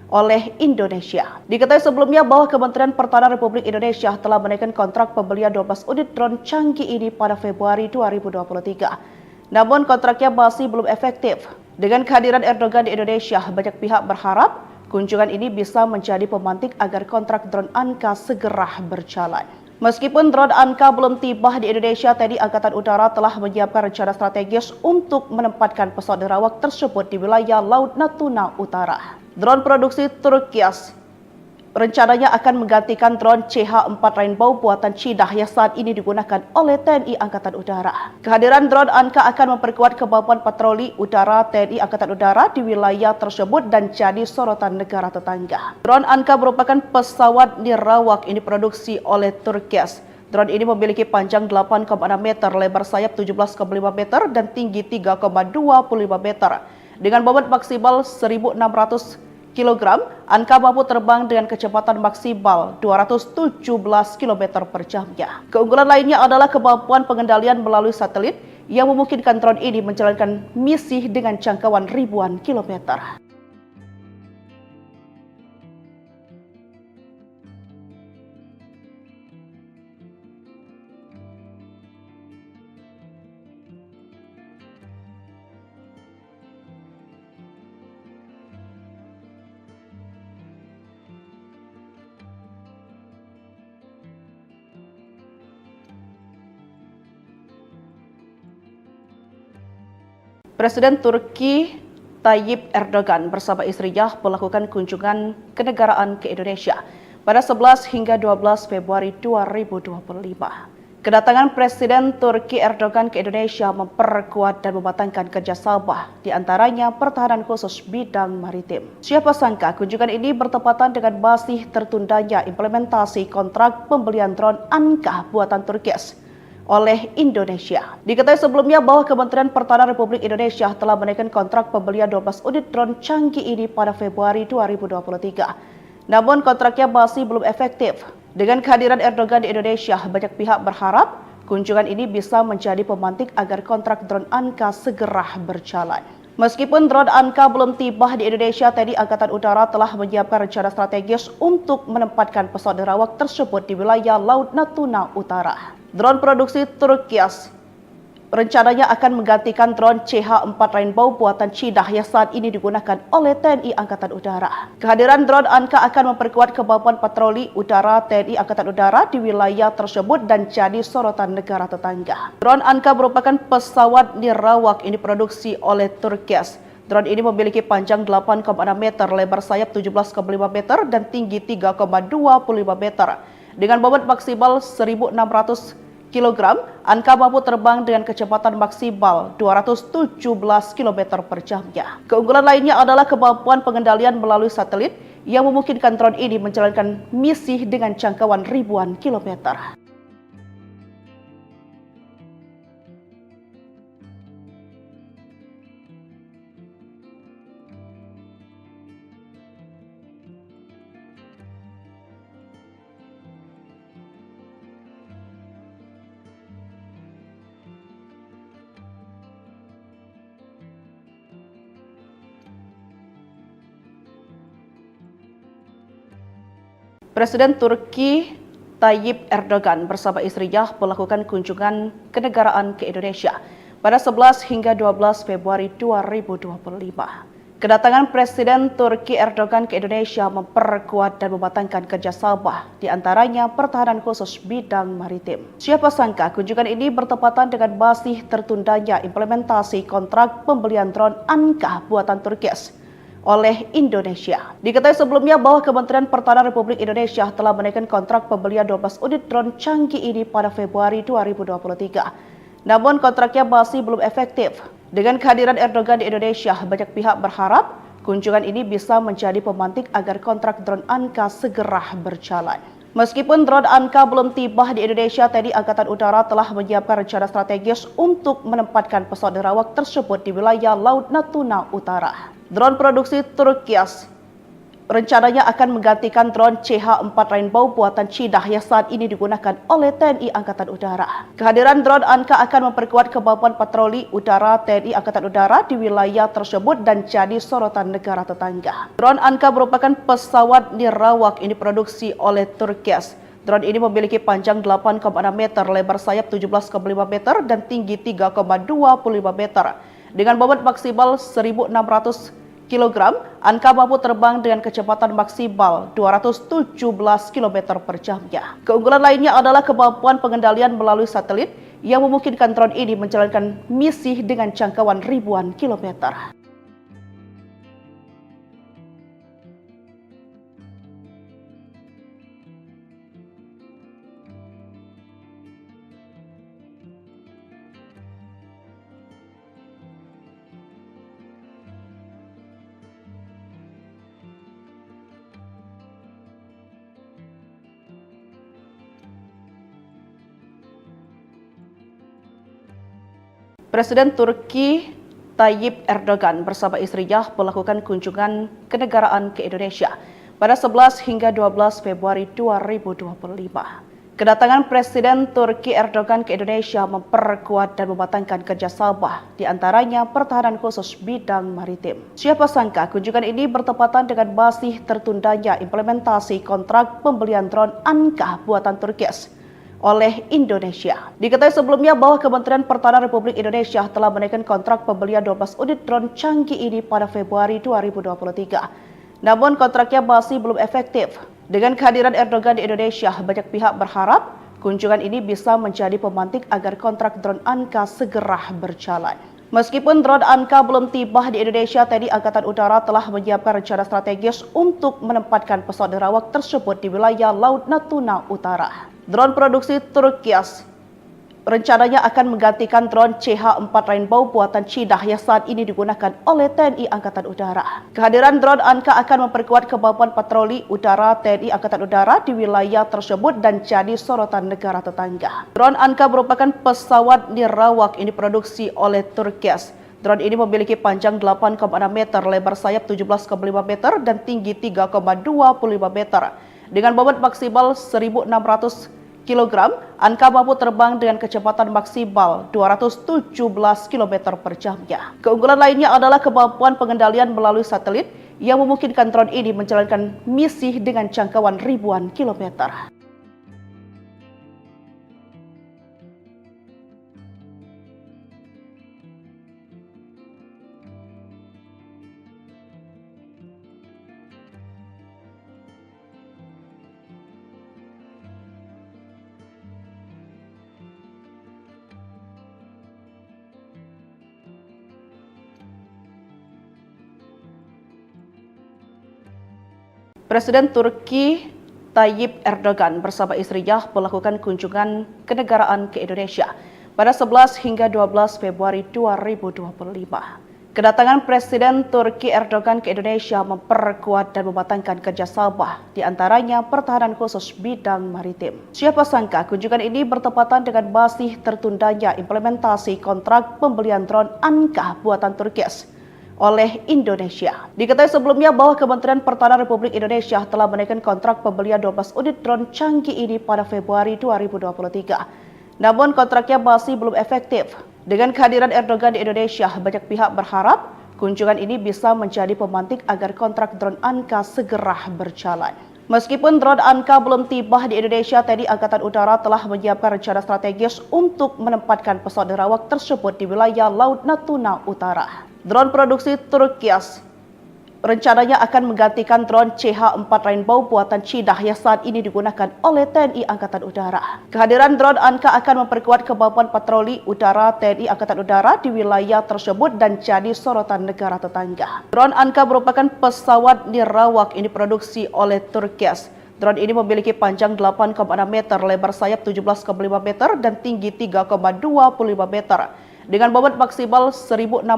oleh Indonesia. Diketahui sebelumnya bahwa Kementerian Pertahanan Republik Indonesia telah menaikkan kontrak pembelian 12 unit drone canggih ini pada Februari 2023. Namun kontraknya masih belum efektif. Dengan kehadiran Erdogan di Indonesia, banyak pihak berharap kunjungan ini bisa menjadi pemantik agar kontrak drone Anka segera berjalan. Meskipun drone Anka belum tiba di Indonesia, TNI Angkatan Udara telah menyiapkan rencana strategis untuk menempatkan pesawat nirawak tersebut di wilayah Laut Natuna Utara. Drone produksi Turkias rencananya akan menggantikan drone CH-4 Rainbow buatan Cina yang saat ini digunakan oleh TNI Angkatan Udara. Kehadiran drone Anka akan memperkuat kemampuan patroli udara TNI Angkatan Udara di wilayah tersebut dan jadi sorotan negara tetangga. Drone Anka merupakan pesawat nirawak ini diproduksi oleh Turkias. Drone ini memiliki panjang 8,6 meter, lebar sayap 17,5 meter, dan tinggi 3,25 meter. Dengan bobot maksimal 1.600 kg, Anka mampu terbang dengan kecepatan maksimal 217 km per jamnya. Keunggulan lainnya adalah kemampuan pengendalian melalui satelit yang memungkinkan drone ini menjalankan misi dengan jangkauan ribuan kilometer. Presiden Turki Tayyip Erdogan bersama istrinya melakukan kunjungan kenegaraan ke Indonesia pada 11 hingga 12 Februari 2025. Kedatangan Presiden Turki Erdogan ke Indonesia memperkuat dan mematangkan kerjasama, di antaranya pertahanan khusus bidang maritim. Siapa sangka kunjungan ini bertepatan dengan masih tertundanya implementasi kontrak pembelian drone Anka buatan Turkias oleh Indonesia. Diketahui sebelumnya bahwa Kementerian Pertahanan Republik Indonesia telah menaikkan kontrak pembelian 12 unit drone canggih ini pada Februari 2023. Namun kontraknya masih belum efektif. Dengan kehadiran Erdogan di Indonesia, banyak pihak berharap kunjungan ini bisa menjadi pemantik agar kontrak drone Anka segera berjalan. Meskipun drone Anka belum tiba di Indonesia, TNI Angkatan Udara telah menyiapkan rencana strategis untuk menempatkan pesawat nirawak tersebut di wilayah Laut Natuna Utara. Drone produksi Turkias rencananya akan menggantikan drone CH-4 Rainbow buatan Cina yang saat ini digunakan oleh TNI Angkatan Udara. Kehadiran drone Anka akan memperkuat kemampuan patroli udara TNI Angkatan Udara di wilayah tersebut dan jadi sorotan negara tetangga. Drone Anka merupakan pesawat nirawak ini diproduksi oleh Turkias. Drone ini memiliki panjang 8,6 meter, lebar sayap 17,5 meter, dan tinggi 3,25 meter. Dengan bobot maksimal 1.600 kg, Anka mampu terbang dengan kecepatan maksimal 217 km per jamnya. Keunggulan lainnya adalah kemampuan pengendalian melalui satelit yang memungkinkan drone ini menjalankan misi dengan jangkauan ribuan kilometer. Presiden Turki Tayyip Erdogan bersama istrinya melakukan kunjungan kenegaraan ke Indonesia pada 11 hingga 12 Februari 2025. Kedatangan Presiden Turki Erdogan ke Indonesia memperkuat dan mematangkan kerjasama, di antaranya pertahanan khusus bidang maritim. Siapa sangka kunjungan ini bertepatan dengan masih tertundanya implementasi kontrak pembelian drone Anka buatan Turkias oleh Indonesia. Diketahui sebelumnya bahwa Kementerian Pertahanan Republik Indonesia telah menaikkan kontrak pembelian 12 unit drone canggih ini pada Februari 2023. Namun kontraknya masih belum efektif. Dengan kehadiran Erdogan di Indonesia, banyak pihak berharap kunjungan ini bisa menjadi pemantik agar kontrak drone Anka segera berjalan. Meskipun drone Anka belum tiba di Indonesia, TNI Angkatan Udara telah menyiapkan rencana strategis untuk menempatkan pesawat nirawak tersebut di wilayah Laut Natuna Utara. Drone produksi Turkias rencananya akan menggantikan drone CH-4 Rainbow buatan Cina yang saat ini digunakan oleh TNI Angkatan Udara. Kehadiran drone Anka akan memperkuat kemampuan patroli udara TNI Angkatan Udara di wilayah tersebut dan jadi sorotan negara tetangga. Drone Anka merupakan pesawat nirawak ini diproduksi oleh Turkias. Drone ini memiliki panjang 8,6 meter, lebar sayap 17,5 meter, dan tinggi 3,25 meter. Dengan bobot maksimal 1.600 kg, Anka mampu terbang dengan kecepatan maksimal 217 km per jamnya. Keunggulan lainnya adalah kemampuan pengendalian melalui satelit yang memungkinkan drone ini menjalankan misi dengan jangkauan ribuan kilometer. Presiden Turki Tayyip Erdogan bersama istrinya melakukan kunjungan kenegaraan ke Indonesia pada 11 hingga 12 Februari 2025. Kedatangan Presiden Turki Erdogan ke Indonesia memperkuat dan mematangkan kerjasama, di antaranya pertahanan khusus bidang maritim. Siapa sangka kunjungan ini bertepatan dengan masih tertundanya implementasi kontrak pembelian drone Anka buatan Turki oleh Indonesia. Diketahui sebelumnya bahwa Kementerian Pertahanan Republik Indonesia telah menaikkan kontrak pembelian 12 unit drone canggih ini pada Februari 2023. Namun kontraknya masih belum efektif. Dengan kehadiran Erdogan di Indonesia, banyak pihak berharap kunjungan ini bisa menjadi pemantik agar kontrak drone Anka segera berjalan. Meskipun drone Anka belum tiba di Indonesia, TNI Angkatan Udara telah menyiapkan rencana strategis untuk menempatkan pesawat nirawak tersebut di wilayah Laut Natuna Utara. Drone produksi Turki rencananya akan menggantikan drone CH-4 Rainbow buatan Cina yang saat ini digunakan oleh TNI Angkatan Udara. Kehadiran drone Anka akan memperkuat kemampuan patroli udara TNI Angkatan Udara di wilayah tersebut dan jadi sorotan negara tetangga. Drone Anka merupakan pesawat nirawak yang diproduksi oleh Turki. Drone ini memiliki panjang 8,6 meter, lebar sayap 17,5 meter, dan tinggi 3,25 meter. Dengan bobot maksimal 1.600 kg, Anka mampu terbang dengan kecepatan maksimal 217 km per jamnya. Keunggulan lainnya adalah kemampuan pengendalian melalui satelit yang memungkinkan drone ini menjalankan misi dengan jangkauan ribuan kilometer. Presiden Turki Tayyip Erdogan bersama istrinya melakukan kunjungan kenegaraan ke Indonesia pada 11 hingga 12 Februari 2025. Kedatangan Presiden Turki Erdogan ke Indonesia memperkuat dan mematangkan kerjasama, di antaranya pertahanan khusus bidang maritim. Siapa sangka kunjungan ini bertepatan dengan masih tertundanya implementasi kontrak pembelian drone Anka buatan Turki oleh Indonesia. Diketahui sebelumnya bahwa Kementerian Pertahanan Republik Indonesia telah menaikkan kontrak pembelian 12 unit drone canggih ini pada Februari 2023. Namun kontraknya masih belum efektif. Dengan kehadiran Erdogan di Indonesia, banyak pihak berharap kunjungan ini bisa menjadi pemantik agar kontrak drone Anka segera berjalan. Meskipun drone Anka belum tiba di Indonesia, TNI Angkatan Udara telah menyiapkan rencana strategis untuk menempatkan pesawat nirawak tersebut di wilayah Laut Natuna Utara. Drone produksi Turki rencananya akan menggantikan drone CH-4 Rainbow buatan Cina yang saat ini digunakan oleh TNI Angkatan Udara. Kehadiran drone Anka akan memperkuat kemampuan patroli udara TNI Angkatan Udara di wilayah tersebut dan jadi sorotan negara tetangga. Drone Anka merupakan pesawat nirawak yang diproduksi oleh Turki. Drone ini memiliki panjang 8,6 meter, lebar sayap 17,5 meter, dan tinggi 3,25 meter. Dengan bobot maksimal 1.600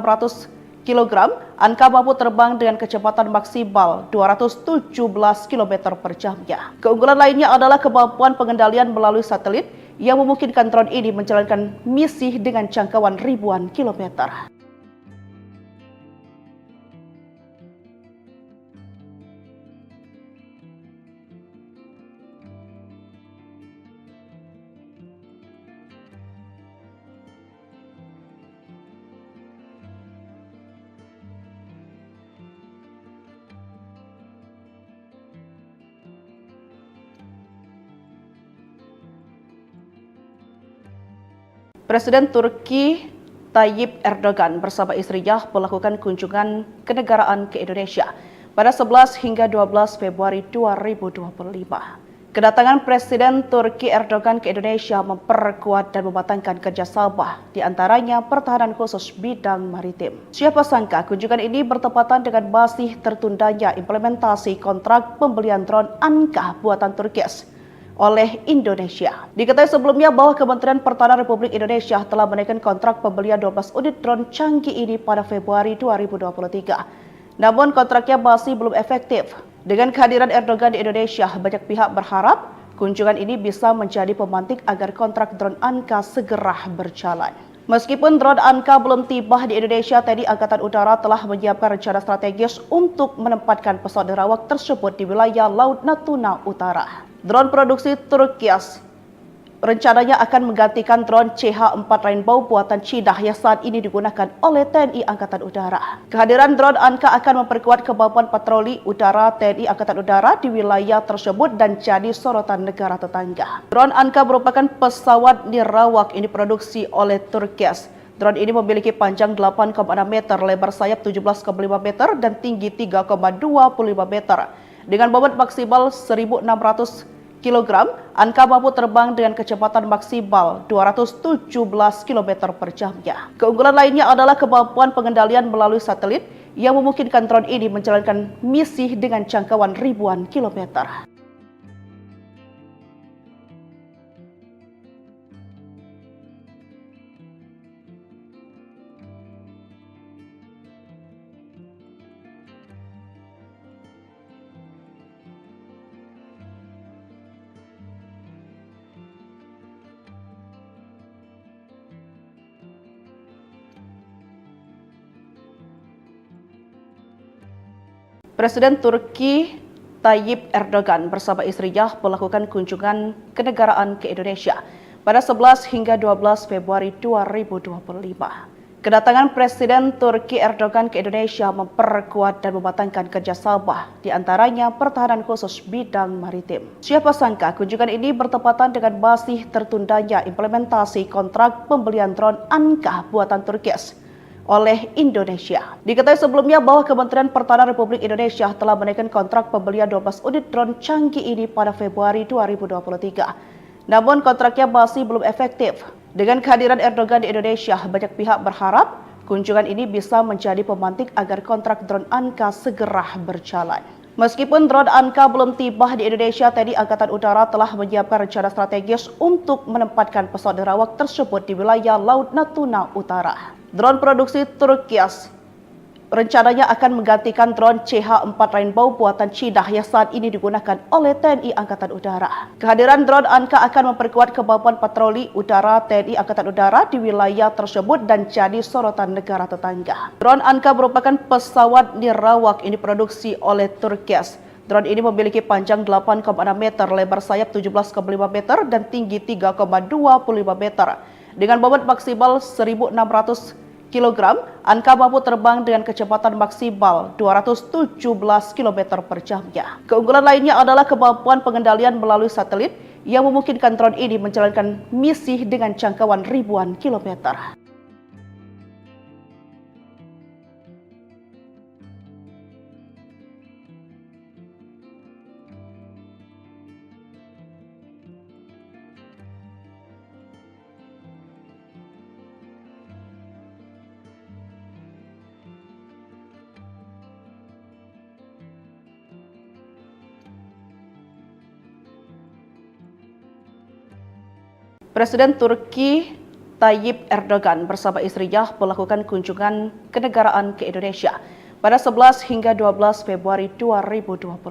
kg, Anka mampu terbang dengan kecepatan maksimal 217 km per jamnya. Keunggulan lainnya adalah kemampuan pengendalian melalui satelit yang memungkinkan drone ini menjalankan misi dengan jangkauan ribuan kilometer. Presiden Turki Tayyip Erdogan bersama istrinya melakukan kunjungan kenegaraan ke Indonesia pada 11 hingga 12 Februari 2025. Kedatangan Presiden Turki Erdogan ke Indonesia memperkuat dan mematangkan kerjasama, di antaranya pertahanan khusus bidang maritim. Siapa sangka kunjungan ini bertepatan dengan masih tertundanya implementasi kontrak pembelian drone Anka buatan Turki oleh Indonesia. Diketahui sebelumnya bahwa Kementerian Pertahanan Republik Indonesia telah menaikkan kontrak pembelian 12 unit drone canggih ini pada Februari 2023. Namun kontraknya masih belum efektif. Dengan kehadiran Erdogan di Indonesia, banyak pihak berharap kunjungan ini bisa menjadi pemantik agar kontrak drone Anka segera berjalan. Meskipun drone Anka belum tiba di Indonesia, TNI Angkatan Udara telah menyiapkan rencana strategis untuk menempatkan pesawat nirawak tersebut di wilayah Laut Natuna Utara. Drone produksi Turki rencananya akan menggantikan drone CH-4 Rainbow buatan Cina yang saat ini digunakan oleh TNI Angkatan Udara. Kehadiran drone Anka akan memperkuat kemampuan patroli udara TNI Angkatan Udara di wilayah tersebut dan jadi sorotan negara tetangga. Drone Anka merupakan pesawat nirawak yang diproduksi oleh Turki. Drone ini memiliki panjang 8,6 meter, lebar sayap 17,5 meter, dan tinggi 3,25 meter. Dengan bobot maksimal 1.600 kg, Anka mampu terbang dengan kecepatan maksimal 217 km per jamnya. Keunggulan lainnya adalah kemampuan pengendalian melalui satelit yang memungkinkan drone ini menjalankan misi dengan jangkauan ribuan kilometer. Presiden Turki Tayyip Erdogan bersama istrinya melakukan kunjungan kenegaraan ke Indonesia pada 11 hingga 12 Februari 2025. Kedatangan Presiden Turki Erdogan ke Indonesia memperkuat dan mematangkan kerjasama, di antaranya pertahanan khusus bidang maritim. Siapa sangka kunjungan ini bertepatan dengan masih tertundanya implementasi kontrak pembelian drone Anka buatan Turki oleh Indonesia. Diketahui sebelumnya bahwa Kementerian Pertahanan Republik Indonesia telah menaikkan kontrak pembelian 12 unit drone canggih ini pada Februari 2023. Namun kontraknya masih belum efektif. Dengan kehadiran Erdogan di Indonesia, banyak pihak berharap kunjungan ini bisa menjadi pemantik agar kontrak drone Anka segera berjalan. Meskipun drone Anka belum tiba di Indonesia, TNI Angkatan Udara telah menyiapkan rencana strategis untuk menempatkan pesawat nirawak tersebut di wilayah Laut Natuna Utara. Drone produksi Turki rencananya akan menggantikan drone CH-4 Rainbow buatan Cina yang saat ini digunakan oleh TNI Angkatan Udara. Kehadiran drone Anka akan memperkuat kemampuan patroli udara TNI Angkatan Udara di wilayah tersebut dan jadi sorotan negara tetangga. Drone Anka merupakan pesawat nirawak yang diproduksi oleh Turki. Drone ini memiliki panjang 8,6 meter, lebar sayap 17,5 meter, dan tinggi 3,25 meter. Dengan bobot maksimal 1.600 kg, Anka mampu terbang dengan kecepatan maksimal 217 km per jamnya. Keunggulan lainnya adalah kemampuan pengendalian melalui satelit yang memungkinkan drone ini menjalankan misi dengan jangkauan ribuan kilometer. Presiden Turki Tayyip Erdogan bersama istrinya melakukan kunjungan kenegaraan ke Indonesia pada 11 hingga 12 Februari 2025.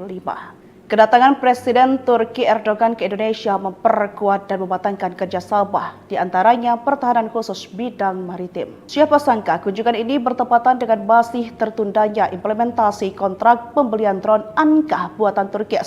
Kedatangan Presiden Turki Erdogan ke Indonesia memperkuat dan mematangkan kerjasama, di antaranya pertahanan khusus bidang maritim. Siapa sangka kunjungan ini bertepatan dengan masih tertundanya implementasi kontrak pembelian drone Anka buatan Turki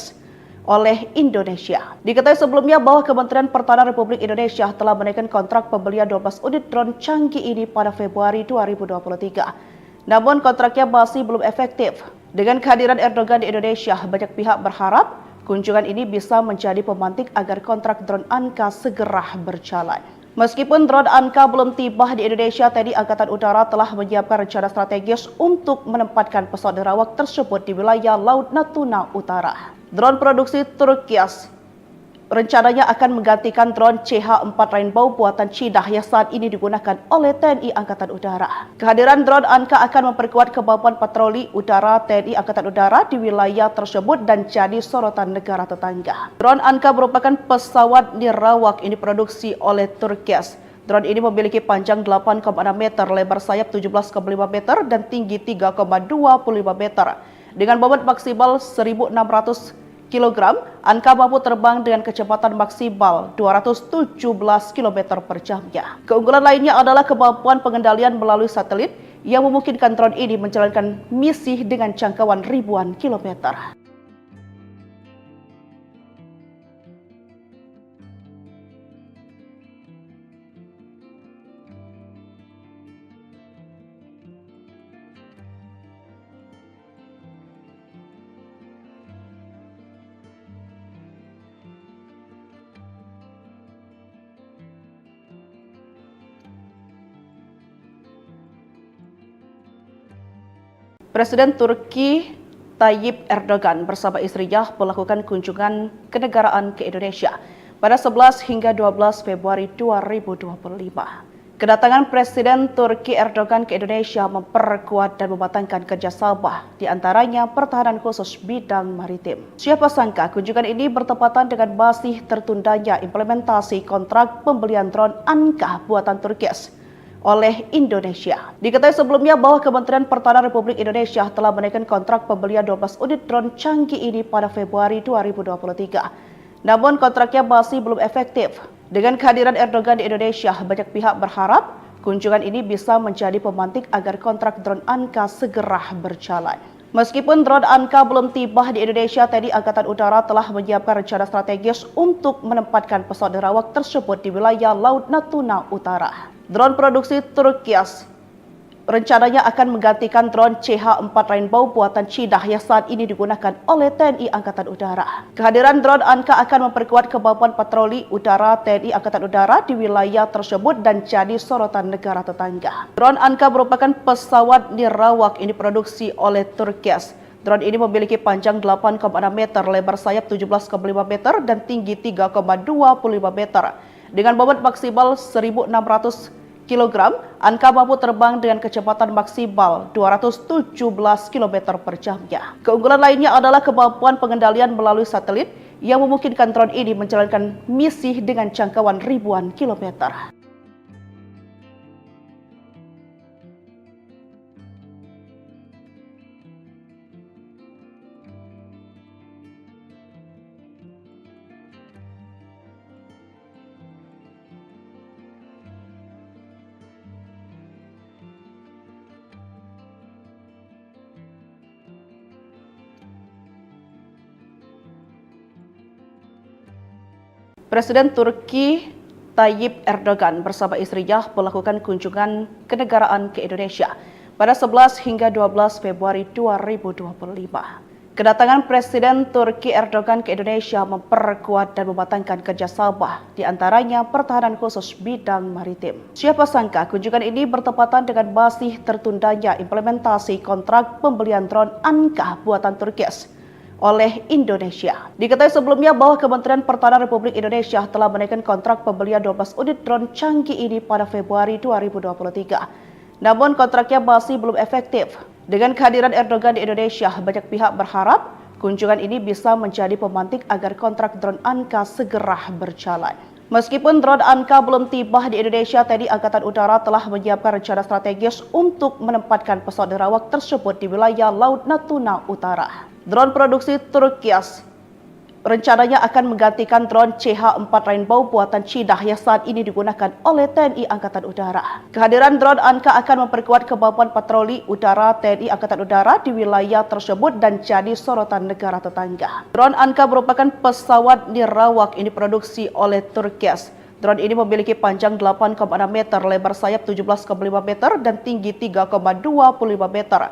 oleh Indonesia. Diketahui sebelumnya bahwa Kementerian Pertahanan Republik Indonesia telah menaikkan kontrak pembelian 12 unit drone canggih ini pada Februari 2023. Namun kontraknya masih belum efektif. Dengan kehadiran Erdogan di Indonesia, banyak pihak berharap kunjungan ini bisa menjadi pemantik agar kontrak drone Anka segera berjalan. Meskipun drone Anka belum tiba di Indonesia, TNI Angkatan Udara telah menyiapkan rencana strategis untuk menempatkan pesawat nerawak tersebut di wilayah Laut Natuna Utara. Drone produksi Turkias rencananya akan menggantikan drone CH-4 Rainbow buatan Cina yang saat ini digunakan oleh TNI Angkatan Udara. Kehadiran drone Anka akan memperkuat kemampuan patroli udara TNI Angkatan Udara di wilayah tersebut dan jadi sorotan negara tetangga. Drone Anka merupakan pesawat nirawak yang diproduksi oleh Turkias. Drone ini memiliki panjang 8,6 meter, lebar sayap 17,5 meter, dan tinggi 3,25 meter. Dengan bobot maksimal 1.600 kg, Anka mampu terbang dengan kecepatan maksimal 217 km per jamnya. Keunggulan lainnya adalah kemampuan pengendalian melalui satelit yang memungkinkan drone ini menjalankan misi dengan jangkauan ribuan kilometer. Presiden Turki Tayyip Erdogan bersama istrinya melakukan kunjungan kenegaraan ke Indonesia pada 11 hingga 12 Februari 2025. Kedatangan Presiden Turki Erdogan ke Indonesia memperkuat dan mematangkan kerjasama, di antaranya pertahanan khusus bidang maritim. Siapa sangka kunjungan ini bertepatan dengan masih tertundanya implementasi kontrak pembelian drone Anka buatan Turkias oleh Indonesia. Diketahui sebelumnya bahwa Kementerian Pertahanan Republik Indonesia telah menaikkan kontrak pembelian 12 unit drone canggih ini pada Februari 2023. Namun kontraknya masih belum efektif. Dengan kehadiran Erdogan di Indonesia, banyak pihak berharap kunjungan ini bisa menjadi pemantik agar kontrak drone Anka segera berjalan. Meskipun drone Anka belum tiba di Indonesia, TNI Angkatan Udara telah menyiapkan rencana strategis untuk menempatkan pesawat nerawak tersebut di wilayah Laut Natuna Utara. Drone produksi Turkias rencananya akan menggantikan drone CH-4 Rainbow buatan Cina yang saat ini digunakan oleh TNI Angkatan Udara. Kehadiran drone Anka akan memperkuat kemampuan patroli udara TNI Angkatan Udara di wilayah tersebut dan jadi sorotan negara tetangga. Drone Anka merupakan pesawat nirawak yang diproduksi oleh Turkias. Drone ini memiliki panjang 8,6 meter, lebar sayap 17,5 meter, dan tinggi 3,25 meter. Dengan bobot maksimal 1.600 kg, Anka mampu terbang dengan kecepatan maksimal 217 km per jamnya. Keunggulan lainnya adalah kemampuan pengendalian melalui satelit yang memungkinkan drone ini menjalankan misi dengan jangkauan ribuan kilometer. Presiden Turki Tayyip Erdogan bersama istrinya melakukan kunjungan kenegaraan ke Indonesia pada 11 hingga 12 Februari 2025. Kedatangan Presiden Turki Erdogan ke Indonesia memperkuat dan mematangkan kerjasama, di antaranya pertahanan khusus bidang maritim. Siapa sangka kunjungan ini bertepatan dengan masih tertundanya implementasi kontrak pembelian drone Anka buatan Turkias oleh Indonesia. Diketahui sebelumnya bahwa Kementerian Pertahanan Republik Indonesia telah menaikkan kontrak pembelian 12 unit drone canggih ini pada Februari 2023. Namun kontraknya masih belum efektif. Dengan kehadiran Erdogan di Indonesia, banyak pihak berharap kunjungan ini bisa menjadi pemantik agar kontrak drone Anka segera berjalan. Meskipun drone Anka belum tiba di Indonesia, TNI Angkatan Udara telah menyiapkan rencana strategis untuk menempatkan pesawat nerawak tersebut di wilayah Laut Natuna Utara. Drone produksi Turkias rencananya akan menggantikan drone CH-4 Rainbow buatan Cina yang saat ini digunakan oleh TNI Angkatan Udara. Kehadiran drone Anka akan memperkuat kemampuan patroli udara TNI Angkatan Udara di wilayah tersebut dan jadi sorotan negara tetangga. Drone Anka merupakan pesawat nirawak yang diproduksi oleh Turkias. Drone ini memiliki panjang 8,6 meter, lebar sayap 17,5 meter, dan tinggi 3,25 meter.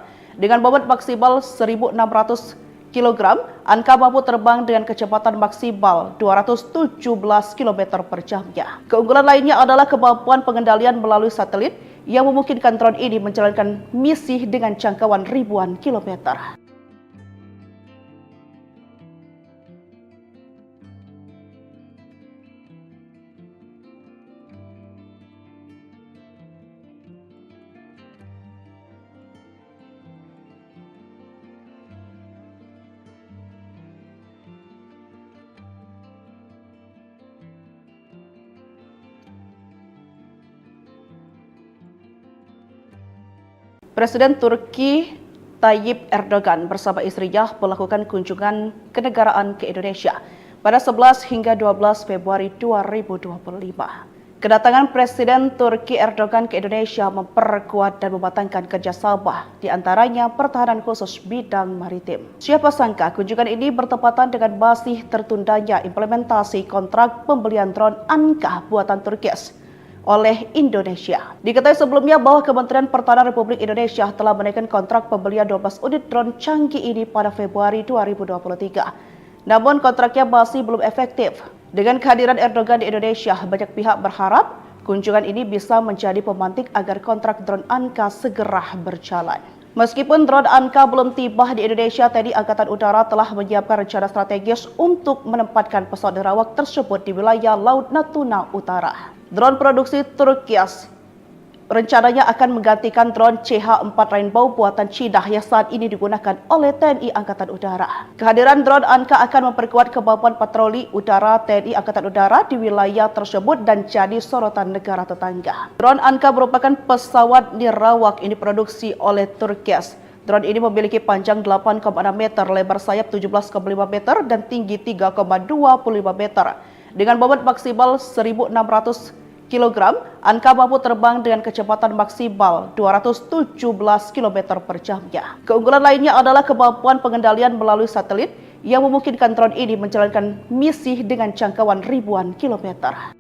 Dengan bobot maksimal 1.600 kg, Anka mampu terbang dengan kecepatan maksimal 217 km per jamnya. Keunggulan lainnya adalah kemampuan pengendalian melalui satelit yang memungkinkan drone ini menjalankan misi dengan jangkauan ribuan kilometer. Presiden Turki Tayyip Erdogan bersama istrinya melakukan kunjungan kenegaraan ke Indonesia pada 11 hingga 12 Februari 2025. Kedatangan Presiden Turki Erdogan ke Indonesia memperkuat dan mematangkan kerjasama, di antaranya pertahanan khusus bidang maritim. Siapa sangka kunjungan ini bertepatan dengan masih tertundanya implementasi kontrak pembelian drone Anka buatan Turkis oleh Indonesia. Diketahui sebelumnya bahwa Kementerian Pertahanan Republik Indonesia telah menaikkan kontrak pembelian 12 unit drone canggih ini pada Februari 2023. Namun kontraknya masih belum efektif. Dengan kehadiran Erdogan di Indonesia, banyak pihak berharap kunjungan ini bisa menjadi pemantik agar kontrak drone Anka segera berjalan. Meskipun drone Anka belum tiba di Indonesia, TNI Angkatan Udara telah menyiapkan rencana strategis untuk menempatkan pesawat nerawak tersebut di wilayah Laut Natuna Utara. Drone produksi Turkias rencananya akan menggantikan drone CH-4 Rainbow buatan Cina yang saat ini digunakan oleh TNI Angkatan Udara. Kehadiran drone Anka akan memperkuat kemampuan patroli udara TNI Angkatan Udara di wilayah tersebut dan jadi sorotan negara tetangga. Drone Anka merupakan pesawat nirawak ini diproduksi oleh Turkias. Drone ini memiliki panjang 8,6 meter, lebar sayap 17,5 meter, dan tinggi 3,25 meter. Dengan bobot maksimal 1.600 kg, Anka mampu terbang dengan kecepatan maksimal 217 km per jamnya. Keunggulan lainnya adalah kemampuan pengendalian melalui satelit yang memungkinkan drone ini menjalankan misi dengan jangkauan ribuan kilometer.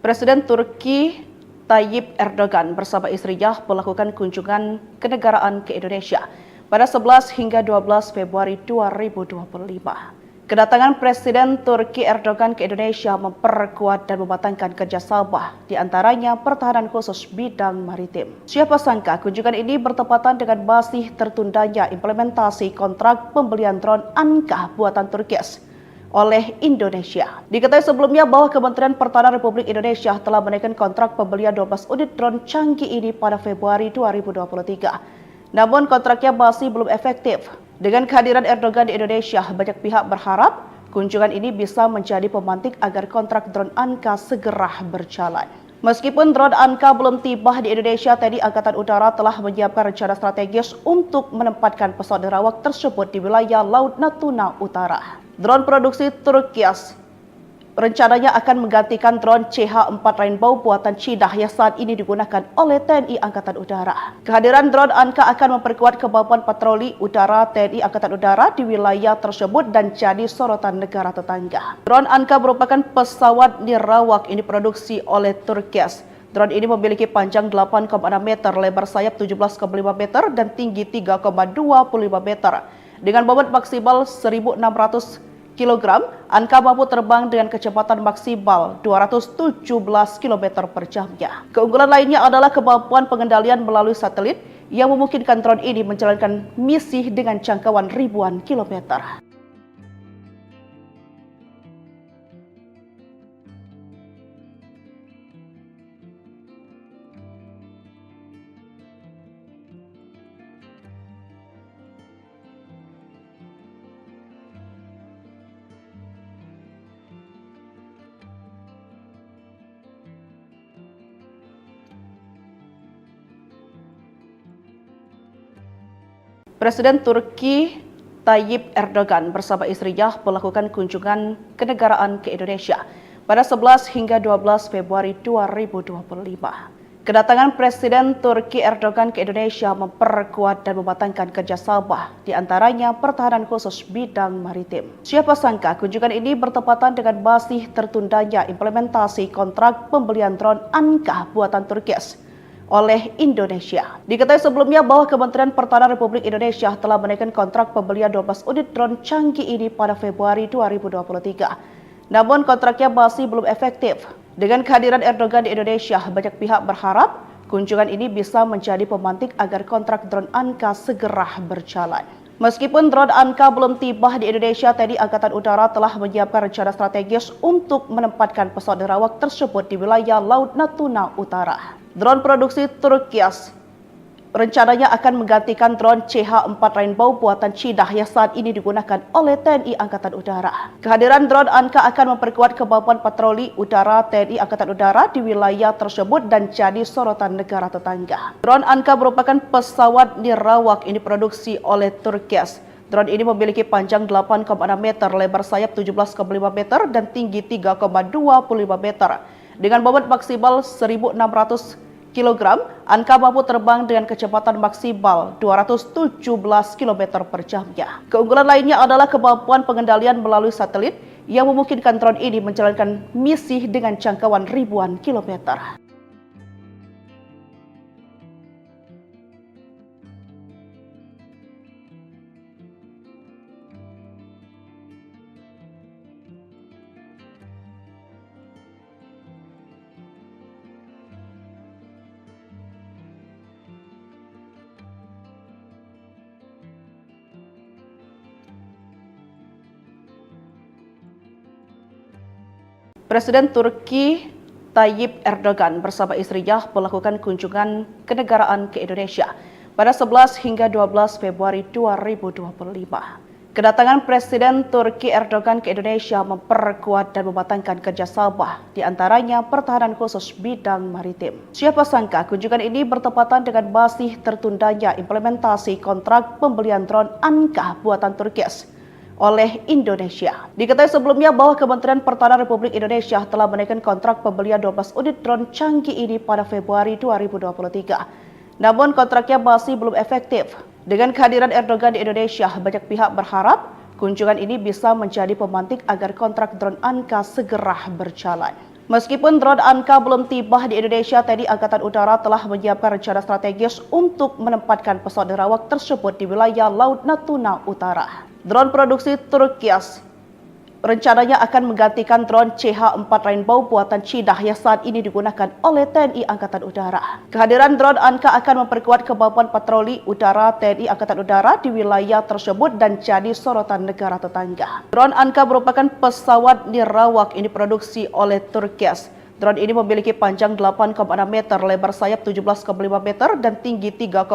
Presiden Turki Tayyip Erdogan bersama istrinya melakukan kunjungan kenegaraan ke Indonesia pada 11 hingga 12 Februari 2025. Kedatangan Presiden Turki Erdogan ke Indonesia memperkuat dan mematangkan kerjasama, di antaranya pertahanan khusus bidang maritim. Siapa sangka kunjungan ini bertepatan dengan masih tertundanya implementasi kontrak pembelian drone Anka buatan Turkis oleh Indonesia. Diketahui sebelumnya bahwa Kementerian Pertahanan Republik Indonesia telah menaikkan kontrak pembelian 12 unit drone canggih ini pada Februari 2023. Namun kontraknya masih belum efektif. Dengan kehadiran Erdogan di Indonesia, banyak pihak berharap kunjungan ini bisa menjadi pemantik agar kontrak drone Anka segera berjalan. Meskipun drone Anka belum tiba di Indonesia, TNI Angkatan Udara telah menyiapkan rencana strategis untuk menempatkan pesawat nerawak tersebut di wilayah Laut Natuna Utara. Drone produksi Turkias rencananya akan menggantikan drone CH-4 Rainbow buatan Cina yang saat ini digunakan oleh TNI Angkatan Udara. Kehadiran drone Anka akan memperkuat kemampuan patroli udara TNI Angkatan Udara di wilayah tersebut dan jadi sorotan negara tetangga. Drone Anka merupakan pesawat nirawak ini diproduksi oleh Turkias. Drone ini memiliki panjang 8,6 meter, lebar sayap 17,5 meter, dan tinggi 3,25 meter. Dengan bobot maksimal 1.600 kg, Anka mampu terbang dengan kecepatan maksimal 217 km per jamnya. Keunggulan lainnya adalah kemampuan pengendalian melalui satelit yang memungkinkan drone ini menjalankan misi dengan jangkauan ribuan kilometer. Presiden Turki Tayyip Erdogan bersama istrinya melakukan kunjungan kenegaraan ke Indonesia pada 11 hingga 12 Februari 2025. Kedatangan Presiden Turki Erdogan ke Indonesia memperkuat dan mematangkan kerjasama, di antaranya pertahanan khusus bidang maritim. Siapa sangka kunjungan ini bertepatan dengan masih tertundanya implementasi kontrak pembelian drone Anka buatan Turki oleh Indonesia. Diketahui sebelumnya bahwa Kementerian Pertahanan Republik Indonesia telah menaikkan kontrak pembelian 12 unit drone canggih ini pada Februari 2023. Namun kontraknya masih belum efektif. Dengan kehadiran Erdogan di Indonesia, banyak pihak berharap kunjungan ini bisa menjadi pemantik agar kontrak drone Anka segera berjalan. Meskipun drone Anka belum tiba di Indonesia, TNI Angkatan Udara telah menyiapkan rencana strategis untuk menempatkan pesawat nirawak tersebut di wilayah Laut Natuna Utara. Drone produksi Turki rencananya akan menggantikan drone CH-4 Rainbow buatan Cina yang saat ini digunakan oleh TNI Angkatan Udara. Kehadiran drone Anka akan memperkuat kemampuan patroli udara TNI Angkatan Udara di wilayah tersebut dan jadi sorotan negara tetangga. Drone Anka merupakan pesawat nirawak yang diproduksi oleh Turki. Drone ini memiliki panjang 8,6 meter, lebar sayap 17,5 meter, dan tinggi 3,25 meter. Dengan bobot maksimal 1.600 kg, Anka mampu terbang dengan kecepatan maksimal 217 km per jamnya. Keunggulan lainnya adalah kemampuan pengendalian melalui satelit yang memungkinkan drone ini menjalankan misi dengan jangkauan ribuan kilometer. Presiden Turki Tayyip Erdogan bersama istrinya melakukan kunjungan kenegaraan ke Indonesia pada 11 hingga 12 Februari 2025. Kedatangan Presiden Turki Erdogan ke Indonesia memperkuat dan mematangkan kerjasama, di antaranya pertahanan khusus bidang maritim. Siapa sangka kunjungan ini bertepatan dengan masih tertundanya implementasi kontrak pembelian drone Anka buatan Turki oleh Indonesia. Diketahui sebelumnya bahwa Kementerian Pertahanan Republik Indonesia telah menaikkan kontrak pembelian 12 unit drone canggih ini pada Februari 2023. Namun kontraknya masih belum efektif. Dengan kehadiran Erdogan di Indonesia, banyak pihak berharap kunjungan ini bisa menjadi pemantik agar kontrak drone Anka segera berjalan. Meskipun drone Anka belum tiba di Indonesia, TNI Angkatan Udara telah menyiapkan rencana strategis untuk menempatkan pesawat nirawak tersebut di wilayah Laut Natuna Utara. Drone produksi Turki rencananya akan menggantikan drone CH-4 Rainbow buatan Cina yang saat ini digunakan oleh TNI Angkatan Udara. Kehadiran drone Anka akan memperkuat kemampuan patroli udara TNI Angkatan Udara di wilayah tersebut dan jadi sorotan negara tetangga. Drone Anka merupakan pesawat nirawak yang diproduksi oleh Turki. Drone ini memiliki panjang 8,6 meter, lebar sayap 17,5 meter, dan tinggi 3,25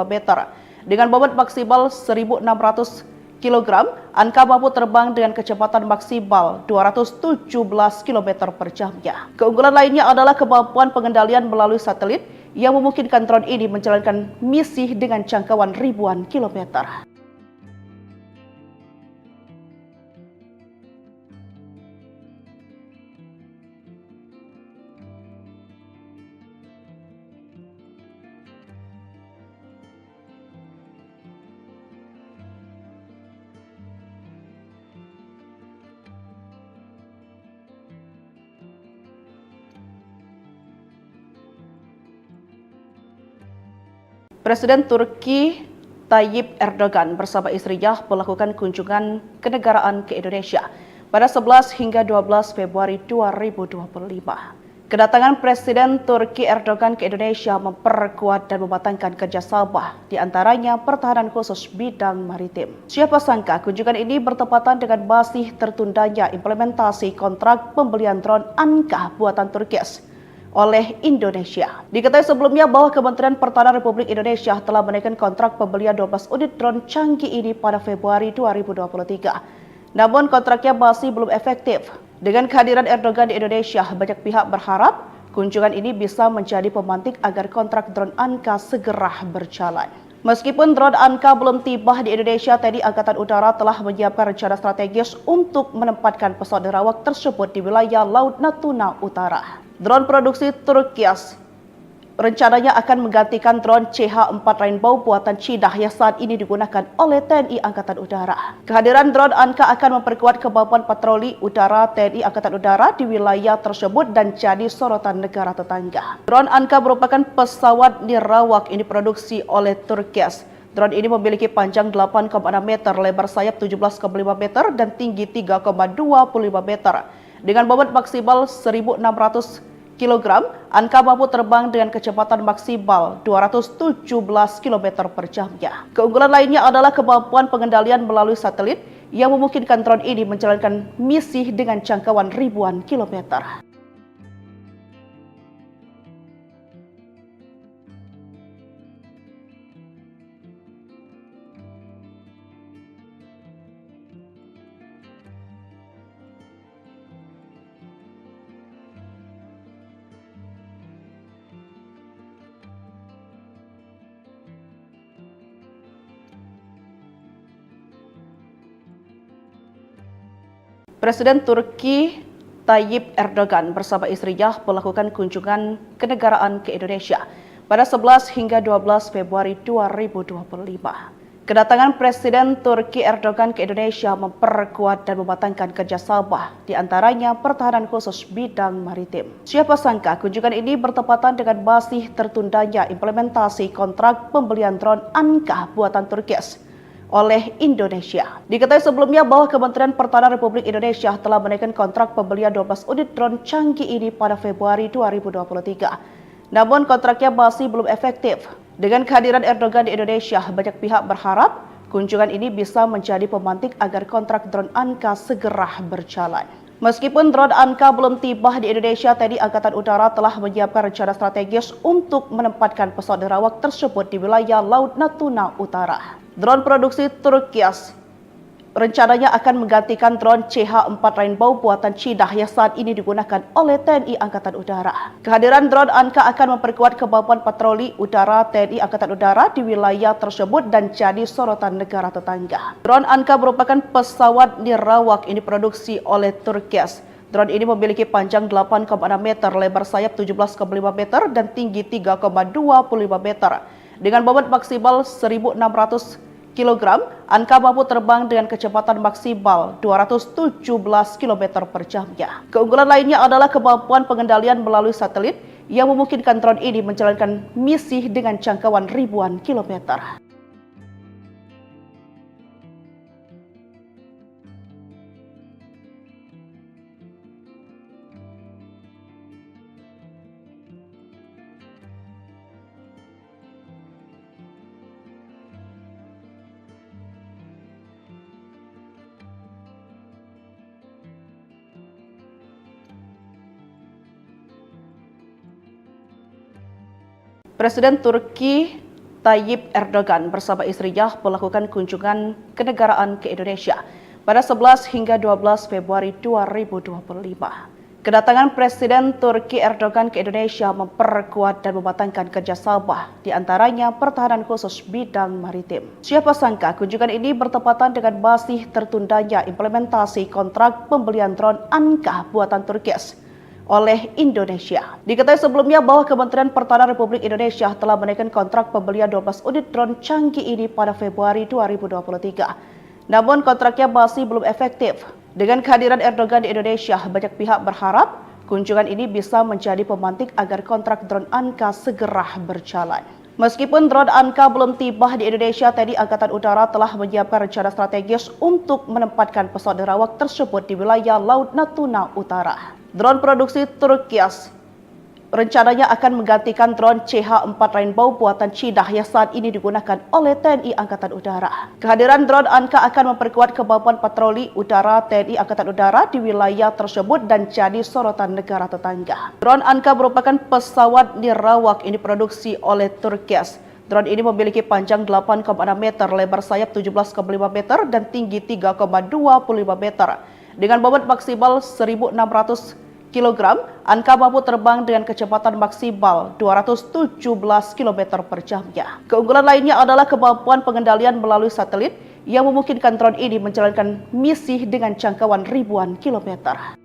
meter. Dengan bobot maksimal 1.600 kg, Anka mampu terbang dengan kecepatan maksimal 217 km per jamnya. Keunggulan lainnya adalah kemampuan pengendalian melalui satelit yang memungkinkan drone ini menjalankan misi dengan jangkauan ribuan kilometer. Presiden Turki Tayyip Erdogan bersama istrinya melakukan kunjungan kenegaraan ke Indonesia pada 11 hingga 12 Februari 2025. Kedatangan Presiden Turki Erdogan ke Indonesia memperkuat dan mematangkan kerjasama, di antaranya pertahanan khusus bidang maritim. Siapa sangka kunjungan ini bertepatan dengan masih tertundanya implementasi kontrak pembelian drone Anka buatan Turki oleh Indonesia. Diketahui sebelumnya bahwa Kementerian Pertahanan Republik Indonesia telah menaikkan kontrak pembelian 12 unit drone canggih ini pada Februari 2023. Namun kontraknya masih belum efektif. Dengan kehadiran Erdogan di Indonesia, banyak pihak berharap kunjungan ini bisa menjadi pemantik agar kontrak drone Anka segera berjalan. Meskipun drone Anka belum tiba di Indonesia, TNI Angkatan Udara telah menyiapkan rencana strategis untuk menempatkan pesawat nerawak tersebut di wilayah Laut Natuna Utara. Drone produksi Turkias rencananya akan menggantikan drone CH-4 Rainbow buatan Cina yang saat ini digunakan oleh TNI Angkatan Udara. Kehadiran drone Anka akan memperkuat kemampuan patroli udara TNI Angkatan Udara di wilayah tersebut dan jadi sorotan negara tetangga. Drone Anka merupakan pesawat nirawak yang diproduksi oleh Turkias. Drone ini memiliki panjang 8,6 meter, lebar sayap 17,5 meter, dan tinggi 3,25 meter. Dengan bobot maksimal 1.600 kg, Anka mampu terbang dengan kecepatan maksimal 217 km per jamnya. Keunggulan lainnya adalah kemampuan pengendalian melalui satelit yang memungkinkan drone ini menjalankan misi dengan jangkauan ribuan kilometer. Presiden Turki Tayyip Erdogan bersama istrinya melakukan kunjungan kenegaraan ke Indonesia pada 11 hingga 12 Februari 2025. Kedatangan Presiden Turki Erdogan ke Indonesia memperkuat dan mematangkan kerjasama, di antaranya pertahanan khusus bidang maritim. Siapa sangka kunjungan ini bertepatan dengan masih tertundanya implementasi kontrak pembelian drone Anka buatan Turkias oleh Indonesia. Diketahui sebelumnya bahwa Kementerian Pertahanan Republik Indonesia telah menaikkan kontrak pembelian 12 unit drone canggih ini pada Februari 2023. Namun kontraknya masih belum efektif. Dengan kehadiran Erdogan di Indonesia, banyak pihak berharap kunjungan ini bisa menjadi pemantik agar kontrak drone Anka segera berjalan. Meskipun drone Anka belum tiba di Indonesia, TNI Angkatan Udara telah menyiapkan rencana strategis untuk menempatkan pesawat nerawak tersebut di wilayah Laut Natuna Utara. Drone produksi Turkias rencananya akan menggantikan drone CH-4 Rainbow buatan Cina yang saat ini digunakan oleh TNI Angkatan Udara. Kehadiran drone Anka akan memperkuat kemampuan patroli udara TNI Angkatan Udara di wilayah tersebut dan jadi sorotan negara tetangga. Drone Anka merupakan pesawat nirawak yang diproduksi oleh Turkias. Drone ini memiliki panjang 8,6 meter, lebar sayap 17,5 meter, dan tinggi 3,25 meter. Dengan bobot maksimal 1.600 kg, Anka mampu terbang dengan kecepatan maksimal 217 km per jamnya. Keunggulan lainnya adalah kemampuan pengendalian melalui satelit yang memungkinkan drone ini menjalankan misi dengan jangkauan ribuan kilometer. Presiden Turki Tayyip Erdogan bersama istrinya melakukan kunjungan kenegaraan ke Indonesia pada 11 hingga 12 Februari 2025. Kedatangan Presiden Turki Erdogan ke Indonesia memperkuat dan mematangkan kerjasama, di antaranya pertahanan khusus bidang maritim. Siapa sangka kunjungan ini bertepatan dengan masih tertundanya implementasi kontrak pembelian drone Anka buatan Turkias oleh Indonesia. Diketahui sebelumnya bahwa Kementerian Pertahanan Republik Indonesia telah menaikkan kontrak pembelian 12 unit drone canggih ini pada Februari 2023. Namun kontraknya masih belum efektif. Dengan kehadiran Erdogan di Indonesia, banyak pihak berharap kunjungan ini bisa menjadi pemantik agar kontrak drone Anka segera berjalan. Meskipun drone Anka belum tiba di Indonesia, TNI Angkatan Udara telah menyiapkan rencana strategis untuk menempatkan pesawat nerawak tersebut di wilayah Laut Natuna Utara. Drone produksi Turkias rencananya akan menggantikan drone CH-4 Rainbow buatan Cina yang saat ini digunakan oleh TNI Angkatan Udara. Kehadiran drone Anka akan memperkuat kemampuan patroli udara TNI Angkatan Udara di wilayah tersebut dan jadi sorotan negara tetangga. Drone Anka merupakan pesawat nirawak yang diproduksi oleh Turkias. Drone ini memiliki panjang 8,6 meter, lebar sayap 17,5 meter, dan tinggi 3,25 meter. Dengan bobot maksimal 1.600 kg, angka mampu terbang dengan kecepatan maksimal 217 km per jamnya. Keunggulan lainnya adalah kemampuan pengendalian melalui satelit yang memungkinkan drone ini menjalankan misi dengan jangkauan ribuan kilometer.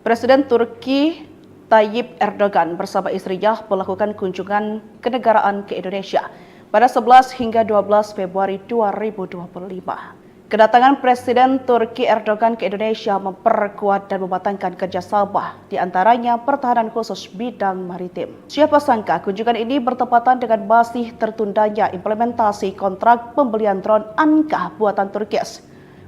Presiden Turki Tayyip Erdogan bersama istrinya melakukan kunjungan kenegaraan ke Indonesia pada 11 hingga 12 Februari 2025. Kedatangan Presiden Turki Erdogan ke Indonesia memperkuat dan mematangkan kerjasama, di antaranya pertahanan khusus bidang maritim. Siapa sangka kunjungan ini bertepatan dengan masih tertundanya implementasi kontrak pembelian drone Anka buatan Turkis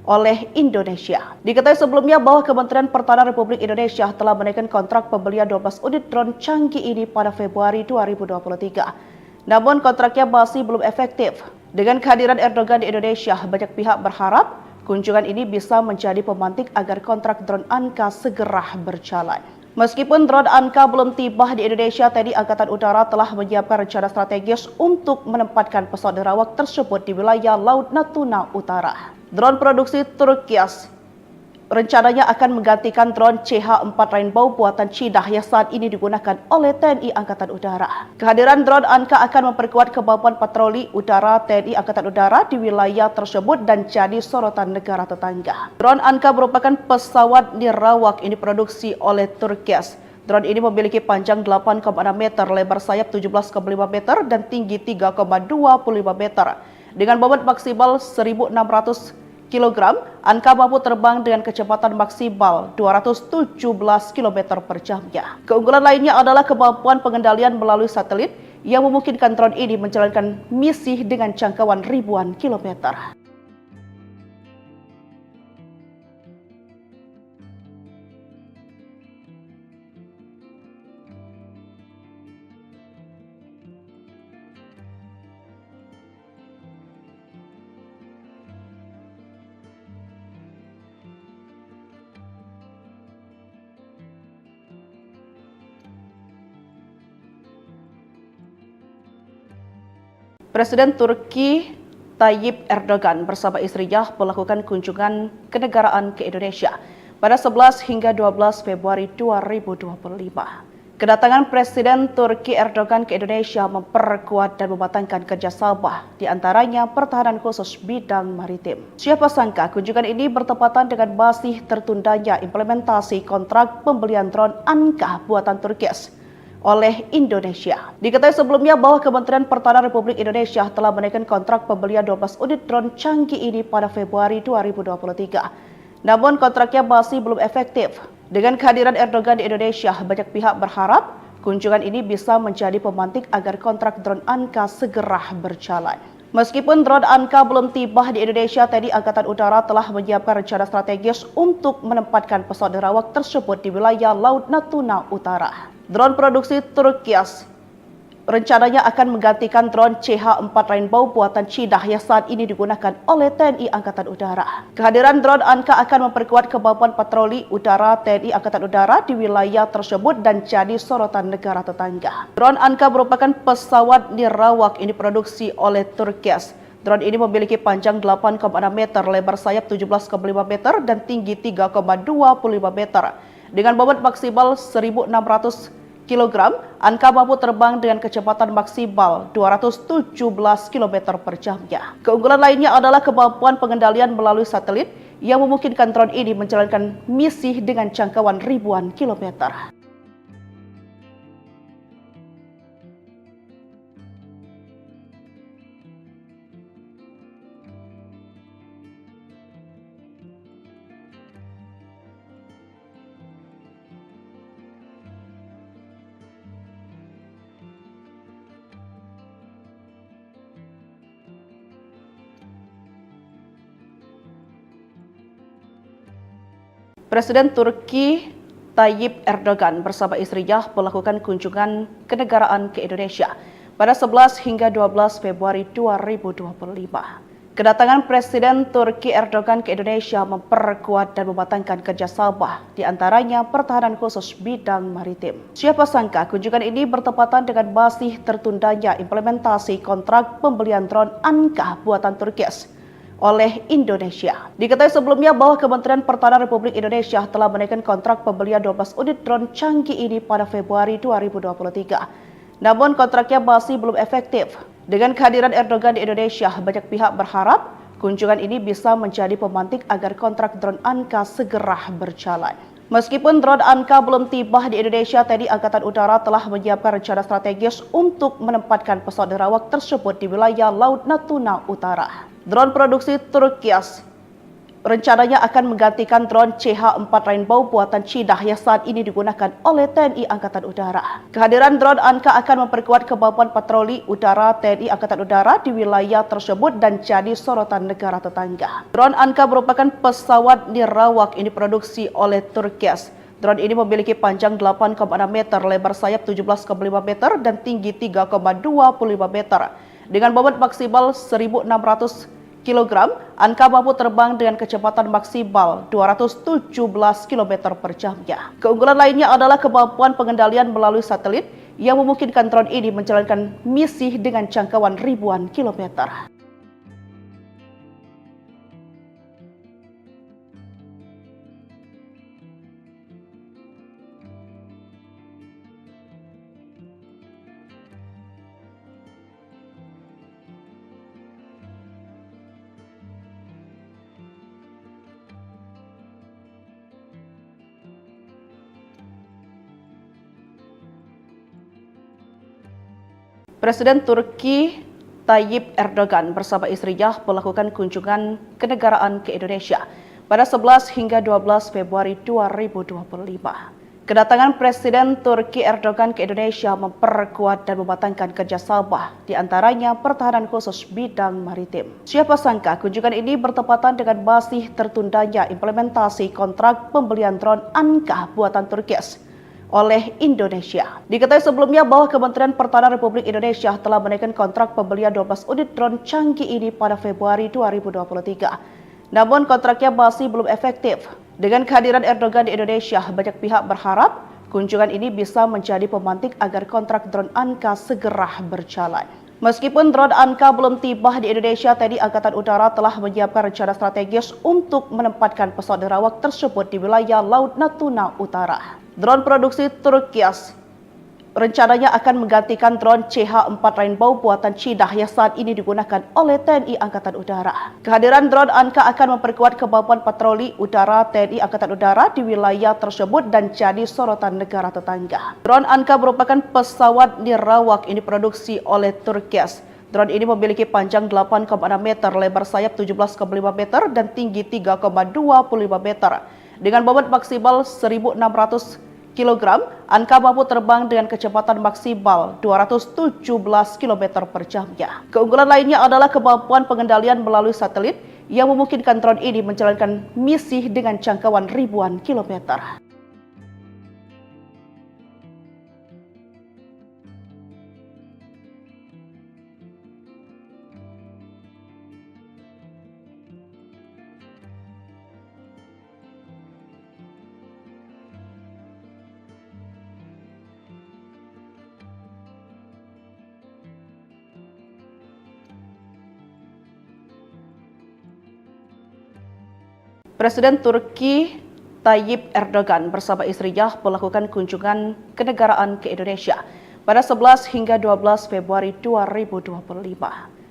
oleh Indonesia. Diketahui sebelumnya bahwa Kementerian Pertahanan Republik Indonesia telah menaikkan kontrak pembelian 12 unit drone canggih ini pada Februari 2023. Namun kontraknya masih belum efektif. Dengan kehadiran Erdogan di Indonesia, banyak pihak berharap kunjungan ini bisa menjadi pemantik agar kontrak drone Anka segera berjalan. Meskipun drone Anka belum tiba di Indonesia, TNI Angkatan Udara telah menyiapkan rencana strategis untuk menempatkan pesawat nerawak tersebut di wilayah Laut Natuna Utara. Drone produksi Turkias rencananya akan menggantikan drone CH-4 Rainbow buatan Cina yang saat ini digunakan oleh TNI Angkatan Udara. Kehadiran drone Anka akan memperkuat kemampuan patroli udara TNI Angkatan Udara di wilayah tersebut dan jadi sorotan negara tetangga. Drone Anka merupakan pesawat nirawak yang diproduksi oleh Turkias. Drone ini memiliki panjang 8,6 meter, lebar sayap 17,5 meter, dan tinggi 3,25 meter. Dengan bobot maksimal 1.600 kg, Anka mampu terbang dengan kecepatan maksimal 217 km per jamnya. Keunggulan lainnya adalah kemampuan pengendalian melalui satelit yang memungkinkan drone ini menjalankan misi dengan jangkauan ribuan kilometer. Presiden Turki Tayyip Erdogan bersama istrinya melakukan kunjungan kenegaraan ke Indonesia pada 11 hingga 12 Februari 2025. Kedatangan Presiden Turki Erdogan ke Indonesia memperkuat dan mematangkan kerjasama, di antaranya pertahanan khusus bidang maritim. Siapa sangka kunjungan ini bertepatan dengan masih tertundanya implementasi kontrak pembelian drone Anka buatan Turkis oleh Indonesia. Diketahui sebelumnya bahwa Kementerian Pertahanan Republik Indonesia telah menaikkan kontrak pembelian 12 unit drone canggih ini pada Februari 2023. Namun kontraknya masih belum efektif. Dengan kehadiran Erdogan di Indonesia, banyak pihak berharap kunjungan ini bisa menjadi pemantik agar kontrak drone Anka segera berjalan. Meskipun drone Anka belum tiba di Indonesia, TNI Angkatan Udara telah menyiapkan rencana strategis untuk menempatkan pesawat nerawak tersebut di wilayah Laut Natuna Utara. Drone produksi Turkias rencananya akan menggantikan drone CH-4 Rainbow buatan Cina yang saat ini digunakan oleh TNI Angkatan Udara. Kehadiran drone Anka akan memperkuat kemampuan patroli udara TNI Angkatan Udara di wilayah tersebut dan jadi sorotan negara tetangga. Drone Anka merupakan pesawat nirawak yang diproduksi oleh Turkias. Drone ini memiliki panjang 8,6 meter, lebar sayap 17,5 meter, dan tinggi 3,25 meter. Dengan bobot maksimal 1.600 kg, Anka mampu terbang dengan kecepatan maksimal 217 km per jamnya. Keunggulan lainnya adalah kemampuan pengendalian melalui satelit yang memungkinkan drone ini menjalankan misi dengan jangkauan ribuan kilometer. Presiden Turki Tayyip Erdogan bersama istrinya melakukan kunjungan kenegaraan ke Indonesia pada 11 hingga 12 Februari 2025. Kedatangan Presiden Turki Erdogan ke Indonesia memperkuat dan mematangkan kerjasama, di antaranya pertahanan khusus bidang maritim. Siapa sangka kunjungan ini bertepatan dengan masih tertundanya implementasi kontrak pembelian drone Anka buatan Turki oleh Indonesia. Diketahui sebelumnya bahwa Kementerian Pertahanan Republik Indonesia telah menaikkan kontrak pembelian 12 unit drone canggih ini pada Februari 2023. Namun kontraknya masih belum efektif. Dengan kehadiran Erdogan di Indonesia, banyak pihak berharap kunjungan ini bisa menjadi pemantik agar kontrak drone Anka segera berjalan. Meskipun drone Anka belum tiba di Indonesia, TNI Angkatan Udara telah menyiapkan rencana strategis untuk menempatkan pesawat nirawak tersebut di wilayah Laut Natuna Utara. Drone produksi Turki rencananya akan menggantikan drone CH-4 Rainbow buatan Cina yang saat ini digunakan oleh TNI Angkatan Udara. Kehadiran drone Anka akan memperkuat kemampuan patroli udara TNI Angkatan Udara di wilayah tersebut dan jadi sorotan negara tetangga. Drone Anka merupakan pesawat nirawak yang diproduksi oleh Turki. Drone ini memiliki panjang 8,6 meter, lebar sayap 17,5 meter, dan tinggi 3,25 meter. Dengan bobot maksimal 1.600 kg, Anka mampu terbang dengan kecepatan maksimal 217 km per jamnya. Keunggulan lainnya adalah kemampuan pengendalian melalui satelit yang memungkinkan drone ini menjalankan misi dengan jangkauan ribuan kilometer. Presiden Turki Tayyip Erdogan bersama istrinya melakukan kunjungan kenegaraan ke Indonesia pada 11 hingga 12 Februari 2025. Kedatangan Presiden Turki Erdogan ke Indonesia memperkuat dan mematangkan kerjasama, di antaranya pertahanan khusus bidang maritim. Siapa sangka kunjungan ini bertepatan dengan masih tertundanya implementasi kontrak pembelian drone Anka buatan Turki oleh Indonesia. Diketahui sebelumnya bahwa Kementerian Pertahanan Republik Indonesia telah menaikkan kontrak pembelian 12 unit drone canggih ini pada Februari 2023. Namun kontraknya masih belum efektif. Dengan kehadiran Erdogan di Indonesia, banyak pihak berharap kunjungan ini bisa menjadi pemantik agar kontrak drone Anka segera berjalan. Meskipun drone Anka belum tiba di Indonesia, TNI Angkatan Udara telah menyiapkan rencana strategis untuk menempatkan pesawat nirawak tersebut di wilayah Laut Natuna Utara. Drone produksi Turki rencananya akan menggantikan drone CH-4 Rainbow buatan Cina yang saat ini digunakan oleh TNI Angkatan Udara. Kehadiran drone Anka akan memperkuat kemampuan patroli udara TNI Angkatan Udara di wilayah tersebut dan jadi sorotan negara tetangga. Drone Anka merupakan pesawat nirawak yang diproduksi oleh Turki. Drone ini memiliki panjang 8,6 meter, lebar sayap 17,5 meter, dan tinggi 3,25 meter. Dengan bobot maksimal 1.600 kg, Anka mampu terbang dengan kecepatan maksimal 217 km per jamnya. Keunggulan lainnya adalah kemampuan pengendalian melalui satelit yang memungkinkan drone ini menjalankan misi dengan jangkauan ribuan kilometer. Presiden Turki Tayyip Erdogan bersama istrinya melakukan kunjungan kenegaraan ke Indonesia pada 11 hingga 12 Februari 2025.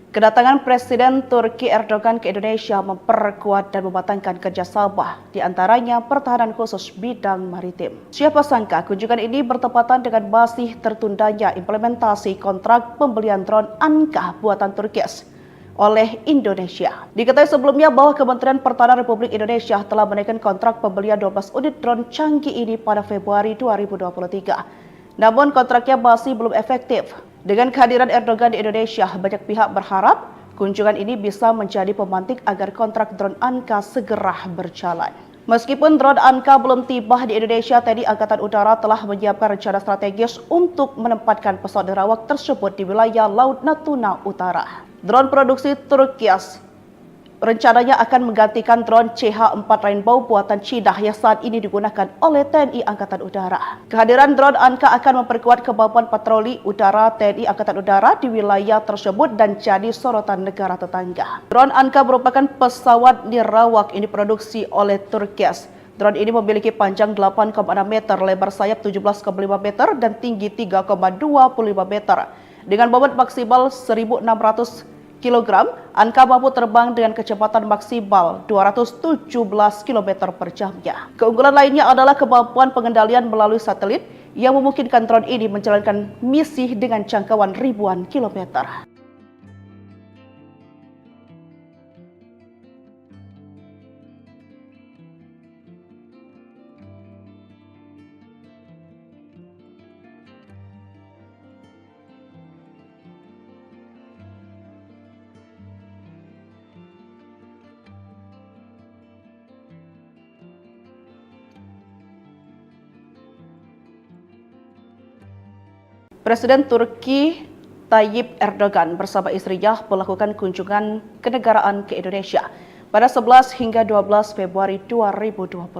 Kedatangan Presiden Turki Erdogan ke Indonesia memperkuat dan mematangkan kerjasama, di antaranya pertahanan khusus bidang maritim. Siapa sangka kunjungan ini bertepatan dengan masih tertundanya implementasi kontrak pembelian drone Anka buatan Turki oleh Indonesia. Diketahui sebelumnya bahwa Kementerian Pertahanan Republik Indonesia telah menaikkan kontrak pembelian 12 unit drone canggih ini pada Februari 2023. Namun kontraknya masih belum efektif. Dengan kehadiran Erdogan di Indonesia, banyak pihak berharap kunjungan ini bisa menjadi pemantik agar kontrak drone Anka segera berjalan. Meskipun drone Anka belum tiba di Indonesia, TNI Angkatan Udara telah menyiapkan rencana strategis untuk menempatkan pesawat nirawak tersebut di wilayah Laut Natuna Utara. Drone produksi Turkias rencananya akan menggantikan drone CH-4 Rainbow buatan Cina yang saat ini digunakan oleh TNI Angkatan Udara. Kehadiran drone Anka akan memperkuat kemampuan patroli udara TNI Angkatan Udara di wilayah tersebut dan jadi sorotan negara tetangga. Drone Anka merupakan pesawat nirawak yang diproduksi oleh Turkias. Drone ini memiliki panjang 8,6 meter, lebar sayap 17,5 meter, dan tinggi 3,25 meter. Dengan bobot maksimal 1.600 kg, Anka mampu terbang dengan kecepatan maksimal 217 km per jamnya. Keunggulan lainnya adalah kemampuan pengendalian melalui satelit yang memungkinkan drone ini menjalankan misi dengan jangkauan ribuan kilometer. Presiden Turki Tayyip Erdogan bersama istrinya melakukan kunjungan kenegaraan ke Indonesia pada 11 hingga 12 Februari 2025.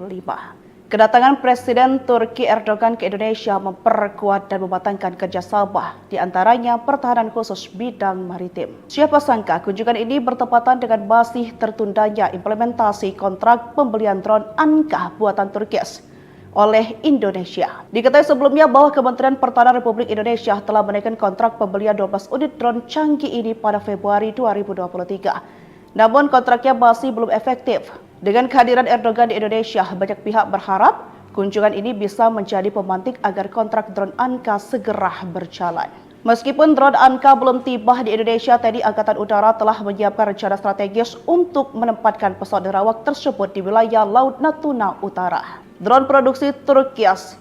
Kedatangan Presiden Turki Erdogan ke Indonesia memperkuat dan mematangkan kerjasama, di antaranya pertahanan khusus bidang maritim. Siapa sangka kunjungan ini bertepatan dengan masih tertundanya implementasi kontrak pembelian drone Anka buatan Turkias oleh Indonesia. Diketahui sebelumnya bahwa Kementerian Pertahanan Republik Indonesia telah menaikkan kontrak pembelian 12 unit drone canggih ini pada Februari 2023. Namun kontraknya masih belum efektif. Dengan kehadiran Erdogan di Indonesia, banyak pihak berharap kunjungan ini bisa menjadi pemantik agar kontrak drone Anka segera berjalan. Meskipun drone Anka belum tiba di Indonesia, TNI Angkatan Udara telah menyiapkan rencana strategis untuk menempatkan pesawat nirawak tersebut di wilayah Laut Natuna Utara. Drone produksi Turkias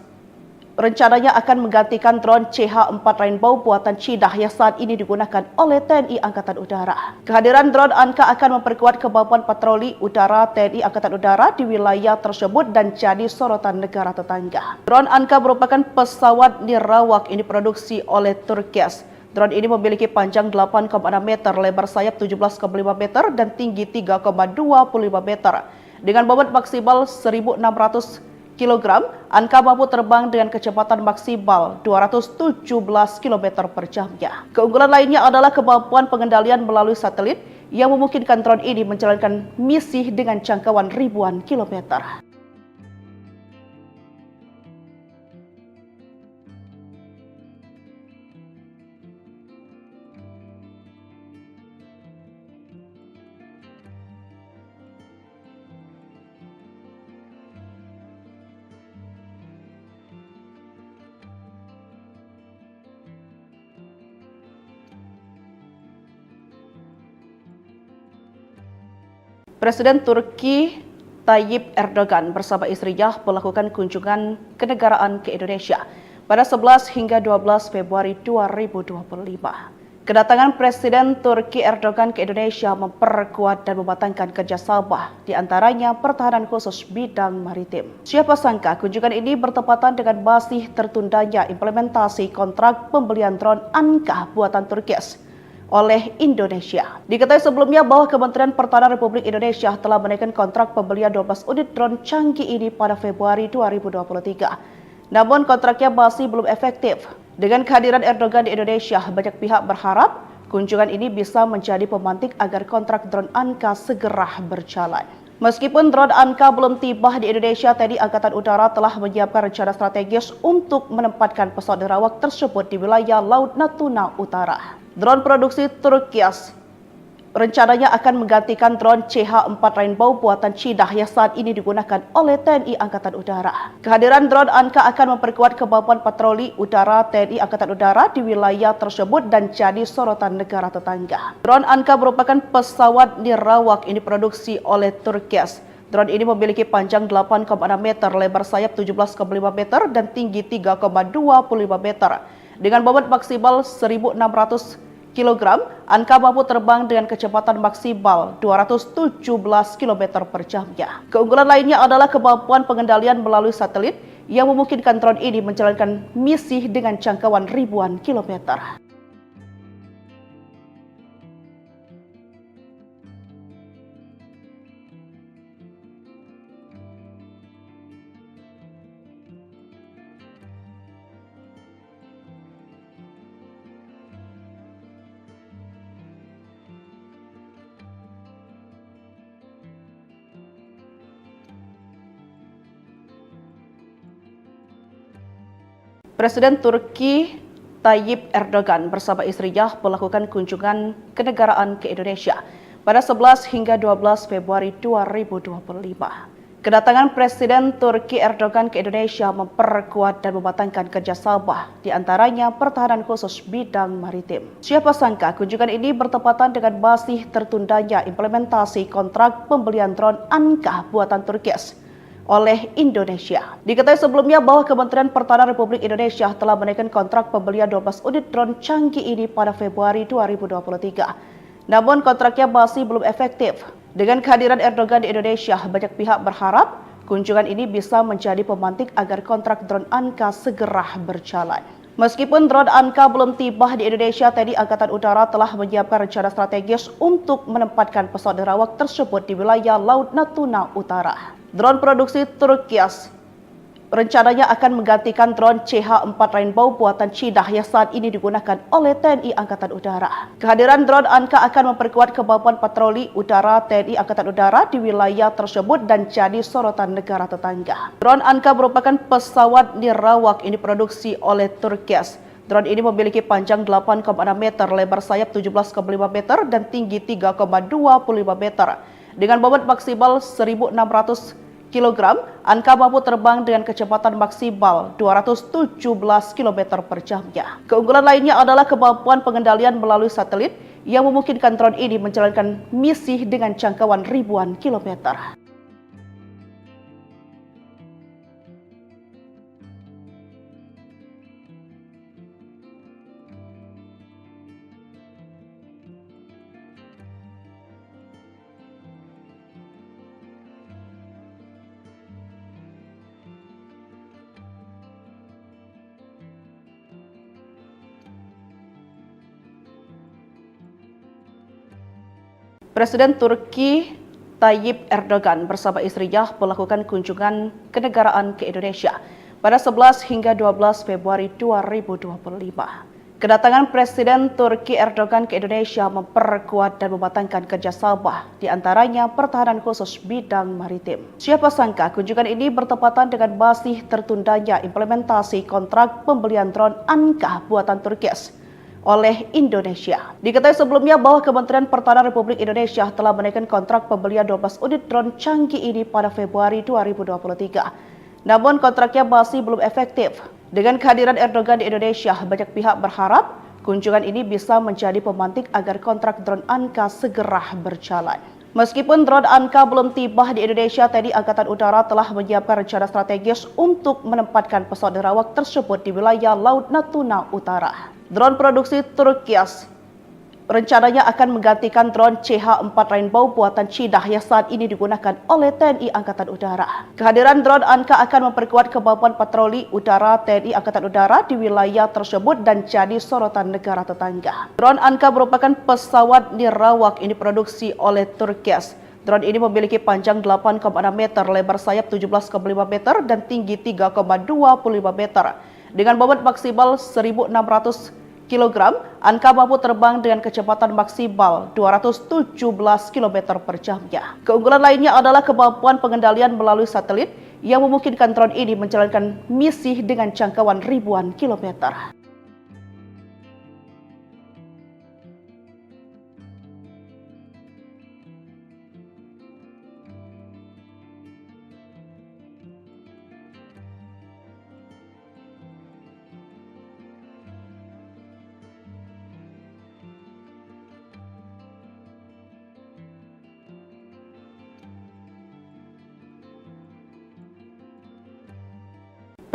rencananya akan menggantikan drone CH-4 Rainbow buatan Cina yang saat ini digunakan oleh TNI Angkatan Udara. Kehadiran drone Anka akan memperkuat kemampuan patroli udara TNI Angkatan Udara di wilayah tersebut dan jadi sorotan negara tetangga. Drone Anka merupakan pesawat nirawak yang diproduksi oleh Turkias. Drone ini memiliki panjang 8,6 meter, lebar sayap 17,5 meter, dan tinggi 3,25 meter. Dengan bobot maksimal 1.600 kg, Anka mampu terbang dengan kecepatan maksimal 217 km per jamnya. Keunggulan lainnya adalah kemampuan pengendalian melalui satelit yang memungkinkan drone ini menjalankan misi dengan jangkauan ribuan kilometer. Presiden Turki Tayyip Erdogan bersama istrinya melakukan kunjungan kenegaraan ke Indonesia pada 11 hingga 12 Februari 2025. Kedatangan Presiden Turki Erdogan ke Indonesia memperkuat dan mematangkan kerjasama, di antaranya pertahanan khusus bidang maritim. Siapa sangka kunjungan ini bertepatan dengan masih tertundanya implementasi kontrak pembelian drone Anka buatan Turkias oleh Indonesia. Diketahui sebelumnya bahwa Kementerian Pertahanan Republik Indonesia telah menaikkan kontrak pembelian 12 unit drone canggih ini pada Februari 2023. Namun kontraknya masih belum efektif. Dengan kehadiran Erdogan di Indonesia, banyak pihak berharap kunjungan ini bisa menjadi pemantik agar kontrak drone Anka segera berjalan. Meskipun drone Anka belum tiba di Indonesia, TNI Angkatan Udara telah menyiapkan rencana strategis untuk menempatkan pesawat nirawak tersebut di wilayah Laut Natuna Utara. Drone produksi Turkias rencananya akan menggantikan drone CH-4 Rainbow buatan Cina yang saat ini digunakan oleh TNI Angkatan Udara. Kehadiran drone Anka akan memperkuat kemampuan patroli udara TNI Angkatan Udara di wilayah tersebut dan jadi sorotan negara tetangga. Drone Anka merupakan pesawat nirawak yang diproduksi oleh Turkias. Drone ini memiliki panjang 8,6 meter, lebar sayap 17,5 meter, dan tinggi 3,25 meter. Dengan bobot maksimal 1.600 kg, Anka mampu terbang dengan kecepatan maksimal 217 km per jamnya. Keunggulan lainnya adalah kemampuan pengendalian melalui satelit yang memungkinkan drone ini menjalankan misi dengan jangkauan ribuan kilometer. Presiden Turki Tayyip Erdogan bersama istrinya melakukan kunjungan kenegaraan ke Indonesia pada 11 hingga 12 Februari 2025. Kedatangan Presiden Turki Erdogan ke Indonesia memperkuat dan mematangkan kerjasama, di antaranya pertahanan khusus bidang maritim. Siapa sangka kunjungan ini bertepatan dengan masih tertundanya implementasi kontrak pembelian drone Anka buatan Turki oleh Indonesia. Diketahui sebelumnya bahwa Kementerian Pertahanan Republik Indonesia telah menaikkan kontrak pembelian 12 unit drone canggih ini pada Februari 2023. Namun kontraknya masih belum efektif. Dengan kehadiran Erdogan di Indonesia, banyak pihak berharap kunjungan ini bisa menjadi pemantik agar kontrak drone Anka segera berjalan. Meskipun drone Anka belum tiba di Indonesia, TNI Angkatan Udara telah menyiapkan rencana strategis untuk menempatkan pesawat nirawak tersebut di wilayah Laut Natuna Utara. Drone produksi Turki rencananya akan menggantikan drone CH-4 Rainbow buatan Cina yang saat ini digunakan oleh TNI Angkatan Udara. Kehadiran drone Anka akan memperkuat kemampuan patroli udara TNI Angkatan Udara di wilayah tersebut dan jadi sorotan negara tetangga. Drone Anka merupakan pesawat nirawak yang diproduksi oleh Turki. Drone ini memiliki panjang 8,6 meter, lebar sayap 17,5 meter, dan tinggi 3,25 meter. Dengan bobot maksimal 1.600 kg, Anka mampu terbang dengan kecepatan maksimal 217 km per jamnya. Keunggulan lainnya adalah kemampuan pengendalian melalui satelit yang memungkinkan drone ini menjalankan misi dengan jangkauan ribuan kilometer. Presiden Turki Tayyip Erdogan bersama istrinya melakukan kunjungan kenegaraan ke Indonesia pada 11 hingga 12 Februari 2025. Kedatangan Presiden Turki Erdogan ke Indonesia memperkuat dan mematangkan kerjasama, di antaranya pertahanan khusus bidang maritim. Siapa sangka kunjungan ini bertepatan dengan masih tertundanya implementasi kontrak pembelian drone Anka buatan Turki oleh Indonesia. Diketahui sebelumnya bahwa Kementerian Pertahanan Republik Indonesia telah menaikkan kontrak pembelian 12 unit drone canggih ini pada Februari 2023. Namun kontraknya masih belum efektif. Dengan kehadiran Erdogan di Indonesia, banyak pihak berharap kunjungan ini bisa menjadi pemantik agar kontrak drone Anka segera berjalan. Meskipun drone Anka belum tiba di Indonesia, TNI Angkatan Udara telah menyiapkan rencana strategis untuk menempatkan pesawat nirawak tersebut di wilayah Laut Natuna Utara. Drone produksi Turki rencananya akan menggantikan drone CH-4 Rainbow buatan Cina yang saat ini digunakan oleh TNI Angkatan Udara. Kehadiran drone Anka akan memperkuat kemampuan patroli udara TNI Angkatan Udara di wilayah tersebut dan jadi sorotan negara tetangga. Drone Anka merupakan pesawat nirawak yang diproduksi oleh Turki. Drone ini memiliki panjang 8,6 meter, lebar sayap 17,5 meter, dan tinggi 3,25 meter. Dengan bobot maksimal 1.600 kg, Anka mampu terbang dengan kecepatan maksimal 217 km per jamnya. Keunggulan lainnya adalah kemampuan pengendalian melalui satelit yang memungkinkan drone ini menjalankan misi dengan jangkauan ribuan kilometer.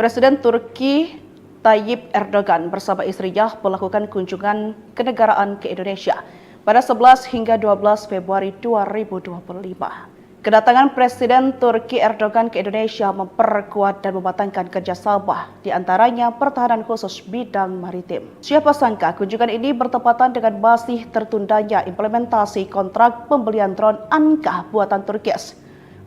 Presiden Turki Tayyip Erdogan bersama istrinya melakukan kunjungan kenegaraan ke Indonesia pada 11 hingga 12 Februari 2025. Kedatangan Presiden Turki Erdogan ke Indonesia memperkuat dan mematangkan kerjasama, di antaranya pertahanan khusus bidang maritim. Siapa sangka kunjungan ini bertepatan dengan masih tertundanya implementasi kontrak pembelian drone Anka buatan Turki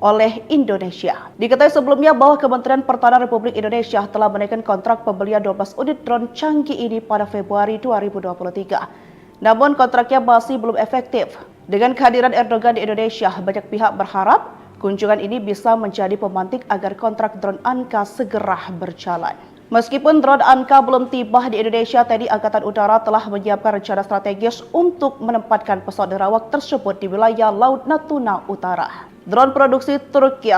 oleh Indonesia. Diketahui sebelumnya bahwa Kementerian Pertahanan Republik Indonesia telah menaikkan kontrak pembelian 12 unit drone canggih ini pada Februari 2023. Namun kontraknya masih belum efektif. Dengan kehadiran Erdogan di Indonesia, banyak pihak berharap kunjungan ini bisa menjadi pemantik agar kontrak drone Anka segera berjalan. Meskipun drone Anka belum tiba di Indonesia, TNI Angkatan Udara telah menyiapkan rencana strategis untuk menempatkan pesawat nerawak tersebut di wilayah Laut Natuna Utara. Drone produksi Turki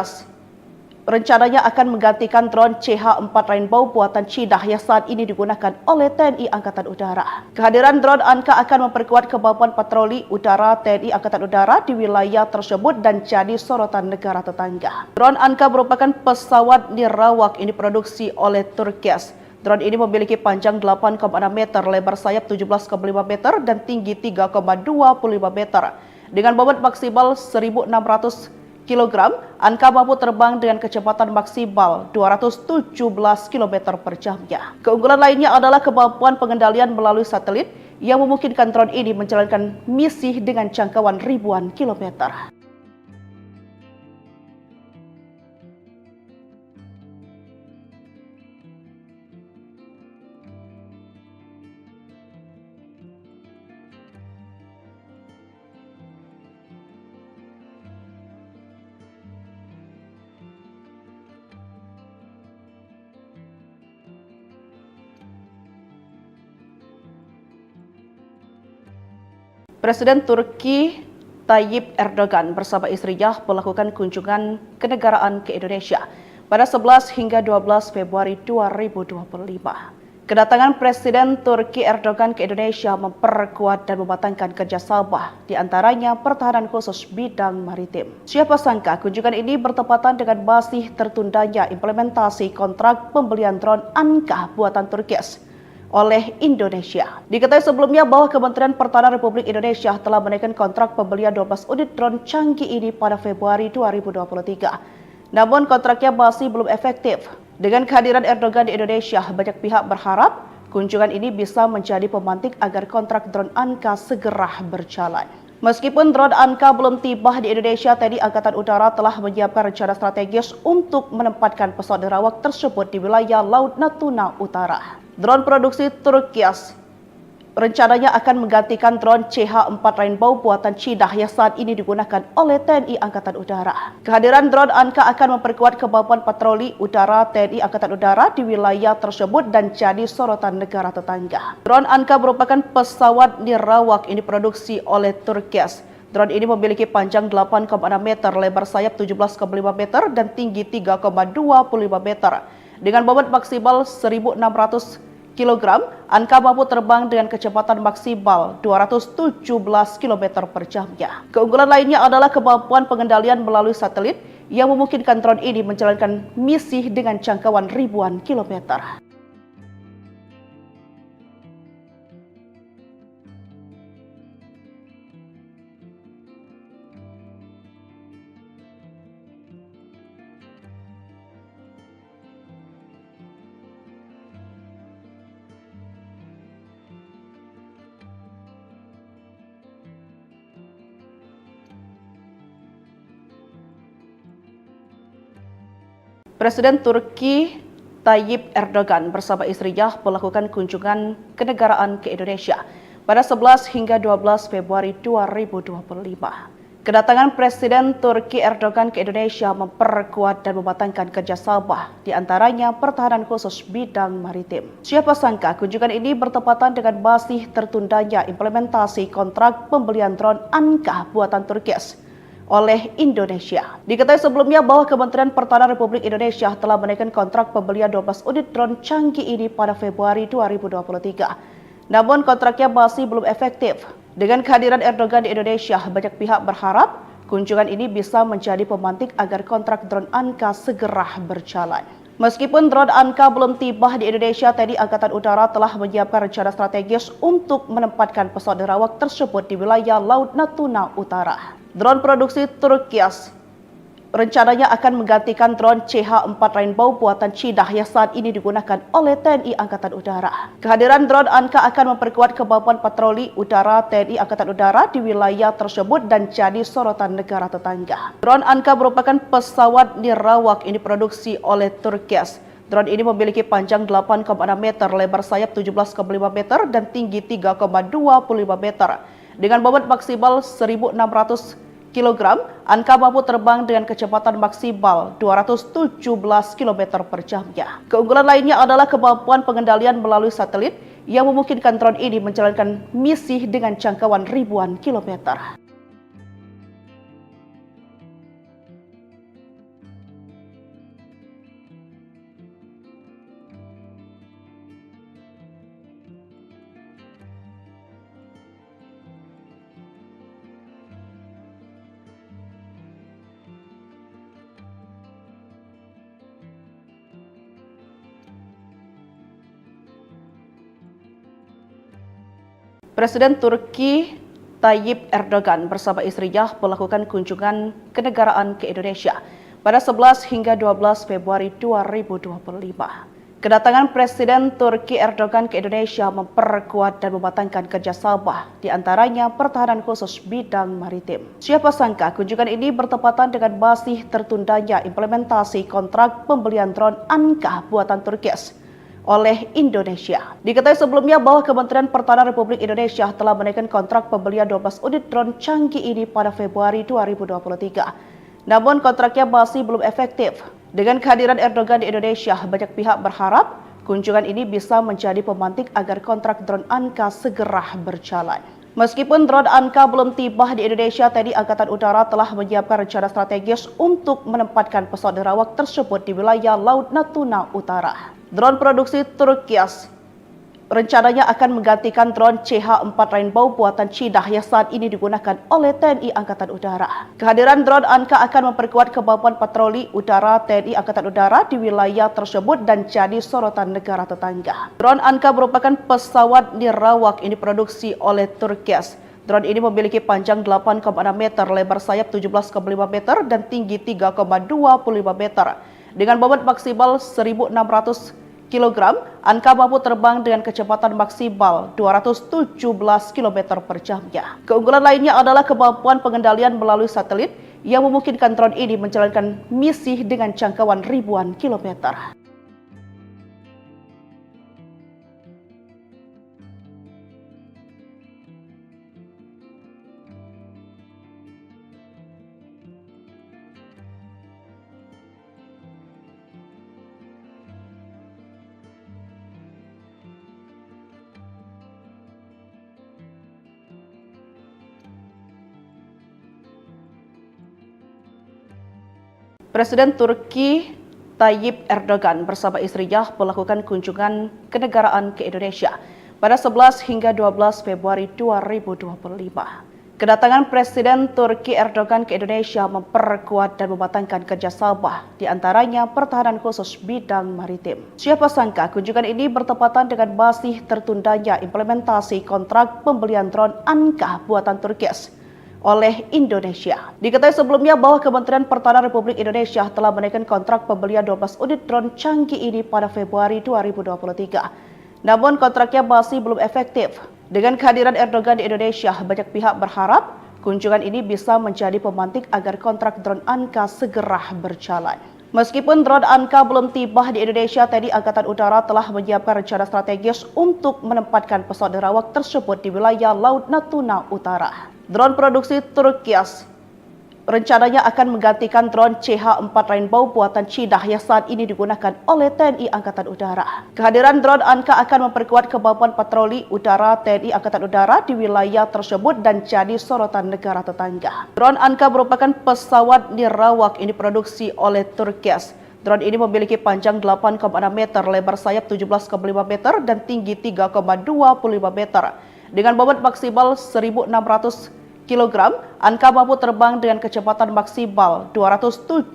rencananya akan menggantikan drone CH-4 Rainbow buatan Cina yang saat ini digunakan oleh TNI Angkatan Udara. Kehadiran drone Anka akan memperkuat kemampuan patroli udara TNI Angkatan Udara di wilayah tersebut dan jadi sorotan negara tetangga. Drone Anka merupakan pesawat nirawak ini diproduksi oleh Turki. Drone ini memiliki panjang 8,6 meter, lebar sayap 17,5 meter, dan tinggi 3,25 meter. Dengan bobot maksimal 1.600 kg, Anka mampu terbang dengan kecepatan maksimal 217 km per jamnya. Keunggulan lainnya adalah kemampuan pengendalian melalui satelit yang memungkinkan drone ini menjalankan misi dengan jangkauan ribuan kilometer. Presiden Turki Tayyip Erdogan bersama istrinya melakukan kunjungan kenegaraan ke Indonesia pada 11 hingga 12 Februari 2025. Kedatangan Presiden Turki Erdogan ke Indonesia memperkuat dan mematangkan kerjasama, di antaranya pertahanan khusus bidang maritim. Siapa sangka kunjungan ini bertepatan dengan masih tertundanya implementasi kontrak pembelian drone Anka buatan Turki oleh Indonesia. Diketahui sebelumnya bahwa Kementerian Pertahanan Republik Indonesia telah menaikkan kontrak pembelian 12 unit drone canggih ini pada Februari 2023. Namun kontraknya masih belum efektif. Dengan kehadiran Erdogan di Indonesia, banyak pihak berharap kunjungan ini bisa menjadi pemantik agar kontrak drone Anka segera berjalan. Meskipun drone Anka belum tiba di Indonesia, TNI Angkatan Udara telah menyiapkan rencana strategis untuk menempatkan pesawat nerawak tersebut di wilayah Laut Natuna Utara. Drone produksi Turki rencananya akan menggantikan drone CH-4 Rainbow buatan Cina yang saat ini digunakan oleh TNI Angkatan Udara. Kehadiran drone Anka akan memperkuat kemampuan patroli udara TNI Angkatan Udara di wilayah tersebut dan jadi sorotan negara tetangga. Drone Anka merupakan pesawat nirawak ini diproduksi oleh Turki. Drone ini memiliki panjang 8,6 meter, lebar sayap 17,5 meter, dan tinggi 3,25 meter. Dengan bobot maksimal 1.600 kg, Anka mampu terbang dengan kecepatan maksimal 217 km per jamnya. Keunggulan lainnya adalah kemampuan pengendalian melalui satelit yang memungkinkan drone ini menjalankan misi dengan jangkauan ribuan kilometer. Presiden Turki Tayyip Erdogan bersama istrinya melakukan kunjungan kenegaraan ke Indonesia pada 11 hingga 12 Februari 2025. Kedatangan Presiden Turki Erdogan ke Indonesia memperkuat dan mematangkan kerjasama, di antaranya pertahanan khusus bidang maritim. Siapa sangka kunjungan ini bertepatan dengan masih tertundanya implementasi kontrak pembelian drone Anka buatan Turki oleh Indonesia. Diketahui sebelumnya bahwa Kementerian Pertahanan Republik Indonesia telah menaikkan kontrak pembelian 12 unit drone canggih ini pada Februari 2023. Namun kontraknya masih belum efektif. Dengan kehadiran Erdogan di Indonesia, banyak pihak berharap kunjungan ini bisa menjadi pemantik agar kontrak drone Anka segera berjalan. Meskipun drone Anka belum tiba di Indonesia, TNI Angkatan Udara telah menyiapkan rencana strategis untuk menempatkan pesawat nirawak tersebut di wilayah Laut Natuna Utara. Drone produksi Turkias rencananya akan menggantikan drone CH-4 Rainbow buatan Cina yang saat ini digunakan oleh TNI Angkatan Udara. Kehadiran drone Anka akan memperkuat kemampuan patroli udara TNI Angkatan Udara di wilayah tersebut dan jadi sorotan negara tetangga. Drone Anka merupakan pesawat nirawak yang diproduksi oleh Turkias. Drone ini memiliki panjang 8,6 meter, lebar sayap 17,5 meter, dan tinggi 3,25 meter. Dengan bobot maksimal 1.600 kg, Anka mampu terbang dengan kecepatan maksimal 217 km per jamnya. Keunggulan lainnya adalah kemampuan pengendalian melalui satelit yang memungkinkan drone ini menjalankan misi dengan jangkauan ribuan kilometer. Presiden Turki Tayyip Erdogan bersama istrinya melakukan kunjungan kenegaraan ke Indonesia pada 11 hingga 12 Februari 2025. Kedatangan Presiden Turki Erdogan ke Indonesia memperkuat dan mematangkan kerjasama, di antaranya pertahanan khusus bidang maritim. Siapa sangka kunjungan ini bertepatan dengan masih tertundanya implementasi kontrak pembelian drone Anka buatan Turkias oleh Indonesia. Diketahui sebelumnya bahwa Kementerian Pertahanan Republik Indonesia telah menaikkan kontrak pembelian 12 unit drone canggih ini pada Februari 2023. Namun kontraknya masih belum efektif. Dengan kehadiran Erdogan di Indonesia, banyak pihak berharap kunjungan ini bisa menjadi pemantik agar kontrak drone Anka segera berjalan. Meskipun drone Anka belum tiba di Indonesia, TNI Angkatan Udara telah menyiapkan rencana strategis untuk menempatkan pesawat nirawak tersebut di wilayah Laut Natuna Utara. Drone produksi Turkias rencananya akan menggantikan drone CH-4 Rainbow buatan Cina yang saat ini digunakan oleh TNI Angkatan Udara. Kehadiran drone Anka akan memperkuat kemampuan patroli udara TNI Angkatan Udara di wilayah tersebut dan jadi sorotan negara tetangga. Drone Anka merupakan pesawat nirawak yang diproduksi oleh Turkias. Drone ini memiliki panjang 8,6 meter, lebar sayap 17,5 meter, dan tinggi 3,25 meter. Dengan bobot maksimal 1.600 kg, Anka mampu terbang dengan kecepatan maksimal 217 km per jamnya. Keunggulan lainnya adalah kemampuan pengendalian melalui satelit yang memungkinkan drone ini menjalankan misi dengan jangkauan ribuan kilometer. Presiden Turki Tayyip Erdogan bersama istrinya melakukan kunjungan kenegaraan ke Indonesia pada 11 hingga 12 Februari 2025. Kedatangan Presiden Turki Erdogan ke Indonesia memperkuat dan mematangkan kerjasama, di antaranya pertahanan khusus bidang maritim. Siapa sangka kunjungan ini bertepatan dengan masih tertundanya implementasi kontrak pembelian drone Anka buatan Turkias oleh Indonesia. Diketahui sebelumnya bahwa Kementerian Pertahanan Republik Indonesia telah menaikkan kontrak pembelian 12 unit drone canggih ini pada Februari 2023. Namun kontraknya masih belum efektif. Dengan kehadiran Erdogan di Indonesia, banyak pihak berharap kunjungan ini bisa menjadi pemantik agar kontrak drone Anka segera berjalan. Meskipun drone Anka belum tiba di Indonesia, TNI Angkatan Udara telah menyiapkan rencana strategis untuk menempatkan pesawat nirawak tersebut di wilayah Laut Natuna Utara. Drone produksi Turkias rencananya akan menggantikan drone CH-4 Rainbow buatan Cina yang saat ini digunakan oleh TNI Angkatan Udara. Kehadiran drone Anka akan memperkuat kemampuan patroli udara TNI Angkatan Udara di wilayah tersebut dan jadi sorotan negara tetangga. Drone Anka merupakan pesawat nirawak yang diproduksi oleh Turkias. Drone ini memiliki panjang 8,6 meter, lebar sayap 17,5 meter, dan tinggi 3,25 meter. Dengan bobot maksimal 1.600 kg, Anka mampu terbang dengan kecepatan maksimal 217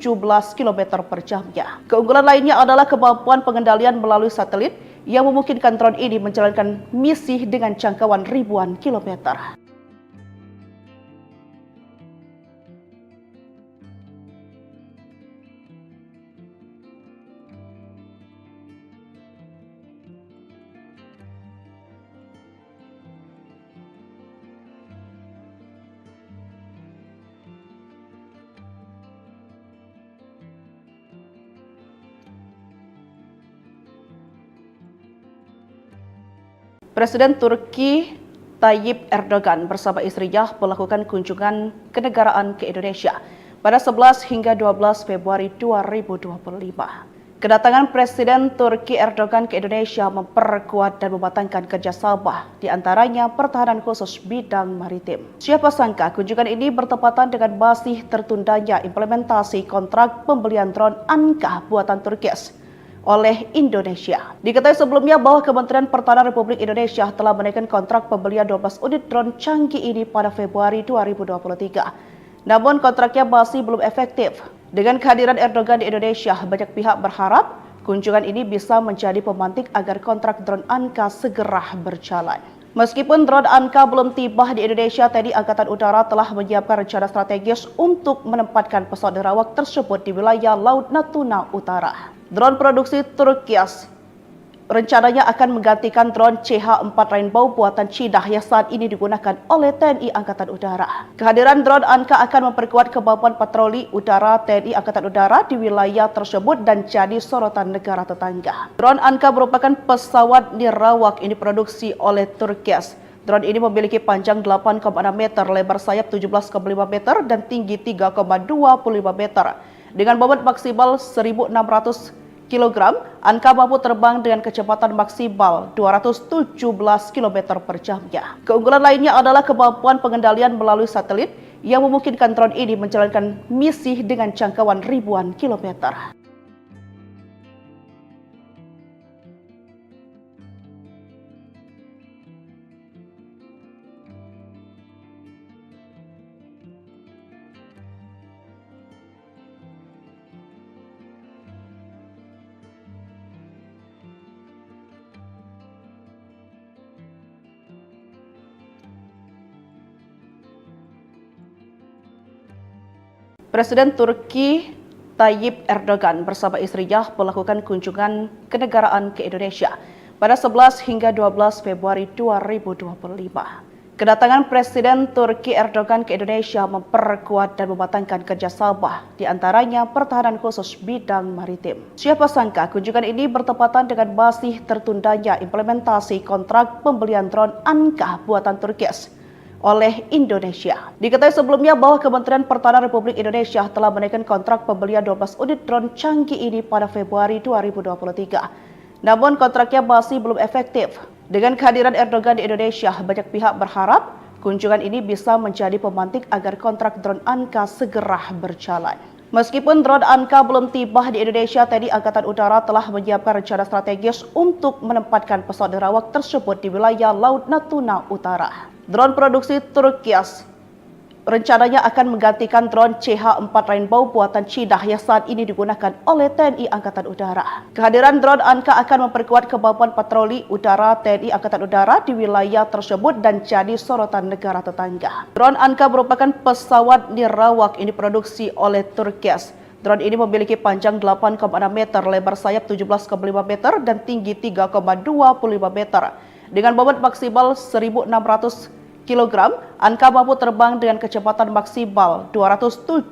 km per jamnya. Keunggulan lainnya adalah kemampuan pengendalian melalui satelit yang memungkinkan drone ini menjalankan misi dengan jangkauan ribuan kilometer. Presiden Turki Tayyip Erdogan bersama istrinya melakukan kunjungan kenegaraan ke Indonesia pada 11 hingga 12 Februari 2025. Kedatangan Presiden Turki Erdogan ke Indonesia memperkuat dan mematangkan kerjasama, di antaranya pertahanan khusus bidang maritim. Siapa sangka kunjungan ini bertepatan dengan masih tertundanya implementasi kontrak pembelian drone Anka buatan Turki oleh Indonesia. Diketahui sebelumnya bahwa Kementerian Pertahanan Republik Indonesia telah menaikkan kontrak pembelian 12 unit drone canggih ini pada Februari 2023. Namun kontraknya masih belum efektif. Dengan kehadiran Erdogan di Indonesia, banyak pihak berharap kunjungan ini bisa menjadi pemantik agar kontrak drone Anka segera berjalan. Meskipun drone Anka belum tiba di Indonesia, TNI Angkatan Udara telah menyiapkan rencana strategis untuk menempatkan pesawat nirawak tersebut di wilayah Laut Natuna Utara. Drone produksi Turki rencananya akan menggantikan drone CH-4 Rainbow buatan Cina yang saat ini digunakan oleh TNI Angkatan Udara. Kehadiran drone Anka akan memperkuat kemampuan patroli udara TNI Angkatan Udara di wilayah tersebut dan jadi sorotan negara tetangga. Drone Anka merupakan pesawat nirawak ini diproduksi oleh Turki. Drone ini memiliki panjang 8,6 meter, lebar sayap 17,5 meter, dan tinggi 3,25 meter. Dengan bobot maksimal 1.600 kg, Anka mampu terbang dengan kecepatan maksimal 217 km per jamnya. Keunggulan lainnya adalah kemampuan pengendalian melalui satelit yang memungkinkan drone ini menjalankan misi dengan jangkauan ribuan kilometer. Presiden Turki Tayyip Erdogan bersama istrinya melakukan kunjungan kenegaraan ke Indonesia pada 11 hingga 12 Februari 2025. Kedatangan Presiden Turki Erdogan ke Indonesia memperkuat dan mematangkan kerjasama, di antaranya pertahanan khusus bidang maritim. Siapa sangka kunjungan ini bertepatan dengan masih tertundanya implementasi kontrak pembelian drone Anka buatan Turki oleh Indonesia. Diketahui sebelumnya bahwa Kementerian Pertahanan Republik Indonesia telah menaikkan kontrak pembelian 12 unit drone canggih ini pada Februari 2023. Namun kontraknya masih belum efektif. Dengan kehadiran Erdogan di Indonesia, banyak pihak berharap kunjungan ini bisa menjadi pemantik agar kontrak drone Anka segera berjalan. Meskipun drone Anka belum tiba di Indonesia, TNI Angkatan Udara telah menyiapkan rencana strategis untuk menempatkan pesawat nirawak tersebut di wilayah Laut Natuna Utara. Drone produksi Turki rencananya akan menggantikan drone CH-4 Rainbow buatan Cina yang saat ini digunakan oleh TNI Angkatan Udara. Kehadiran drone Anka akan memperkuat kemampuan patroli udara TNI Angkatan Udara di wilayah tersebut dan jadi sorotan negara tetangga. Drone Anka merupakan pesawat nirawak ini diproduksi oleh Turki. Drone ini memiliki panjang 8,6 meter, lebar sayap 17,5 meter, dan tinggi 3,25 meter. Dengan bobot maksimal 1.600 kg, Anka mampu terbang dengan kecepatan maksimal 217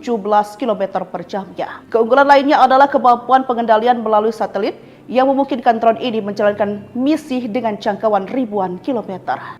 km per jamnya. Keunggulan lainnya adalah kemampuan pengendalian melalui satelit yang memungkinkan drone ini menjalankan misi dengan jangkauan ribuan kilometer.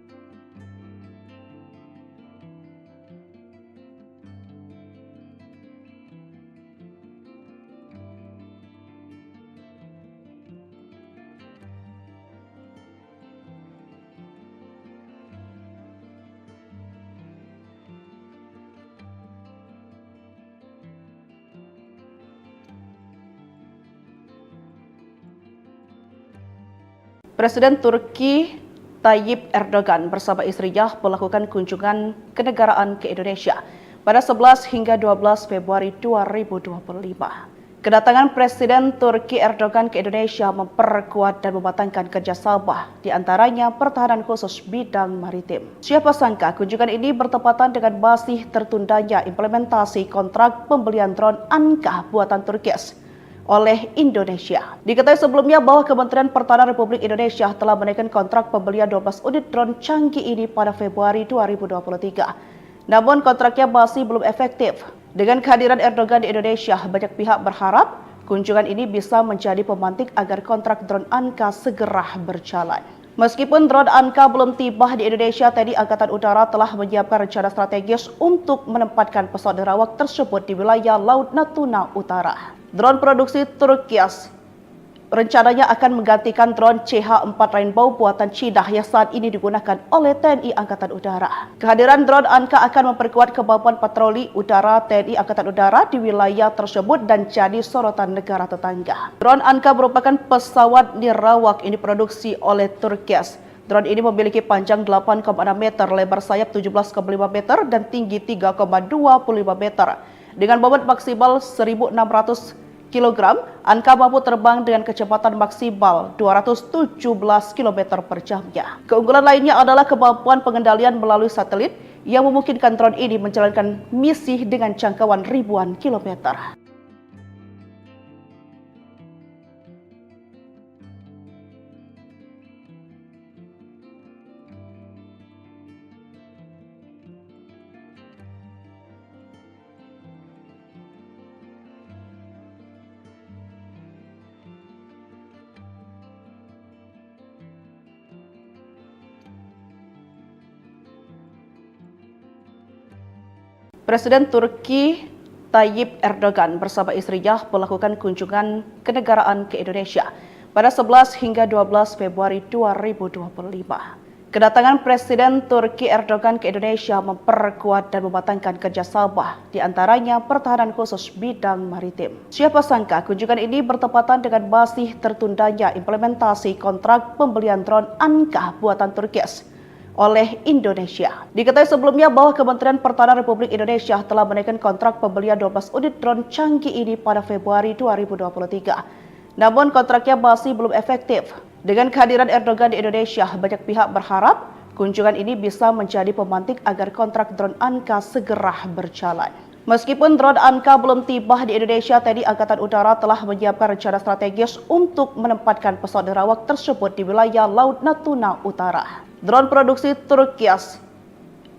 Presiden Turki Tayyip Erdogan bersama istrinya melakukan kunjungan kenegaraan ke Indonesia pada 11 hingga 12 Februari 2025. Kedatangan Presiden Turki Erdogan ke Indonesia memperkuat dan mematangkan kerjasama, di antaranya pertahanan khusus bidang maritim. Siapa sangka kunjungan ini bertepatan dengan masih tertundanya implementasi kontrak pembelian drone Anka buatan Turkis oleh Indonesia. Diketahui sebelumnya bahwa Kementerian Pertahanan Republik Indonesia telah menaikkan kontrak pembelian 12 unit drone canggih ini pada Februari 2023. Namun kontraknya masih belum efektif. Dengan kehadiran Erdogan di Indonesia, banyak pihak berharap kunjungan ini bisa menjadi pemantik agar kontrak drone Anka segera berjalan. Meskipun drone Anka belum tiba di Indonesia, TNI Angkatan Udara telah menyiapkan rencana strategis untuk menempatkan pesawat nerawak tersebut di wilayah Laut Natuna Utara. Drone produksi Turkias rencananya akan menggantikan drone CH-4 Rainbow buatan Cina yang saat ini digunakan oleh TNI Angkatan Udara. Kehadiran drone Anka akan memperkuat kemampuan patroli udara TNI Angkatan Udara di wilayah tersebut dan jadi sorotan negara tetangga. Drone Anka merupakan pesawat nirawak ini diproduksi oleh Turkias. Drone ini memiliki panjang 8,6 meter, lebar sayap 17,5 meter, dan tinggi 3,25 meter. Dengan bobot maksimal 1.600 kg, Anka mampu terbang dengan kecepatan maksimal 217 km per jamnya. Keunggulan lainnya adalah kemampuan pengendalian melalui satelit yang memungkinkan drone ini menjalankan misi dengan jangkauan ribuan kilometer. Presiden Turki Tayyip Erdogan bersama istrinya melakukan kunjungan kenegaraan ke Indonesia pada 11 hingga 12 Februari 2025. Kedatangan Presiden Turki Erdogan ke Indonesia memperkuat dan mematangkan kerjasama, di antaranya pertahanan khusus bidang maritim. Siapa sangka kunjungan ini bertepatan dengan masih tertundanya implementasi kontrak pembelian drone Anka buatan Turkis oleh Indonesia. Diketahui sebelumnya bahwa Kementerian Pertahanan Republik Indonesia telah menaikkan kontrak pembelian 12 unit drone canggih ini pada Februari 2023. Namun kontraknya masih belum efektif. Dengan kehadiran Erdogan di Indonesia, banyak pihak berharap kunjungan ini bisa menjadi pemantik agar kontrak drone Anka segera berjalan. Meskipun drone Anka belum tiba di Indonesia, TNI Angkatan Udara telah menyiapkan rencana strategis untuk menempatkan pesawat nerawak tersebut di wilayah Laut Natuna Utara. Drone produksi Turkias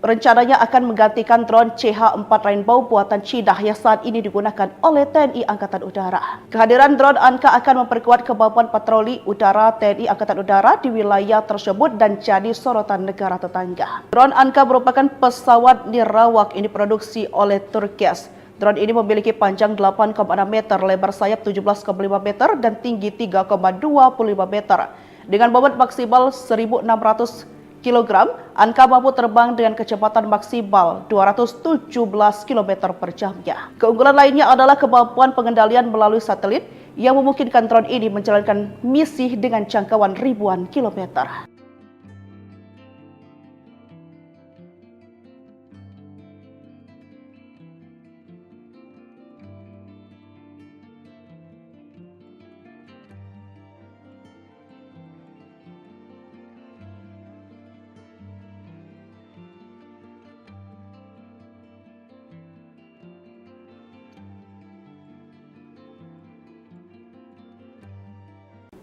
rencananya akan menggantikan drone CH-4 Rainbow buatan Cina yang saat ini digunakan oleh TNI Angkatan Udara. Kehadiran drone Anka akan memperkuat kemampuan patroli udara TNI Angkatan Udara di wilayah tersebut dan jadi sorotan negara tetangga. Drone Anka merupakan pesawat nirawak ini diproduksi oleh Turkias. Drone ini memiliki panjang 8,6 meter, lebar sayap 17,5 meter, dan tinggi 3,25 meter. Dengan bobot maksimal 1.600 kg, Anka mampu terbang dengan kecepatan maksimal 217 km per jamnya. Keunggulan lainnya adalah kemampuan pengendalian melalui satelit yang memungkinkan drone ini menjalankan misi dengan jangkauan ribuan kilometer.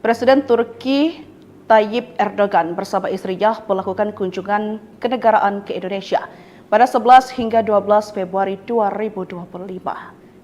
Presiden Turki Tayyip Erdogan bersama istrinya melakukan kunjungan kenegaraan ke Indonesia pada 11 hingga 12 Februari 2025.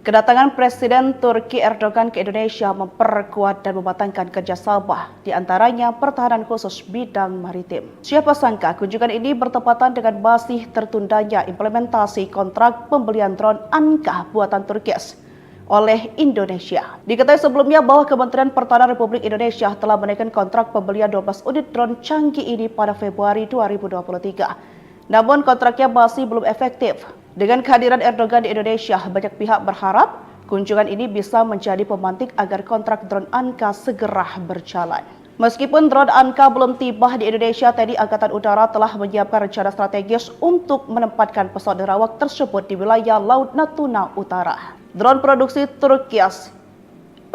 Kedatangan Presiden Turki Erdogan ke Indonesia memperkuat dan mematangkan kerjasama, di antaranya pertahanan khusus bidang maritim. Siapa sangka kunjungan ini bertepatan dengan masih tertundanya implementasi kontrak pembelian drone Anka buatan Turkis oleh Indonesia. Diketahui sebelumnya bahwa Kementerian Pertahanan Republik Indonesia telah menaikkan kontrak pembelian 12 unit drone canggih ini pada Februari 2023. Namun kontraknya masih belum efektif. Dengan kehadiran Erdogan di Indonesia, banyak pihak berharap kunjungan ini bisa menjadi pemantik agar kontrak drone Anka segera berjalan. Meskipun drone Anka belum tiba di Indonesia, TNI Angkatan Udara telah menyiapkan rencana strategis untuk menempatkan pesawat nirawak tersebut di wilayah Laut Natuna Utara. Drone produksi Turkias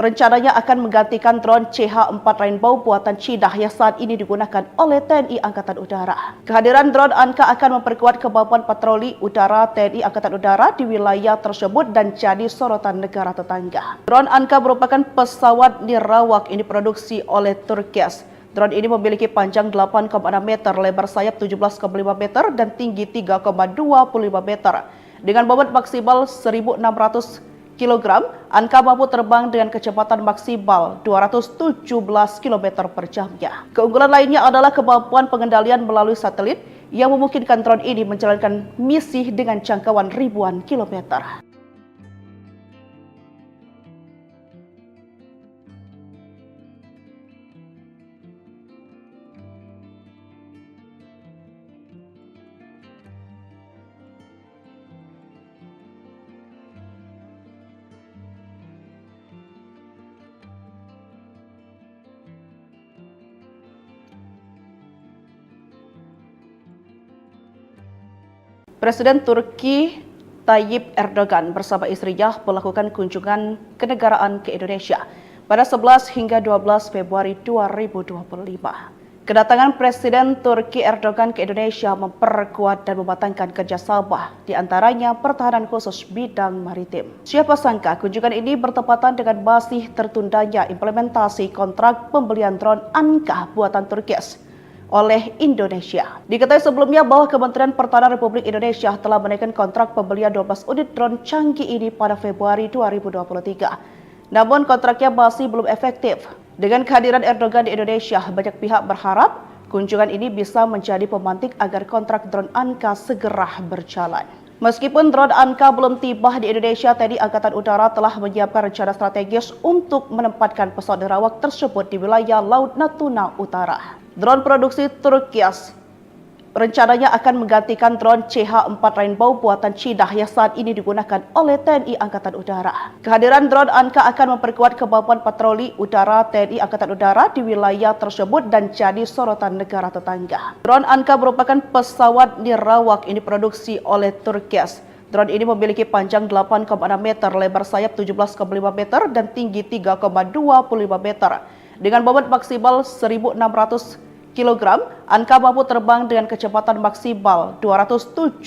rencananya akan menggantikan drone CH-4 Rainbow buatan Cina yang saat ini digunakan oleh TNI Angkatan Udara. Kehadiran drone Anka akan memperkuat kemampuan patroli udara TNI Angkatan Udara di wilayah tersebut dan jadi sorotan negara tetangga. Drone Anka merupakan pesawat nirawak ini diproduksi oleh Turkias. Drone ini memiliki panjang 8,6 meter, lebar sayap 17,5 meter, dan tinggi 3,25 meter. Dengan bobot maksimal 1.600 kg, Anka mampu terbang dengan kecepatan maksimal 217 km per jamnya. Keunggulan lainnya adalah kemampuan pengendalian melalui satelit yang memungkinkan drone ini menjalankan misi dengan jangkauan ribuan kilometer. Presiden Turki Tayyip Erdogan bersama istrinya melakukan kunjungan kenegaraan ke Indonesia pada 11 hingga 12 Februari 2025. Kedatangan Presiden Turki Erdogan ke Indonesia memperkuat dan mematangkan kerjasama, di antaranya pertahanan khusus bidang maritim. Siapa sangka kunjungan ini bertepatan dengan masih tertundanya implementasi kontrak pembelian drone Anka buatan Turkias oleh Indonesia. Diketahui sebelumnya bahwa Kementerian Pertahanan Republik Indonesia telah menaikkan kontrak pembelian 12 unit drone canggih ini pada Februari 2023. Namun kontraknya masih belum efektif. Dengan kehadiran Erdogan di Indonesia, banyak pihak berharap kunjungan ini bisa menjadi pemantik agar kontrak drone Anka segera berjalan. Meskipun drone Anka belum tiba di Indonesia, TNI Angkatan Udara telah menyiapkan rencana strategis untuk menempatkan pesawat nirawak tersebut di wilayah Laut Natuna Utara. Drone produksi Turkias rencananya akan menggantikan drone CH-4 Rainbow buatan Cina yang saat ini digunakan oleh TNI Angkatan Udara. Kehadiran drone Anka akan memperkuat kemampuan patroli udara TNI Angkatan Udara di wilayah tersebut dan jadi sorotan negara tetangga. Drone Anka merupakan pesawat nirawak ini diproduksi oleh Turkias. Drone ini memiliki panjang 8,6 meter, lebar sayap 17,5 meter, dan tinggi 3,25 meter. Dengan bobot maksimal 1.600 kg, Anka mampu terbang dengan kecepatan maksimal 217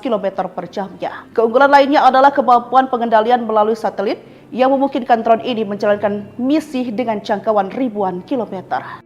km per jamnya. Keunggulan lainnya adalah kemampuan pengendalian melalui satelit yang memungkinkan drone ini menjalankan misi dengan jangkauan ribuan kilometer.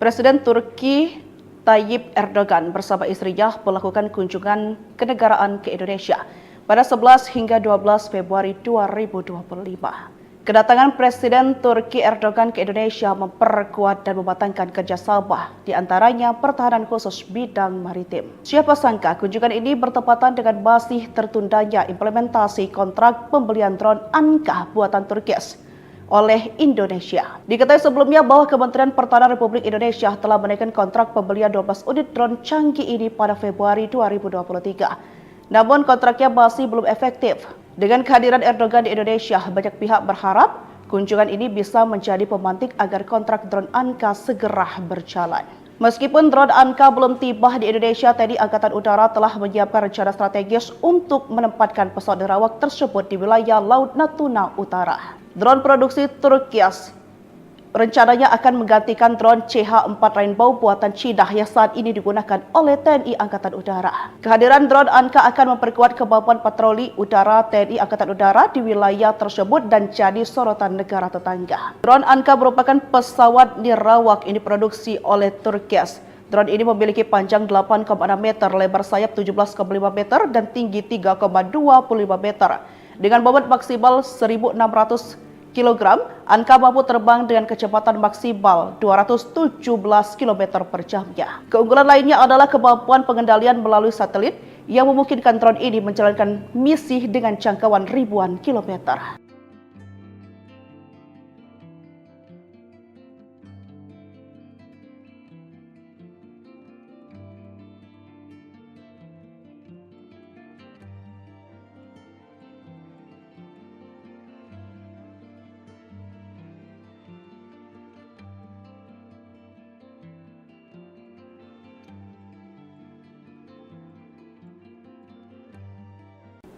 Presiden Turki Tayyip Erdogan bersama istrinya melakukan kunjungan kenegaraan ke Indonesia pada 11 hingga 12 Februari 2025. Kedatangan Presiden Turki Erdogan ke Indonesia memperkuat dan mematangkan kerjasama, di antaranya pertahanan khusus bidang maritim. Siapa sangka kunjungan ini bertepatan dengan masih tertundanya implementasi kontrak pembelian drone Anka buatan Turkias oleh Indonesia. Diketahui sebelumnya bahwa Kementerian Pertahanan Republik Indonesia telah menaikkan kontrak pembelian 12 unit drone canggih ini pada Februari 2023. Namun kontraknya masih belum efektif. Dengan kehadiran Erdogan di Indonesia, banyak pihak berharap kunjungan ini bisa menjadi pemantik agar kontrak drone Anka segera berjalan. Meskipun drone Anka belum tiba di Indonesia, TNI Angkatan Udara telah menyiapkan rencana strategis untuk menempatkan pesawat nirawak tersebut di wilayah Laut Natuna Utara. Drone produksi Turkias rencananya akan menggantikan drone CH-4 Rainbow buatan Cina yang saat ini digunakan oleh TNI Angkatan Udara. Kehadiran drone Anka akan memperkuat kemampuan patroli udara TNI Angkatan Udara di wilayah tersebut dan jadi sorotan negara tetangga. Drone Anka merupakan pesawat nirawak ini diproduksi oleh Turkias. Drone ini memiliki panjang 8,6 meter, lebar sayap 17,5 meter, dan tinggi 3,25 meter. Dengan bobot maksimal 1.600 kg, Anka mampu terbang dengan kecepatan maksimal 217 km per jamnya. Keunggulan lainnya adalah kemampuan pengendalian melalui satelit yang memungkinkan drone ini menjalankan misi dengan jangkauan ribuan kilometer.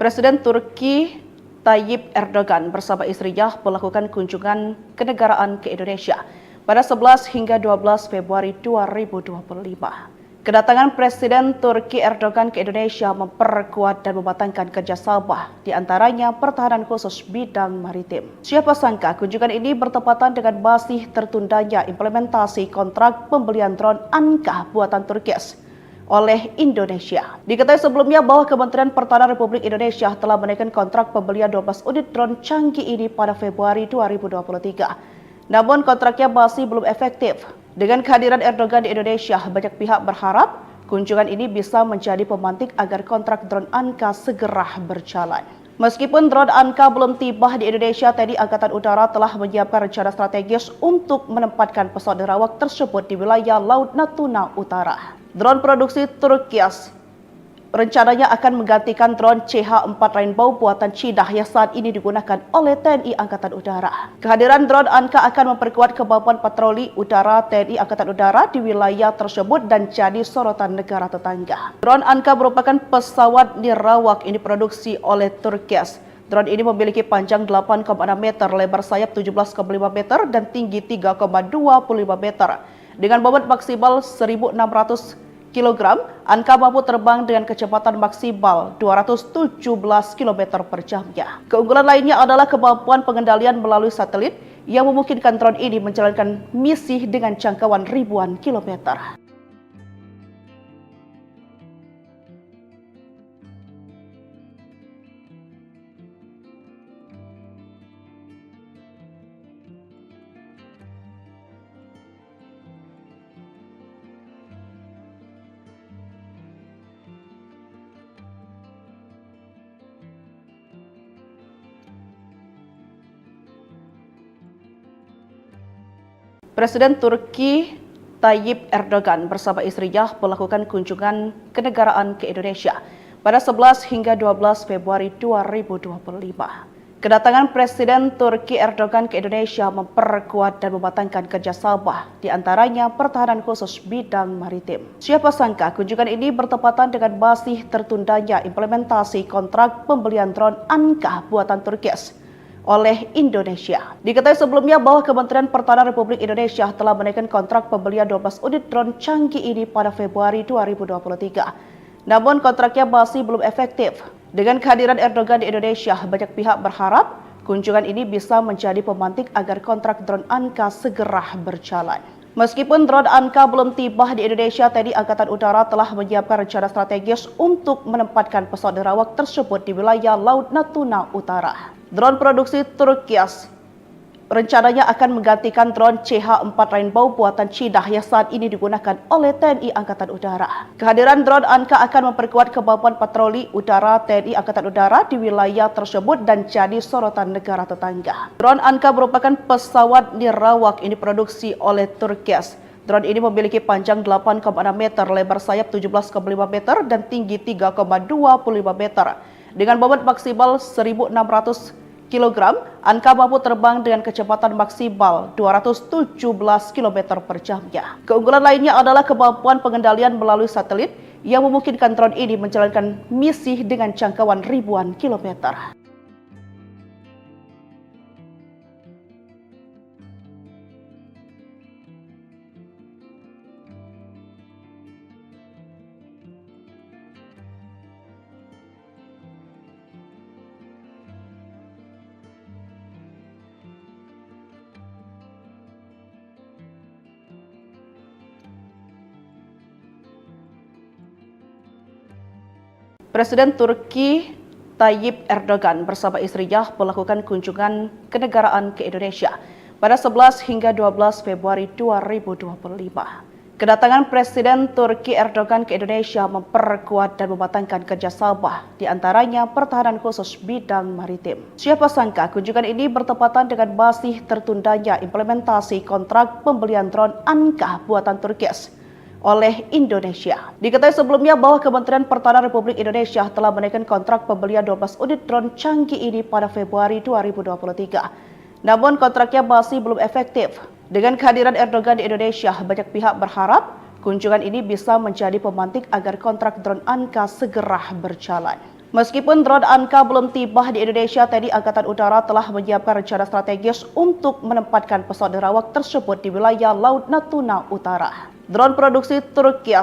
Presiden Turki Tayyip Erdogan bersama istrinya melakukan kunjungan kenegaraan ke Indonesia pada 11 hingga 12 Februari 2025. Kedatangan Presiden Turki Erdogan ke Indonesia memperkuat dan mematangkan kerjasama, di antaranya pertahanan khusus bidang maritim. Siapa sangka kunjungan ini bertepatan dengan masih tertundanya implementasi kontrak pembelian drone Anka buatan Turki oleh Indonesia. Diketahui sebelumnya bahwa Kementerian Pertahanan Republik Indonesia telah menaikkan kontrak pembelian 12 unit drone canggih ini pada Februari 2023. Namun kontraknya masih belum efektif. Dengan kehadiran Erdogan di Indonesia, banyak pihak berharap kunjungan ini bisa menjadi pemantik agar kontrak drone Anka segera berjalan. Meskipun drone Anka belum tiba di Indonesia, TNI Angkatan Udara telah menyiapkan rencana strategis untuk menempatkan pesawat nirawak tersebut di wilayah Laut Natuna Utara. Drone produksi Turki rencananya akan menggantikan drone CH-4 Rainbow buatan Cina yang saat ini digunakan oleh TNI Angkatan Udara. Kehadiran drone Anka akan memperkuat kemampuan patroli udara TNI Angkatan Udara di wilayah tersebut dan jadi sorotan negara tetangga. Drone Anka merupakan pesawat nirawak yang diproduksi oleh Turki. Drone ini memiliki panjang 8,6 meter, lebar sayap 17,5 meter, dan tinggi 3,25 meter. Dengan bobot maksimal 1.600 kg, Anka mampu terbang dengan kecepatan maksimal 217 km per jamnya. Keunggulan lainnya adalah kemampuan pengendalian melalui satelit yang memungkinkan drone ini menjalankan misi dengan jangkauan ribuan kilometer. Presiden Turki Tayyip Erdogan bersama istrinya melakukan kunjungan kenegaraan ke Indonesia pada 11 hingga 12 Februari 2025. Kedatangan Presiden Turki Erdogan ke Indonesia memperkuat dan mematangkan kerjasama, di antaranya pertahanan khusus bidang maritim. Siapa sangka kunjungan ini bertepatan dengan masih tertundanya implementasi kontrak pembelian drone Anka buatan Turki oleh Indonesia. Diketahui sebelumnya bahwa Kementerian Pertahanan Republik Indonesia telah menaikkan kontrak pembelian 12 unit drone canggih ini pada Februari 2023. Namun kontraknya masih belum efektif. Dengan kehadiran Erdogan di Indonesia, banyak pihak berharap kunjungan ini bisa menjadi pemantik agar kontrak drone Anka segera berjalan. Meskipun drone Anka belum tiba di Indonesia, TNI Angkatan Udara telah menyiapkan rencana strategis untuk menempatkan pesawat nirawak tersebut di wilayah Laut Natuna Utara. Drone produksi Turki rencananya akan menggantikan drone CH-4 Rainbow buatan Cina yang saat ini digunakan oleh TNI Angkatan Udara. Kehadiran drone Anka akan memperkuat kemampuan patroli udara TNI Angkatan Udara di wilayah tersebut dan jadi sorotan negara tetangga. Drone Anka merupakan pesawat nirawak yang diproduksi oleh Turki. Drone ini memiliki panjang 8,6 meter, lebar sayap 17,5 meter, dan tinggi 3,25 meter. Dengan bobot maksimal 1.600 kg, Anka mampu terbang dengan kecepatan maksimal 217 km per jamnya. Keunggulan lainnya adalah kemampuan pengendalian melalui satelit yang memungkinkan drone ini menjalankan misi dengan jangkauan ribuan kilometer. Presiden Turki Tayyip Erdogan bersama istrinya melakukan kunjungan kenegaraan ke Indonesia pada 11 hingga 12 Februari 2025. Kedatangan Presiden Turki Erdogan ke Indonesia memperkuat dan mematangkan kerjasama, di antaranya pertahanan khusus bidang maritim. Siapa sangka kunjungan ini bertepatan dengan masih tertundanya implementasi kontrak pembelian drone Anka buatan Turki oleh Indonesia. Diketahui sebelumnya bahwa Kementerian Pertahanan Republik Indonesia telah menaikkan kontrak pembelian 12 unit drone canggih ini pada Februari 2023. Namun kontraknya masih belum efektif. Dengan kehadiran Erdogan di Indonesia, banyak pihak berharap kunjungan ini bisa menjadi pemantik agar kontrak drone Anka segera berjalan. Meskipun drone Anka belum tiba di Indonesia, TNI Angkatan Udara telah menyiapkan rencana strategis untuk menempatkan pesawat nirawak tersebut di wilayah Laut Natuna Utara. Drone produksi Turki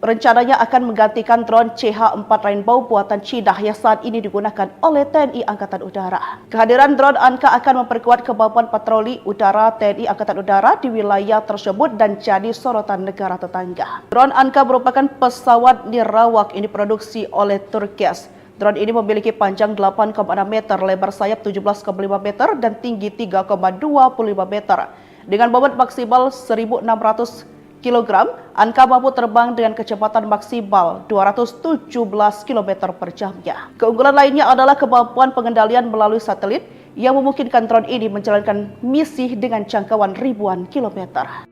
rencananya akan menggantikan drone CH-4 Rainbow buatan Cina yang saat ini digunakan oleh TNI Angkatan Udara. Kehadiran drone Anka akan memperkuat kemampuan patroli udara TNI Angkatan Udara di wilayah tersebut dan jadi sorotan negara tetangga. Drone Anka merupakan pesawat nirawak yang diproduksi oleh Turki. Drone ini memiliki panjang 8,6 meter, lebar sayap 17,5 meter, dan tinggi 3,25 meter. Dengan bobot maksimal 1.600 kg, Anka mampu terbang dengan kecepatan maksimal 217 km per jamnya. Keunggulan lainnya adalah kemampuan pengendalian melalui satelit yang memungkinkan drone ini menjalankan misi dengan jangkauan ribuan kilometer.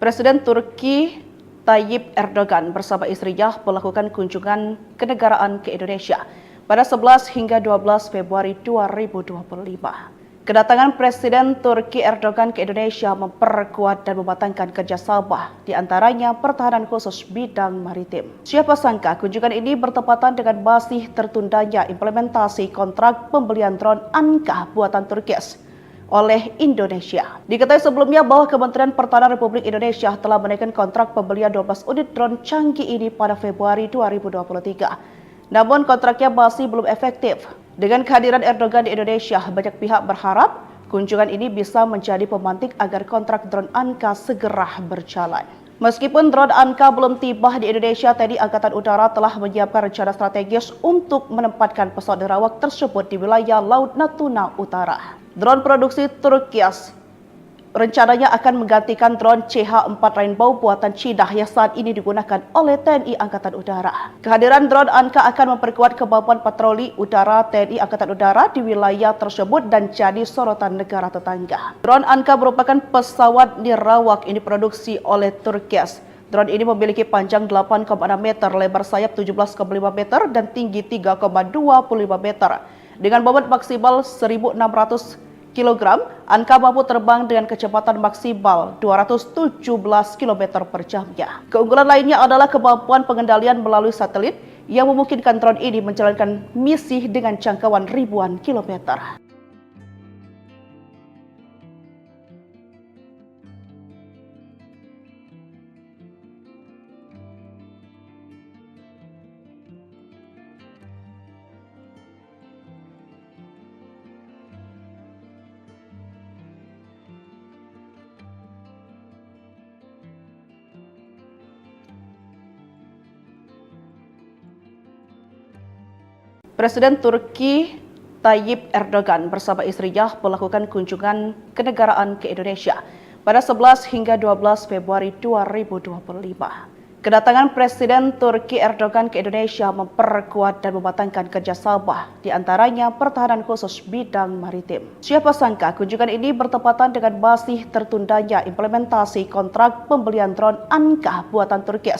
Presiden Turki Tayyip Erdogan bersama istrinya melakukan kunjungan kenegaraan ke Indonesia pada 11 hingga 12 Februari 2025. Kedatangan Presiden Turki Erdogan ke Indonesia memperkuat dan mematangkan kerjasama, di antaranya pertahanan khusus bidang maritim. Siapa sangka kunjungan ini bertepatan dengan masih tertundanya implementasi kontrak pembelian drone Anka buatan Turki oleh Indonesia. Diketahui sebelumnya bahwa Kementerian Pertahanan Republik Indonesia telah menaikkan kontrak pembelian 12 unit drone canggih ini pada Februari 2023. Namun kontraknya masih belum efektif. Dengan kehadiran Erdogan di Indonesia, banyak pihak berharap kunjungan ini bisa menjadi pemantik agar kontrak drone Anka segera berjalan. Meskipun drone Anka belum tiba di Indonesia, TNI Angkatan Udara telah menyiapkan rencana strategis untuk menempatkan pesawat nirawak tersebut di wilayah Laut Natuna Utara. Drone produksi Turki rencananya akan menggantikan drone CH-4 Rainbow buatan Cina yang saat ini digunakan oleh TNI Angkatan Udara. Kehadiran drone Anka akan memperkuat kemampuan patroli udara TNI Angkatan Udara di wilayah tersebut dan jadi sorotan negara tetangga. Drone Anka merupakan pesawat nirawak yang diproduksi oleh Turki. Drone ini memiliki panjang 8,6 meter, lebar sayap 17,5 meter, dan tinggi 3,25 meter. Dengan bobot maksimal 1.600 kg, Anka mampu terbang dengan kecepatan maksimal 217 km per jamnya. Keunggulan lainnya adalah kemampuan pengendalian melalui satelit yang memungkinkan drone ini menjalankan misi dengan jangkauan ribuan kilometer. Presiden Turki Tayyip Erdogan bersama istrinya melakukan kunjungan kenegaraan ke Indonesia pada 11 hingga 12 Februari 2025. Kedatangan Presiden Turki Erdogan ke Indonesia memperkuat dan mematangkan kerjasama, di antaranya pertahanan khusus bidang maritim. Siapa sangka kunjungan ini bertepatan dengan masih tertundanya implementasi kontrak pembelian drone Anka buatan Turki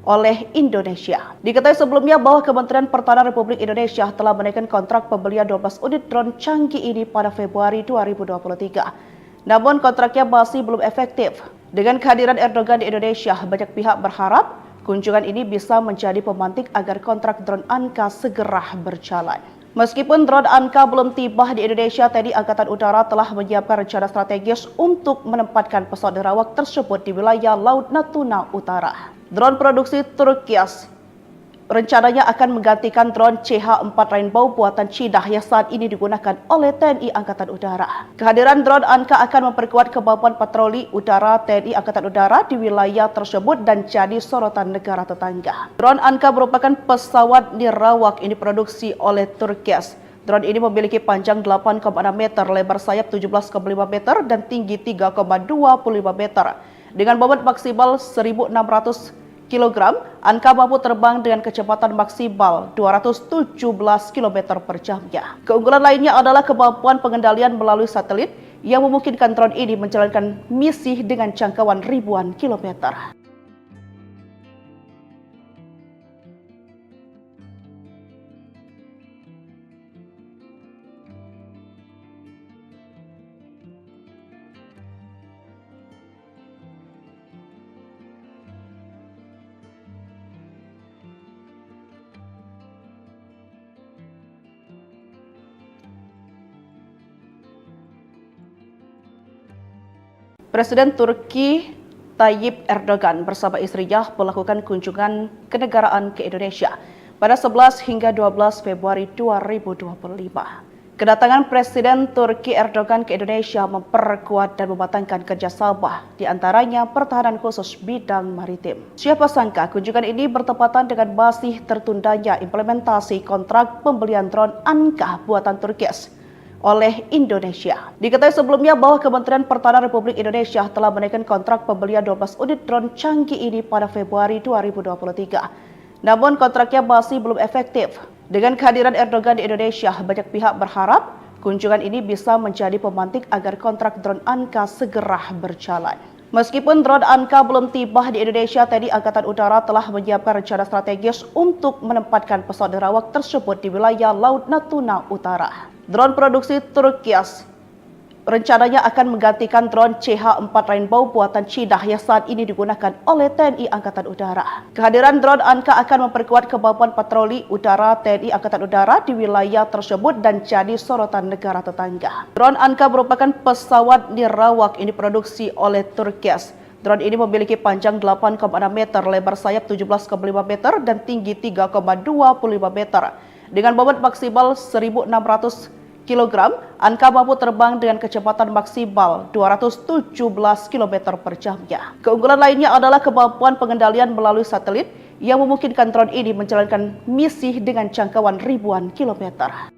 oleh Indonesia. Diketahui sebelumnya bahwa Kementerian Pertahanan Republik Indonesia telah menaikkan kontrak pembelian 12 unit drone canggih ini pada Februari 2023. Namun kontraknya masih belum efektif. Dengan kehadiran Erdogan di Indonesia, banyak pihak berharap kunjungan ini bisa menjadi pemantik agar kontrak drone Anka segera berjalan. Meskipun drone Anka belum tiba di Indonesia, TNI Angkatan Udara telah menyiapkan rencana strategis untuk menempatkan pesawat nerawak tersebut di wilayah Laut Natuna Utara. Drone produksi Turkias rencananya akan menggantikan drone CH-4 Rainbow buatan Cina yang saat ini digunakan oleh TNI Angkatan Udara. Kehadiran drone Anka akan memperkuat kemampuan patroli udara TNI Angkatan Udara di wilayah tersebut dan jadi sorotan negara tetangga. Drone Anka merupakan pesawat nirawak yang diproduksi oleh Turkias. Drone ini memiliki panjang 8,6 meter, lebar sayap 17,5 meter, dan tinggi 3,25 meter. Dengan bobot maksimal 1.600 kg, Anka mampu terbang dengan kecepatan maksimal 217 km per jamnya. Keunggulan lainnya adalah kemampuan pengendalian melalui satelit yang memungkinkan drone ini menjalankan misi dengan jangkauan ribuan kilometer. Presiden Turki Tayyip Erdogan bersama istrinya melakukan kunjungan kenegaraan ke Indonesia pada 11 hingga 12 Februari 2025. Kedatangan Presiden Turki Erdogan ke Indonesia memperkuat dan mematangkan kerjasama, di antaranya pertahanan khusus bidang maritim. Siapa sangka kunjungan ini bertepatan dengan masih tertundanya implementasi kontrak pembelian drone Anka buatan Turkias oleh Indonesia. Diketahui sebelumnya bahwa Kementerian Pertahanan Republik Indonesia telah menaikkan kontrak pembelian 12 unit drone canggih ini pada Februari 2023. Namun kontraknya masih belum efektif. Dengan kehadiran Erdogan di Indonesia, banyak pihak berharap kunjungan ini bisa menjadi pemantik agar kontrak drone Anka segera berjalan. Meskipun drone Anka belum tiba di Indonesia, TNI Angkatan Udara telah menyiapkan rencana strategis untuk menempatkan pesawat nerawak tersebut di wilayah Laut Natuna Utara. Drone produksi Turkias rencananya akan menggantikan drone CH-4 Rainbow buatan Cina yang saat ini digunakan oleh TNI Angkatan Udara. Kehadiran drone Anka akan memperkuat kemampuan patroli udara TNI Angkatan Udara di wilayah tersebut dan jadi sorotan negara tetangga. Drone Anka merupakan pesawat nirawak yang diproduksi oleh Turkias. Drone ini memiliki panjang 8,6 meter, lebar sayap 17,5 meter, dan tinggi 3,25 meter. Dengan bobot maksimal 1.600 kg, Anka mampu terbang dengan kecepatan maksimal 217 km per jamnya. Keunggulan lainnya adalah kemampuan pengendalian melalui satelit yang memungkinkan drone ini menjalankan misi dengan jangkauan ribuan kilometer.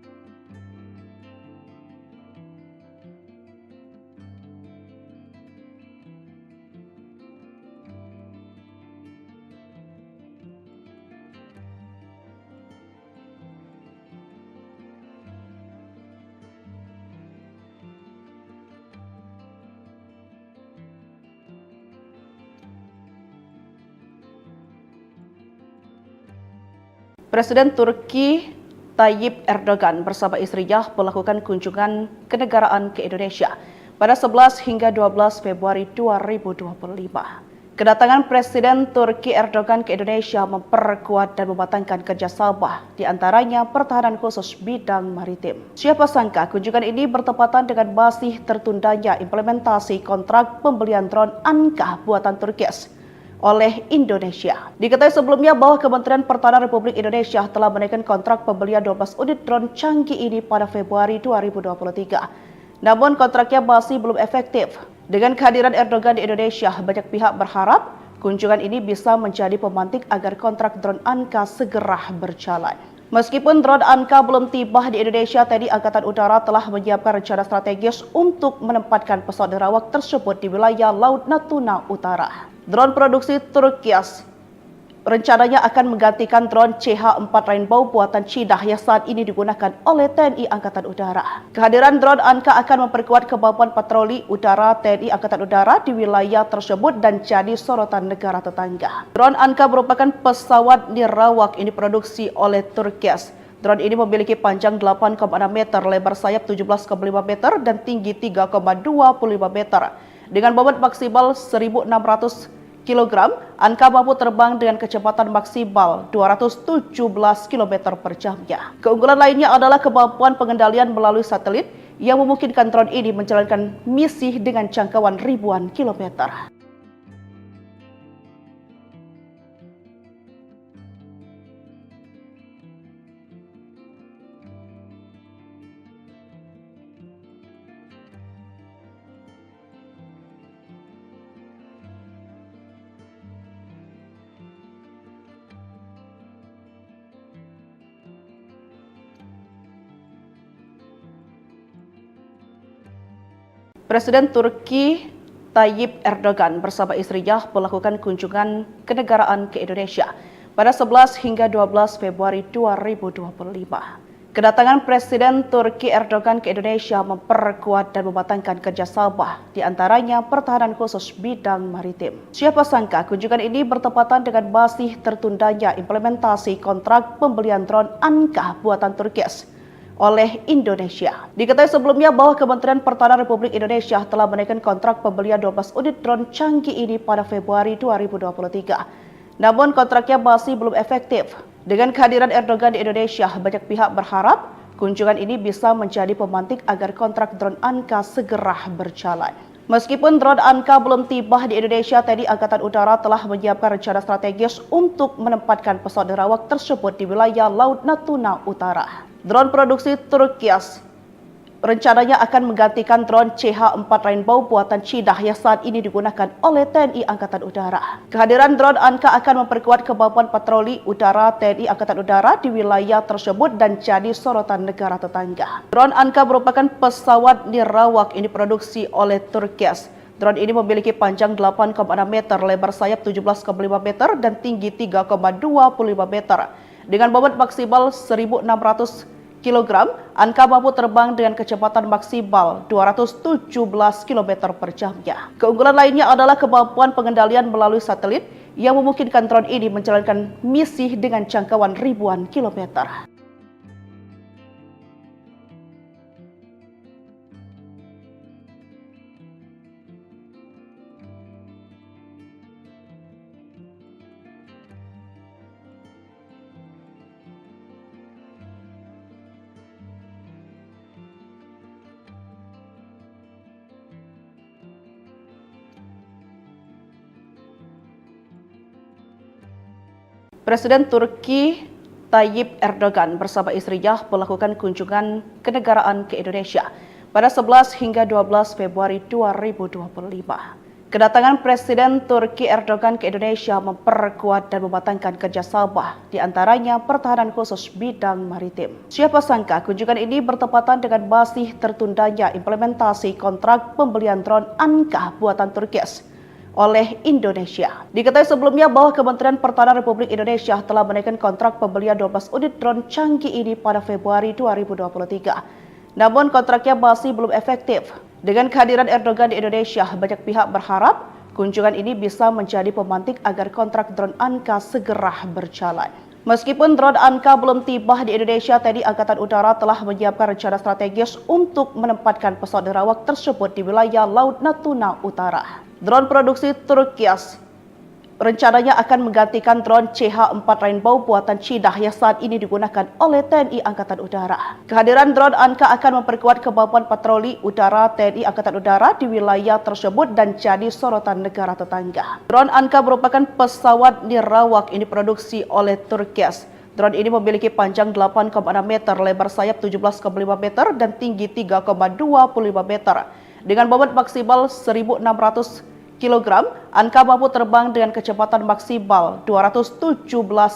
Presiden Turki Tayyip Erdogan bersama istrinya melakukan kunjungan kenegaraan ke Indonesia pada 11 hingga 12 Februari 2025. Kedatangan Presiden Turki Erdogan ke Indonesia memperkuat dan mematangkan kerjasama, di antaranya pertahanan khusus bidang maritim. Siapa sangka kunjungan ini bertepatan dengan masih tertundanya implementasi kontrak pembelian drone Anka buatan Turkias oleh Indonesia. Diketahui sebelumnya bahwa Kementerian Pertahanan Republik Indonesia telah menaikkan kontrak pembelian 12 unit drone canggih ini pada Februari 2023. Namun kontraknya masih belum efektif. Dengan kehadiran Erdogan di Indonesia, banyak pihak berharap kunjungan ini bisa menjadi pemantik agar kontrak drone Anka segera berjalan. Meskipun drone Anka belum tiba di Indonesia, TNI Angkatan Udara telah menyiapkan rencana strategis untuk menempatkan pesawat nerawak tersebut di wilayah Laut Natuna Utara. Drone produksi Turkias rencananya akan menggantikan drone CH-4 Rainbow buatan Cina yang saat ini digunakan oleh TNI Angkatan Udara. Kehadiran drone Anka akan memperkuat kemampuan patroli udara TNI Angkatan Udara di wilayah tersebut dan jadi sorotan negara tetangga. Drone Anka merupakan pesawat nirawak yang diproduksi oleh Turkias. Drone ini memiliki panjang 8,6 meter, lebar sayap 17,5 meter, dan tinggi 3,25 meter. Dengan bobot maksimal 1.600 kg, Anka mampu terbang dengan kecepatan maksimal 217 km per jamnya. Keunggulan lainnya adalah kemampuan pengendalian melalui satelit yang memungkinkan drone ini menjalankan misi dengan jangkauan ribuan kilometer. Presiden Turki Tayyip Erdogan bersama istrinya melakukan kunjungan kenegaraan ke Indonesia pada 11 hingga 12 Februari 2025. Kedatangan Presiden Turki Erdogan ke Indonesia memperkuat dan mematangkan kerjasama, di antaranya pertahanan khusus bidang maritim. Siapa sangka kunjungan ini bertepatan dengan masih tertundanya implementasi kontrak pembelian drone Anka buatan Turkis oleh Indonesia. Diketahui sebelumnya bahwa Kementerian Pertahanan Republik Indonesia telah menaikkan kontrak pembelian 12 unit drone canggih ini pada Februari 2023. Namun kontraknya masih belum efektif. Dengan kehadiran Erdogan di Indonesia, banyak pihak berharap kunjungan ini bisa menjadi pemantik agar kontrak drone Anka segera berjalan. Meskipun drone Anka belum tiba di Indonesia, TNI Angkatan Udara telah menyiapkan rencana strategis untuk menempatkan pesawat nerawak tersebut di wilayah Laut Natuna Utara. Drone produksi Turkias rencananya akan menggantikan drone CH-4 Rainbow buatan Cina yang saat ini digunakan oleh TNI Angkatan Udara. Kehadiran drone Anka akan memperkuat kemampuan patroli udara TNI Angkatan Udara di wilayah tersebut dan jadi sorotan negara tetangga. Drone Anka merupakan pesawat nirawak ini diproduksi oleh Turkias. Drone ini memiliki panjang 8,6 meter, lebar sayap 17,5 meter, dan tinggi 3,25 meter. Dengan bobot maksimal 1.600 kg, Anka mampu terbang dengan kecepatan maksimal 217 km per jamnya. Keunggulan lainnya adalah kemampuan pengendalian melalui satelit yang memungkinkan drone ini menjalankan misi dengan jangkauan ribuan kilometer. Presiden Turki Tayyip Erdogan bersama istrinya melakukan kunjungan kenegaraan ke Indonesia pada 11 hingga 12 Februari 2025. Kedatangan Presiden Turki Erdogan ke Indonesia memperkuat dan mematangkan kerjasama, di antaranya pertahanan khusus bidang maritim. Siapa sangka kunjungan ini bertepatan dengan masih tertundanya implementasi kontrak pembelian drone Anka buatan Turkis oleh Indonesia. Diketahui sebelumnya bahwa Kementerian Pertahanan Republik Indonesia telah menaikkan kontrak pembelian 12 unit drone canggih ini pada Februari 2023. Namun kontraknya masih belum efektif. Dengan kehadiran Erdogan di Indonesia, banyak pihak berharap kunjungan ini bisa menjadi pemantik agar kontrak drone Anka segera berjalan. Meskipun drone Anka belum tiba di Indonesia, TNI Angkatan Udara telah menyiapkan rencana strategis untuk menempatkan pesawat nerawak tersebut di wilayah Laut Natuna Utara. Drone produksi Turkias rencananya akan menggantikan drone CH-4 Rainbow buatan Cina yang saat ini digunakan oleh TNI Angkatan Udara. Kehadiran drone Anka akan memperkuat kemampuan patroli udara TNI Angkatan Udara di wilayah tersebut dan jadi sorotan negara tetangga. Drone Anka merupakan pesawat nirawak ini diproduksi oleh Turkias. Drone ini memiliki panjang 8,6 meter, lebar sayap 17,5 meter, dan tinggi 3,25 meter. Dengan bobot maksimal 1.600 kg, Anka mampu terbang dengan kecepatan maksimal 217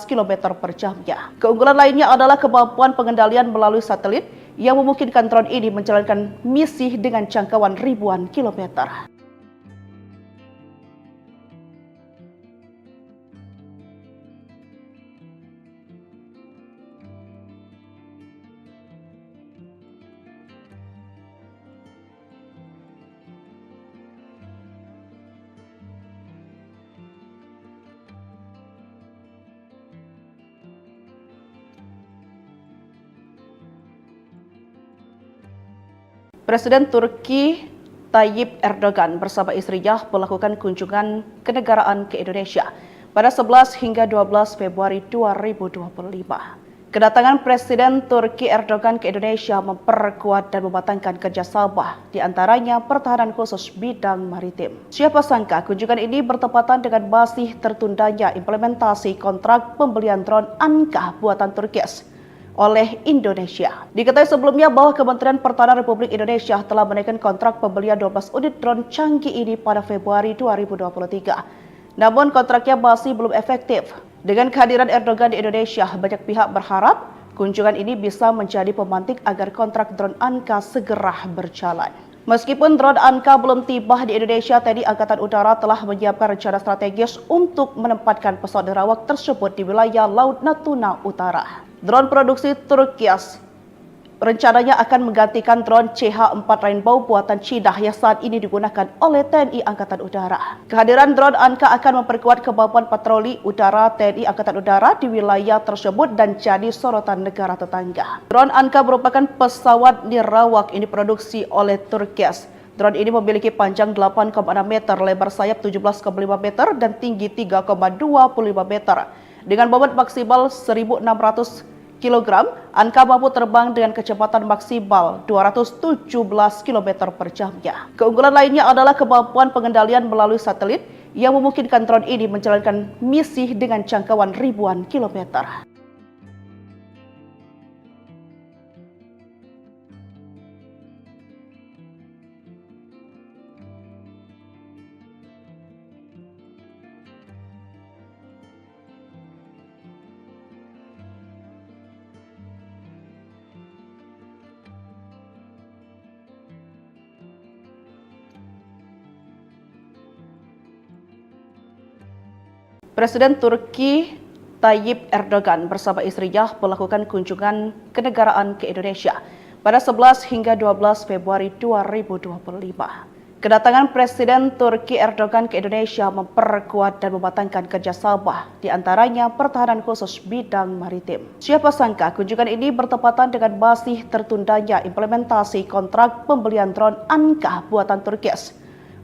km per jamnya. Keunggulan lainnya adalah kemampuan pengendalian melalui satelit yang memungkinkan drone ini menjalankan misi dengan jangkauan ribuan kilometer. Presiden Turki Tayyip Erdogan bersama istrinya melakukan kunjungan kenegaraan ke Indonesia pada 11 hingga 12 Februari 2025. Kedatangan Presiden Turki Erdogan ke Indonesia memperkuat dan mematangkan kerjasama, di antaranya pertahanan khusus bidang maritim. Siapa sangka kunjungan ini bertepatan dengan masih tertundanya implementasi kontrak pembelian drone Anka buatan Turki oleh Indonesia. Diketahui sebelumnya bahwa Kementerian Pertahanan Republik Indonesia telah menaikkan kontrak pembelian 12 unit drone canggih ini pada Februari 2023. Namun kontraknya masih belum efektif. Dengan kehadiran Erdogan di Indonesia, banyak pihak berharap kunjungan ini bisa menjadi pemantik agar kontrak drone Anka segera berjalan. Meskipun drone Anka belum tiba di Indonesia, TNI Angkatan Udara telah menyiapkan rencana strategis untuk menempatkan pesawat nerawak tersebut di wilayah Laut Natuna Utara. Drone produksi Turki rencananya akan menggantikan drone CH-4 Rainbow buatan Cina yang saat ini digunakan oleh TNI Angkatan Udara. Kehadiran drone Anka akan memperkuat kemampuan patroli udara TNI Angkatan Udara di wilayah tersebut dan jadi sorotan negara tetangga. Drone Anka merupakan pesawat nirawak yang diproduksi oleh Turki. Drone ini memiliki panjang 8,6 meter, lebar sayap 17,5 meter, dan tinggi 3,25 meter. Dengan bobot maksimal 1.600 kg, Anka mampu terbang dengan kecepatan maksimal 217 km per jamnya. Keunggulan lainnya adalah kemampuan pengendalian melalui satelit yang memungkinkan drone ini menjalankan misi dengan jangkauan ribuan kilometer. Presiden Turki Tayyip Erdogan bersama istrinya melakukan kunjungan kenegaraan ke Indonesia pada 11 hingga 12 Februari 2025. Kedatangan Presiden Turki Erdogan ke Indonesia memperkuat dan mematangkan kerjasama, di antaranya pertahanan khusus bidang maritim. Siapa sangka kunjungan ini bertepatan dengan masih tertundanya implementasi kontrak pembelian drone Anka buatan Turki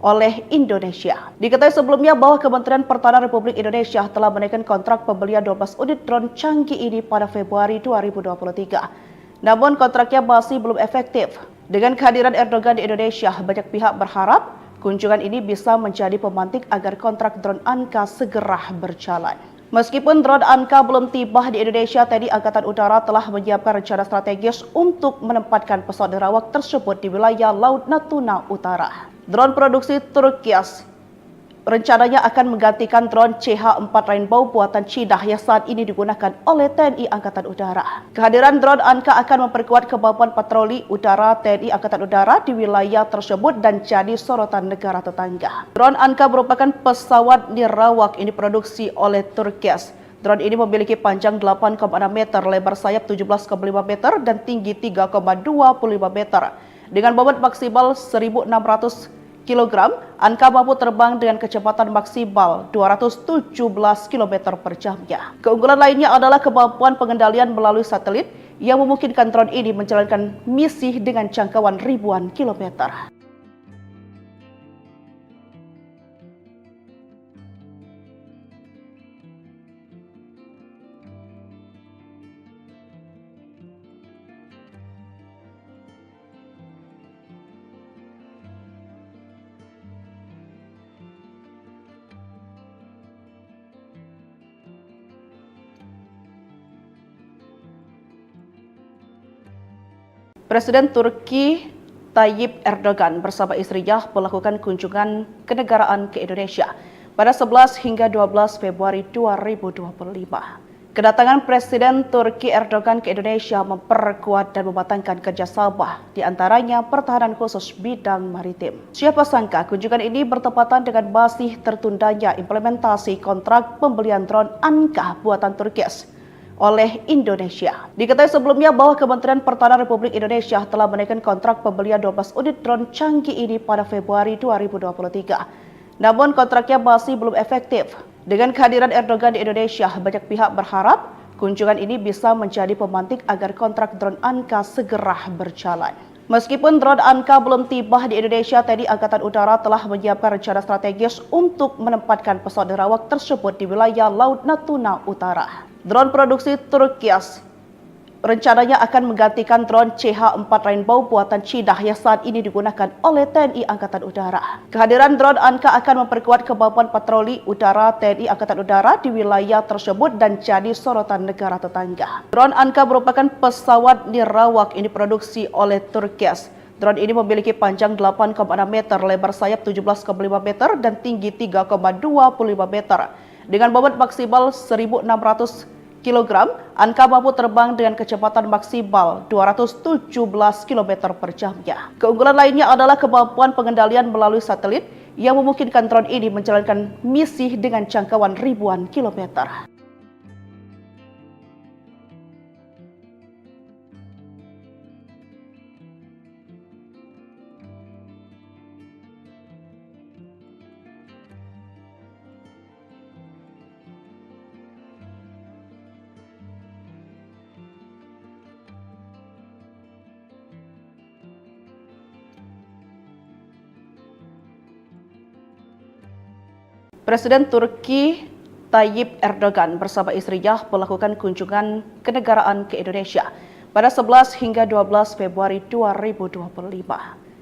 oleh Indonesia. Diketahui sebelumnya bahwa Kementerian Pertahanan Republik Indonesia telah menaikkan kontrak pembelian 12 unit drone canggih ini pada Februari 2023. Namun kontraknya masih belum efektif. Dengan kehadiran Erdogan di Indonesia, banyak pihak berharap kunjungan ini bisa menjadi pemantik agar kontrak drone Anka segera berjalan. Meskipun drone Anka belum tiba di Indonesia, TNI Angkatan Udara telah menyiapkan rencana strategis untuk menempatkan pesawat nerawak tersebut di wilayah Laut Natuna Utara. Drone produksi Turki rencananya akan menggantikan drone CH-4 Rainbow buatan Cina yang saat ini digunakan oleh TNI Angkatan Udara. Kehadiran drone Anka akan memperkuat kemampuan patroli udara TNI Angkatan Udara di wilayah tersebut dan jadi sorotan negara tetangga. Drone Anka merupakan pesawat nirawak yang diproduksi oleh Turki. Drone ini memiliki panjang 8,6 meter, lebar sayap 17,5 meter, dan tinggi 3,25 meter. Dengan bobot maksimal 1.600 kg, Anka mampu terbang dengan kecepatan maksimal 217 km per jamnya. Keunggulan lainnya adalah kemampuan pengendalian melalui satelit yang memungkinkan drone ini menjalankan misi dengan jangkauan ribuan kilometer. Presiden Turki Tayyip Erdogan bersama istrinya melakukan kunjungan kenegaraan ke Indonesia pada 11 hingga 12 Februari 2025. Kedatangan Presiden Turki Erdogan ke Indonesia memperkuat dan mematangkan kerjasama, di antaranya pertahanan khusus bidang maritim. Siapa sangka kunjungan ini bertepatan dengan masih tertundanya implementasi kontrak pembelian drone Anka buatan Turki oleh Indonesia. Diketahui sebelumnya bahwa Kementerian Pertahanan Republik Indonesia telah menaikkan kontrak pembelian 12 unit drone canggih ini pada Februari 2023. Namun kontraknya masih belum efektif. Dengan kehadiran Erdogan di Indonesia, banyak pihak berharap kunjungan ini bisa menjadi pemantik agar kontrak drone Anka segera berjalan. Meskipun drone Anka belum tiba di Indonesia, TNI Angkatan Udara telah menyiapkan rencana strategis untuk menempatkan pesawat nerawak tersebut di wilayah Laut Natuna Utara. Drone produksi Turkias rencananya akan menggantikan drone CH-4 Rainbow buatan Cina yang saat ini digunakan oleh TNI Angkatan Udara. Kehadiran drone Anka akan memperkuat kemampuan patroli udara TNI Angkatan Udara di wilayah tersebut dan jadi sorotan negara tetangga. Drone Anka merupakan pesawat nirawak yang diproduksi oleh Turkias. Drone ini memiliki panjang 8,6 meter, lebar sayap 17,5 meter, dan tinggi 3,25 meter. Dengan bobot maksimal 1.600 kg, Anka mampu terbang dengan kecepatan maksimal 217 km per jamnya. Keunggulan lainnya adalah kemampuan pengendalian melalui satelit yang memungkinkan drone ini menjalankan misi dengan jangkauan ribuan kilometer. Presiden Turki Tayyip Erdogan bersama istrinya melakukan kunjungan kenegaraan ke Indonesia pada 11 hingga 12 Februari 2025.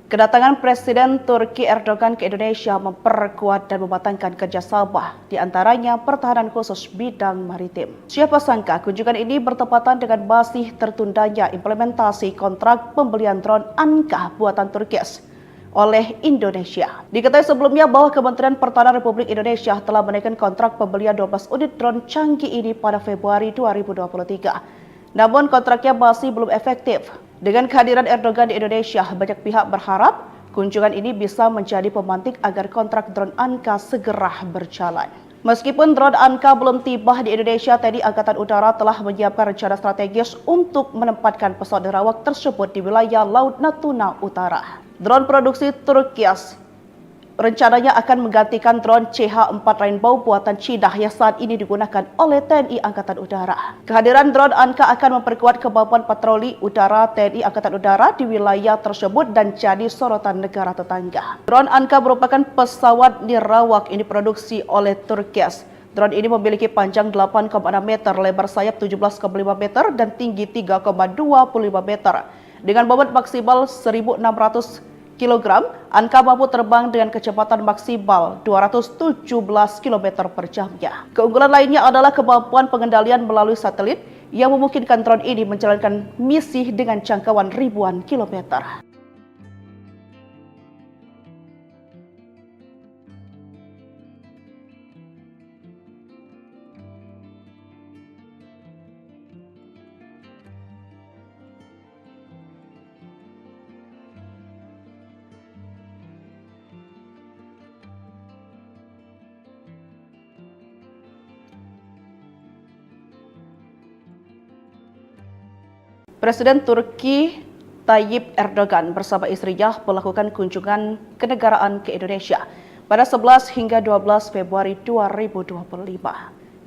Kedatangan Presiden Turki Erdogan ke Indonesia memperkuat dan mematangkan kerjasama, di antaranya pertahanan khusus bidang maritim. Siapa sangka kunjungan ini bertepatan dengan masih tertundanya implementasi kontrak pembelian drone Anka buatan Turkias oleh Indonesia. Diketahui sebelumnya bahwa Kementerian Pertahanan Republik Indonesia telah menaikkan kontrak pembelian 12 unit drone canggih ini pada Februari 2023. Namun kontraknya masih belum efektif. Dengan kehadiran Erdogan di Indonesia, banyak pihak berharap kunjungan ini bisa menjadi pemantik agar kontrak drone Anka segera berjalan. Meskipun drone Anka belum tiba di Indonesia, TNI Angkatan Udara telah menyiapkan rencana strategis untuk menempatkan pesawat nerawak tersebut di wilayah Laut Natuna Utara. Drone produksi Turkias rencananya akan menggantikan drone CH-4 Rainbow buatan Cina yang saat ini digunakan oleh TNI Angkatan Udara. Kehadiran drone Anka akan memperkuat kemampuan patroli udara TNI Angkatan Udara di wilayah tersebut dan jadi sorotan negara tetangga. Drone Anka merupakan pesawat nirawak yang diproduksi oleh Turkias. Drone ini memiliki panjang 8,6 meter, lebar sayap 17,5 meter, dan tinggi 3,25 meter. Dengan bobot maksimal 1.600 kg, Anka mampu terbang dengan kecepatan maksimal 217 km per jamnya. Keunggulan lainnya adalah kemampuan pengendalian melalui satelit yang memungkinkan drone ini menjalankan misi dengan jangkauan ribuan kilometer. Presiden Turki Tayyip Erdogan bersama istrinya melakukan kunjungan kenegaraan ke Indonesia pada 11 hingga 12 Februari 2025.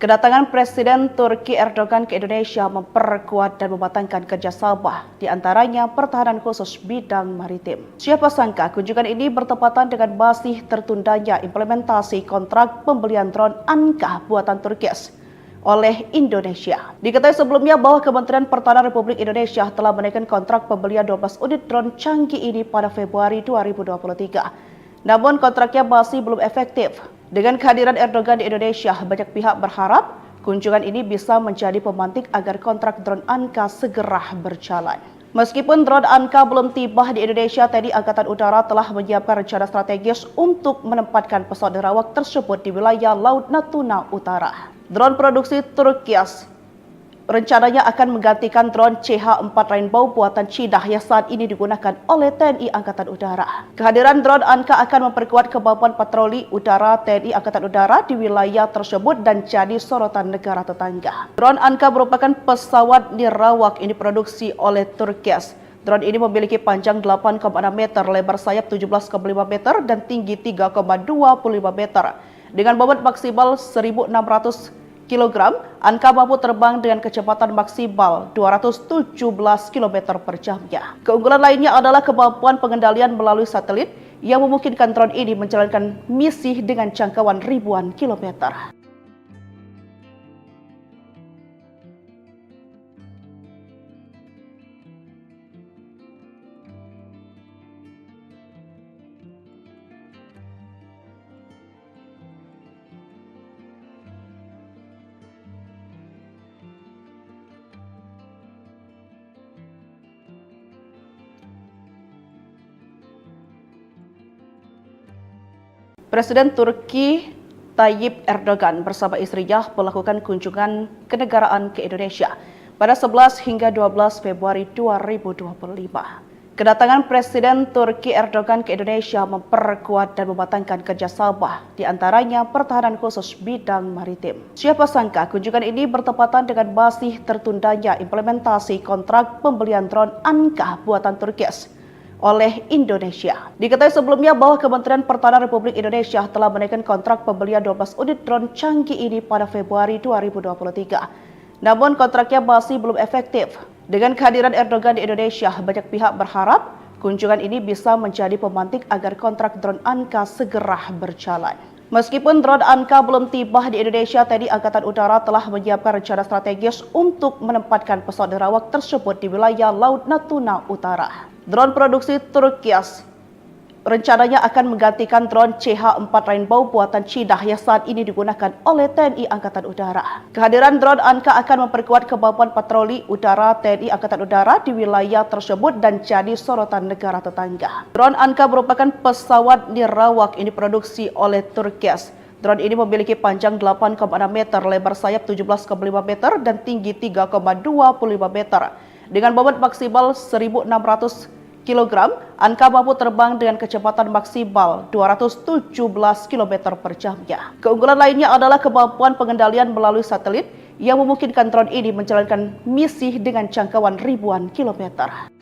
Kedatangan Presiden Turki Erdogan ke Indonesia memperkuat dan mematangkan kerjasama, di antaranya pertahanan khusus bidang maritim. Siapa sangka kunjungan ini bertepatan dengan masih tertundanya implementasi kontrak pembelian drone Anka buatan Turkias oleh Indonesia. Diketahui sebelumnya bahwa Kementerian Pertahanan Republik Indonesia telah menaikkan kontrak pembelian 12 unit drone canggih ini pada Februari 2023. Namun kontraknya masih belum efektif. Dengan kehadiran Erdogan di Indonesia, banyak pihak berharap kunjungan ini bisa menjadi pemantik agar kontrak drone Anka segera berjalan. Meskipun drone Anka belum tiba di Indonesia, TNI Angkatan Udara telah menyiapkan rencana strategis untuk menempatkan pesawat nerawak tersebut di wilayah Laut Natuna Utara. Drone produksi Turkias rencananya akan menggantikan drone CH-4 Rainbow buatan Cina yang saat ini digunakan oleh TNI Angkatan Udara. Kehadiran drone Anka akan memperkuat kemampuan patroli udara TNI Angkatan Udara di wilayah tersebut dan jadi sorotan negara tetangga. Drone Anka merupakan pesawat nirawak yang diproduksi oleh Turkias. Drone ini memiliki panjang 8,6 meter, lebar sayap 17,5 meter, dan tinggi 3,25 meter. Dengan bobot maksimal 1.600 kg, Anka mampu terbang dengan kecepatan maksimal 217 km per jamnya. Keunggulan lainnya adalah kemampuan pengendalian melalui satelit yang memungkinkan drone ini menjalankan misi dengan jangkauan ribuan kilometer. Presiden Turki Tayyip Erdogan bersama istrinya melakukan kunjungan kenegaraan ke Indonesia pada 11 hingga 12 Februari 2025. Kedatangan Presiden Turki Erdogan ke Indonesia memperkuat dan mematangkan kerjasama, di antaranya pertahanan khusus bidang maritim. Siapa sangka kunjungan ini bertepatan dengan masih tertundanya implementasi kontrak pembelian drone Anka buatan Turki oleh Indonesia. Diketahui sebelumnya bahwa Kementerian Pertahanan Republik Indonesia telah menaikkan kontrak pembelian 12 unit drone canggih ini pada Februari 2023. Namun kontraknya masih belum efektif. Dengan kehadiran Erdogan di Indonesia, banyak pihak berharap kunjungan ini bisa menjadi pemantik agar kontrak drone Anka segera berjalan. Meskipun drone Anka belum tiba di Indonesia, TNI Angkatan Udara telah menyiapkan rencana strategis untuk menempatkan pesawat nirawak tersebut di wilayah Laut Natuna Utara. Drone produksi Turki rencananya akan menggantikan drone CH-4 Rainbow buatan Cina yang saat ini digunakan oleh TNI Angkatan Udara. Kehadiran drone Anka akan memperkuat kemampuan patroli udara TNI Angkatan Udara di wilayah tersebut dan jadi sorotan negara tetangga. Drone Anka merupakan pesawat nirawak yang diproduksi oleh Turki. Drone ini memiliki panjang 8,6 meter, lebar sayap 17,5 meter, dan tinggi 3,25 meter. Dengan bobot maksimal 1.600 kg, Anka mampu terbang dengan kecepatan maksimal 217 km per jamnya. Keunggulan lainnya adalah kemampuan pengendalian melalui satelit yang memungkinkan drone ini menjalankan misi dengan jangkauan ribuan kilometer.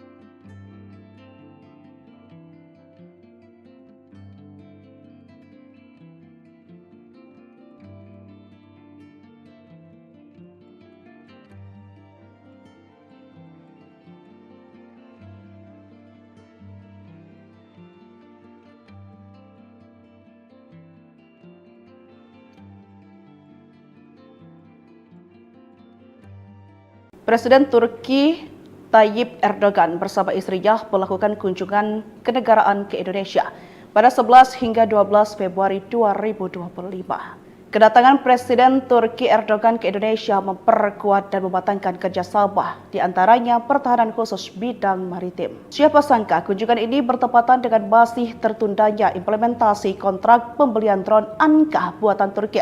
Presiden Turki Tayyip Erdogan bersama istrinya melakukan kunjungan kenegaraan ke Indonesia pada 11 hingga 12 Februari 2025. Kedatangan Presiden Turki Erdogan ke Indonesia memperkuat dan mematangkan kerjasama, di antaranya pertahanan khusus bidang maritim. Siapa sangka kunjungan ini bertepatan dengan masih tertundanya implementasi kontrak pembelian drone Anka buatan Turki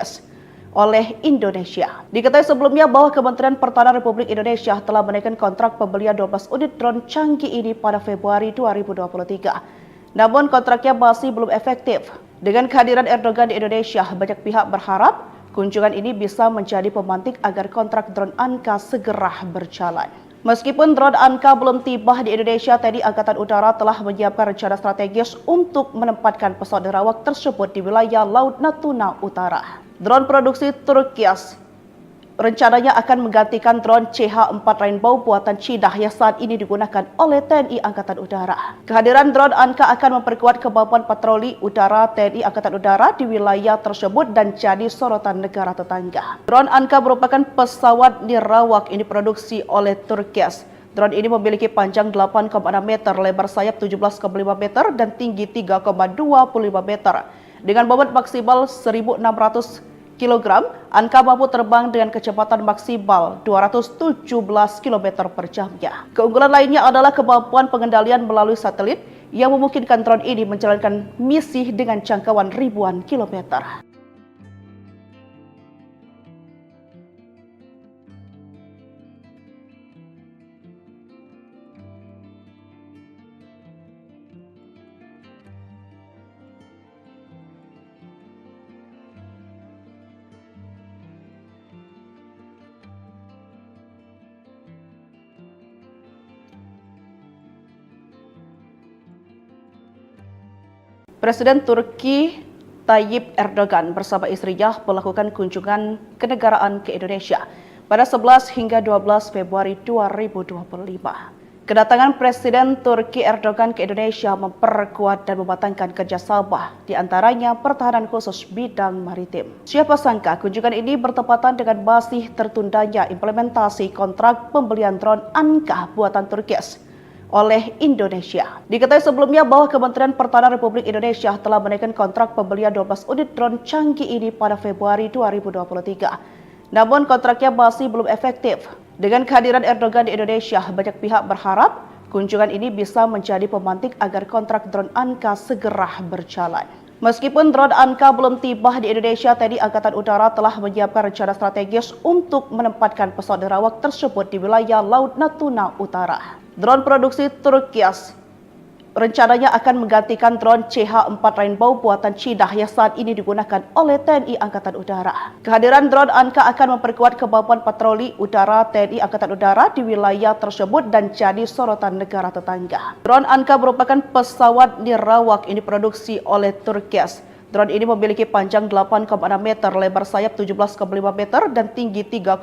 oleh Indonesia. Diketahui sebelumnya bahwa Kementerian Pertahanan Republik Indonesia telah menaikkan kontrak pembelian 12 unit drone canggih ini pada Februari 2023. Namun kontraknya masih belum efektif. Dengan kehadiran Erdogan di Indonesia, banyak pihak berharap kunjungan ini bisa menjadi pemantik agar kontrak drone Anka segera berjalan. Meskipun drone Anka belum tiba di Indonesia, TNI Angkatan Udara telah menyiapkan rencana strategis untuk menempatkan pesawat nirawak tersebut di wilayah Laut Natuna Utara. Drone produksi Turki rencananya akan menggantikan drone CH-4 Rainbow buatan Cina yang saat ini digunakan oleh TNI Angkatan Udara. Kehadiran drone Anka akan memperkuat kemampuan patroli udara TNI Angkatan Udara di wilayah tersebut dan jadi sorotan negara tetangga. Drone Anka merupakan pesawat nirawak yang diproduksi oleh Turki. Drone ini memiliki panjang 8,6 meter, lebar sayap 17,5 meter, dan tinggi 3,25 meter. Dengan bobot maksimal 1.600 kg, Anka mampu terbang dengan kecepatan maksimal 217 km per jamnya. Keunggulan lainnya adalah kemampuan pengendalian melalui satelit yang memungkinkan drone ini menjalankan misi dengan jangkauan ribuan kilometer. Presiden Turki Tayyip Erdogan bersama istrinya melakukan kunjungan kenegaraan ke Indonesia pada 11 hingga 12 Februari 2025. Kedatangan Presiden Turki Erdogan ke Indonesia memperkuat dan mematangkan kerjasama, di antaranya pertahanan khusus bidang maritim. Siapa sangka kunjungan ini bertepatan dengan masih tertundanya implementasi kontrak pembelian drone Anka buatan Turki oleh Indonesia. Diketahui sebelumnya bahwa Kementerian Pertahanan Republik Indonesia telah menaikkan kontrak pembelian 12 unit drone canggih ini pada Februari 2023. Namun kontraknya masih belum efektif. Dengan kehadiran Erdogan di Indonesia, banyak pihak berharap kunjungan ini bisa menjadi pemantik agar kontrak drone Anka segera berjalan. Meskipun drone Anka belum tiba di Indonesia, TNI Angkatan Udara telah menyiapkan rencana strategis untuk menempatkan pesawat nirawak tersebut di wilayah Laut Natuna Utara. Drone produksi Turki rencananya akan menggantikan drone CH-4 Rainbow buatan Cina yang saat ini digunakan oleh TNI Angkatan Udara. Kehadiran drone Anka akan memperkuat kemampuan patroli udara TNI Angkatan Udara di wilayah tersebut dan jadi sorotan negara tetangga. Drone Anka merupakan pesawat nirawak yang diproduksi oleh Turki. Drone ini memiliki panjang 8,6 meter, lebar sayap 17,5 meter, dan tinggi 3,25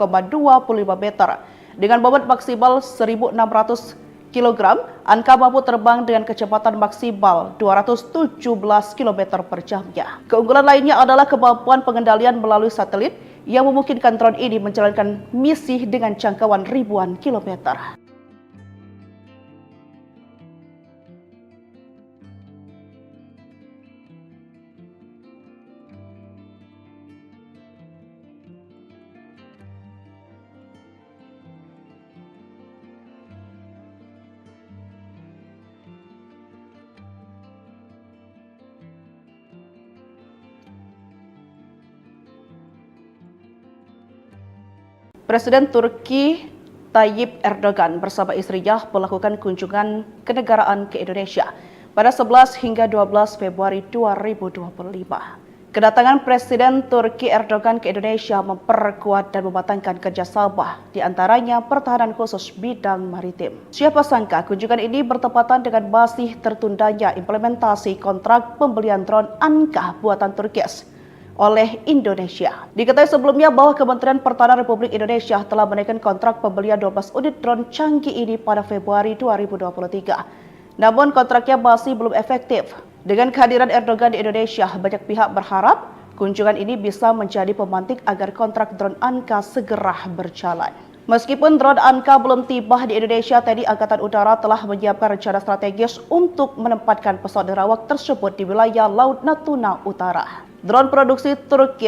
meter. Dengan bobot maksimal 1.600 kg, Anka mampu terbang dengan kecepatan maksimal 217 km per jamnya. Keunggulan lainnya adalah kemampuan pengendalian melalui satelit yang memungkinkan drone ini menjalankan misi dengan jangkauan ribuan kilometer. Presiden Turki Tayyip Erdogan bersama istrinya melakukan kunjungan kenegaraan ke Indonesia pada 11 hingga 12 Februari 2025. Kedatangan Presiden Turki Erdogan ke Indonesia memperkuat dan mematangkan kerjasama, di antaranya pertahanan khusus bidang maritim. Siapa sangka kunjungan ini bertepatan dengan masih tertundanya implementasi kontrak pembelian drone Anka buatan Turki oleh Indonesia. Diketahui sebelumnya bahwa Kementerian Pertahanan Republik Indonesia telah menaikkan kontrak pembelian 12 unit drone canggih ini pada Februari 2023. Namun kontraknya masih belum efektif. Dengan kehadiran Erdogan di Indonesia, banyak pihak berharap kunjungan ini bisa menjadi pemantik agar kontrak drone Anka segera berjalan. Meskipun drone Anka belum tiba di Indonesia, TNI Angkatan Udara telah menyiapkan rencana strategis untuk menempatkan pesawat nirawak tersebut di wilayah Laut Natuna Utara. Drone produksi Turki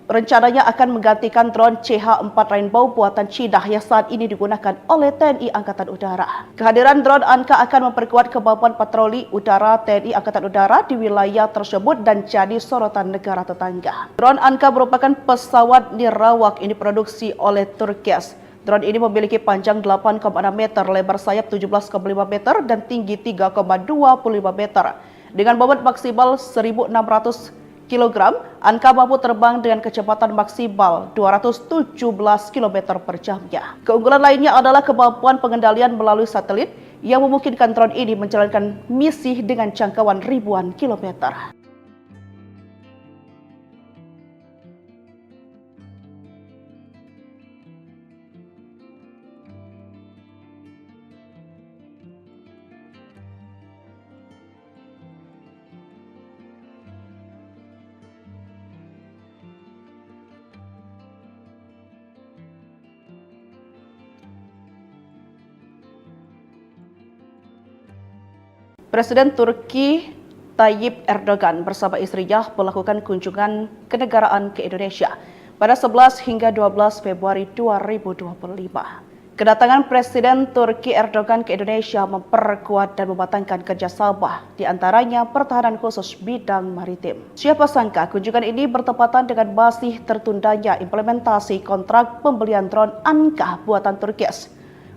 rencananya akan menggantikan drone CH-4 Rainbow buatan Cina yang saat ini digunakan oleh TNI Angkatan Udara. Kehadiran drone Anka akan memperkuat kemampuan patroli udara TNI Angkatan Udara di wilayah tersebut dan jadi sorotan negara tetangga. Drone Anka merupakan pesawat nirawak yang diproduksi oleh Turki. Drone ini memiliki panjang 8,6 meter, lebar sayap 17,5 meter, dan tinggi 3,25 meter. Dengan bobot maksimal 1.600 kg, Anka mampu terbang dengan kecepatan maksimal 217 km per jamnya. Keunggulan lainnya adalah kemampuan pengendalian melalui satelit yang memungkinkan drone ini menjalankan misi dengan jangkauan ribuan kilometer. Presiden Turki Tayyip Erdogan bersama istrinya melakukan kunjungan kenegaraan ke Indonesia pada 11 hingga 12 Februari 2025. Kedatangan Presiden Turki Erdogan ke Indonesia memperkuat dan mematangkan kerjasama, di antaranya pertahanan khusus bidang maritim. Siapa sangka kunjungan ini bertepatan dengan masih tertundanya implementasi kontrak pembelian drone Anka buatan Turki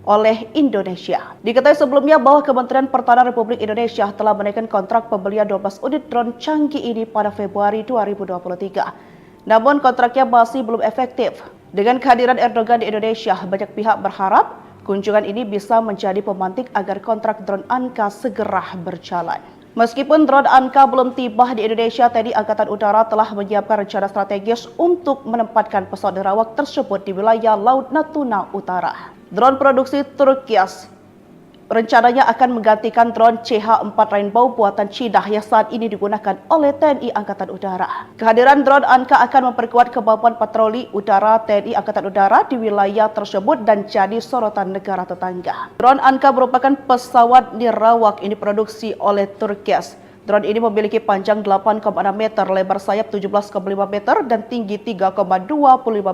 oleh Indonesia. Diketahui sebelumnya bahwa Kementerian Pertahanan Republik Indonesia telah menaikkan kontrak pembelian 12 unit drone canggih ini pada Februari 2023. Namun kontraknya masih belum efektif. Dengan kehadiran Erdogan di Indonesia, banyak pihak berharap kunjungan ini bisa menjadi pemantik agar kontrak drone Anka segera berjalan. Meskipun drone Anka belum tiba di Indonesia, TNI Angkatan Udara telah menyiapkan rencana strategis untuk menempatkan pesawat nirawak tersebut di wilayah Laut Natuna Utara. Drone produksi Turkias rencananya akan menggantikan drone CH-4 Rainbow buatan Cina yang saat ini digunakan oleh TNI Angkatan Udara. Kehadiran drone Anka akan memperkuat kemampuan patroli udara TNI Angkatan Udara di wilayah tersebut dan jadi sorotan negara tetangga. Drone Anka merupakan pesawat nirawak yang diproduksi oleh Turkias. Drone ini memiliki panjang 8,6 meter, lebar sayap 17,5 meter, dan tinggi 3,25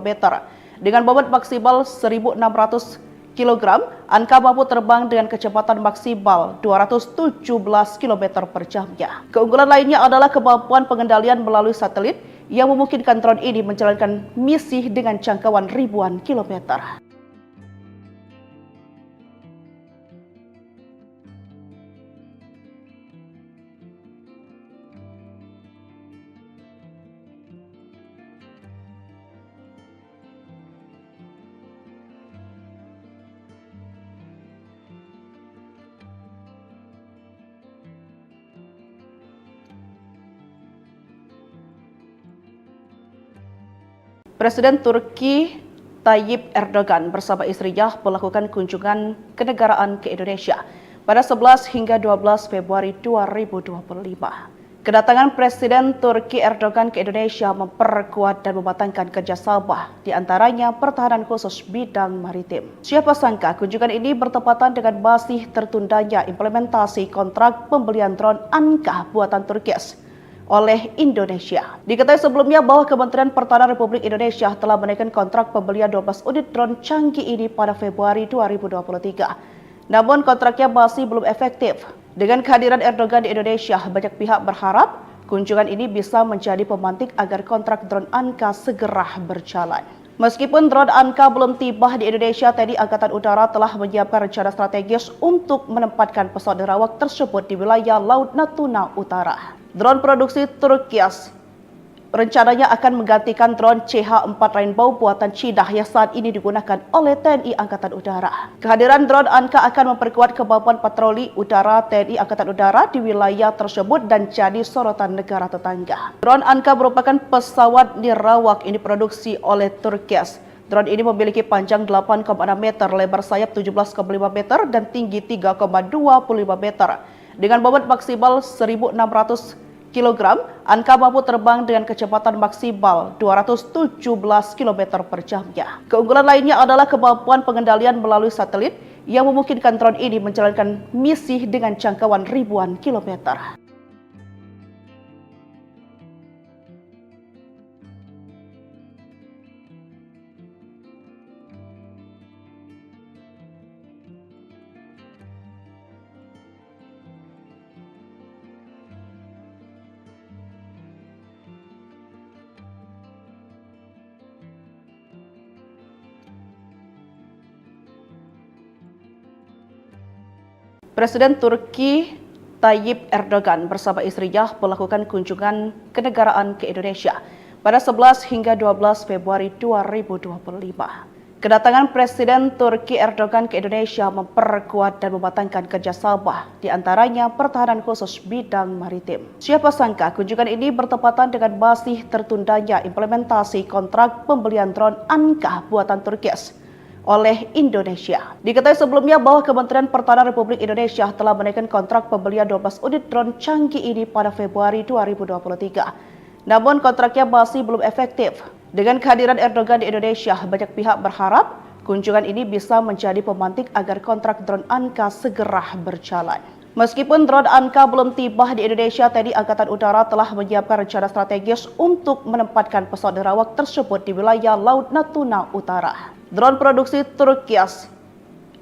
meter. Dengan bobot maksimal 1.600 kg, Anka mampu terbang dengan kecepatan maksimal 217 km per jamnya. Keunggulan lainnya adalah kemampuan pengendalian melalui satelit yang memungkinkan drone ini menjalankan misi dengan jangkauan ribuan kilometer. Presiden Turki Tayyip Erdogan bersama istrinya melakukan kunjungan kenegaraan ke Indonesia pada 11 hingga 12 Februari 2025. Kedatangan Presiden Turki Erdogan ke Indonesia memperkuat dan mematangkan kerjasama, di antaranya pertahanan khusus bidang maritim. Siapa sangka kunjungan ini bertepatan dengan masih tertundanya implementasi kontrak pembelian drone Anka buatan Turkias oleh Indonesia. Diketahui sebelumnya bahwa Kementerian Pertahanan Republik Indonesia telah menaikkan kontrak pembelian 12 unit drone canggih ini pada Februari 2023. Namun kontraknya masih belum efektif. Dengan kehadiran Erdogan di Indonesia, banyak pihak berharap kunjungan ini bisa menjadi pemantik agar kontrak drone Anka segera berjalan. Meskipun drone Anka belum tiba di Indonesia, TNI Angkatan Udara telah menyiapkan rencana strategis untuk menempatkan pesawat nirawak tersebut di wilayah Laut Natuna Utara. Drone produksi Turkias rencananya akan menggantikan drone CH-4 Rainbow buatan Cina yang saat ini digunakan oleh TNI Angkatan Udara. Kehadiran drone Anka akan memperkuat kemampuan patroli udara TNI Angkatan Udara di wilayah tersebut dan jadi sorotan negara tetangga. Drone Anka merupakan pesawat nirawak yang diproduksi oleh Turkias. Drone ini memiliki panjang 8,6 meter, lebar sayap 17,5 meter, dan tinggi 3,25 meter. Dengan bobot maksimal 1.600 kg, Anka mampu terbang dengan kecepatan maksimal 217 km per jamnya. Keunggulan lainnya adalah kemampuan pengendalian melalui satelit yang memungkinkan drone ini menjalankan misi dengan jangkauan ribuan kilometer. Presiden Turki Tayyip Erdogan bersama istrinya melakukan kunjungan kenegaraan ke Indonesia pada 11 hingga 12 Februari 2025. Kedatangan Presiden Turki Erdogan ke Indonesia memperkuat dan mematangkan kerjasama, di antaranya pertahanan khusus bidang maritim. Siapa sangka kunjungan ini bertepatan dengan masih tertundanya implementasi kontrak pembelian drone Anka buatan Turkias oleh Indonesia. Diketahui sebelumnya bahwa Kementerian Pertahanan Republik Indonesia telah menaikkan kontrak pembelian 12 unit drone canggih ini pada Februari 2023. Namun kontraknya masih belum efektif. Dengan kehadiran Erdogan di Indonesia, banyak pihak berharap kunjungan ini bisa menjadi pemantik agar kontrak drone Anka segera berjalan. Meskipun drone Anka belum tiba di Indonesia, TNI Angkatan Udara telah menyiapkan rencana strategis untuk menempatkan pesawat nirawak tersebut di wilayah Laut Natuna Utara. Drone produksi Turkias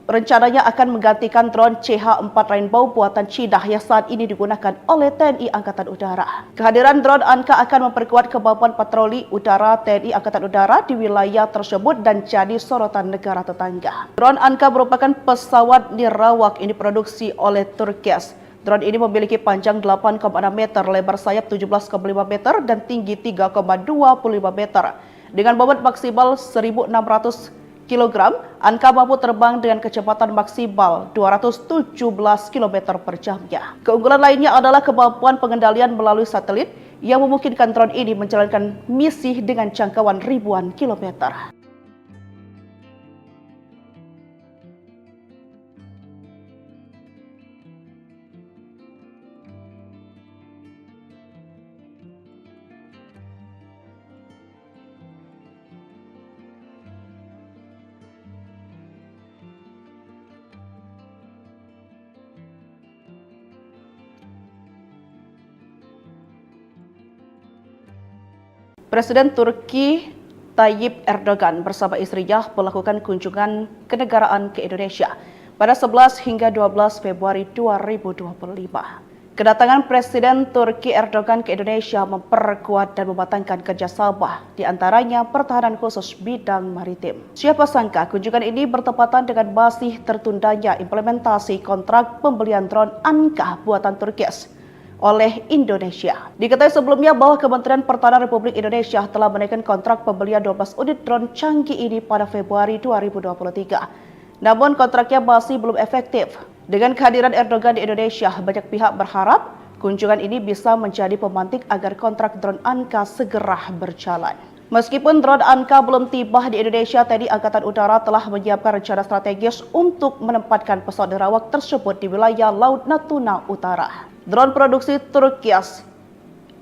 rencananya akan menggantikan drone CH-4 Rainbow buatan Cina yang saat ini digunakan oleh TNI Angkatan Udara. Kehadiran drone Anka akan memperkuat kemampuan patroli udara TNI Angkatan Udara di wilayah tersebut dan jadi sorotan negara tetangga. Drone Anka merupakan pesawat nirawak yang diproduksi oleh Turkias. Drone ini memiliki panjang 8,6 meter, lebar sayap 17,5 meter, dan tinggi 3,25 meter. Dengan bobot maksimal 1.600 kg, Anka mampu terbang dengan kecepatan maksimal 217 km per jamnya. Keunggulan lainnya adalah kemampuan pengendalian melalui satelit yang memungkinkan drone ini menjalankan misi dengan jangkauan ribuan kilometer. Presiden Turki Tayyip Erdogan bersama istrinya melakukan kunjungan kenegaraan ke Indonesia pada 11 hingga 12 Februari 2025. Kedatangan Presiden Turki Erdogan ke Indonesia memperkuat dan mematangkan kerjasama, di antaranya pertahanan khusus bidang maritim. Siapa sangka kunjungan ini bertepatan dengan masih tertundanya implementasi kontrak pembelian drone Anka buatan Turki oleh Indonesia. Diketahui sebelumnya bahwa Kementerian Pertahanan Republik Indonesia telah menaikkan kontrak pembelian 12 unit drone canggih ini pada Februari 2023. Namun kontraknya masih belum efektif. Dengan kehadiran Erdogan di Indonesia, banyak pihak berharap kunjungan ini bisa menjadi pemantik agar kontrak drone Anka segera berjalan. Meskipun drone Anka belum tiba di Indonesia, TNI Angkatan Udara telah menyiapkan rencana strategis untuk menempatkan pesawat nirawak tersebut di wilayah Laut Natuna Utara. Drone produksi Turki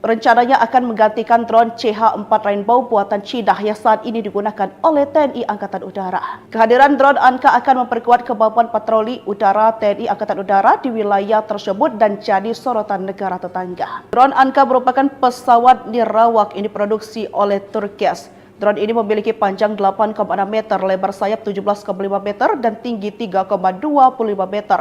rencananya akan menggantikan drone CH-4 Rainbow buatan Cina yang saat ini digunakan oleh TNI Angkatan Udara. Kehadiran drone Anka akan memperkuat kemampuan patroli udara TNI Angkatan Udara di wilayah tersebut dan jadi sorotan negara tetangga. Drone Anka merupakan pesawat nirawak yang diproduksi oleh Turki. Drone ini memiliki panjang 8,6 meter, lebar sayap 17,5 meter, dan tinggi 3,25 meter.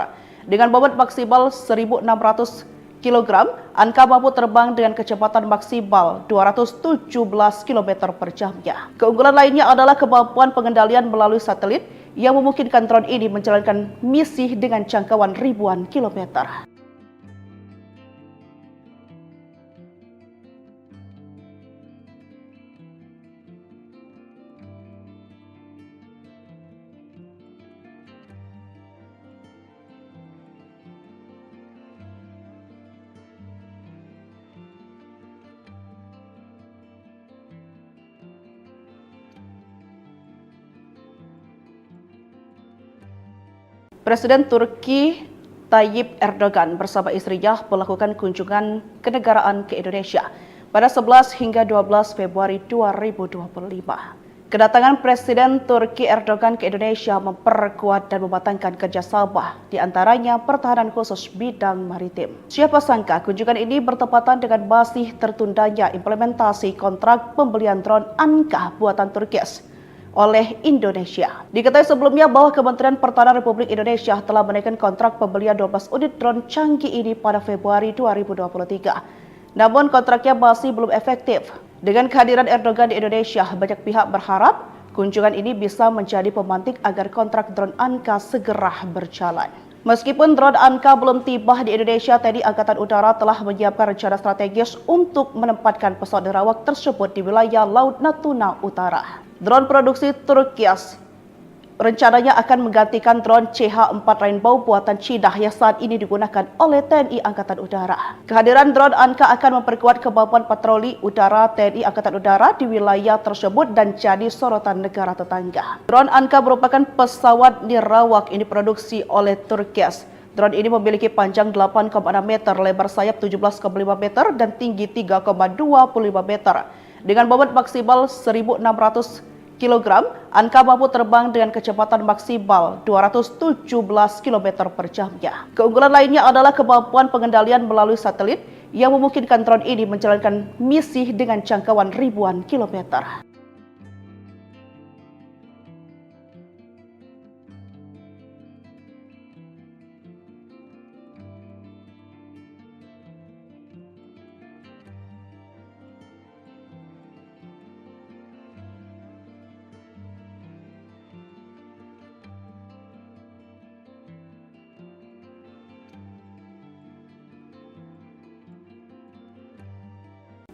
Dengan bobot maksimal 1.600 kg, Anka mampu terbang dengan kecepatan maksimal 217 km per jamnya. Keunggulan lainnya adalah kemampuan pengendalian melalui satelit yang memungkinkan drone ini menjalankan misi dengan jangkauan ribuan kilometer. Presiden Turki Tayyip Erdogan bersama istrinya melakukan kunjungan kenegaraan ke Indonesia pada 11 hingga 12 Februari 2025. Kedatangan Presiden Turki Erdogan ke Indonesia memperkuat dan mematangkan kerjasama, di antaranya pertahanan khusus bidang maritim. Siapa sangka kunjungan ini bertepatan dengan masih tertundanya implementasi kontrak pembelian drone Anka buatan Turki oleh Indonesia. Diketahui sebelumnya bahwa Kementerian Pertahanan Republik Indonesia telah menaikkan kontrak pembelian 12 unit drone canggih ini pada Februari 2023. Namun kontraknya masih belum efektif. Dengan kehadiran Erdogan di Indonesia, banyak pihak berharap kunjungan ini bisa menjadi pemantik agar kontrak drone Anka segera berjalan. Meskipun drone Anka belum tiba di Indonesia, TNI Angkatan Udara telah menyiapkan rencana strategis untuk menempatkan pesawat nirawak tersebut di wilayah Laut Natuna Utara. Drone produksi Turki rencananya akan menggantikan drone CH-4 Rainbow buatan Cina yang saat ini digunakan oleh TNI Angkatan Udara. Kehadiran drone Anka akan memperkuat kemampuan patroli udara TNI Angkatan Udara di wilayah tersebut dan jadi sorotan negara tetangga. Drone Anka merupakan pesawat nirawak yang diproduksi oleh Turki. Drone ini memiliki panjang 8,6 meter, lebar sayap 17,5 meter, dan tinggi 3,25 meter. Dengan bobot maksimal 1.600 kg, Anka mampu terbang dengan kecepatan maksimal 217 km per jamnya. Keunggulan lainnya adalah kemampuan pengendalian melalui satelit yang memungkinkan drone ini menjalankan misi dengan jangkauan ribuan kilometer.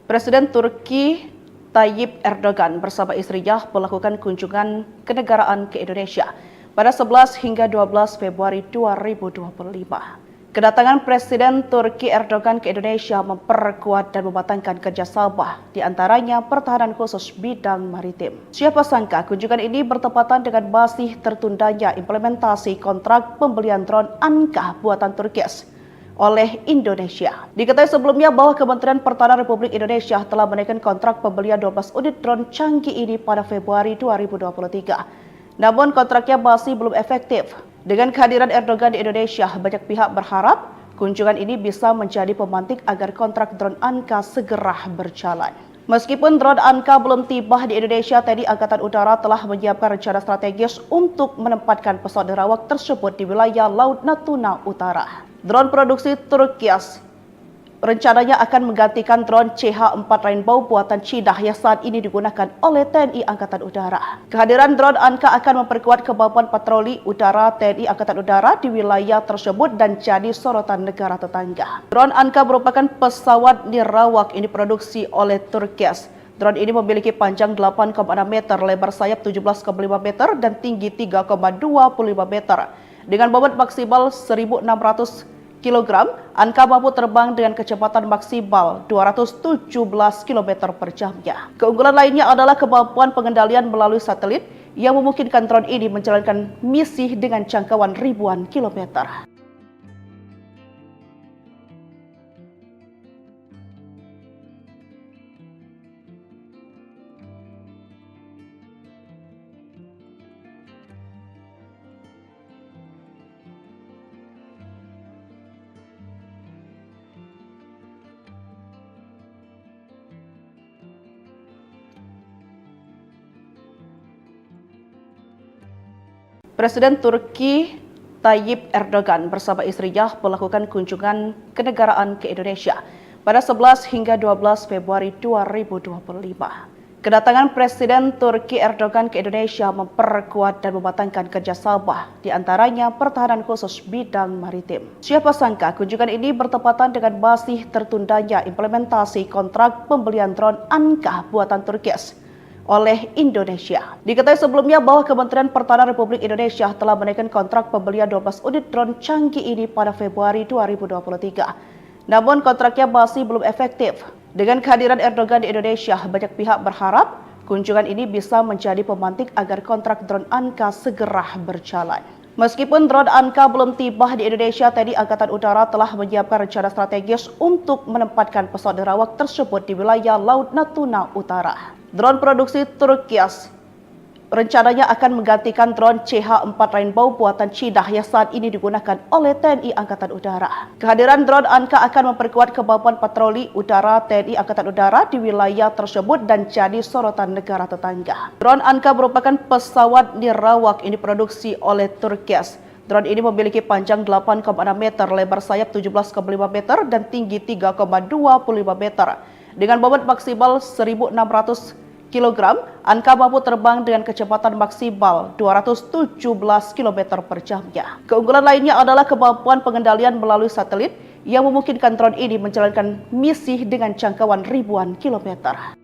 Presiden Turki Tayyip Erdogan bersama istrinya melakukan kunjungan kenegaraan ke Indonesia pada 11 hingga 12 Februari 2025. Kedatangan Presiden Turki Erdogan ke Indonesia memperkuat dan mematangkan kerjasama, di antaranya pertahanan khusus bidang maritim. Siapa sangka kunjungan ini bertepatan dengan masih tertundanya implementasi kontrak pembelian drone Anka buatan Turki oleh Indonesia. Diketahui sebelumnya bahwa Kementerian Pertahanan Republik Indonesia telah menaikkan kontrak pembelian 12 unit drone canggih ini pada Februari 2023. Namun kontraknya masih belum efektif. Dengan kehadiran Erdogan di Indonesia, banyak pihak berharap kunjungan ini bisa menjadi pemantik agar kontrak drone Anka segera berjalan. Meskipun drone Anka belum tiba di Indonesia, TNI Angkatan Udara telah menyiapkan rencana strategis untuk menempatkan pesawat nirawak tersebut di wilayah Laut Natuna Utara. Drone produksi Turki rencananya akan menggantikan drone CH-4 Rainbow buatan Cina yang saat ini digunakan oleh TNI Angkatan Udara. Kehadiran drone Anka akan memperkuat kemampuan patroli udara TNI Angkatan Udara di wilayah tersebut dan jadi sorotan negara tetangga. Drone Anka merupakan pesawat nirawak ini diproduksi oleh Turki. Drone ini memiliki panjang 8,6 meter, lebar sayap 17,5 meter, dan tinggi 3,25 meter. Dengan bobot maksimal 1.600 kg, Anka mampu terbang dengan kecepatan maksimal 217 km per jamnya. Keunggulan lainnya adalah kemampuan pengendalian melalui satelit yang memungkinkan drone ini menjalankan misi dengan jangkauan ribuan kilometer. Presiden Turki Tayyip Erdogan bersama istrinya melakukan kunjungan kenegaraan ke Indonesia pada 11 hingga 12 Februari 2025. Kedatangan Presiden Turki Erdogan ke Indonesia memperkuat dan mematangkan kerjasama, di antaranya pertahanan khusus bidang maritim. Siapa sangka kunjungan ini bertepatan dengan masih tertundanya implementasi kontrak pembelian drone Anka buatan Turki oleh Indonesia. Diketahui sebelumnya bahwa Kementerian Pertahanan Republik Indonesia telah menaikkan kontrak pembelian 12 unit drone canggih ini pada Februari 2023. Namun kontraknya masih belum efektif. Dengan kehadiran Erdogan di Indonesia, banyak pihak berharap kunjungan ini bisa menjadi pemantik agar kontrak drone Anka segera berjalan. Meskipun drone Anka belum tiba di Indonesia, TNI Angkatan Udara telah menyiapkan rencana strategis untuk menempatkan pesawat nirawak tersebut di wilayah Laut Natuna Utara. Drone produksi Turki rencananya akan menggantikan drone CH-4 Rainbow buatan Cina yang saat ini digunakan oleh TNI Angkatan Udara. Kehadiran drone Anka akan memperkuat kemampuan patroli udara TNI Angkatan Udara di wilayah tersebut dan jadi sorotan negara tetangga. Drone Anka merupakan pesawat nirawak ini diproduksi oleh Turki. Drone ini memiliki panjang 8,6 meter, lebar sayap 17,5 meter, dan tinggi 3,25 meter. Dengan bobot maksimal 1.600 kg, Anka mampu terbang dengan kecepatan maksimal 217 km per jamnya. Keunggulan lainnya adalah kemampuan pengendalian melalui satelit yang memungkinkan drone ini menjalankan misi dengan jangkauan ribuan kilometer.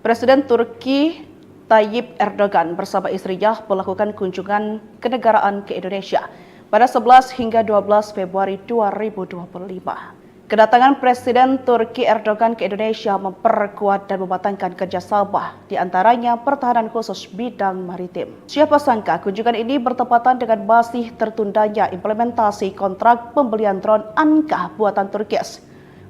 Presiden Turki Tayyip Erdogan bersama istrinya melakukan kunjungan kenegaraan ke Indonesia pada 11 hingga 12 Februari 2025. Kedatangan Presiden Turki Erdogan ke Indonesia memperkuat dan mematangkan kerjasama, di antaranya pertahanan khusus bidang maritim. Siapa sangka kunjungan ini bertepatan dengan masih tertundanya implementasi kontrak pembelian drone Anka buatan Turki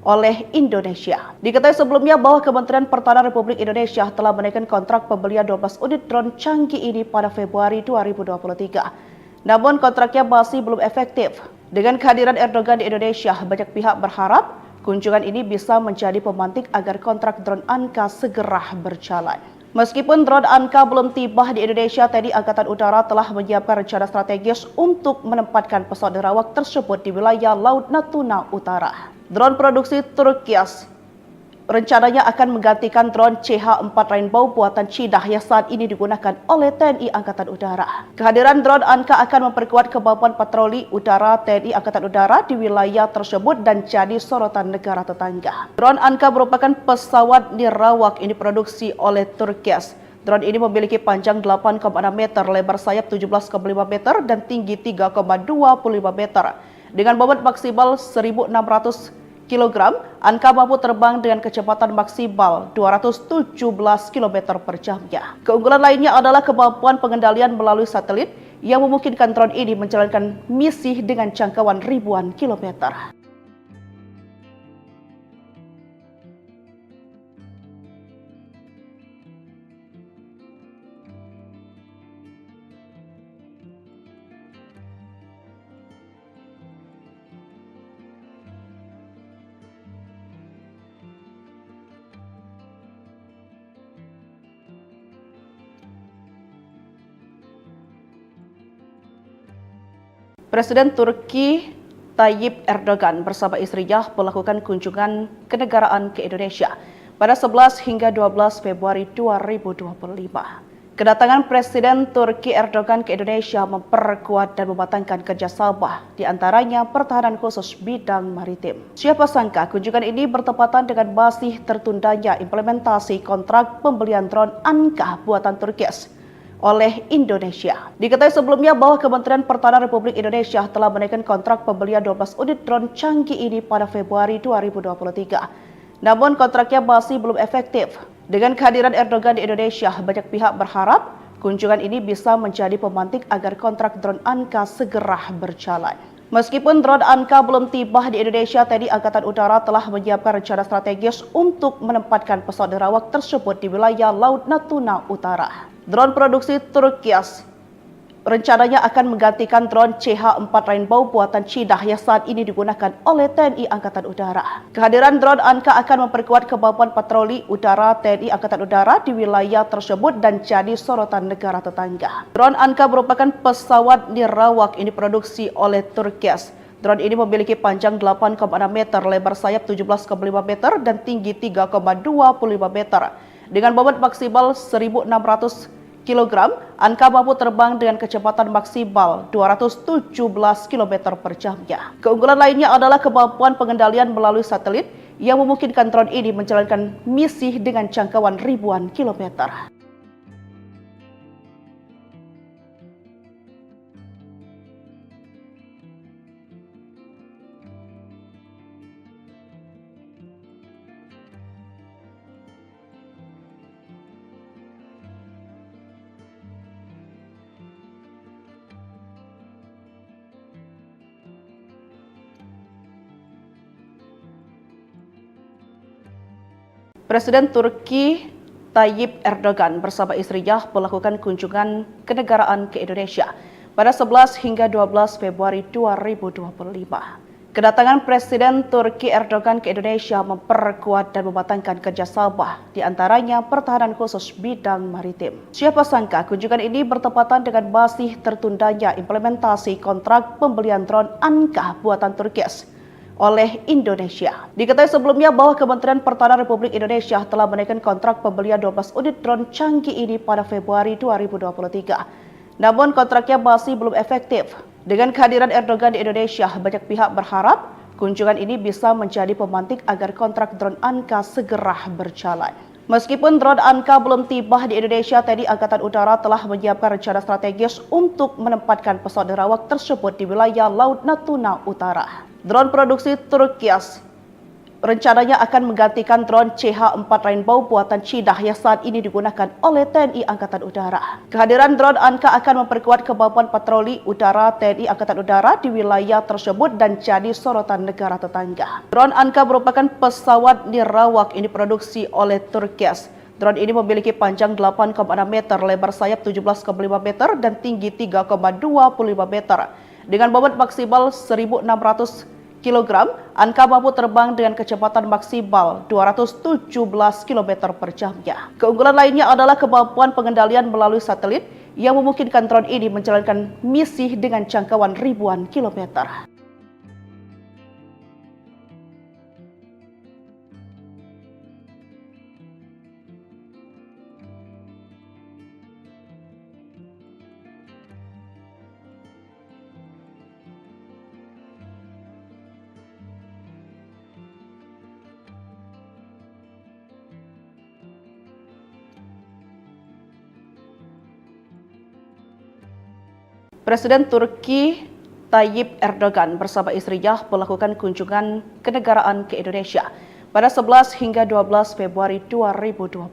oleh Indonesia. Diketahui sebelumnya bahwa Kementerian Pertahanan Republik Indonesia telah menaikkan kontrak pembelian 12 unit drone canggih ini pada Februari 2023. Namun kontraknya masih belum efektif. Dengan kehadiran Erdogan di Indonesia, banyak pihak berharap kunjungan ini bisa menjadi pemantik agar kontrak drone Anka segera berjalan. Meskipun drone Anka belum tiba di Indonesia, TNI Angkatan Udara telah menyiapkan rencana strategis untuk menempatkan pesawat nirawak tersebut di wilayah Laut Natuna Utara. Drone produksi Turkias rencananya akan menggantikan drone CH-4 Rainbow buatan Cina yang saat ini digunakan oleh TNI Angkatan Udara. Kehadiran drone Anka akan memperkuat kemampuan patroli udara TNI Angkatan Udara di wilayah tersebut dan jadi sorotan negara tetangga. Drone Anka merupakan pesawat nirawak yang diproduksi oleh Turkias. Drone ini memiliki panjang 8,6 meter, lebar sayap 17,5 meter, dan tinggi 3,25 meter. Dengan bobot maksimal 1.600 kg, Anka mampu terbang dengan kecepatan maksimal 217 km per jamnya. Keunggulan lainnya adalah kemampuan pengendalian melalui satelit yang memungkinkan drone ini menjalankan misi dengan jangkauan ribuan kilometer. Presiden Turki Tayyip Erdogan bersama istrinya melakukan kunjungan kenegaraan ke Indonesia pada 11 hingga 12 Februari 2025. Kedatangan Presiden Turki Erdogan ke Indonesia memperkuat dan mematangkan kerjasama, di antaranya pertahanan khusus bidang maritim. Siapa sangka kunjungan ini bertepatan dengan masih tertundanya implementasi kontrak pembelian drone Anka buatan Turkias oleh Indonesia. Diketahui sebelumnya bahwa Kementerian Pertahanan Republik Indonesia telah menaikkan kontrak pembelian 12 unit drone canggih ini pada Februari 2023. Namun kontraknya masih belum efektif. Dengan kehadiran Erdogan di Indonesia, banyak pihak berharap kunjungan ini bisa menjadi pemantik agar kontrak drone Anka segera berjalan. Meskipun drone Anka belum tiba di Indonesia, TNI Angkatan Udara telah menyiapkan rencana strategis untuk menempatkan pesawat nirawak tersebut di wilayah Laut Natuna Utara. Drone produksi Turkias rencananya akan menggantikan drone CH-4 Rainbow buatan Cina yang saat ini digunakan oleh TNI Angkatan Udara. Kehadiran drone Anka akan memperkuat kemampuan patroli udara TNI Angkatan Udara di wilayah tersebut dan jadi sorotan negara tetangga. Drone Anka merupakan pesawat nirawak yang diproduksi oleh Turkias. Drone ini memiliki panjang 8,6 meter, lebar sayap 17,5 meter, dan tinggi 3,25 meter. Dengan bobot maksimal 1.600 kg, Anka mampu terbang dengan kecepatan maksimal 217 km per jamnya. Keunggulan lainnya adalah kemampuan pengendalian melalui satelit yang memungkinkan drone ini menjalankan misi dengan jangkauan ribuan kilometer. Presiden Turki Tayyip Erdogan bersama istrinya melakukan kunjungan kenegaraan ke Indonesia pada 11 hingga 12 Februari 2025. Kedatangan Presiden Turki Erdogan ke Indonesia memperkuat dan mematangkan kerjasama, di antaranya pertahanan khusus bidang maritim. Siapa sangka kunjungan ini bertepatan dengan masih tertundanya implementasi kontrak pembelian drone Anka buatan Turkias oleh Indonesia. Diketahui sebelumnya bahwa Kementerian Pertahanan Republik Indonesia telah menaikkan kontrak pembelian 12 unit drone canggih ini pada Februari 2023. Namun kontraknya masih belum efektif. Dengan kehadiran Erdogan di Indonesia, banyak pihak berharap kunjungan ini bisa menjadi pemantik agar kontrak drone Anka segera berjalan. Meskipun drone Anka belum tiba di Indonesia, TNI Angkatan Udara telah menyiapkan rencana strategis untuk menempatkan pesawat nirawak tersebut di wilayah Laut Natuna Utara. Drone produksi Turkias rencananya akan menggantikan drone CH-4 Rainbow buatan Cina yang saat ini digunakan oleh TNI Angkatan Udara. Kehadiran drone Anka akan memperkuat kemampuan patroli udara TNI Angkatan Udara di wilayah tersebut dan jadi sorotan negara tetangga. Drone Anka merupakan pesawat nirawak yang diproduksi oleh Turkias. Drone ini memiliki panjang 8,6 meter, lebar sayap 17,5 meter, dan tinggi 3,25 meter. Dengan bobot maksimal 1.600 kg, Anka mampu terbang dengan kecepatan maksimal 217 km per jamnya. Keunggulan lainnya adalah kemampuan pengendalian melalui satelit yang memungkinkan drone ini menjalankan misi dengan jangkauan ribuan kilometer. Presiden Turki Tayyip Erdogan bersama istrinya melakukan kunjungan kenegaraan ke Indonesia pada 11 hingga 12 Februari 2025.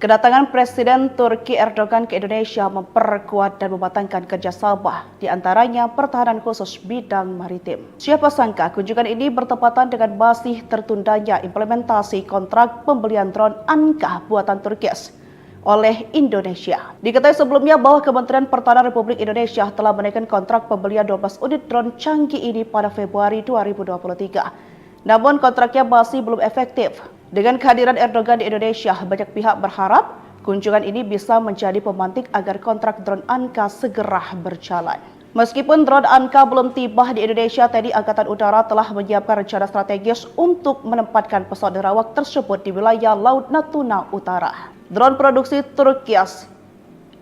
Kedatangan Presiden Turki Erdogan ke Indonesia memperkuat dan mematangkan kerjasama, di antaranya pertahanan khusus bidang maritim. Siapa sangka kunjungan ini bertepatan dengan masih tertundanya implementasi kontrak pembelian drone Anka buatan Turki oleh Indonesia. Diketahui sebelumnya bahwa Kementerian Pertahanan Republik Indonesia telah menaikkan kontrak pembelian 12 unit drone canggih ini pada Februari 2023. Namun kontraknya masih belum efektif. Dengan kehadiran Erdogan di Indonesia, banyak pihak berharap kunjungan ini bisa menjadi pemantik agar kontrak drone Anka segera berjalan. Meskipun drone Anka belum tiba di Indonesia, TNI Angkatan Udara telah menyiapkan rencana strategis untuk menempatkan pesawat nirawak tersebut di wilayah Laut Natuna Utara. Drone produksi Turki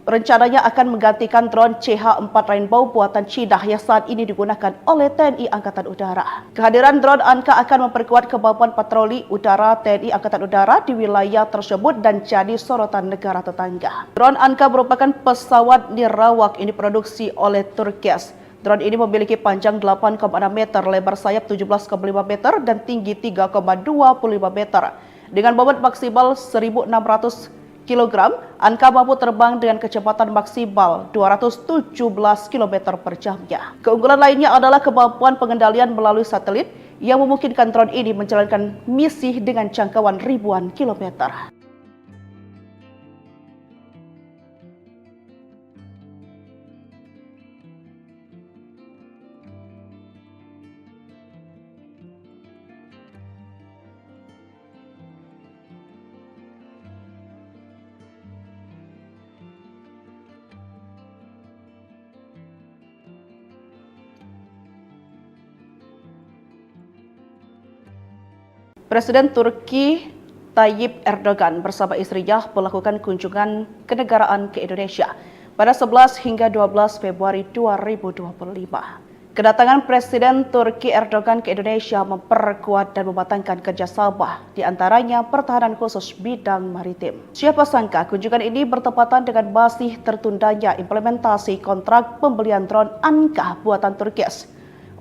rencananya akan menggantikan drone CH-4 Rainbow buatan Cina yang saat ini digunakan oleh TNI Angkatan Udara. Kehadiran drone Anka akan memperkuat kemampuan patroli udara TNI Angkatan Udara di wilayah tersebut dan jadi sorotan negara tetangga. Drone Anka merupakan pesawat nirawak yang diproduksi oleh Turki. Drone ini memiliki panjang 8,6 meter, lebar sayap 17,5 meter, dan tinggi 3,25 meter. Dengan bobot maksimal 1.600 kg, Anka mampu terbang dengan kecepatan maksimal 217 km per jamnya. Keunggulan lainnya adalah kemampuan pengendalian melalui satelit yang memungkinkan drone ini menjalankan misi dengan jangkauan ribuan kilometer. Presiden Turki Tayyip Erdogan bersama istrinya melakukan kunjungan kenegaraan ke Indonesia pada 11 hingga 12 Februari 2025. Kedatangan Presiden Turki Erdogan ke Indonesia memperkuat dan mematangkan kerjasama, di antaranya pertahanan khusus bidang maritim. Siapa sangka kunjungan ini bertepatan dengan masih tertundanya implementasi kontrak pembelian drone Anka buatan Turki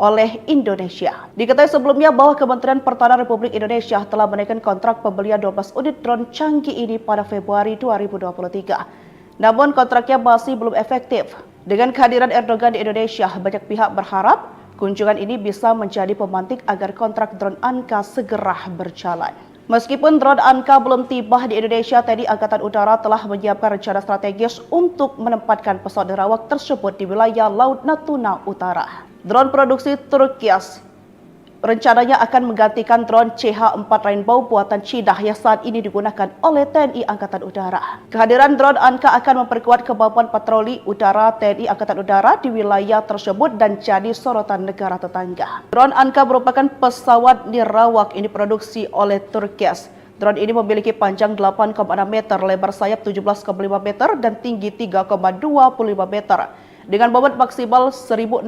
oleh Indonesia. Diketahui sebelumnya bahwa Kementerian Pertahanan Republik Indonesia telah menaikkan kontrak pembelian 12 unit drone canggih ini pada Februari 2023. Namun kontraknya masih belum efektif. Dengan kehadiran Erdogan di Indonesia, banyak pihak berharap kunjungan ini bisa menjadi pemantik agar kontrak drone Anka segera berjalan. Meskipun drone Anka belum tiba di Indonesia, TNI Angkatan Udara telah menyiapkan rencana strategis untuk menempatkan pesawat nirawak tersebut di wilayah Laut Natuna Utara. Drone produksi Turki rencananya akan menggantikan drone CH-4 Rainbow buatan Cina yang saat ini digunakan oleh TNI Angkatan Udara. Kehadiran drone Anka akan memperkuat kemampuan patroli udara TNI Angkatan Udara di wilayah tersebut dan jadi sorotan negara tetangga. Drone Anka merupakan pesawat nirawak yang diproduksi oleh Turki. Drone ini memiliki panjang 8,6 meter, lebar sayap 17,5 meter, dan tinggi 3,25 meter. Dengan bobot maksimal 1.600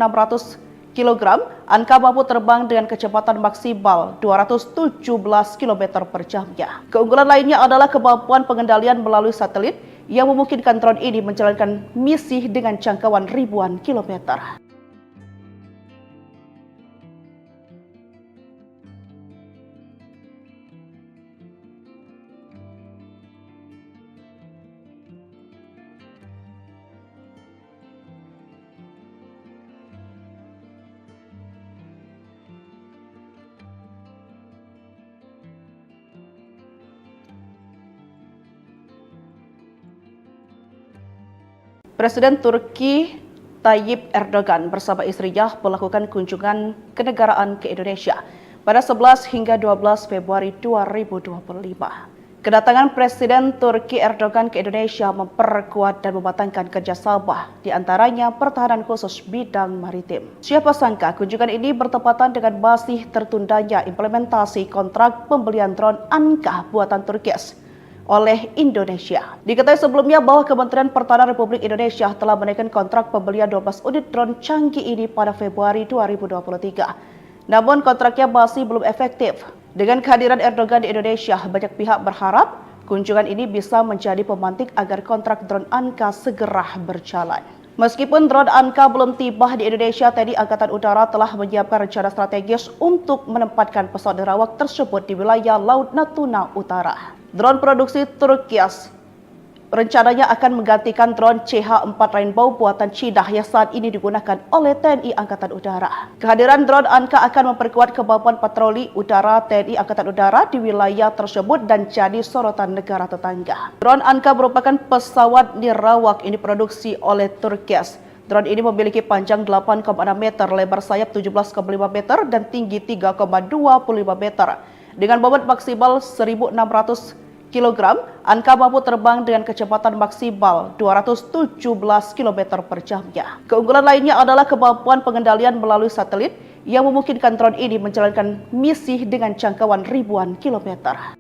kg, Anka mampu terbang dengan kecepatan maksimal 217 km per jamnya. Keunggulan lainnya adalah kemampuan pengendalian melalui satelit yang memungkinkan drone ini menjalankan misi dengan jangkauan ribuan kilometer. Presiden Turki Tayyip Erdogan bersama istrinya melakukan kunjungan kenegaraan ke Indonesia pada 11 hingga 12 Februari 2025. Kedatangan Presiden Turki Erdogan ke Indonesia memperkuat dan mematangkan kerjasama, di antaranya pertahanan khusus bidang maritim. Siapa sangka kunjungan ini bertepatan dengan masih tertundanya implementasi kontrak pembelian drone Anka buatan Turki oleh Indonesia. Diketahui sebelumnya bahwa Kementerian Pertahanan Republik Indonesia telah menaikkan kontrak pembelian 12 unit drone canggih ini pada Februari 2023. Namun kontraknya masih belum efektif. Dengan kehadiran Erdogan di Indonesia, banyak pihak berharap kunjungan ini bisa menjadi pemantik agar kontrak drone Anka segera berjalan. Meskipun drone Anka belum tiba di Indonesia, TNI Angkatan Udara telah menyiapkan rencana strategis untuk menempatkan pesawat nerawak tersebut di wilayah Laut Natuna Utara. Drone produksi Turki rencananya akan menggantikan drone CH-4 Rainbow buatan Cina yang saat ini digunakan oleh TNI Angkatan Udara. Kehadiran drone Anka akan memperkuat kemampuan patroli udara TNI Angkatan Udara di wilayah tersebut dan jadi sorotan negara tetangga. Drone Anka merupakan pesawat nirawak ini diproduksi oleh Turki. Drone ini memiliki panjang 8,6 meter, lebar sayap 17,5 meter, dan tinggi 3,25 meter. Dengan bobot maksimal 1.600 kg, Anka mampu terbang dengan kecepatan maksimal 217 km per jamnya. Keunggulan lainnya adalah kemampuan pengendalian melalui satelit yang memungkinkan drone ini menjalankan misi dengan jangkauan ribuan kilometer.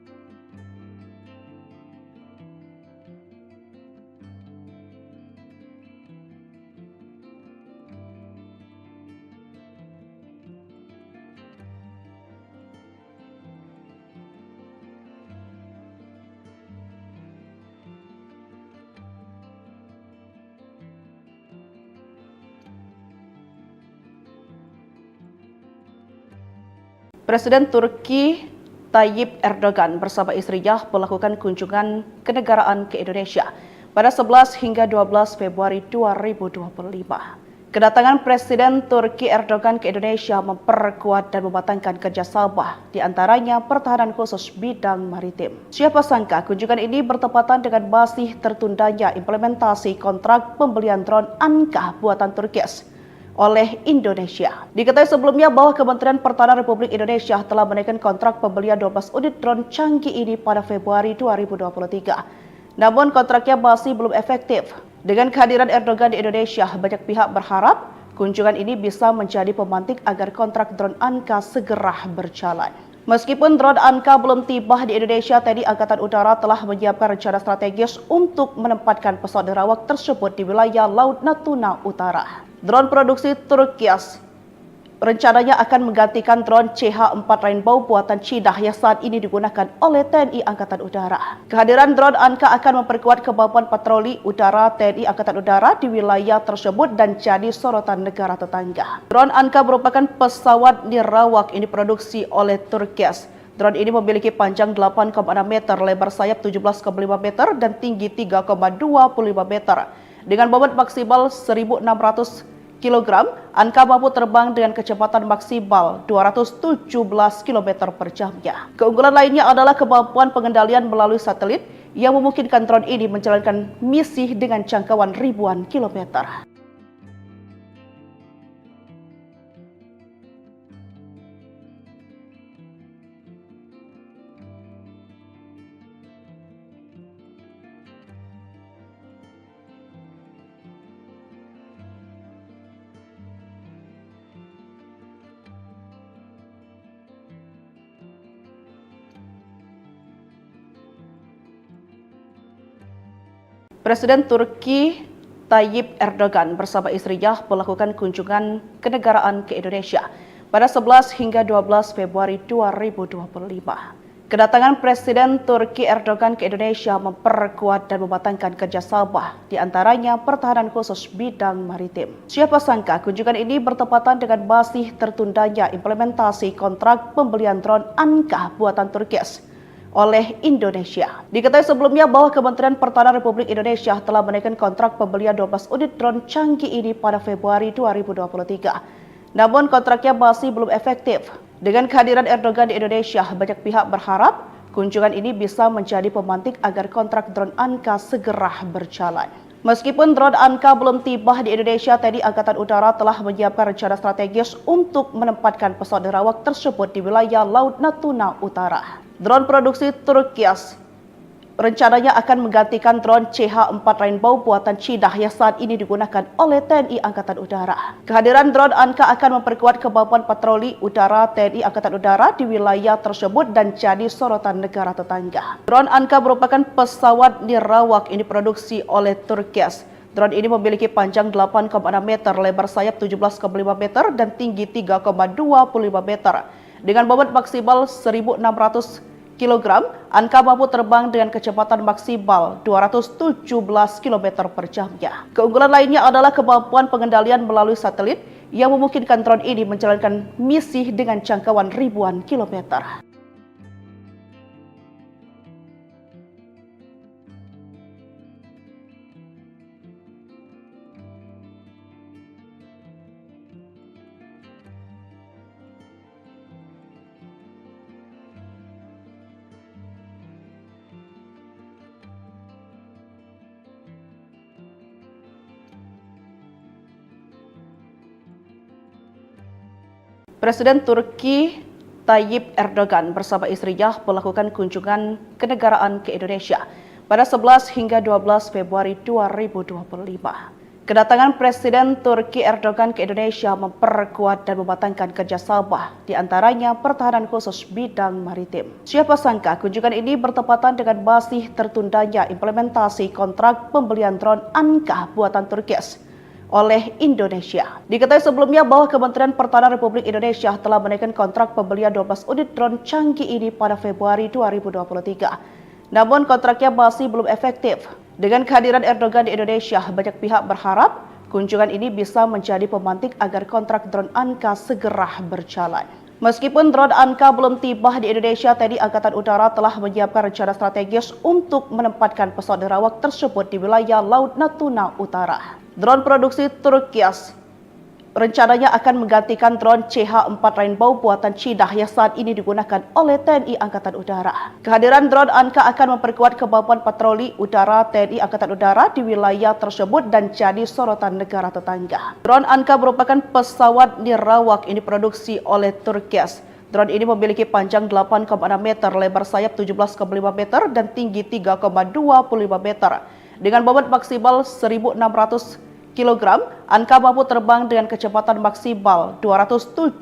Presiden Turki Tayyip Erdogan bersama istrinya melakukan kunjungan kenegaraan ke Indonesia pada 11 hingga 12 Februari 2025. Kedatangan Presiden Turki Erdogan ke Indonesia memperkuat dan mematangkan kerjasama, di antaranya pertahanan khusus bidang maritim. Siapa sangka kunjungan ini bertepatan dengan masih tertundanya implementasi kontrak pembelian drone Anka buatan Turki oleh Indonesia. Diketahui sebelumnya bahwa Kementerian Pertahanan Republik Indonesia telah menaikkan kontrak pembelian 12 unit drone canggih ini pada Februari 2023. Namun kontraknya masih belum efektif. Dengan kehadiran Erdogan di Indonesia, banyak pihak berharap kunjungan ini bisa menjadi pemantik agar kontrak drone Anka segera berjalan. Meskipun drone Anka belum tiba di Indonesia, TNI Angkatan Udara telah menyiapkan rencana strategis untuk menempatkan pesawat nerawak tersebut di wilayah Laut Natuna Utara. Drone produksi Turki rencananya akan menggantikan drone CH-4 Rainbow buatan Cina yang saat ini digunakan oleh TNI Angkatan Udara. Kehadiran drone Anka akan memperkuat kemampuan patroli udara TNI Angkatan Udara di wilayah tersebut dan jadi sorotan negara tetangga. Drone Anka merupakan pesawat nirawak ini diproduksi oleh Turki. Drone ini memiliki panjang 8,6 meter, lebar sayap 17,5 meter, dan tinggi 3,25 meter. Dengan bobot maksimal 1.600 kg, Anka mampu terbang dengan kecepatan maksimal 217 km per jamnya. Keunggulan lainnya adalah kemampuan pengendalian melalui satelit yang memungkinkan drone ini menjalankan misi dengan jangkauan ribuan kilometer. Presiden Turki Tayyip Erdogan bersama istrinya melakukan kunjungan kenegaraan ke Indonesia pada 11 hingga 12 Februari 2025. Kedatangan Presiden Turki Erdogan ke Indonesia memperkuat dan mematangkan kerjasama, di antaranya pertahanan khusus bidang maritim. Siapa sangka kunjungan ini bertepatan dengan masih tertundanya implementasi kontrak pembelian drone Anka buatan Turki oleh Indonesia. Diketahui sebelumnya bahwa Kementerian Pertahanan Republik Indonesia telah menaikkan kontrak pembelian 12 unit drone canggih ini pada Februari 2023. Namun kontraknya masih belum efektif. Dengan kehadiran Erdogan di Indonesia, banyak pihak berharap kunjungan ini bisa menjadi pemantik agar kontrak drone Anka segera berjalan. Meskipun drone Anka belum tiba di Indonesia, TNI Angkatan Udara telah menyiapkan rencana strategis untuk menempatkan pesawat nirawak tersebut di wilayah Laut Natuna Utara. Drone produksi Turkias rencananya akan menggantikan drone CH-4 Rainbow buatan Cina yang saat ini digunakan oleh TNI Angkatan Udara. Kehadiran drone Anka akan memperkuat kemampuan patroli udara TNI Angkatan Udara di wilayah tersebut dan jadi sorotan negara tetangga. Drone Anka merupakan pesawat nirawak yang diproduksi oleh Turkias. Drone ini memiliki panjang 8,6 meter, lebar sayap 17,5 meter, dan tinggi 3,25 meter. Dengan bobot maksimal 1.600 kg, Anka mampu terbang dengan kecepatan maksimal 217 km per jamnya. Keunggulan lainnya adalah kemampuan pengendalian melalui satelit yang memungkinkan drone ini menjalankan misi dengan jangkauan ribuan kilometer. Presiden Turki Tayyip Erdogan bersama istrinya melakukan kunjungan kenegaraan ke Indonesia pada 11 hingga 12 Februari 2025. Kedatangan Presiden Turki Erdogan ke Indonesia memperkuat dan mematangkan kerjasama, di antaranya pertahanan khusus bidang maritim. Siapa sangka kunjungan ini bertepatan dengan masih tertundanya implementasi kontrak pembelian drone Anka buatan Turkias oleh Indonesia. Diketahui sebelumnya bahwa Kementerian Pertahanan Republik Indonesia telah menaikkan kontrak pembelian 12 unit drone canggih ini pada Februari 2023. Namun kontraknya masih belum efektif. Dengan kehadiran Erdogan di Indonesia, banyak pihak berharap kunjungan ini bisa menjadi pemantik agar kontrak drone Anka segera berjalan. Meskipun drone Anka belum tiba di Indonesia, TNI Angkatan Udara telah menyiapkan rencana strategis untuk menempatkan pesawat nirawak tersebut di wilayah Laut Natuna Utara. Drone produksi Turkias rencananya akan menggantikan drone CH-4 Rainbow buatan Cina yang saat ini digunakan oleh TNI Angkatan Udara. Kehadiran drone Anka akan memperkuat kemampuan patroli udara TNI Angkatan Udara di wilayah tersebut dan jadi sorotan negara tetangga. Drone Anka merupakan pesawat nirawak yang diproduksi oleh Turkias. Drone ini memiliki panjang 8,6 meter, lebar sayap 17,5 meter, dan tinggi 3,25 meter. Dengan bobot maksimal 1.600 kg, Anka mampu terbang dengan kecepatan maksimal 217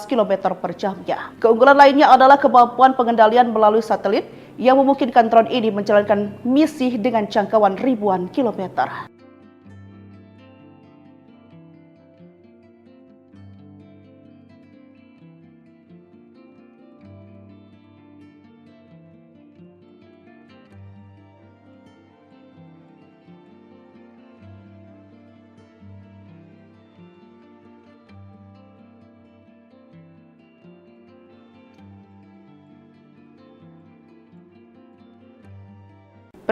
km per jamnya. Keunggulan lainnya adalah kemampuan pengendalian melalui satelit yang memungkinkan drone ini menjalankan misi dengan jangkauan ribuan kilometer.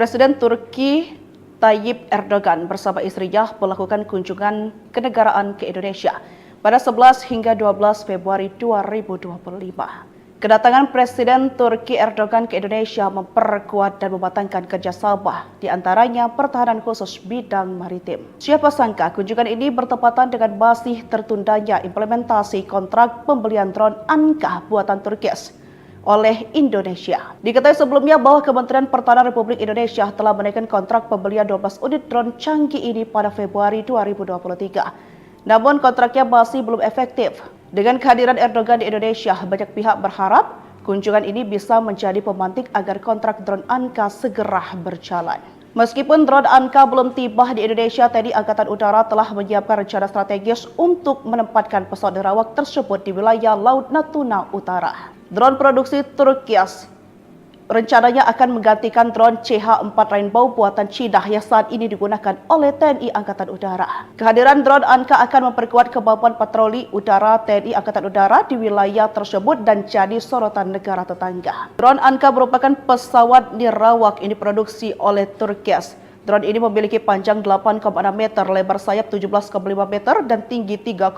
Presiden Turki Tayyip Erdogan bersama istrinya melakukan kunjungan kenegaraan ke Indonesia pada 11 hingga 12 Februari 2025. Kedatangan Presiden Turki Erdogan ke Indonesia memperkuat dan mematangkan kerjasama, di antaranya pertahanan khusus bidang maritim. Siapa sangka kunjungan ini bertepatan dengan masih tertundanya implementasi kontrak pembelian drone Anka buatan Turkias oleh Indonesia. Diketahui sebelumnya bahwa Kementerian Pertahanan Republik Indonesia telah menaikkan kontrak pembelian 12 unit drone canggih ini pada Februari 2023. Namun kontraknya masih belum efektif. Dengan kehadiran Erdogan di Indonesia, banyak pihak berharap kunjungan ini bisa menjadi pemantik agar kontrak drone Anka segera berjalan. Meskipun drone Anka belum tiba di Indonesia, TNI Angkatan Udara telah menyiapkan rencana strategis untuk menempatkan pesawat nirawak tersebut di wilayah Laut Natuna Utara. Drone produksi Turkias rencananya akan menggantikan drone CH-4 Rainbow buatan Cina yang saat ini digunakan oleh TNI Angkatan Udara. Kehadiran drone Anka akan memperkuat kemampuan patroli udara TNI Angkatan Udara di wilayah tersebut dan jadi sorotan negara tetangga. Drone Anka merupakan pesawat nirawak yang diproduksi oleh Turkias. Drone ini memiliki panjang 8,6 meter, lebar sayap 17,5 meter, dan tinggi 3,25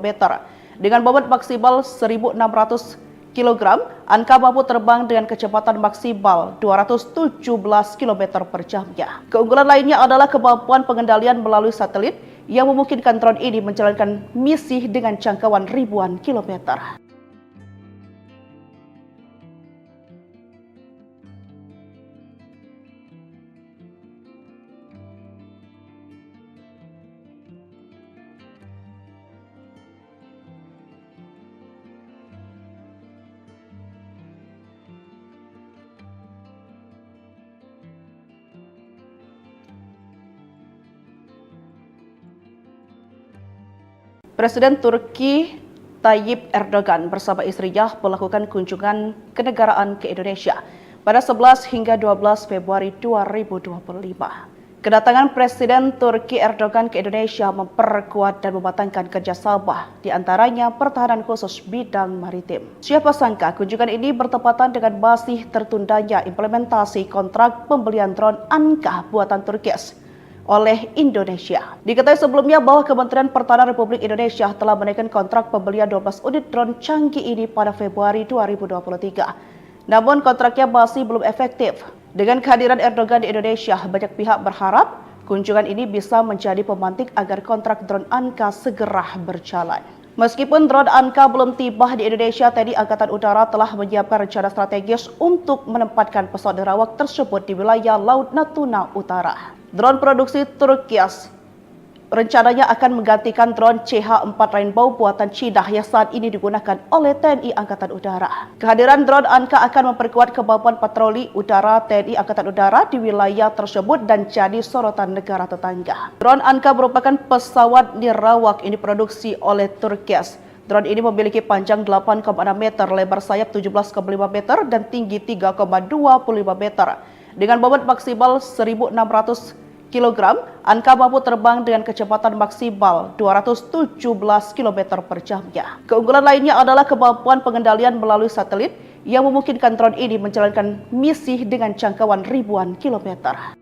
meter. Dengan bobot maksimal 1.600 kg, Anka mampu terbang dengan kecepatan maksimal 217 km per jamnya. Keunggulan lainnya adalah kemampuan pengendalian melalui satelit yang memungkinkan drone ini menjalankan misi dengan jangkauan ribuan kilometer. Presiden Turki Tayyip Erdogan bersama istrinya melakukan kunjungan kenegaraan ke Indonesia pada 11 hingga 12 Februari 2025. Kedatangan Presiden Turki Erdogan ke Indonesia memperkuat dan mematangkan kerjasama, di antaranya pertahanan khusus bidang maritim. Siapa sangka kunjungan ini bertepatan dengan masih tertundanya implementasi kontrak pembelian drone Anka buatan Turki oleh Indonesia. Diketahui sebelumnya bahwa Kementerian Pertahanan Republik Indonesia telah menaikkan kontrak pembelian 12 unit drone canggih ini pada Februari 2023. Namun kontraknya masih belum efektif. Dengan kehadiran Erdogan di Indonesia, banyak pihak berharap kunjungan ini bisa menjadi pemantik agar kontrak drone Anka segera berjalan. Meskipun drone Anka belum tiba di Indonesia, TNI Angkatan Udara telah menyiapkan rencana strategis untuk menempatkan pesawat nirawak tersebut di wilayah Laut Natuna Utara. Drone produksi Turki rencananya akan menggantikan drone CH-4 Rainbow buatan Cina yang saat ini digunakan oleh TNI Angkatan Udara. Kehadiran drone Anka akan memperkuat kemampuan patroli udara TNI Angkatan Udara di wilayah tersebut dan jadi sorotan negara tetangga. Drone Anka merupakan pesawat nirawak ini diproduksi oleh Turki. Drone ini memiliki panjang 8,6 meter, lebar sayap 17,5 meter, dan tinggi 3,25 meter. Dengan bobot maksimal 1.600 kg, Anka mampu terbang dengan kecepatan maksimal 217 km per jamnya. Keunggulan lainnya adalah kemampuan pengendalian melalui satelit yang memungkinkan drone ini menjalankan misi dengan jangkauan ribuan kilometer.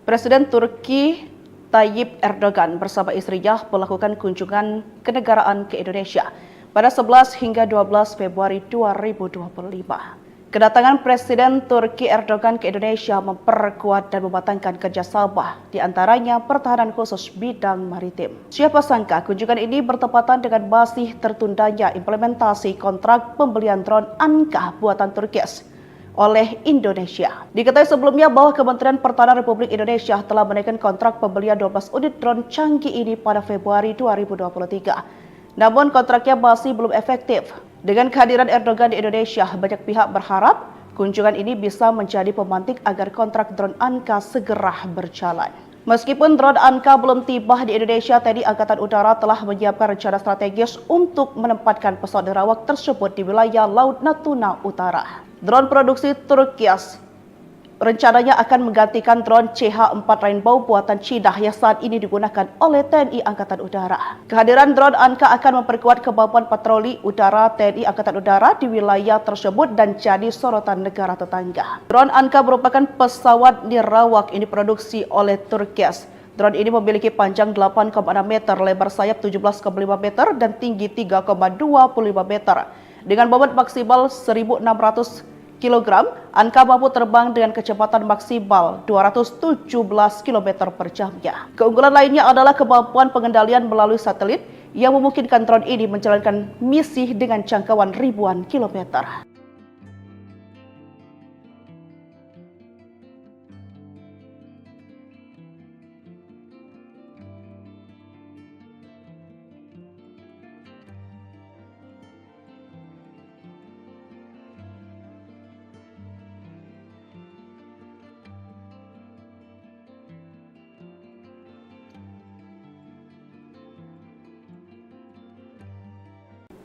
Presiden Turki Tayyip Erdogan bersama istrinya melakukan kunjungan kenegaraan ke Indonesia pada 11 hingga 12 Februari 2025. Kedatangan Presiden Turki Erdogan ke Indonesia memperkuat dan mematangkan kerjasama, di antaranya pertahanan khusus bidang maritim. Siapa sangka kunjungan ini bertepatan dengan masih tertundanya implementasi kontrak pembelian drone Anka buatan Turki oleh Indonesia. Diketahui sebelumnya bahwa Kementerian Pertahanan Republik Indonesia telah menaikkan kontrak pembelian 12 unit drone canggih ini pada Februari 2023. Namun kontraknya masih belum efektif. Dengan kehadiran Erdogan di Indonesia, banyak pihak berharap kunjungan ini bisa menjadi pemantik agar kontrak drone Anka segera berjalan. Meskipun drone Anka belum tiba di Indonesia, TNI Angkatan Udara telah menyiapkan rencana strategis untuk menempatkan pesawat nirawak tersebut di wilayah Laut Natuna Utara. Drone produksi Turki rencananya akan menggantikan drone CH-4 Rainbow buatan Cina yang saat ini digunakan oleh TNI Angkatan Udara. Kehadiran drone Anka akan memperkuat kemampuan patroli udara TNI Angkatan Udara di wilayah tersebut dan jadi sorotan negara tetangga. Drone Anka merupakan pesawat nirawak ini diproduksi oleh Turki. Drone ini memiliki panjang 8,6 meter, lebar sayap 17,5 meter, dan tinggi 3,25 meter. Dengan bobot maksimal 1.600 kg, Anka mampu terbang dengan kecepatan maksimal 217 km per jamnya. Keunggulan lainnya adalah kemampuan pengendalian melalui satelit yang memungkinkan drone ini menjalankan misi dengan jangkauan ribuan kilometer.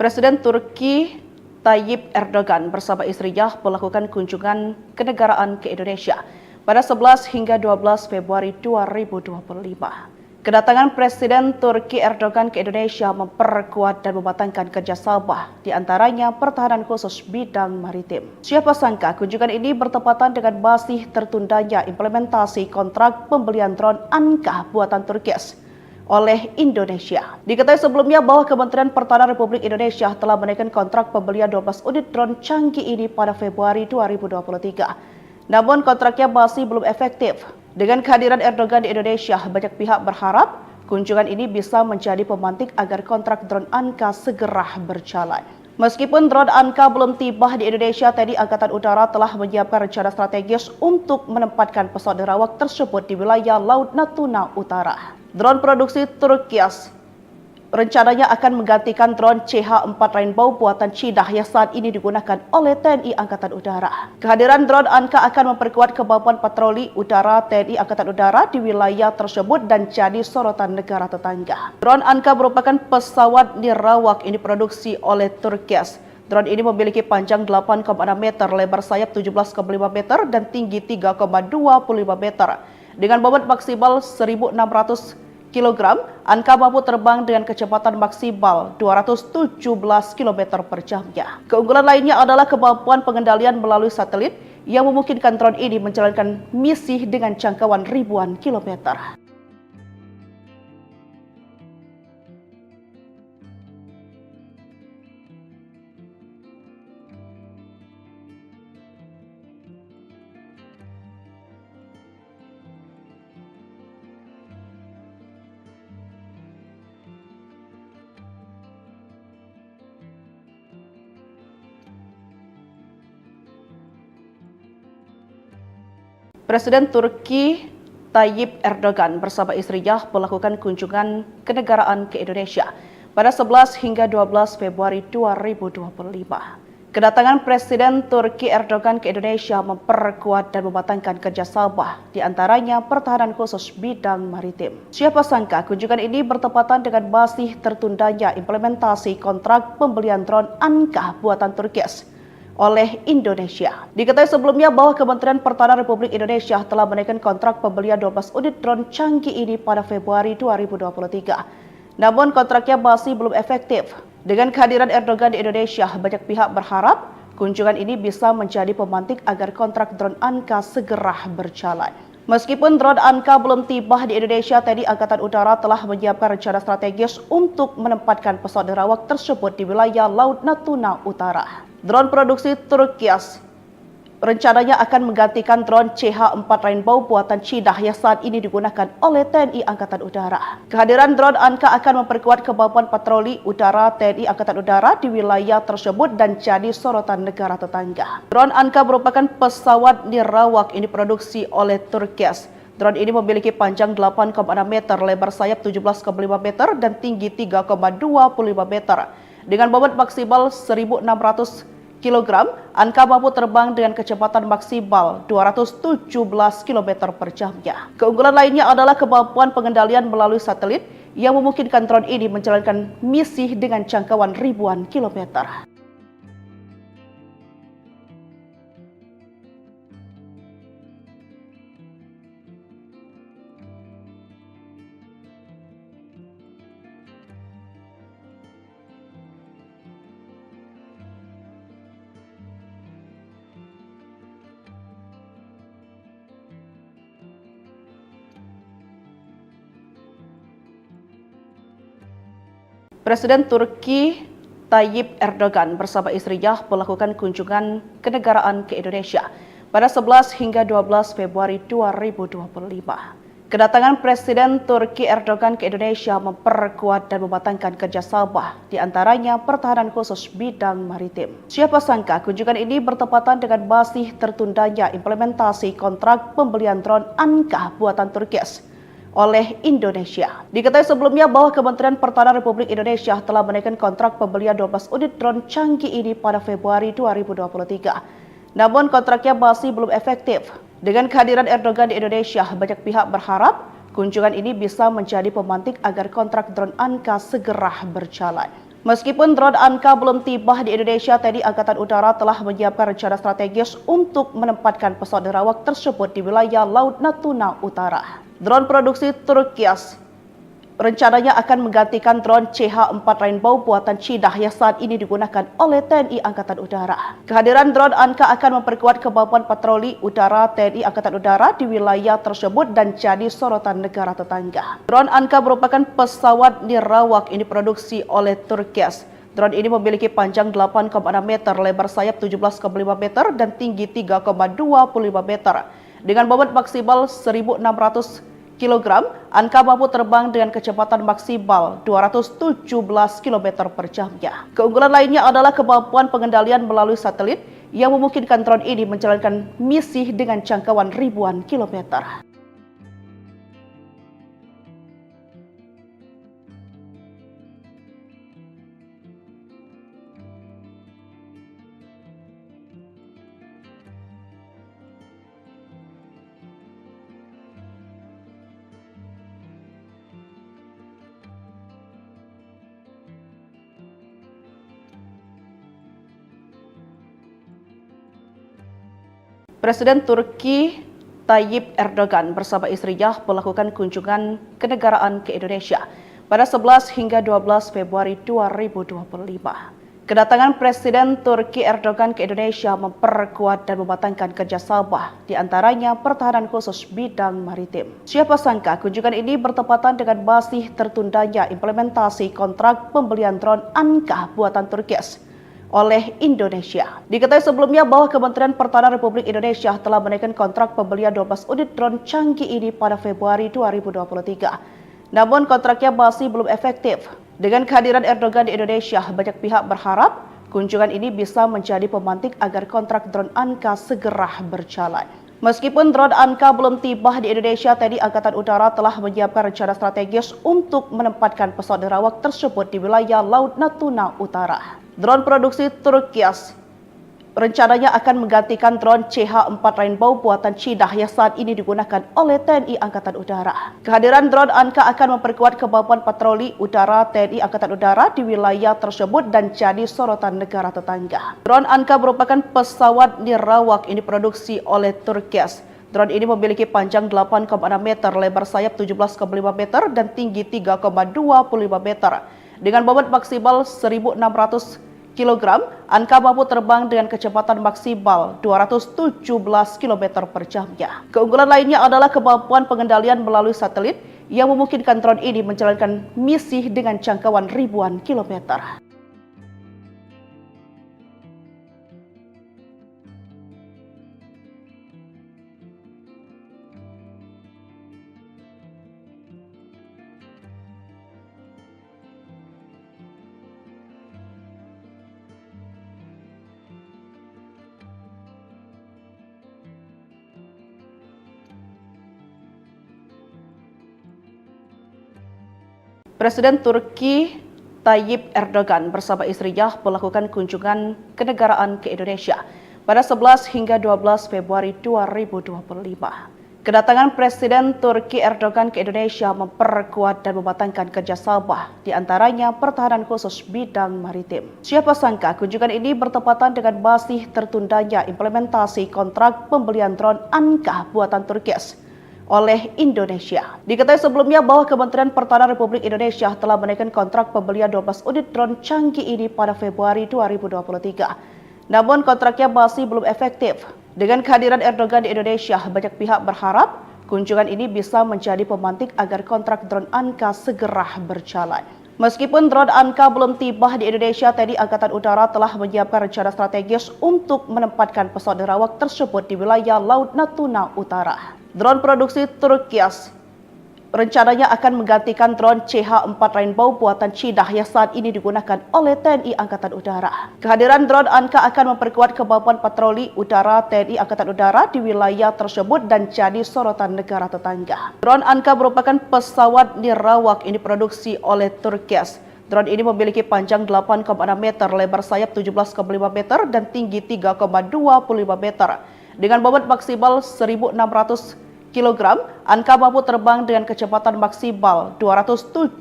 Presiden Turki Tayyip Erdogan bersama istrinya melakukan kunjungan kenegaraan ke Indonesia pada 11 hingga 12 Februari 2025. Kedatangan Presiden Turki Erdogan ke Indonesia memperkuat dan mematangkan kerjasama, di antaranya pertahanan khusus bidang maritim. Siapa sangka kunjungan ini bertepatan dengan masih tertundanya implementasi kontrak pembelian drone Anka buatan Turkis oleh Indonesia. Diketahui sebelumnya bahwa Kementerian Pertahanan Republik Indonesia telah menaikkan kontrak pembelian 12 unit drone canggih ini pada Februari 2023. Namun kontraknya masih belum efektif. Dengan kehadiran Erdogan di Indonesia, banyak pihak berharap kunjungan ini bisa menjadi pemantik agar kontrak drone Anka segera berjalan. Meskipun drone Anka belum tiba di Indonesia, TNI Angkatan Udara telah menyiapkan rencana strategis untuk menempatkan pesawat nirawak tersebut di wilayah Laut Natuna Utara. Drone produksi Turkias rencananya akan menggantikan drone CH-4 Rainbow buatan Cina yang saat ini digunakan oleh TNI Angkatan Udara. Kehadiran drone Anka akan memperkuat kemampuan patroli udara TNI Angkatan Udara di wilayah tersebut dan jadi sorotan negara tetangga. Drone Anka merupakan pesawat nirawak ini diproduksi oleh Turkias. Drone ini memiliki panjang 8,6 meter, lebar sayap 17,5 meter, dan tinggi 3,25 meter. Dengan bobot maksimal 1.600 kg, Anka mampu terbang dengan kecepatan maksimal 217 km per jamnya. Keunggulan lainnya adalah kemampuan pengendalian melalui satelit yang memungkinkan drone ini menjalankan misi dengan jangkauan ribuan kilometer. Presiden Turki Tayyip Erdogan bersama istrinya melakukan kunjungan kenegaraan ke Indonesia pada 11 hingga 12 Februari 2025. Kedatangan Presiden Turki Erdogan ke Indonesia memperkuat dan mematangkan kerjasama, di antaranya pertahanan khusus bidang maritim. Siapa sangka kunjungan ini bertepatan dengan masih tertundanya implementasi kontrak pembelian drone Anka buatan Turkis oleh Indonesia. Diketahui sebelumnya bahwa Kementerian Pertahanan Republik Indonesia telah menaikkan kontrak pembelian 12 unit drone canggih ini pada Februari 2023. Namun kontraknya masih belum efektif. Dengan kehadiran Erdogan di Indonesia, banyak pihak berharap kunjungan ini bisa menjadi pemantik agar kontrak drone Anka segera berjalan. Meskipun drone Anka belum tiba di Indonesia, TNI Angkatan Udara telah menyiapkan rencana strategis untuk menempatkan pesawat nirawak tersebut di wilayah Laut Natuna Utara. Drone produksi Turkias rencananya akan menggantikan drone CH-4 Rainbow buatan Cina yang saat ini digunakan oleh TNI Angkatan Udara. Kehadiran drone Anka akan memperkuat kemampuan patroli udara TNI Angkatan Udara di wilayah tersebut dan jadi sorotan negara tetangga. Drone Anka merupakan pesawat nirawak ini diproduksi oleh Turkias. Drone ini memiliki panjang 8,6 meter, lebar sayap 17,5 meter, dan tinggi 3,25 meter. Dengan bobot maksimal 1.600 kg, Anka mampu terbang dengan kecepatan maksimal 217 km per jamnya. Keunggulan lainnya adalah kemampuan pengendalian melalui satelit yang memungkinkan drone ini menjalankan misi dengan jangkauan ribuan kilometer. Presiden Turki Tayyip Erdogan bersama istrinya melakukan kunjungan kenegaraan ke Indonesia pada 11 hingga 12 Februari 2025. Kedatangan Presiden Turki Erdogan ke Indonesia memperkuat dan mematangkan kerjasama, di antaranya pertahanan khusus bidang maritim. Siapa sangka kunjungan ini bertepatan dengan masih tertundanya implementasi kontrak pembelian drone Anka buatan Turkis oleh Indonesia. Diketahui sebelumnya bahwa Kementerian Pertahanan Republik Indonesia telah menaikkan kontrak pembelian 12 unit drone canggih ini pada Februari 2023. Namun kontraknya masih belum efektif. Dengan kehadiran Erdogan di Indonesia, banyak pihak berharap kunjungan ini bisa menjadi pemantik agar kontrak drone Anka segera berjalan. Meskipun drone Anka belum tiba di Indonesia, TNI Angkatan Udara telah menyiapkan rencana strategis untuk menempatkan pesawat nirawak tersebut di wilayah Laut Natuna Utara. Drone produksi Turkias rencananya akan menggantikan drone CH-4 Rainbow buatan Cina yang saat ini digunakan oleh TNI Angkatan Udara. Kehadiran drone Anka akan memperkuat kemampuan patroli udara TNI Angkatan Udara di wilayah tersebut dan jadi sorotan negara tetangga. Drone Anka merupakan pesawat nirawak ini diproduksi oleh Turkias. Drone ini memiliki panjang 8,6 meter, lebar sayap 17,5 meter, dan tinggi 3,25 meter. Dengan bobot maksimal 1.600 kg, Anka mampu terbang dengan kecepatan maksimal 217 km per jamnya. Keunggulan lainnya adalah kemampuan pengendalian melalui satelit yang memungkinkan drone ini menjalankan misi dengan jangkauan ribuan kilometer. Presiden Turki Tayyip Erdogan bersama istrinya melakukan kunjungan kenegaraan ke Indonesia pada 11 hingga 12 Februari 2025. Kedatangan Presiden Turki Erdogan ke Indonesia memperkuat dan mematangkan kerjasama, di antaranya pertahanan khusus bidang maritim. Siapa sangka kunjungan ini bertepatan dengan masih tertundanya implementasi kontrak pembelian drone Anka buatan Turkias oleh Indonesia. Diketahui sebelumnya bahwa Kementerian Pertahanan Republik Indonesia telah menaikkan kontrak pembelian 12 unit drone canggih ini pada Februari 2023. Namun kontraknya masih belum efektif. Dengan kehadiran Erdogan di Indonesia, banyak pihak berharap kunjungan ini bisa menjadi pemantik agar kontrak drone Anka segera berjalan. Meskipun drone Anka belum tiba di Indonesia, TNI Angkatan Udara telah menyiapkan rencana strategis untuk menempatkan pesawat nirawak tersebut di wilayah Laut Natuna Utara. Drone produksi Turkias rencananya akan menggantikan drone CH-4 Rainbow buatan Cina yang saat ini digunakan oleh TNI Angkatan Udara. Kehadiran drone Anka akan memperkuat kemampuan patroli udara TNI Angkatan Udara di wilayah tersebut dan jadi sorotan negara tetangga. Drone Anka merupakan pesawat nirawak ini diproduksi oleh Turkias. Drone ini memiliki panjang 8,6 meter, lebar sayap 17,5 meter, dan tinggi 3,25 meter. Dengan bobot maksimal 1.600 kg, Anka mampu terbang dengan kecepatan maksimal 217 km per jamnya. Keunggulan lainnya adalah kemampuan pengendalian melalui satelit yang memungkinkan drone ini menjalankan misi dengan jangkauan ribuan kilometer. Presiden Turki Tayyip Erdogan bersama istrinya melakukan kunjungan kenegaraan ke Indonesia pada 11 hingga 12 Februari 2025. Kedatangan Presiden Turki Erdogan ke Indonesia memperkuat dan mematangkan kerjasama, di antaranya pertahanan khusus bidang maritim. Siapa sangka kunjungan ini bertepatan dengan masih tertundanya implementasi kontrak pembelian drone Anka buatan Turkias oleh Indonesia. Diketahui sebelumnya bahwa Kementerian Pertahanan Republik Indonesia telah menaikkan kontrak pembelian 12 unit drone canggih ini pada Februari 2023. Namun kontraknya masih belum efektif. Dengan kehadiran Erdogan di Indonesia, banyak pihak berharap kunjungan ini bisa menjadi pemantik agar kontrak drone Anka segera berjalan. Meskipun drone Anka belum tiba di Indonesia, TNI Angkatan Udara telah menyiapkan rencana strategis untuk menempatkan pesawat nirawak tersebut di wilayah Laut Natuna Utara. Drone produksi Turkias rencananya akan menggantikan drone CH-4 Rainbow buatan Cina yang saat ini digunakan oleh TNI Angkatan Udara. Kehadiran drone Anka akan memperkuat kemampuan patroli udara TNI Angkatan Udara di wilayah tersebut dan jadi sorotan negara tetangga. Drone Anka merupakan pesawat nirawak ini diproduksi oleh Turkias. Drone ini memiliki panjang 8,6 meter, lebar sayap 17,5 meter, dan tinggi 3,25 meter. Dengan bobot maksimal 1.600 kg, Anka mampu terbang dengan kecepatan maksimal 217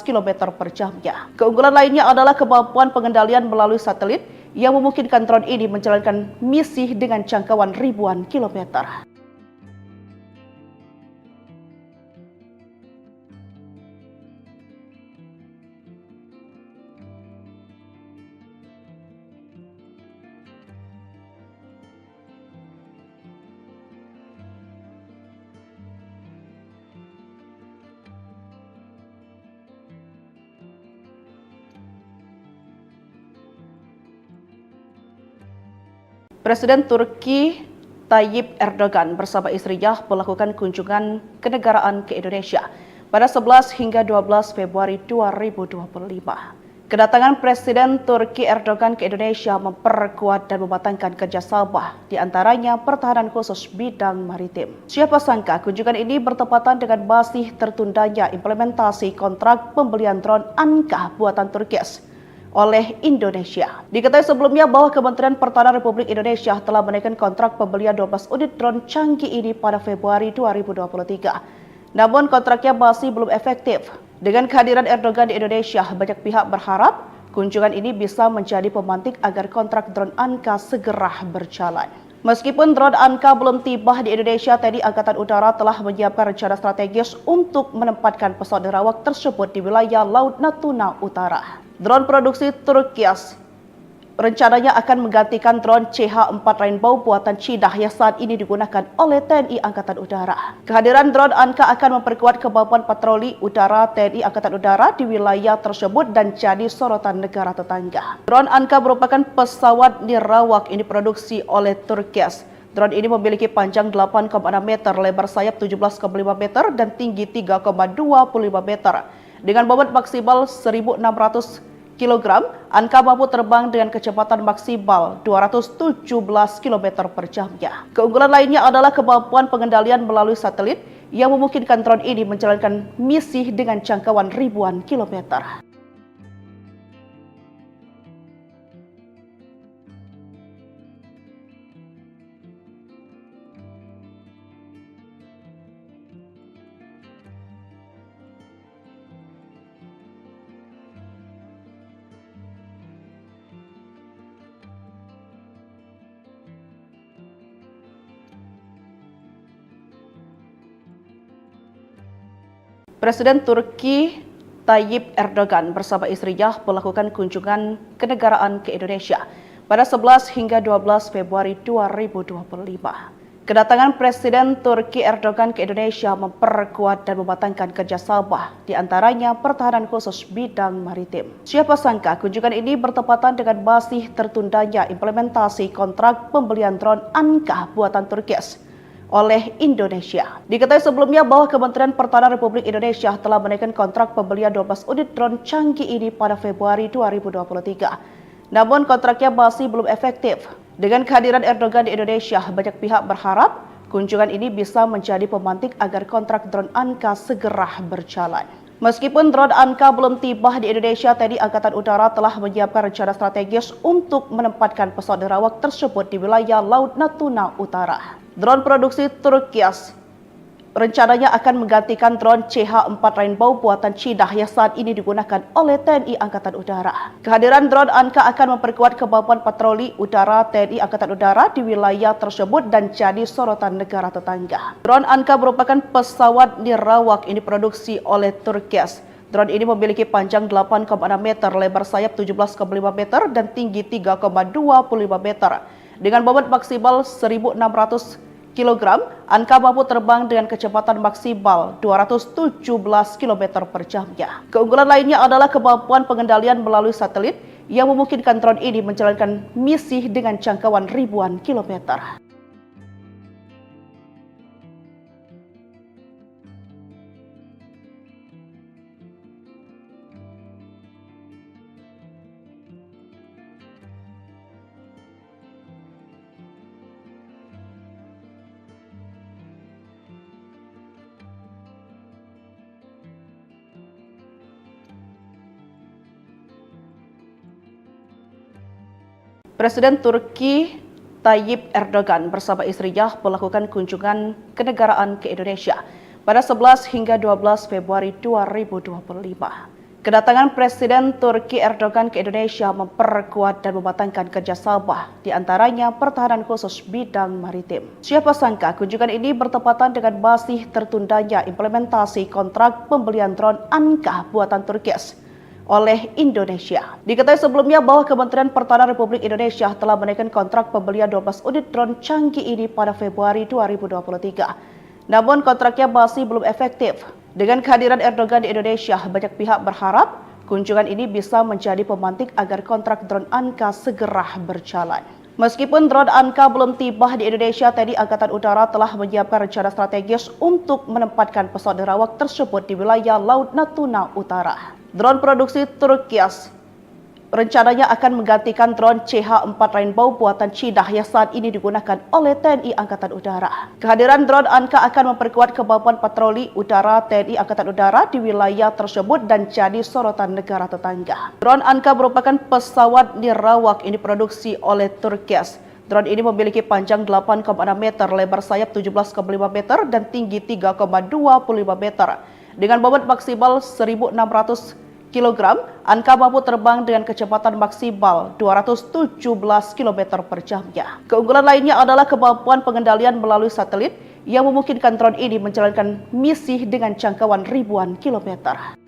km per jamnya. Keunggulan lainnya adalah kemampuan pengendalian melalui satelit yang memungkinkan drone ini menjalankan misi dengan jangkauan ribuan kilometer. Presiden Turki Tayyip Erdogan bersama istrinya melakukan kunjungan kenegaraan ke Indonesia pada 11 hingga 12 Februari 2025. Kedatangan Presiden Turki Erdogan ke Indonesia memperkuat dan mematangkan kerjasama, di antaranya pertahanan khusus bidang maritim. Siapa sangka kunjungan ini bertepatan dengan masih tertundanya implementasi kontrak pembelian drone Anka buatan Turki oleh Indonesia. Diketahui sebelumnya bahwa Kementerian Pertahanan Republik Indonesia telah menaikkan kontrak pembelian 12 unit drone canggih ini pada Februari 2023. Namun kontraknya masih belum efektif. Dengan kehadiran Erdogan di Indonesia, banyak pihak berharap kunjungan ini bisa menjadi pemantik agar kontrak drone Anka segera berjalan. Meskipun drone Anka belum tiba di Indonesia, TNI Angkatan Udara telah menyiapkan rencana strategis untuk menempatkan pesawat nirawak tersebut di wilayah Laut Natuna Utara. Drone produksi Turki rencananya akan menggantikan drone CH-4 Rainbow buatan Cina yang saat ini digunakan oleh TNI Angkatan Udara. Kehadiran drone Anka akan memperkuat kemampuan patroli udara TNI Angkatan Udara di wilayah tersebut dan jadi sorotan negara tetangga. Drone Anka merupakan pesawat nirawak yang diproduksi oleh Turki. Drone ini memiliki panjang 8,6 meter, lebar sayap 17,5 meter, dan tinggi 3,25 meter. Dengan bobot maksimal 1.600 kg, Anka mampu terbang dengan kecepatan maksimal 217 km per jamnya. Keunggulan lainnya adalah kemampuan pengendalian melalui satelit yang memungkinkan drone ini menjalankan misi dengan jangkauan ribuan kilometer. Presiden Turki Tayyip Erdogan bersama istrinya melakukan kunjungan kenegaraan ke Indonesia pada 11 hingga 12 Februari 2025. Kedatangan Presiden Turki Erdogan ke Indonesia memperkuat dan mematangkan kerjasama, di antaranya pertahanan khusus bidang maritim. Siapa sangka kunjungan ini bertepatan dengan masih tertundanya implementasi kontrak pembelian drone Anka buatan Turki oleh Indonesia. Diketahui sebelumnya bahwa Kementerian Pertahanan Republik Indonesia telah menaikkan kontrak pembelian 12 unit drone canggih ini pada Februari 2023. Namun kontraknya masih belum efektif. Dengan kehadiran Erdogan di Indonesia, banyak pihak berharap kunjungan ini bisa menjadi pemantik agar kontrak drone Anka segera berjalan. Meskipun drone Anka belum tiba di Indonesia, TNI Angkatan Udara telah menyiapkan rencana strategis untuk menempatkan pesawat nirawak tersebut di wilayah Laut Natuna Utara. Drone produksi Turki rencananya akan menggantikan drone CH-4 Rainbow buatan Cina yang saat ini digunakan oleh TNI Angkatan Udara. Kehadiran drone Anka akan memperkuat kemampuan patroli udara TNI Angkatan Udara di wilayah tersebut dan jadi sorotan negara tetangga. Drone Anka merupakan pesawat nirawak yang diproduksi oleh Turki. Drone ini memiliki panjang 8,6 meter, lebar sayap 17,5 meter, dan tinggi 3,25 meter. Dengan bobot maksimal 1.600 kg, Anka mampu terbang dengan kecepatan maksimal 217 km per jamnya. Keunggulan lainnya adalah kemampuan pengendalian melalui satelit yang memungkinkan drone ini menjalankan misi dengan jangkauan ribuan kilometer. Presiden Turki Tayyip Erdogan bersama istrinya melakukan kunjungan kenegaraan ke Indonesia pada 11 hingga 12 Februari 2025. Kedatangan Presiden Turki Erdogan ke Indonesia memperkuat dan mematangkan kerjasama, di antaranya pertahanan khusus bidang maritim. Siapa sangka kunjungan ini bertepatan dengan masih tertundanya implementasi kontrak pembelian drone Anka buatan Turki oleh Indonesia. Diketahui sebelumnya bahwa Kementerian Pertahanan Republik Indonesia telah menaikkan kontrak pembelian 12 unit drone canggih ini pada Februari 2023. Namun kontraknya masih belum efektif. Dengan kehadiran Erdogan di Indonesia, banyak pihak berharap kunjungan ini bisa menjadi pemantik agar kontrak drone Anka segera berjalan. Meskipun drone Anka belum tiba di Indonesia, TNI Angkatan Udara telah menyiapkan rencana strategis untuk menempatkan pesawat nirawak tersebut di wilayah Laut Natuna Utara. Drone produksi Turki rencananya akan menggantikan drone CH-4 Rainbow buatan Cina yang saat ini digunakan oleh TNI Angkatan Udara. Kehadiran drone Anka akan memperkuat kemampuan patroli udara TNI Angkatan Udara di wilayah tersebut dan jadi sorotan negara tetangga. Drone Anka merupakan pesawat nirawak yang diproduksi oleh Turki. Drone ini memiliki panjang 8,6 meter, lebar sayap 17,5 meter, dan tinggi 3,25 meter. Dengan bobot maksimal 1.600 kg, Anka mampu terbang dengan kecepatan maksimal 217 km per jamnya. Keunggulan lainnya adalah kemampuan pengendalian melalui satelit yang memungkinkan drone ini menjalankan misi dengan jangkauan ribuan kilometer.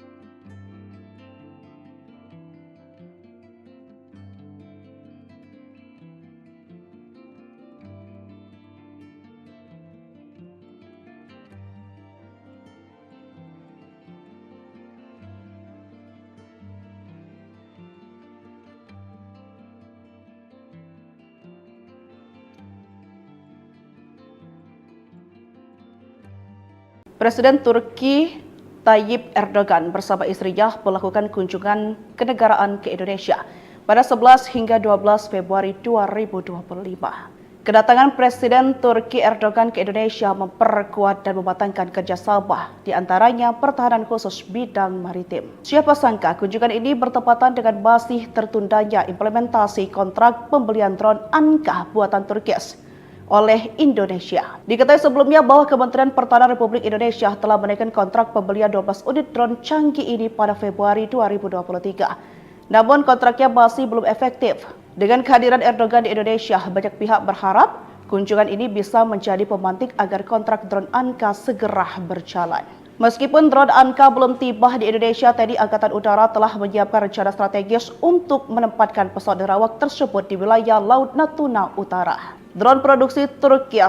Presiden Turki Tayyip Erdogan bersama istrinya melakukan kunjungan kenegaraan ke Indonesia pada 11 hingga 12 Februari 2025. Kedatangan Presiden Turki Erdogan ke Indonesia memperkuat dan mematangkan kerjasama, di antaranya pertahanan khusus bidang maritim. Siapa sangka kunjungan ini bertepatan dengan masih tertundanya implementasi kontrak pembelian drone Anka buatan Turki oleh Indonesia. Diketahui sebelumnya bahwa Kementerian Pertahanan Republik Indonesia telah menaikkan kontrak pembelian 12 unit drone canggih ini pada Februari 2023. Namun kontraknya masih belum efektif. Dengan kehadiran Erdogan di Indonesia, banyak pihak berharap kunjungan ini bisa menjadi pemantik agar kontrak drone Anka segera berjalan. Meskipun drone Anka belum tiba di Indonesia, TNI Angkatan Udara telah menyiapkan rencana strategis untuk menempatkan pesawat nirawak tersebut di wilayah Laut Natuna Utara. Drone produksi Turki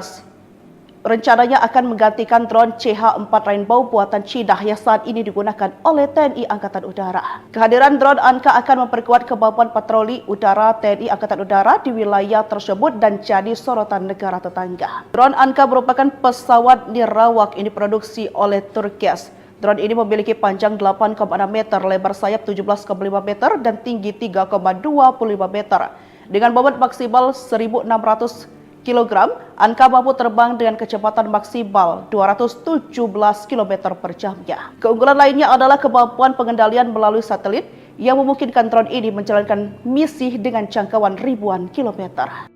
rencananya akan menggantikan drone CH-4 Rainbow buatan Cina yang saat ini digunakan oleh TNI Angkatan Udara. Kehadiran drone Anka akan memperkuat kemampuan patroli udara TNI Angkatan Udara di wilayah tersebut dan jadi sorotan negara tetangga. Drone Anka merupakan pesawat nirawak yang diproduksi oleh Turki. Drone ini memiliki panjang 8,6 meter, lebar sayap 17,5 meter, dan tinggi 3,25 meter. Dengan bobot maksimal 1.600 kg, Anka mampu terbang dengan kecepatan maksimal 217 km per jamnya. Keunggulan lainnya adalah kemampuan pengendalian melalui satelit yang memungkinkan drone ini menjalankan misi dengan jangkauan ribuan kilometer.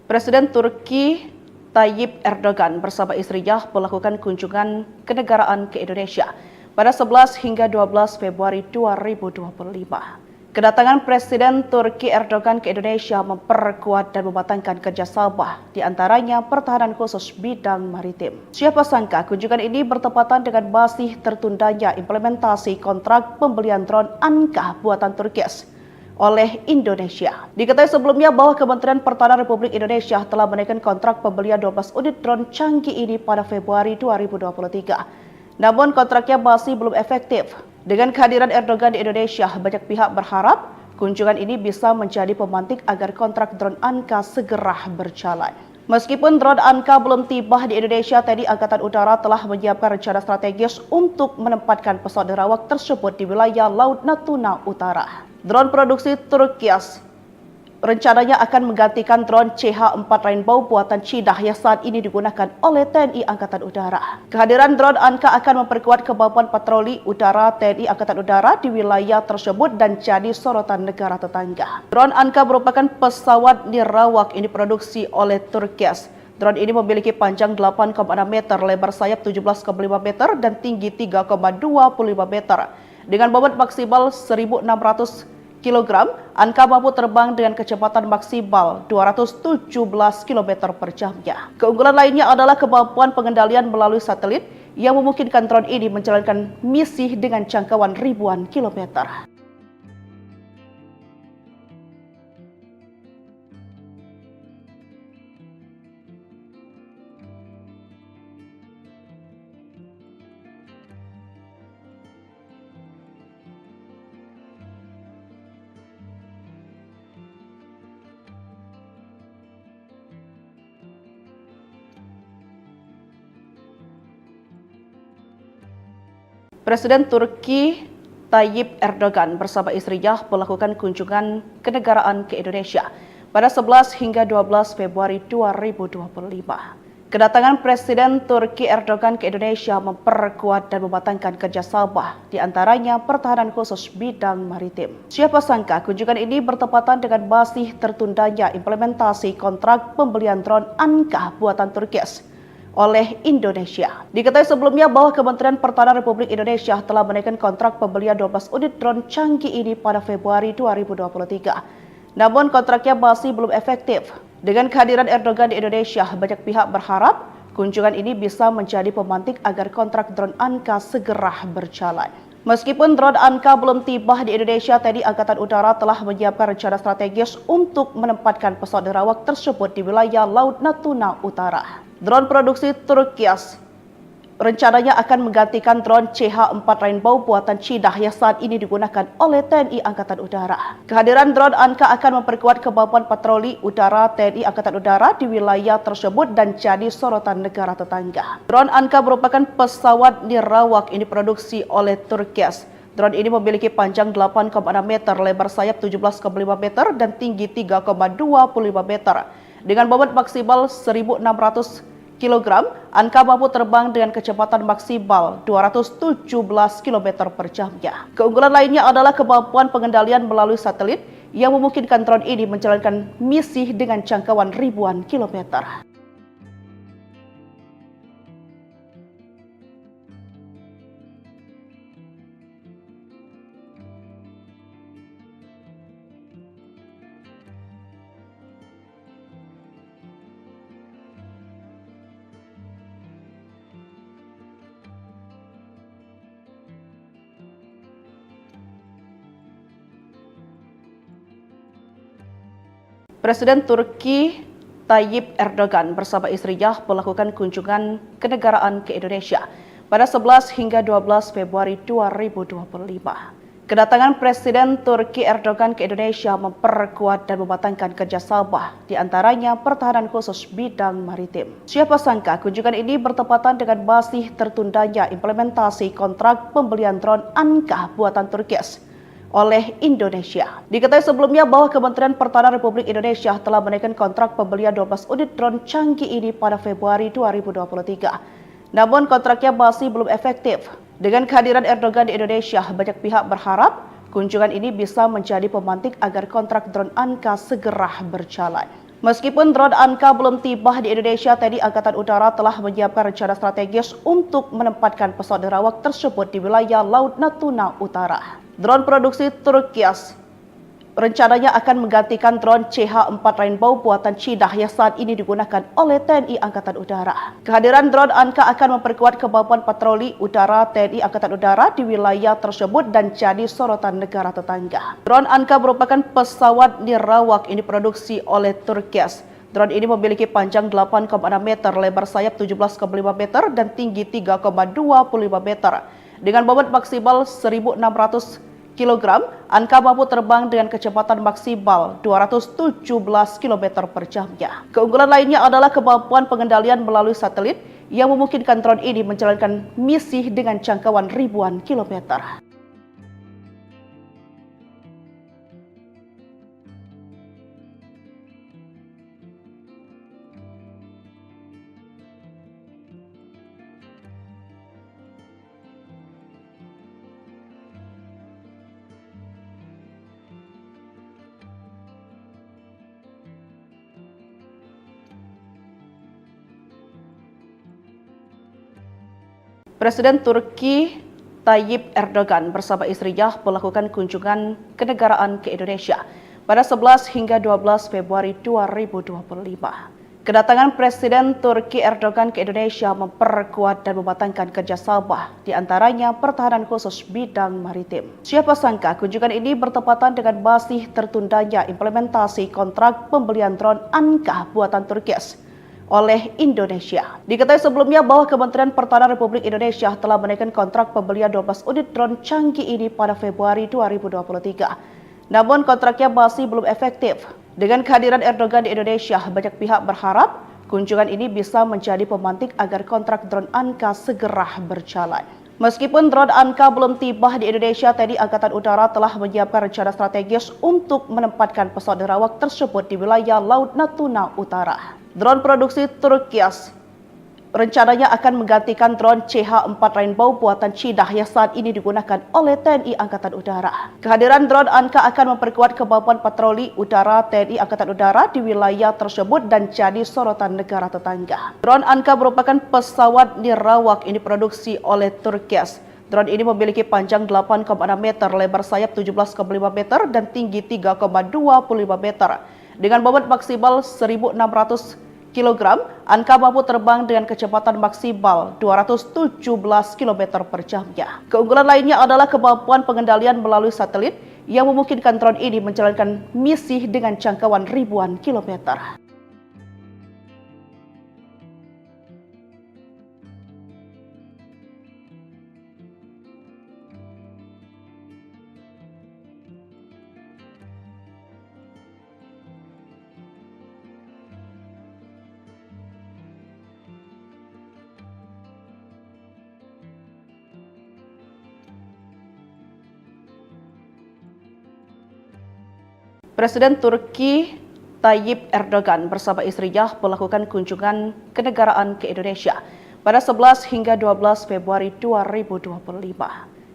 Presiden Turki Tayyip Erdogan bersama istrinya melakukan kunjungan kenegaraan ke Indonesia pada 11 hingga 12 Februari 2025. Kedatangan Presiden Turki Erdogan ke Indonesia memperkuat dan mematangkan kerjasama, di antaranya pertahanan khusus bidang maritim. Siapa sangka kunjungan ini bertepatan dengan masih tertundanya implementasi kontrak pembelian drone Anka buatan Turki oleh Indonesia. Diketahui sebelumnya bahwa Kementerian Pertahanan Republik Indonesia telah menaikkan kontrak pembelian 12 unit drone canggih ini pada Februari 2023. Namun kontraknya masih belum efektif. Dengan kehadiran Erdogan di Indonesia, banyak pihak berharap kunjungan ini bisa menjadi pemantik agar kontrak drone Anka segera berjalan. Meskipun drone Anka belum tiba di Indonesia, TNI Angkatan Udara telah menyiapkan rencana strategis untuk menempatkan pesawat nerawak tersebut di wilayah Laut Natuna Utara. Drone produksi Turkias rencananya akan menggantikan drone CH-4 Rainbow buatan Cina yang saat ini digunakan oleh TNI Angkatan Udara. Kehadiran drone Anka akan memperkuat kemampuan patroli udara TNI Angkatan Udara di wilayah tersebut dan jadi sorotan negara tetangga. Drone Anka merupakan pesawat nirawak yang diproduksi oleh Turkias. Drone ini memiliki panjang 8,6 meter, lebar sayap 17,5 meter, dan tinggi 3,25 meter. Dengan bobot maksimal 1.600 kg, Anka mampu terbang dengan kecepatan maksimal 217 km per jamnya. Keunggulan lainnya adalah kemampuan pengendalian melalui satelit yang memungkinkan drone ini menjalankan misi dengan jangkauan ribuan kilometer. Presiden Turki Tayyip Erdogan bersama istrinya melakukan kunjungan kenegaraan ke Indonesia pada 11 hingga 12 Februari 2025. Kedatangan Presiden Turki Erdogan ke Indonesia memperkuat dan mematangkan kerjasama, di antaranya pertahanan khusus bidang maritim. Siapa sangka kunjungan ini bertepatan dengan masih tertundanya implementasi kontrak pembelian drone Anka buatan Turkias oleh Indonesia. Diketahui sebelumnya bahwa Kementerian Pertahanan Republik Indonesia telah menaikkan kontrak pembelian 12 unit drone canggih ini pada Februari 2023. Namun kontraknya masih belum efektif. Dengan kehadiran Erdogan di Indonesia, banyak pihak berharap kunjungan ini bisa menjadi pemantik agar kontrak drone Anka segera berjalan. Meskipun drone Anka belum tiba di Indonesia, TNI Angkatan Udara telah menyiapkan rencana strategis untuk menempatkan pesawat nerawak tersebut di wilayah Laut Natuna Utara. Drone produksi Turkias rencananya akan menggantikan drone CH-4 Rainbow buatan Cina yang saat ini digunakan oleh TNI Angkatan Udara. Kehadiran drone Anka akan memperkuat kemampuan patroli udara TNI Angkatan Udara di wilayah tersebut dan jadi sorotan negara tetangga. Drone Anka merupakan pesawat nirawak yang diproduksi oleh Turkias. Drone ini memiliki panjang 8,6 meter, lebar sayap 17,5 meter, dan tinggi 3,25 meter. Dengan bobot maksimal 1.600 kg, Anka mampu terbang dengan kecepatan maksimal 217 km per jamnya. Keunggulan lainnya adalah kemampuan pengendalian melalui satelit yang memungkinkan drone ini menjalankan misi dengan jangkauan ribuan kilometer. Presiden Turki Tayyip Erdogan bersama istrinya melakukan kunjungan kenegaraan ke Indonesia pada 11 hingga 12 Februari 2025. Kedatangan Presiden Turki Erdogan ke Indonesia memperkuat dan mematangkan kerjasama, di antaranya pertahanan khusus bidang maritim. Siapa sangka kunjungan ini bertepatan dengan masih tertundanya implementasi kontrak pembelian drone Anka buatan Turkias oleh Indonesia. Diketahui sebelumnya bahwa Kementerian Pertahanan Republik Indonesia telah menaikkan kontrak pembelian 12 unit drone canggih ini pada Februari 2023. Namun kontraknya masih belum efektif. Dengan kehadiran Erdogan di Indonesia, banyak pihak berharap kunjungan ini bisa menjadi pemantik agar kontrak drone Anka segera berjalan. Meskipun drone Anka belum tiba di Indonesia, TNI Angkatan Udara telah menyiapkan rencana strategis untuk menempatkan pesawat nerawak tersebut di wilayah Laut Natuna Utara. Drone produksi Turkias rencananya akan menggantikan drone CH-4 Rainbow buatan Cina yang saat ini digunakan oleh TNI Angkatan Udara. Kehadiran drone Anka akan memperkuat kemampuan patroli udara TNI Angkatan Udara di wilayah tersebut dan jadi sorotan negara tetangga. Drone Anka merupakan pesawat nirawak yang diproduksi oleh Turkias. Drone ini memiliki panjang 8,6 meter, lebar sayap 17,5 meter, dan tinggi 3,25 meter. Dengan bobot maksimal 1.600 kg, Anka mampu terbang dengan kecepatan maksimal 217 km per jamnya. Keunggulan lainnya adalah kemampuan pengendalian melalui satelit yang memungkinkan drone ini menjalankan misi dengan jangkauan ribuan kilometer. Presiden Turki Tayyip Erdogan bersama istrinya melakukan kunjungan kenegaraan ke Indonesia pada 11 hingga 12 Februari 2025. Kedatangan Presiden Turki Erdogan ke Indonesia memperkuat dan mematangkan kerjasama, di antaranya pertahanan khusus bidang maritim. Siapa sangka kunjungan ini bertepatan dengan masih tertundanya implementasi kontrak pembelian drone Anka buatan Turkis oleh Indonesia. Diketahui sebelumnya bahwa Kementerian Pertahanan Republik Indonesia telah menaikkan kontrak pembelian 12 unit drone canggih ini pada Februari 2023. Namun kontraknya masih belum efektif. Dengan kehadiran Erdogan di Indonesia, banyak pihak berharap kunjungan ini bisa menjadi pemantik agar kontrak drone Anka segera berjalan. Meskipun drone Anka belum tiba di Indonesia, TNI Angkatan Udara telah menyiapkan rencana strategis untuk menempatkan pesawat nerawak tersebut di wilayah Laut Natuna Utara. Drone produksi Turkias rencananya akan menggantikan drone CH-4 Rainbow buatan Cina yang saat ini digunakan oleh TNI Angkatan Udara. Kehadiran drone Anka akan memperkuat kemampuan patroli udara TNI Angkatan Udara di wilayah tersebut dan jadi sorotan negara tetangga. Drone Anka merupakan pesawat nirawak ini diproduksi oleh Turkias. Drone ini memiliki panjang 8,6 meter, lebar sayap 17,5 meter, dan tinggi 3,25 meter. Dengan bobot maksimal 1.600 kg, Anka mampu terbang dengan kecepatan maksimal 217 km per jamnya. Keunggulan lainnya adalah kemampuan pengendalian melalui satelit yang memungkinkan drone ini menjalankan misi dengan jangkauan ribuan kilometer. Presiden Turki Tayyip Erdogan bersama istrinya melakukan kunjungan kenegaraan ke Indonesia pada 11 hingga 12 Februari 2025.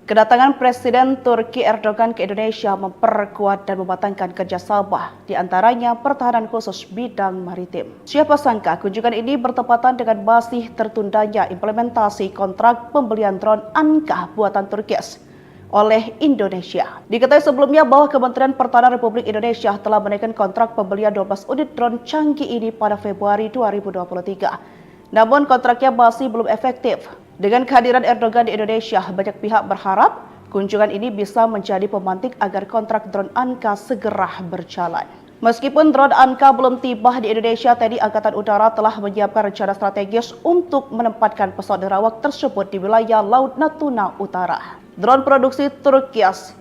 Kedatangan Presiden Turki Erdogan ke Indonesia memperkuat dan mematangkan kerjasama, di antaranya pertahanan khusus bidang maritim. Siapa sangka kunjungan ini bertepatan dengan masih tertundanya implementasi kontrak pembelian drone Anka buatan Turkis oleh Indonesia. Diketahui sebelumnya bahwa Kementerian Pertahanan Republik Indonesia telah menaikkan kontrak pembelian 12 unit drone canggih ini pada Februari 2023. Namun kontraknya masih belum efektif. Dengan kehadiran Erdogan di Indonesia, banyak pihak berharap kunjungan ini bisa menjadi pemantik agar kontrak drone Anka segera berjalan. Meskipun drone Anka belum tiba di Indonesia, TNI Angkatan Udara telah menyiapkan rencana strategis untuk menempatkan pesawat nerawak tersebut di wilayah Laut Natuna Utara. Drone produksi Turkias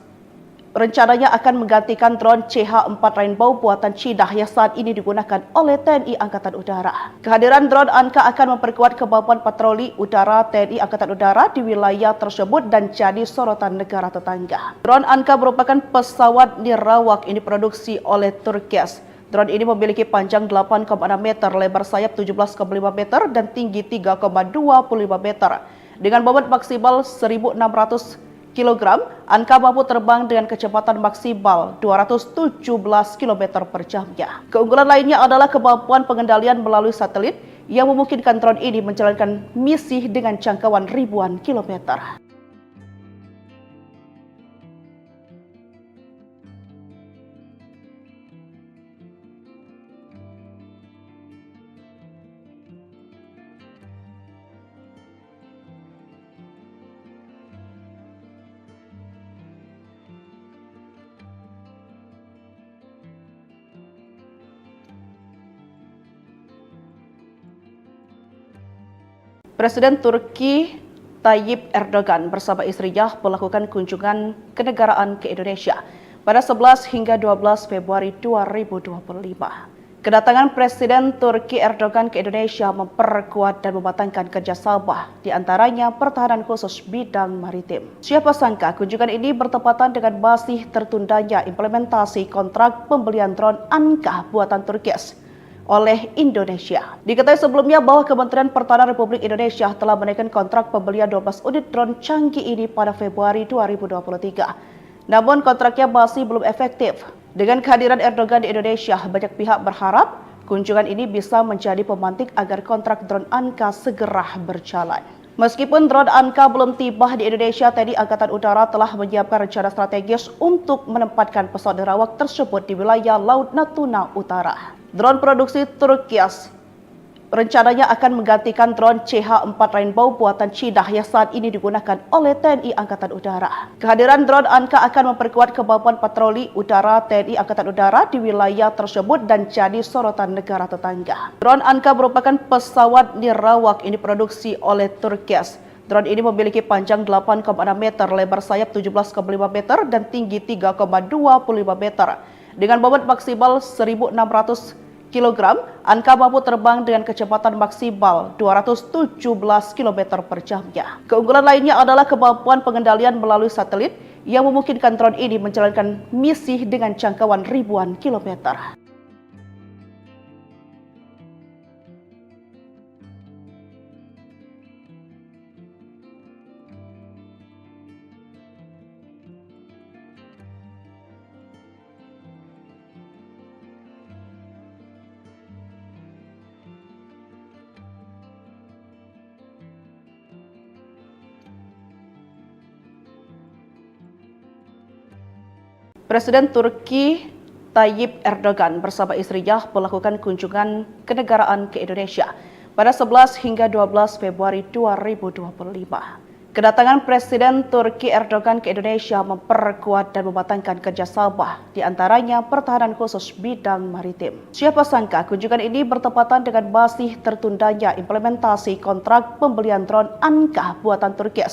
rencananya akan menggantikan drone CH-4 Rainbow buatan Cina yang saat ini digunakan oleh TNI Angkatan Udara. Kehadiran drone Anka akan memperkuat kemampuan patroli udara TNI Angkatan Udara di wilayah tersebut dan jadi sorotan negara tetangga. Drone Anka merupakan pesawat nirawak ini diproduksi oleh Turkias. Drone ini memiliki panjang 8,6 meter, lebar sayap 17,5 meter, dan tinggi 3,25 meter. Dengan bobot maksimal 1.600 kg, Anka mampu terbang dengan kecepatan maksimal 217 km per jamnya. Keunggulan lainnya adalah kemampuan pengendalian melalui satelit yang memungkinkan drone ini menjalankan misi dengan jangkauan ribuan kilometer. Presiden Turki Tayyip Erdogan bersama istrinya melakukan kunjungan kenegaraan ke Indonesia pada 11 hingga 12 Februari 2025. Kedatangan Presiden Turki Erdogan ke Indonesia memperkuat dan mematangkan kerjasama, di antaranya pertahanan khusus bidang maritim. Siapa sangka kunjungan ini bertepatan dengan masih tertundanya implementasi kontrak pembelian drone Anka buatan Turki oleh Indonesia. Diketahui sebelumnya bahwa Kementerian Pertahanan Republik Indonesia telah menaikkan kontrak pembelian 12 unit drone canggih ini pada Februari 2023. Namun kontraknya masih belum efektif. Dengan kehadiran Erdogan di Indonesia, banyak pihak berharap kunjungan ini bisa menjadi pemantik agar kontrak drone Anka segera berjalan. Meskipun drone Anka belum tiba di Indonesia, TNI Angkatan Udara telah menyiapkan rencana strategis untuk menempatkan pesawat nerawak tersebut di wilayah Laut Natuna Utara. Drone produksi Turki rencananya akan menggantikan drone CH-4 Rainbow buatan Cina yang saat ini digunakan oleh TNI Angkatan Udara. Kehadiran drone Anka akan memperkuat kemampuan patroli udara TNI Angkatan Udara di wilayah tersebut dan jadi sorotan negara tetangga. Drone Anka merupakan pesawat nirawak yang diproduksi oleh Turki. Drone ini memiliki panjang 8,6 meter, lebar sayap 17,5 meter, dan tinggi 3,25 meter. Dengan bobot maksimal 1.600 kg, Anka mampu terbang dengan kecepatan maksimal 217 km per jamnya. Keunggulan lainnya adalah kemampuan pengendalian melalui satelit yang memungkinkan drone ini menjalankan misi dengan jangkauan ribuan kilometer. Presiden Turki Tayyip Erdogan bersama istrinya melakukan kunjungan kenegaraan ke Indonesia pada 11 hingga 12 Februari 2025. Kedatangan Presiden Turki Erdogan ke Indonesia memperkuat dan mematangkan kerjasama, di antaranya pertahanan khusus bidang maritim. Siapa sangka kunjungan ini bertepatan dengan masih tertundanya implementasi kontrak pembelian drone Anka buatan Turki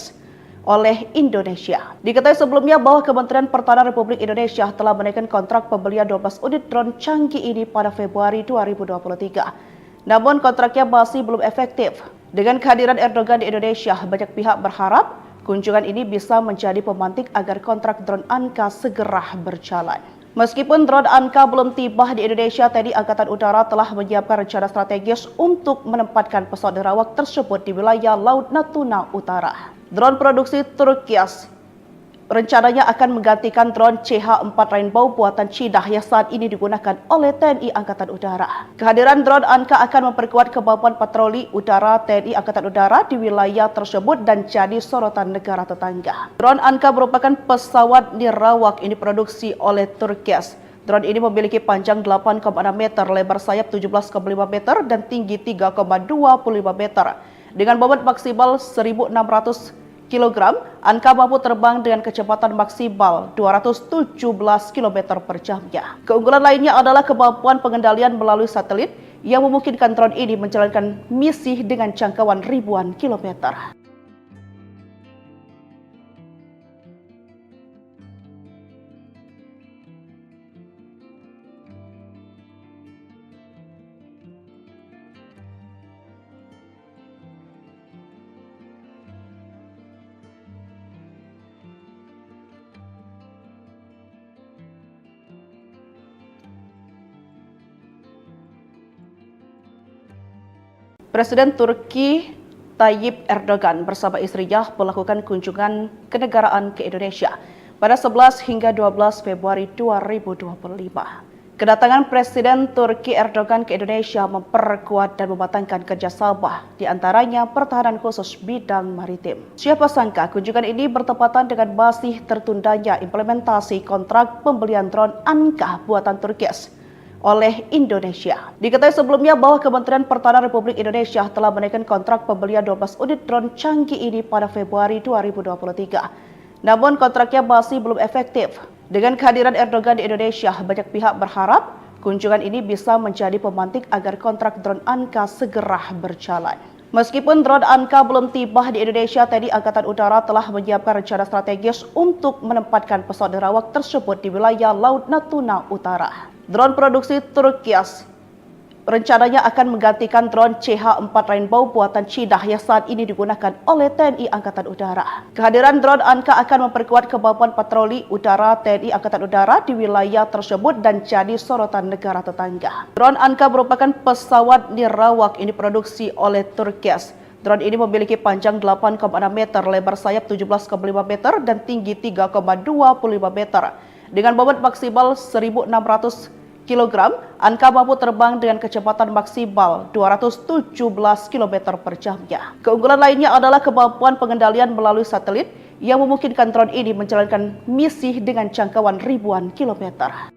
oleh Indonesia. Diketahui sebelumnya bahwa Kementerian Pertahanan Republik Indonesia telah menaikkan kontrak pembelian 12 unit drone canggih ini pada Februari 2023. Namun kontraknya masih belum efektif. Dengan kehadiran Erdogan di Indonesia, banyak pihak berharap kunjungan ini bisa menjadi pemantik agar kontrak drone Anka segera berjalan. Meskipun drone Anka belum tiba di Indonesia, TNI Angkatan Udara telah menyiapkan rencana strategis untuk menempatkan pesawat nerawak tersebut di wilayah Laut Natuna Utara. Drone produksi Turki rencananya akan menggantikan drone CH-4 Rainbow buatan Cina yang saat ini digunakan oleh TNI Angkatan Udara. Kehadiran drone Anka akan memperkuat kemampuan patroli udara TNI Angkatan Udara di wilayah tersebut dan jadi sorotan negara tetangga. Drone Anka merupakan pesawat nirawak yang diproduksi oleh Turki. Drone ini memiliki panjang 8,6 meter, lebar sayap 17,5 meter, dan tinggi 3,25 meter. Dengan bobot maksimal 1.600 kg, Anka mampu terbang dengan kecepatan maksimal 217 km per jamnya. Keunggulan lainnya adalah kemampuan pengendalian melalui satelit yang memungkinkan drone ini menjalankan misi dengan jangkauan ribuan kilometer. Presiden Turki Tayyip Erdogan bersama istrinya melakukan kunjungan kenegaraan ke Indonesia pada 11 hingga 12 Februari 2025. Kedatangan Presiden Turki Erdogan ke Indonesia memperkuat dan mematangkan kerjasama, di antaranya pertahanan khusus bidang maritim. Siapa sangka kunjungan ini bertepatan dengan masih tertundanya implementasi kontrak pembelian drone Anka buatan Turki oleh Indonesia. Diketahui sebelumnya bahwa Kementerian Pertahanan Republik Indonesia telah menaikkan kontrak pembelian 12 unit drone canggih ini pada Februari 2023. Namun kontraknya masih belum efektif. Dengan kehadiran Erdogan di Indonesia, banyak pihak berharap kunjungan ini bisa menjadi pemantik agar kontrak drone Anka segera berjalan. Meskipun drone Anka belum tiba di Indonesia, TNI Angkatan Udara telah menyiapkan rencana strategis untuk menempatkan pesawat nirawak tersebut di wilayah Laut Natuna Utara. Drone produksi Turkias rencananya akan menggantikan drone CH-4 Rainbow buatan Cina yang saat ini digunakan oleh TNI Angkatan Udara. Kehadiran drone Anka akan memperkuat kemampuan patroli udara TNI Angkatan Udara di wilayah tersebut dan jadi sorotan negara tetangga. Drone Anka merupakan pesawat nirawak yang diproduksi oleh Turkias. Drone ini memiliki panjang 8,6 meter, lebar sayap 17,5 meter, dan tinggi 3,25 meter. Dengan bobot maksimal 1.600 kg, Anka mampu terbang dengan kecepatan maksimal 217 km per jamnya. Keunggulan lainnya adalah kemampuan pengendalian melalui satelit yang memungkinkan drone ini menjalankan misi dengan jangkauan ribuan kilometer.